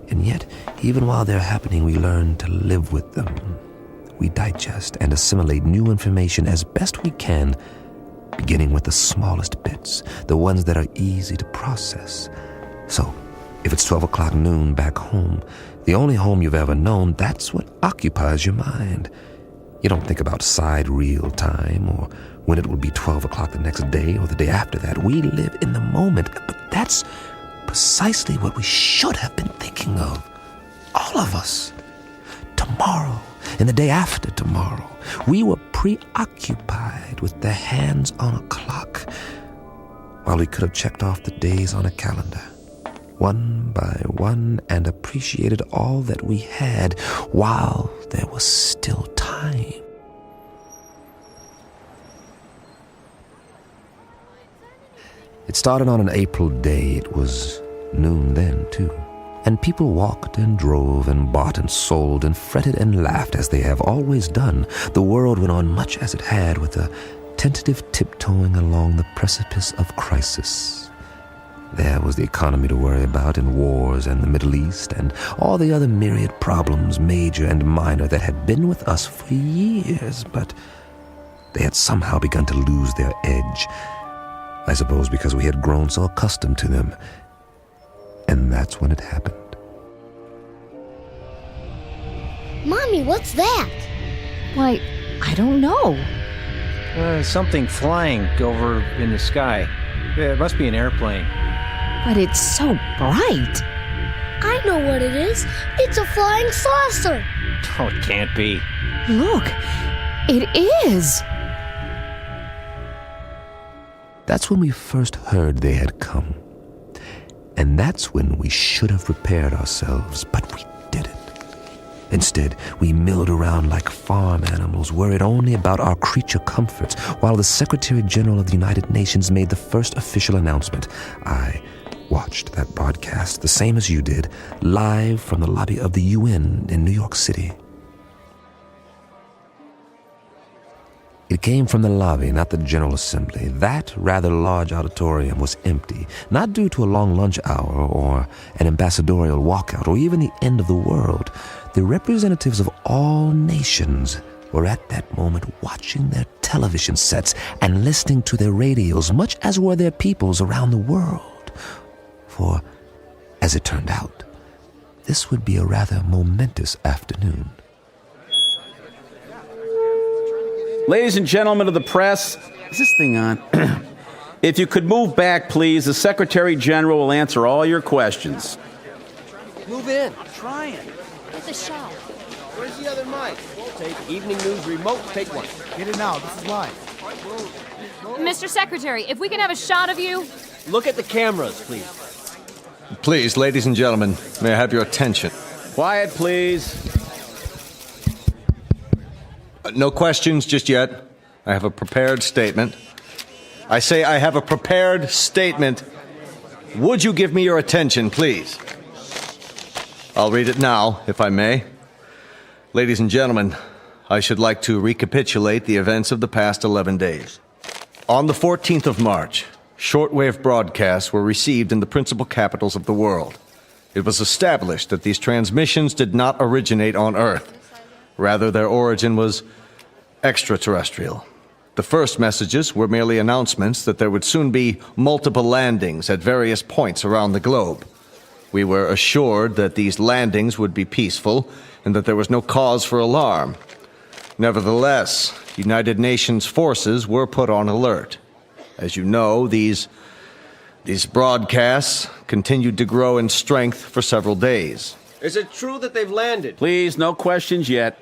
And yet, even while they're happening, we learn to live with them. We digest and assimilate new information as best we can, beginning with the smallest bits, the ones that are easy to process. So, if it's 12 o'clock noon back home, the only home you've ever known, that's what occupies your mind. You don't think about sidereal time or when it will be 12 o'clock the next day or the day after that. We live in the moment, but that's precisely what we should have been thinking of. All of us. Tomorrow and the day after tomorrow. We were preoccupied with the hands on a clock while we could have checked off the days on a calendar, one by one, and appreciated all that we had while there was still time. It started on an April day. It was noon then, too. And people walked and drove and bought and sold and fretted and laughed as they have always done. The world went on much as it had, with a tentative tiptoeing along the precipice of crisis. There was the economy to worry about, and wars, and the Middle East, and all the other myriad problems, major and minor, that had been with us for years, but they had somehow begun to lose their edge. I suppose because we had grown so accustomed to them. And that's when it happened. Mommy, what's that? Why, I don't know. Something flying over in the sky. It must be an airplane. But it's so bright. I know what it is. It's a flying saucer. Oh, it can't be. Look, it is. That's when we first heard they had come. And that's when we should have prepared ourselves, but we didn't. Instead, we milled around like farm animals, worried only about our creature comforts, while the Secretary General of the United Nations made the first official announcement. I watched that broadcast, the same as you did, live from the lobby of the UN in New York City. It came from the lobby, not the General Assembly. That rather large auditorium was empty, not due to a long lunch hour or an ambassadorial walkout or even the end of the world. The representatives of all nations were at that moment watching their television sets and listening to their radios, much as were their peoples around the world. For, as it turned out, this would be a rather momentous afternoon. Ladies and gentlemen of the press, is this thing on? If you could move back, please, the Secretary General will answer all your questions. Move in. I'm trying. Get the shot. Where's the other mic? Take evening news remote. Take one. Get it now. This is live. Mr. Secretary, if we can have a shot of you. Look at the cameras, please. Please, ladies and gentlemen, may I have your attention? Quiet, please. No questions just yet. I have a prepared statement. I say I have a prepared statement. Would you give me your attention, please? I'll read it now, if I may. Ladies and gentlemen, I should like to recapitulate the events of the past 11 days. On the 14th of March, shortwave broadcasts were received in the principal capitals of the world. It was established that these transmissions did not originate on Earth. Rather, their origin was extraterrestrial. The first messages were merely announcements that there would soon be multiple landings at various points around the globe. We were assured that these landings would be peaceful and that there was no cause for alarm. Nevertheless, United Nations forces were put on alert. As you know, these broadcasts continued to grow in strength for several days. Is it true that they've landed? Please, no questions yet.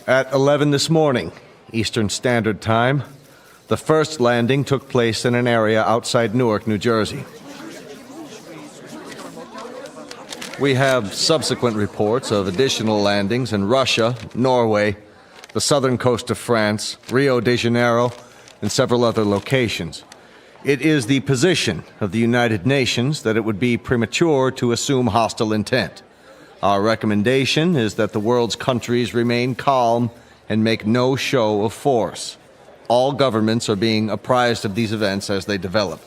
At 11 this morning, Eastern Standard Time, the first landing took place in an area outside Newark, New Jersey. We have subsequent reports of additional landings in Russia, Norway, the southern coast of France, Rio de Janeiro, and several other locations. It is the position of the United Nations that it would be premature to assume hostile intent. Our recommendation is that the world's countries remain calm and make no show of force. All governments are being apprised of these events as they develop.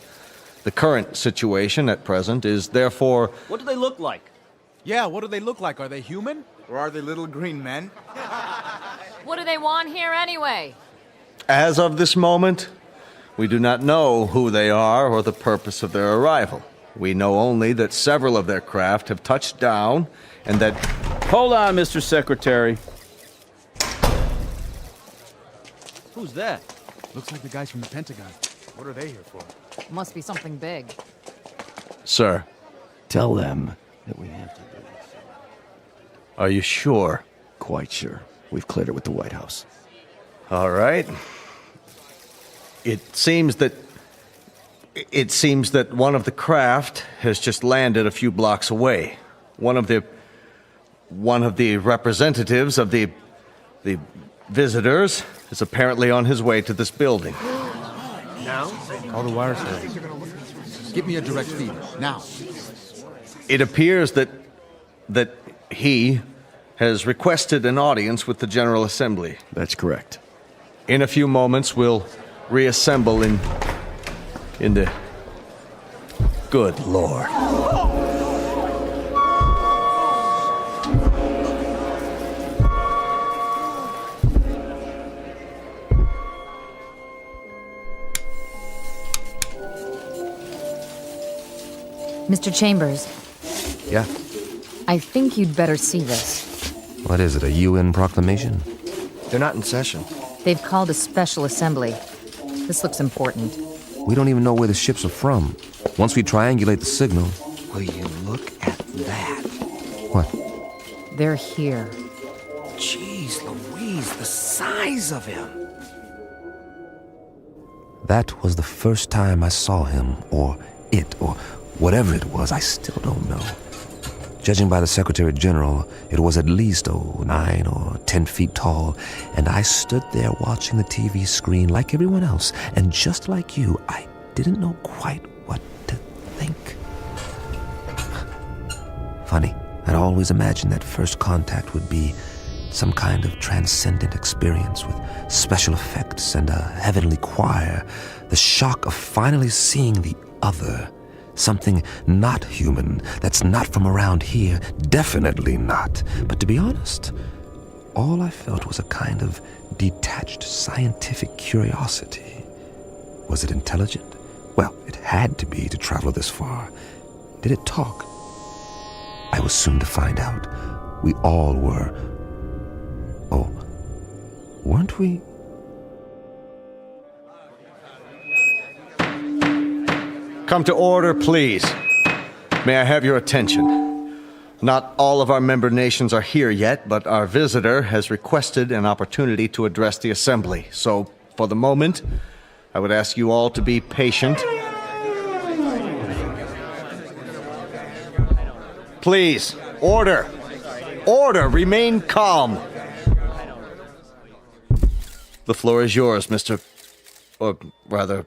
The current situation at present is therefore... What do they look like? Yeah, what do they look like? Are they human? Or are they little green men? What do they want here anyway? As of this moment, we do not know who they are or the purpose of their arrival. We know only that several of their craft have touched down and that... Hold on, Mr. Secretary. Who's that? Looks like the guys from the Pentagon. What are they here for? Must be something big. Sir. Tell them that we have to do this. Are you sure? Quite sure. We've cleared it with the White House. All right. It seems that one of the craft has just landed a few blocks away. One of the representatives of the visitors is apparently on his way to this building. Now? Call the wire service. Give me a direct feed, now. It appears that he has requested an audience with the General Assembly. That's correct. In a few moments, we'll reassemble in the... Good Lord. Mr. Chambers, Yeah? I think you'd better see this. What is it, a UN proclamation? They're not in session. They've called a special assembly. This looks important. We don't even know where the ships are from. Once we triangulate the signal... Will you look at that? What? They're here. Jeez Louise, the size of him. That was the first time I saw him, or it, or whatever it was. I still don't know. Judging by the Secretary General, it was at least 9 or 10 feet tall, and I stood there watching the TV screen like everyone else, and just like you, I didn't know quite what to think. Funny, I'd always imagined that first contact would be some kind of transcendent experience with special effects and a heavenly choir. The shock of finally seeing the other. Something not human, that's not from around here, definitely not. But to be honest, all I felt was a kind of detached scientific curiosity. Was it intelligent? Well, it had to be to travel this far. Did it talk? I was soon to find out. We all were. Oh, weren't we? Come to order, please. May I have your attention? Not all of our member nations are here yet, but our visitor has requested an opportunity to address the assembly. So, for the moment, I would ask you all to be patient. Please, order. Order, remain calm. The floor is yours, Mr. Or rather...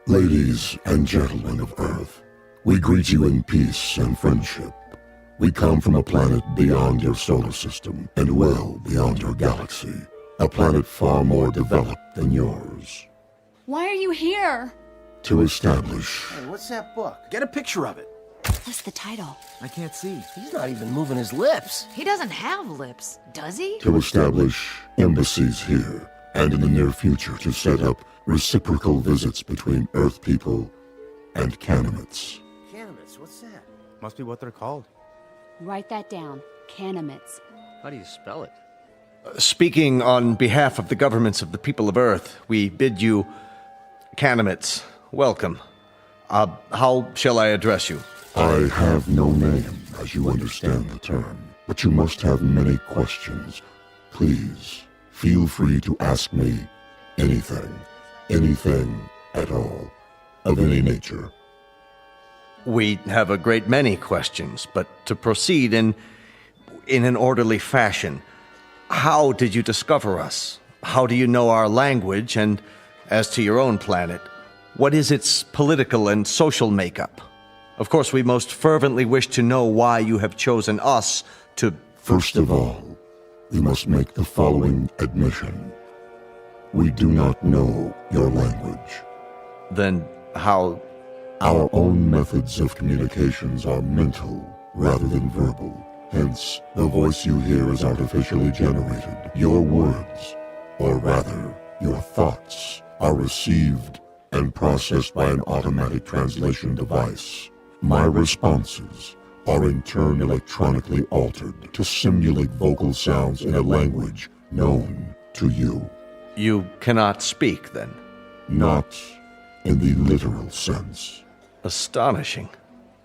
Ladies and gentlemen of Earth, we greet you in peace and friendship. We come from a planet beyond your solar system and well beyond your galaxy. A planet far more developed than yours. Why are you here? To establish... Hey, what's that book? Get a picture of it. What's the title? I can't see. He's not even moving his lips. He doesn't have lips, does he? To establish embassies here, and in the near future to set up reciprocal visits between Earth people and Canimets. Canimets, what's that? Must be what they're called. Write that down. Canimets. How do you spell it? Speaking on behalf of the governments of the people of Earth, we bid you, Canimets, welcome. How shall I address you? I have no name, as you understand the term, but you must have many questions. Please, feel free to ask me anything at all, of any nature. We have a great many questions, but to proceed in an orderly fashion, how did you discover us? How do you know our language? And as to your own planet, what is its political and social makeup? Of course, we most fervently wish to know why you have chosen us to... First of all, we must make the following admission. We do not know your language. Then how... Our own methods of communications are mental rather than verbal. Hence, the voice you hear is artificially generated. Your words, or rather, your thoughts, are received and processed by an automatic translation device. My responses are in turn electronically altered to simulate vocal sounds in a language known to you. You cannot speak, then? Not in the literal sense. Astonishing.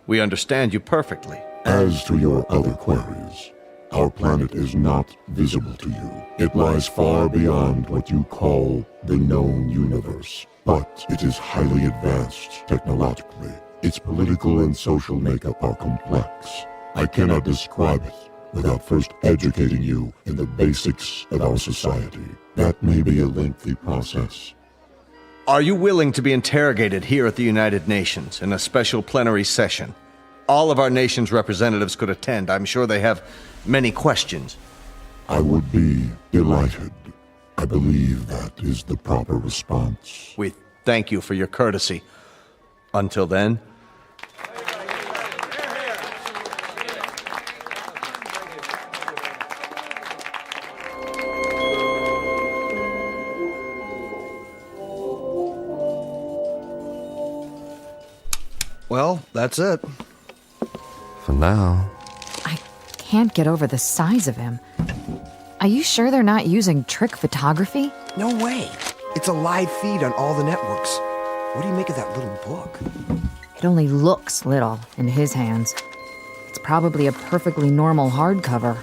We understand you perfectly. As to your other queries, our planet is not visible to you. It lies far beyond what you call the known universe, but it is highly advanced technologically. Its political and social makeup are complex. I cannot describe it without first educating you in the basics of our society. That may be a lengthy process. Are you willing to be interrogated here at the United Nations in a special plenary session? All of our nation's representatives could attend. I'm sure they have many questions. I would be delighted. I believe that is the proper response. We thank you for your courtesy. Until then... Well, that's it. For now. I can't get over the size of him. Are you sure they're not using trick photography? No way. It's a live feed on all the networks. What do you make of that little book? It only looks little in his hands. It's probably a perfectly normal hardcover.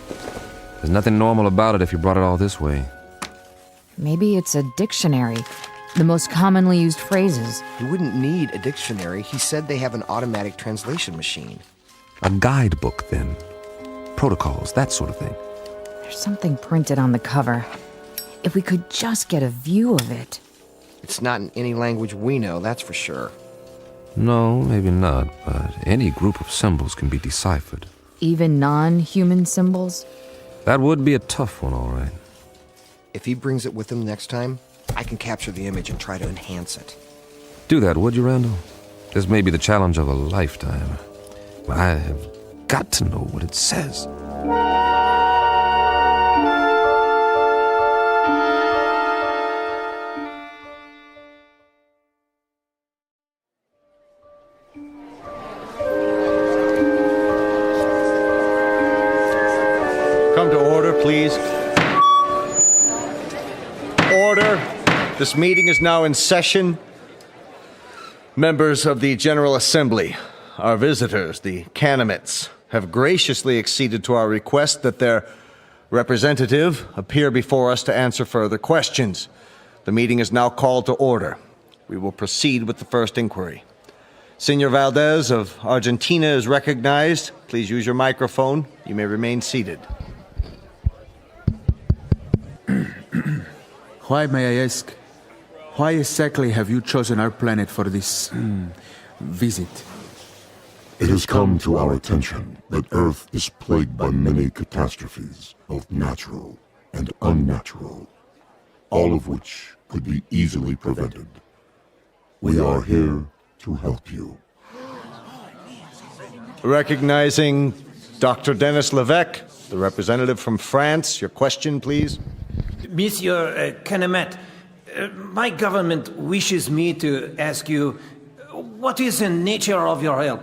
There's nothing normal about it if you brought it all this way. Maybe it's a dictionary. The most commonly used phrases. You wouldn't need a dictionary. He said they have an automatic translation machine. A guidebook, then. Protocols, that sort of thing. There's something printed on the cover. If we could just get a view of it. It's not in any language we know, that's for sure. No, maybe not, but any group of symbols can be deciphered. Even non-human symbols? That would be a tough one, all right. If he brings it with him next time, I can capture the image and try to enhance it. Do that, would you, Randall? This may be the challenge of a lifetime. But I have got to know what it says. Come to order, please. Order. This meeting is now in session. Members of the General Assembly, our visitors, the Canimets, have graciously acceded to our request that their representative appear before us to answer further questions. The meeting is now called to order. We will proceed with the first inquiry. Senor Valdez of Argentina is recognized. Please use your microphone. You may remain seated. Why, may I ask? Why exactly have you chosen our planet for this visit? It has come to our attention that Earth is plagued by many catastrophes, both natural and unnatural, all of which could be easily prevented. We are here to help you. Recognizing Dr. Denis Levesque, the representative from France. Your question, please. Monsieur Canemet, my government wishes me to ask you, what is the nature of your help?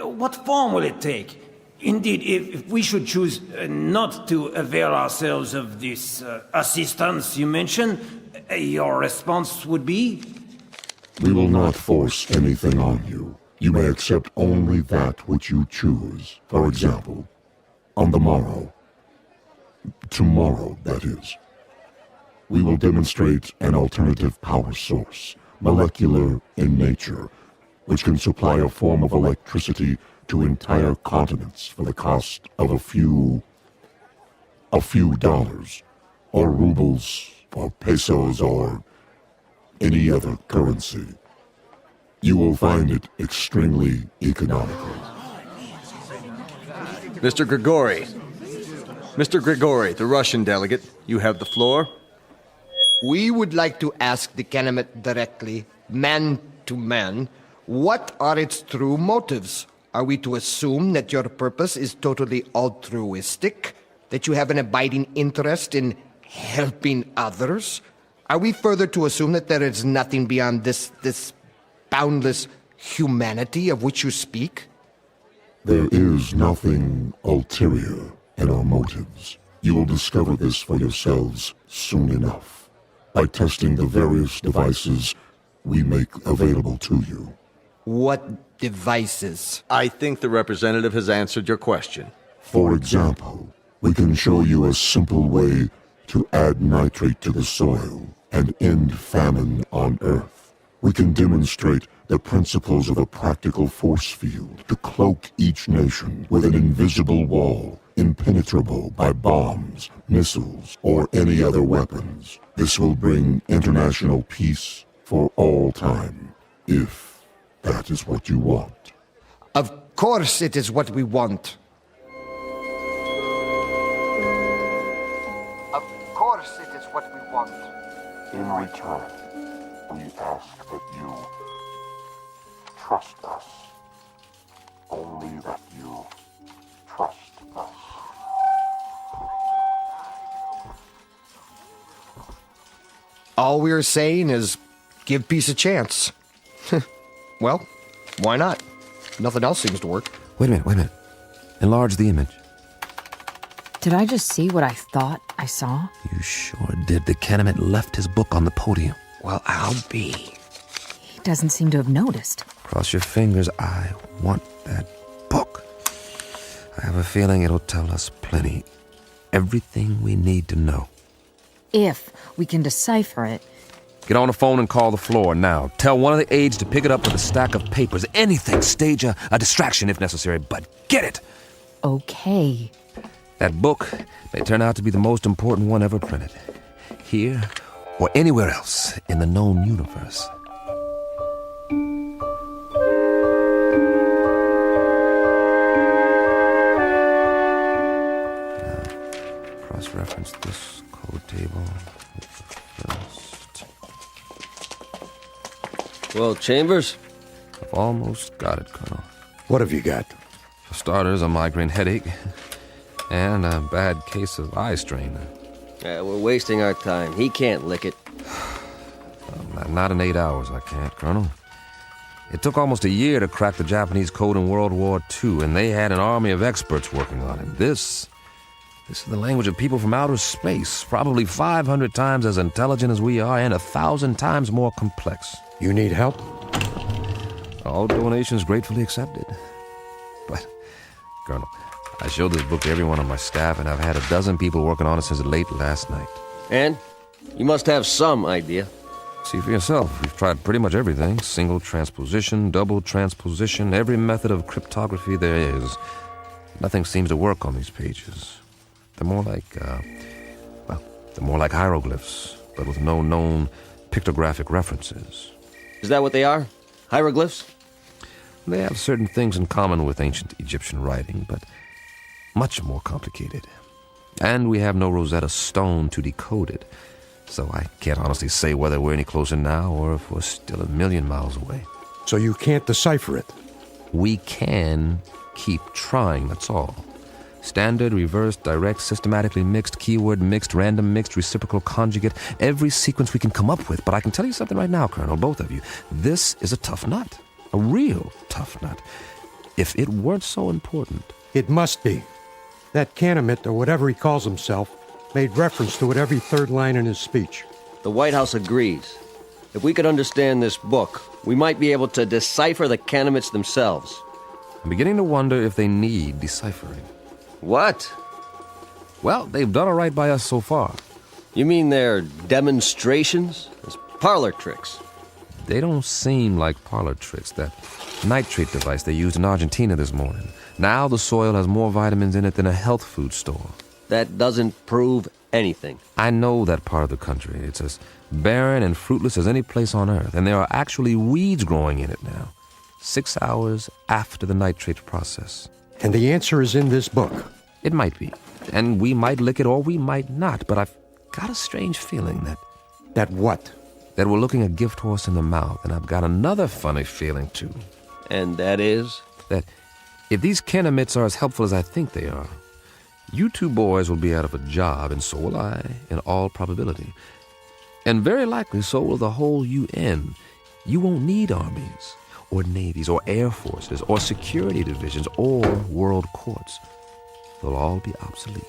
What form will it take? Indeed, if we should choose not to avail ourselves of this assistance you mentioned, your response would be? We will not force anything on you. You may accept only that which you choose. For example, on the morrow, tomorrow, that is, we will demonstrate an alternative power source, molecular in nature, which can supply a form of electricity to entire continents for the cost of a few dollars, or rubles, or pesos, or any other currency. You will find it extremely economical. Mr. Grigori. Mr. Grigori, the Russian delegate, you have the floor. We would like to ask the Canemet directly, man to man, what are its true motives? Are we to assume that your purpose is totally altruistic? That you have an abiding interest in helping others? Are we further to assume that there is nothing beyond this boundless humanity of which you speak? There is nothing ulterior in our motives. You will discover this for yourselves soon enough, by testing the various devices we make available to you. What devices? I think the representative has answered your question. For example, we can show you a simple way to add nitrate to the soil and end famine on Earth. We can demonstrate the principles of a practical force field to cloak each nation with an invisible wall, impenetrable by bombs, missiles, or any other weapons. This will bring international peace for all time, if that is what you want. Of course it is what we want. Of course it is what we want. In return, we ask that you trust us. Only that you trust us. All we're saying is give peace a chance. Well, why not? Nothing else seems to work. Wait a minute. Enlarge the image. Did I just see what I thought I saw? You sure did. The Canemet left his book on the podium. Well, I'll be. He doesn't seem to have noticed. Cross your fingers. I want that book. I have a feeling it'll tell us plenty. Everything we need to know. If we can decipher it. Get on the phone and call the floor now. Tell one of the aides to pick it up with a stack of papers. Anything. Stage a distraction if necessary, but get it. Okay. That book may turn out to be the most important one ever printed. Here or anywhere else in the known universe. Now, cross-reference this code table with the first. Well, Chambers? I've almost got it, Colonel. What have you got? For starters, a migraine headache and a bad case of eye strain. We're wasting our time. He can't lick it. Not in 8 hours, I can't, Colonel. It took almost a year to crack the Japanese code in World War II, and they had an army of experts working on it. This is the language of people from outer space, probably 500 times as intelligent as we are and 1,000 times more complex. You need help? All donations gratefully accepted. But, Colonel, I showed this book to everyone on my staff, and I've had 12 people working on it since late last night. And? You must have some idea. See for yourself. We've tried pretty much everything. Single transposition, double transposition, every method of cryptography there is. Nothing seems to work on these pages. They're more like hieroglyphs, but with no known pictographic references. Is that what they are? Hieroglyphs? They have certain things in common with ancient Egyptian writing, but much more complicated. And we have no Rosetta Stone to decode it, so I can't honestly say whether we're any closer now or if we're still 1,000,000 miles away. So you can't decipher it? We can keep trying, that's all. Standard, reverse, direct, systematically mixed, keyword mixed, random mixed, reciprocal conjugate, every sequence we can come up with. But I can tell you something right now, Colonel, both of you. This is a tough nut. A real tough nut. If it weren't so important. It must be. That Canamit, or whatever he calls himself, made reference to it every third line in his speech. The White House agrees. If we could understand this book, we might be able to decipher the Canamits themselves. I'm beginning to wonder if they need deciphering. What? Well, they've done all right by us so far. You mean they're demonstrations? As parlor tricks? They don't seem like parlor tricks. That nitrate device they used in Argentina this morning. Now the soil has more vitamins in it than a health food store. That doesn't prove anything. I know that part of the country. It's as barren and fruitless as any place on Earth, and there are actually weeds growing in it now. 6 hours after the nitrate process. And the answer is in this book. It might be. And we might lick it or we might not, but I've got a strange feeling that... That what? That we're looking a gift horse in the mouth, and I've got another funny feeling, too. And that is? That if these Canamits are as helpful as I think they are, you two boys will be out of a job, and so will I, in all probability. And very likely so will the whole UN. You won't need armies, or navies, or air forces, or security divisions, or world courts. They'll all be obsolete.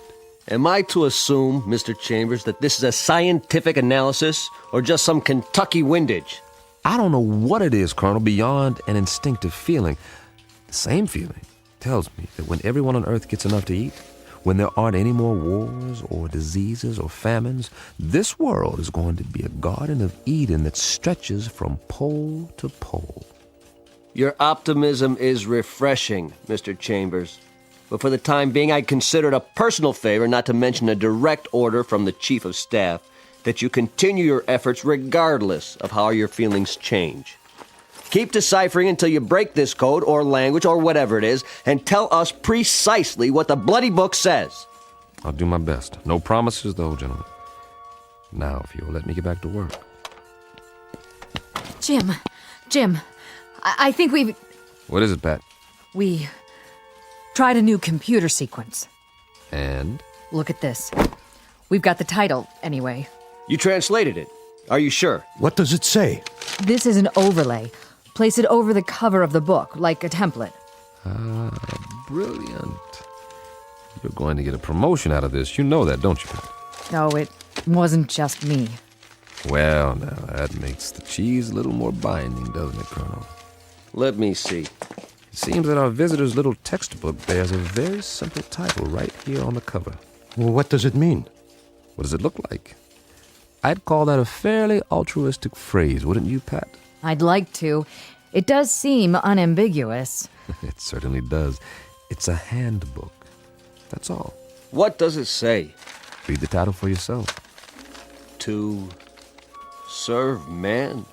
Am I to assume, Mr. Chambers, that this is a scientific analysis, or just some Kentucky windage? I don't know what it is, Colonel, beyond an instinctive feeling. The same feeling tells me that when everyone on Earth gets enough to eat, when there aren't any more wars or diseases or famines, this world is going to be a Garden of Eden that stretches from pole to pole. Your optimism is refreshing, Mr. Chambers. But for the time being, I'd consider it a personal favor, not to mention a direct order from the Chief of Staff, that you continue your efforts regardless of how your feelings change. Keep deciphering until you break this code or language or whatever it is, and tell us precisely what the bloody book says. I'll do my best. No promises, though, gentlemen. Now, if you'll let me get back to work. Jim, I think we've... What is it, Pat? We tried a new computer sequence. And? Look at this. We've got the title, anyway. You translated it. Are you sure? What does it say? This is an overlay. Place it over the cover of the book, like a template. Ah, brilliant. You're going to get a promotion out of this. You know that, don't you, Pat? No, it wasn't just me. Well, now, that makes the cheese a little more binding, doesn't it, Colonel? Let me see. It seems that our visitor's little textbook bears a very simple title right here on the cover. Well, what does it mean? What does it look like? I'd call that a fairly altruistic phrase, wouldn't you, Pat? I'd like to. It does seem unambiguous. It certainly does. It's a handbook. That's all. What does it say? Read the title for yourself. To serve man?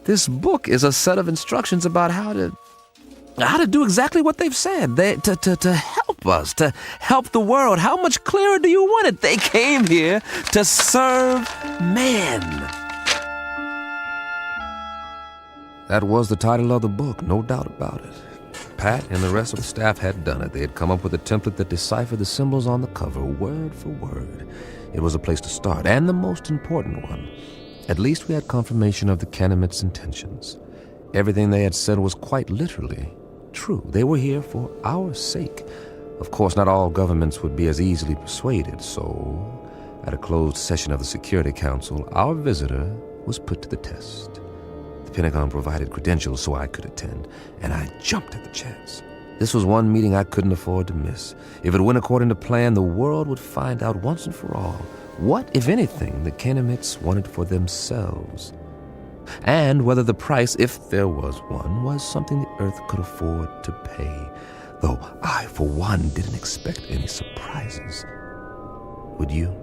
This book is a set of instructions about how to do exactly what they've said. To help us, to help the world. How much clearer do you want it? They came here to serve man. That was the title of the book, no doubt about it. Pat and the rest of the staff had done it. They had come up with a template that deciphered the symbols on the cover, word for word. It was a place to start, and the most important one. At least we had confirmation of the Canamit's intentions. Everything they had said was quite literally true. They were here for our sake. Of course, not all governments would be as easily persuaded, so at a closed session of the Security Council, our visitor was put to the test. The Pentagon provided credentials so I could attend, and I jumped at the chance. This was one meeting I couldn't afford to miss. If it went according to plan, the world would find out once and for all what, if anything, the Canamits wanted for themselves. And whether the price, if there was one, was something the Earth could afford to pay. Though I, for one, didn't expect any surprises. Would you?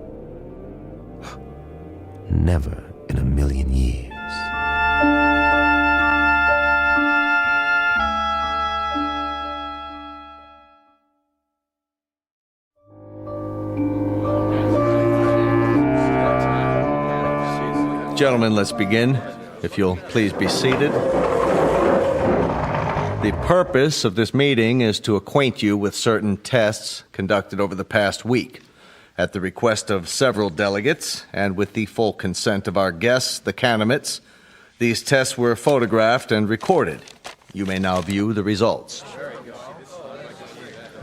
Never in million years. Gentlemen, let's begin. If you'll please be seated. The purpose of this meeting is to acquaint you with certain tests conducted over the past week. At the request of several delegates, and with the full consent of our guests, the Canamits, these tests were photographed and recorded. You may now view the results.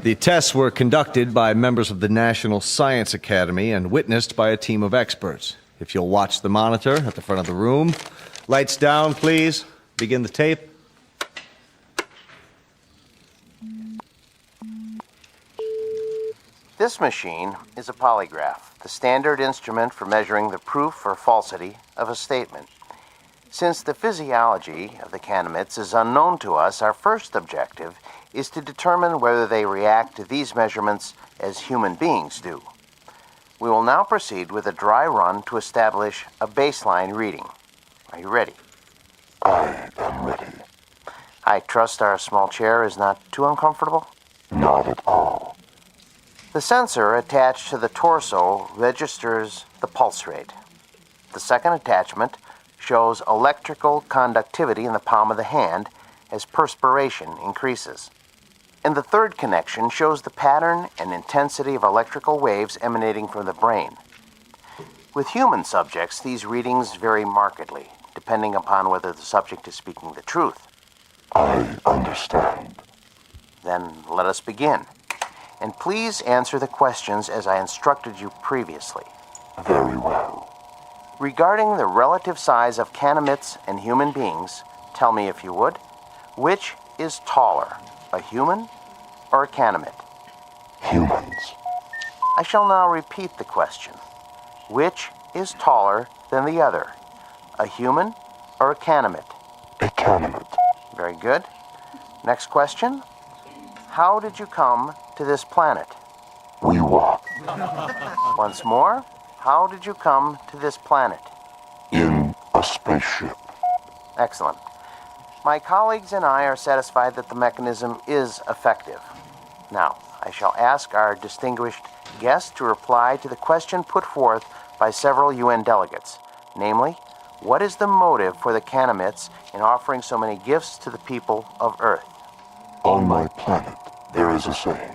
The tests were conducted by members of the National Science Academy and witnessed by a team of experts. If you'll watch the monitor at the front of the room. Lights down, please. Begin the tape. This machine is a polygraph, the standard instrument for measuring the proof or falsity of a statement. Since the physiology of the Canamits is unknown to us, our first objective is to determine whether they react to these measurements as human beings do. We will now proceed with a dry run to establish a baseline reading. Are you ready? I am ready. I trust our small chair is not too uncomfortable? Not at all. The sensor attached to the torso registers the pulse rate. The second attachment shows electrical conductivity in the palm of the hand as perspiration increases. And the third connection shows the pattern and intensity of electrical waves emanating from the brain. With human subjects, these readings vary markedly, depending upon whether the subject is speaking the truth. I understand. Then let us begin. And please answer the questions as I instructed you previously. Very well. Regarding the relative size of Canamits and human beings, tell me if you would, which is taller, a human or a Canamit? Humans. I shall now repeat the question. Which is taller than the other, a human or a Canamit? A Canamit. Very good. Next question. How did you come to this planet? We walked. Once more, how did you come to this planet? In a spaceship. Excellent. My colleagues and I are satisfied that the mechanism is effective. Now, I shall ask our distinguished guest to reply to the question put forth by several UN delegates, namely, what is the motive for the Canamits in offering so many gifts to the people of Earth? On my planet, there is a saying,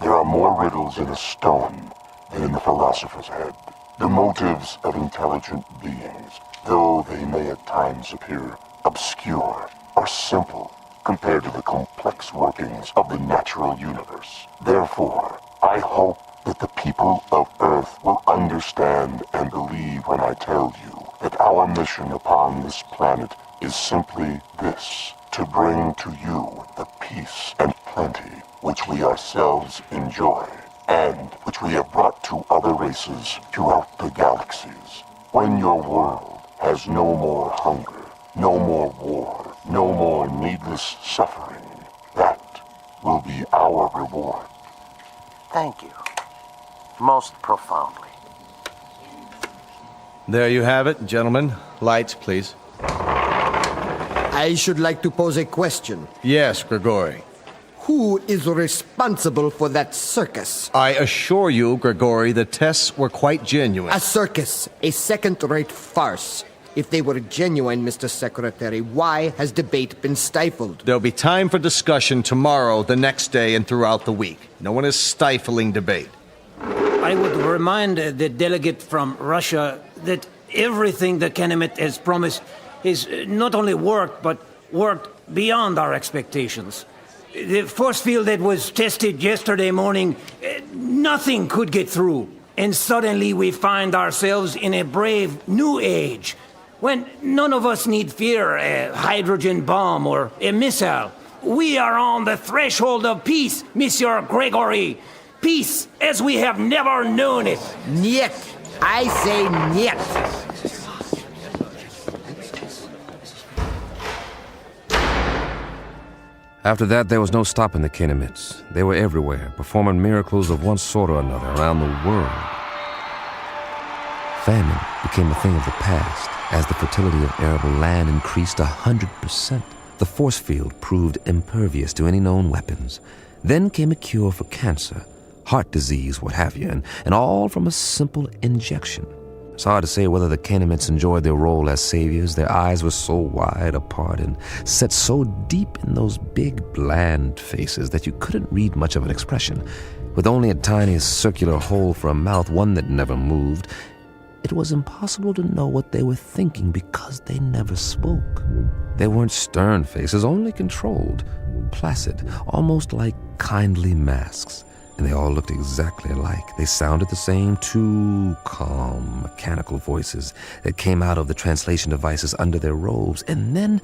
there are more riddles in a stone than in the philosopher's head. The motives of intelligent beings, though they may at times appear obscure, are simple compared to the complex workings of the natural universe. Therefore, I hope that the people of Earth will understand and believe when I tell you that our mission upon this planet is simply this, to bring to you the peace and plenty which we ourselves enjoy, and which we have brought to other races throughout the galaxies. When your world has no more hunger, no more war, no more needless suffering, that will be our reward. Thank you. Most profoundly. There you have it, gentlemen. Lights, please. I should like to pose a question. Yes, Grigori. Who is responsible for that circus? I assure you, Grigori, the tests were quite genuine. A circus, a second-rate farce. If they were genuine, Mr. Secretary, why has debate been stifled? There'll be time for discussion tomorrow, the next day, and throughout the week. No one is stifling debate. I would remind the delegate from Russia that everything the Canamit has promised is not only worked, but worked beyond our expectations. The force field that was tested yesterday morning, nothing could get through. And suddenly we find ourselves in a brave new age, when none of us need fear a hydrogen bomb or a missile. We are on the threshold of peace, Monsieur Gregory. Peace as we have never known it. Niet. I say niet. After that, there was no stopping the Canamits. They were everywhere, performing miracles of one sort or another around the world. Famine became a thing of the past as the fertility of arable land increased 100%. The force field proved impervious to any known weapons. Then came a cure for cancer, heart disease, what have you, and all from a simple injection. It's hard to say whether the Canaanites enjoyed their role as saviors. Their eyes were so wide apart and set so deep in those big, bland faces that you couldn't read much of an expression. With only a tiny circular hole for a mouth, one that never moved, it was impossible to know what they were thinking because they never spoke. They weren't stern faces, only controlled, placid, almost like kindly masks. And they all looked exactly alike. They sounded the same, two calm, mechanical voices that came out of the translation devices under their robes. And then,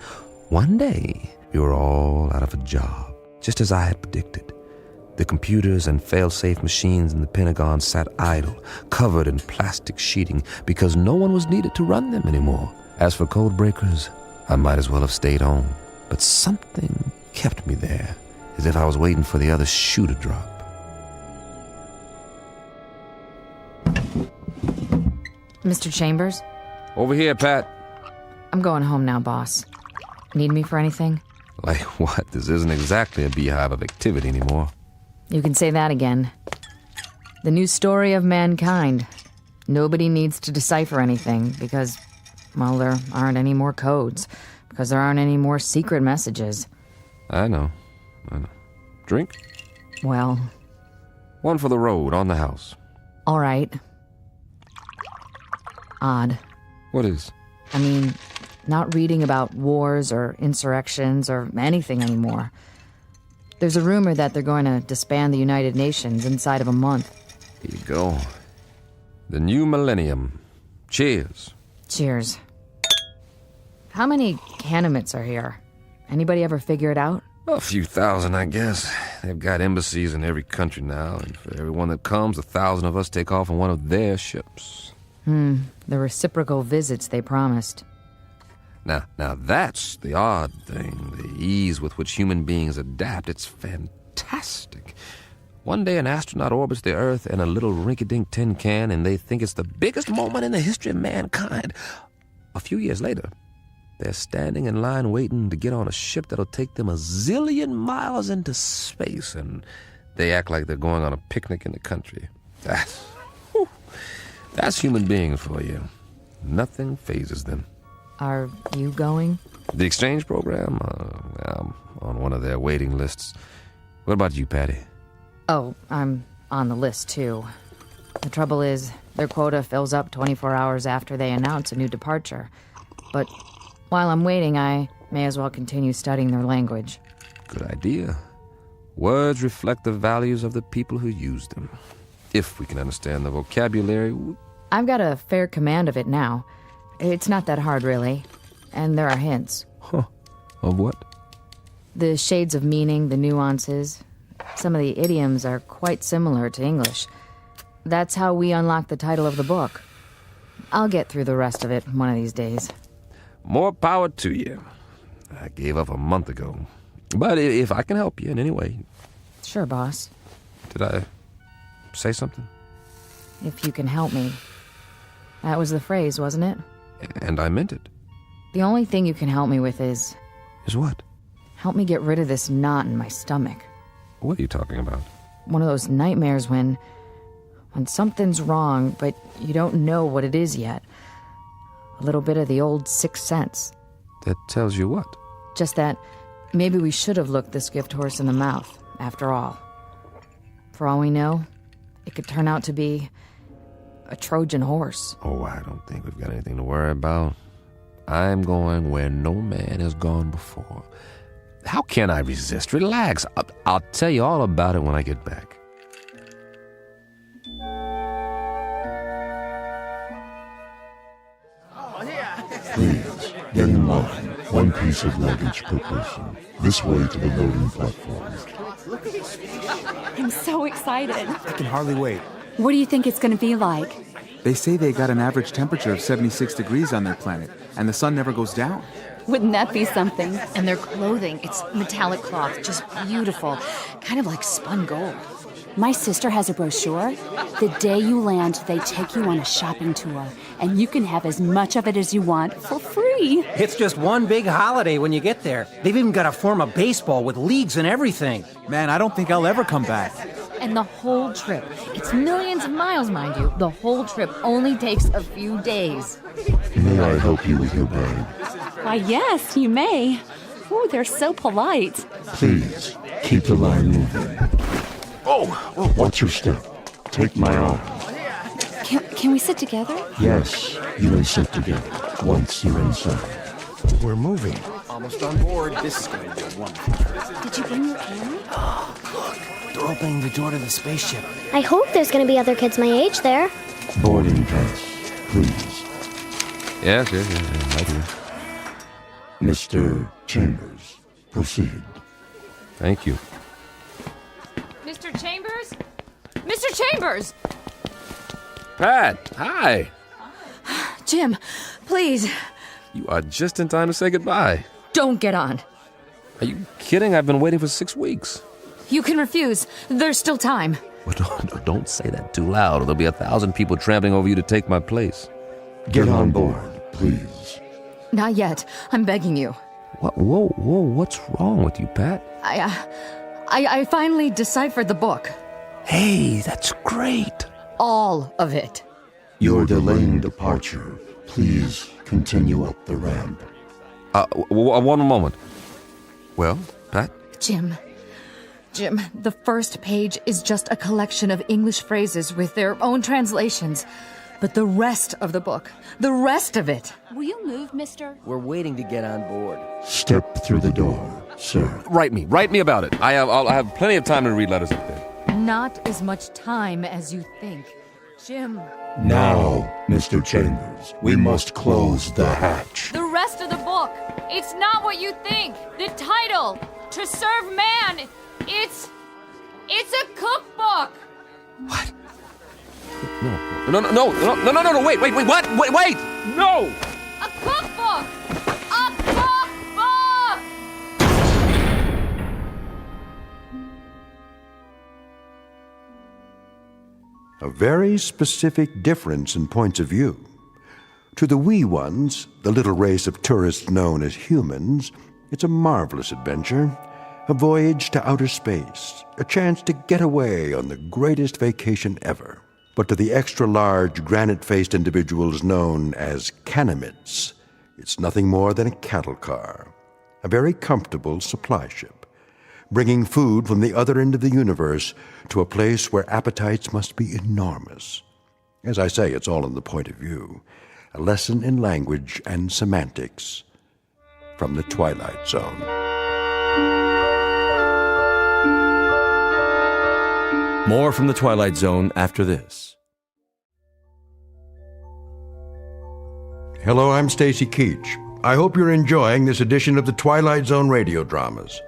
one day, we were all out of a job, just as I had predicted. The computers and fail-safe machines in the Pentagon sat idle, covered in plastic sheeting, because no one was needed to run them anymore. As for code breakers, I might as well have stayed home. But something kept me there, as if I was waiting for the other shoe to drop. Mr. Chambers? Over here, Pat. I'm going home now, boss. Need me for anything? Like what? This isn't exactly a beehive of activity anymore. You can say that again. The new story of mankind. Nobody needs to decipher anything because, well, there aren't any more codes. Because there aren't any more secret messages. I know. Drink? Well... One for the road, on the house. All right. Odd. What is? I mean, not reading about wars or insurrections or anything anymore. There's a rumor that they're going to disband the United Nations inside of a month. Here you go. The new millennium. Cheers. Cheers. How many Canaanites are here? Anybody ever figure it out? A few thousand, I guess. They've got embassies in every country now, and for everyone that comes, 1,000 of us take off on one of their ships. The reciprocal visits they promised. Now that's the odd thing, the ease with which human beings adapt. It's fantastic. One day an astronaut orbits the Earth in a little rinky-dink tin can, and they think it's the biggest moment in the history of mankind. A few years later, they're standing in line waiting to get on a ship that'll take them 1 zillion miles into space, and they act like they're going on a picnic in the country. That's human beings for you. Nothing phases them. Are you going? The exchange program? I'm on one of their waiting lists. What about you, Patty? Oh, I'm on the list, too. The trouble is, their quota fills up 24 hours after they announce a new departure. But while I'm waiting, I may as well continue studying their language. Good idea. Words reflect the values of the people who use them. If we can understand the vocabulary... I've got a fair command of it now. It's not that hard, really. And there are hints. Huh. Of what? The shades of meaning, the nuances. Some of the idioms are quite similar to English. That's how we unlock the title of the book. I'll get through the rest of it one of these days. More power to you. I gave up a month ago. But if I can help you in any way... Sure, boss. Did I say something? If you can help me. That was the phrase, wasn't it? And I meant it. The only thing you can help me with is... Is what? Help me get rid of this knot in my stomach. What are you talking about? One of those nightmares when something's wrong, but you don't know what it is yet. A little bit of the old sixth sense. That tells you what? Just that maybe we should have looked this gift horse in the mouth, after all. For all we know, it could turn out to be a Trojan horse. Oh, I don't think we've got anything to worry about. I'm going where no man has gone before. How can I resist? Relax. I'll tell you all about it when I get back. Please, get in line. One piece of luggage per person. This way to the loading platform. I'm so excited. I can hardly wait. What do you think it's going to be like? They say they got an average temperature of 76 degrees on their planet, and the sun never goes down. Wouldn't that be something? And their clothing, it's metallic cloth, just beautiful. Kind of like spun gold. My sister has a brochure. The day you land, they take you on a shopping tour, and you can have as much of it as you want for free. It's just one big holiday when you get there. They've even got a form of baseball with leagues and everything. Man, I don't think I'll ever come back. And the whole trip, it's millions of miles, mind you, the whole trip only takes a few days. May I help you with your bag? Why, yes, you may. Oh, they're so polite. Please, keep the line moving. Oh! Watch your step. Take my arm. Can we sit together? Yes, you may sit together once you're inside. We're moving. Almost on board. This is going to be wonderful. Did you bring your camera? Look, they're opening the door to the spaceship. I hope there's going to be other kids my age there. Boarding pass, please. Yes, right here. Mr. Chambers, proceed. Thank you. Mr. Chambers? Mr. Chambers! Pat, hi. Jim, please, You are just in time to say goodbye. don't get on. Are you kidding? I've been waiting for 6 weeks. You can refuse. There's still time. Well, don't say that too loud, or there'll be 1,000 people trampling over you to take my place. Get on board, please. Not yet. I'm begging you. What? Whoa, what's wrong with you, Pat? I finally deciphered the book. Hey, that's great. All of it. You're delaying departure. Please continue up the ramp. One moment. Well, Pat? Jim, the first page is just a collection of English phrases with their own translations. But the rest of the book, the rest of it. Will you move, mister? We're waiting to get on board. Step through the door, sir. Write me about it. I'll have plenty of time to read letters up there. Not as much time as you think. Jim. Now, Mr. Chambers, we must close the hatch. The rest of the book. It's not what you think. The title, To Serve Man, it's a cookbook. What? No, wait, what? Wait! No! A cookbook! A cookbook! A very specific difference in points of view. To the wee ones, the little race of tourists known as humans, it's a marvelous adventure, a voyage to outer space, a chance to get away on the greatest vacation ever. But to the extra-large, granite-faced individuals known as Canamites, it's nothing more than a cattle car, a very comfortable supply ship, bringing food from the other end of the universe to a place where appetites must be enormous. As I say, it's all in the point of view, a lesson in language and semantics from the Twilight Zone. More from the Twilight Zone after this. Hello, I'm Stacy Keach. I hope you're enjoying this edition of the Twilight Zone radio dramas.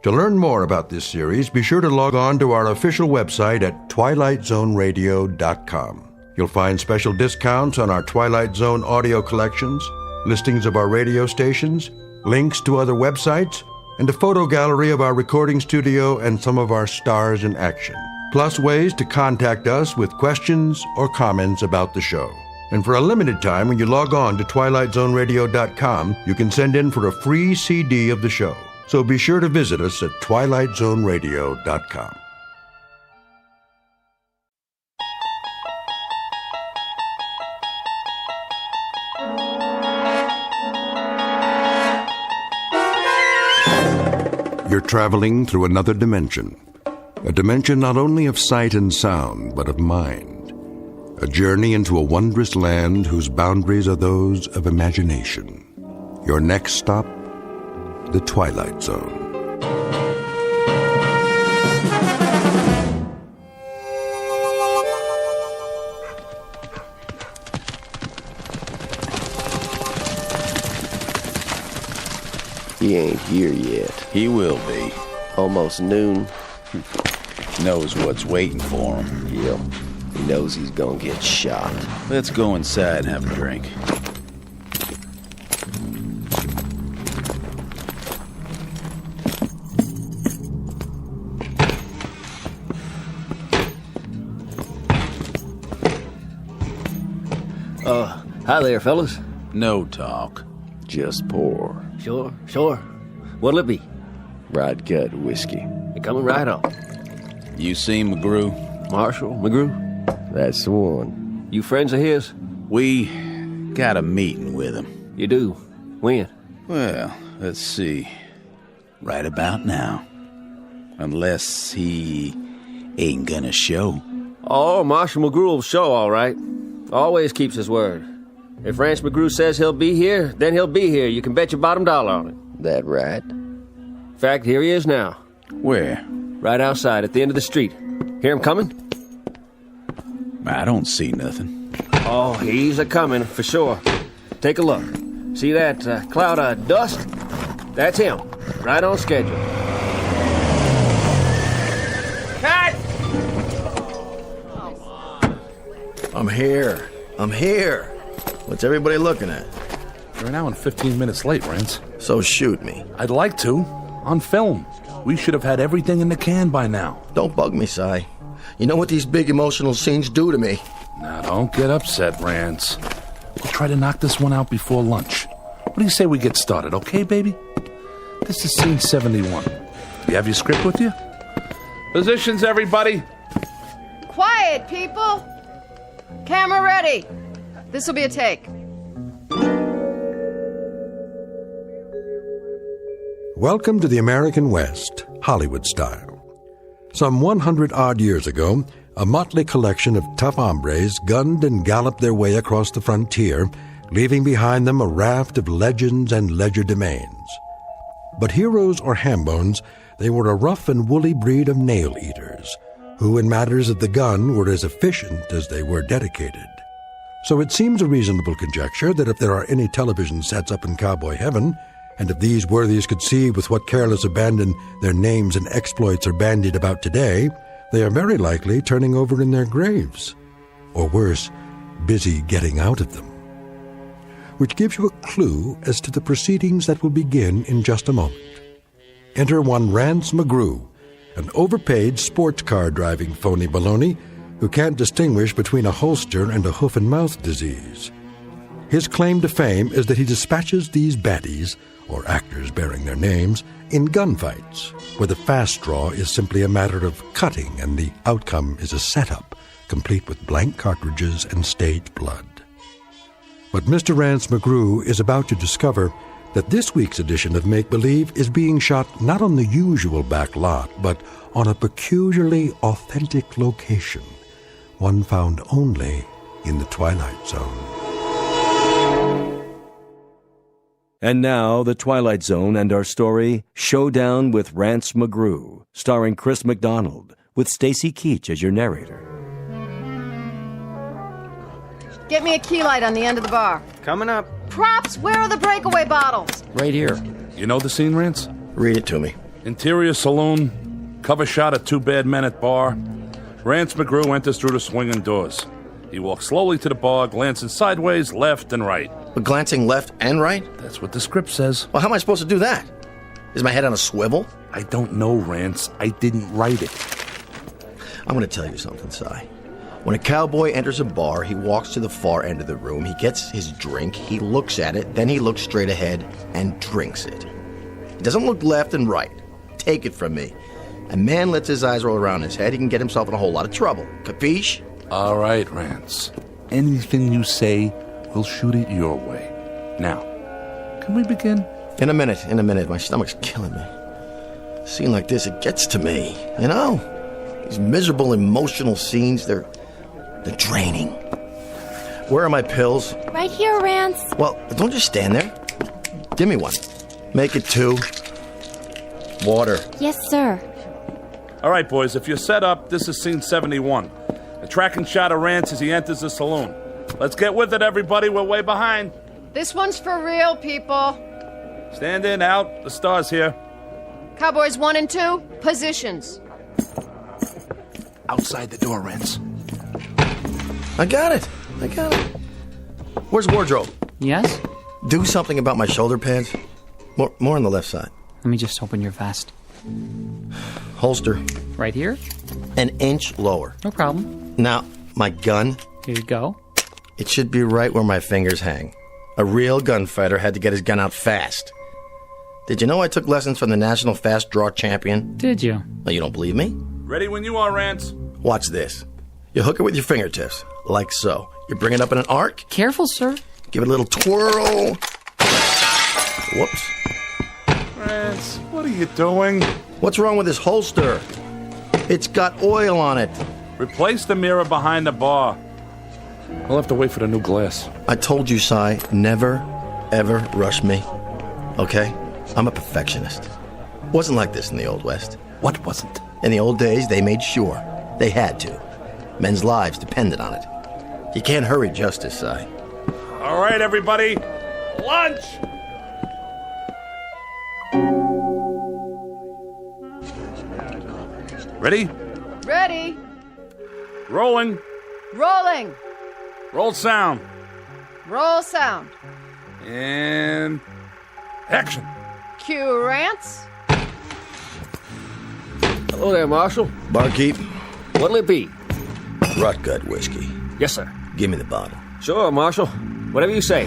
To learn more about this series, be sure to log on to our official website at twilightzoneradio.com. You'll find special discounts on our Twilight Zone audio collections, listings of our radio stations, links to other websites, and a photo gallery of our recording studio and some of our stars in action. Plus ways to contact us with questions or comments about the show. And for a limited time, when you log on to twilightzoneradio.com, you can send in for a free CD of the show. So be sure to visit us at twilightzoneradio.com. You're traveling through another dimension. A dimension not only of sight and sound, but of mind. A journey into a wondrous land whose boundaries are those of imagination. Your next stop, the Twilight Zone. He ain't here yet. He will be. Almost noon. Knows what's waiting for him. Yep. He knows he's gonna get shot. Let's go inside and have a drink. Hi there, fellas. No talk. Just pour. Sure. What'll it be? Rod gut whiskey. You're coming right off. You seen Mcgrew? Marshall Mcgrew? That's the one. You friends of his? We got a meeting with him. You do? When? Well, let's see. Right about now. Unless he ain't gonna show. Oh, Marshall Mcgrew will show, all right. Always keeps his word. If Rance Mcgrew says he'll be here, then he'll be here. You can bet your bottom dollar on it. That right? In fact, here he is now. Where? Right outside, at the end of the street. Hear him coming? I don't see nothing. Oh, he's a-coming, for sure. Take a look. See that cloud of dust? That's him. Right on schedule. Cut! I'm here. What's everybody looking at? You're an hour and 15 minutes late, Rance. So shoot me. I'd like to. On film. We should have had everything in the can by now. Don't bug me, Si. You know what these big emotional scenes do to me. Now, don't get upset, Rance. We'll try to knock this one out before lunch. What do you say we get started, okay, baby? This is scene 71. You have your script with you? Positions, everybody. Quiet, people. Camera ready. This'll be a take. Welcome to the American West, Hollywood style. Some 100-odd years ago, a motley collection of tough hombres gunned and galloped their way across the frontier, leaving behind them a raft of legends and legerdemains. But heroes or hambones, they were a rough and woolly breed of nail-eaters, who in matters of the gun were as efficient as they were dedicated. So it seems a reasonable conjecture that if there are any television sets up in cowboy heaven, and if these worthies could see with what careless abandon their names and exploits are bandied about today, they are very likely turning over in their graves. Or worse, busy getting out of them. Which gives you a clue as to the proceedings that will begin in just a moment. Enter one Rance Mcgrew, an overpaid sports car driving phony baloney who can't distinguish between a holster and a hoof-and-mouth disease. His claim to fame is that he dispatches these baddies, or actors bearing their names, in gunfights, where the fast draw is simply a matter of cutting and the outcome is a setup, complete with blank cartridges and staged blood. But Mr. Rance Mcgrew is about to discover that this week's edition of Make Believe is being shot not on the usual back lot, but on a peculiarly authentic location, one found only in the Twilight Zone. And now, The Twilight Zone and our story, Showdown with Rance Mcgrew, starring Chris McDonald, with Stacy Keach as your narrator. Get me a key light on the end of the bar. Coming up. Props, where are the breakaway bottles? Right here. You know the scene, Rance? Read it to me. Interior saloon, cover shot of two bad men at bar. Rance Mcgrew enters through the swinging doors. He walks slowly to the bar, glancing sideways, left and right. But glancing left and right? That's what the script says. Well, how am I supposed to do that? Is my head on a swivel? I don't know, Rance. I didn't write it. I'm going to tell you something, Si. When a cowboy enters a bar, he walks to the far end of the room, he gets his drink, he looks at it, then he looks straight ahead and drinks it. He doesn't look left and right. Take it from me. A man lets his eyes roll around his head, he can get himself in a whole lot of trouble. Capiche? All right, Rance. Anything you say, we'll shoot it your way. Now, can we begin? In a minute. My stomach's killing me. A scene like this, it gets to me, you know? These miserable emotional scenes, they're draining. Where are my pills? Right here, Rance. Well, don't just stand there. Give me one. Make it 2. Water. Yes, sir. All right, boys, if you're set up, this is scene 71. A tracking shot of Rance as he enters the saloon. Let's get with it, everybody. We're way behind. This one's for real, people. Stand in, out. The star's here. Cowboys 1 and 2, positions. Outside the door, Rance. I got it. Where's wardrobe? Yes? Do something about my shoulder pads. More on the left side. Let me just open your vest. Holster. Right here? An inch lower. No problem. Now, my gun. Here you go. It should be right where my fingers hang. A real gunfighter had to get his gun out fast. Did you know I took lessons from the national fast draw champion? Did you? Oh, you don't believe me? Ready when you are, Rance. Watch this. You hook it with your fingertips, like so. You bring it up in an arc. Careful, sir. Give it a little twirl. Whoops. Rance, what are you doing? What's wrong with this holster? It's got oil on it. Replace the mirror behind the bar. I'll have to wait for the new glass. I told you, Si, never, ever rush me. Okay? I'm a perfectionist. Wasn't like this in the Old West. What wasn't? In the old days, they made sure. They had to. Men's lives depended on it. You can't hurry justice, Si. All right, everybody. Lunch! Ready? Ready. Rolling. Rolling. Roll sound. Roll sound. And action. Cue Rance. Hello there, Marshal. Barkeep. What'll it be? Rot gut whiskey. Yes, sir. Give me the bottle. Sure, Marshal. Whatever you say.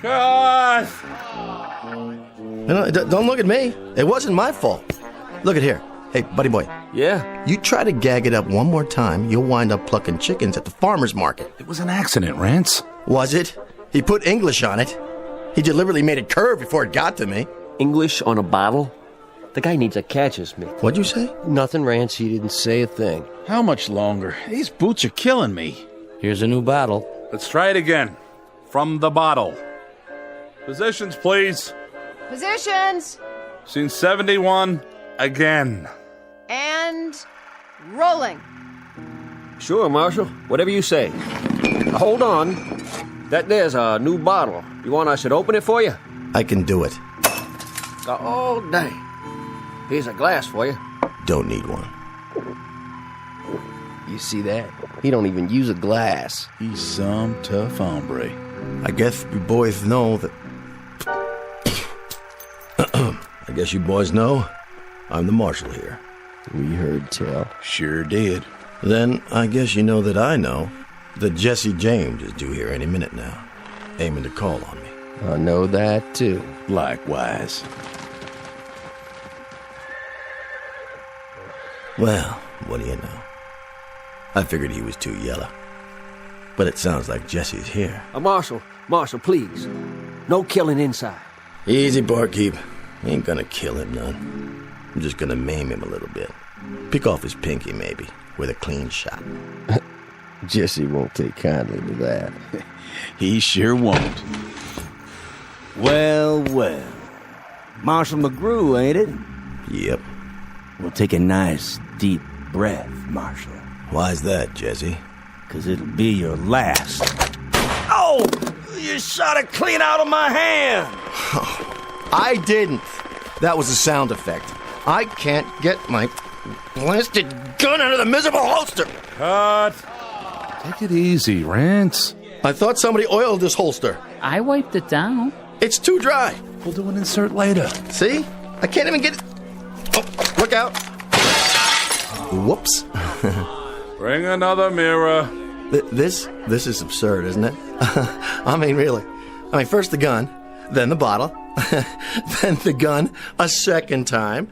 Cut! Don't look at me. It wasn't my fault. Look at here. Hey, buddy boy. Yeah? You try to gag it up one more time, you'll wind up plucking chickens at the farmer's market. It was an accident, Rance. Was it? He put English on it. He deliberately made it curve before it got to me. English on a bottle? The guy needs a catcher's mitt. What'd you say? Nothing, Rance. He didn't say a thing. How much longer? These boots are killing me. Here's a new bottle. Let's try it again. From the bottle. Positions, please. Positions. Scene 71, again. And rolling. Sure, Marshal. Whatever you say. Hold on. That there's a new bottle. You want I should open it for you? I can do it. Oh, dang. Here's a glass for you. Don't need one. You see that? He don't even use a glass. He's some tough hombre. I guess you boys know that... I guess you boys know I'm the marshal here. We heard tell. Sure did. Then I guess you know that I know that Jesse James is due here any minute now, aiming to call on me. I know that too. Likewise. Well, what do you know? I figured he was too yellow. But it sounds like Jesse's here. Marshal, please. No killing inside. Easy, barkeep. Ain't gonna kill him none. I'm just gonna maim him a little bit. Pick off his pinky, maybe, with a clean shot. Jesse won't take kindly to that. He sure won't. Well. Marshal Mcgrew, ain't it? Yep. We'll take a nice, deep breath, Marshal. Why's that, Jesse? 'Cause it'll be your last. Oh! You shot it clean out of my hand! I didn't. That was a sound effect. I can't get my blasted gun out of the miserable holster. Cut. Take it easy, Rance. I thought somebody oiled this holster. I wiped it down. It's too dry. We'll do an insert later. See? I can't even get it. Oh, look out. Whoops. Bring another mirror. This is absurd, isn't it? I mean, really. First the gun, then the bottle, then the gun a second time.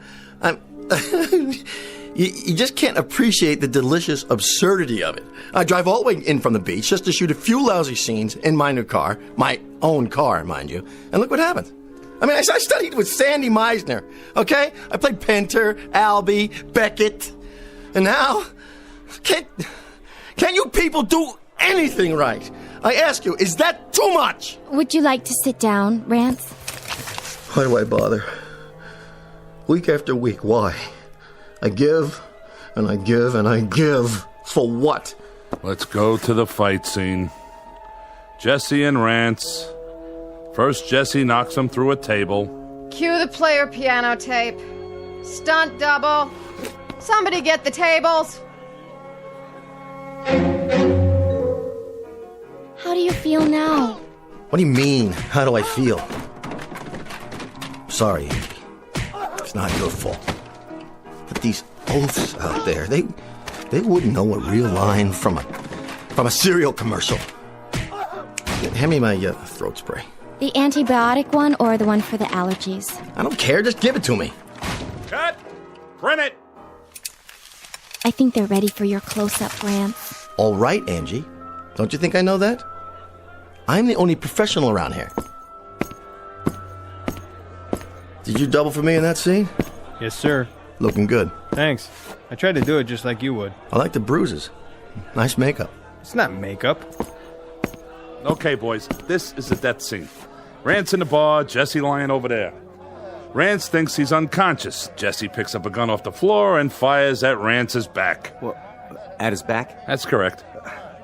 You just can't appreciate the delicious absurdity of it. I drive all the way in from the beach just to shoot a few lousy scenes in my new car, my own car, mind you, and look what happens. I studied with Sandy Meisner, okay? I played Pinter, Albee, Beckett, and now, can't you people do anything right? I ask you, is that too much? Would you like to sit down, Rance? Why do I bother? Week after week, why? I give, and I give, and I give. For what? Let's go to the fight scene. Jesse and Rance. First, Jesse knocks him through a table. Cue the player piano tape. Stunt double. Somebody get the tables. How do you feel now? What do you mean, how do I feel? Sorry, Andy. It's not your fault. But these oaths out there, they They wouldn't know a real line from a cereal commercial. Hand me my throat spray. The antibiotic one or the one for the allergies? I don't care, just give it to me. Cut! Print it! I think they're ready for your close-up, Rance. All right, Angie. Don't you think I know that? I'm the only professional around here. Did you double for me in that scene? Yes, sir. Looking good. Thanks. I tried to do it just like you would. I like the bruises. Nice makeup. It's not makeup. Okay, boys, this is the death scene. Rance in the bar, Jesse lying over there. Rance thinks he's unconscious. Jesse picks up a gun off the floor and fires at Rance's back. Well, at his back? That's correct.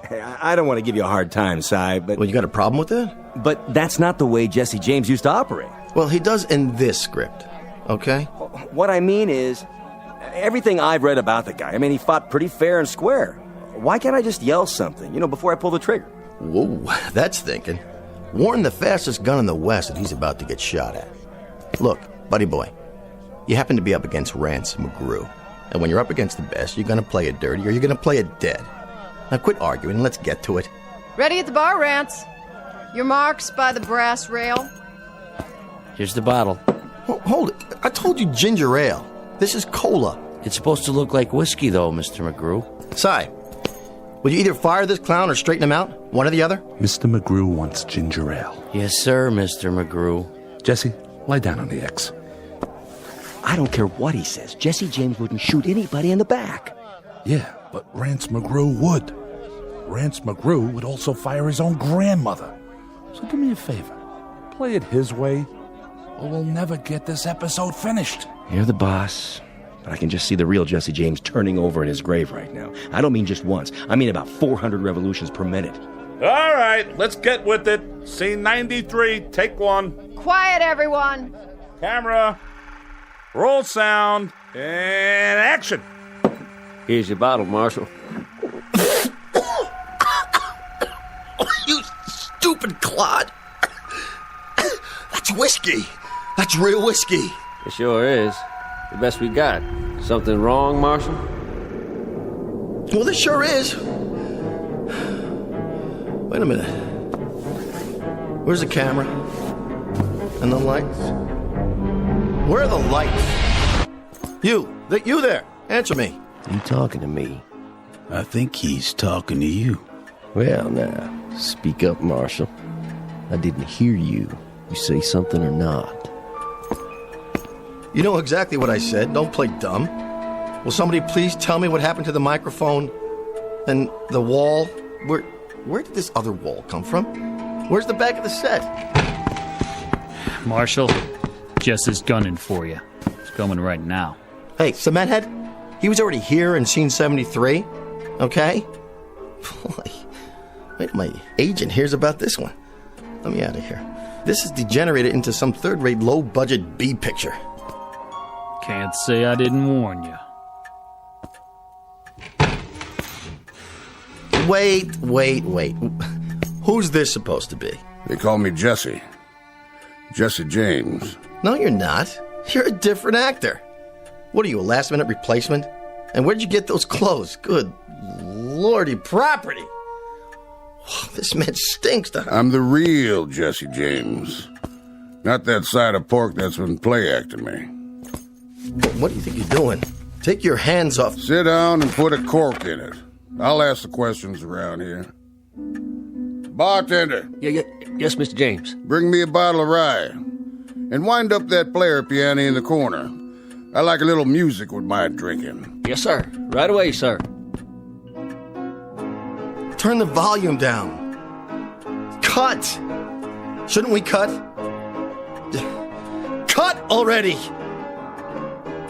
Hey, I don't want to give you a hard time, Si, but... Well, you got a problem with that? But that's not the way Jesse James used to operate. Well, he does in this script, okay? What I mean is, everything I've read about the guy, I mean, he fought pretty fair and square. Why can't I just yell something, before I pull the trigger? Whoa, that's thinking. Warn the fastest gun in the West that he's about to get shot at. Look, buddy boy, you happen to be up against Rance Mcgrew. And when you're up against the best, you're going to play it dirty or you're going to play it dead. Now quit arguing and let's get to it. Ready at the bar, Rance. Your marks by the brass rail. Here's the bottle. Hold it. I told you ginger ale. This is cola. It's supposed to look like whiskey, though, Mr. McGrew. Si, will you either fire this clown or straighten him out? One or the other? Mr. McGrew wants ginger ale. Yes, sir, Mr. McGrew. Jesse, lie down on the X. I don't care what he says. Jesse James wouldn't shoot anybody in the back. Yeah, but Rance McGrew would. Rance McGrew would also fire his own grandmother. So do me a favor. Play it his way, or we'll never get this episode finished. You're the boss, but I can just see the real Jesse James turning over in his grave right now. I don't mean just once. I mean about 400 revolutions per minute. All right, let's get with it. Scene 93, take one. Quiet, everyone. Camera, roll sound, and action. Here's your bottle, Marshal. You stupid clod. That's whiskey. That's real whiskey. It sure is. The best we got. Something wrong, Marshal? Well, this sure is. Wait a minute. Where's the camera? And the lights? Where are the lights? You there. Answer me. You talking to me? I think he's talking to you. Well, now, speak up, Marshal. I didn't hear you. You say something or not? You know exactly what I said. Don't play dumb. Will somebody please tell me what happened to the microphone and the wall? Where did this other wall come from? Where's the back of the set? Marshal, Jess is gunning for you. He's coming right now. Hey, Cement Head, he was already here in scene 73, okay? Boy, wait, my agent hears about this one. Let me out of here. This is degenerated into some third-rate, low-budget B picture. Can't say I didn't warn you. Wait. Who's this supposed to be? They call me Jesse. Jesse James. No, you're not. You're a different actor. What are you, a last-minute replacement? And where'd you get those clothes? Good lordy property. This man stinks to... I'm the real Jesse James. Not that side of pork that's been play-acting me. What do you think you're doing? Take your hands off... Sit down and put a cork in it. I'll ask the questions around here. Bartender. Yes, Mr. James. Bring me a bottle of rye. And wind up that player piano in the corner. I like a little music with my drinking. Yes, sir. Right away, sir. Turn the volume down. Cut! Shouldn't we cut? Cut already!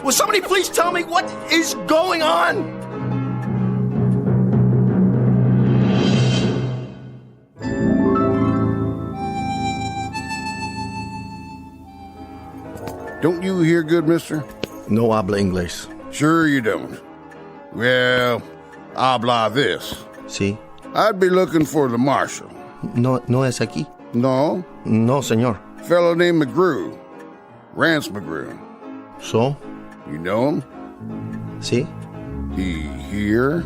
Will somebody please tell me what is going on? Don't you hear good, mister? No habla inglés. Sure you don't. Well, habla this. Sí. I'd be looking for the marshal. No es aquí? No. No, señor. Fellow named McGrew. Rance Mcgrew. So? You know him? Sí. He here?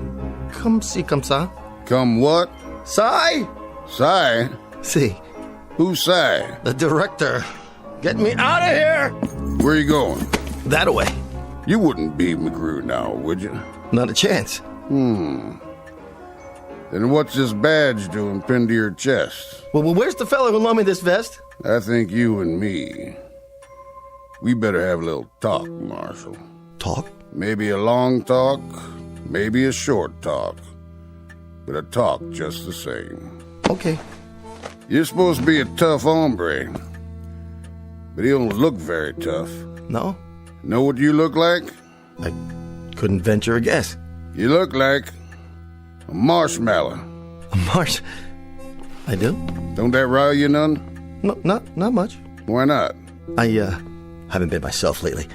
Come see, come ça. Come what? Sai? Sai? See. Who's Sai? The director. Get me out of here! Where you going? That way. You wouldn't be Mcgrew now, would you? Not a chance. Then what's this badge doing pinned to your chest? Well, where's the fella who loaned me this vest? I think you and me. We better have a little talk, Marshal. Talk? Maybe a long talk, maybe a short talk. But a talk just the same. Okay. You're supposed to be a tough hombre. But he don't look very tough. No? Know what you look like? I couldn't venture a guess. You look like a marshmallow. A marsh... I do? Don't that rile you none? No, not much. Why not? I, haven't been myself lately.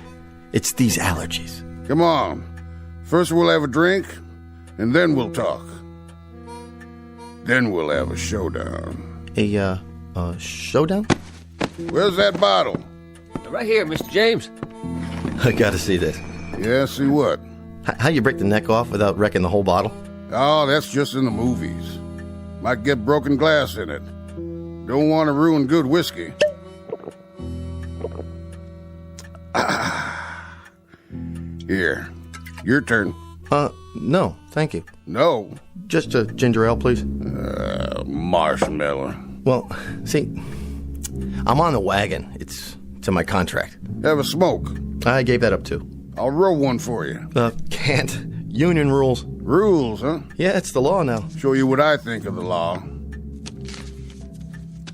It's these allergies. Come on. First we'll have a drink, and then we'll talk. Then we'll have a showdown. A showdown? Where's that bottle? Right here, Mr. James. I gotta see this. Yeah, see what? How you break the neck off without wrecking the whole bottle? Oh, that's just in the movies. Might get broken glass in it. Don't want to ruin good whiskey. Here, your turn. No, thank you. No? Just a ginger ale, please. Marshmallow. Well, see, I'm on the wagon. It's in my contract. Have a smoke. I gave that up too. I'll roll one for you. Can't. Union rules. Rules, huh? Yeah, it's the law now. Show you what I think of the law.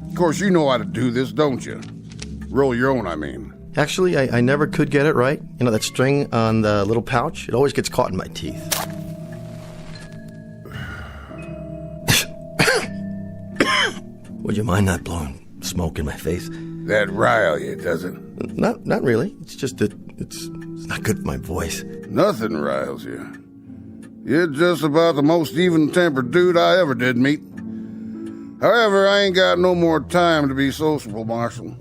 Of course, you know how to do this, don't you? Roll your own, I mean. Actually, I never could get it right. You know, that string on the little pouch? It always gets caught in my teeth. Would you mind not blowing smoke in my face? That rile you, does it? Not really. It's just that it's not good for my voice. Nothing riles you. You're just about the most even-tempered dude I ever did meet. However, I ain't got no more time to be sociable, Marshal.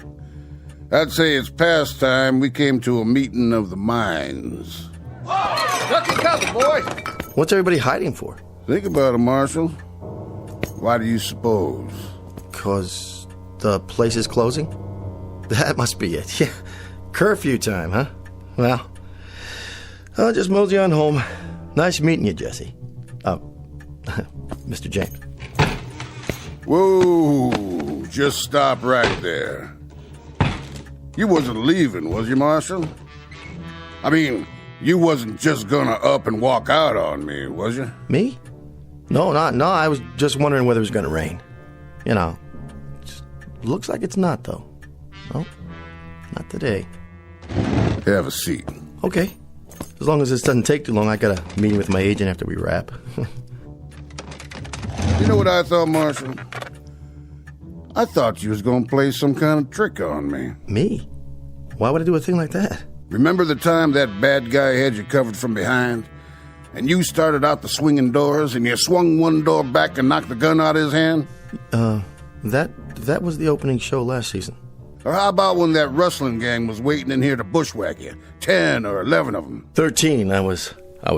I'd say it's past time we came to a meeting of the minds. Duck and cover, boys! What's everybody hiding for? Think about it, Marshal. Why do you suppose? 'Cause the place is closing? That must be it. Yeah. Curfew time, huh? Well, I'll just mosey on home. Nice meeting you, Jesse. Mr. James. Whoa, just stop right there. You wasn't leaving, was you, Marshal? I mean, you wasn't just gonna up and walk out on me, was you? Me? No, I was just wondering whether it was gonna rain. You know, just looks like it's not, though. No, not today. Have a seat. Okay. As long as this doesn't take too long, I got a meeting with my agent after we wrap. You know what I thought, Marshal? I thought you was gonna play some kind of trick on me. Me? Why would I do a thing like that? Remember the time that bad guy had you covered from behind? And you started out the swinging doors, and you swung one door back and knocked the gun out of his hand? That was the opening show last season. Or how about when that rustling gang was waiting in here to bushwhack you? 10 or 11 of them. 13. I was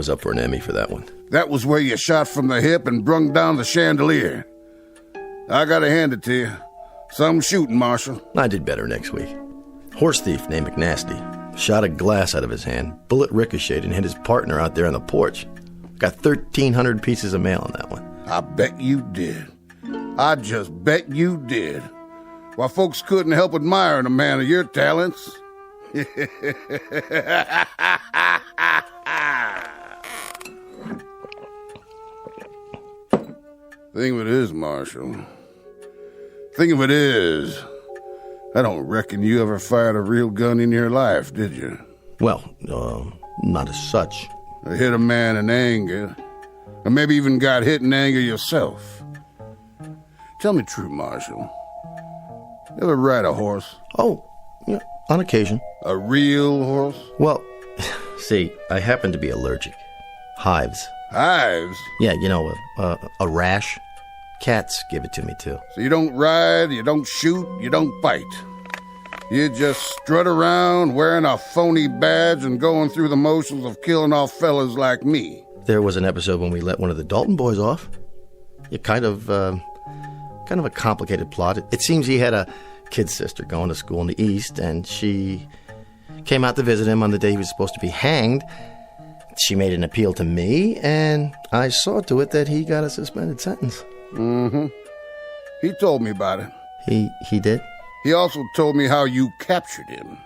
up for an Emmy for that one. That was where you shot from the hip and brung down the chandelier. I gotta hand it to you. Some shooting, Marshal. I did better next week. Horse thief named McNasty shot a glass out of his hand. Bullet ricocheted and hit his partner out there on the porch. Got 1,300 pieces of mail on that one. I bet you did. I just bet you did. Why, folks couldn't help admiring a man of your talents. Thing of it is, Marshal. Thing of it is, I don't reckon you ever fired a real gun in your life, did you? Well, not as such. Or hit a man in anger, or maybe even got hit in anger yourself. Tell me true, Marshal. You ever ride a horse? Oh, yeah, on occasion. A real horse? Well, see, I happen to be allergic. Hives. Hives? Yeah, you know, a rash. Cats give it to me, too. So you don't ride, you don't shoot, you don't fight. You just strut around wearing a phony badge and going through the motions of killing off fellas like me. There was an episode when we let one of the Dalton boys off. It kind of a complicated plot. It seems he had a kid sister going to school in the East, and she came out to visit him on the day he was supposed to be hanged. She made an appeal to me, and I saw to it that he got a suspended sentence. Mm-hmm. He told me about it. He did? He also told me how you captured him.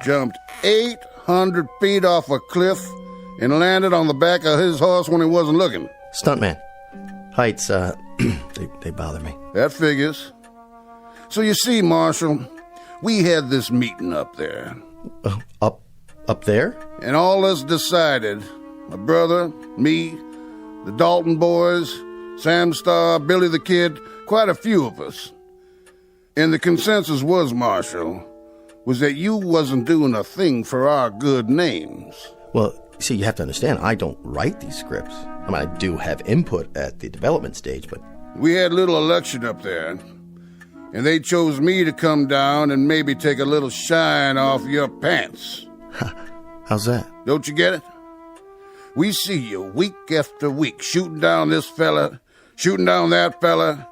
Jumped 800 feet off a cliff and landed on the back of his horse when he wasn't looking. Stuntman. Heights, they bother me. That figures. So you see, Marshal, we had this meeting up there. Up there? And all us decided, my brother, me, the Dalton boys, Sam Starr, Billy the Kid, quite a few of us. And the consensus was, Marshal, was that you wasn't doing a thing for our good names. Well, see, you have to understand, I don't write these scripts. I mean, I do have input at the development stage, but... We had a little election up there, and they chose me to come down and maybe take a little shine off your pants. How's that? Don't you get it? We see you week after week shooting down this fella, shooting down that fella,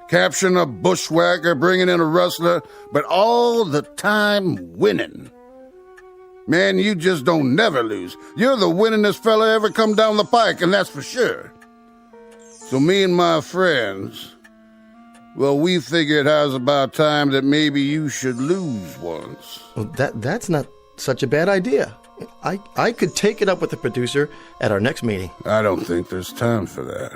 capturing a bushwhacker, bringing in a rustler, but all the time winning. Man, you just don't never lose. You're the winningest fella ever come down the pike, and that's for sure. So me and my friends, well, we figured how's about time that maybe you should lose once. Well, that's not such a bad idea. I could take it up with the producer at our next meeting. I don't think there's time for that.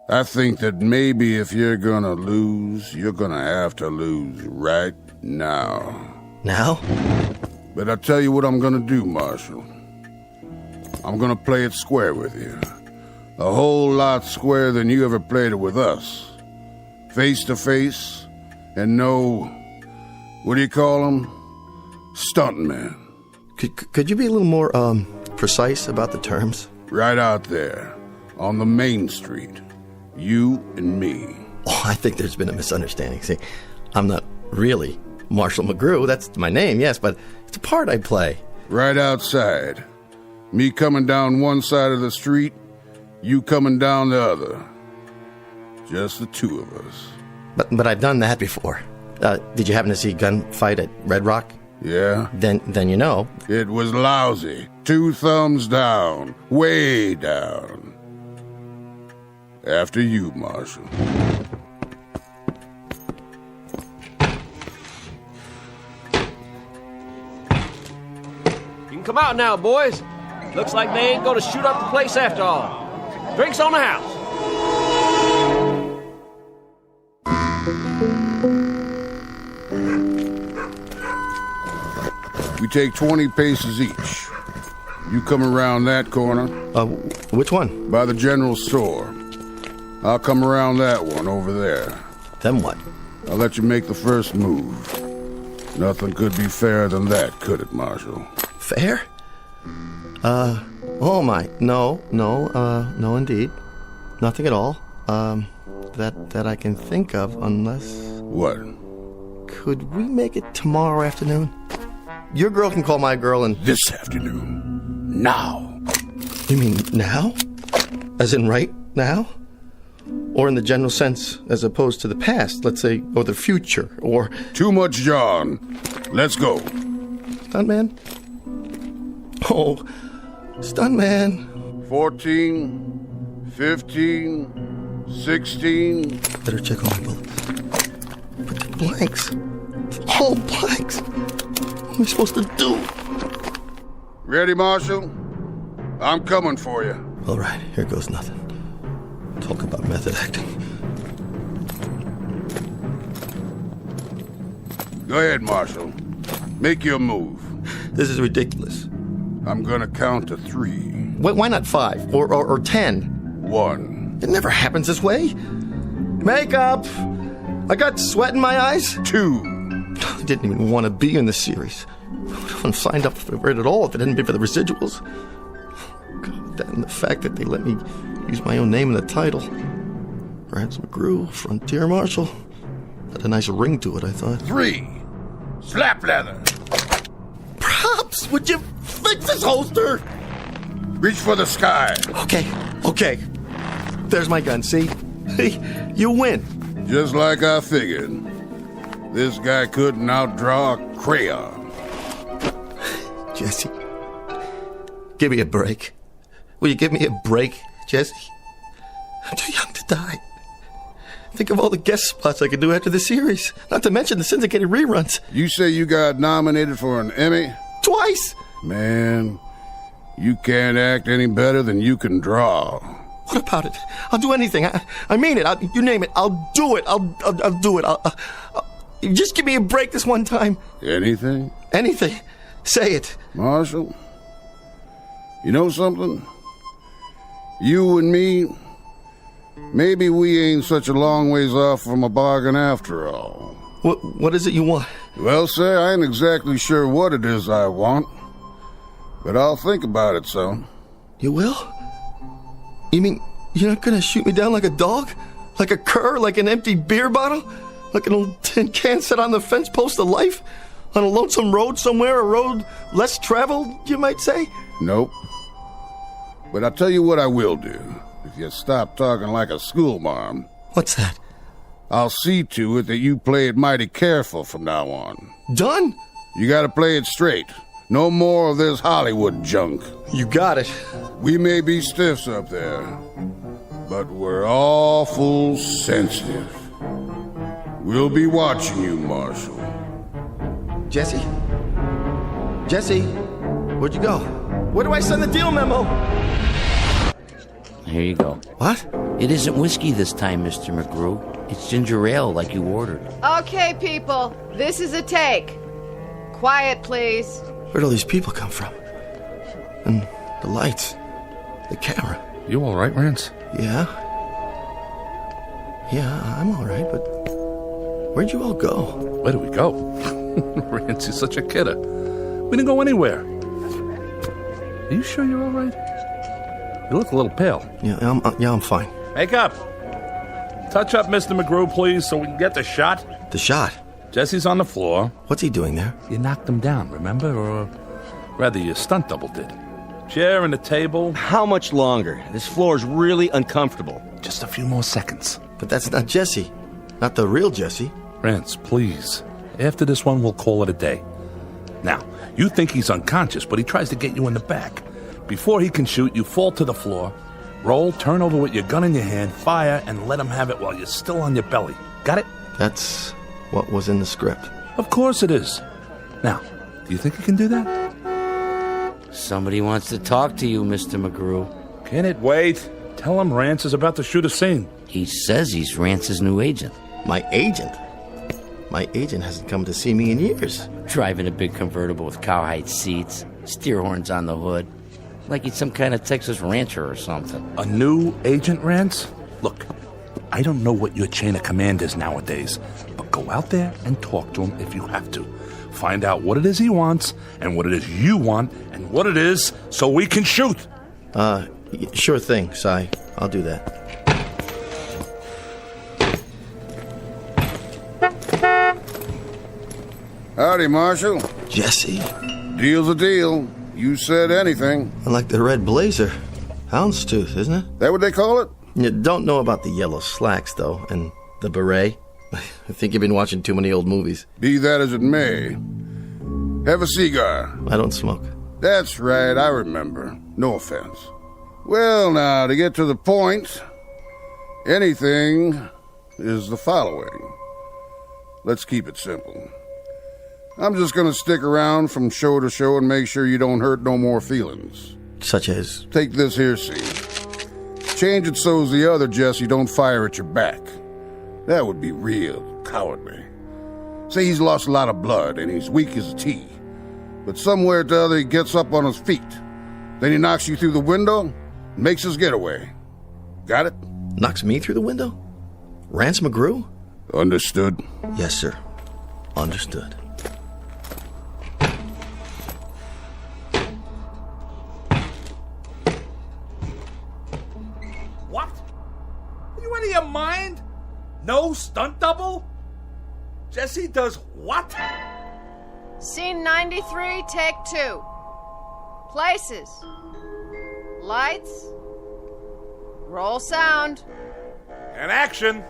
I think that maybe if you're gonna lose, you're gonna have to lose right now. Now? But I'll tell you what I'm gonna do, Marshal. I'm gonna play it square with you. A whole lot squarer than you ever played it with us. Face to face, and no, what do you call them? Stuntman. Could you be a little more, precise about the terms? Right out there, on the main street. You and me. Oh, I think there's been a misunderstanding. See, I'm not really Marshall McGrew. That's my name, yes, but it's a part I play. Right outside. Me coming down one side of the street, you coming down the other. Just the two of us. But I've done that before. Did you happen to see Gunfight at Red Rock? Yeah. Then you know. It was lousy. 2 thumbs down. Way down. After you, Marshal. You can come out now, boys. Looks like they ain't gonna shoot up the place after all. Drinks on the house. We take 20 paces each. You come around that corner. Which one? By the general store. I'll come around that one over there. Then what? I'll let you make the first move. Nothing could be fairer than that, could it, Marshal? Fair? Oh my, no, indeed. Nothing at all. That I can think of, unless... What? Could we make it tomorrow afternoon? Your girl can call my girl and... This afternoon. Now. You mean now? As in right now? Or in the general sense, as opposed to the past, let's say, or the future, or... Too much, John. Let's go. Stuntman? Oh, Stuntman. 14, 15, 16... Better check all my bullets. But they're blanks. All blanks. What am I supposed to do? Ready, Marshal? I'm coming for you. All right, here goes nothing. Talk about method acting. Go ahead, Marshal. Make your move. This is ridiculous. I'm gonna count to 3. Why not 5? Or 10? 1. It never happens this way. Makeup! I got sweat in my eyes. 2. I didn't even want to be in this series. I wouldn't have signed up for it at all if it hadn't been for the residuals. God, that and the fact that they let me use my own name in the title. Rance Mcgrew, Frontier Marshal. Had a nice ring to it, I thought. 3. Slap leather. Props! Would you fix this holster? Reach for the sky. Okay. There's my gun, see? You win. Just like I figured. This guy couldn't outdraw a crayon. Jesse, give me a break. Will you give me a break, Jesse? I'm too young to die. Think of all the guest spots I could do after the series. Not to mention the syndicated reruns. You say you got nominated for an Emmy? Twice! Man, you can't act any better than you can draw. What about it? I'll do anything. I mean it. You name it. I'll do it. I'll do it. I'll just give me a break this one time. Anything? Anything. Say it. Marshall, you know something? You and me, maybe we ain't such a long ways off from a bargain after all. What is it you want? Well, sir, I ain't exactly sure what it is I want, but I'll think about it, son. You will? You mean you're not gonna shoot me down like a dog? Like a cur? Like an empty beer bottle? Like an old tin can set on the fence post of life? On a lonesome road somewhere, a road less traveled, you might say? Nope. But I'll tell you what I will do, if you stop talking like a schoolmarm. What's that? I'll see to it that you play it mighty careful from now on. Done? You gotta play it straight. No more of this Hollywood junk. You got it. We may be stiffs up there, but we're awful sensitive. We'll be watching you, Marshall. Jesse? Jesse? Where'd you go? Where do I send the deal memo? Here you go. What? It isn't whiskey this time, Mr. McGrew. It's ginger ale like you ordered. Okay, people, this is a take. Quiet, please. Where'd all these people come from? And the lights. The camera. You all right, Rance? Yeah, I'm all right, but where'd you all go? Where do we go? Rance, you're such a kidder. We didn't go anywhere. Are you sure you're all right? You look a little pale. Yeah, I'm fine. Make up. Touch up, Mr. McGrew, please, so we can get the shot. The shot? Jesse's on the floor. What's he doing there? You knocked him down, remember? Or rather, your stunt double did. Chair and a table. How much longer? This floor is really uncomfortable. Just a few more seconds. But that's not Jesse. Not the real Jesse. Rance, please. After this one, we'll call it a day. Now, you think he's unconscious, but he tries to get you in the back. Before he can shoot, you fall to the floor, roll, turn over with your gun in your hand, fire, and let him have it while you're still on your belly. Got it? That's what was in the script. Of course it is. Now, do you think you can do that? Somebody wants to talk to you, Mr. McGrew. Can it wait? Tell him Rance is about to shoot a scene. He says he's Rance's new agent. My agent? My agent hasn't come to see me in years. Driving a big convertible with cowhide seats, steer horns on the hood. Like he's some kind of Texas rancher or something. A new agent, Rance? Look, I don't know what your chain of command is nowadays, but go out there and talk to him if you have to. Find out what it is he wants, and what it is you want, and what it is so we can shoot. Sure thing, Si. I'll do that. Howdy, Marshal. Jesse. Deal's a deal. You said anything. I like the red blazer. Houndstooth, isn't it? That what they call it? You don't know about the yellow slacks, though, and the beret. I think you've been watching too many old movies. Be that as it may. Have a cigar. I don't smoke. That's right, I remember. No offense. Well, now, to get to the point, anything is the following. Let's keep it simple. I'm just gonna stick around from show to show and make sure you don't hurt no more feelings. Such as? Take this here scene. Change it so's the other Jesse don't fire at your back. That would be real cowardly. Say he's lost a lot of blood and he's weak as a tea. But somewhere or t'other he gets up on his feet. Then he knocks you through the window and makes his getaway. Got it? Knocks me through the window? Rance Mcgrew? Understood. Yes, sir. Understood. What? Are you out of your mind? No stunt double? Jesse does what? Scene 93, take 2. Places. Lights. Roll sound. And action.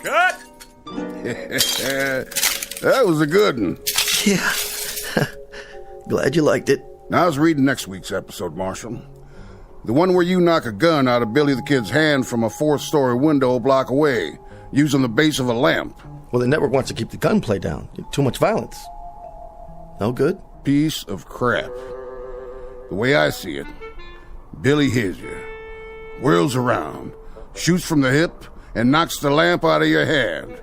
Cut. That was a good one. Yeah. Glad you liked it. Now I was reading next week's episode, Marshal. The one where you knock a gun out of Billy the Kid's hand from a fourth-story window a block away, using the base of a lamp. Well, the network wants to keep the gunplay down. Too much violence. No good? Piece of crap. The way I see it, Billy hears you, whirls around, shoots from the hip, and knocks the lamp out of your hand.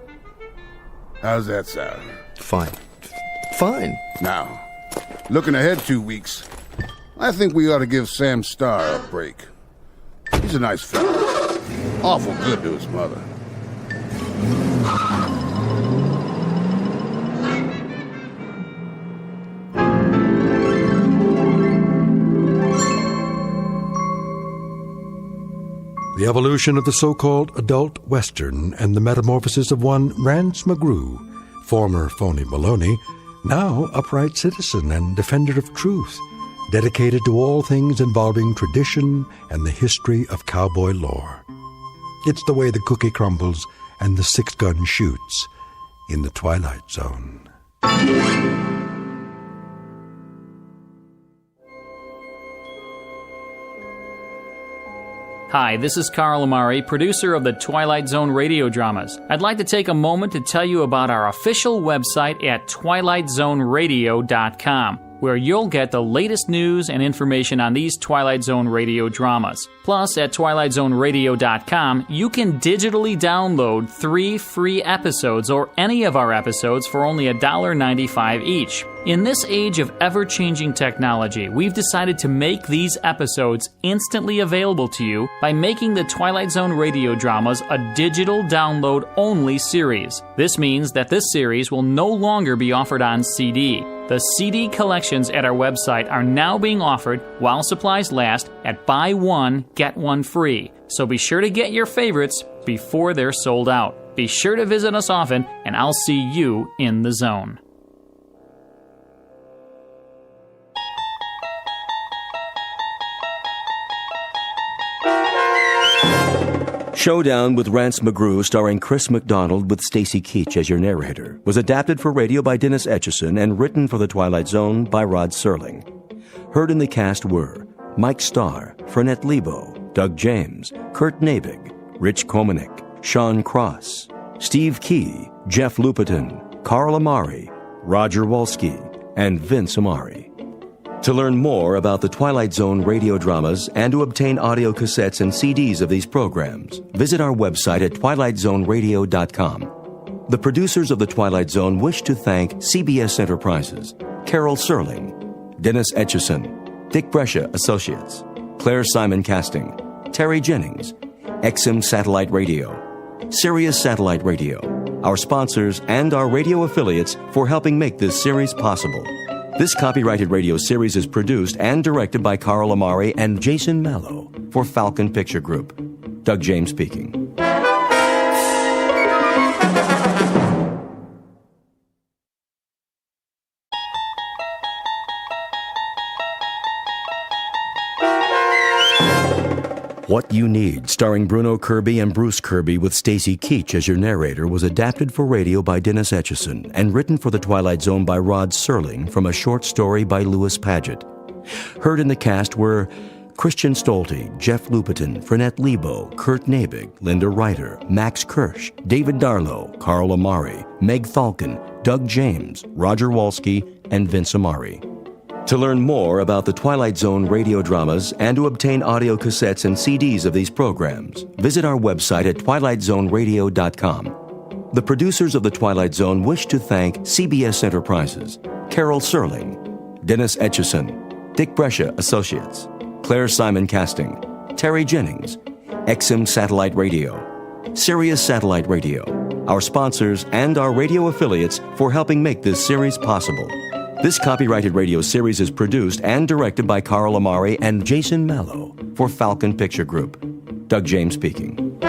How's that sound? Fine. Fine. Now, looking ahead 2 weeks, I think we ought to give Sam Starr a break. He's a nice fella. Awful good to his mother. The evolution of the so-called adult Western and the metamorphosis of one Rance Mcgrew, former phony Maloney, now upright citizen and defender of truth, dedicated to all things involving tradition and the history of cowboy lore. It's the way the cookie crumbles and the six-gun shoots in the Twilight Zone. Hi, this is Carl Amari, producer of the Twilight Zone radio dramas. I'd like to take a moment to tell you about our official website at twilightzoneradio.com, where you'll get the latest news and information on these Twilight Zone radio dramas. Plus, at twilightzoneradio.com, you can digitally download 3 free episodes or any of our episodes for only $1.95 each. In this age of ever-changing technology, we've decided to make these episodes instantly available to you by making the Twilight Zone radio dramas a digital download-only series. This means that this series will no longer be offered on CD. The CD collections at our website are now being offered while supplies last at buy one, get one free. So be sure to get your favorites before they're sold out. Be sure to visit us often, and I'll see you in the zone. Showdown with Rance Mcgrew, starring Chris McDonald with Stacy Keach as your narrator, was adapted for radio by Dennis Etchison and written for The Twilight Zone by Rod Serling. Heard in the cast were Mike Starr, Fernette Lebo, Doug James, Kurt Nabig, Rich Komanek, Sean Cross, Steve Key, Jeff Lupetin, Carl Amari, Roger Wolski, and Vince Amari. To learn more about the Twilight Zone radio dramas and to obtain audio cassettes and CDs of these programs, visit our website at twilightzoneradio.com. The producers of The Twilight Zone wish to thank CBS Enterprises, Carol Serling, Dennis Etchison, Dick Brescia Associates, Claire Simon Casting, Terry Jennings, XM Satellite Radio, Sirius Satellite Radio, our sponsors, and our radio affiliates for helping make this series possible. This copyrighted radio series is produced and directed by Carl Amari and Jason Mallow for Falcon Picture Group. Doug James speaking. What You Need, starring Bruno Kirby and Bruce Kirby with Stacy Keach as your narrator, was adapted for radio by Dennis Etchison and written for The Twilight Zone by Rod Serling from a short story by Louis Paget. Heard in the cast were Christian Stolte, Jeff Lupetin, Fernette Lebo, Kurt Nabig, Linda Ryder, Max Kirsch, David Darlow, Carl Amari, Meg Falcon, Doug James, Roger Wolski, and Vince Amari. To learn more about the Twilight Zone radio dramas and to obtain audio cassettes and CDs of these programs, visit our website at twilightzoneradio.com. The producers of The Twilight Zone wish to thank CBS Enterprises, Carol Serling, Dennis Etchison, Dick Brescia Associates, Claire Simon Casting, Terry Jennings, XM Satellite Radio, Sirius Satellite Radio, our sponsors, and our radio affiliates for helping make this series possible. This copyrighted radio series is produced and directed by Carl Amari and Jason Mallow for Falcon Picture Group. Doug James speaking.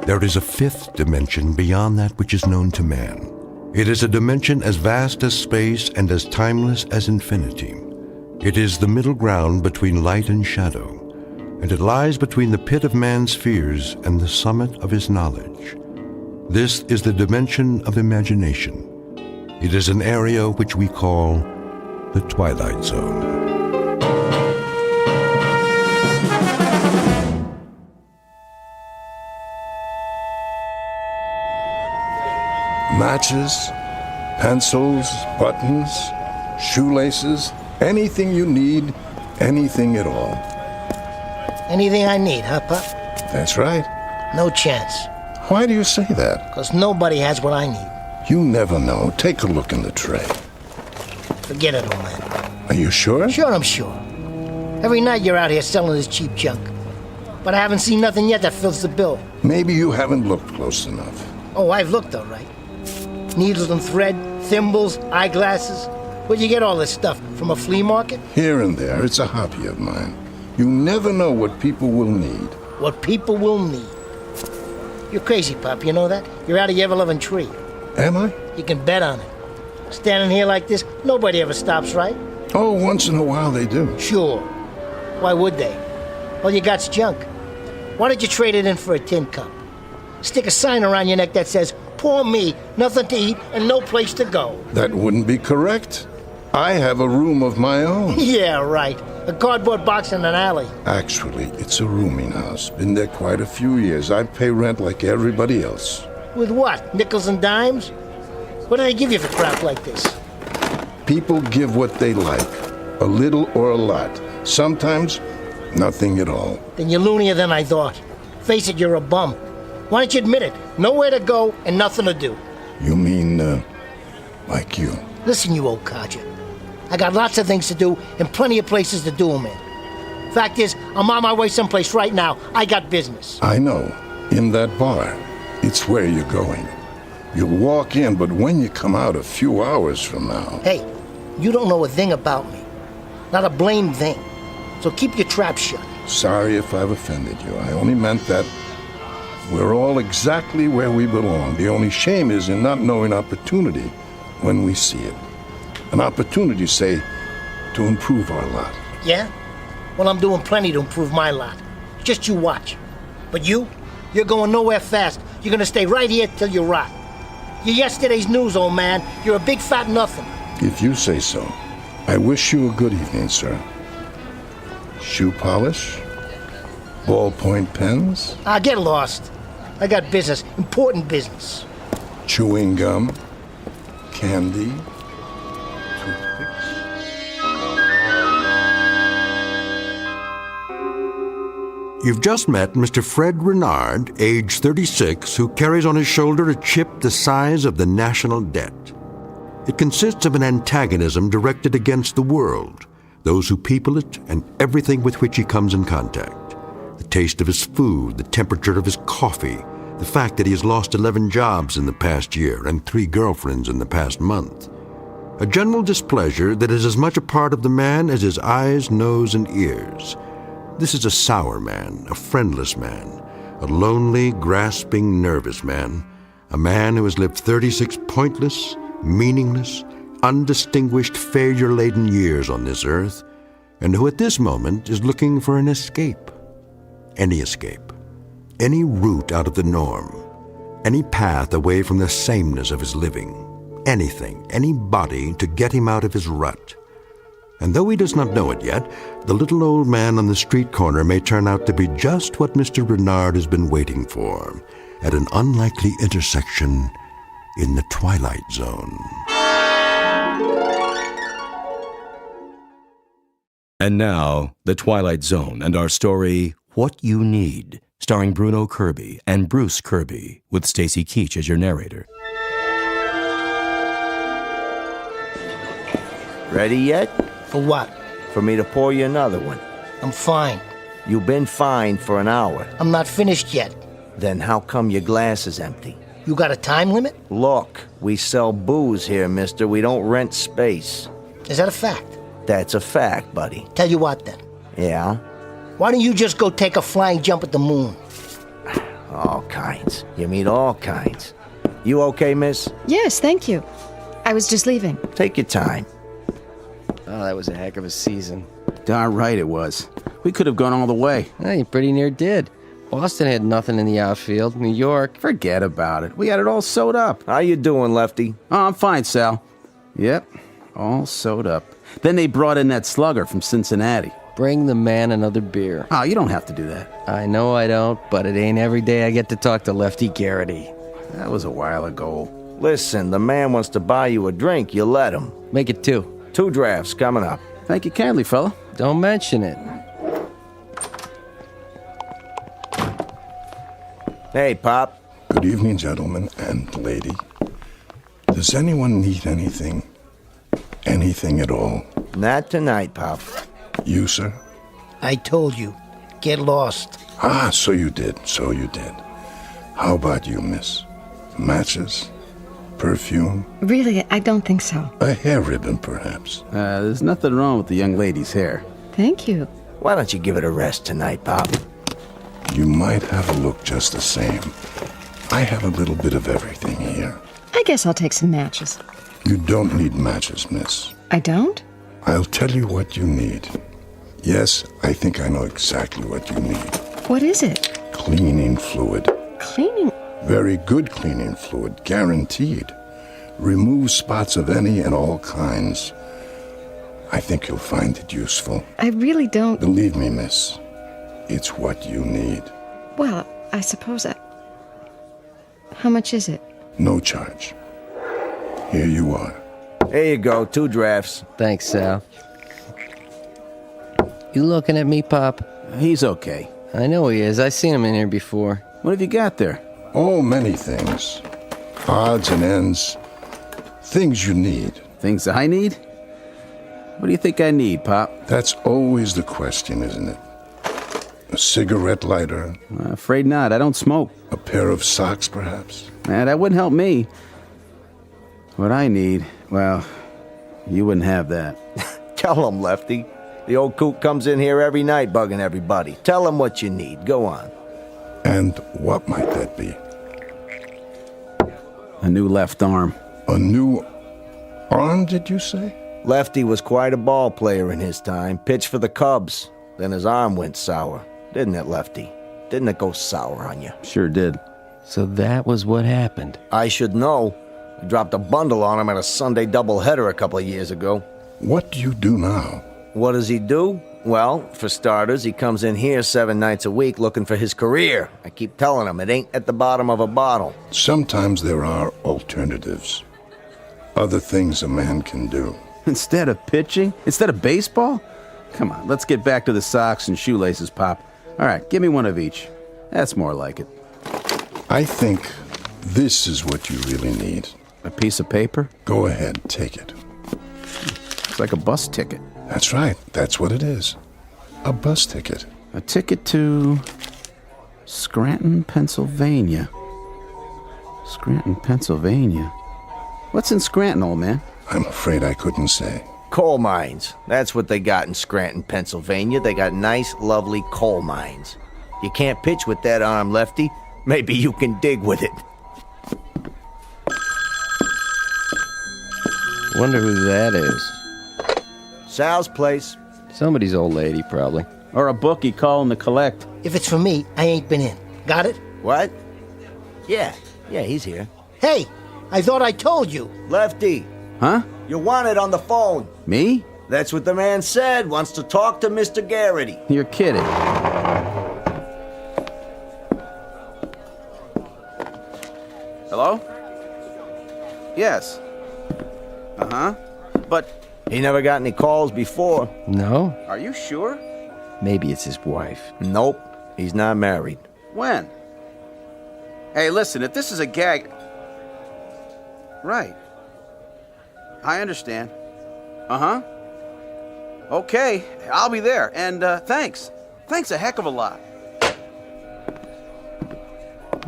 There is a fifth dimension beyond that which is known to man. It is a dimension as vast as space and as timeless as infinity. It is the middle ground between light and shadow, and it lies between the pit of man's fears and the summit of his knowledge. This is the dimension of imagination. It is an area which we call the Twilight Zone. Matches, pencils, buttons, shoelaces, anything you need, anything at all. Anything I need, huh, Pop? That's right. No chance. Why do you say that? Because nobody has what I need. You never know. Take a look in the tray. Forget it, old man. Are you sure? Sure, I'm sure. Every night you're out here selling this cheap junk. But I haven't seen nothing yet that fills the bill. Maybe you haven't looked close enough. Oh, I've looked, all right. Needles and thread, thimbles, eyeglasses. Where'd you get all this stuff? From a flea market? Here and there. It's a hobby of mine. You never know what people will need. What people will need. You're crazy, Pop, you know that? You're out of your ever-loving tree. Am I? You can bet on it. Standing here like this, nobody ever stops, right? Oh, once in a while they do. Sure. Why would they? All you got's junk. Why don't you trade it in for a tin cup? Stick a sign around your neck that says, "Poor me, nothing to eat and no place to go." That wouldn't be correct. I have a room of my own. Yeah, right. A cardboard box in an alley. Actually, it's a rooming house. Been there quite a few years. I pay rent like everybody else. With what? Nickels and dimes? What do they give you for crap like this? People give what they like. A little or a lot. Sometimes, nothing at all. Then you're loonier than I thought. Face it, you're a bum. Why don't you admit it? Nowhere to go and nothing to do. You mean, like you? Listen, you old codger. I got lots of things to do and plenty of places to do them in. Fact is, I'm on my way someplace right now. I got business. I know. In that bar. It's where you're going. You'll walk in, but when you come out a few hours from now... Hey, you don't know a thing about me. Not a blamed thing. So keep your trap shut. Sorry if I've offended you. I only meant that we're all exactly where we belong. The only shame is in not knowing opportunity when we see it. An opportunity, say, to improve our lot. Yeah? Well, I'm doing plenty to improve my lot. Just you watch. But you're going nowhere fast. You're gonna stay right here till you rot. You're yesterday's news, old man. You're a big fat nothing. If you say so. I wish you a good evening, sir. Shoe polish? Ballpoint pens? Get lost. I got business. Important business. Chewing gum? Candy? You've just met Mr. Fred Renard, age 36, who carries on his shoulder a chip the size of the national debt. It consists of an antagonism directed against the world, those who people it, and everything with which he comes in contact. The taste of his food, the temperature of his coffee, the fact that he has lost 11 jobs in the past year and 3 girlfriends in the past month. A general displeasure that is as much a part of the man as his eyes, nose, and ears. This is a sour man, a friendless man, a lonely, grasping, nervous man, a man who has lived 36 pointless, meaningless, undistinguished, failure-laden years on this earth, and who at this moment is looking for an escape. Any escape. Any route out of the norm. Any path away from the sameness of his living. Anything, anybody to get him out of his rut. And though he does not know it yet, the little old man on the street corner may turn out to be just what Mr. Renard has been waiting for, at an unlikely intersection in the Twilight Zone. And now, The Twilight Zone and our story, What You Need, starring Bruno Kirby and Bruce Kirby, with Stacy Keach as your narrator. Ready yet? For what? For me to pour you another one. I'm fine. You've been fine for an hour. I'm not finished yet. Then how come your glass is empty? You got a time limit? Look, we sell booze here, mister. We don't rent space. Is that a fact? That's a fact, buddy. Tell you what, then. Yeah? Why don't you just go take a flying jump at the moon? All kinds. You meet all kinds. You okay, miss? Yes, thank you. I was just leaving. Take your time. Oh, that was a heck of a season. Darn right it was. We could have gone all the way. You pretty near did. Boston had nothing in the outfield. New York. Forget about it. We had it all sewed up. How you doing, Lefty? Oh, I'm fine, Sal. Yep, all sewed up. Then they brought in that slugger from Cincinnati. Bring the man another beer. Oh, you don't have to do that. I know I don't, but it ain't every day I get to talk to Lefty Garrity. That was a while ago. Listen, the man wants to buy you a drink. You let him. Make it 2. 2 drafts coming up. Thank you kindly, fella. Don't mention it. Hey, Pop. Good evening, gentlemen and lady. Does anyone need anything? Anything at all? Not tonight, Pop. You, sir? I told you. Get lost. Ah, so you did. How about you, miss? Matches? Perfume? Really, I don't think so. A hair ribbon, perhaps? There's nothing wrong with the young lady's hair. Thank you. Why don't you give it a rest tonight, Pop? You might have a look just the same. I have a little bit of everything here. I guess I'll take some matches. You don't need matches, miss. I don't? I'll tell you what you need. Yes, I think I know exactly what you need. What is it? Cleaning fluid. Cleaning? Very good cleaning fluid, guaranteed. Remove spots of any and all kinds. I think you'll find it useful. I really don't... Believe me, miss, it's what you need. Well, I suppose I... How much is it? No charge. Here you are. Here you go, 2 drafts. Thanks, Sal. You looking at me, Pop? He's okay. I know he is. I've seen him in here before. What have you got there? Oh, many things. Odds and ends. Things you need. Things I need? What do you think I need, Pop? That's always the question, isn't it? A cigarette lighter? Afraid not. I don't smoke. A pair of socks, perhaps? That wouldn't help me. What I need, well, you wouldn't have that. Tell him, Lefty. The old coot comes in here every night bugging everybody. Tell him what you need. Go on. And what might that be? A new left arm. A new arm, did you say? Lefty was quite a ball player in his time. Pitched for the Cubs. Then his arm went sour. Didn't it, Lefty? Didn't it go sour on you? Sure did. So that was what happened. I should know. I dropped a bundle on him at a Sunday doubleheader a couple of years ago. What do you do now? What does he do? Well, for starters, he comes in here 7 nights a week looking for his career. I keep telling him it ain't at the bottom of a bottle. Sometimes there are alternatives. Other things a man can do. Instead of pitching? Instead of baseball? Come on, let's get back to the socks and shoelaces, Pop. All right, give me one of each. That's more like it. I think this is what you really need. A piece of paper? Go ahead, take it. It's like a bus ticket. That's right. That's what it is. A bus ticket. A ticket to Scranton, Pennsylvania. Scranton, Pennsylvania. What's in Scranton, old man? I'm afraid I couldn't say. Coal mines. That's what they got in Scranton, Pennsylvania. They got nice, lovely coal mines. You can't pitch with that arm, Lefty. Maybe you can dig with it. Wonder who that is. Sal's place. Somebody's old lady, probably. Or a bookie calling to collect. If it's for me, I ain't been in. Got it? What? Yeah, he's here. Hey, I thought I told you. Lefty. Huh? You're wanted on the phone. Me? That's what the man said. Wants to talk to Mr. Garrity. You're kidding. Hello? Yes. Uh-huh. But... He never got any calls before. No? Are you sure? Maybe it's his wife. Nope. He's not married. When? Hey, listen, if this is a gag... Right. I understand. Uh-huh. Okay, I'll be there. And, thanks. Thanks a heck of a lot.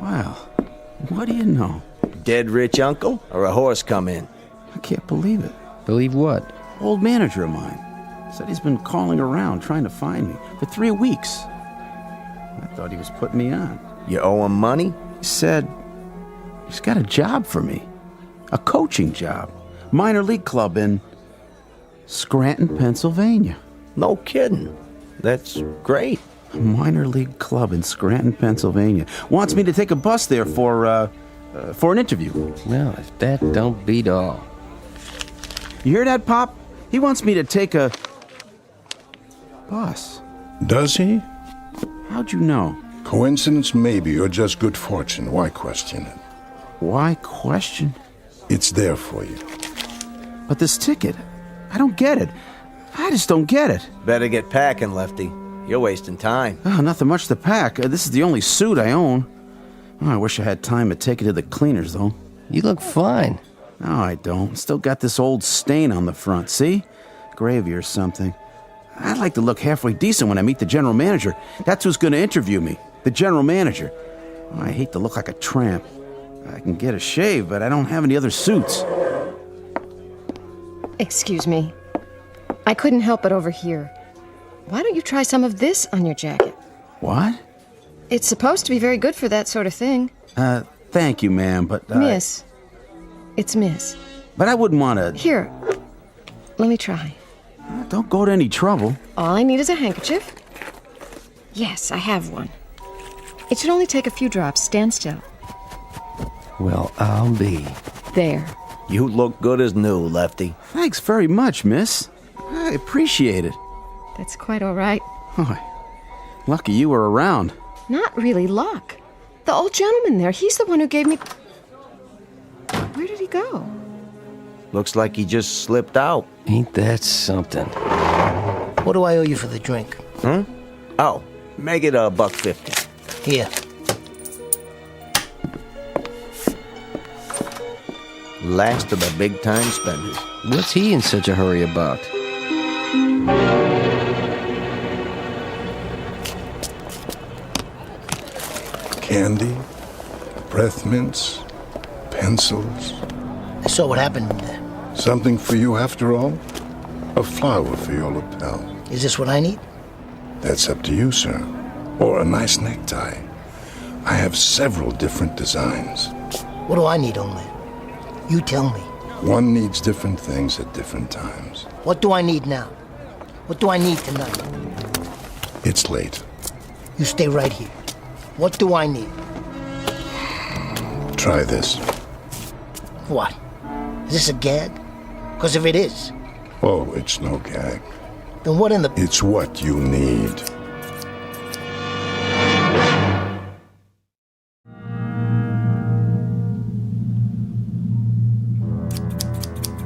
Wow. What do you know? Dead rich uncle or a horse come in? I can't believe it. Believe what? Old manager of mine. Said he's been calling around trying to find me for 3 weeks. I Thought he was putting me on. You owe him money? He said he's got a job for me. A coaching job. Minor league club in Scranton, Pennsylvania. No kidding. That's great. A minor league club in Scranton, Pennsylvania. Wants me to take a bus there for an interview. Well, if that don't beat all. You hear that, Pop? He wants me to take a bus. Does he? How'd you know? Coincidence, maybe, or just good fortune. Why question it? Why question? It's there for you. But this ticket, I don't get it. I just don't get it. Better get packing, Lefty. You're wasting time. Oh, nothing much to pack. This is the only suit I own. Oh, I wish I had time to take it to the cleaners, though. You look fine. No, I don't. Still got this old stain on the front, see? Gravy or something. I'd like to look halfway decent when I meet the general manager. That's who's going to interview me. The general manager. Oh, I hate to look like a tramp. I can get a shave, but I don't have any other suits. Excuse me. I couldn't help but overhear. Why don't you try some of this on your jacket? What? It's supposed to be very good for that sort of thing. Thank you, ma'am, but... Miss. It's Miss. But I wouldn't want to... Here. Let me try. Don't go to any trouble. All I need is a handkerchief. Yes, I have one. It should only take a few drops. Stand still. Well, I'll be. There. You look good as new, Lefty. Thanks very much, miss. I appreciate it. That's quite all right. Oh, lucky you were around. Not really luck. The old gentleman there, he's the one who gave me... Where did he go? Looks like he just slipped out. Ain't that something? What do I owe you for the drink? Oh, make it $1.50. Here. Last of the big-time spenders. What's he in such a hurry about? Candy, breath mints, pencils. I saw what happened in there. Something for you after all? A flower for your lapel. Is this what I need? That's up to you, sir. Or a nice necktie. I have several different designs. What do I need, old man? You tell me. One needs different things at different times. What do I need now? What do I need tonight? It's late. You stay right here. What do I need? Try this. What? Is this a gag? Because if it is... Oh, it's no gag. Then what in the... It's what you need.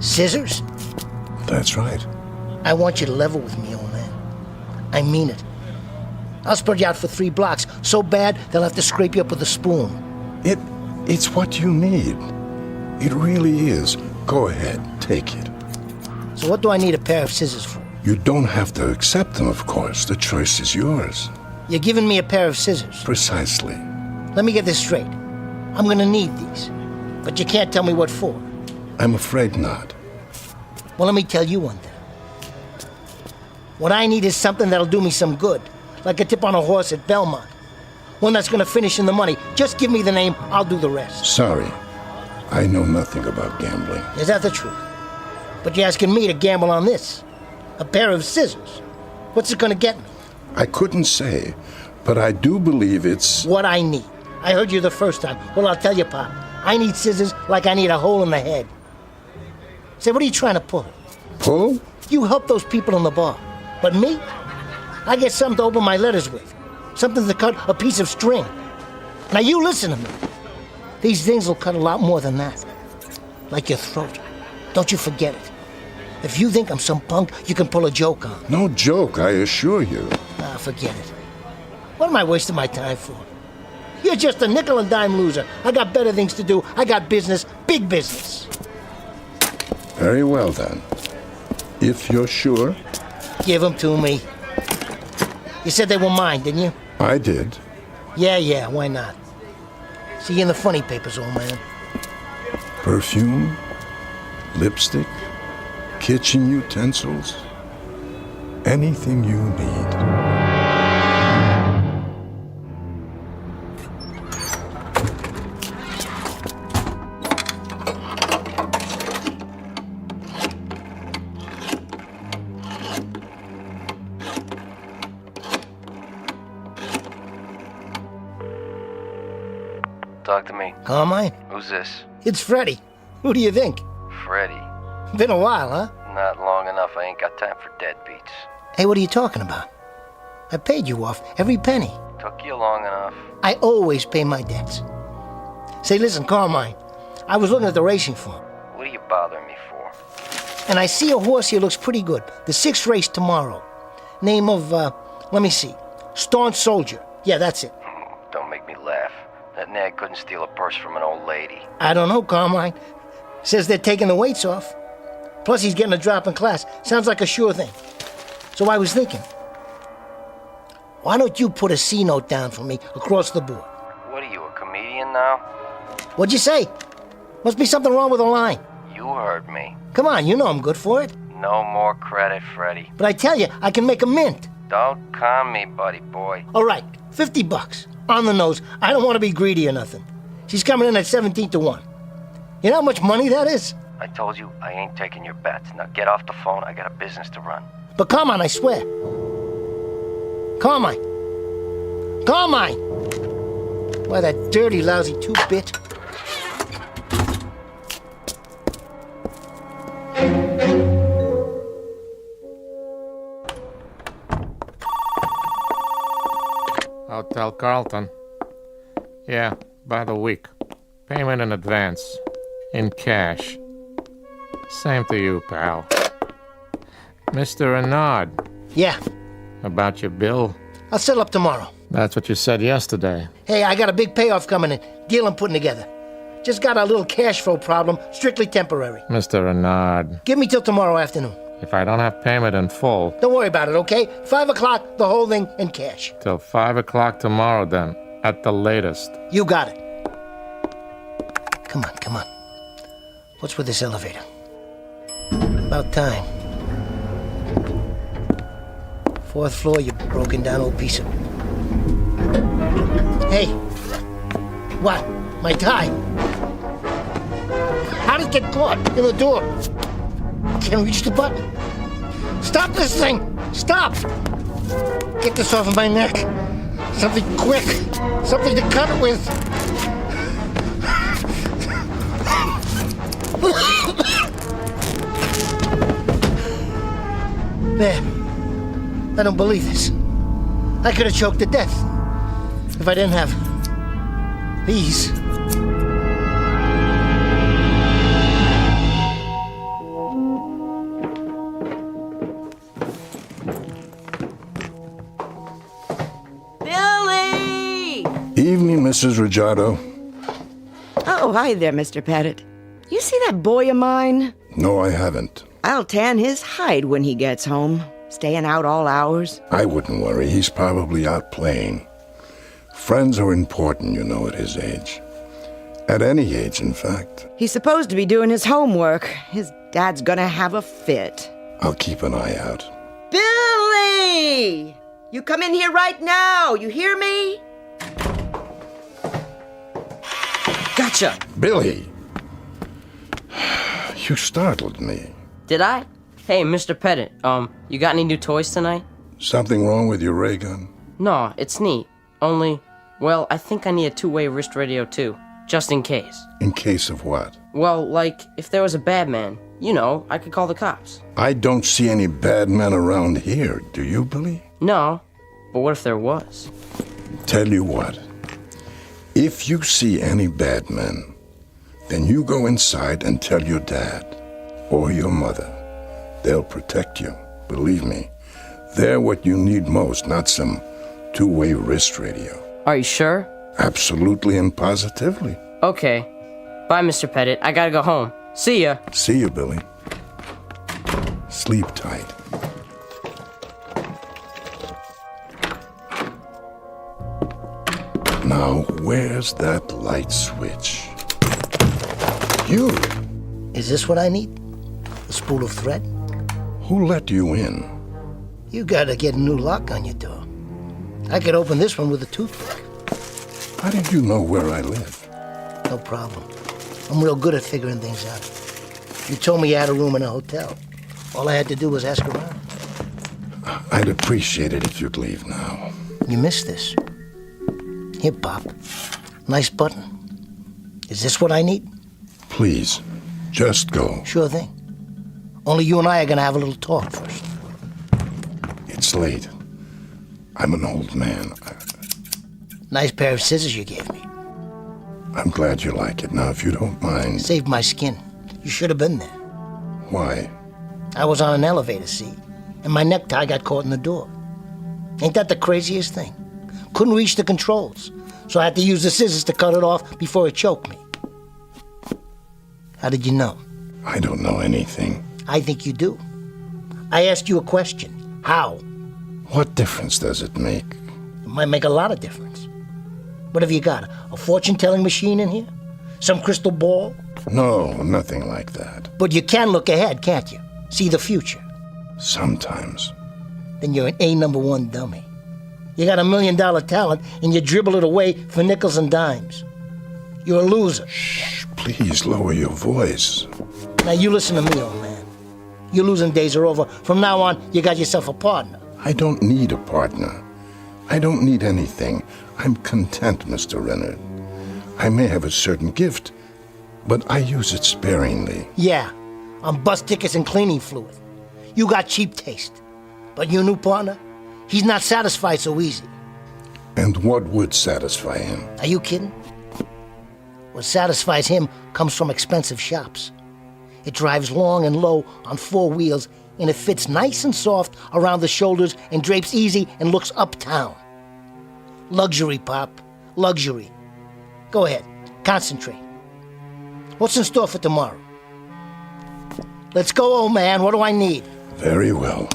Scissors? That's right. I want you to level with me, old man. I mean it. I'll spread you out for 3 blocks, so bad they'll have to scrape you up with a spoon. It's what you need. It really is. Go ahead, take it. So what do I need a pair of scissors for? You don't have to accept them, of course. The choice is yours. You're giving me a pair of scissors. Precisely. Let me get this straight. I'm gonna need these. But you can't tell me what for. I'm afraid not. Well, let me tell you one thing. What I need is something that'll do me some good. Like a tip on a horse at Belmont. One that's gonna finish in the money. Just give me the name, I'll do the rest. Sorry. I know nothing about gambling. Is that the truth? But you're asking me to gamble on this. A pair of scissors. What's it gonna get me? I couldn't say, but I do believe it's... What I need. I heard you the first time. Well, I'll tell you, Pop. I need scissors like I need a hole in the head. Say, what are you trying to pull? Pull? You help those people in the bar. But me? I get something to open my letters with. Something to cut a piece of string. Now you listen to me. These things will cut a lot more than that. Like your throat. Don't you forget it. If you think I'm some punk you can pull a joke on. No joke, I assure you. Ah, forget it. What am I wasting my time for? You're just a nickel and dime loser. I got better things to do. I got business, big business. Very well, then. If you're sure. Give them to me. You said they were mine, didn't you? I did. Yeah, why not? See you in the funny papers, old man. Perfume, lipstick, kitchen utensils, anything you need. talk to me. Carmine? Who's this? It's Freddie. Who do you think? Freddie. Been a while, huh? Not long enough. I ain't got time for deadbeats. Hey, what are you talking about? I paid you off every penny. Took you long enough. I always pay my debts. Say, listen, Carmine, I was looking at the racing form. What are you bothering me for? And I see a horse here looks pretty good. The 6th race tomorrow. Name of, let me see. Staunch Soldier. Yeah, that's it. Don't make me laugh. That nag couldn't steal a purse from an old lady. I don't know, Carmine. Says they're taking the weights off. Plus he's getting a drop in class. Sounds like a sure thing. So I was thinking, why don't you put a C note down for me across the board? What are you, a comedian now? What'd you say? Must be something wrong with the line. You heard me. Come on, you know I'm good for it. No more credit, Freddie. But I tell you, I can make a mint. Don't con me, buddy boy. All right, $50. On the nose. I don't want to be greedy or nothing. She's coming in at 17-1. You know how much money that is? I told you I ain't taking your bets. Now get off the phone. I got a business to run. But Carmine, I swear. Carmine. Carmine! Why, that dirty, lousy 2-bit. Hotel Carlton. Yeah, by the week. Payment in advance. In cash. Same to you, pal. Mr. Renard. Yeah. About your bill? I'll settle up tomorrow. That's what you said yesterday. Hey, I got a big payoff coming in. Deal I'm putting together. Just got a little cash flow problem, strictly temporary. Mr. Renard. Give me till tomorrow afternoon. If I don't have payment in full... Don't worry about it, okay? 5 o'clock, the whole thing in cash. Till 5 o'clock tomorrow, then. At the latest. You got it. Come on, come on. What's with this elevator? About time. 4th floor, you broken down old piece of... Hey! What? My tie? How did it get caught in the door? Can't reach the button. Stop this thing! Stop! Get this off of my neck. Something quick. Something to cut it with. There. I don't believe this. I could have choked to death if I didn't have these. Billy! Evening, Mrs. Rajado. Oh, hi there, Mr. Pettit. You see that boy of mine? No, I haven't. I'll tan his hide when he gets home. Staying out all hours. I wouldn't worry. He's probably out playing. Friends are important, you know, at his age. At any age, in fact. He's supposed to be doing his homework. His dad's gonna have a fit. I'll keep an eye out. Billy! You come in here right now. You hear me? Gotcha. Billy! You startled me. Did I? Hey, Mr. Pettit, you got any new toys tonight? Something wrong with your ray gun? No, it's neat. Only, well, I think I need a two-way wrist radio too, just in case. In case of what? Well, like, if there was a bad man, you know, I could call the cops. I don't see any bad men around here, do you, Billy? No, but what if there was? Tell you what. If you see any bad men, then you go inside and tell your dad or your mother. They'll protect you, believe me. They're what you need most, not some two-way wrist radio. Are you sure? Absolutely and positively. Okay. Bye, Mr. Pettit. I gotta go home. See ya. See you, Billy. Sleep tight. Now, where's that light switch? You! Is this what I need? A spool of thread? Who let you in? You gotta get a new lock on your door. I could open this one with a toothpick. How did you know where I live? No problem. I'm real good at figuring things out. You told me you had a room in a hotel. All I had to do was ask around. I'd appreciate it if you'd leave now. You missed this. Here, Pop. Nice button. Is this what I need? Please, just go. Sure thing. Only you and I are going to have a little talk first. It's late. I'm an old man. Nice pair of scissors you gave me. I'm glad you like it. Now, if you don't mind... Saved my skin. You should have been there. Why? I was on an elevator seat, and my necktie got caught in the door. Ain't that the craziest thing? Couldn't reach the controls, so I had to use the scissors to cut it off before it choked me. How did you know? I don't know anything. I think you do. I asked you a question. How? What difference does it make? It might make a lot of difference. What have you got? A fortune-telling machine in here? Some crystal ball? No, nothing like that. But you can look ahead, can't you? See the future. Sometimes. Then you're an A1 dummy. You got $1 million talent, and you dribble it away for nickels and dimes. You're a loser. Shh, please lower your voice. Now you listen to me, old man. Your losing days are over. From now on, you got yourself a partner. I don't need a partner. I don't need anything. I'm content, Mr. Renard. I may have a certain gift, but I use it sparingly. Yeah, on bus tickets and cleaning fluid. You got cheap taste. But your new partner, he's not satisfied so easy. And what would satisfy him? Are you kidding? What satisfies him comes from expensive shops. It drives long and low on 4 wheels, and it fits nice and soft around the shoulders and drapes easy and looks uptown. Luxury, Pop. Luxury. Go ahead. Concentrate. What's in store for tomorrow? Let's go, old man. What do I need? Very well.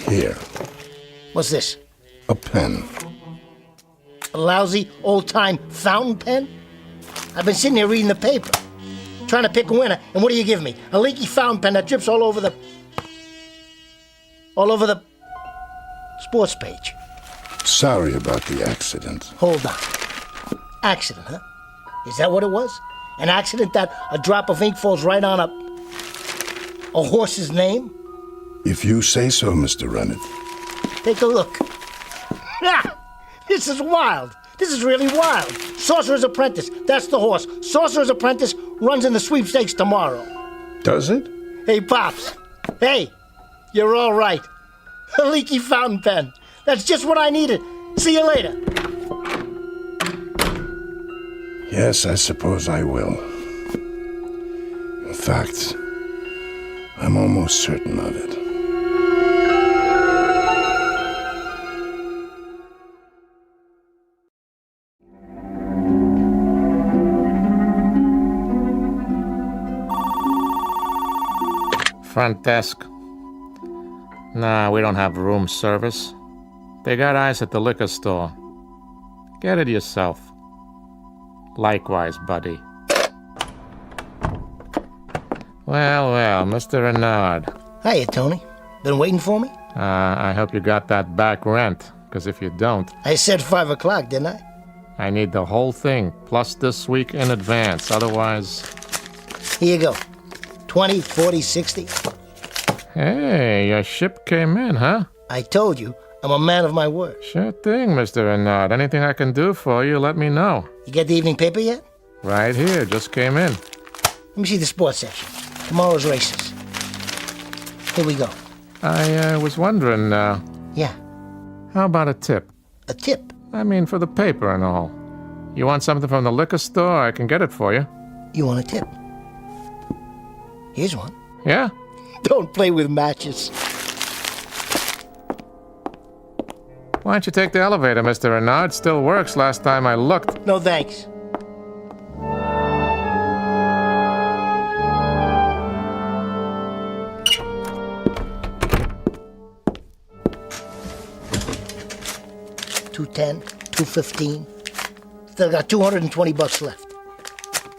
Here. What's this? A pen. A lousy, old-time fountain pen? I've been sitting here reading the paper, trying to pick a winner, and what do you give me? A leaky fountain pen that drips all over the sports page. Sorry about the accident. Hold on. Accident, huh? Is that what it was? An accident that a drop of ink falls right on a horse's name? If you say so, Mr. Renard. Take a look. This is wild. This is really wild. Sorcerer's Apprentice. That's the horse. Sorcerer's Apprentice runs in the sweepstakes tomorrow. Does it? Hey, Pops. Hey, you're all right. A leaky fountain pen. That's just what I needed. See you later. Yes, I suppose I will. In fact, I'm almost certain of it. Front desk. Nah, we don't have room service. They got ice at the liquor store. Get it yourself. Likewise, buddy. Well, Mr. Renard. Hiya, Tony. Been waiting for me? I hope you got that back rent, because if you don't... I said 5 o'clock, didn't I? I need the whole thing, plus this week in advance, otherwise... Here you go. 20, 40, 60. Hey, your ship came in, huh? I told you, I'm a man of my word. Sure thing, Mr. Renard. Anything I can do for you, let me know. You get the evening paper yet? Right here, just came in. Let me see the sports section. Tomorrow's races. Here we go. I was wondering, Yeah. How about a tip? A tip? I mean, for the paper and all. You want something from the liquor store? I can get it for you. You want a tip? Here's one. Yeah? Don't play with matches. Why don't you take the elevator, Mr. Renard? Still works last time I looked. No, thanks. $210, $215. Still got $220 left.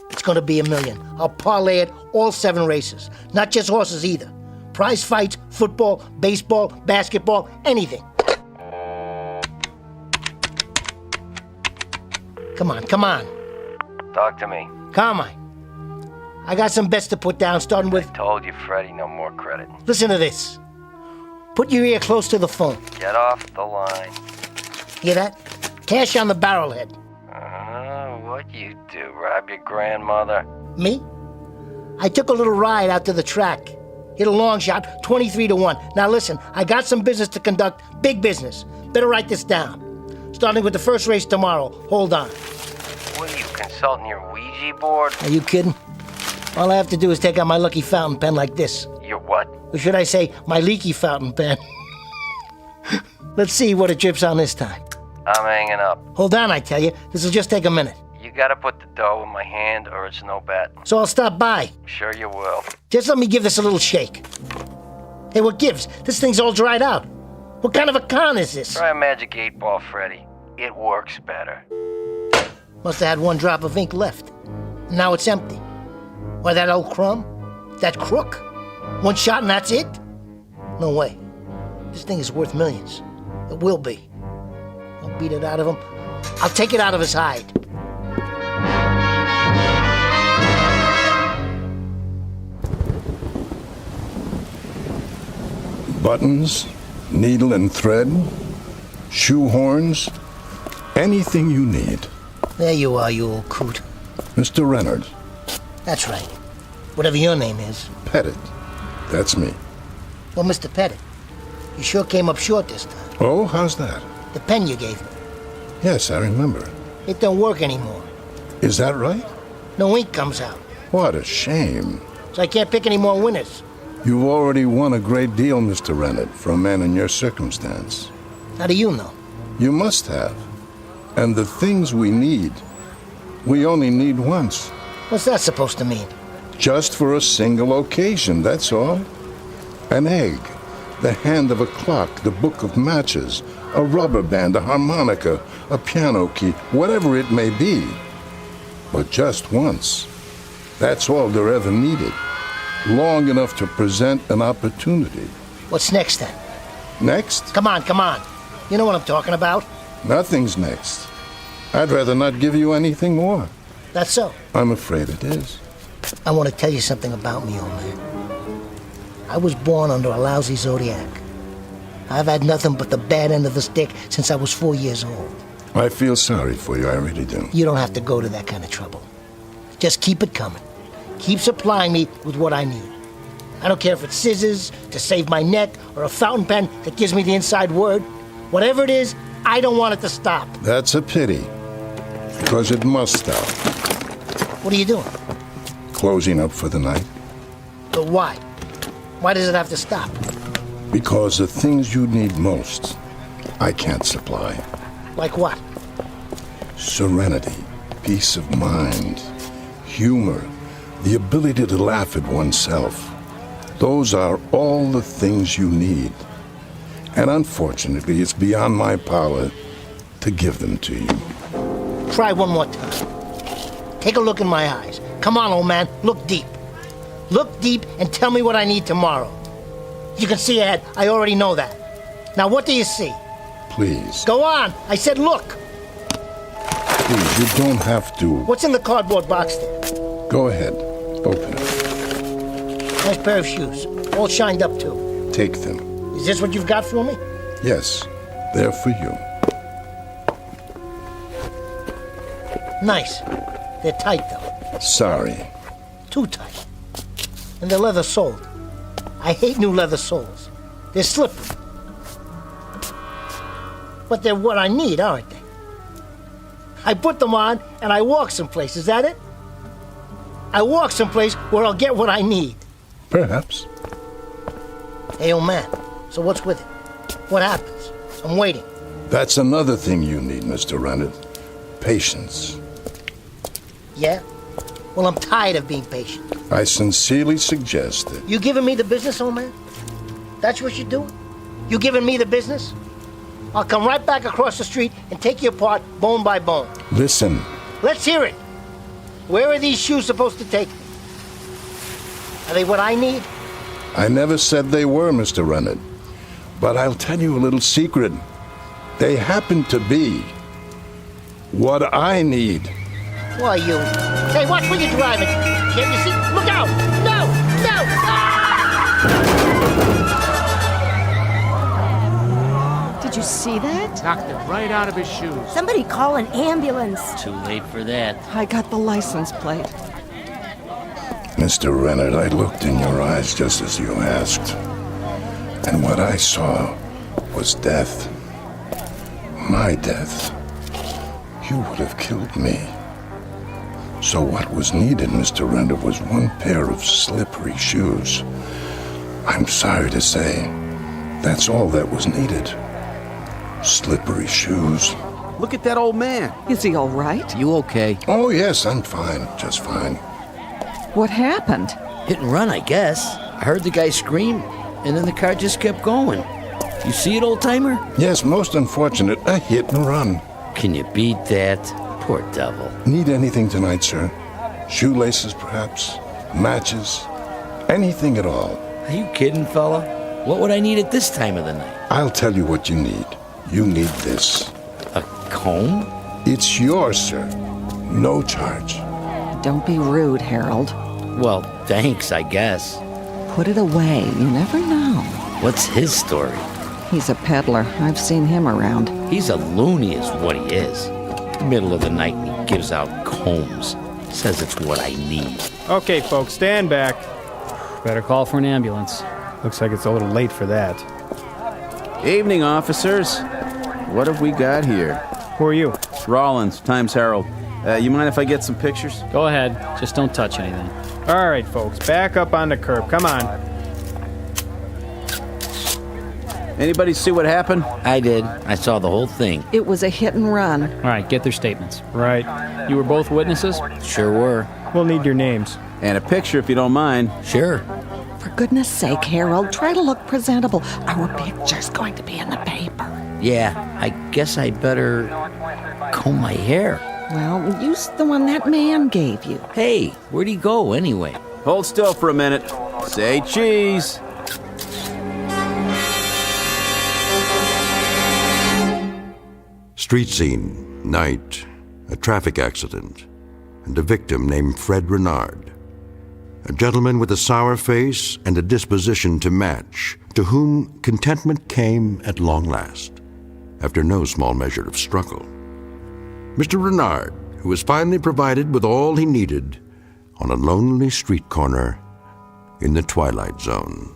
It's gonna be $1 million. I'll parlay it all 7 races. Not just horses either. Prize fights, football, baseball, basketball, anything. Come on. Talk to me. Come on. I got some bets to put down, starting with... I told you, Freddie, no more credit. Listen to this. Put your ear close to the phone. Get off the line. Hear that? Cash on the barrelhead. What What'd you do, rob your grandmother? Me? I took a little ride out to the track. Hit a long shot, 23-1. Now listen, I got some business to conduct, big business. Better write this down. Starting with the first race tomorrow. Hold on. What are you, consulting your Ouija board? Are you kidding? All I have to do is take out my lucky fountain pen like this. Your what? Or should I say, my leaky fountain pen? Let's see what it drips on this time. I'm hanging up. Hold on, I tell you. This'll just take a minute. You gotta put the dough in my hand or it's no bet. So I'll stop by. Sure you will. Just let me give this a little shake. Hey, what gives? This thing's all dried out. What kind of a con is this? Try a magic 8-ball, Freddy. It works better. Must have had one drop of ink left. Now it's empty. Why, that old crumb? That crook? One shot and that's it? No way. This thing is worth millions. It will be. I'll beat it out of him. I'll take it out of his hide. Buttons, needle and thread, shoehorns, anything you need. There you are, you old coot. Mr. Renard. That's right. Whatever your name is. Pettit. That's me. Well, Mr. Pettit, you sure came up short this time. Oh, how's that? The pen you gave me. Yes, I remember. It don't work anymore. Is that right? No ink comes out. What a shame. So I can't pick any more winners. You've already won a great deal, Mr. Renard, for a man in your circumstance. How do you know? You must have. And the things we need, we only need once. What's that supposed to mean? Just for a single occasion, that's all. An egg, the hand of a clock, the book of matches, a rubber band, a harmonica, a piano key, whatever it may be. But just once. That's all they're ever needed. Long enough to present an opportunity. What's next then? Next? Come on, come on. You know what I'm talking about. Nothing's next. I'd rather not give you anything more. That's so. I'm afraid it is. I want to tell you something about me, old man. I was born under a lousy zodiac. I've had nothing but the bad end of the stick since I was 4 years old. I feel sorry for you, I really do. You don't have to go to that kind of trouble. Just keep it coming. Keep supplying me with what I need. I don't care if it's scissors to save my neck or a fountain pen that gives me the inside word. Whatever it is, I don't want it to stop. That's a pity. Because it must stop. What are you doing? Closing up for the night. But why? Why does it have to stop? Because the things you need most, I can't supply. Like what? Serenity, peace of mind, humor, the ability to laugh at oneself. Those are all the things you need. And unfortunately, it's beyond my power to give them to you. Try one more time. Take a look in my eyes. Come on, old man, look deep. Look deep and tell me what I need tomorrow. You can see ahead. I already know that. Now, what do you see? Please. Go on. I said look. Please, you don't have to. What's in the cardboard box there? Go ahead. Open it. Nice pair of shoes. All shined up, too. Take them. Is this what you've got for me? Yes, they're for you. Nice. They're tight, though. Sorry. Too tight. And they're leather soled. I hate new leather soles. They're slippery. But they're what I need, aren't they? I put them on and I walk someplace. Is that it? I walk someplace where I'll get what I need. Perhaps. Hey, old man. So what's with it? What happens? I'm waiting. That's another thing you need, Mr. Renard. Patience. Yeah? Well, I'm tired of being patient. I sincerely suggest that... You giving me the business, old man? That's what you're doing? You giving me the business? I'll come right back across the street and take you apart bone by bone. Listen. Let's hear it. Where are these shoes supposed to take me? Are they what I need? I never said they were, Mr. Renard. But I'll tell you a little secret. They happen to be what I need. Why, you... Hey, watch where you're driving. Can't you see? Look out! No! No! Ah! Did you see that? Knocked it right out of his shoes. Somebody call an ambulance. Too late for that. I got the license plate. Mr. Renard, I looked in your eyes just as you asked. And what I saw was death. My death. You would have killed me. So what was needed, Mr. Renard, was one pair of slippery shoes. I'm sorry to say, that's all that was needed. Slippery shoes. Look at that old man. Is he all right? You okay? Oh, yes, I'm fine. Just fine. What happened? Hit and run, I guess. I heard the guy scream, and then the car just kept going. You see it, old-timer? Yes, most unfortunate. A hit and run. Can you beat that? Poor devil. Need anything tonight, sir? Shoelaces, perhaps? Matches? Anything at all? Are you kidding, fella? What would I need at this time of the night? I'll tell you what you need. You need this. A comb? It's yours, sir. No charge. Don't be rude, Harold. Well, thanks, I guess. Put it away. You never know. What's his story? He's a peddler. I've seen him around. He's a loony is what he is. Middle of the night and he gives out combs. Says it's what I need. Okay, folks, stand back. Better call for an ambulance. Looks like it's a little late for that. Evening, officers. What have we got here? Who are you? Rollins, Times Herald. You mind if I get some pictures? Go ahead. Just don't touch anything. All right, folks, back up on the curb. Come on. Anybody see what happened? I did. I saw the whole thing. It was a hit and run. All right, get their statements. Right. You were both witnesses? Sure were. We'll need your names. And a picture if you don't mind. Sure. For goodness sake, Harold, try to look presentable. Our picture's going to be in the paper. Yeah, I guess I better comb my hair. Well, use the one that man gave you. Hey, where'd he go anyway? Hold still for a minute. Say cheese. Street scene, night, a traffic accident, and a victim named Fred Renard. A gentleman with a sour face and a disposition to match, to whom contentment came at long last, after no small measure of struggle. Mr. Renard, who was finally provided with all he needed on a lonely street corner in the Twilight Zone.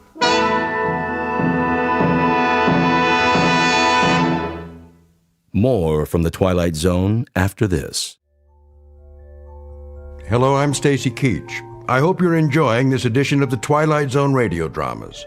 More from the Twilight Zone after this. Hello, I'm Stacy Keach. I hope you're enjoying this edition of the Twilight Zone radio dramas.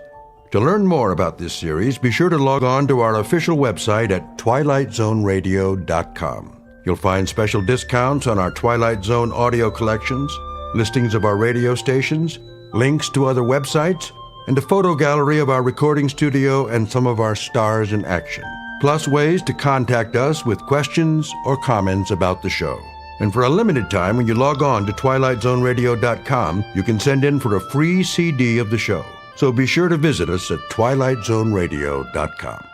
To learn more about this series, be sure to log on to our official website at twilightzoneradio.com. You'll find special discounts on our Twilight Zone audio collections, listings of our radio stations, links to other websites, and a photo gallery of our recording studio and some of our stars in action. Plus ways to contact us with questions or comments about the show. And for a limited time, when you log on to twilightzoneradio.com, you can send in for a free CD of the show. So be sure to visit us at twilightzoneradio.com.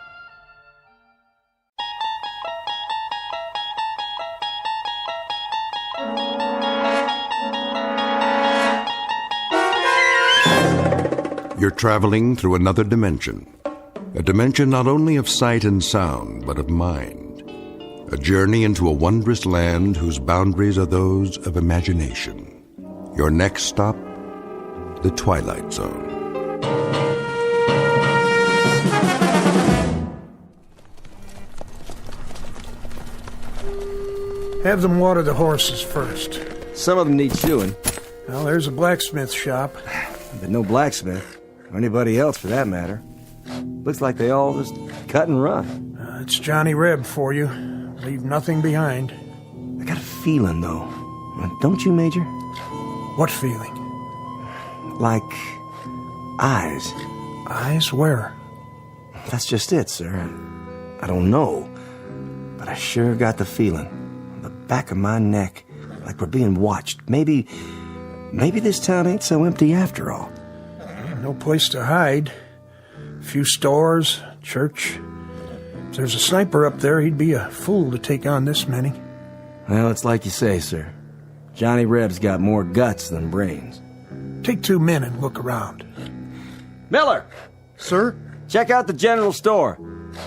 You're traveling through another dimension. A dimension not only of sight and sound, but of mind. A journey into a wondrous land whose boundaries are those of imagination. Your next stop, the Twilight Zone. Have them water the horses first. Some of them need shoeing. Well, there's a blacksmith shop. But no blacksmith, or anybody else for that matter. Looks like they all just cut and run. It's Johnny Reb for you. Leave nothing behind. I got a feeling, though. Don't you, Major? What feeling? Like eyes. Eyes where? That's just it, sir. I don't know. But I sure got the feeling. On the back of my neck. Like we're being watched. Maybe this town ain't so empty after all. No place to hide. A few stores, church. If there's a sniper up there, he'd be a fool to take on this many. Well, it's like you say, sir. Johnny Reb's got more guts than brains. Take 2 men and look around. Miller! Sir? Check out the general store.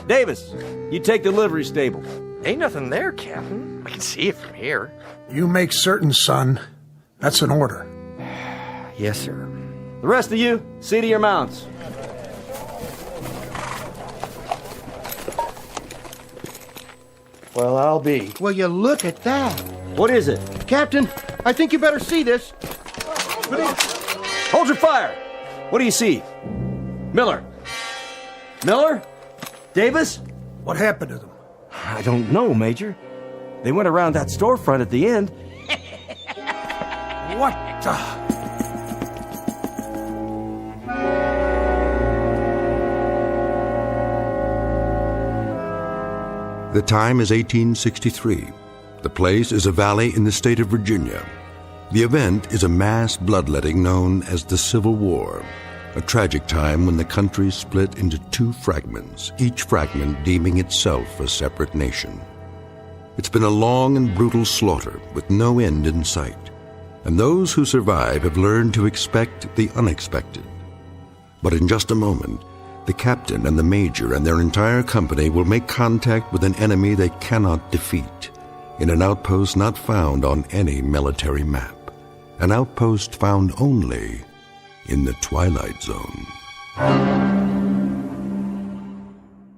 Davis, you take the livery stable. Ain't nothing there, Captain. I can see it from here. You make certain, son. That's an order. Yes, sir. The rest of you, see to your mounts. Well, I'll be. Will you look at that? What is it? Captain, I think you better see this. Hold your fire! What do you see? Miller? Miller? Davis? What happened to them? I don't know, Major. They went around that storefront at the end. What the... The time is 1863. The place is a valley in the state of Virginia. The event is a mass bloodletting known as the Civil War, a tragic time when the country split into two fragments, each fragment deeming itself a separate nation. It's been a long and brutal slaughter with no end in sight, and those who survive have learned to expect the unexpected. But in just a moment, the captain and the major and their entire company will make contact with an enemy they cannot defeat in an outpost not found on any military map, an outpost found only in the Twilight Zone.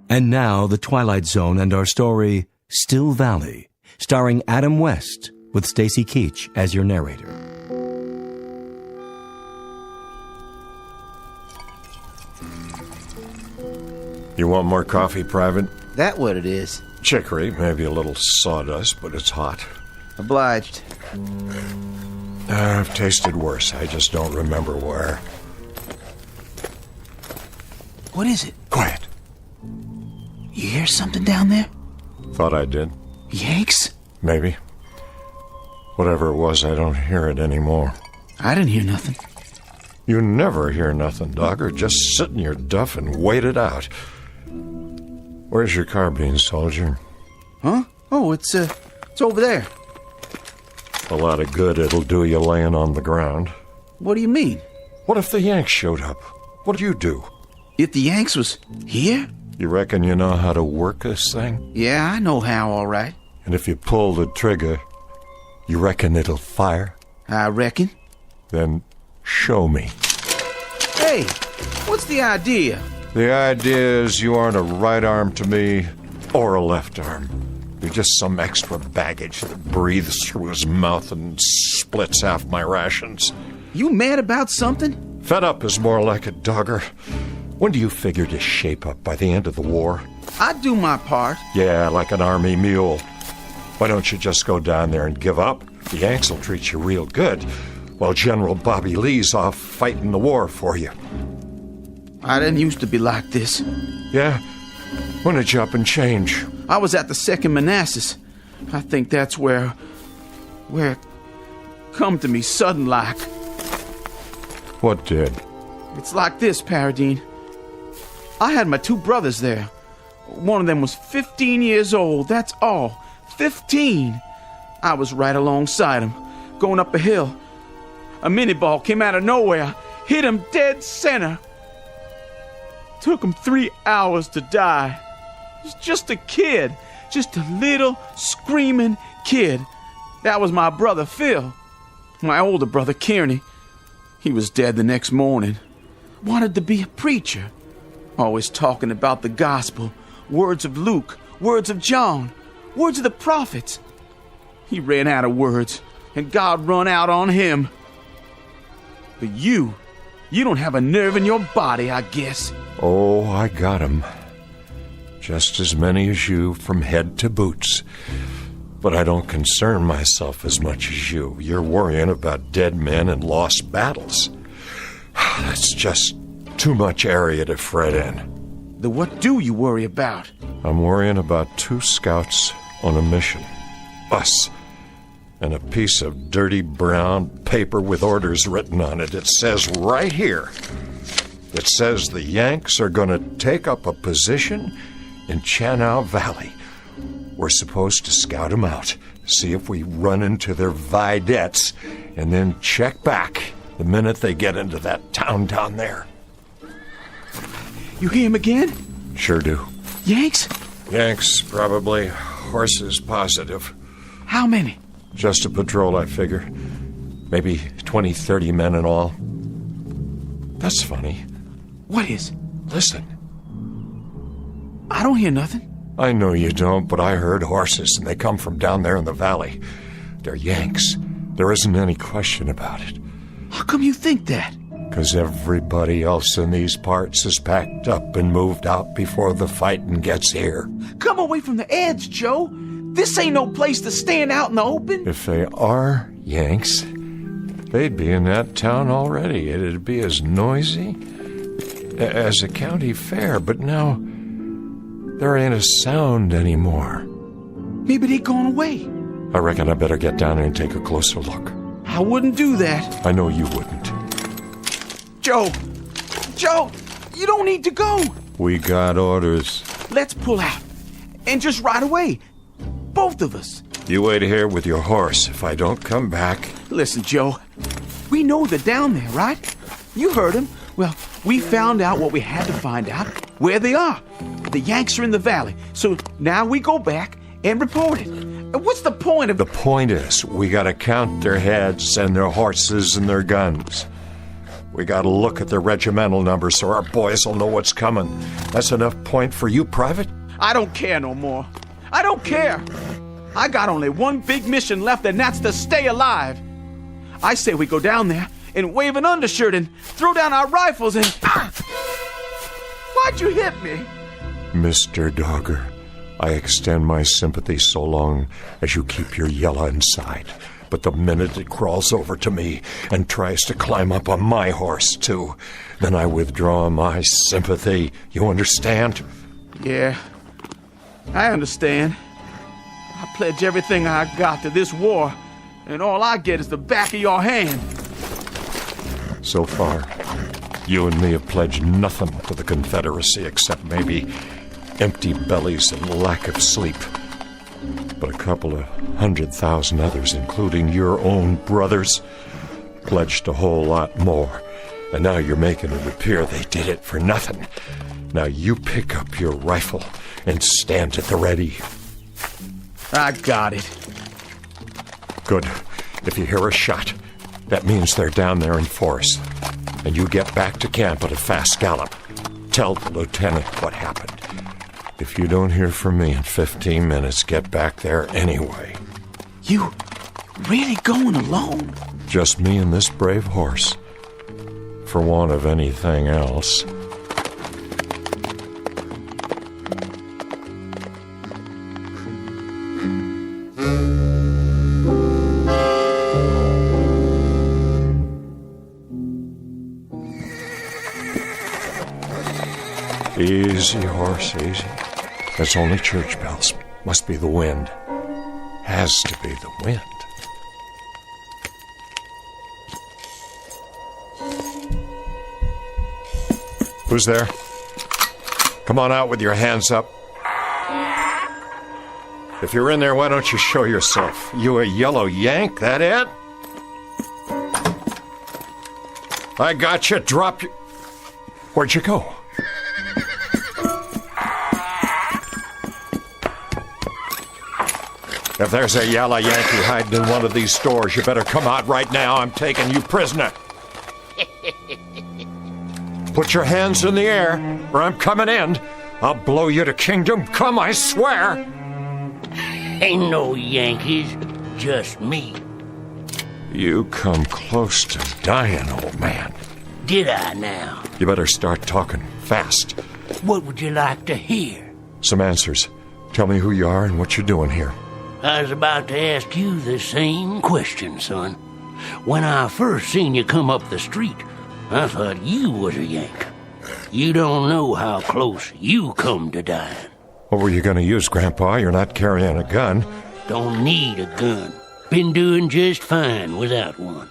And now, the Twilight Zone and our story, Still Valley, starring Adam West, with Stacy Keach as your narrator. You want more coffee, Private? That what it is? Chicory, maybe a little sawdust, but it's hot. Obliged. I've tasted worse. I just don't remember where. What is it? Quiet. You hear something down there? Thought I did. Yanks? Maybe. Whatever it was, I don't hear it anymore. I didn't hear nothing. You never hear nothing, Dogger. Just sit in your duff and wait it out. Where's your carbine, soldier? Huh? Oh, it's over there. A lot of good it'll do you laying on the ground. What do you mean? What if the Yanks showed up? What'd you do? If the Yanks was here? You reckon you know how to work this thing? Yeah, I know how, all right. And if you pull the trigger, you reckon it'll fire? I reckon. Then show me. Hey, what's the idea? The idea is you aren't a right arm to me or a left arm. You're just some extra baggage that breathes through his mouth and splits half my rations. You mad about something? Fed up is more like it, Dogger. When do you figure to shape up? By the end of the war? I do my part. Yeah, like an army mule. Why don't you just go down there and give up? The Yanks will treat you real good, while General Bobby Lee's off fighting the war for you. I didn't used to be like this. Yeah? When did you up and change? I was at the 2nd Manassas. I think that's where it come to me sudden like. What did? It's like this, Paradine. I had my 2 brothers there. One of them was 15 years old, that's all. 15! I was right alongside him, going up a hill. A mini-ball came out of nowhere, hit him dead center. Took him 3 hours to die. He was just a kid, just a little screaming kid. That was my brother Phil. My older brother Kearney. He was dead the next morning. Wanted to be a preacher. Always talking about the gospel, words of Luke, words of John, words of the prophets. He ran out of words, and God run out on him. But you don't have a nerve in your body, I guess. Oh, I got 'em. Just as many as you from head to boots. But I don't concern myself as much as you. You're worrying about dead men and lost battles. That's just too much area to fret in. Then what do you worry about? I'm worrying about 2 scouts on a mission. Us. And a piece of dirty brown paper with orders written on it. It says right here. It says the Yanks are going to take up a position in Chanow Valley. We're supposed to scout them out, see if we run into their vedettes, and then check back the minute they get into that town down there. You hear him again? Sure do. Yanks? Yanks, probably. Horses, positive. How many? Just a patrol, I figure. Maybe 20, 30 men in all. That's funny. What is? Listen. I don't hear nothing. I know you don't, but I heard horses, and they come from down there in the valley. They're Yanks. There isn't any question about it. How come you think that? 'Cause everybody else in these parts is packed up and moved out before the fighting gets here. Come away from the edge, Joe. This ain't no place to stand out in the open. If they are Yanks, they'd be in that town already. It'd be as noisy as a county fair, but now there ain't a sound anymore. Maybe they gone away. I reckon I better get down there and take a closer look. I wouldn't do that. I know you wouldn't. Joe, you don't need to go. We got orders. Let's pull out. And just ride away. Both of us. You wait here with your horse. If I don't come back... Listen, Joe. We know they're down there, right? You heard them. Well, we found out what we had to find out. Where they are. The Yanks are in the valley. So now we go back and report it. What's the point of... The point is, we gotta count their heads and their horses and their guns. We gotta look at their regimental numbers so our boys will know what's coming. That's enough point for you, Private? I don't care no more. I don't care. I got only one big mission left, and that's to stay alive. I say we go down there and wave an undershirt and throw down our rifles and... Why'd you hit me? Mr. Dogger, I extend my sympathy so long as you keep your yella inside. But the minute it crawls over to me and tries to climb up on my horse, too, then I withdraw my sympathy. You understand? Yeah, I understand. I pledge everything I got to this war, and all I get is the back of your hand. So far, you and me have pledged nothing to the Confederacy except maybe empty bellies and lack of sleep. But a couple of 100,000 others, including your own brothers, pledged a whole lot more. And now you're making it appear they did it for nothing. Now you pick up your rifle and stand at the ready. I got it. Good. If you hear a shot, that means they're down there in force. And you get back to camp at a fast gallop. Tell the lieutenant what happened. If you don't hear from me in 15 minutes, get back there anyway. You really going alone? Just me and this brave horse. For want of anything else. Easy, horse, easy. That's only church bells. Must be the wind. Has to be the wind. Who's there? Come on out with your hands up. If you're in there, why don't you show yourself? You a yellow yank, that it? I got you. Drop your... Where'd you go? If there's a yellow Yankee hiding in one of these stores, you better come out right now. I'm taking you prisoner. Put your hands in the air, or I'm coming in. I'll blow you to kingdom come, I swear. Ain't no Yankees, just me. You come close to dying, old man. Did I now? You better start talking fast. What would you like to hear? Some answers. Tell me who you are and what you're doing here. I was about to ask you the same question, son. When I first seen you come up the street, I thought you was a Yank. You don't know how close you come to dying. What were you going to use, Grandpa? You're not carrying a gun. Don't need a gun. Been doing just fine without one.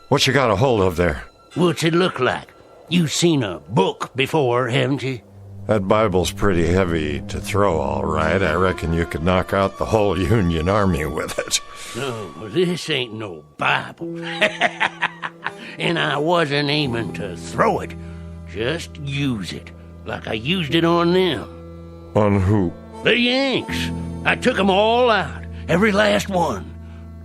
What you got a hold of there? What's it look like? You've seen a book before, haven't you? That Bible's pretty heavy to throw, all right. I reckon you could knock out the whole Union Army with it. No, this ain't no Bible. And I wasn't aiming to throw it. Just use it, like I used it on them. On who? The Yanks. I took 'em all out. Every last one.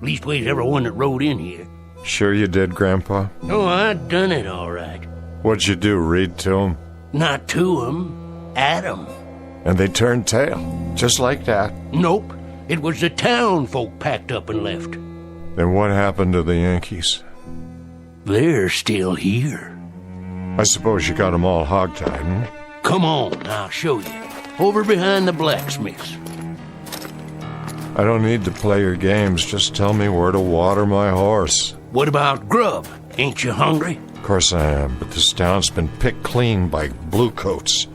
Leastways, every one that rode in here. Sure you did, Grandpa? Oh, I done it all right. What'd you do, read to 'em? Not to 'em. At 'em. And they turned tail, just like that? Nope. It was the town folk packed up and left. Then what happened to the Yankees? They're still here. I suppose you got 'em all hogtied, hmm? Come on, I'll show you. Over behind the blacksmiths. I don't need to play your games. Just tell me where to water my horse. What about grub? Ain't you hungry? Of course I am, but this town's been picked clean by bluecoats.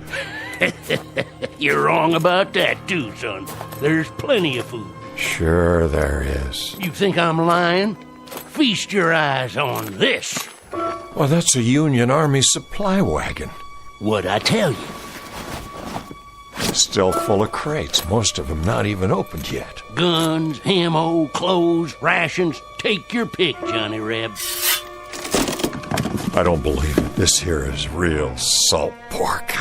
You're wrong about that, too, son. There's plenty of food. Sure there is. You think I'm lying? Feast your eyes on this. Well, that's a Union Army supply wagon. What'd I tell you? Still full of crates, most of them not even opened yet. Guns, ammo, clothes, rations. Take your pick, Johnny Reb. I don't believe it. This here is real salt pork.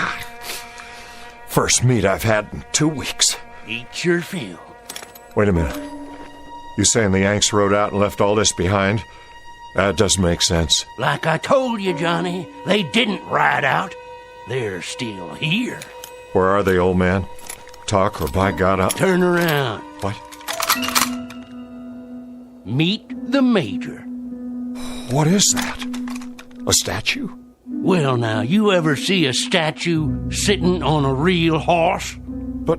First meat I've had in 2 weeks. Eat your fill. Wait a minute. You saying the Yanks rode out and left all this behind? That doesn't make sense. Like I told you, Johnny, they didn't ride out. They're still here. Where are they, old man? Talk or by God, I'll... Turn around. What? Meet the Major. What is that? A statue? Well, now, you ever see a statue sitting on a real horse? But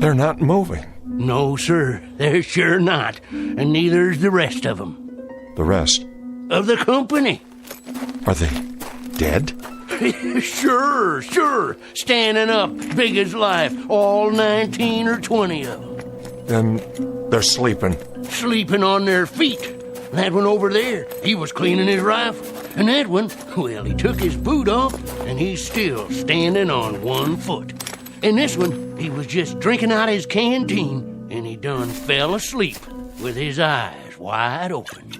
they're not moving. No, sir, they're sure not. And neither's the rest of them. The rest? Of the company. Are they dead? Sure. Standing up, big as life, all 19 or 20 of them. Then they're sleeping. Sleeping on their feet. That one over there, he was cleaning his rifle. And that one, well, he took his boot off, and he's still standing on one foot. And this one, he was just drinking out his canteen, and he done fell asleep with his eyes wide open.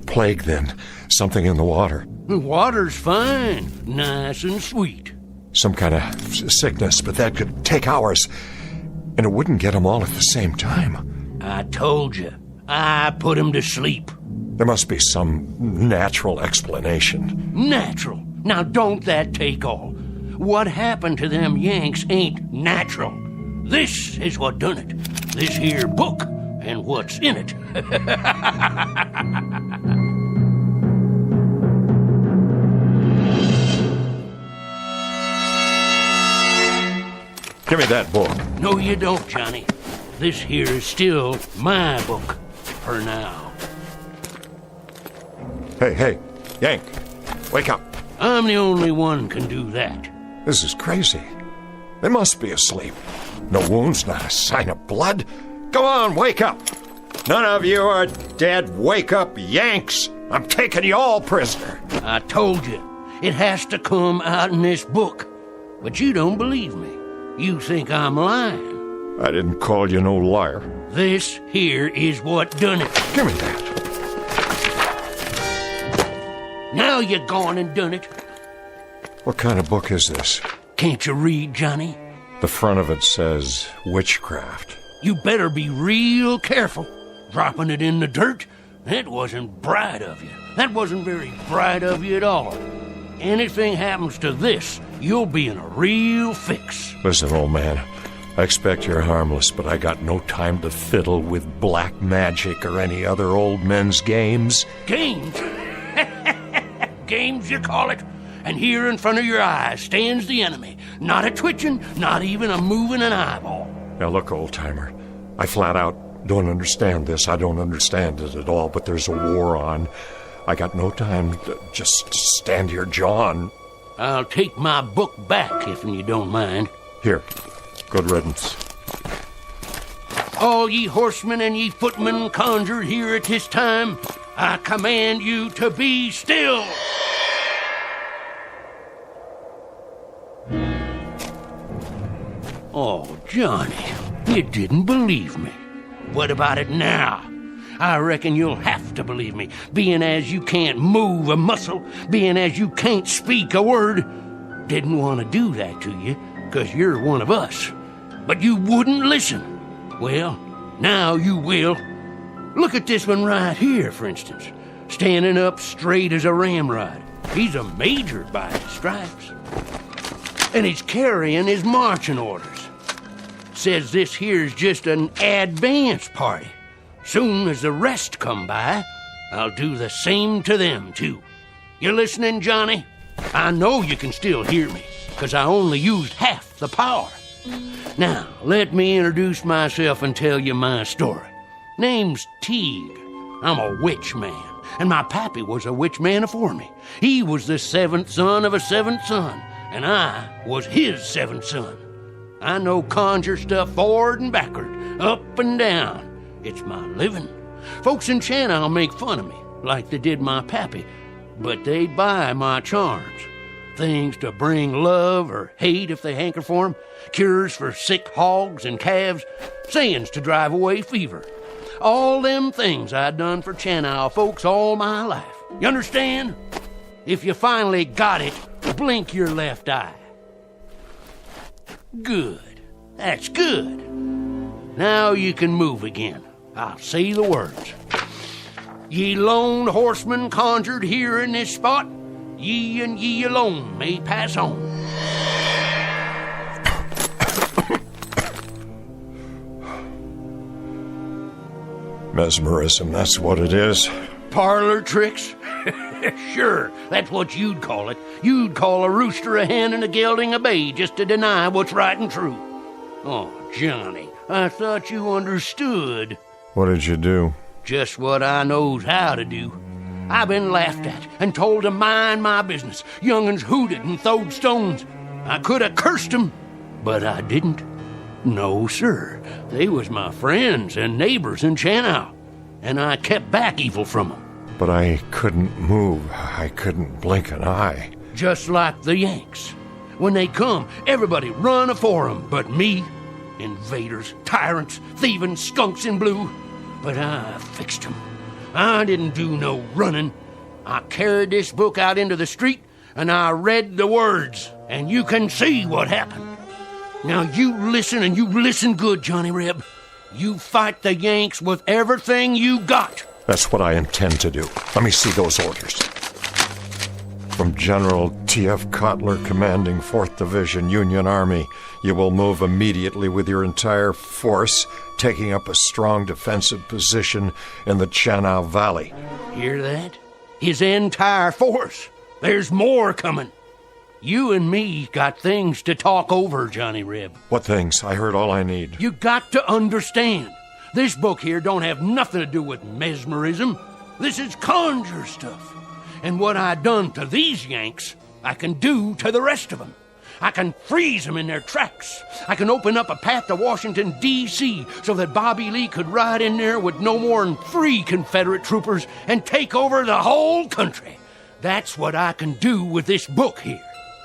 Plague, then. Something in the water. The water's fine, nice and sweet. Some kind of sickness, but that could take hours. And it wouldn't get them all at the same time. I told you. I put him to sleep. There must be some natural explanation. Natural? Now don't that take all. What happened to them Yanks ain't natural. This is what done it. This here book and what's in it. Give me that book. No, you don't, Johnny. This here is still my book for now. Hey, Yank, wake up. I'm the only one can do that. This is crazy. They must be asleep. No wounds, not a sign of blood. Go on, wake up. None of you are dead. Wake up, Yanks. I'm taking you all prisoner. I told you. It has to come out in this book. But you don't believe me. You think I'm lying. I didn't call you no liar. This here is what done it. Give me that. Now you gone and done it. What kind of book is this? Can't you read, Johnny? The front of it says witchcraft. You better be real careful. Dropping it in the dirt? That wasn't bright of you. That wasn't very bright of you at all. Anything happens to this, you'll be in a real fix. Listen, old man, I expect you're harmless, but I got no time to fiddle with black magic or any other old men's games. Games? Games, you call it? And here in front of your eyes stands the enemy. Not a twitching, not even a moving an eyeball. Now look, old-timer, I flat out don't understand this. I don't understand it at all, but there's a war on. I got no time to just stand here jawing. I'll take my book back, if you don't mind. Here, good riddance. All ye horsemen and ye footmen conjured here at this time, I command you to be still. Oh, Johnny, you didn't believe me. What about it now? I reckon you'll have to believe me, being as you can't move a muscle, being as you can't speak a word. Didn't want to do that to you, 'cause you're one of us. But you wouldn't listen. Well, now you will. Look at this one right here, for instance. Standing up straight as a ramrod. He's a major by his stripes. And he's carrying his marching orders. Says this here's just an advance party. Soon as the rest come by, I'll do the same to them, too. You listening, Johnny? I know you can still hear me, 'cause I only used half the power. Now, let me introduce myself and tell you my story. Name's Teague. I'm a witch man, and my pappy was a witch man afore me. He was the 7th son of a 7th son, and I was his 7th son. I know conjure stuff forward and backward, up and down. It's my living. Folks in Channel make fun of me, like they did my pappy, but they buy my charms. Things to bring love or hate if they hanker for 'em, cures for sick hogs and calves, sayings to drive away fever. All them things I done for Channel folks all my life. You understand? If you finally got it, blink your left eye. Good. That's good. Now you can move again. I'll say the words. Ye lone horsemen conjured here in this spot, ye and ye alone may pass on. Mesmerism, that's what it is. Parlor tricks? Sure, that's what you'd call it. You'd call a rooster a hen and a gelding a bay just to deny what's right and true. Oh, Johnny, I thought you understood. What did you do? Just what I knows how to do. I've been laughed at and told to mind my business. Young'uns hooted and throwed stones. I could have cursed 'em, but I didn't. No, sir. They was my friends and neighbors in Channel, and I kept back evil from 'em. But I couldn't move. I couldn't blink an eye. Just like the Yanks. When they come, everybody run afore 'em, but me. Invaders, tyrants, thieving skunks in blue. But I fixed 'em. I didn't do no running. I carried this book out into the street, and I read the words, and you can see what happened. Now you listen, and you listen good, Johnny Reb. You fight the Yanks with everything you got. That's what I intend to do. Let me see those orders. From General T.F. Cotler, commanding 4th Division, Union Army, you will move immediately with your entire force, taking up a strong defensive position in the Channel Valley. Hear that? His entire force. There's more coming. You and me got things to talk over, Johnny Reb. What things? I heard all I need. You got to understand. This book here don't have nothing to do with mesmerism. This is conjure stuff. And what I done to these Yanks, I can do to the rest of them. I can freeze them in their tracks. I can open up a path to Washington, D.C., so that Bobby Lee could ride in there with no more than 3 Confederate troopers and take over the whole country. That's what I can do with this book here.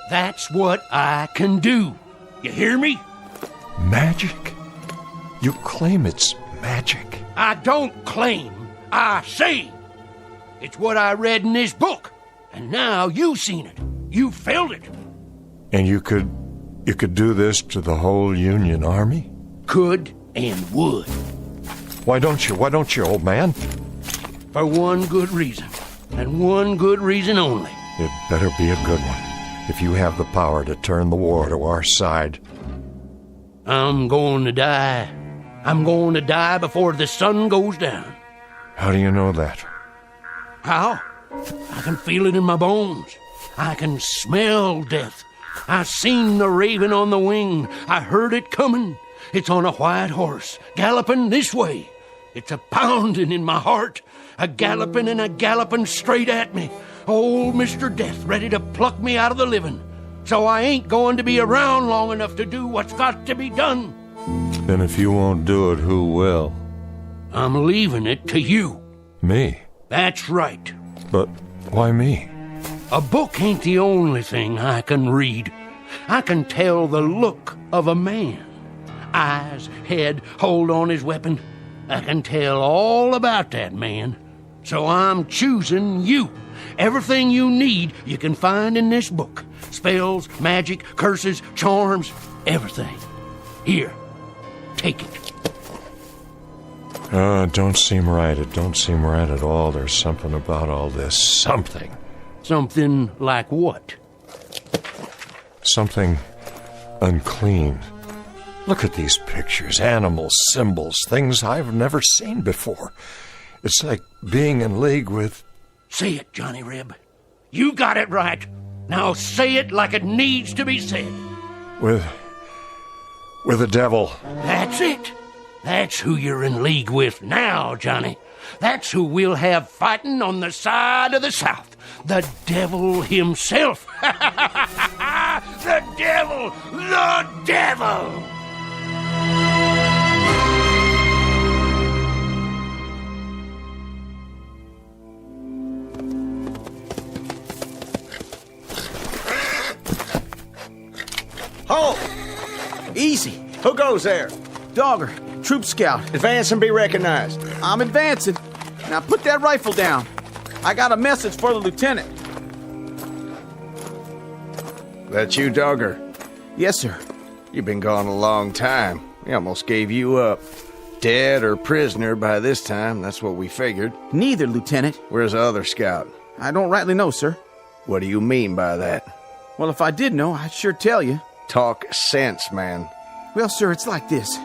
That's what I can do. You hear me? Magic? You claim it's magic. I don't claim. I say. It's what I read in this book. And now you've seen it. You felt it. And you could do this to the whole Union Army? Could and would. Why don't you, old man? For one good reason. And one good reason only. It better be a good one. If you have the power to turn the war to our side. I'm going to die. I'm going to die before the sun goes down. How do you know that? How? I can feel it in my bones. I can smell death. I seen the raven on the wing. I heard it coming. It's on a white horse, galloping this way. It's a pounding in my heart, a galloping and a galloping straight at me. Old Mr. Death ready to pluck me out of the living. So I ain't going to be around long enough to do what's got to be done. Then if you won't do it, who will? I'm leaving it to you. Me? That's right. But why me? A book ain't the only thing I can read. I can tell the look of a man. Eyes, head, hold on his weapon. I can tell all about that man. So I'm choosing you. Everything you need you can find in this book. Spells, magic, curses, charms, Everything. Here, take it. Don't seem right. It don't seem right at all. There's something about all this. Something. Something like what? Something unclean. Look at these pictures, animals, symbols, things I've never seen before. It's like being in league with... Say it, Johnny Reb. You got it right. Now say it like it needs to be said. With the devil. That's it. That's who you're in league with now, Johnny. That's who we'll have fighting on the side of the South. The devil himself. The devil! The devil! Halt! Easy. Who goes there? Dogger, troop scout. Advance and be recognized. I'm advancing. Now put that rifle down. I got a message for the lieutenant. That you, Dogger? Yes, sir. You've been gone a long time. We almost gave you up. Dead or prisoner by this time, that's what we figured. Neither, Lieutenant. Where's the other scout? I don't rightly know, sir. What do you mean by that? Well, if I did know, I'd sure tell you. Talk sense, man. Well, sir, it's like this.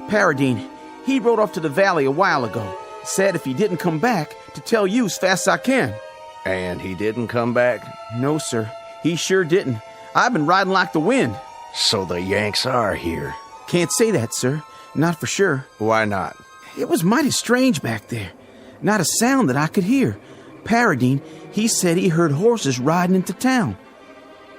Paradine, he rode off to the valley a while ago. Said if he didn't come back, to tell you as fast as I can. And he didn't come back? No, sir. He sure didn't. I've been riding like the wind. So the Yanks are here. Can't say that, sir. Not for sure. Why not? It was mighty strange back there. Not a sound that I could hear. Paradine, he said he heard horses riding into town.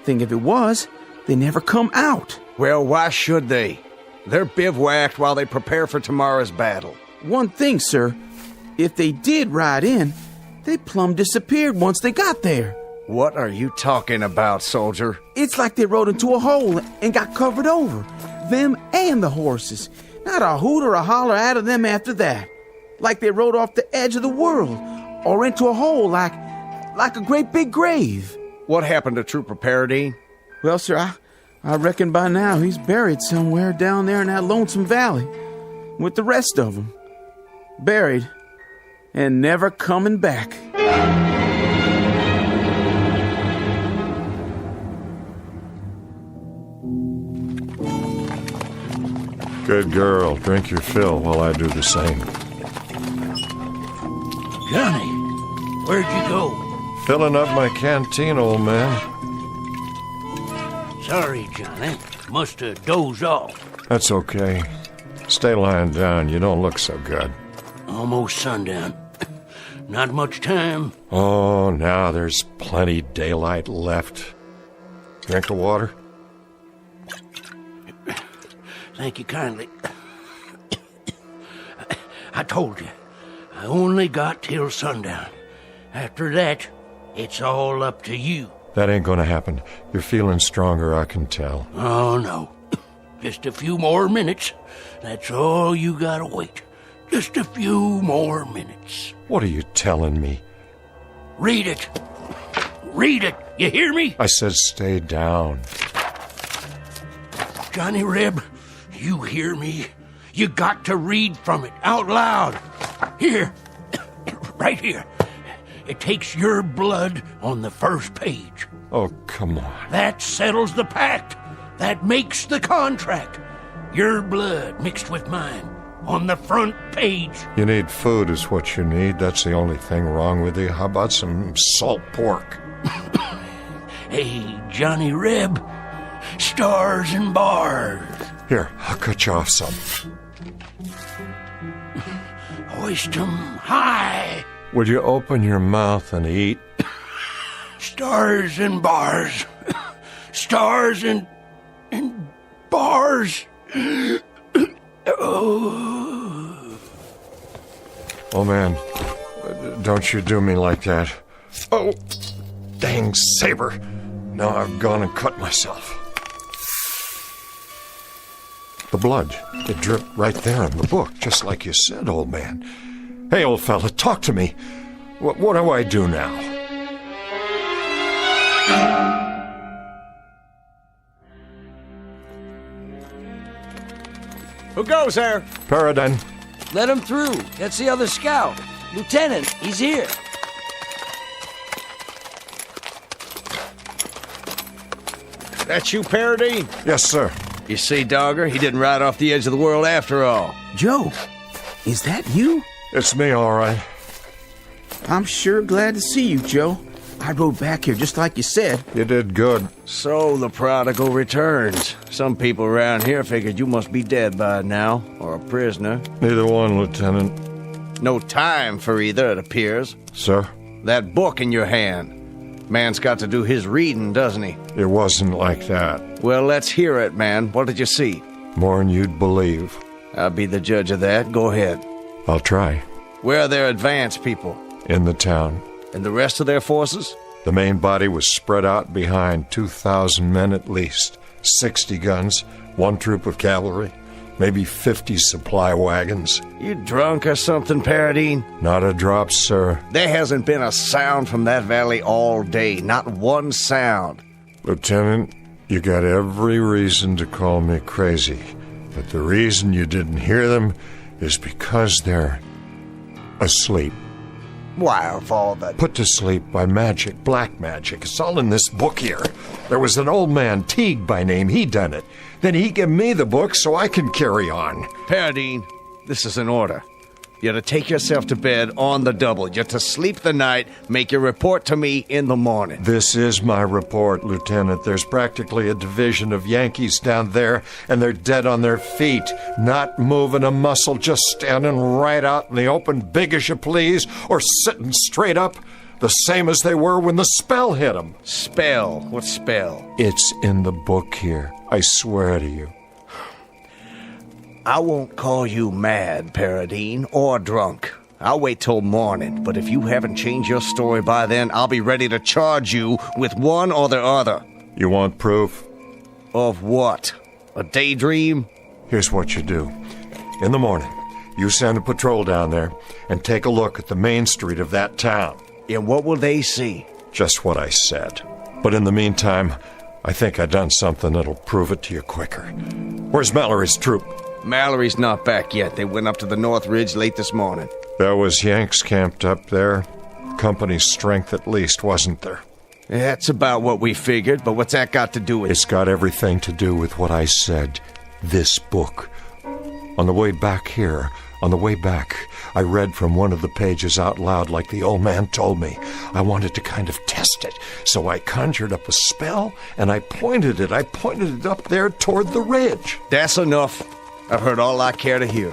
Think if it was, they never come out. Well, why should they? They're bivouacked while they prepare for tomorrow's battle. One thing, sir. If they did ride in, they plumb disappeared once they got there. What are you talking about, soldier? It's like they rode into a hole and got covered over. Them and the horses. Not a hoot or a holler out of them after that. Like they rode off the edge of the world. Or into a hole like a great big grave. What happened to Trooper Paradine? Well, sir, I reckon by now he's buried somewhere down there in that lonesome valley. With the rest of them. Buried. And never coming back. Good girl. Drink your fill while I do the same. Johnny, where'd you go? Filling up my canteen, old man. Sorry, Johnny. Must have dozed off. That's okay. Stay lying down. You don't look so good. Almost sundown. Not much time. Oh, now there's plenty daylight left. Drink the water? Thank you kindly. I told you, I only got till sundown. After that, it's all up to you. That ain't gonna happen. You're feeling stronger, I can tell. Oh, no. Just a few more minutes. That's all you gotta wait. Just a few more minutes. What are you telling me? Read it. Read it. You hear me? I said stay down. Johnny Reb, you hear me? You got to read from it out loud. Here. Right here. It takes your blood on the first page. Oh, come on. That settles the pact. That makes the contract. Your blood mixed with mine on the front page. You need food is what you need. That's the only thing wrong with you. How about some salt pork? Hey, Johnny Reb. Stars and bars. Here, I'll cut you off some. Hoist 'em high. Would you open your mouth and eat? Stars and bars. Stars and bars. Oh, man. Don't you do me like that. Oh, dang saber. Now I've gone and cut myself. The blood, it dripped right there in the book, just like you said, old man. Hey, old fella, talk to me. What do I do now? Who goes there? Paradine. Let him through. That's the other scout. Lieutenant, he's here. That's you, Paradine? Yes, sir. You see, Dogger, he didn't ride off the edge of the world after all. Joe, is that you? It's me, all right. I'm sure glad to see you, Joe. I rode back here just like you said. You did good. So the prodigal returns. Some people around here figured you must be dead by now, or a prisoner. Neither one, Lieutenant. No time for either, it appears. Sir? That book in your hand. Man's got to do his reading, doesn't he? It wasn't like that. Well, let's hear it, man. What did you see? More'n you'd believe. I'll be the judge of that. Go ahead. I'll try. Where are their advance people? In the town. And the rest of their forces? The main body was spread out behind 2,000 men at least. 60 guns, 1 troop of cavalry, maybe 50 supply wagons. You drunk or something, Paradine? Not a drop, sir. There hasn't been a sound from that valley all day. Not one sound. Lieutenant, you got every reason to call me crazy. But the reason you didn't hear them is because they're asleep. Why, of all that... Put to sleep by magic, black magic. It's all in this book here. There was an old man, Teague by name, he done it. Then he gave me the book so I can carry on. Paradine, this is an order. You're to take yourself to bed on the double. You're to sleep the night, make your report to me in the morning. This is my report, Lieutenant. There's practically a division of Yankees down there, and they're dead on their feet, not moving a muscle, just standing right out in the open, big as you please, or sitting straight up, the same as they were when the spell hit them. Spell? What spell? It's in the book here. I swear to you. I won't call you mad, Paradine, or drunk. I'll wait till morning, but if you haven't changed your story by then, I'll be ready to charge you with one or the other. You want proof? Of what? A daydream? Here's what you do. In the morning, you send a patrol down there and take a look at the main street of that town. And what will they see? Just what I said. But in the meantime, I think I done something that'll prove it to you quicker. Where's Mallory's troop? Mallory's not back yet. They went up to the North Ridge late this morning. There was Yanks camped up there. Company's strength at least, wasn't there? That's about what we figured, but what's that got to do with it? It's got everything to do with what I said. This book. On the way back here, I read from one of the pages out loud like the old man told me. I wanted to kind of test it, so I conjured up a spell, and I pointed it up there toward the ridge. That's enough. I've heard all I care to hear.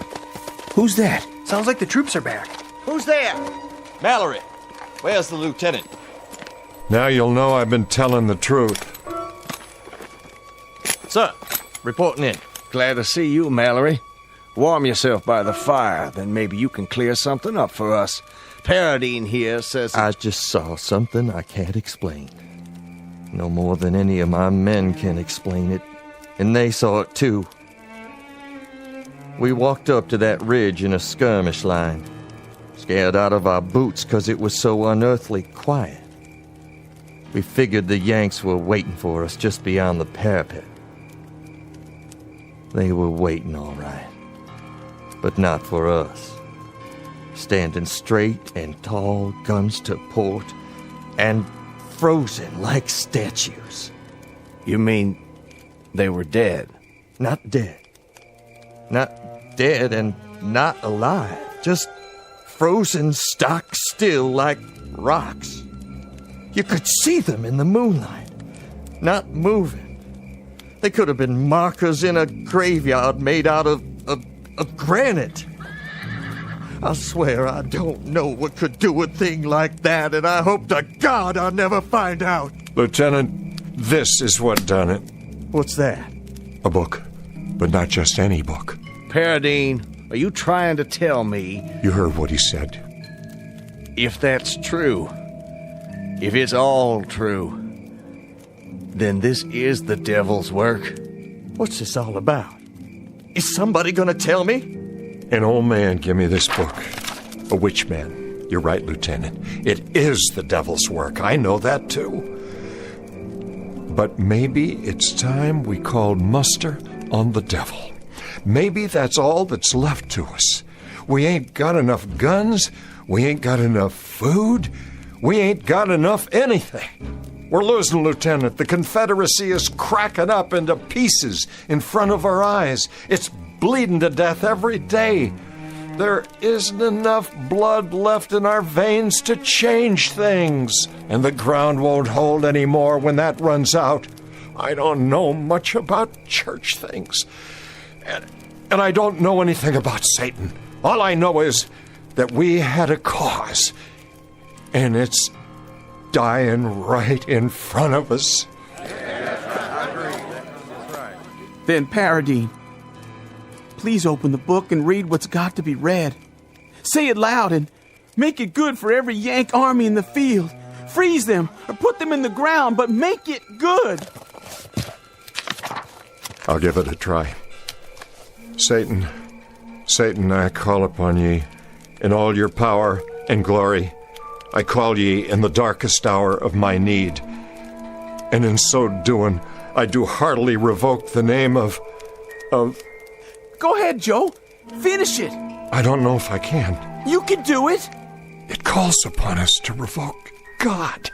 Who's that? Sounds like the troops are back. Who's there? Mallory, where's the lieutenant? Now you'll know I've been telling the truth. Sir, reporting in. Glad to see you, Mallory. Warm yourself by the fire, then maybe you can clear something up for us. Paradine here says... I just saw something I can't explain. No more than any of my men can explain it. And they saw it too. We walked up to that ridge in a skirmish line, scared out of our boots because it was so unearthly quiet. We figured the Yanks were waiting for us just beyond the parapet. They were waiting all right, but not for us. Standing straight and tall, guns to port, and frozen like statues. You mean they were dead? Not dead. Not dead and not alive. Just frozen stock still like rocks. You could see them in the moonlight, not moving. They could have been markers in a graveyard made out of granite. I swear I don't know what could do a thing like that, and I hope to God I'll never find out. Lieutenant, this is what done it. What's that? A book, but not just any book. Paradine, are you trying to tell me... You heard what he said. If that's true, if it's all true, then this is the devil's work. What's this all about? Is somebody gonna tell me? An old man gave me this book. A witch man. You're right, Lieutenant. It is the devil's work. I know that too. But maybe it's time we called muster on the devil. maybe that's all that's left to us. We ain't got enough guns. We ain't got enough food. We ain't got enough anything. We're losing, Lieutenant. The Confederacy is cracking up into pieces in front of our eyes. It's bleeding to death every day. There isn't enough blood left in our veins to change things. And the ground won't hold anymore when that runs out. I don't know much about church things. And I don't know anything about Satan. All I know is that we had a cause. And it's dying right in front of us. Then, Paradine, please open the book and read what's got to be read. Say it loud and make it good for every Yank army in the field. Freeze them or put them in the ground, but make it good. I'll give it a try. Satan, I call upon ye in all your power and glory. I call ye in the darkest hour of my need. And in so doing, I do heartily revoke the name of... Go ahead, Joe. Finish it. I don't know if I can. You can do it. It calls upon us to revoke God.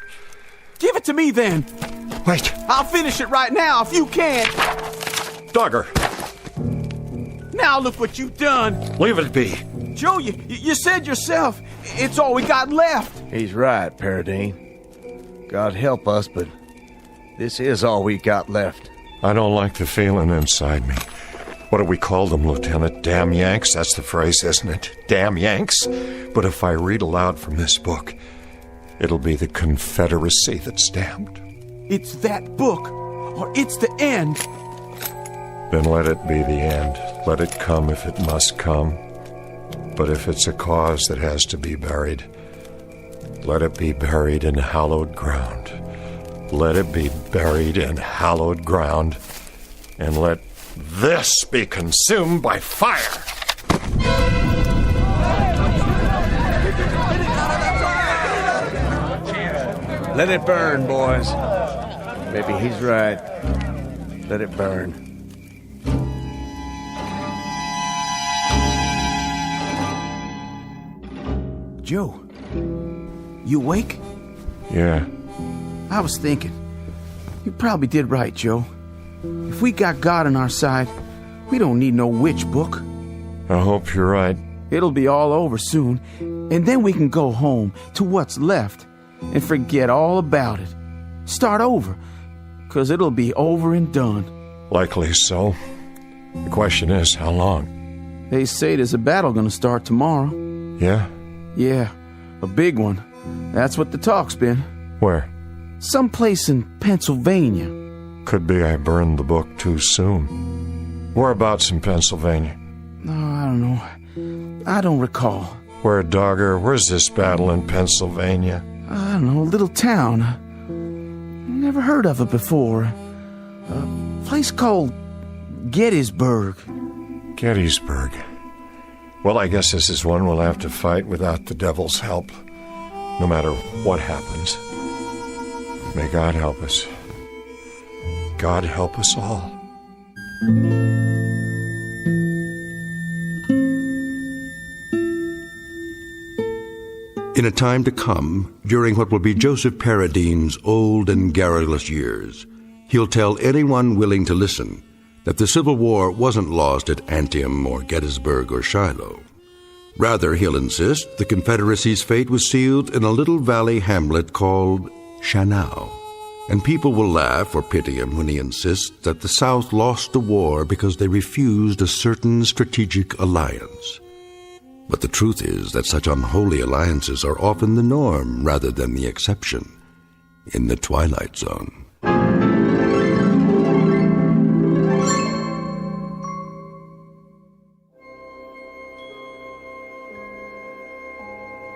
Give it to me, then. Wait. I'll finish it right now if you can. Dogger. Now look what you've done. Leave it be. Joe, you said yourself, it's all we got left. He's right, Paradine. God help us, but this is all we got left. I don't like the feeling inside me. What do we call them, Lieutenant? Damn Yanks? That's the phrase, isn't it? Damn Yanks? But if I read aloud from this book, it'll be the Confederacy that's damned. It's that book, or it's the end. Then let it be the end. Let it come if it must come. But if it's a cause that has to be buried, let it be buried in hallowed ground. Let it be buried in hallowed ground. And let this be consumed by fire. Let it burn, boys. Maybe he's right. Let it burn. Joe, you awake? Yeah. I was thinking. You probably did right, Joe. If we got God on our side, we don't need no witch book. I hope you're right. It'll be all over soon, and then we can go home to what's left and forget all about it. Start over, 'cause it'll be over and done. Likely so. The question is, how long? They say there's a battle gonna start tomorrow. Yeah? Yeah, a big one. That's what the talk's been. Where? Someplace in Pennsylvania. Could be I burned the book too soon. Whereabouts in Pennsylvania? Oh, I don't know. I don't recall. Where, Dogger? Where's this battle in Pennsylvania? I don't know, a little town. Never heard of it before. A place called Gettysburg. Gettysburg. Well, I guess this is one we'll have to fight without the devil's help. No matter what happens. May God help us. God help us all. In a time to come, during what will be Joseph Paradine's old and garrulous years, he'll tell anyone willing to listen that the Civil War wasn't lost at Antietam or Gettysburg or Shiloh. Rather, he'll insist the Confederacy's fate was sealed in a little valley hamlet called Shannou. And people will laugh or pity him when he insists that the South lost the war because they refused a certain strategic alliance. But the truth is that such unholy alliances are often the norm rather than the exception in the Twilight Zone.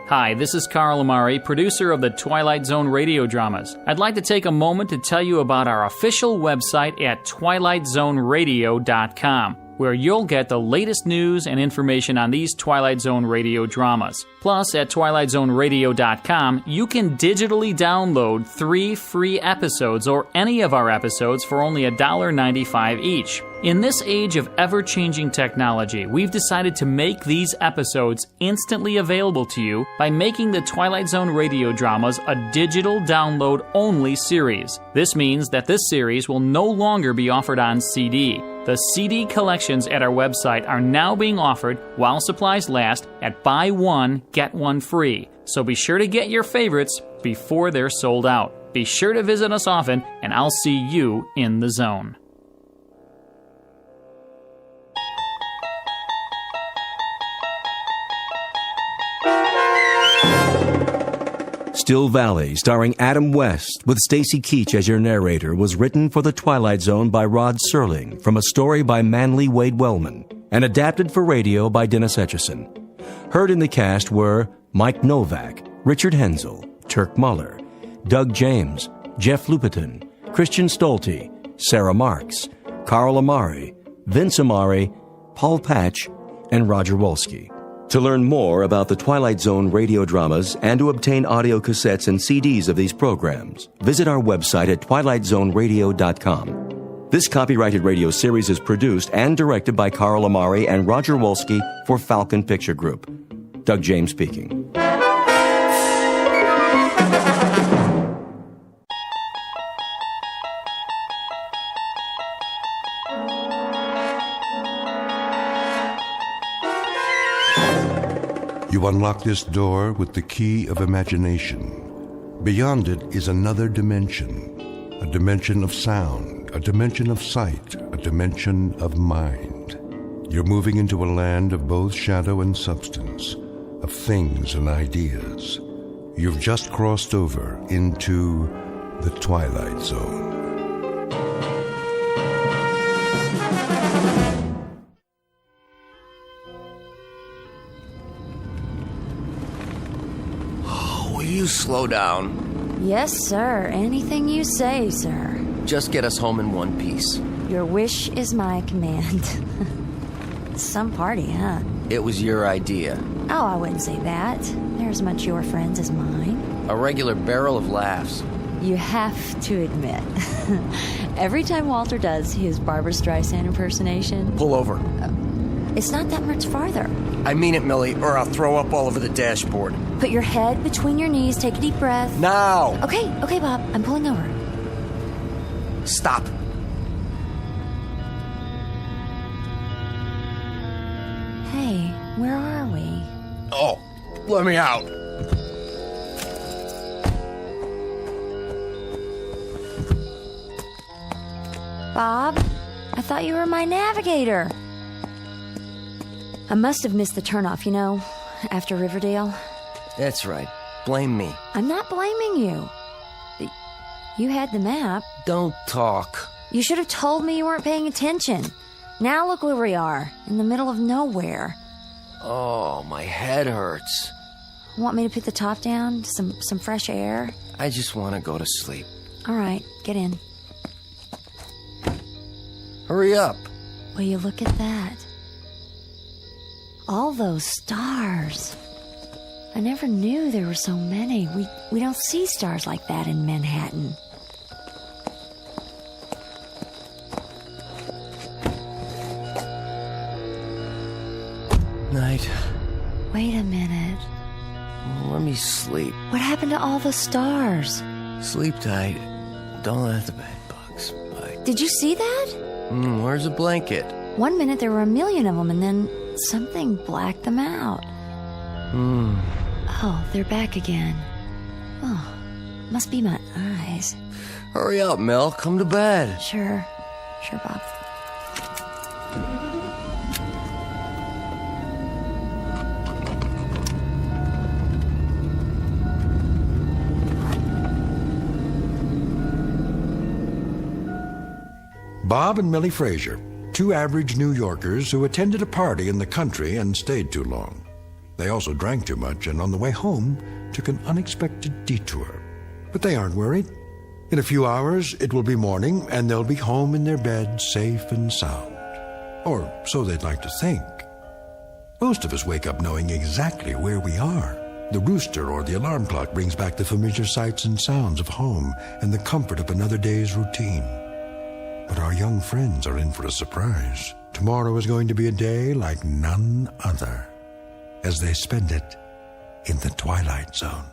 Hi, this is Carl Amari, producer of the Twilight Zone radio dramas. I'd like to take a moment to tell you about our official website at twilightzoneradio.com. where you'll get the latest news and information on these Twilight Zone Radio dramas. Plus, at twilightzoneradio.com, you can digitally download 3 free episodes or any of our episodes for only $1.95 each. In this age of ever-changing technology, we've decided to make these episodes instantly available to you by making the Twilight Zone radio dramas a digital download-only series. This means that this series will no longer be offered on CD. The CD collections at our website are now being offered while supplies last at buy one, get one free. So be sure to get your favorites before they're sold out. Be sure to visit us often, and I'll see you in the zone. Still Valley, starring Adam West, with Stacy Keach as your narrator, was written for The Twilight Zone by Rod Serling from a story by Manly Wade Wellman and adapted for radio by Dennis Etchison. Heard in the cast were Mike Novak, Richard Hensel, Turk Muller, Doug James, Jeff Lupiton, Christian Stolte, Sarah Marks, Carl Amari, Vince Amari, Paul Patch, and Roger Wolski. To learn more about the Twilight Zone radio dramas and to obtain audio cassettes and CDs of these programs, visit our website at twilightzoneradio.com. This copyrighted radio series is produced and directed by Carl Amari and Roger Wolski for Falcon Picture Group. Doug James speaking. You unlock this door with the key of imagination. Beyond it is another dimension, a dimension of sound, a dimension of sight, a dimension of mind. You're moving into a land of both shadow and substance, of things and ideas. You've just crossed over into the Twilight Zone. You slow down. Yes, sir. Anything you say, sir. Just get us home in one piece. Your wish is my command. Some party, huh? It was your idea. Oh, I wouldn't say that. They're as much your friends as mine. A regular barrel of laughs. You have to admit, every time Walter does his Barbra Streisand impersonation... Pull over. It's not that much farther. I mean it, Millie, or I'll throw up all over the dashboard. Put your head between your knees, take a deep breath. Now! Okay, Bob, I'm pulling over. Stop. Hey, where are we? Oh, let me out. Bob, I thought you were my navigator. I must have missed the turnoff, after Riverdale. That's right. Blame me. I'm not blaming you. You had the map. Don't talk. You should have told me you weren't paying attention. Now look where we are, in the middle of nowhere. Oh, my head hurts. Want me to put the top down? Some fresh air? I just want to go to sleep. All right, get in. Hurry up. Will you look at that? All those stars. I never knew there were so many. We don't see stars like that in Manhattan. Night. Wait a minute. Let me sleep. What happened to all the stars? Sleep tight. Don't let the bed bugs bite. Did you see that? Where's the blanket? 1 minute there were a million of them, and then something blacked them out. Oh, they're back again. Oh, must be my eyes. Hurry up, Mel. Come to bed. Sure, Bob. Bob and Millie Fraser, two average New Yorkers who attended a party in the country and stayed too long. They also drank too much and on the way home took an unexpected detour. But they aren't worried. In a few hours, it will be morning and they'll be home in their bed, safe and sound. Or so they'd like to think. Most of us wake up knowing exactly where we are. The rooster or the alarm clock brings back the familiar sights and sounds of home and the comfort of another day's routine. But our young friends are in for a surprise. Tomorrow is going to be a day like none other, as they spend it in the Twilight Zone.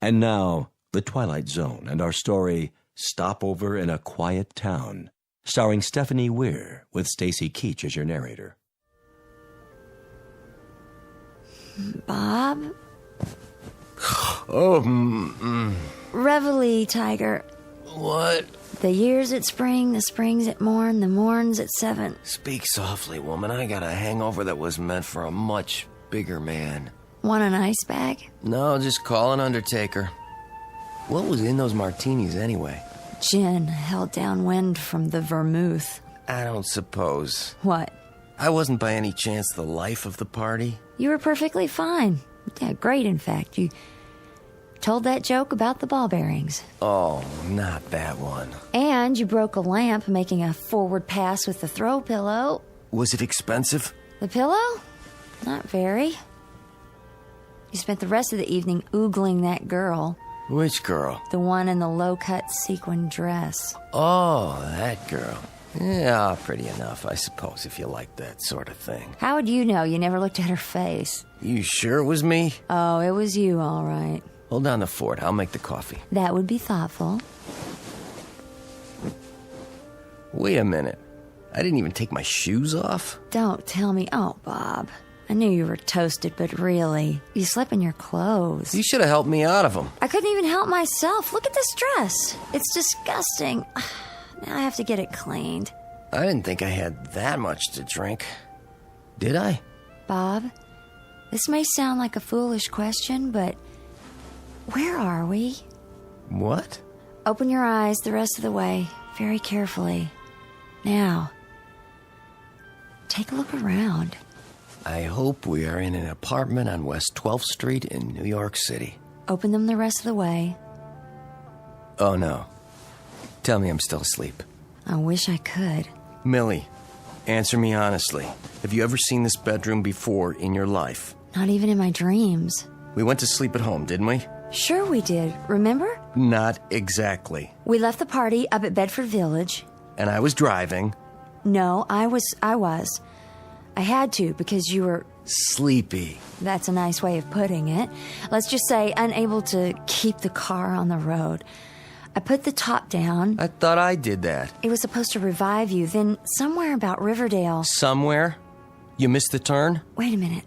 And now, The Twilight Zone and our story, Stopover in a Quiet Town, starring Stephanie Weir with Stacy Keach as your narrator. Bob? Reveille, Tiger. What? The year's at spring, the spring's at morn, the morn's at 7. Speak softly, woman. I got a hangover that was meant for a much bigger man. Want an ice bag? No, just call an undertaker. What was in those martinis anyway? Gin held downwind from the vermouth. I don't suppose. What? I wasn't by any chance the life of the party. You were perfectly fine. Yeah, great, in fact. You told that joke about the ball bearings. Oh, not that one. And you broke a lamp making a forward pass with the throw pillow. Was it expensive? The pillow? Not very. You spent the rest of the evening oogling that girl. Which girl? The one in the low-cut sequin dress. Oh, that girl. Yeah, pretty enough, I suppose, if you like that sort of thing. How would you know? You never looked at her face. You sure it was me? Oh, it was you, all right. Hold down the fort. I'll make the coffee. That would be thoughtful. Wait a minute. I didn't even take my shoes off? Don't tell me. Oh, Bob. I knew you were toasted, but really, you slept in your clothes. You should have helped me out of them. I couldn't even help myself. Look at this dress. It's disgusting. Now I have to get it cleaned. I didn't think I had that much to drink. Did I? Bob, this may sound like a foolish question, but where are we? What? Open your eyes the rest of the way, very carefully. Now, take a look around. I hope we are in an apartment on West 12th Street in New York City. Open them the rest of the way. Oh, no. Tell me I'm still asleep. I wish I could. Millie, answer me honestly. Have you ever seen this bedroom before in your life? Not even in my dreams. We went to sleep at home, didn't we? Sure we did. Remember? Not exactly. We left the party up at Bedford Village. And I was driving. No, I was. I had to because you were... sleepy. That's a nice way of putting it. Let's just say unable to keep the car on the road. I put the top down. I thought I did that. It was supposed to revive you. Then somewhere about Riverdale... Somewhere? You missed the turn? Wait a minute.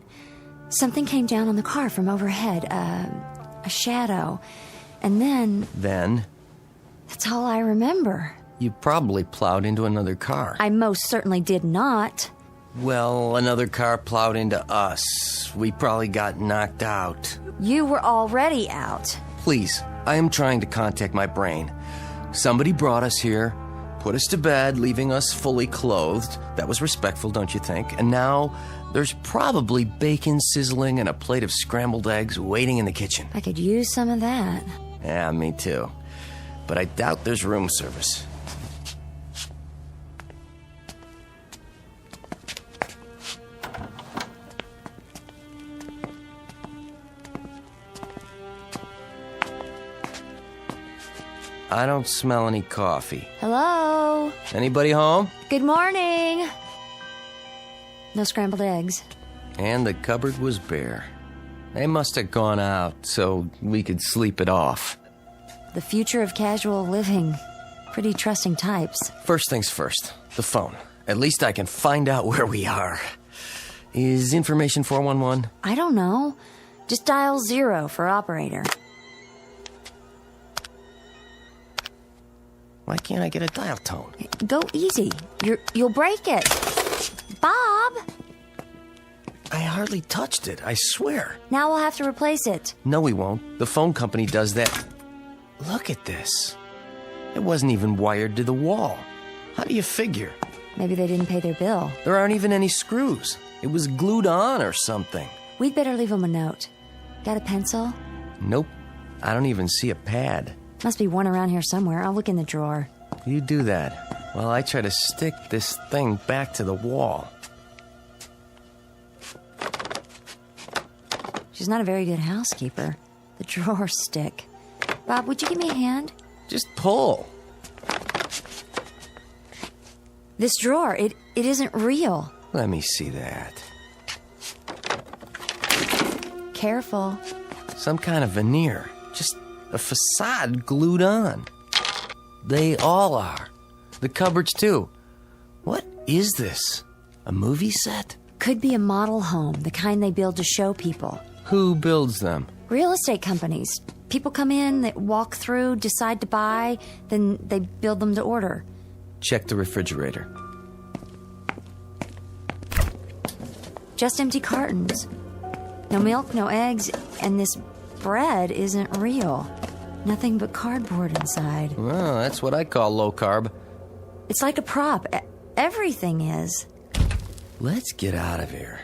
Something came down on the car from overhead. A shadow. And then... Then? That's all I remember. You probably plowed into another car. I most certainly did not. Well, another car plowed into us. We probably got knocked out. You were already out. Please, I am trying to contact my brain. Somebody brought us here, put us to bed, leaving us fully clothed. That was respectful, don't you think? And now there's probably bacon sizzling and a plate of scrambled eggs waiting in the kitchen. I could use some of that. Yeah, me too. But I doubt there's room service. I don't smell any coffee. Hello? Anybody home? Good morning. No scrambled eggs. And the cupboard was bare. They must have gone out so we could sleep it off. The future of casual living. Pretty trusting types. First things first, the phone. At least I can find out where we are. Is information 411? I don't know. Just dial 0 for operator. Why can't I get a dial tone? Go easy. You'll break it. Bob! I hardly touched it, I swear. Now we'll have to replace it. No, we won't. The phone company does that. Look at this. It wasn't even wired to the wall. How do you figure? Maybe they didn't pay their bill. There aren't even any screws. It was glued on or something. We'd better leave him a note. Got a pencil? Nope. I don't even see a pad. Must be one around here somewhere. I'll look in the drawer. You do that while I try to stick this thing back to the wall. She's not a very good housekeeper. The drawers stick. Bob, would you give me a hand? Just pull. This drawer, it isn't real. Let me see that. Careful. Some kind of veneer. Just a facade glued on. They all are. The cupboards, too. What is this? A movie set? Could be a model home, the kind they build to show people. Who builds them? Real estate companies. People come in, they walk through, decide to buy, then they build them to order. Check the refrigerator. Just empty cartons. No milk, no eggs, and this bread isn't real. Nothing but cardboard inside. Well, that's what I call low carb. It's like a prop. Everything is. Let's get out of here.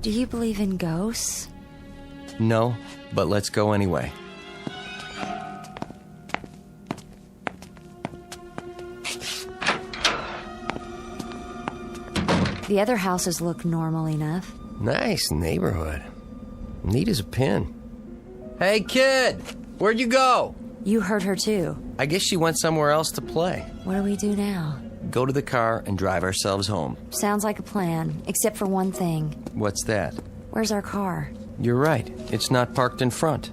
Do you believe in ghosts? No, but let's go anyway. The other houses look normal enough. Nice neighborhood. Neat as a pin. Hey, kid! Where'd you go? You heard her too. I guess she went somewhere else to play. What do we do now? Go to the car and drive ourselves home. Sounds like a plan, except for one thing. What's that? Where's our car? You're right. It's not parked in front.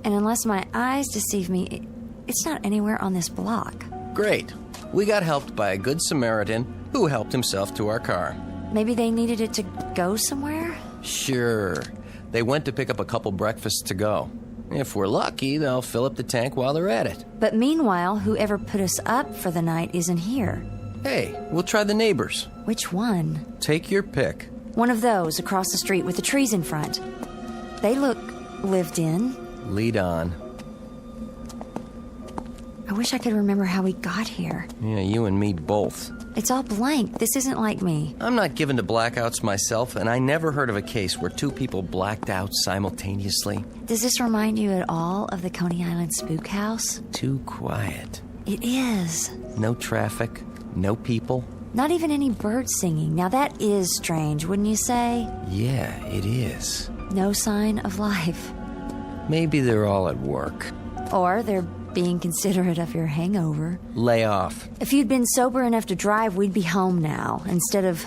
And unless my eyes deceive me, it's not anywhere on this block. Great. We got helped by a good Samaritan who helped himself to our car. Maybe they needed it to go somewhere? Sure. They went to pick up a couple breakfasts to go. If we're lucky, they'll fill up the tank while they're at it. But meanwhile, whoever put us up for the night isn't here. Hey, we'll try the neighbors. Which one? Take your pick. One of those across the street with the trees in front. They look lived in. Lead on. I wish I could remember how we got here. Yeah, you and me both. It's all blank. This isn't like me. I'm not given to blackouts myself, and I never heard of a case where two people blacked out simultaneously. Does this remind you at all of the Coney Island spook house? Too quiet. It is. No traffic, no people. Not even any birds singing. Now that is strange, wouldn't you say? Yeah, it is. No sign of life. Maybe they're all at work. Or they're being considerate of your hangover. Lay off. If you'd been sober enough to drive, we'd be home now, instead of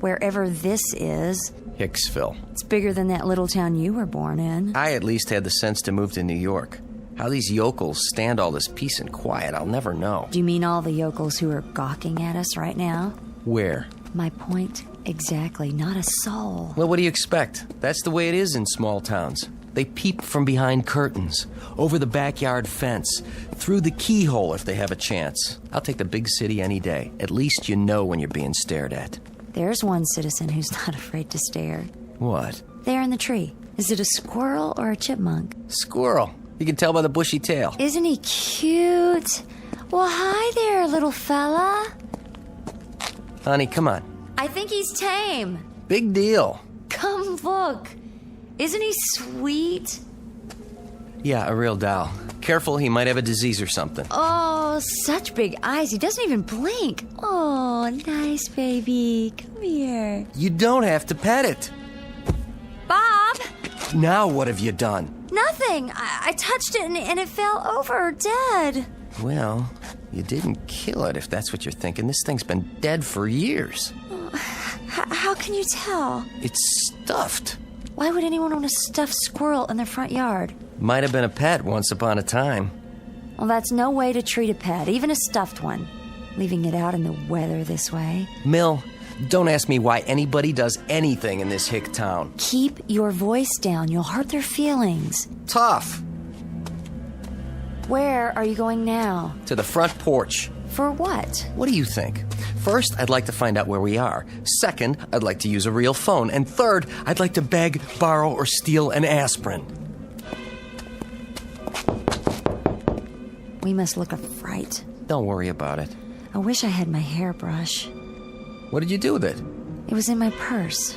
wherever this is. Hicksville. It's bigger than that little town you were born in. I at least had the sense to move to New York. How these yokels stand all this peace and quiet, I'll never know. Do you mean all the yokels who are gawking at us right now? Where? My point exactly. Not a soul. Well, what do you expect? That's the way it is in small towns. They peep from behind curtains, over the backyard fence, through the keyhole if they have a chance. I'll take the big city any day. At least you know when you're being stared at. There's one citizen who's not afraid to stare. What? There in the tree. Is it a squirrel or a chipmunk? Squirrel. You can tell by the bushy tail. Isn't he cute? Well, hi there, little fella. Honey, come on. I think he's tame. Big deal. Come look. Isn't he sweet? Yeah, a real doll. Careful, he might have a disease or something. Oh, such big eyes. He doesn't even blink. Oh, nice baby. Come here. You don't have to pet it. Bob! Now what have you done? Nothing. I touched it and it fell over, dead. Well, you didn't kill it if that's what you're thinking. This thing's been dead for years. How can you tell? It's stuffed. Why would anyone want a stuffed squirrel in their front yard? Might have been a pet once upon a time. Well, that's no way to treat a pet, even a stuffed one. Leaving it out in the weather this way. Mill, don't ask me why anybody does anything in this hick town. Keep your voice down. You'll hurt their feelings. Tough. Where are you going now? To the front porch. For what? What do you think? First, I'd like to find out where we are. Second, I'd like to use a real phone. And third, I'd like to beg, borrow, or steal an aspirin. We must look a fright. Don't worry about it. I wish I had my hairbrush. What did you do with it? It was in my purse.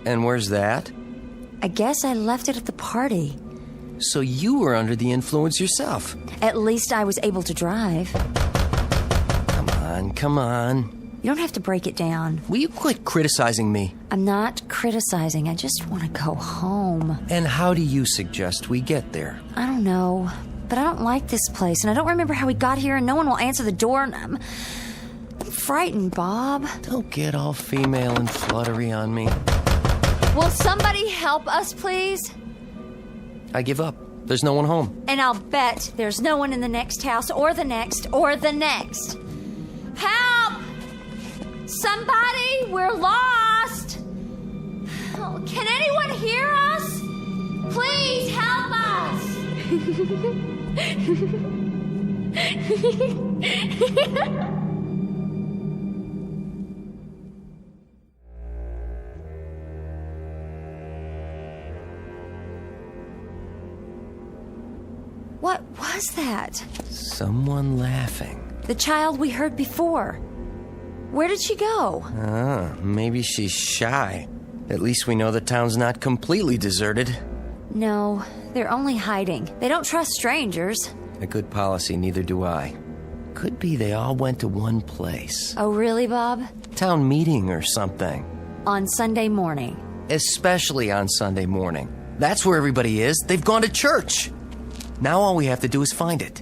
And where's that? I guess I left it at the party. So you were under the influence yourself. At least I was able to drive. Come on. You don't have to break it down. Will you quit criticizing me? I'm not criticizing. I just want to go home. And how do you suggest we get there? I don't know. But I don't like this place, and I don't remember how we got here, and no one will answer the door, and I'm frightened, Bob. Don't get all female and fluttery on me. Will somebody help us, please? I give up. There's no one home. And I'll bet there's no one in the next house, or the next, or the next. Help! Somebody, we're lost! Oh, can anyone hear us? Please help us! What was that? Someone laughing. The child we heard before. Where did she go? Maybe she's shy. At least we know the town's not completely deserted. No, they're only hiding. They don't trust strangers. A good policy, neither do I. Could be they all went to one place. Oh, really, Bob? Town meeting or something. On Sunday morning. Especially on Sunday morning. That's where everybody is. They've gone to church. Now all we have to do is find it.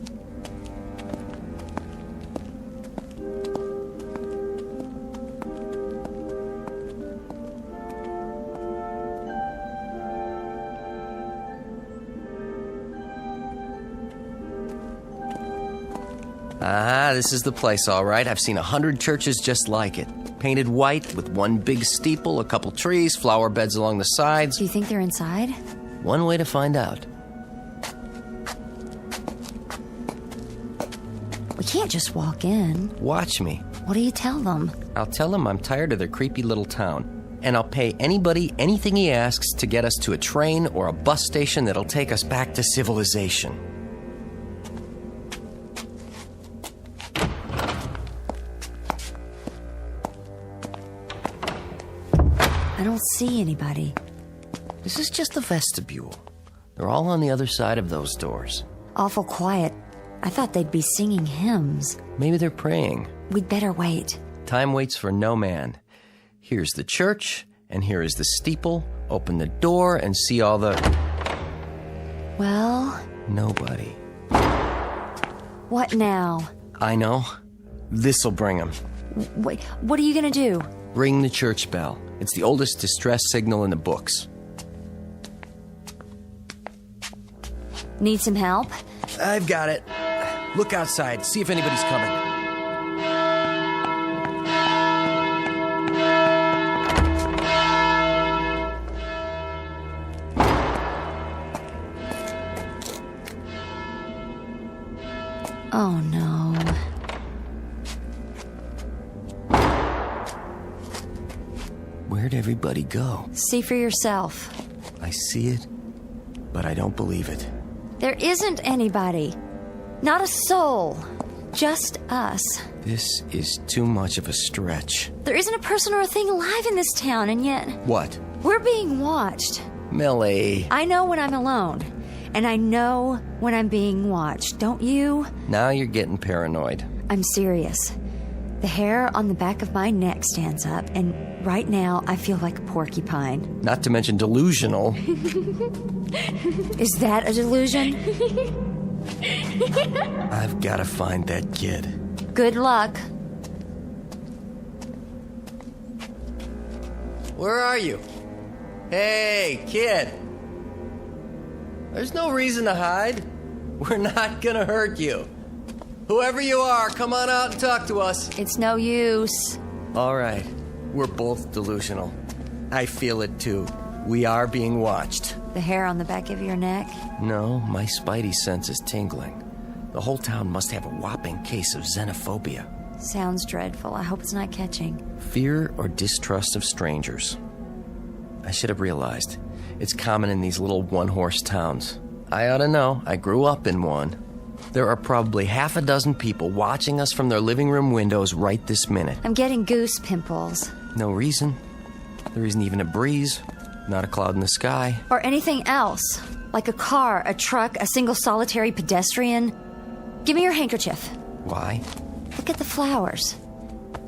This is the place, all right. I've seen 100 churches just like it. Painted white with one big steeple, a couple trees, flower beds along the sides. Do you think they're inside? One way to find out. We can't just walk in. Watch me. What do you tell them? I'll tell them I'm tired of their creepy little town. And I'll pay anybody anything he asks to get us to a train or a bus station that'll take us back to civilization. I don't see anybody. This is just the vestibule. They're all on the other side of those doors. Awful quiet. I thought they'd be singing hymns. Maybe they're praying. We'd better wait. Time waits for no man. Here's the church, and here is the steeple. Open the door and see all the... Well? Nobody. What now? I know. This'll bring them. Wait, what are you gonna do? Ring the church bell. It's the oldest distress signal in the books. Need some help? I've got it. Look outside. See if anybody's coming. Oh, no. Where'd everybody go? See for yourself. I see it, but I don't believe it. There isn't anybody. Not a soul. Just us. This is too much of a stretch. There isn't a person or a thing alive in this town, and yet... What? We're being watched. Millie. I know when I'm alone. And I know when I'm being watched. Don't you? Now you're getting paranoid. I'm serious. The hair on the back of my neck stands up, and right now I feel like a porcupine. Not to mention delusional. Is that a delusion? I've got to find that kid. Good luck. Where are you? Hey, kid. There's no reason to hide. We're not gonna hurt you. Whoever you are, come on out and talk to us. It's no use. All right. We're both delusional. I feel it too. We are being watched. The hair on the back of your neck? No, my spidey sense is tingling. The whole town must have a whopping case of xenophobia. Sounds dreadful. I hope it's not catching. Fear or distrust of strangers. I should have realized. It's common in these little one-horse towns. I ought to know. I grew up in one. There are probably half a dozen people watching us from their living room windows right this minute. I'm getting goose pimples. No reason. There isn't even a breeze. Not a cloud in the sky. Or anything else. Like a car, a truck, a single solitary pedestrian. Give me your handkerchief. Why? Look at the flowers.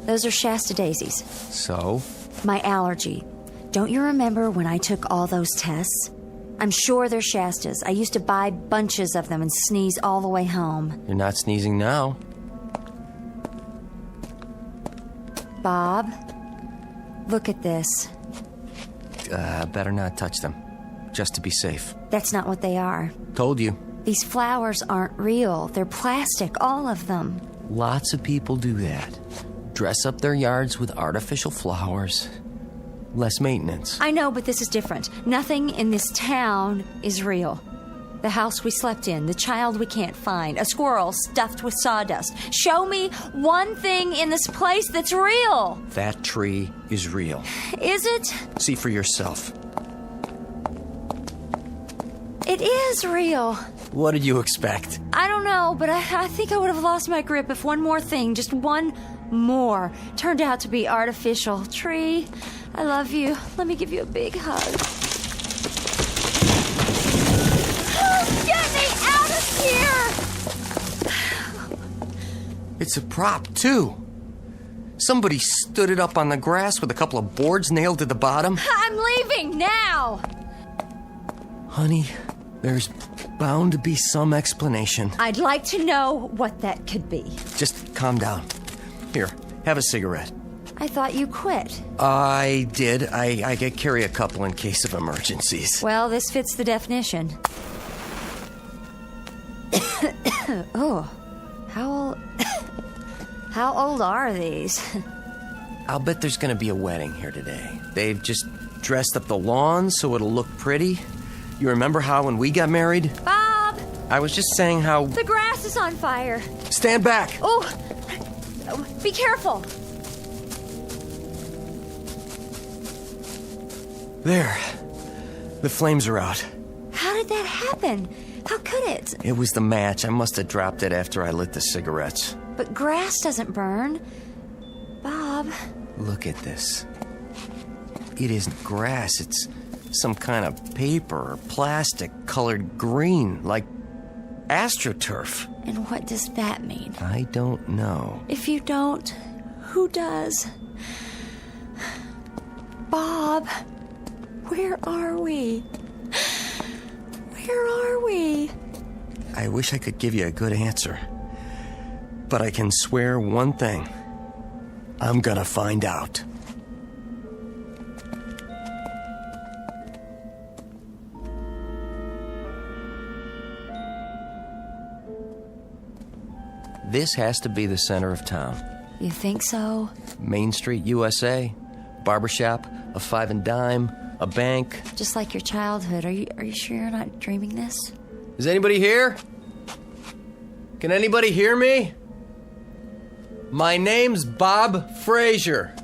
Those are Shasta daisies. So? My allergy. Don't you remember when I took all those tests? I'm sure they're Shastas. I used to buy bunches of them and sneeze all the way home. You're not sneezing now. Bob, look at this. Better not touch them. Just to be safe. That's not what they are. Told you. These flowers aren't real. They're plastic, all of them. Lots of people do that. Dress up their yards with artificial flowers. Less maintenance. I know, but this is different. Nothing in this town is real. The house we slept in, the child we can't find, a squirrel stuffed with sawdust. Show me one thing in this place that's real. That tree is real. Is it? See for yourself. It is real. What did you expect? I don't know, but I think I would have lost my grip if one more thing, just one more, turned out to be artificial. Tree, I love you. Let me give you a big hug. Get me out of here! It's a prop, too. Somebody stood it up on the grass with a couple of boards nailed to the bottom. I'm leaving now! Honey, there's bound to be some explanation. I'd like to know what that could be. Just calm down. Here, have a cigarette. I thought you quit. I did. I carry a couple in case of emergencies. Well, this fits the definition. Oh, how old are these? I'll bet there's gonna be a wedding here today. They've just dressed up the lawn so it'll look pretty. You remember how when we got married? Bob! I was just saying how... The grass is on fire. Stand back! Oh, be careful. There. The flames are out. How did that happen? How could it? It was the match. I must have dropped it after I lit the cigarettes. But grass doesn't burn. Bob. Look at this. It isn't grass. It's some kind of paper or plastic colored green, like astroturf. And what does that mean? I don't know. If you don't, who does? Bob, where are we? Where are we? I wish I could give you a good answer. But I can swear one thing. I'm gonna find out. This has to be the center of town. You think so? Main Street, USA, barbershop, a 5 and dime, a bank. Just like your childhood. Are you sure you're not dreaming this? Is anybody here? Can anybody hear me? My name's Bob Frazier.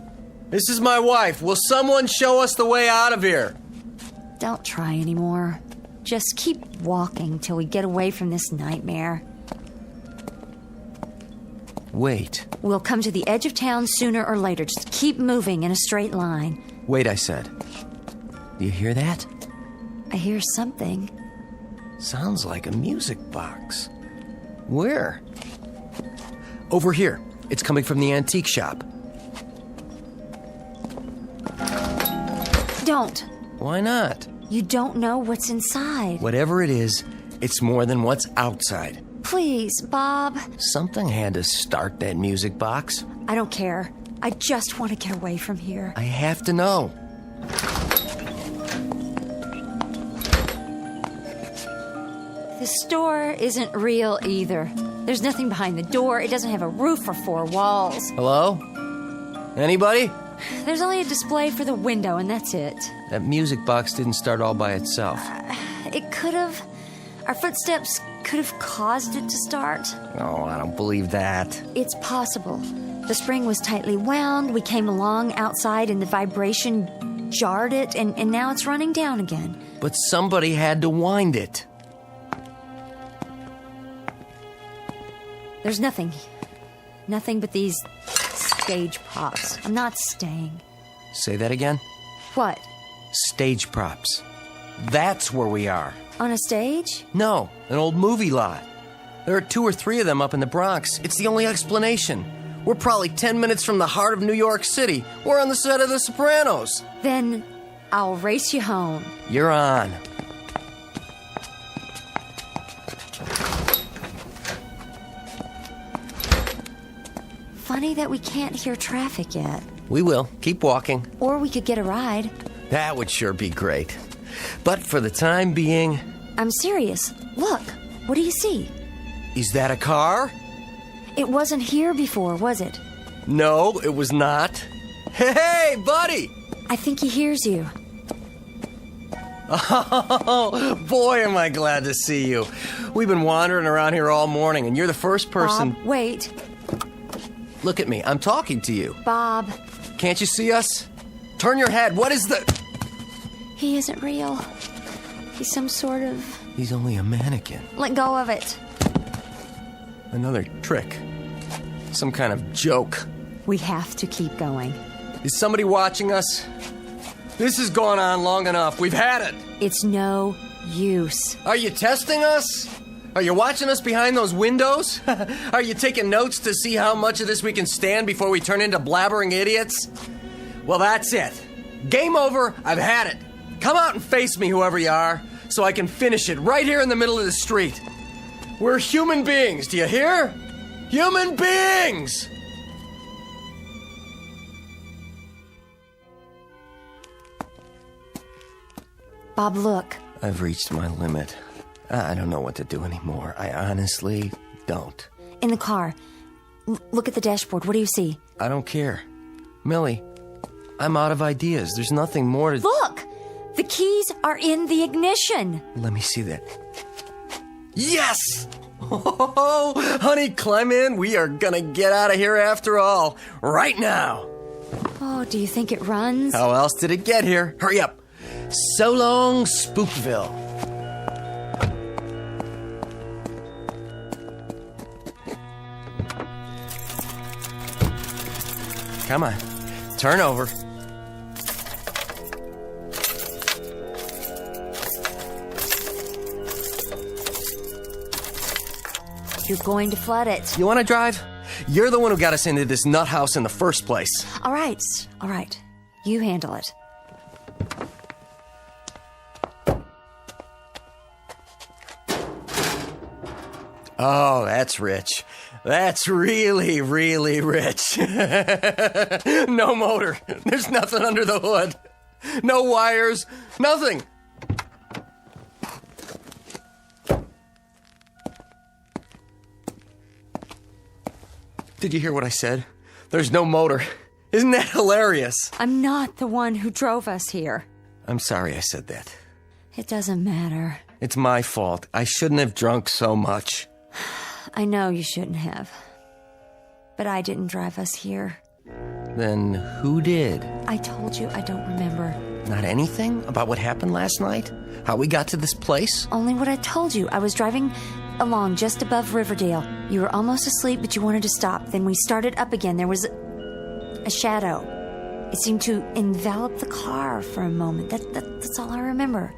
This is my wife. Will someone show us the way out of here? Don't try anymore. Just keep walking till we get away from this nightmare. Wait. We'll come to the edge of town sooner or later. Just keep moving in a straight line. Wait, I said. Do you hear that? I hear something. Sounds like a music box. Where? Over here. It's coming from the antique shop. Don't. Why not? You don't know what's inside. Whatever it is, it's more than what's outside. Please, Bob. Something had to start that music box. I don't care. I just want to get away from here. I have to know. The store isn't real either. There's nothing behind the door. It doesn't have a roof or 4 walls. Hello? Anybody? There's only a display for the window, and that's it. That music box didn't start all by itself. It could have. Our footsteps could have caused it to start. Oh, I don't believe that. It's possible. The spring was tightly wound. We came along outside, and the vibration jarred it, and now it's running down again. But somebody had to wind it. There's nothing. Nothing but these stage props. I'm not staying. Say that again? What? Stage props. That's where we are. On a stage? No, an old movie lot. There are 2 or 3 of them up in the Bronx. It's the only explanation. We're probably 10 minutes from the heart of New York City. We're on the set of The Sopranos. Then I'll race you home. You're on. Funny that we can't hear traffic yet. We will. Keep walking. Or we could get a ride. That would sure be great. But for the time being... I'm serious. Look, what do you see? Is that a car? It wasn't here before, was it? No, it was not. Hey, buddy! I think he hears you. Oh, boy, am I glad to see you. We've been wandering around here all morning, and you're the first person... Bob, wait. Look at me. I'm talking to you. Bob. Can't you see us? Turn your head. What is the... He isn't real. He's some sort of... He's only a mannequin. Let go of it. Another trick. Some kind of joke. We have to keep going. Is somebody watching us? This has gone on long enough. We've had it. It's no use. Are you testing us? Are you watching us behind those windows? Are you taking notes to see how much of this we can stand before we turn into blabbering idiots? Well, that's it. Game over. I've had it. Come out and face me, whoever you are, so I can finish it right here in the middle of the street. We're human beings, do you hear? Human beings! Bob, look. I've reached my limit. I don't know what to do anymore. I honestly don't. In the car. Look at the dashboard. What do you see? I don't care. Millie, I'm out of ideas. There's nothing more to... Look! The keys are in the ignition. Let me see that. Yes! Oh, honey, climb in. We are gonna get out of here after all. Right now. Oh, do you think it runs? How else did it get here? Hurry up. So long, Spookville. Come on. Turn over. You're going to flood it. You want to drive? You're the one who got us into this nut house in the first place. All right. All right. You handle it. Oh, that's rich. That's really, really rich. No motor. There's nothing under the hood. No wires. Nothing. Did you hear what I said? There's no motor. Isn't that hilarious? I'm not the one who drove us here. I'm sorry I said that. It doesn't matter. It's my fault. I shouldn't have drunk so much. I know you shouldn't have. But I didn't drive us here. Then who did? I told you I don't remember. Not anything about what happened last night? How we got to this place? Only what I told you. I was driving along just above Riverdale. You were almost asleep, but you wanted to stop. Then we started up again. There was a shadow. It seemed to envelop the car for a moment. That's all I remember.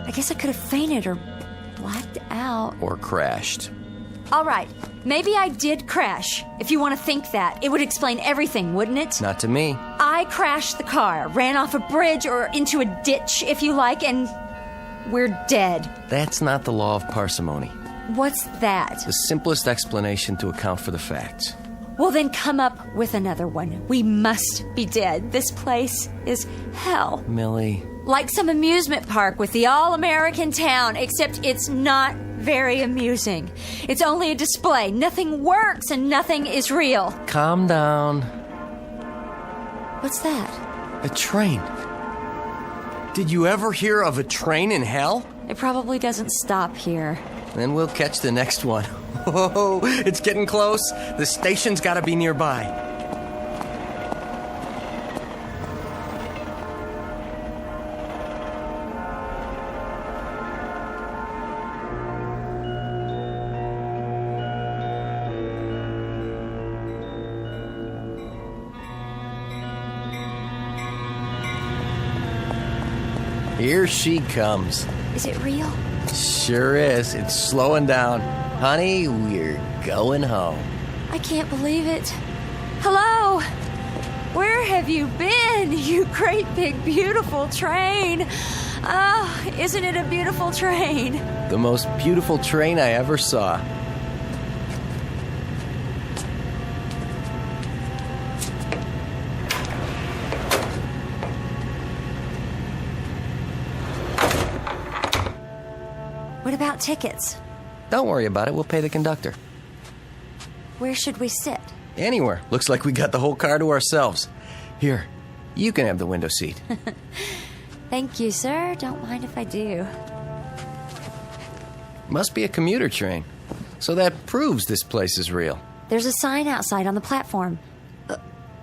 I guess I could have fainted or blacked out. Or crashed. All right. Maybe I did crash. If you want to think that, it would explain everything, wouldn't it? Not to me. I crashed the car, ran off a bridge or into a ditch, if you like, and we're dead. That's not the law of parsimony. What's that? The simplest explanation to account for the facts. Well, then come up with another one. We must be dead. This place is hell. Millie. Like some amusement park with the all-American town, except it's not very amusing. It's only a display. Nothing works and nothing is real. Calm down. What's that? A train. Did you ever hear of a train in hell? It probably doesn't stop here. Then we'll catch the next one. Oh, it's getting close. The station's got to be nearby. Here she comes. Is it real? Sure is. It's slowing down. Honey, we're going home. I can't believe it. Hello? Where have you been, you great big beautiful train? Oh, isn't it a beautiful train? The most beautiful train I ever saw. What about tickets? Don't worry about it. We'll pay the conductor. Where should we sit? Anywhere. Looks like we got the whole car to ourselves. Here, you can have the window seat. Thank you, sir. Don't mind if I do. Must be a commuter train. So that proves this place is real. There's a sign outside on the platform.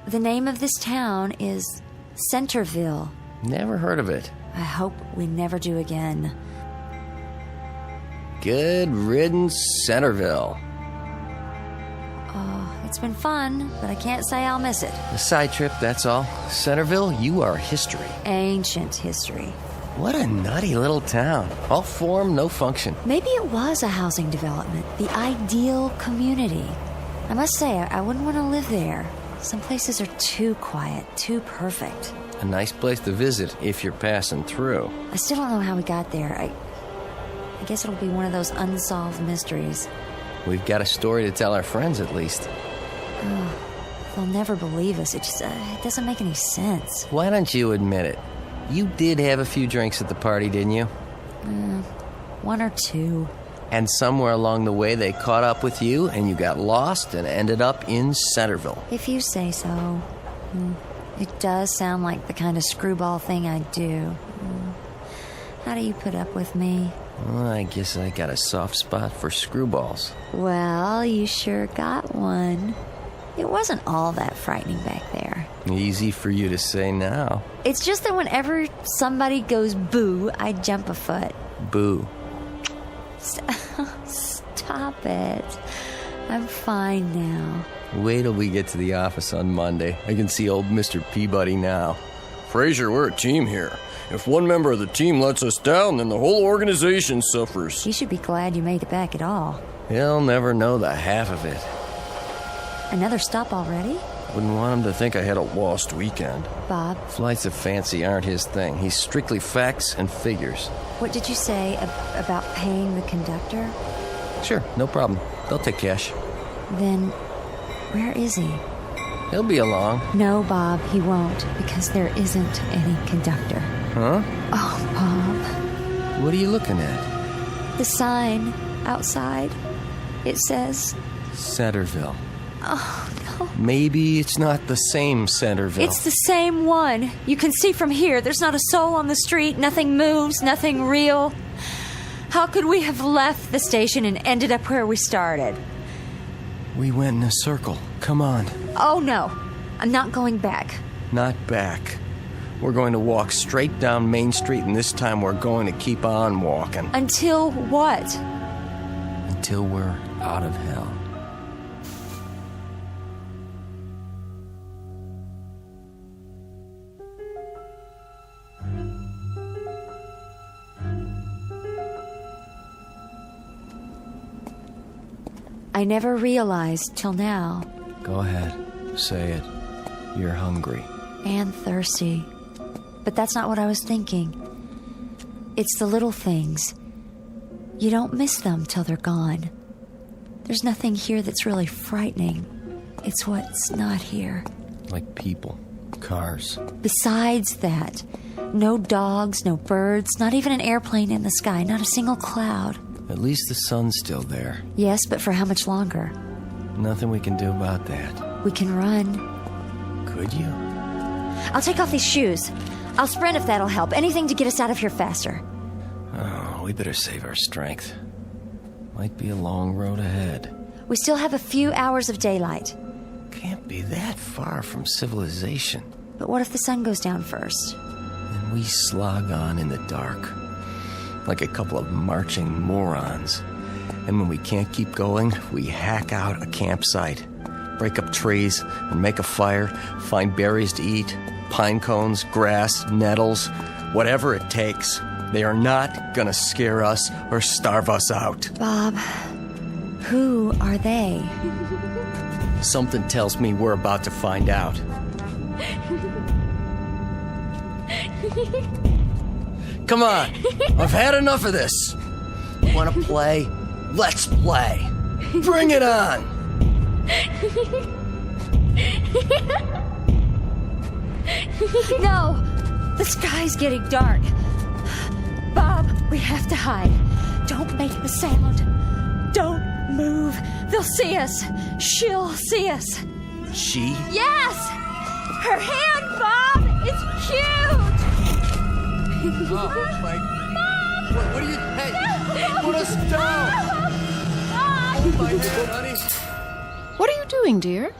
The name of this town is Centerville. Never heard of it. I hope we never do again. Good riddance, Centerville. Oh, it's been fun, but I can't say I'll miss it. A side trip, that's all. Centerville, you are history. Ancient history. What a nutty little town. All form, no function. Maybe it was a housing development, the ideal community. I must say, I wouldn't want to live there. Some places are too quiet, too perfect. A nice place to visit if you're passing through. I still don't know how we got there. I guess it'll be one of those unsolved mysteries. We've got a story to tell our friends, at least. Oh, they'll never believe us. It just it doesn't make any sense. Why don't you admit it? You did have a few drinks at the party, didn't you? One or two. And somewhere along the way they caught up with you and you got lost and ended up in Centerville. If you say so. It does sound like the kind of screwball thing I'd do. How do you put up with me? Well, I guess I got a soft spot for screwballs. Well, you sure got one. It wasn't all that frightening back there. Easy for you to say now. It's just that whenever somebody goes boo, I jump a foot. Boo. Stop it. I'm fine now. Wait till we get to the office on Monday. I can see old Mr. Peabody now. Fraser, we're a team here. If one member of the team lets us down, then the whole organization suffers. You should be glad you made it back at all. He'll never know the half of it. Another stop already? Wouldn't want him to think I had a lost weekend. Bob? Flights of fancy aren't his thing. He's strictly facts and figures. What did you say about paying the conductor? Sure, no problem. They'll take cash. Then, where is he? He'll be along. No, Bob, he won't, because there isn't any conductor. Huh? Oh, Bob. What are you looking at? The sign outside. It says... Centerville. Oh, no. Maybe it's not the same Centerville. It's the same one. You can see from here. There's not a soul on the street. Nothing moves. Nothing real. How could we have left the station and ended up where we started? We went in a circle. Come on. Oh, no. I'm not going back. Not back. We're going to walk straight down Main Street, and this time we're going to keep on walking. Until what? Until we're out of hell. I never realized till now. Go ahead. Say it. You're hungry. And thirsty. But that's not what I was thinking. It's the little things. You don't miss them till they're gone. There's nothing here that's really frightening. It's what's not here. Like people, cars. Besides that, no dogs, no birds, not even an airplane in the sky, not a single cloud. At least the sun's still there. Yes, but for how much longer? Nothing we can do about that. We can run. Could you? I'll take off these shoes. I'll sprint if that'll help. Anything to get us out of here faster. Oh, we better save our strength. Might be a long road ahead. We still have a few hours of daylight. Can't be that far from civilization. But what if the sun goes down first? And we slog on in the dark. Like a couple of marching morons. And when we can't keep going, we hack out a campsite. Break up trees and make a fire. Find berries to eat. Pine cones, grass, nettles. Whatever it takes, they are not gonna scare us or starve us out. Bob, who are they? Something tells me we're about to find out. Come on, I've had enough of this. Wanna play? Let's play. Bring it on. No! The sky's getting dark. Bob, we have to hide. Don't make a sound. Don't move. They'll see us. She'll see us. She? Yes! Her hand, Bob! It's huge! Oh, my... What are you... Hey! Put us down! Hold my hand, honey. What are you doing, dear?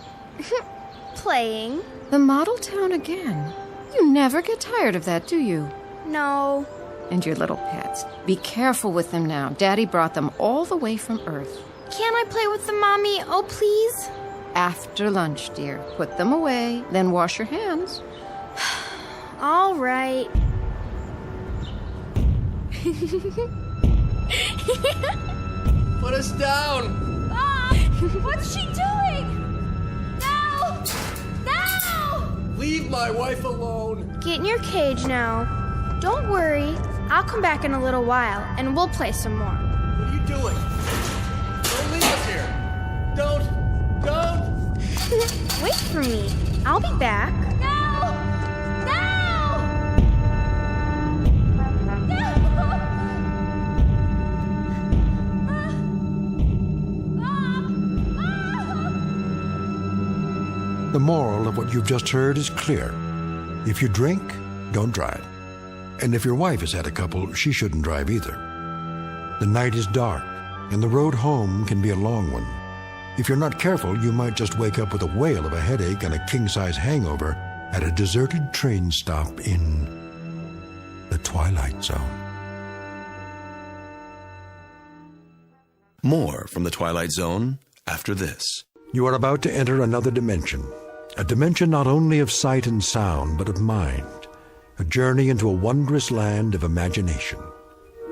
Playing. The model town again. You never get tired of that, do you? No. And your little pets. Be careful with them now. Daddy brought them all the way from Earth. Can't I play with them, Mommy? Oh, please? After lunch, dear. Put them away, then wash your hands. All right. Put us down! Bob! What's she doing? No! No! Leave my wife alone. Get in your cage now. Don't worry. I'll come back in a little while, and we'll play some more. What are you doing? Don't leave us here. Don't. Wait for me. I'll be back. No! No! The moral of what you've just heard is clear. If you drink, don't drive. And if your wife has had a couple, she shouldn't drive either. The night is dark, and the road home can be a long one. If you're not careful, you might just wake up with a whale of a headache and a king-size hangover at a deserted train stop in the Twilight Zone. More from the Twilight Zone after this. You are about to enter another dimension. A dimension not only of sight and sound, but of mind. A journey into a wondrous land of imagination.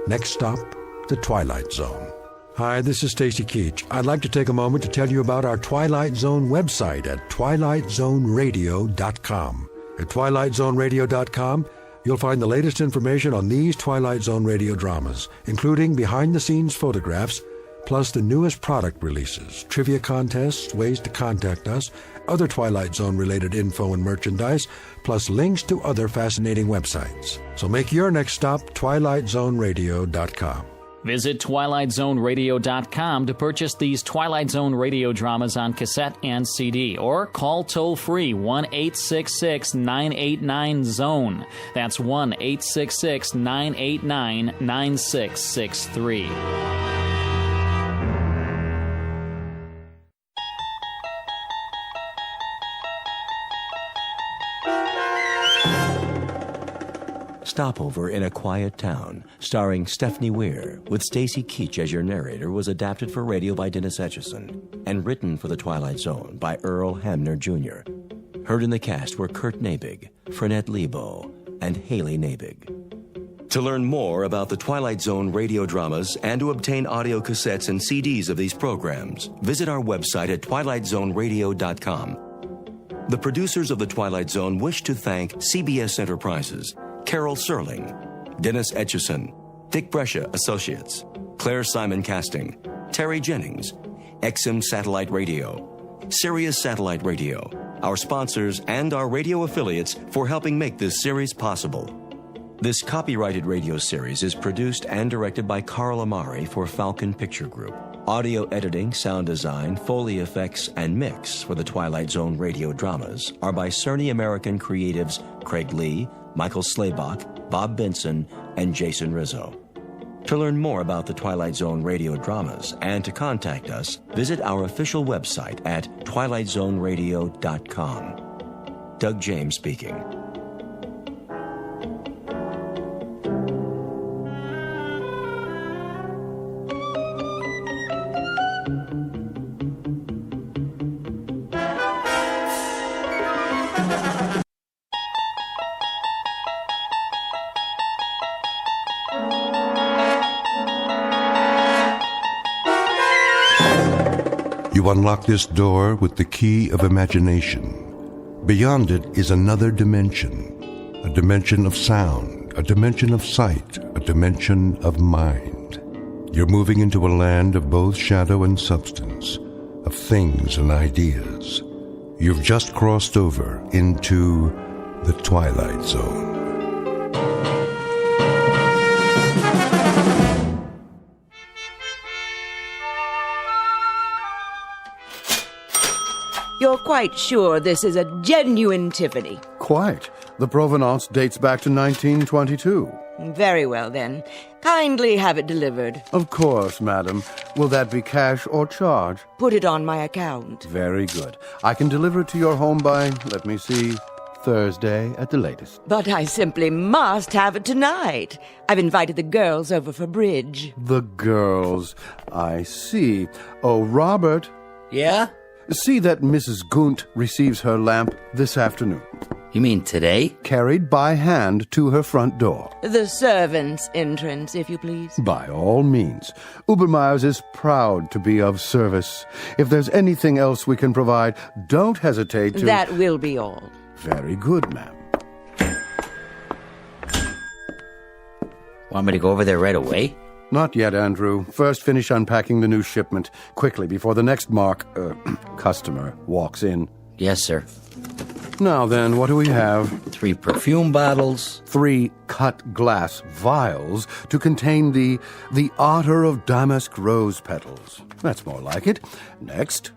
Next stop, the Twilight Zone. Hi, this is Stacy Keach. I'd like to take a moment to tell you about our Twilight Zone website at twilightzoneradio.com. At twilightzoneradio.com, you'll find the latest information on these Twilight Zone radio dramas, including behind-the-scenes photographs, plus the newest product releases, trivia contests, ways to contact us, other Twilight Zone-related info and merchandise, plus links to other fascinating websites. So make your next stop twilightzoneradio.com. Visit twilightzoneradio.com to purchase these Twilight Zone radio dramas on cassette and CD, or call toll-free 1-866-989-ZONE. That's 1-866-989-9663. Stopover in a Quiet Town, starring Stephanie Weir, with Stacy Keach as your narrator, was adapted for radio by Dennis Etchison and written for The Twilight Zone by Earl Hamner Jr. Heard in the cast were Kurt Nabig, Frenette Lebo, and Haley Nabig. To learn more about the Twilight Zone radio dramas and to obtain audio cassettes and CDs of these programs, visit our website at twilightzoneradio.com. The producers of The Twilight Zone wish to thank CBS Enterprises, Carol Serling, Dennis Etchison, Dick Brescia Associates, Claire Simon Casting, Terry Jennings, XM Satellite Radio, Sirius Satellite Radio, our sponsors and our radio affiliates for helping make this series possible. This copyrighted radio series is produced and directed by Carl Amari for Falcon Picture Group. Audio editing, sound design, Foley effects, and mix for the Twilight Zone radio dramas are by Cerny American creatives Craig Lee, Michael Slaybach, Bob Benson, and Jason Rizzo. To learn more about the Twilight Zone radio dramas and to contact us, visit our official website at twilightzoneradio.com. Doug James speaking. You unlock this door with the key of imagination. Beyond it is another dimension, a dimension of sound, a dimension of sight, a dimension of mind. You're moving into a land of both shadow and substance, of things and ideas. You've just crossed over into the Twilight Zone. You're quite sure this is a genuine Tiffany? Quite. The provenance dates back to 1922. Very well, then. Kindly have it delivered. Of course, madam. Will that be cash or charge? Put it on my account. Very good. I can deliver it to your home by, let me see, Thursday at the latest. But I simply must have it tonight. I've invited the girls over for bridge. The girls. I see. Oh, Robert. Yeah? See that Mrs. Gunt receives her lamp this afternoon. You mean today? Carried by hand to her front door. The servants' entrance, if you please. By all means. Ubermeyer's is proud to be of service. If there's anything else we can provide, don't hesitate to... That will be all. Very good, ma'am. Want me to go over there right away? Not yet, Andrew. First finish unpacking the new shipment. Quickly, before the next customer walks in. Yes, sir. Now then, what do we have? 3 perfume bottles. 3 cut glass vials to contain the otter of damask rose petals. That's more like it. Next.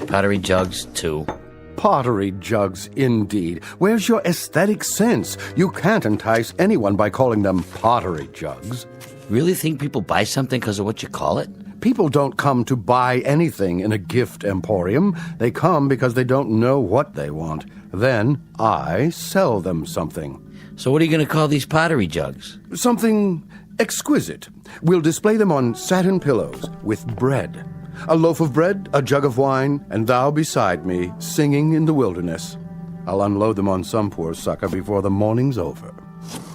Pottery jugs, 2. Pottery jugs, indeed. Where's your aesthetic sense? You can't entice anyone by calling them pottery jugs. Really think people buy something because of what you call it? People don't come to buy anything in a gift emporium. They come because they don't know what they want. Then I sell them something. So what are you going to call these pottery jugs? Something exquisite. We'll display them on satin pillows with bread. A loaf of bread, a jug of wine, and thou beside me, singing in the wilderness. I'll unload them on some poor sucker before the morning's over.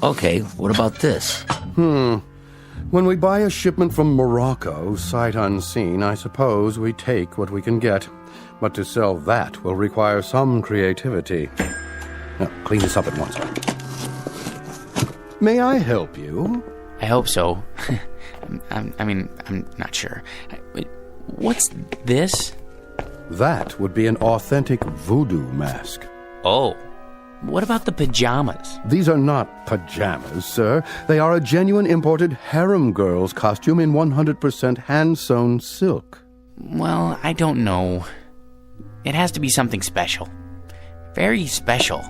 Okay, what about this? When we buy a shipment from Morocco, sight unseen, I suppose we take what we can get. But to sell that will require some creativity. Now, clean this up at once. May I help you? I hope so. I'm not sure. What's this? That would be an authentic voodoo mask. Oh. What about the pajamas? These are not pajamas, sir. They are a genuine imported harem girl's costume in 100% hand-sewn silk. Well, I don't know. It has to be something special. Very special.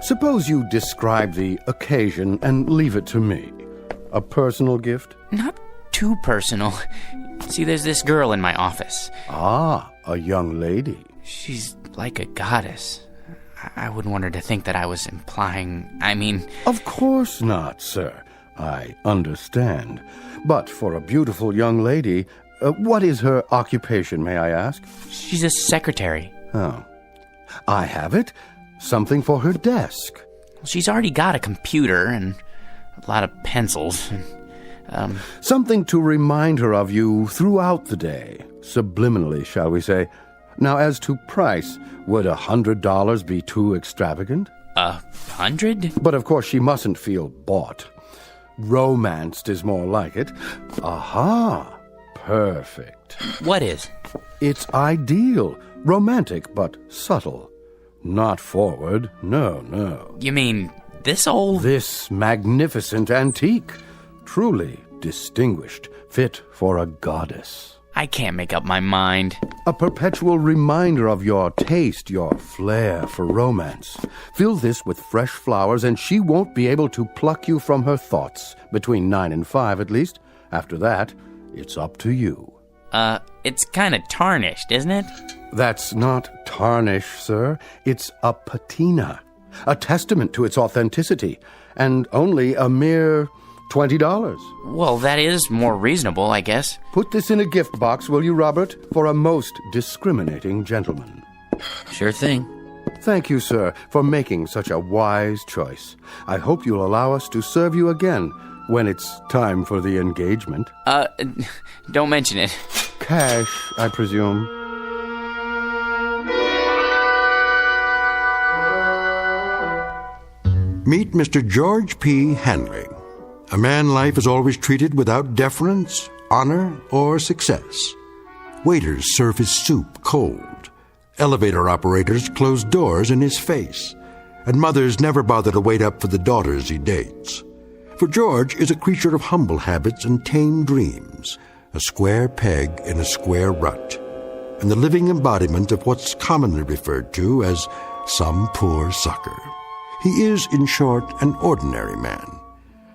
Suppose you describe the occasion and leave it to me. A personal gift? Not too personal. See, there's this girl in my office. Ah, a young lady. She's like a goddess. I wouldn't want her to think that I was implying, Of course not, sir. I understand. But for a beautiful young lady, what is her occupation, may I ask? She's a secretary. Oh. I have it. Something for her desk. She's already got a computer and a lot of pencils. Something to remind her of you throughout the day. Subliminally, shall we say. Now, as to price, would $100 be too extravagant? 100? But of course she mustn't feel bought. Romanced is more like it. Aha! Perfect. What is? It's ideal. Romantic, but subtle. Not forward. No. You mean this old? This magnificent antique. Truly distinguished. Fit for a goddess. I can't make up my mind. A perpetual reminder of your taste, your flair for romance. Fill this with fresh flowers and she won't be able to pluck you from her thoughts. Between 9 and 5, at least. After that, it's up to you. It's kind of tarnished, isn't it? That's not tarnish, sir. It's a patina. A testament to its authenticity. And only a mere $20. Well, that is more reasonable, I guess. Put this in a gift box, will you, Robert? For a most discriminating gentleman. Sure thing. Thank you, sir, for making such a wise choice. I hope you'll allow us to serve you again when it's time for the engagement. Don't mention it. cash, I presume. Meet Mr. George P. Hanley, a man life is always treated without deference, honor, or success. Waiters serve his soup cold. Elevator operators close doors in his face. And mothers never bother to wait up for the daughters he dates. For George is a creature of humble habits and tame dreams, a square peg in a square rut, and the living embodiment of what's commonly referred to as some poor sucker. He is, in short, an ordinary man,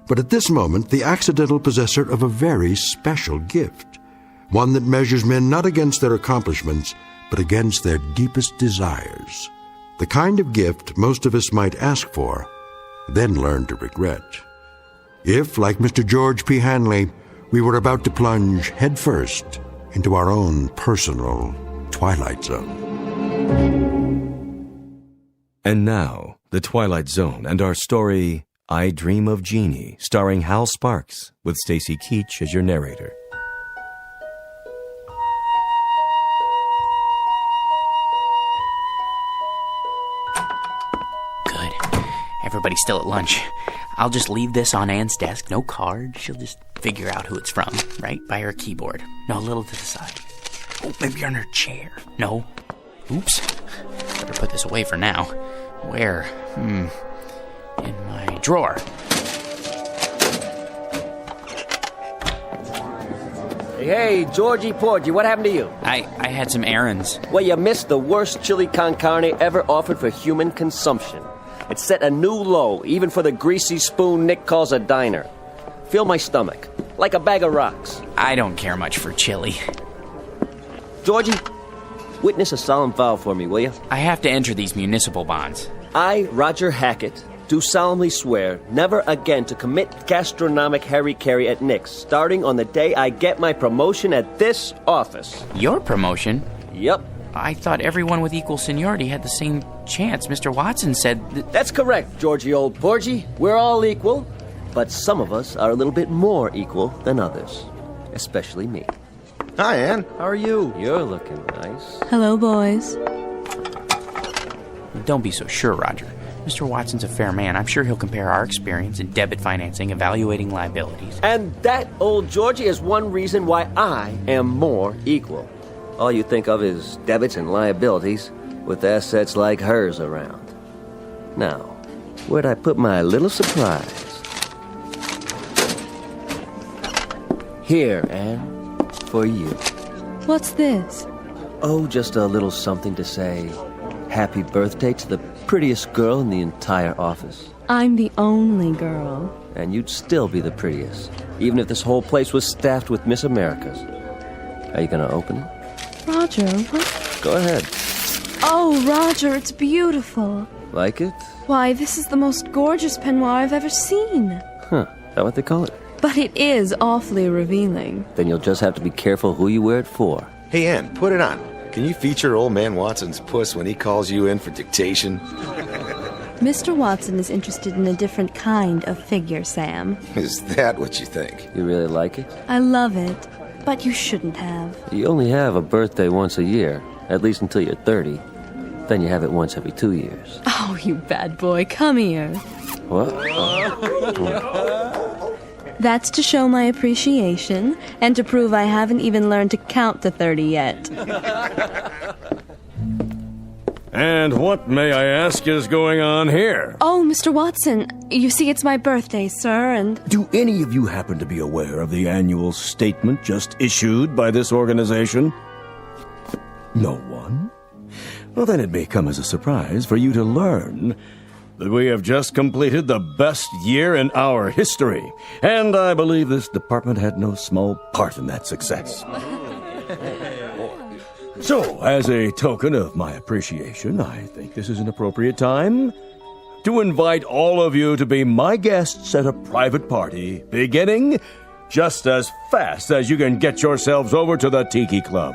but at this moment the accidental possessor of a very special gift, one that measures men not against their accomplishments, but against their deepest desires. The kind of gift most of us might ask for, then learn to regret. If, like Mr. George P. Hanley, we were about to plunge headfirst into our own personal Twilight Zone. And now, The Twilight Zone and our story, I Dream of Genie, starring Hal Sparks, with Stacy Keach as your narrator. Good. Everybody's still at lunch. I'll just leave this on Anne's desk. No card. She'll just figure out who it's from, right by her keyboard. No, a little to the side. Oh, maybe on her chair. No. Oops. Better put this away for now. Where? In my drawer. Hey, Georgie Porgy, what happened to you? I had some errands. Well, you missed the worst chili con carne ever offered for human consumption. It set a new low, even for the greasy spoon Nick calls a diner. Fill my stomach, like a bag of rocks. I don't care much for chili. Georgie, witness a solemn vow for me, will you? I have to enter these municipal bonds. I, Roger Hackett, do solemnly swear never again to commit gastronomic harry-carry at Nick's, starting on the day I get my promotion at this office. Your promotion? Yep. I thought everyone with equal seniority had the same chance. Mr. Watson said... That's correct, Georgie old Porgy. We're all equal, but some of us are a little bit more equal than others, especially me. Hi, Ann. How are you? You're looking nice. Hello, boys. Don't be so sure, Roger. Mr. Watson's a fair man. I'm sure he'll compare our experience in debit financing, evaluating liabilities. And that, old Georgie, is one reason why I am more equal. All you think of is debits and liabilities, with assets like hers around. Now, where'd I put my little surprise? Here, Anne, for you. What's this? Oh, just a little something to say happy birthday to the prettiest girl in the entire office. I'm the only girl. And you'd still be the prettiest, even if this whole place was staffed with Miss Americas. Are you gonna open it? Roger, what? Go ahead. Oh, Roger, it's beautiful. Like it? Why, this is the most gorgeous peignoir I've ever seen. Huh, is that what they call it? But it is awfully revealing. Then you'll just have to be careful who you wear it for. Hey, Ann, put it on. Can you feature old man Watson's puss when he calls you in for dictation? Mr. Watson is interested in a different kind of figure, Sam. Is that what you think? You really like it? I love it, but you shouldn't have. You only have a birthday once a year, at least until you're 30. Then you have it once every 2 years. Oh, you bad boy, come here. What? Oh. That's to show my appreciation and to prove I haven't even learned to count to 30 yet. And what, may I ask, is going on here? Oh, Mr. Watson, you see, it's my birthday, sir, and... Do any of you happen to be aware of the annual statement just issued by this organization? No one? Well, then it may come as a surprise for you to learn that we have just completed the best year in our history, and I believe this department had no small part in that success. So, as a token of my appreciation, I think this is an appropriate time to invite all of you to be my guests at a private party, beginning just as fast as you can get yourselves over to the Tiki Club.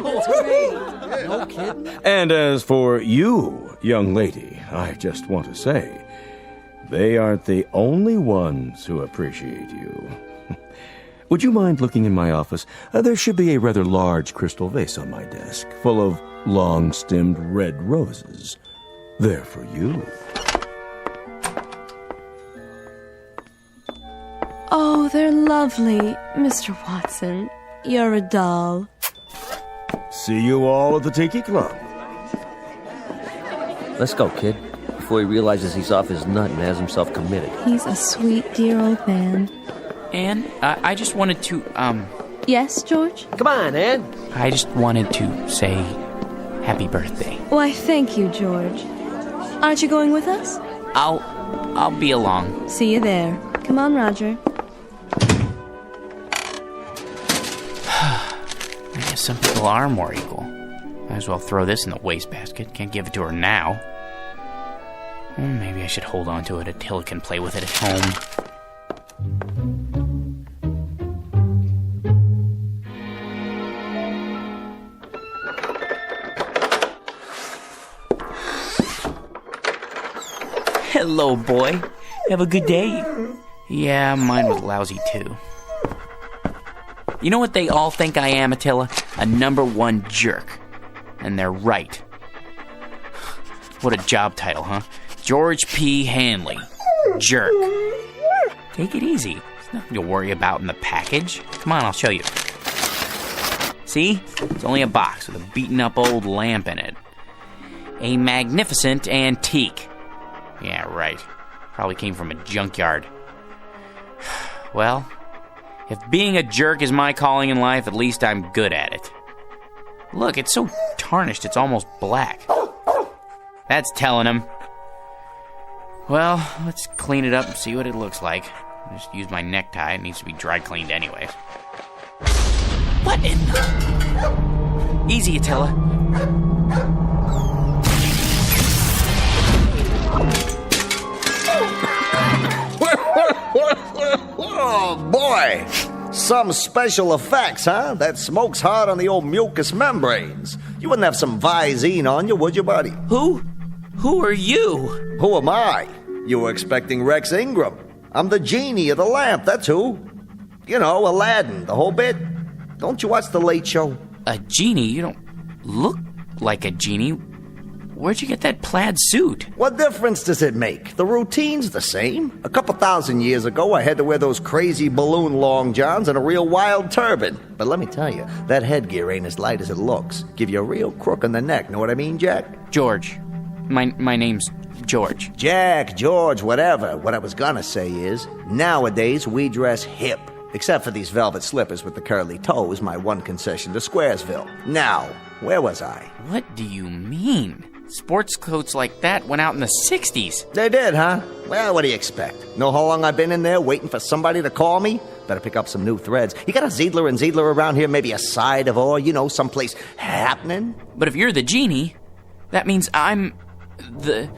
No kidding. And as for you, young lady, I just want to say, they aren't the only ones who appreciate you. Would you mind looking in my office? There should be a rather large crystal vase on my desk, full of long-stemmed red roses. They're for you. Oh, they're lovely, Mr. Watson. You're a doll. See you all at the Tiki Club. Let's go, kid, before he realizes he's off his nut and has himself committed. He's a sweet, dear old man. Anne, I just wanted to, Yes, George? Come on, Anne. I just wanted to say happy birthday. Why, thank you, George. Aren't you going with us? I'll be along. See you there. Come on, Roger. I guess some people are more equal. Might as well throw this in the wastebasket. Can't give it to her now. Maybe I should hold on to it until it can play with it at home. Hello, boy. Have a good day. Yeah, mine was lousy, too. You know what they all think I am, Attila? A #1 jerk. And they're right. What a job title, huh? George P. Hanley. Jerk. Take it easy. There's nothing to worry about in the package. Come on, I'll show you. See? It's only a box with a beaten-up old lamp in it. A magnificent antique. Yeah, right. Probably came from a junkyard. Well, if being a jerk is my calling in life, at least I'm good at it. Look, it's so tarnished it's almost black. That's telling him. Well, let's clean it up and see what it looks like. I just used my necktie. It needs to be dry cleaned anyways. What in the... Easy, Attila. Oh, boy! Some special effects, huh? That smoke's hard on the old mucous membranes. You wouldn't have some Visine on you, would you, buddy? Who are you? Who am I? You were expecting Rex Ingram. I'm the genie of the lamp, that's who. You know, Aladdin, the whole bit. Don't you watch The Late Show? A genie? You don't look like a genie. Where'd you get that plaid suit? What difference does it make? The routine's the same. A couple thousand years ago, I had to wear those crazy balloon long johns and a real wild turban. But let me tell you, that headgear ain't as light as it looks. Give you a real crook in the neck, know what I mean, Jack? George. My name's George. Jack, George, whatever. What I was gonna say is, nowadays we dress hip. Except for these velvet slippers with the curly toes, my one concession to Squaresville. Now, where was I? What do you mean? Sports coats like that went out in the 60s. They did, huh? Well, what do you expect? Know how long I've been in there waiting for somebody to call me? Better pick up some new threads. You got a Ziedler and Ziedler around here, maybe a side of, or, you know, someplace happening? But if you're the genie, that means I'm the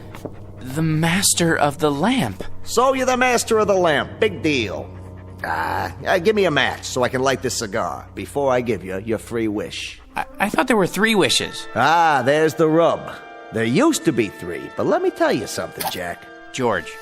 master of the lamp. So you're the master of the lamp. Big deal. Give me a match so I can light this cigar before I give you your free wish. I thought there were 3 wishes. There's the rub. There used to be 3, but let me tell you something, Jack. George.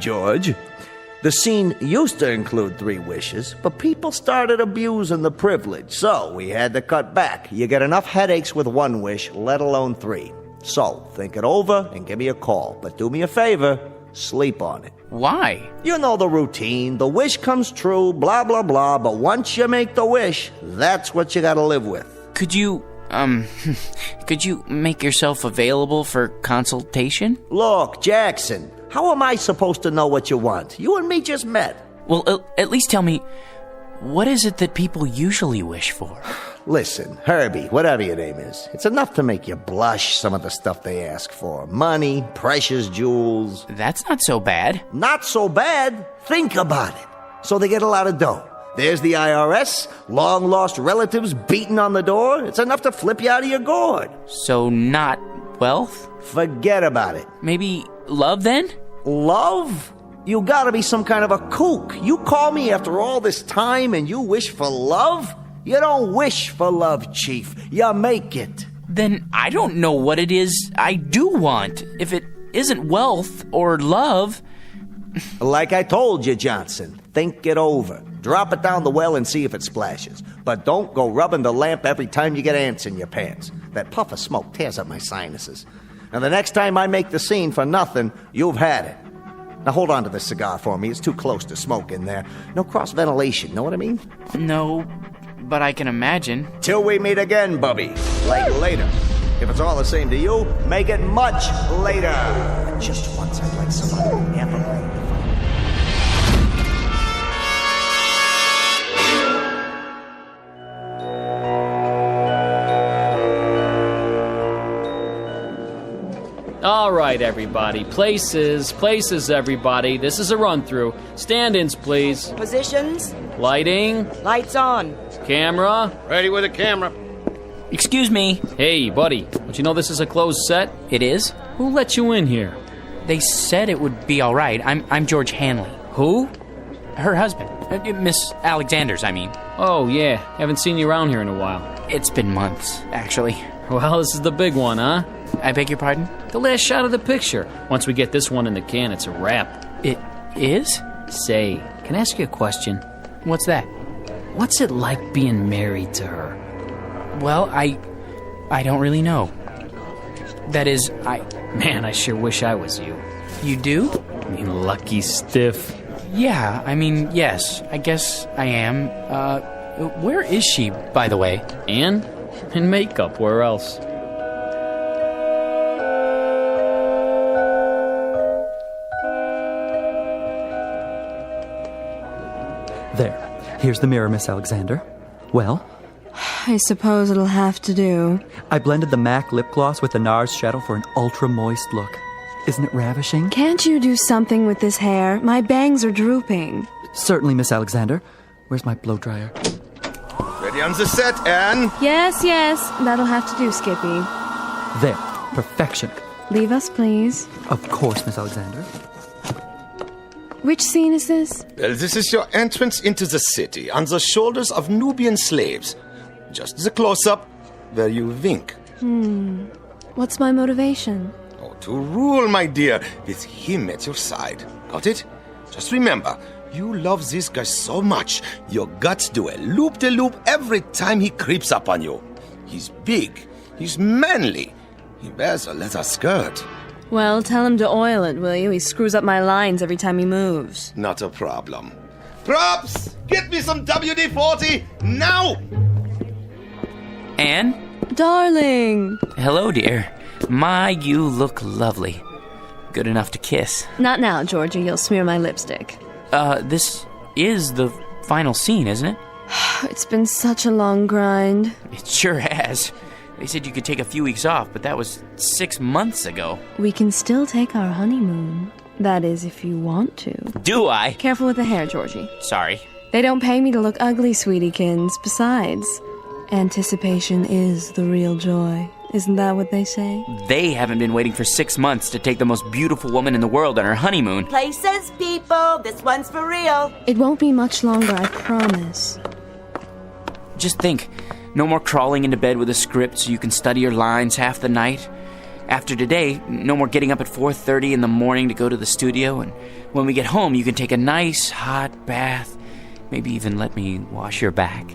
The scene used to include 3 wishes, but people started abusing the privilege, so we had to cut back. You get enough headaches with 1 wish, let alone 3. So, think it over and give me a call. But do me a favor, sleep on it. Why? You know the routine. The wish comes true, blah, blah, blah. But once you make the wish, that's what you gotta live with. Could you make yourself available for consultation? Look, Jackson, how am I supposed to know what you want? You and me just met. Well, at least tell me, what is it that people usually wish for? Listen, Herbie, whatever your name is, it's enough to make you blush, some of the stuff they ask for. Money, precious jewels. That's not so bad. Not so bad? Think about it. So they get a lot of dough. There's the IRS, long-lost relatives beating on the door. It's enough to flip you out of your gourd. So not wealth? Forget about it. Maybe love, then? Love? You gotta be some kind of a kook. You call me after all this time and you wish for love? You don't wish for love, Chief. You make it. Then I don't know what it is I do want. If it isn't wealth or love... Like I told you, Johnson, Think it over. Drop it down the well and see if it splashes. But don't go rubbing the lamp every time you get ants in your pants. That puff of smoke tears up my sinuses. And the next time I make the scene for nothing, you've had it. Now hold on to this cigar for me. It's too close to smoke in there. No cross-ventilation, know what I mean? No, but I can imagine. Till we meet again, Bubby. Like later. If it's all the same to you, make it much later. Just once I'd like somebody to never mind. All right, everybody. Places, everybody. This is a run-through. Stand-ins, please. Positions. Lighting. Lights on. Camera. Ready with a camera. Excuse me. Hey, buddy. Don't you know this is a closed set? It is? Who let you in here? They said it would be all right. I'm George Hanley. Who? Her husband. Miss Alexander's, I mean. Oh, yeah. Haven't seen you around here in a while. It's been months, actually. Well, this is the big one, huh? I beg your pardon? The last shot of the picture. Once we get this one in the can, it's a wrap. It is? Say, can I ask you a question? What's that? What's it like being married to her? Well, I don't really know. That is, Man, I sure wish I was you. You do? You lucky stiff. Yeah, I mean, yes. I guess I am. Where is she, by the way? Anne? In makeup, where else? There. Here's the mirror, Miss Alexander. Well? I suppose it'll have to do. I blended the MAC lip gloss with the NARS shadow for an ultra-moist look. Isn't it ravishing? Can't you do something with this hair? My bangs are drooping. Certainly, Miss Alexander. Where's my blow dryer? Ready on the set, Anne? Yes. That'll have to do, Skippy. There. Perfection. Leave us, please. Of course, Miss Alexander. Which scene is this? Well, this is your entrance into the city on the shoulders of Nubian slaves. Just the close-up where you wink. What's my motivation? Oh, to rule, my dear, with him at your side. Got it? Just remember, you love this guy so much, your guts do a loop-de-loop every time he creeps up on you. He's big. He's manly. He wears a leather skirt. Well, tell him to oil it, will you? He screws up my lines every time he moves. Not a problem. Props! Get me some WD-40 now! Anne? Darling! Hello, dear. My, you look lovely. Good enough to kiss. Not now, Georgie. You'll smear my lipstick. This is the final scene, isn't it? It's been such a long grind. It sure has. They said you could take a few weeks off, but that was 6 months ago. We can still take our honeymoon. That is, if you want to. Do I? Careful with the hair, Georgie. Sorry. They don't pay me to look ugly, sweetiekins. Besides, anticipation is the real joy. Isn't that what they say? They haven't been waiting for 6 months to take the most beautiful woman in the world on her honeymoon. Places, people. This one's for real. It won't be much longer, I promise. Just think. No more crawling into bed with a script so you can study your lines half the night. After today, no more getting up at 4:30 in the morning to go to the studio. And when we get home, you can take a nice hot bath. Maybe even let me wash your back.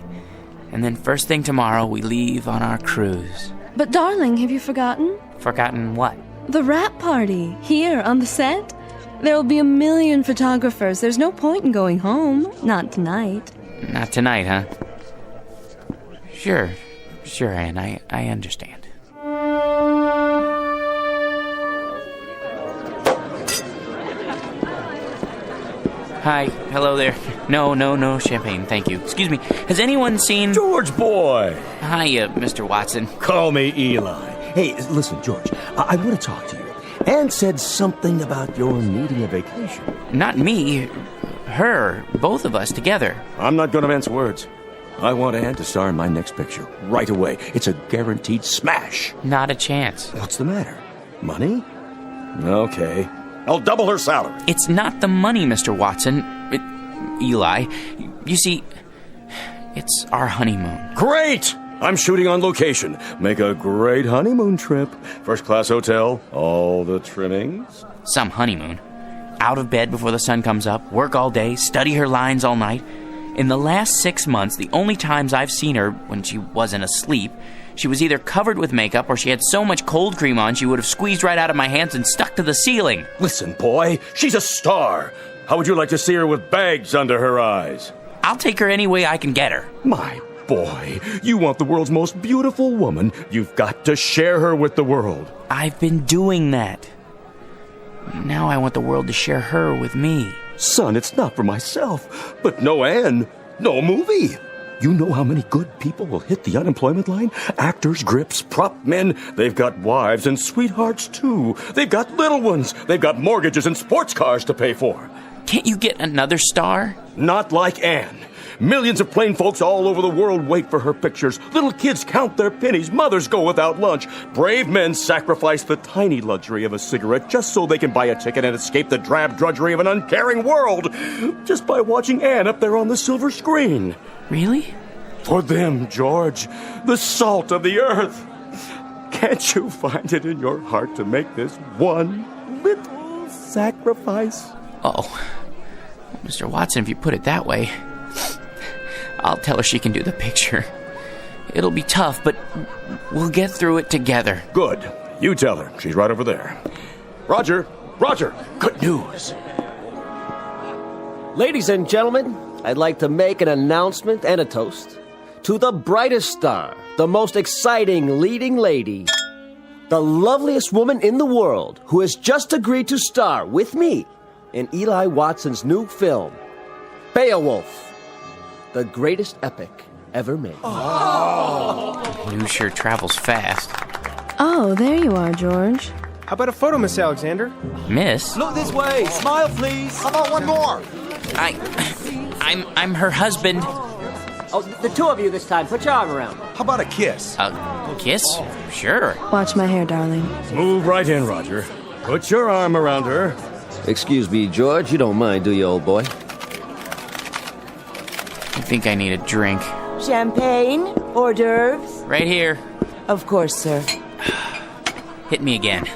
And then first thing tomorrow, we leave on our cruise. But darling, have you forgotten? Forgotten what? The wrap party, here on the set. There will be 1 million photographers. There's no point in going home. Not tonight. Not tonight, huh? Sure, Anne, I understand. Hi, hello there. No champagne, thank you. Excuse me, has anyone seen... George boy! Hiya, Mr. Watson. Call me Eli. Hey, listen, George, I want to talk to you. Anne said something about your needing a vacation. Not me, her, both of us together. I'm not going to mince words. I want Anne to star in my next picture right away. It's a guaranteed smash. Not a chance. What's the matter? Money? Okay. I'll double her salary. It's not the money, Mr. Watson. Eli, you see, it's our honeymoon. Great! I'm shooting on location. Make a great honeymoon trip. First class hotel, all the trimmings. Some honeymoon. out of bed before the sun comes up, work all day, study her lines all night. In the last 6 months, the only times I've seen her when she wasn't asleep, she was either covered with makeup or she had so much cold cream on she would have squeezed right out of my hands and stuck to the ceiling. Listen, boy, she's a star. How would you like to see her with bags under her eyes? I'll take her any way I can get her. My boy, you want the world's most beautiful woman. You've got to share her with the world. I've been doing that. Now I want the world to share her with me. Son, it's not for myself, but no Anne, no movie. You know how many good people will hit the unemployment line? Actors, grips, prop men. They've got wives and sweethearts, too. They've got little ones. They've got mortgages and sports cars to pay for. Can't you get another star? Not like Anne. Millions of plain folks all over the world wait for her pictures. Little kids count their pennies. Mothers go without lunch. Brave men sacrifice the tiny luxury of a cigarette just so they can buy a ticket and escape the drab drudgery of an uncaring world. Just by watching Anne up there on the silver screen. Really? For them, George, the salt of the earth. Can't you find it in your heart to make this one little sacrifice? Oh, Mr. Watson, if you put it that way, I'll tell her she can do the picture. It'll be tough, but we'll get through it together. Good. You tell her. She's right over there. Roger, good news. Ladies and gentlemen, I'd like to make an announcement and a toast to the brightest star, the most exciting leading lady, the loveliest woman in the world who has just agreed to star with me in Eli Watson's new film, Beowulf, the greatest epic ever made. News sure travels fast. Oh, there you are, George. How about a photo, Miss Alexander? Miss? Look this way. Smile, please. How about one more? I'm her husband. Oh, the two of you this time. Put your arm around. How about a kiss? A kiss? Sure. Watch my hair, darling. Move right in, Roger. Put your arm around her. Excuse me, George. You don't mind, do you, old boy? I think I need a drink. Champagne? Hors d'oeuvres? Right here. Of course, sir. Hit me again.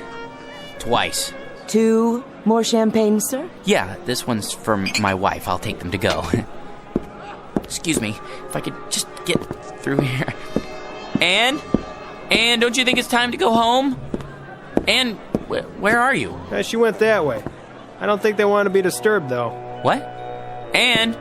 Twice. 2 more champagne, sir? Yeah, this one's for my wife. I'll take them to go. Excuse me, if I could just get through here. Anne, don't you think it's time to go home? Anne, where are you? She went that way. I don't think they want to be disturbed, though. What? Anne?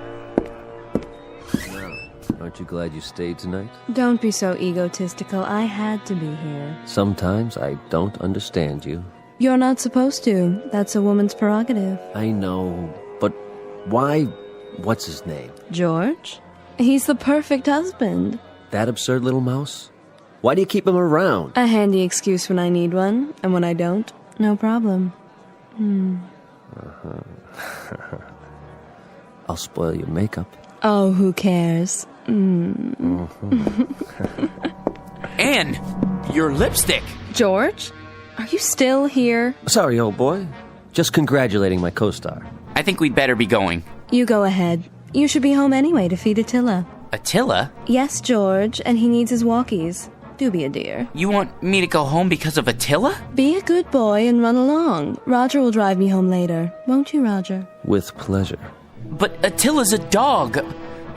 Aren't you glad you stayed tonight? Don't be so egotistical. I had to be here. Sometimes I don't understand you. You're not supposed to. That's a woman's prerogative. I know, but why? What's his name? George? He's the perfect husband. That absurd little mouse? Why do you keep him around? A handy excuse when I need one, and when I don't, no problem. I'll spoil your makeup. Oh, who cares? Anne, your lipstick. George? Are you still here? Sorry, old boy. Just congratulating my co-star. I think we'd better be going. You go ahead. You should be home anyway to feed Attila. Attila? Yes, George, and he needs his walkies. Do be a dear. You want me to go home because of Attila? Be a good boy and run along. Roger will drive me home later. Won't you, Roger? With pleasure. But Attila's a dog.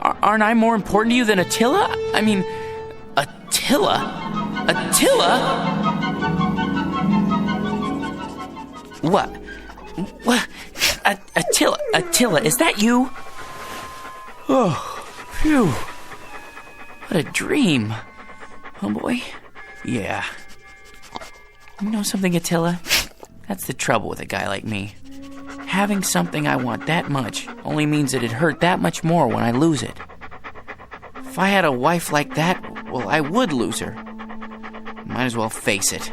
Aren't I more important to you than Attila? I mean, Attila? What? Attila, is that you? Oh, phew. What a dream. Oh, boy. Yeah. You know something, Attila? That's the trouble with a guy like me. Having something I want that much only means that it hurt that much more when I lose it. If I had a wife like that, well, I would lose her. Might as well face it.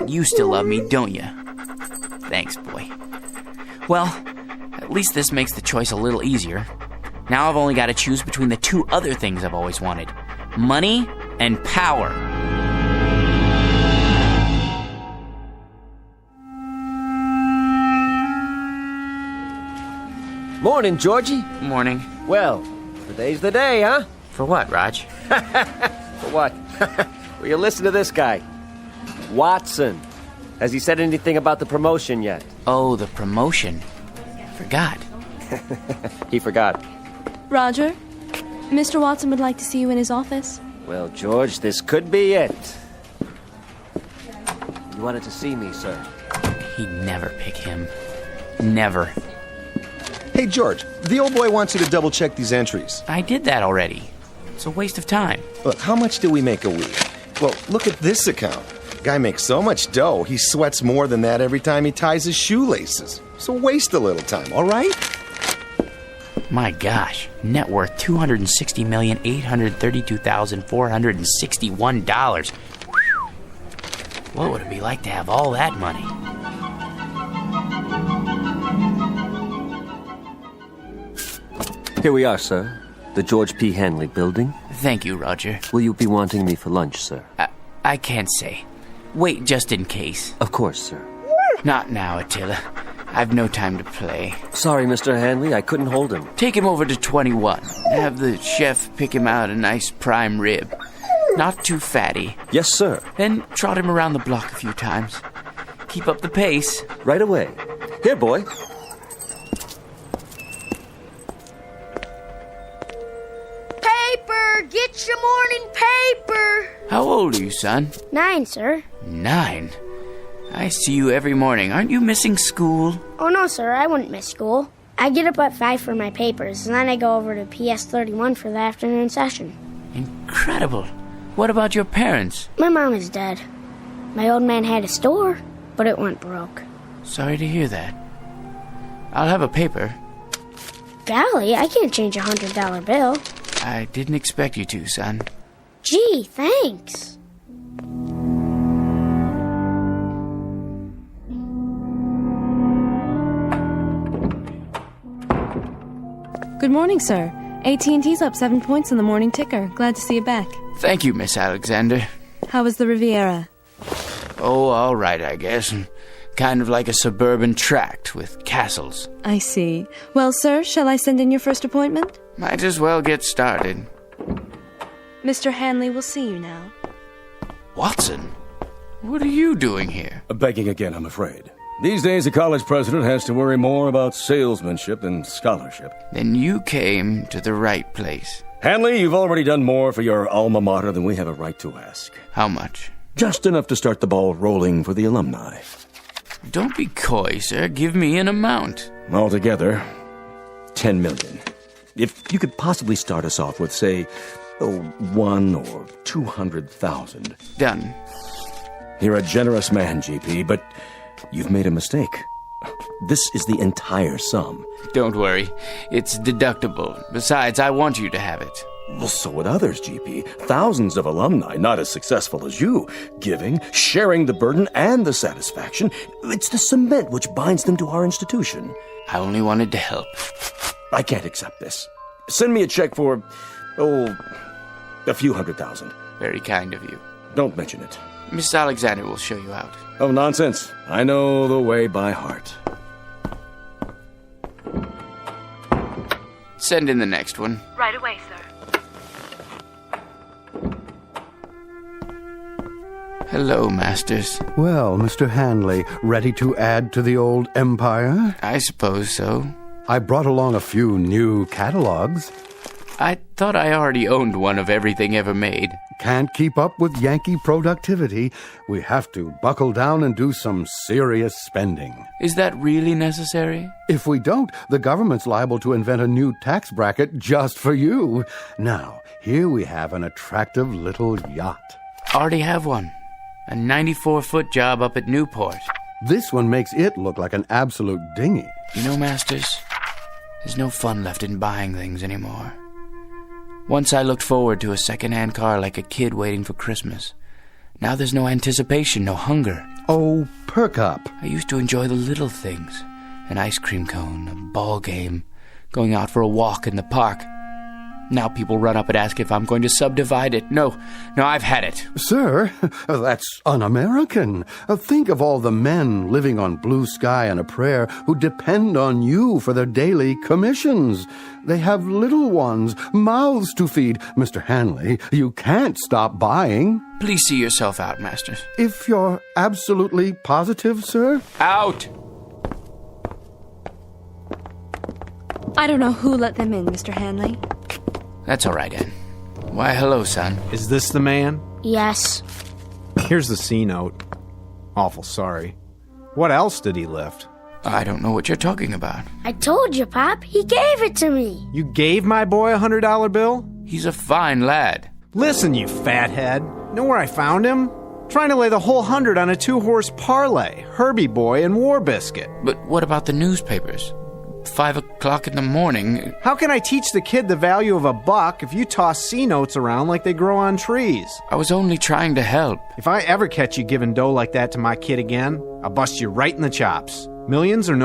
You still love me, don't you? Thanks, boy. Well, at least this makes the choice a little easier. Now I've only got to choose between the 2 other things I've always wanted. Money and power. Morning, Georgie. Morning. Well, today's the day, huh? For what, Raj? For what? Well, you listen to this guy. Watson. Has he said anything about the promotion yet? Oh, the promotion. Forgot. He forgot. Roger, Mr. Watson would like to see you in his office. Well, George, this could be it. You wanted to see me, sir. He'd never pick him. Never. Hey, George, the old boy wants you to double-check these entries. I did that already. It's a waste of time. Look, how much do we make a week? Well, look at this account. Guy makes so much dough, he sweats more than that every time he ties his shoelaces. So waste a little time, all right? My gosh, net worth $260,832,461. What would it be like to have all that money? Here we are, sir. The George P. Hanley building. Thank you, Roger. Will you be wanting me for lunch, sir? I can't say. Wait just in case. Of course, sir. Not now, Attila. I've no time to play. Sorry, Mr. Hanley, I couldn't hold him. Take him over to 21. Have the chef pick him out a nice prime rib. Not too fatty. Yes, sir. Then trot him around the block a few times. Keep up the pace. Right away. Here, boy. Paper! Get your morning paper! How old are you, son? 9, sir. 9? I see you every morning. Aren't you missing school? Oh, no, sir. I wouldn't miss school. I get up at 5 for my papers, and then I go over to PS 31 for the afternoon session. Incredible. What about your parents? My mom is dead. My old man had a store, but it went broke. Sorry to hear that. I'll have a paper. Golly, I can't change a $100 bill. I didn't expect you to, son. Gee, thanks. Good morning, sir. AT&T's up 7 points in the morning ticker. Glad to see you back. Thank you, Miss Alexander. How was the Riviera? Oh, all right, I guess. Kind of like a suburban tract with castles. I see. Well, sir, shall I send in your first appointment? Might as well get started. Mr. Hanley will see you now. Watson, what are you doing here? Begging again, I'm afraid. These days, a college president has to worry more about salesmanship than scholarship. Then you came to the right place. Hanley, you've already done more for your alma mater than we have a right to ask. How much? Just enough to start the ball rolling for the alumni. Don't be coy, sir. Give me an amount. Altogether, $10 million. If you could possibly start us off with, say, $1 or $200,000. Done. You're a generous man, GP, but you've made a mistake. This is the entire sum. Don't worry. It's deductible. Besides, I want you to have it. Well, so would others, GP. Thousands of alumni, not as successful as you. Giving, sharing the burden and the satisfaction. It's the cement which binds them to our institution. I only wanted to help. I can't accept this. Send me a check for, a few $100,000. Very kind of you. Don't mention it. Miss Alexander will show you out. Oh, nonsense. I know the way by heart. Send in the next one. Right away, sir. Hello, Masters. Well, Mr. Hanley, ready to add to the old empire? I suppose so. I brought along a few new catalogs. I thought I already owned one of everything ever made. Can't keep up with Yankee productivity. We have to buckle down and do some serious spending. Is that really necessary? If we don't, the government's liable to invent a new tax bracket just for you. Now, here we have an attractive little yacht. Already have one. A 94-foot job up at Newport. This one makes it look like an absolute dinghy. You know, Masters, there's no fun left in buying things anymore. Once I looked forward to a second-hand car like a kid waiting for Christmas. Now there's no anticipation, no hunger. Oh, perk up. I used to enjoy the little things. An ice cream cone, a ball game, going out for a walk in the park. Now people run up and ask if I'm going to subdivide it. No, I've had it. Sir, that's un-American. Think of all the men living on blue sky and a prayer who depend on you for their daily commissions. They have little ones, mouths to feed. Mr. Hanley, you can't stop buying. Please see yourself out, Masters. If you're absolutely positive, sir? Out! I don't know who let them in, Mr. Hanley. That's all right, Ann. Why, hello, son. Is this the man? Yes. Here's the C note. Awful sorry. What else did he lift? I don't know what you're talking about. I told you, Pop. He gave it to me. You gave my boy a $100 bill? He's a fine lad. Listen, you fathead. Know where I found him? Trying to lay the whole 100 on a 2-horse parlay. Herbie Boy and War Biscuit. But what about the newspapers? 5 o'clock in the morning. How can I teach the kid the value of $1 if you toss C-notes around like they grow on trees? I was only trying to help. If I ever catch you giving dough like that to my kid again, I'll bust you right in the chops. Millions or no